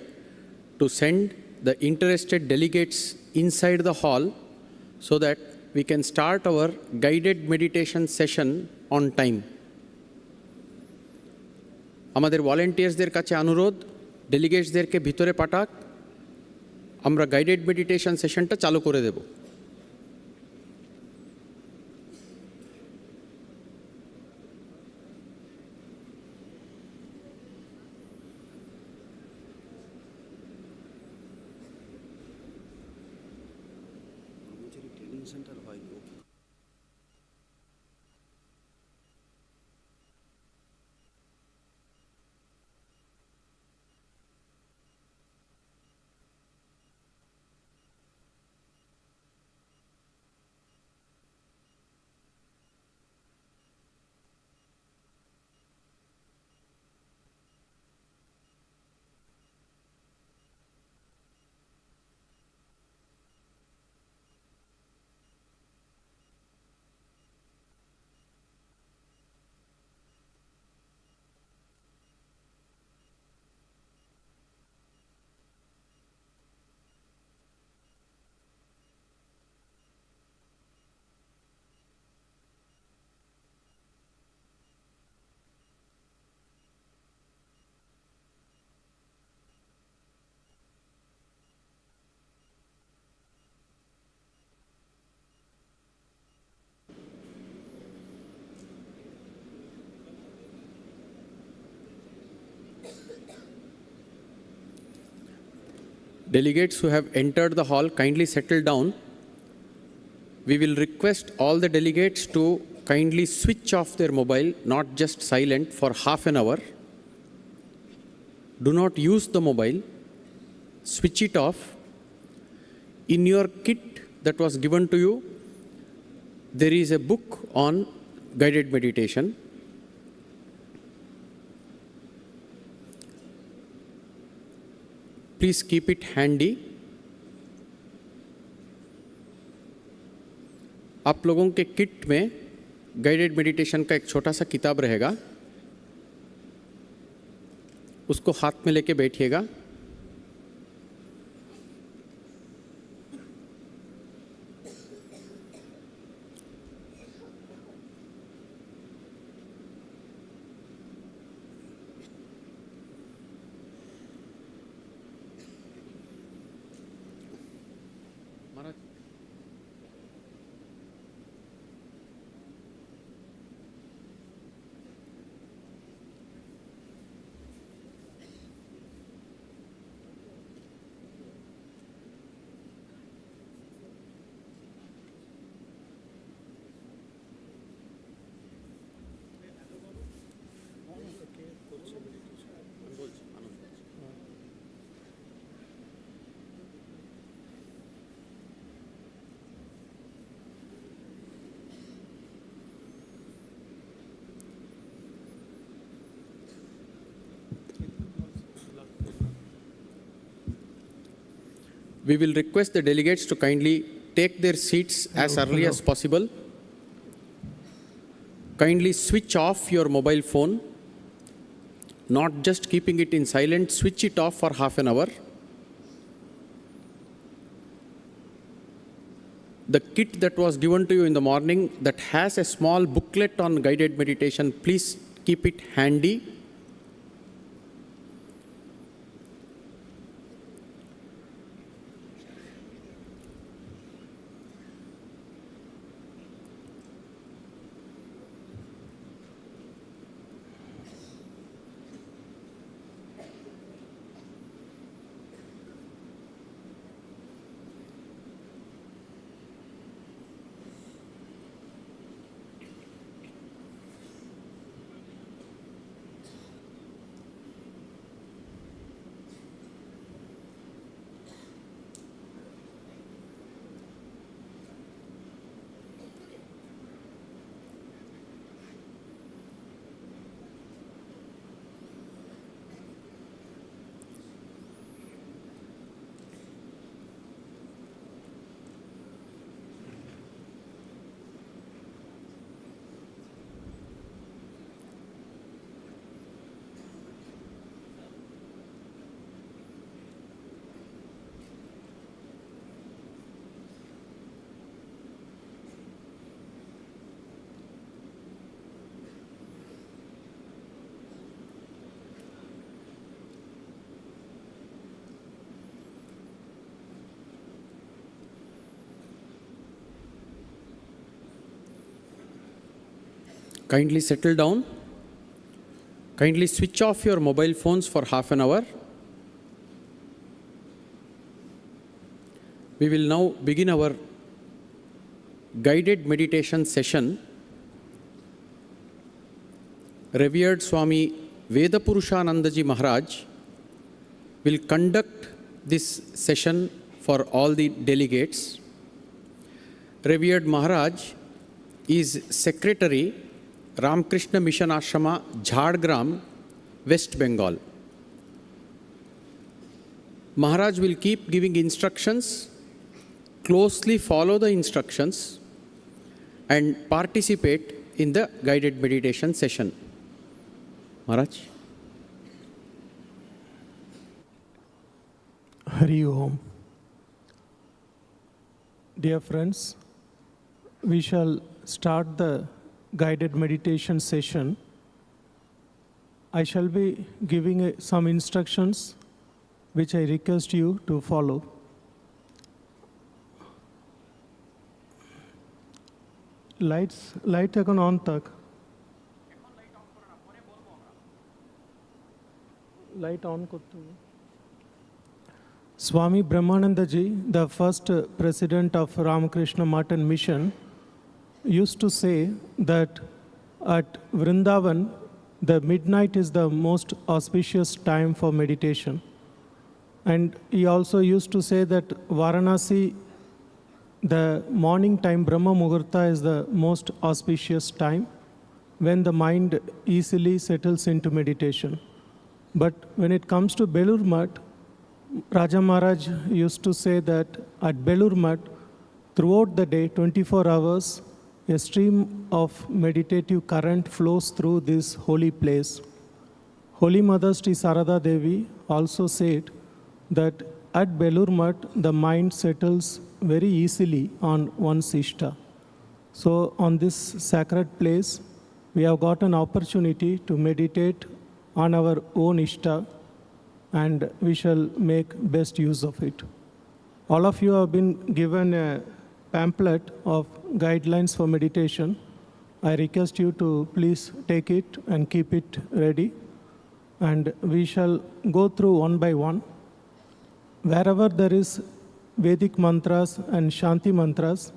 to send the interested delegates inside the hall so that we can start our guided meditation session on time. আমাদের ভলান্টিয়ার্সদের কাছে অনুরোধ, ডেলিগেটসদেরকে ভিতরে পাঠাক, আমরা গাইডেড মেডিটেশন সেশনটা চালু করে দেব। Delegates who have entered the hall, kindly settle down. We will request all the delegates to kindly switch off their mobile, not just silent, for half an hour. Do not use the mobile. Switch it off. In your kit that was given to you, there is a book on guided meditation. Please keep it handy. आप लोगों के kit में guided meditation का एक छोटा सा किताब रहेगा, उसको हाथ में लेके बैठिएगा। We will request the delegates to kindly take their seats as early as possible. Kindly switch off your mobile phone, not just keeping it in silent, switch it off for half an hour. The kit that was given to you in the morning that has a small booklet on guided meditation, please keep it handy. Kindly settle down. Kindly switch off your mobile phones for half an hour. We will now begin our guided meditation session. Revered Swami Vedapurushanandaji Maharaj will conduct this session for all the delegates. Revered Maharaj is Secretary, Ramakrishna Mission Ashrama, Jhargram, West Bengal. Maharaj will keep giving instructions, closely follow the instructions, and participate in the guided meditation session. Maharaj. Hari Om. Dear friends, we shall start the guided meditation session. I shall be giving some instructions which I request you to follow. Light এখন on tak. Light on korte hobe. Swami Brahmananda ji, the first president of Ramakrishna Mission, used to say that at Vrindavan, the midnight is the most auspicious time for meditation. And he also used to say that Varanasi, the morning time, Brahma Muhurta, is the most auspicious time when the mind easily settles into meditation. But when it comes to Belur Math, Raja Maharaj used to say that at Belur Math, throughout the day, 24 hours, a stream of meditative current flows through this holy place. Holy Mother Sri Sarada Devi also said that at Belur Math, the mind settles very easily on one's Ishta. So on this sacred place, we have got an opportunity to meditate on our own Ishta, and we shall make best use of it. All of you have been given a pamphlet of guidelines for meditation. I request you to please take it and keep it ready. And we shall go through one by one. Wherever there is Vedic mantras and Shanti mantras,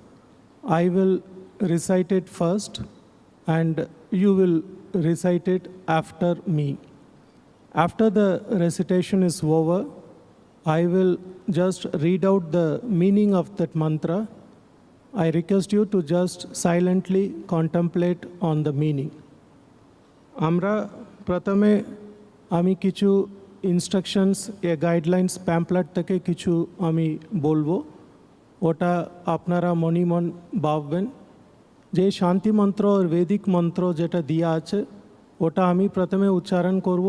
I will recite it first and you will recite it after me. After the recitation is over, I will just read out the meaning of that mantra. I request you to just silently contemplate on the meaning. Amra pratame ami kichu instructions a guidelines pamphlet থেকে কিছু আমি বলবো ওটা আপনারা মনে মন ভাববেন যে শান্তি মন্ত্র আর বৈদিক মন্ত্র যেটা দেয়া আছে ওটা আমি প্রথমে উচ্চারণ করব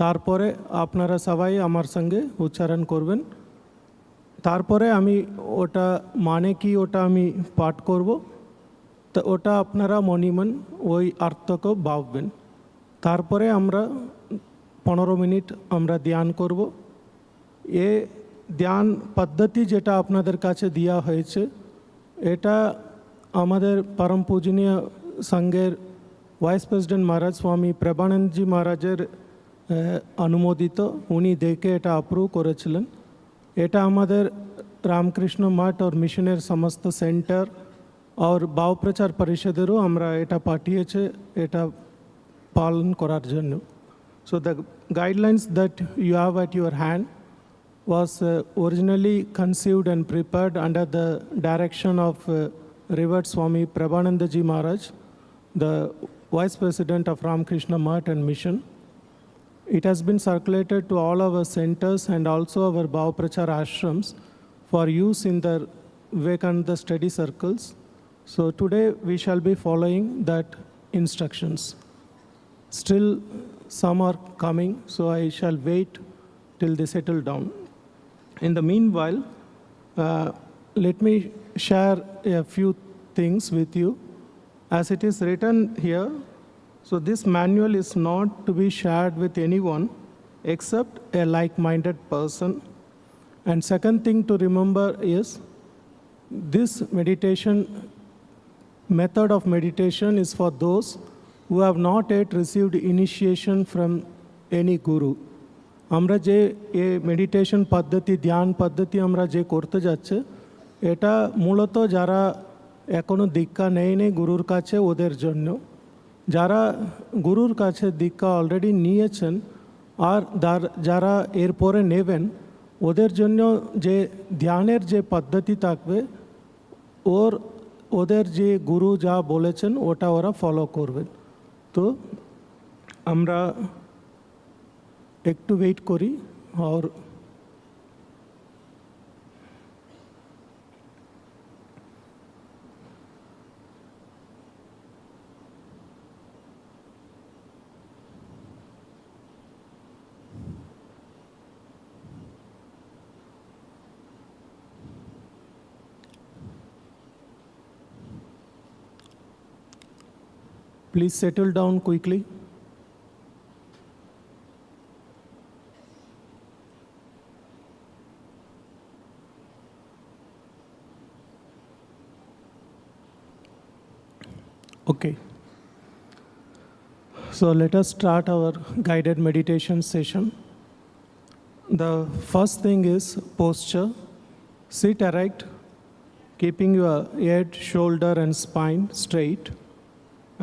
তারপরে আপনারা সবাই আমার সঙ্গে উচ্চারণ করবেন তারপরে আমি ওটা মানে কি ওটা আমি পাঠ করব তো ওটা আপনারা মনে মন ওই অর্থকে ভাববেন তারপরে আমরা 15 মিনিট আমরা ধ্যান করব এই ধ্যান পদ্ধতি যেটা আপনাদের কাছে দেয়া হয়েছে এটা আমাদের পরম পূজনীয় সংঘের ভাইস প্রেসিডেন্ট মহারাজ স্বামী প্রভানন্দজি মহারাজের অনুমোদিত উনি দেখে এটা অ্যাপ্রুভ করেছিলেন এটা আমাদের রামকৃষ্ণ মঠ আর মিশনের সমস্ত সেন্টার আর ভাব প্রচার পরিষদেরও আমরা এটা পাঠিয়েছে এটা পালন করার জন্য So the guidelines that you have at your hand was originally conceived and prepared under the direction of Revered Swami Prabhanandaji Maharaj, the Vice President of Ramakrishna Mission. It has been circulated to all our centers and also our Bhav Prachar ashrams for use in the Vivekananda study circles. So today we shall be following that instructions. Still some are coming, so I shall wait till they settle down. In the meanwhile, let me share a few things with you. As it is written here, so this manual is not to be shared with anyone except a like-minded person. And second thing to remember is this meditation, method of meditation is for those who have not yet received initiation from any guru. আমরা যে meditation পদ্ধতি ধ্যান পদ্ধতি আমরা যে করতে যাচ্ছে এটা মূলত যারা এখনো দীক্ষা নেয়নি গুরুর কাছে ওদের জন্য যারা গুরুর কাছে দীক্ষা অলরেডি নিয়েছেন আর যারা এরপরে নেবেন ওদের জন্য যে ধ্যানের যে পদ্ধতি থাকবে ওদের যে গুরু যা বলেছেন ওটা ওরা ফলো করবেন তো আমরা একটু ওয়েট করি আর please settle down quickly. Okay. So let us start our guided meditation session. The first thing is posture. Sit erect, keeping your head, shoulder, and spine straight.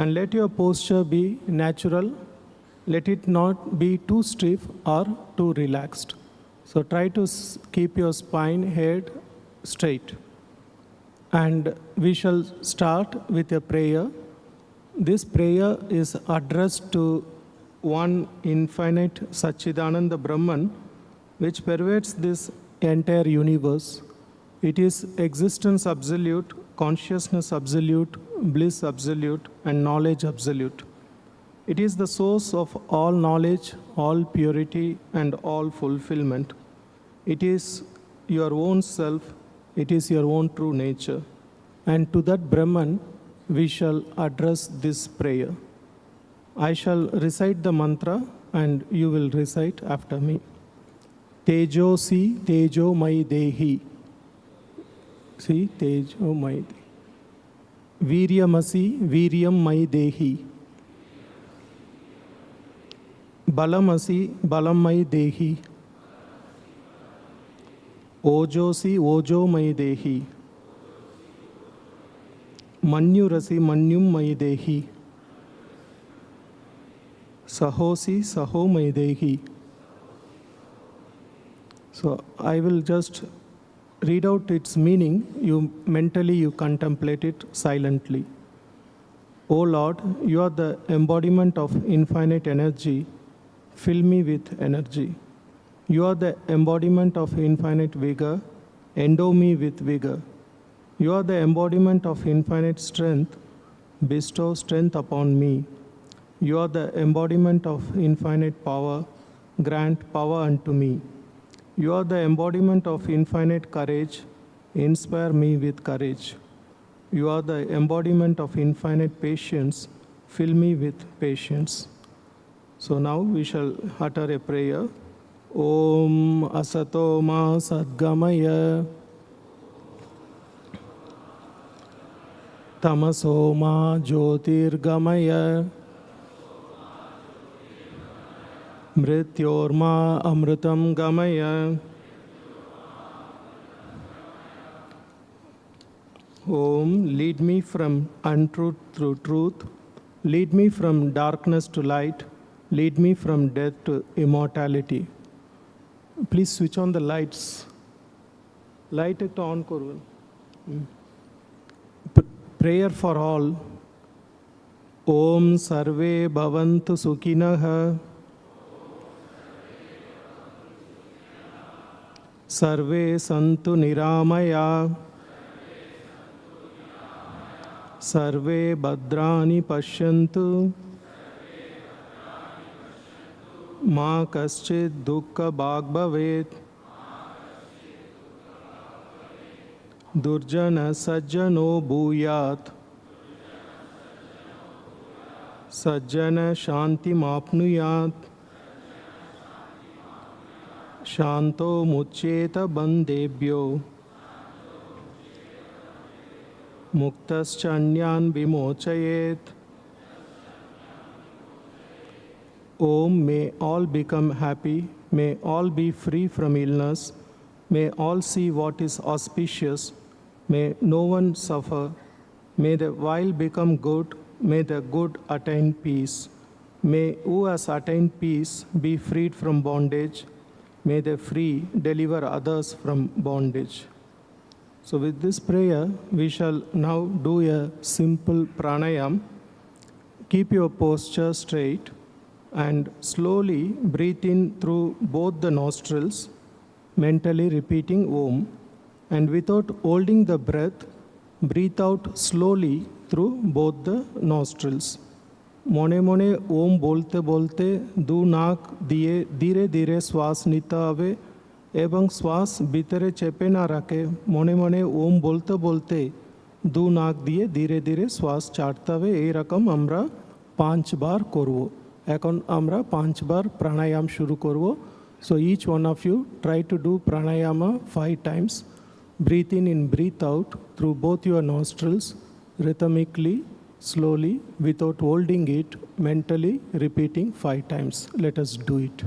And let your posture be natural. Let it not be too stiff or too relaxed. So try to keep your spine, head straight. And we shall start with a prayer. This prayer is addressed to one infinite Satchidananda Brahman, which pervades this entire universe. It is existence absolute, consciousness absolute, bliss absolute, and knowledge absolute. It is the source of all knowledge, all purity, and all fulfillment. It is your own self, it is your own true nature. And to that Brahman, we shall address this prayer. I shall recite the mantra and you will recite after me. Tejo si tejo mai dehi. Si tejo mai dehi. Viryamasi viryam mai dehi. Balamasi balam mai dehi. Ojosi ojo mai dehi. Manyurasi manyum mai dehi. Sahosi saho mai dehi. So I will just read out its meaning. Mentally you contemplate it silently. O Lord, you are the embodiment of infinite energy. Fill me with energy. You are the embodiment of infinite vigor. Endow me with vigor. You are the embodiment of infinite strength. Bestow strength upon me. You are the embodiment of infinite power. Grant power unto me. You are the embodiment of infinite courage. Inspire me with courage. You are the embodiment of infinite patience. Fill me with patience. So now we shall utter a prayer. Om Asato Ma Sadgamaya. Tamaso Ma Jyotirgamaya. Mrityorma Amritam Gamaya. Om, lead me from untruth through truth. Lead me from darkness to light. Lead me from death to immortality. Please switch on the lights. Light it on korun. Prayer for all. Om Sarve Bhavantu Sukhinah. Sarve Santu Niramaya. Sarve Bhadrani Pashyantu. Ma Kaschid Dukkha Bhag Bhavet. Durjana Sajjano Bhuyat. Sajjana Shanti Mapnuyat. Shanto Muccheta Bandebhyo. Muktaschanyan Vimochayet. Om, may all become happy, may all be free from illness, may all see what is auspicious, may no one suffer, may the vile become good, may the good attain peace. May who has attained peace be freed from bondage, may the free deliver others from bondage. So with this prayer, we shall now do a simple pranayam. Keep your posture straight and slowly breathe in through both the nostrils, mentally repeating Om. And without holding the breath, breathe out slowly through both the nostrils. মনে মনে ওম বলতে বলতে দু নাক দিয়ে ধীরে ধীরে শ্বাস নিতে হবে এবং শ্বাস ভিতরে চেপে না রাখে মনে মনে ওম বলতে বলতে দু নাক দিয়ে ধীরে ধীরে শ্বাস ছাড়তে হবে এইরকম আমরা 5 বার করব এখন আমরা 5 বার প্রাণায়াম শুরু করব so each one of you try to do pranayama 5 times breathe in and breathe out through both your nostrils rhythmically slowly without holding it mentally repeating 5 times let us do it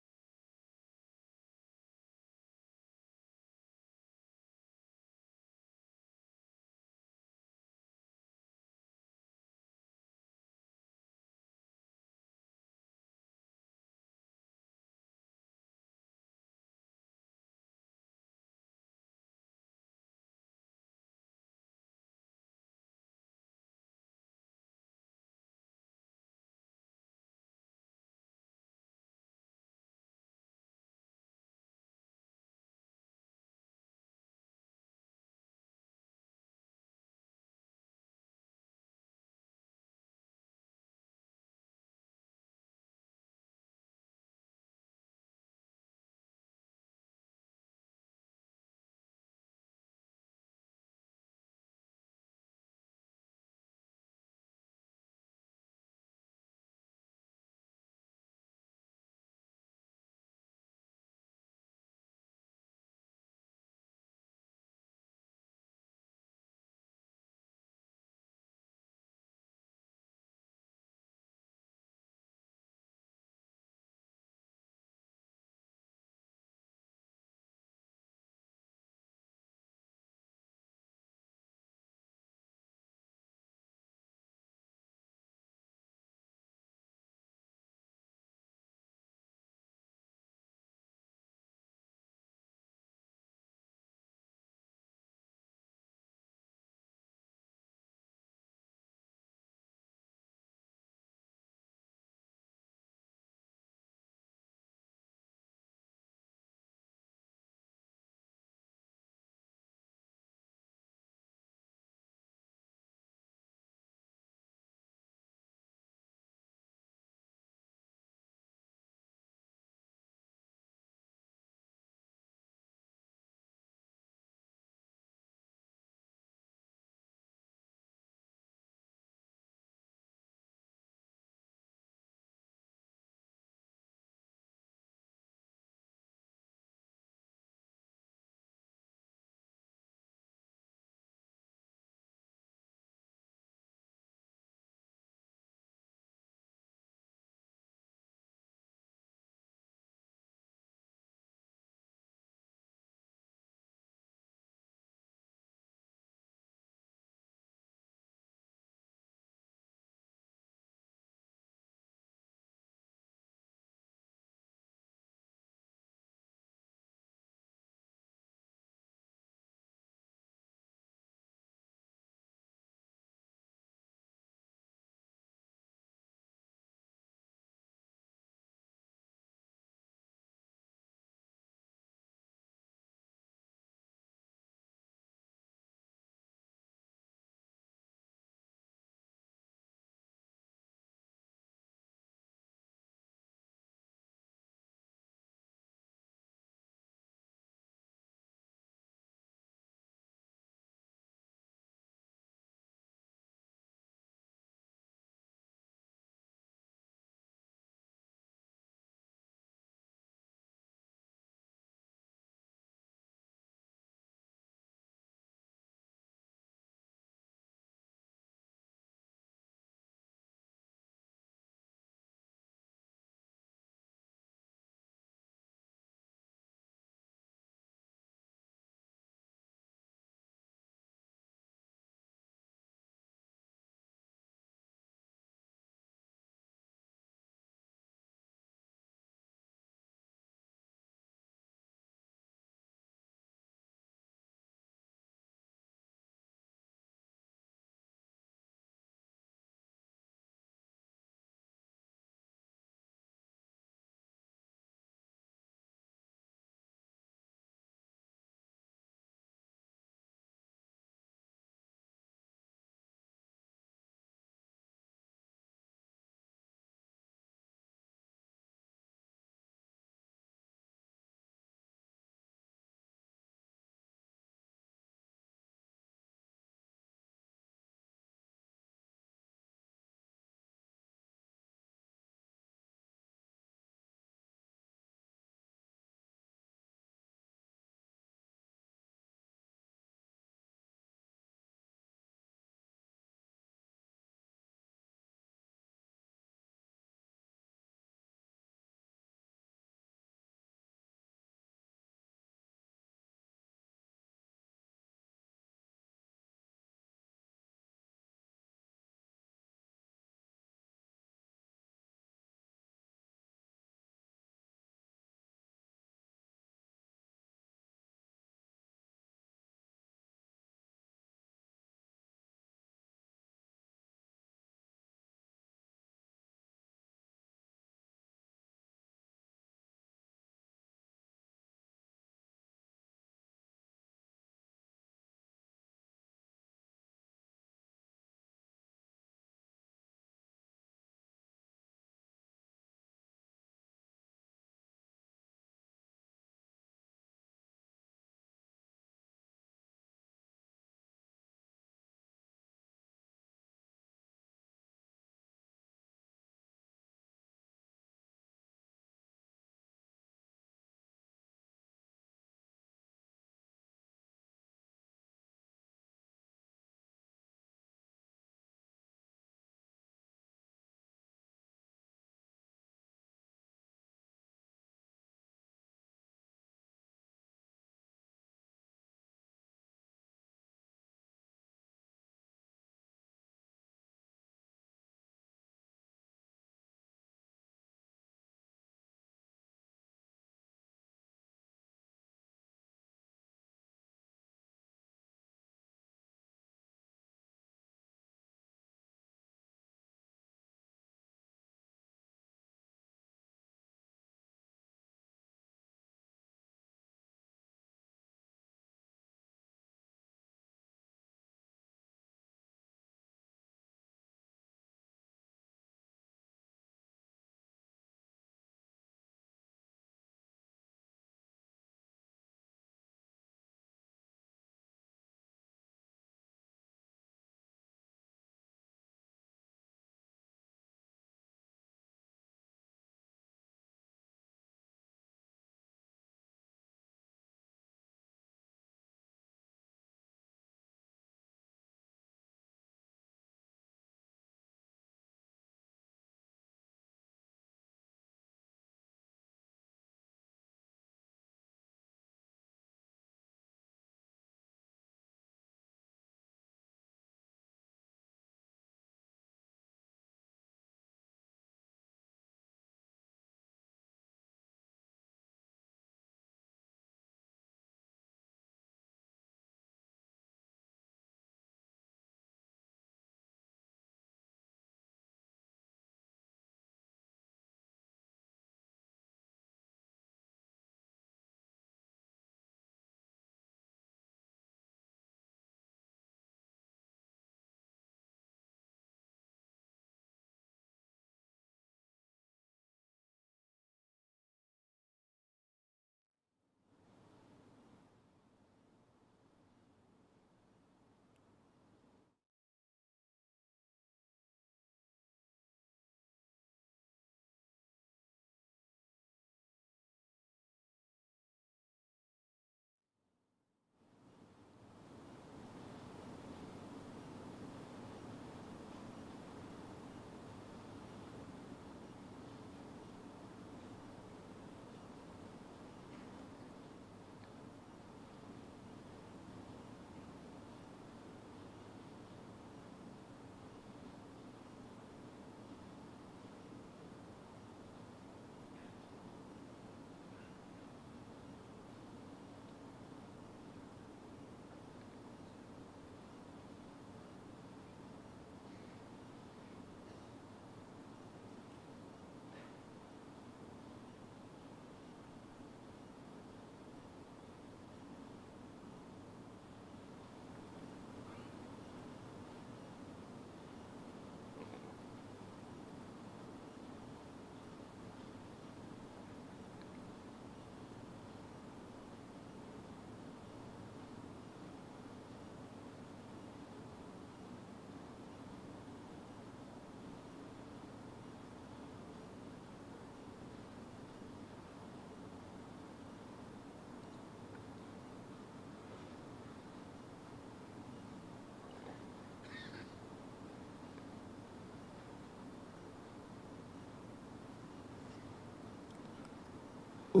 So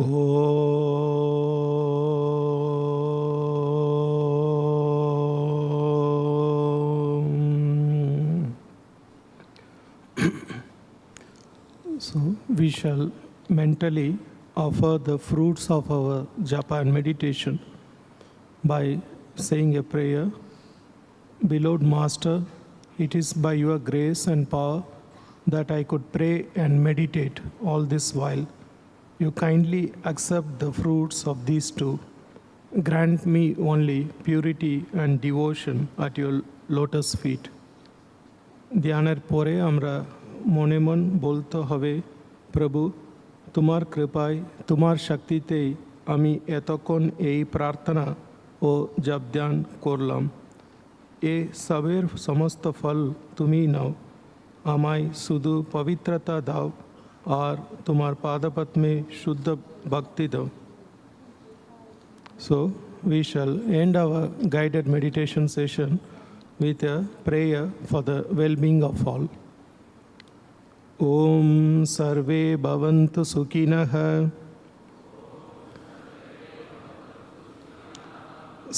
we shall mentally offer the fruits of our japa and meditation by saying a prayer. Beloved Master, it is by your grace and power that I could pray and meditate all this while. You kindly accept the fruits of these two. Grant me only purity and devotion at your lotus feet. ধ্যানের পরে আমরা মনে মন বলতে হবে, প্রভু তোমার কৃপায় তোমার শক্তিতেই আমি এতক্ষণ এই প্রার্থনা ও জপ ধ্যান করলাম। এ সবের সমস্ত ফল তুমি নাও, আমায় শুধু পবিত্রতা দাও আর তোমার পাদপদ্মে শুদ্ধ ভক্তি দাও। So we shall end our guided meditation session with a prayer for the well-being of all. Om sarve bhavantu sukhinah,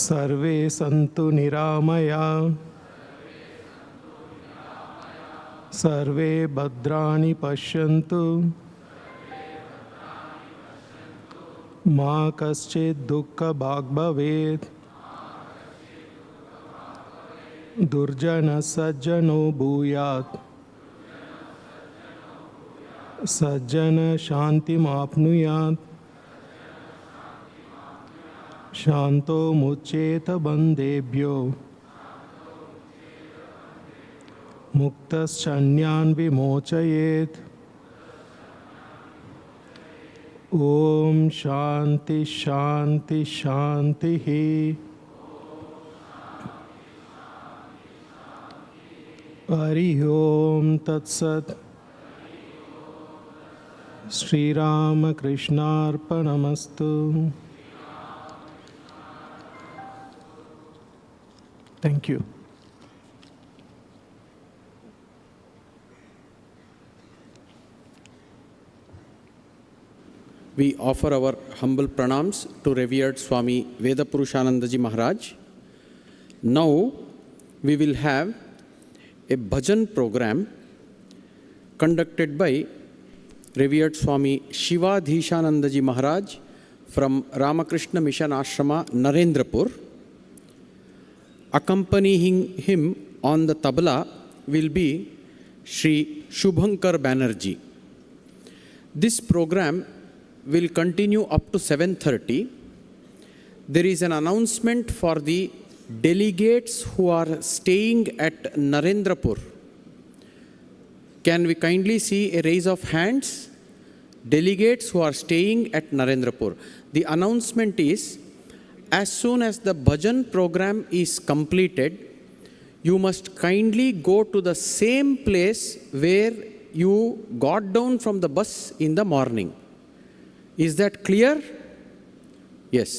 sarve santu niramaya, sarve bhadrani pashyantu, ma kaschid dukkha bhag bhavet, durjana sajjano bhuyat, sajjana shantim apnuyat, shanto mucceta bandebhyo, muktaschanyan vimochayet. Om Shanti Shanti Shanti Hi. Hari Om Tat Sat. Sri Ramakrishna Arpanamastu. Thank you. We offer our humble pranams to revered Swami Vedapurushanandaji Maharaj. Now we will have a bhajan program conducted by revered Swami Shivadhishanandaji Maharaj from Ramakrishna Mission Ashrama, Narendrapur. Accompanying him on the tabla will be Sri Shubhankar Banerjee. This program will continue up to 7:30. There is an announcement for the delegates who are staying at Narendrapur. Can we kindly see a raise of hands? Delegates who are staying at Narendrapur. The announcement is, as soon as the bhajan program is completed, you must kindly go to the same place where you got down from the bus in the morning. Is that clear? Yes.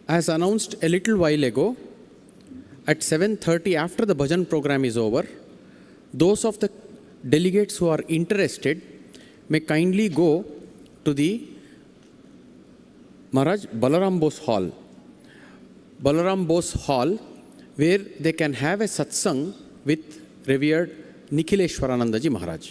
As announced a little while ago, at 7:30 after the bhajan program is over, those of the delegates who are interested may kindly go to the Maharaj Balaram Bose Hall. Balaram Bose Hall, where they can have a satsang with revered Nikhileshwaranandaji Maharaj.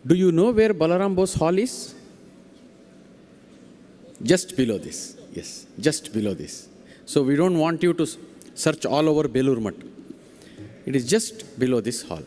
Do you know where Balaram Bose Hall is? Just below this. Yes, just below this. So we don't want you to search all over Belur Math. It is just below this hall.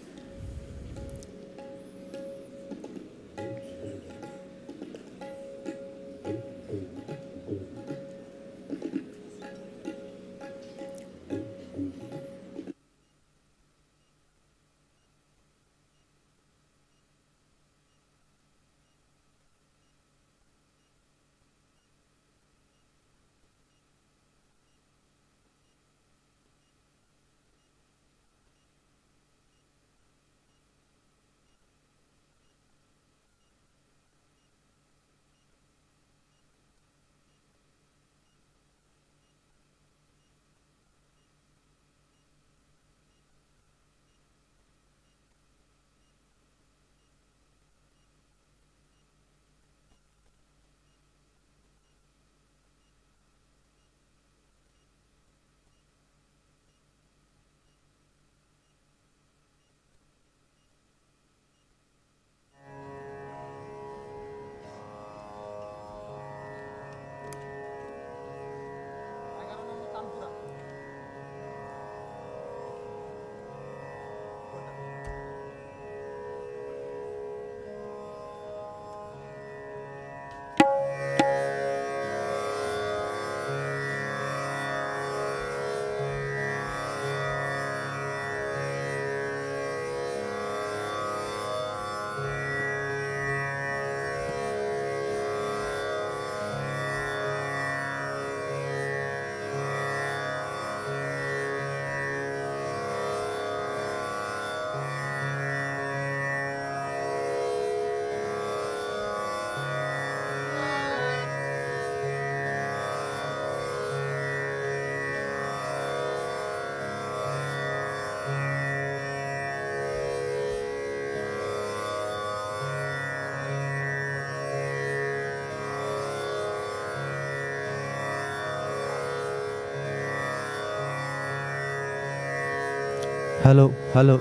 hello, hello,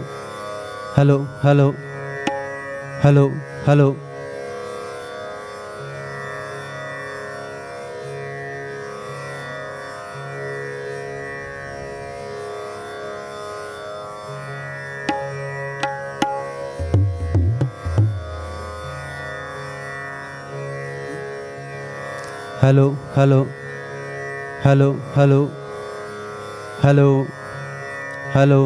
hello, hello, hello, hello. Hello, hello, hello, hello, hello, hello.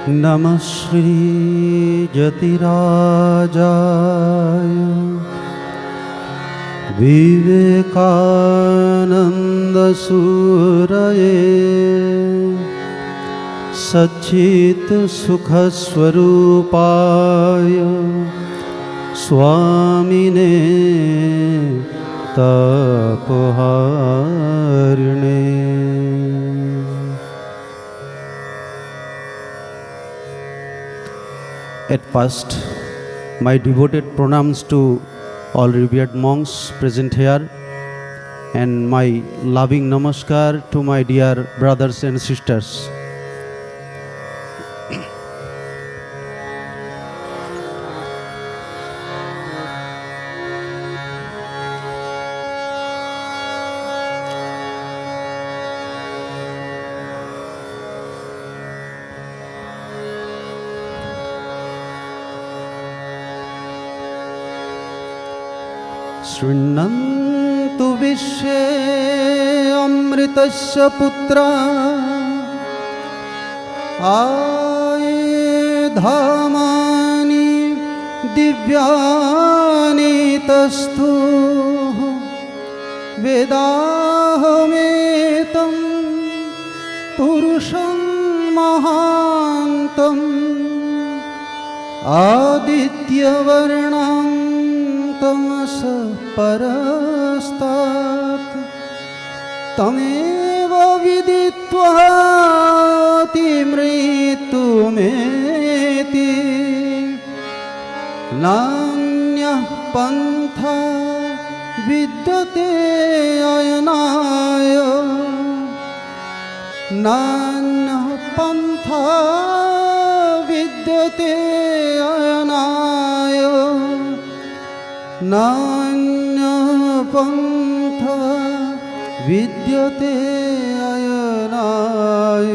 नमः श्री जतिराजाय विवेकानंद सूरये सच्चित सुख स्वरूपाय स्वामिने तापहारिणे। At first, my devoted pranams to all revered monks present here, and my loving namaskar to my dear brothers and sisters. शृण्वन्तु विश्वे अमृतस्य पुत्रा आये धामानि दिव्यानि तस्थु वेदाहमेतं पुरुषं महान्तम् आदित्यवर्णं तमस परस्तात् तमेव विदित्वाति मृत्युमेति नान्यः पन्था विद्यते अयनाय नान्यः पन्था विद्यते अयनाय नान्यः पन्था विद्यते अयनाय।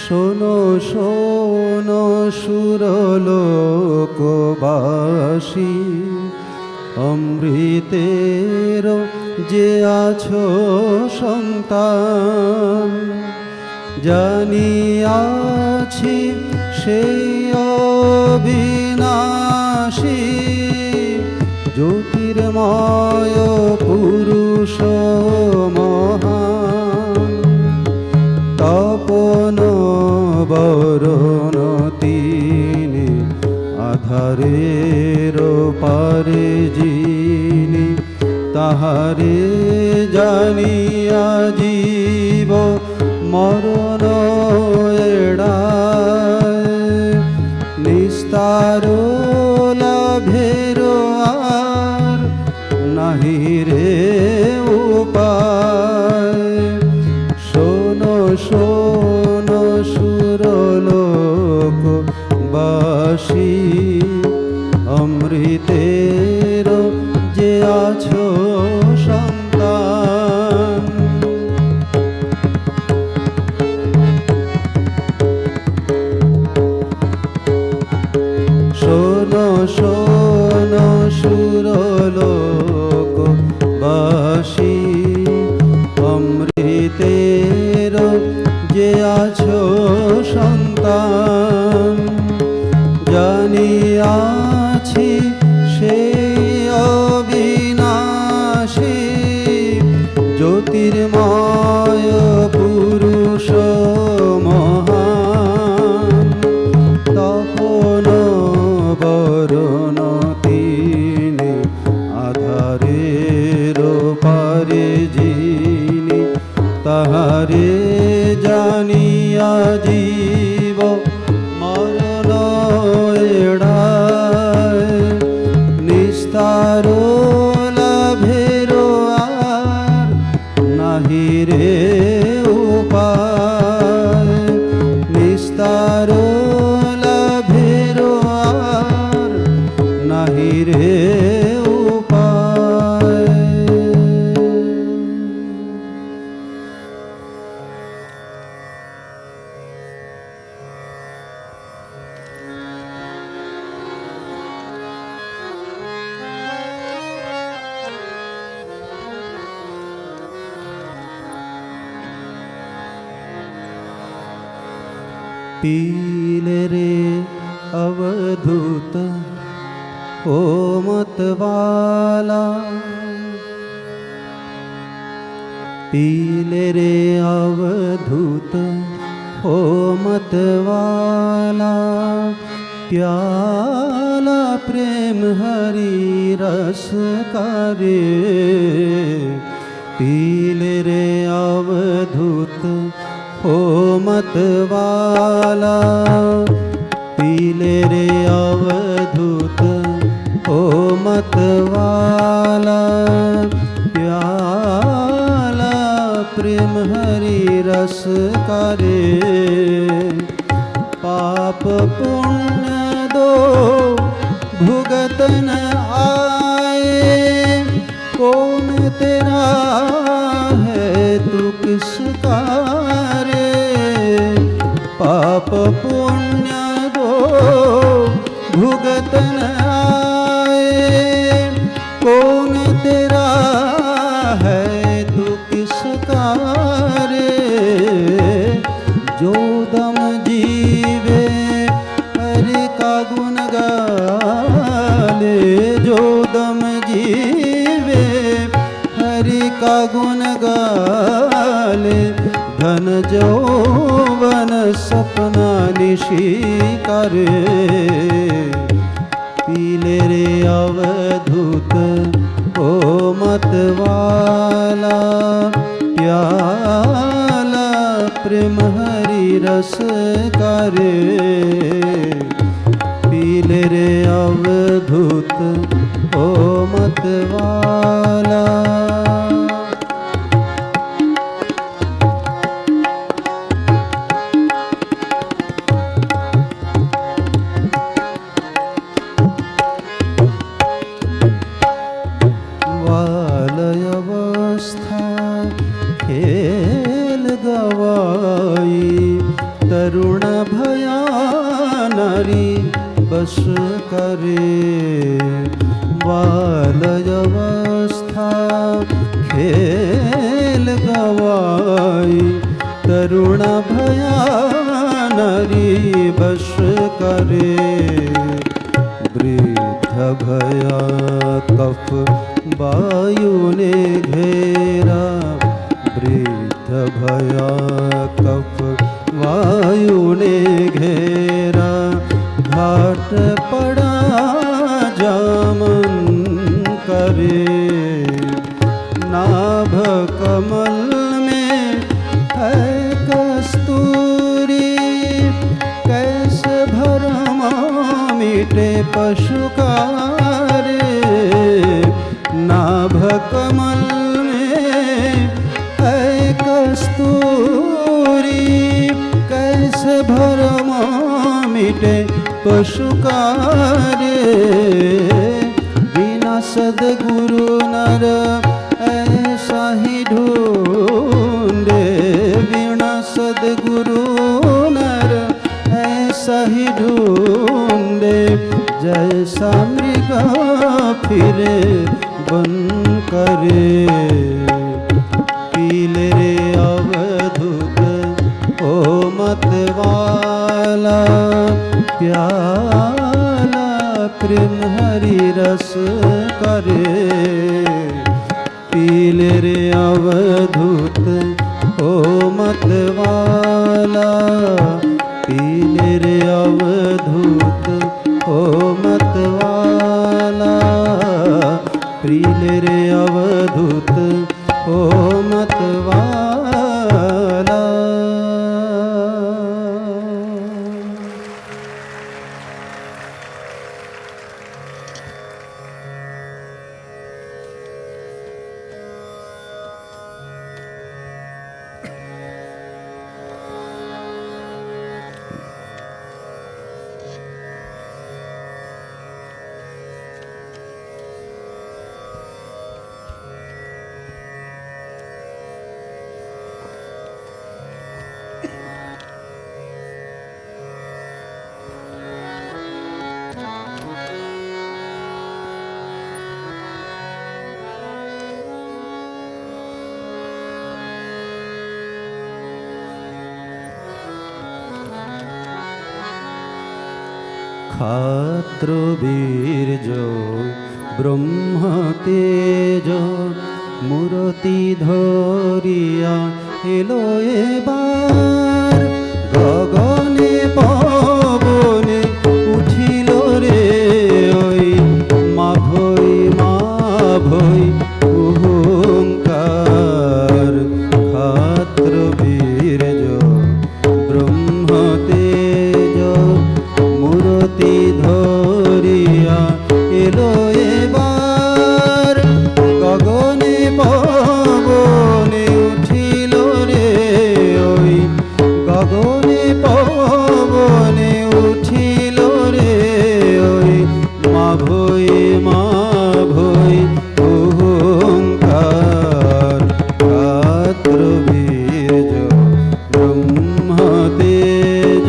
शोनो शोनो सुरलोकबासी অমৃতের যে আছো সন্তান জানিয়াছি সেই অবিনাশী জ্যোতির্ময় পুরুষ মহান তপন বরণ তিনি আধারের পারে যিনি তাহারে জানিয়া জীব মরণ এড়ায় নিস্তার লাভের আর নাহি রে উপায়। শোনো শোনো সুরলোকবাসী অমৃতের যে আছো সন্তান শোনো শোনো সুরলোকবাসী আছি সেই অবিনাশী জ্যোতির্ময় পুরুষ মহান তপন বরণ তিনি আধারের পারে যিনি তাহারে জানিয়া জীব মরণ এড়ায় নিস্তার লাভের আর নাহি রে উপায় নিস্তার লাভের আর নাহি রে উপায়। पीले रे अवधूत ओ मतवाला पीले रे अवधूत ओ मतवाला प्याला प्रेम हरि रस का रे पीले रे अवधूत ओ मतवाला पीले रे अवधूत ओ मतवाला प्याला प्रेम हरि रस का रे पाप पुण्य दो भुगत न आए कौन तेरा है तू किसका रे पाप पुण्य दो भुगत न आए कौन तेरा है तू किसका रे जो दम जीवे हरि का गुण गाले जो दम जीवे हरि का गुण गाले धन जौवन सपना निशी करे पीले रे अवधूत ओ मतवाला प्याला प्रेम हरि रस करे पीले रे अवधूत ओ मतवाला तरुण भया नारी बस करे बालय अवस्था खेल गवाई तरुण भया नारी बस करे वृद्ध भया कफ वायु ने घेरा वृद्ध भया कफ वायु ने घेरा घाट पड़ा जामन करे नाभ कमल में है कस्तूरी कैसे भरमा मिटे पशु का रे नाभ कमल में है कस्तूरी कैसे भरमा मिटे पशु का रे बिना सद्गुरु नर ऐसा ही ढूंढे बिना सद्गुरु नर ऐसा ही ढूंढे जैसा मृग फिरे बन करे पीले रे अवधूत ओ मतवाला प्याला प्रेम हरि रस करे, पीले रे अवधूत ओ मतवाला, पीले रे अवधूत ओ मतवाला, पीले रे अवधूत ओ मतवाला। ক্ষাত্র বীর্য ব্রহ্ম তেজ মূরতি ধরিয়া এলো এবার, গগনে পবনে উঠিল রে ওই মা ভৈ ওহুঙ্কার। ক্ষাত্র বীর্য ব্রহ্ম তেজ মূরতি ধরিয়া এলো এবার, গগনে পবনে উঠিল রে ওই, গগনে পবনে উঠিল রে ওই মা ভৈ ওহুঙ্কার। ক্ষাত্র বীর্য ব্রহ্ম তেজ।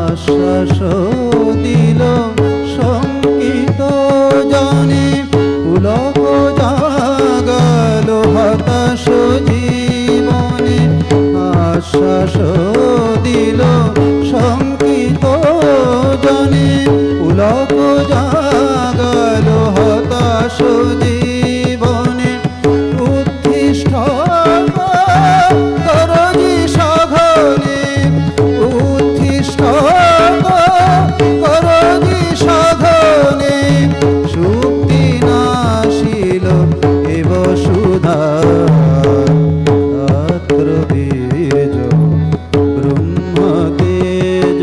আশ্বাস দিল শঙ্কিত জনে, পুলক জাগালো হতাশ জীবনে। আশ্বাস দিল শঙ্কিত জনে, পুলক জাগালো হতাশ জীবনে। উত্তিষ্ঠ করজি সঘনে, উত্তিষ্ঠ করজি সঘনে, সুক্তি নাশিল এব সুধা। ক্ষাত্র বীর্য ব্রহ্ম তেজ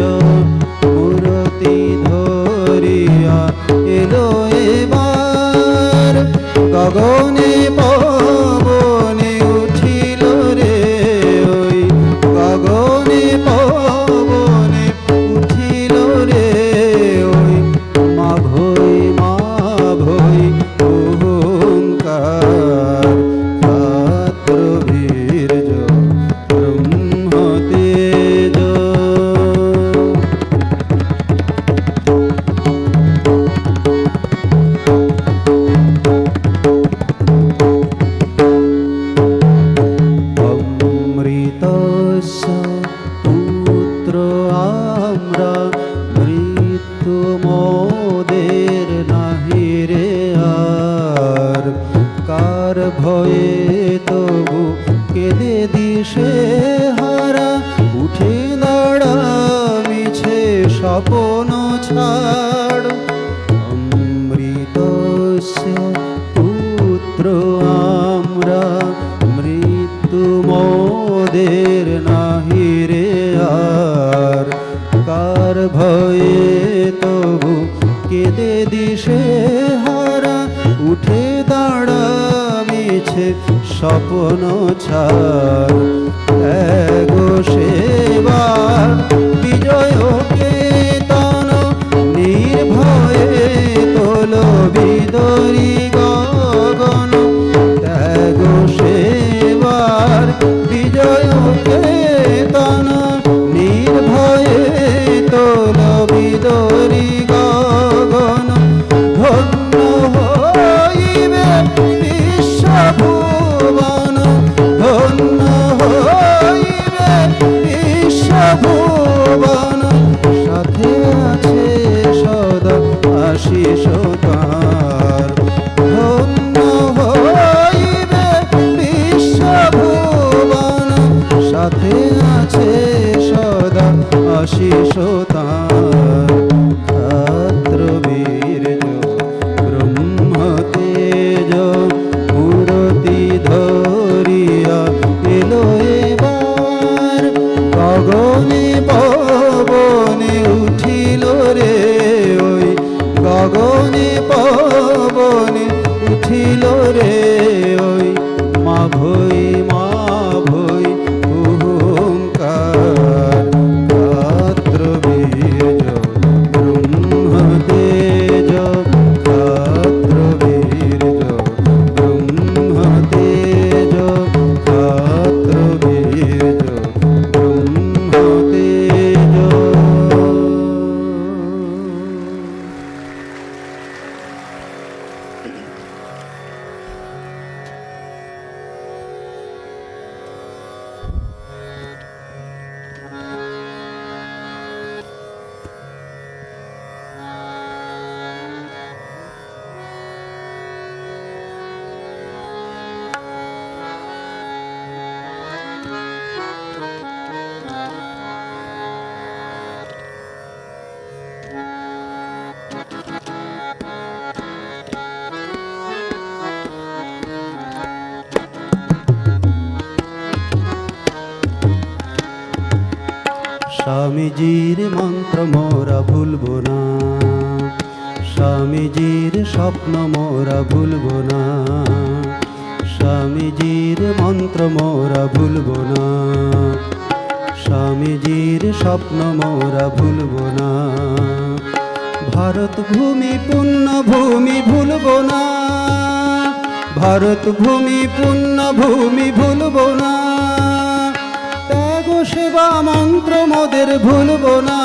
মূরতি ধরিয়া এলো এবার, গগনে পবনে উঠিল রে ওই, গগনে পবনে উঠিল রে ওই মা ভৈ ওহুঙ্কার। ক্ষাত্র বীর্য ব্রহ্ম তেজ। অমৃতস্য পুত্র আমরা, মৃত্যু মোদের নাহি রে আর। কার ভয়ে তবু কেঁদে দিশে হারা, উঠে দাঁড়া মিছে স্বপ্ন ছাড়। অমৃতস্য পুত্র আমরা, মৃত্যু মোদের নাহি রে আর। কার ভয়ে তবু কেঁদে দিশে হারা, উঠে দাঁড়া মিছে স্বপ্ন ছাড়। ত্যাগো সেবা বিজয় কেতন, নির্ভয়ে তোল বিদরি গগন। ত্যাগো সেবার বিজয় কেতন, নির্ভয়ে তোল বিদরি গগন। ধন্য হইবে স্বামীজির মন্ত্র মোরা ভুলব না, স্বামীজির স্বপ্ন মোরা ভুলব না, স্বামীজির মন্ত্র মোরা ভুলব না, স্বামীজির স্বপ্ন মোরা ভুলব না। ভারত ভূমি পুণ্য ভূমি ভুলব না, ভারত ভূমি পুণ্য ভূমি ভুলব না, ত্যাগ সেবা মন্ত্র মোদের ভুলব না।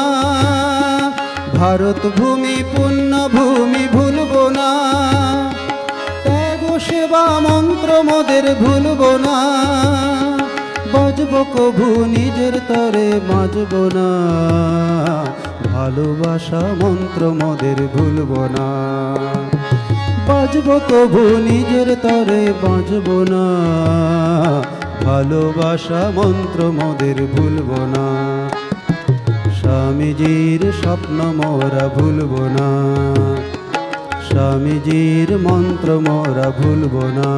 ভারত ভূমি পুণ্য ভূমি ভুলব না, ত্যাগ সেবা মন্ত্র মোদের ভুলব না। বাজব কভু নিজের তরে বাজব না, ভালোবাসা মন্ত্র মোদের ভুলব না। বাজব কভু নিজের তরে বাজব না, ভালোবাসা মন্ত্র মোদের ভুলব না। স্বামীজির স্বপ্ন মোরা ভুলব না, স্বামীজির মন্ত্র মোরা ভুলব না।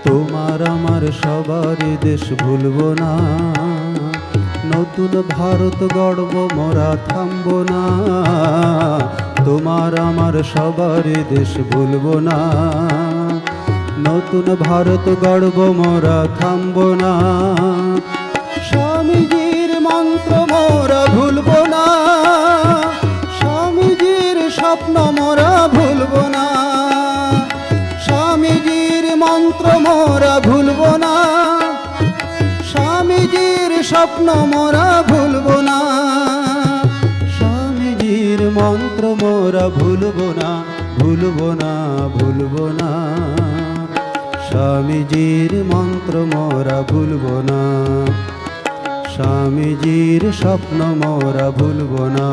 তোমার আমার সবার দেশ ভুলব না, নতুন ভারত গড়ব মোরা থামব না। তোমার আমার সবার দেশ ভুলব না, নতুন ভারত গড়ব মোরা থামব না। স্বামীজির মন্ত্র মোরা ভুলব না, স্বামীজির স্বপ্ন মোরা ভুলব না। স্বামীজির মন্ত্র মোরা ভুলব না, স্বামীজির স্বপ্ন মোরা ভুলব না। স্বামীজির মন্ত্র মোরা ভুলব না, ভুলব না, ভুলব না। স্বামীজির মন্ত্র মোরা ভুলব না, স্বামীজির স্বপ্ন মোরা ভুলব না।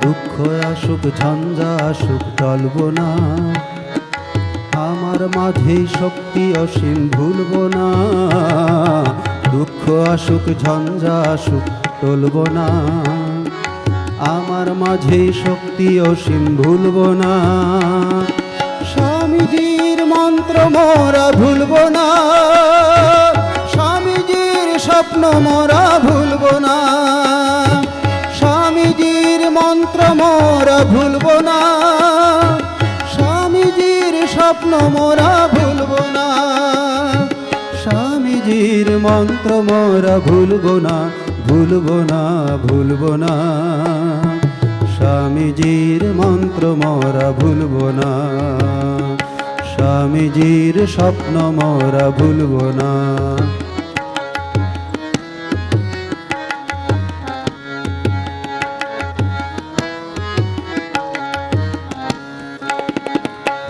দুঃখ আসুক ঝঞ্ঝা আসুক টলব না, আমার মাঝেই শক্তি অসীম ভুলব না। দুঃখ আসুক ঝঞ্ঝা আসুক টলব না, আমার মাঝেই শক্তি অসীম ভুলব না। স্বামীজির মন্ত্র মোরা ভুলব না, স্বামীজির স্বপ্ন মোরা ভুলব না। স্বামীজির মন্ত্র মোরা ভুলব না, স্বামীজির স্বপ্ন মোরা ভুলব না। স্বামীজির মন্ত্র মোরা ভুলব না, ভুলব না, ভুলব না। স্বামীজির মন্ত্র মোরা ভুলব না, স্বামীজির স্বপ্ন মোরা ভুলব না।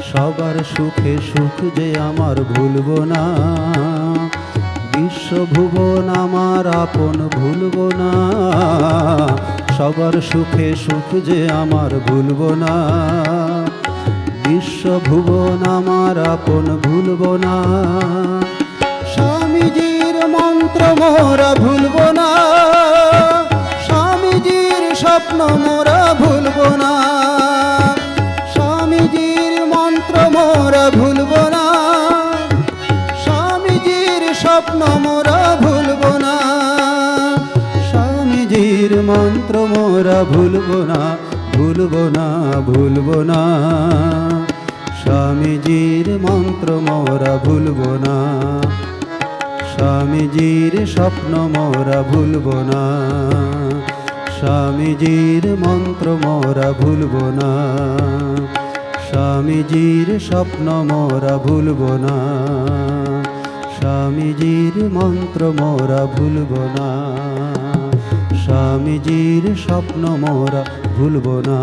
সবার সুখে সুখ যে আমার ভুলব না, বিশ্বভুবন আমার আপন ভুলব না। সবার সুখে সুখ যে আমার ভুলব না, বিশ্বভুবন আমার আপন ভুলব না। স্বামীজির মন্ত্র মোরা ভুলব না, স্বামীজির স্বপ্ন মোরা ভুলব না। স্বামীজির মন্ত্র মোরা ভুলব না, স্বামীজির স্বপ্ন মোরা ভুলব না। স্বামীজির মন্ত্র মোরা ভুলব না, ভুলব না, ভুলব না। স্বামীজির মন্ত্র মোরা ভুলব না, স্বামীজির স্বপ্ন মোরা ভুলব না। স্বামীজির মন্ত্র মোরা ভুলব না, স্বামীজির স্বপ্ন মোরা ভুলব না। স্বামীজির মন্ত্র মোরা ভুলব না, স্বামীজির স্বপ্ন মোরা ভুলব না।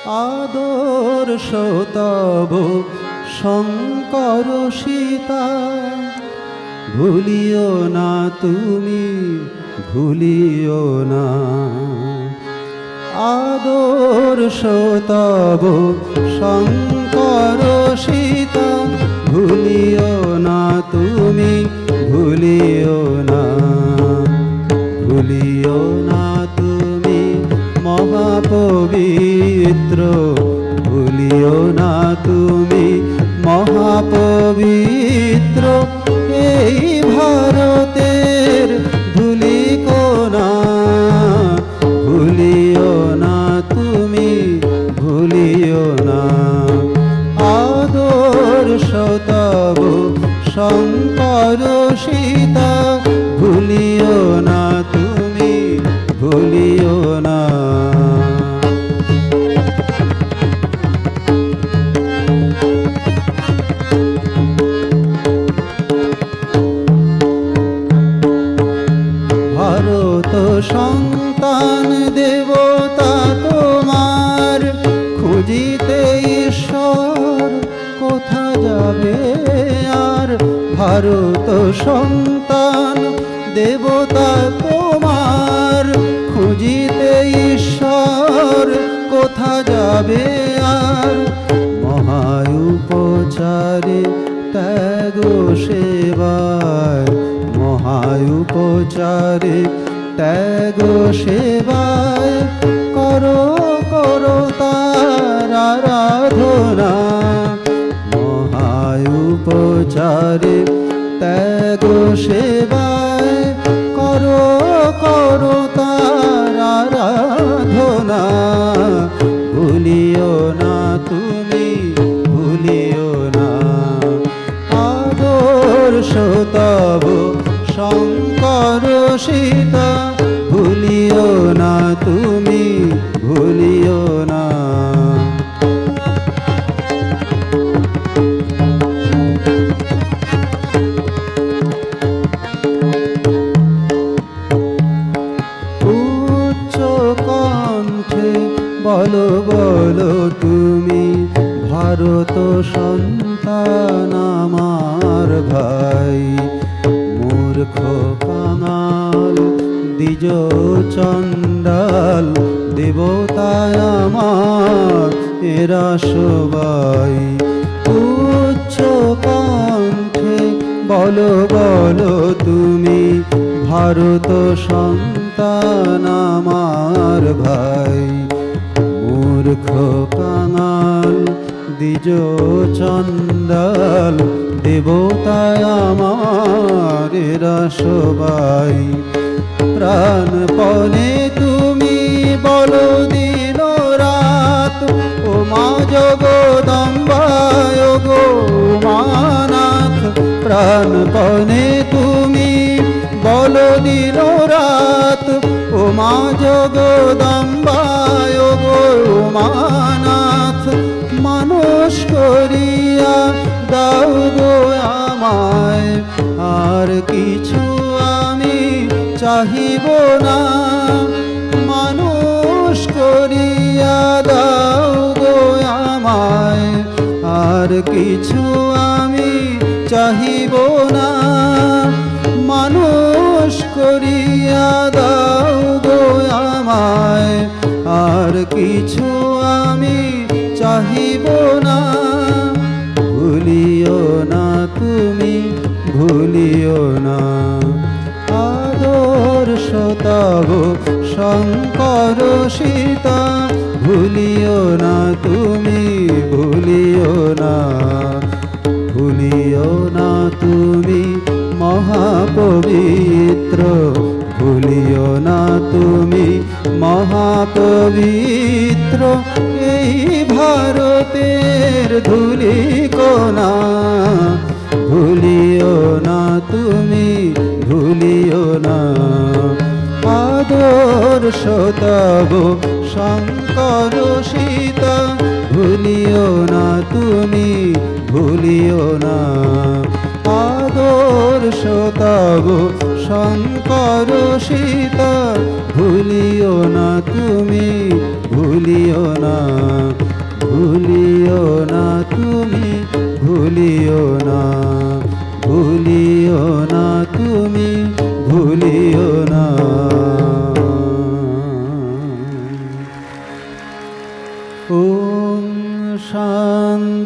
আদর্শ তব শঙ্কর সীতা, ভুলিও না তুমি, ভুলিও না। আদর্শ তব শঙ্কর সীতা, ভুলিও না তুমি, ভুলিও না। ভুলিও না তুমি মহাপবিত্র, ভুলিও না তুমি মহাপবিত্র। এই ভারতের ধূলিকণা, ভুলিও না তুমি, ভুলিও না। আদর্শ তব শঙ্কর সীতা, ভুলিও না তুমি, ভুলিও না। ভারত সন্তান দেবতা তোমার, খুঁজিতে ঈশ্বর কোথা যাবে আর। ভারত সন্তান দেবতা তোমার, খুঁজিতে ঈশ্বর কোথা যাবে আর। মহাউপচারে ত্যাগ সেবায়, মহাউপচারে ত্যাগ সেবায়, করো করো তার আরাধনা। মহাউপচারে ত্যাগ সেবায়, করো করো তার আরাধনা। ভুলিও না তুমি, ভুলিও না। আদর্শ তব শঙ্কর সীতা, ভুলিও না তুমি, ভুলিও না। উচ্চ কণ্ঠে বলো বলো তুমি, ভারত সন্তান আমার ভাই। মূর্খ কাঙাল দ্বিজ চণ্ডাল, দেবতায় আমার এরা সবাই। উচ্চ কণ্ঠে বলো বলো তুমি, ভারত সন্তান আমার ভাই। মূর্খ কাঙাল দ্বিজ চণ্ডাল, দেবতায় আমার এরা সবাই। প্রাণপণে তুমি বলো দিন রাত, ও মা জগদম্বায় গো উমানাথ। প্রাণপণে তুমি বলো দিন রাত, ও মা জগদম্বায় গো উমানাথ। মানুষ করিয়া দাও গো আমায়, আর কিছু আমি চাহিব না। মানুষ করিয়া দাও গো আমায়, আর কিছু আমি চাহিব না। মানুষ করিয়া দাও গো আমায়, আর কিছু আমি চাহিব না। ভুলিও না তুমি, ভুলিও না। আদর্শ তব শঙ্কর সীতা, ভুলিও না তুমি, ভুলিও না। ভুলিও না তুমি মহাপবিত্র, ভুলিও না তুমি মহাপবিত্র। এই ভারতের ধূলিকণা, ভুলিও না তুমি, ভুলিও না। আদর্শ তব শঙ্কর সীতা, ভুলিও না তুমি, ভুলিও না। আদর্শ তব শঙ্কর সীতা, ভুলিও না তুমি, ভুলিও না।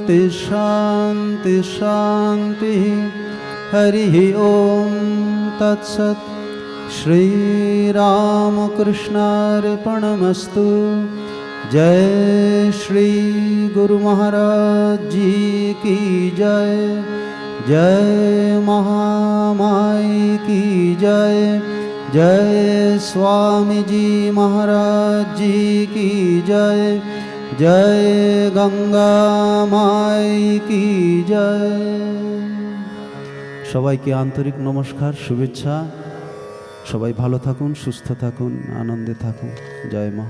शांति शांति शांति हरि ओम तत्सत् श्री रामकृष्णार्पणमस्तु। जय श्री गुरु महाराज जी की जय। जय महामाई की जय। जय स्वामी जी महाराज जी की जय। जय गंगा माई की जय। সবাইকে আন্তরিক নমস্কার, শুভেচ্ছা। সবাই ভালো থাকুন, সুস্থ থাকুন, আনন্দে থাকুন। জয় মা।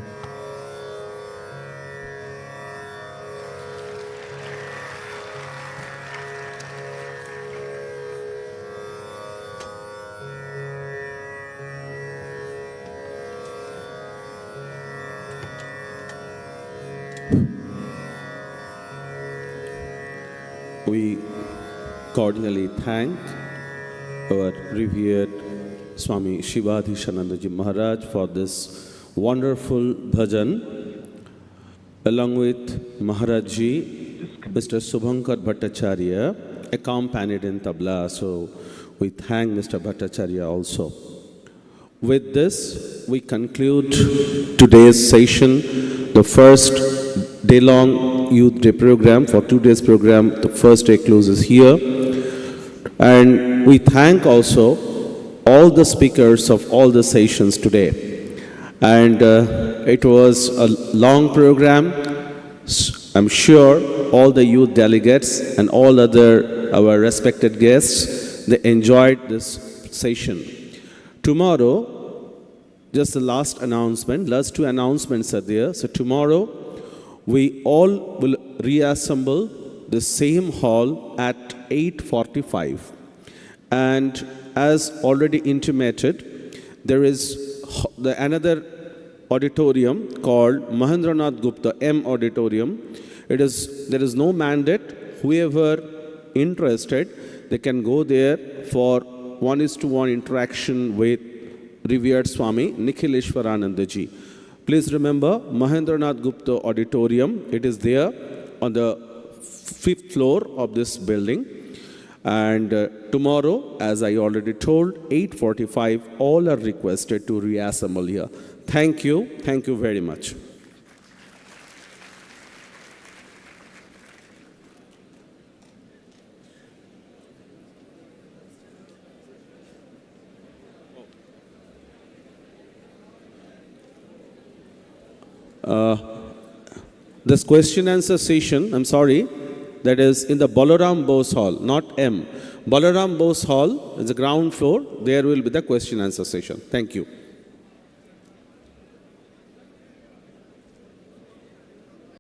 We cordially thank our revered Swami Shivadhishanandaji Maharaj for this wonderful bhajan. Along with Maharajji, Mr. Subhankar Bhattacharya accompanied in tabla, so we thank Mr. Bhattacharya also. With this, we conclude today's session, the first day-long youth day program. For 2 days program, the first day closes here. And we thank also all the speakers of all the sessions today. And it was a long program. I'm sure all the youth delegates and all other our respected guests, they enjoyed this session. Tomorrow, just the last announcement, last 2 announcements are there. So tomorrow, we all will reassemble the same hall at 8:45. And as already intimated, there is another auditorium called Mahendranath Gupta M Auditorium. There is no mandate. Whoever interested, they can go there for 1:1 interaction with revered Swami Nikhileshwaranandaji. Please remember Mahendranath Gupta Auditorium. It is there on the 5th floor of this building. And tomorrow, as I already told, 8:45, all are requested to reassemble here. Thank you. Thank you very much. This question answer session, I'm sorry, that is in the Belur Bose Hall, not M. Belur Bose Hall is the ground floor. There will be the question answer session. Thank you.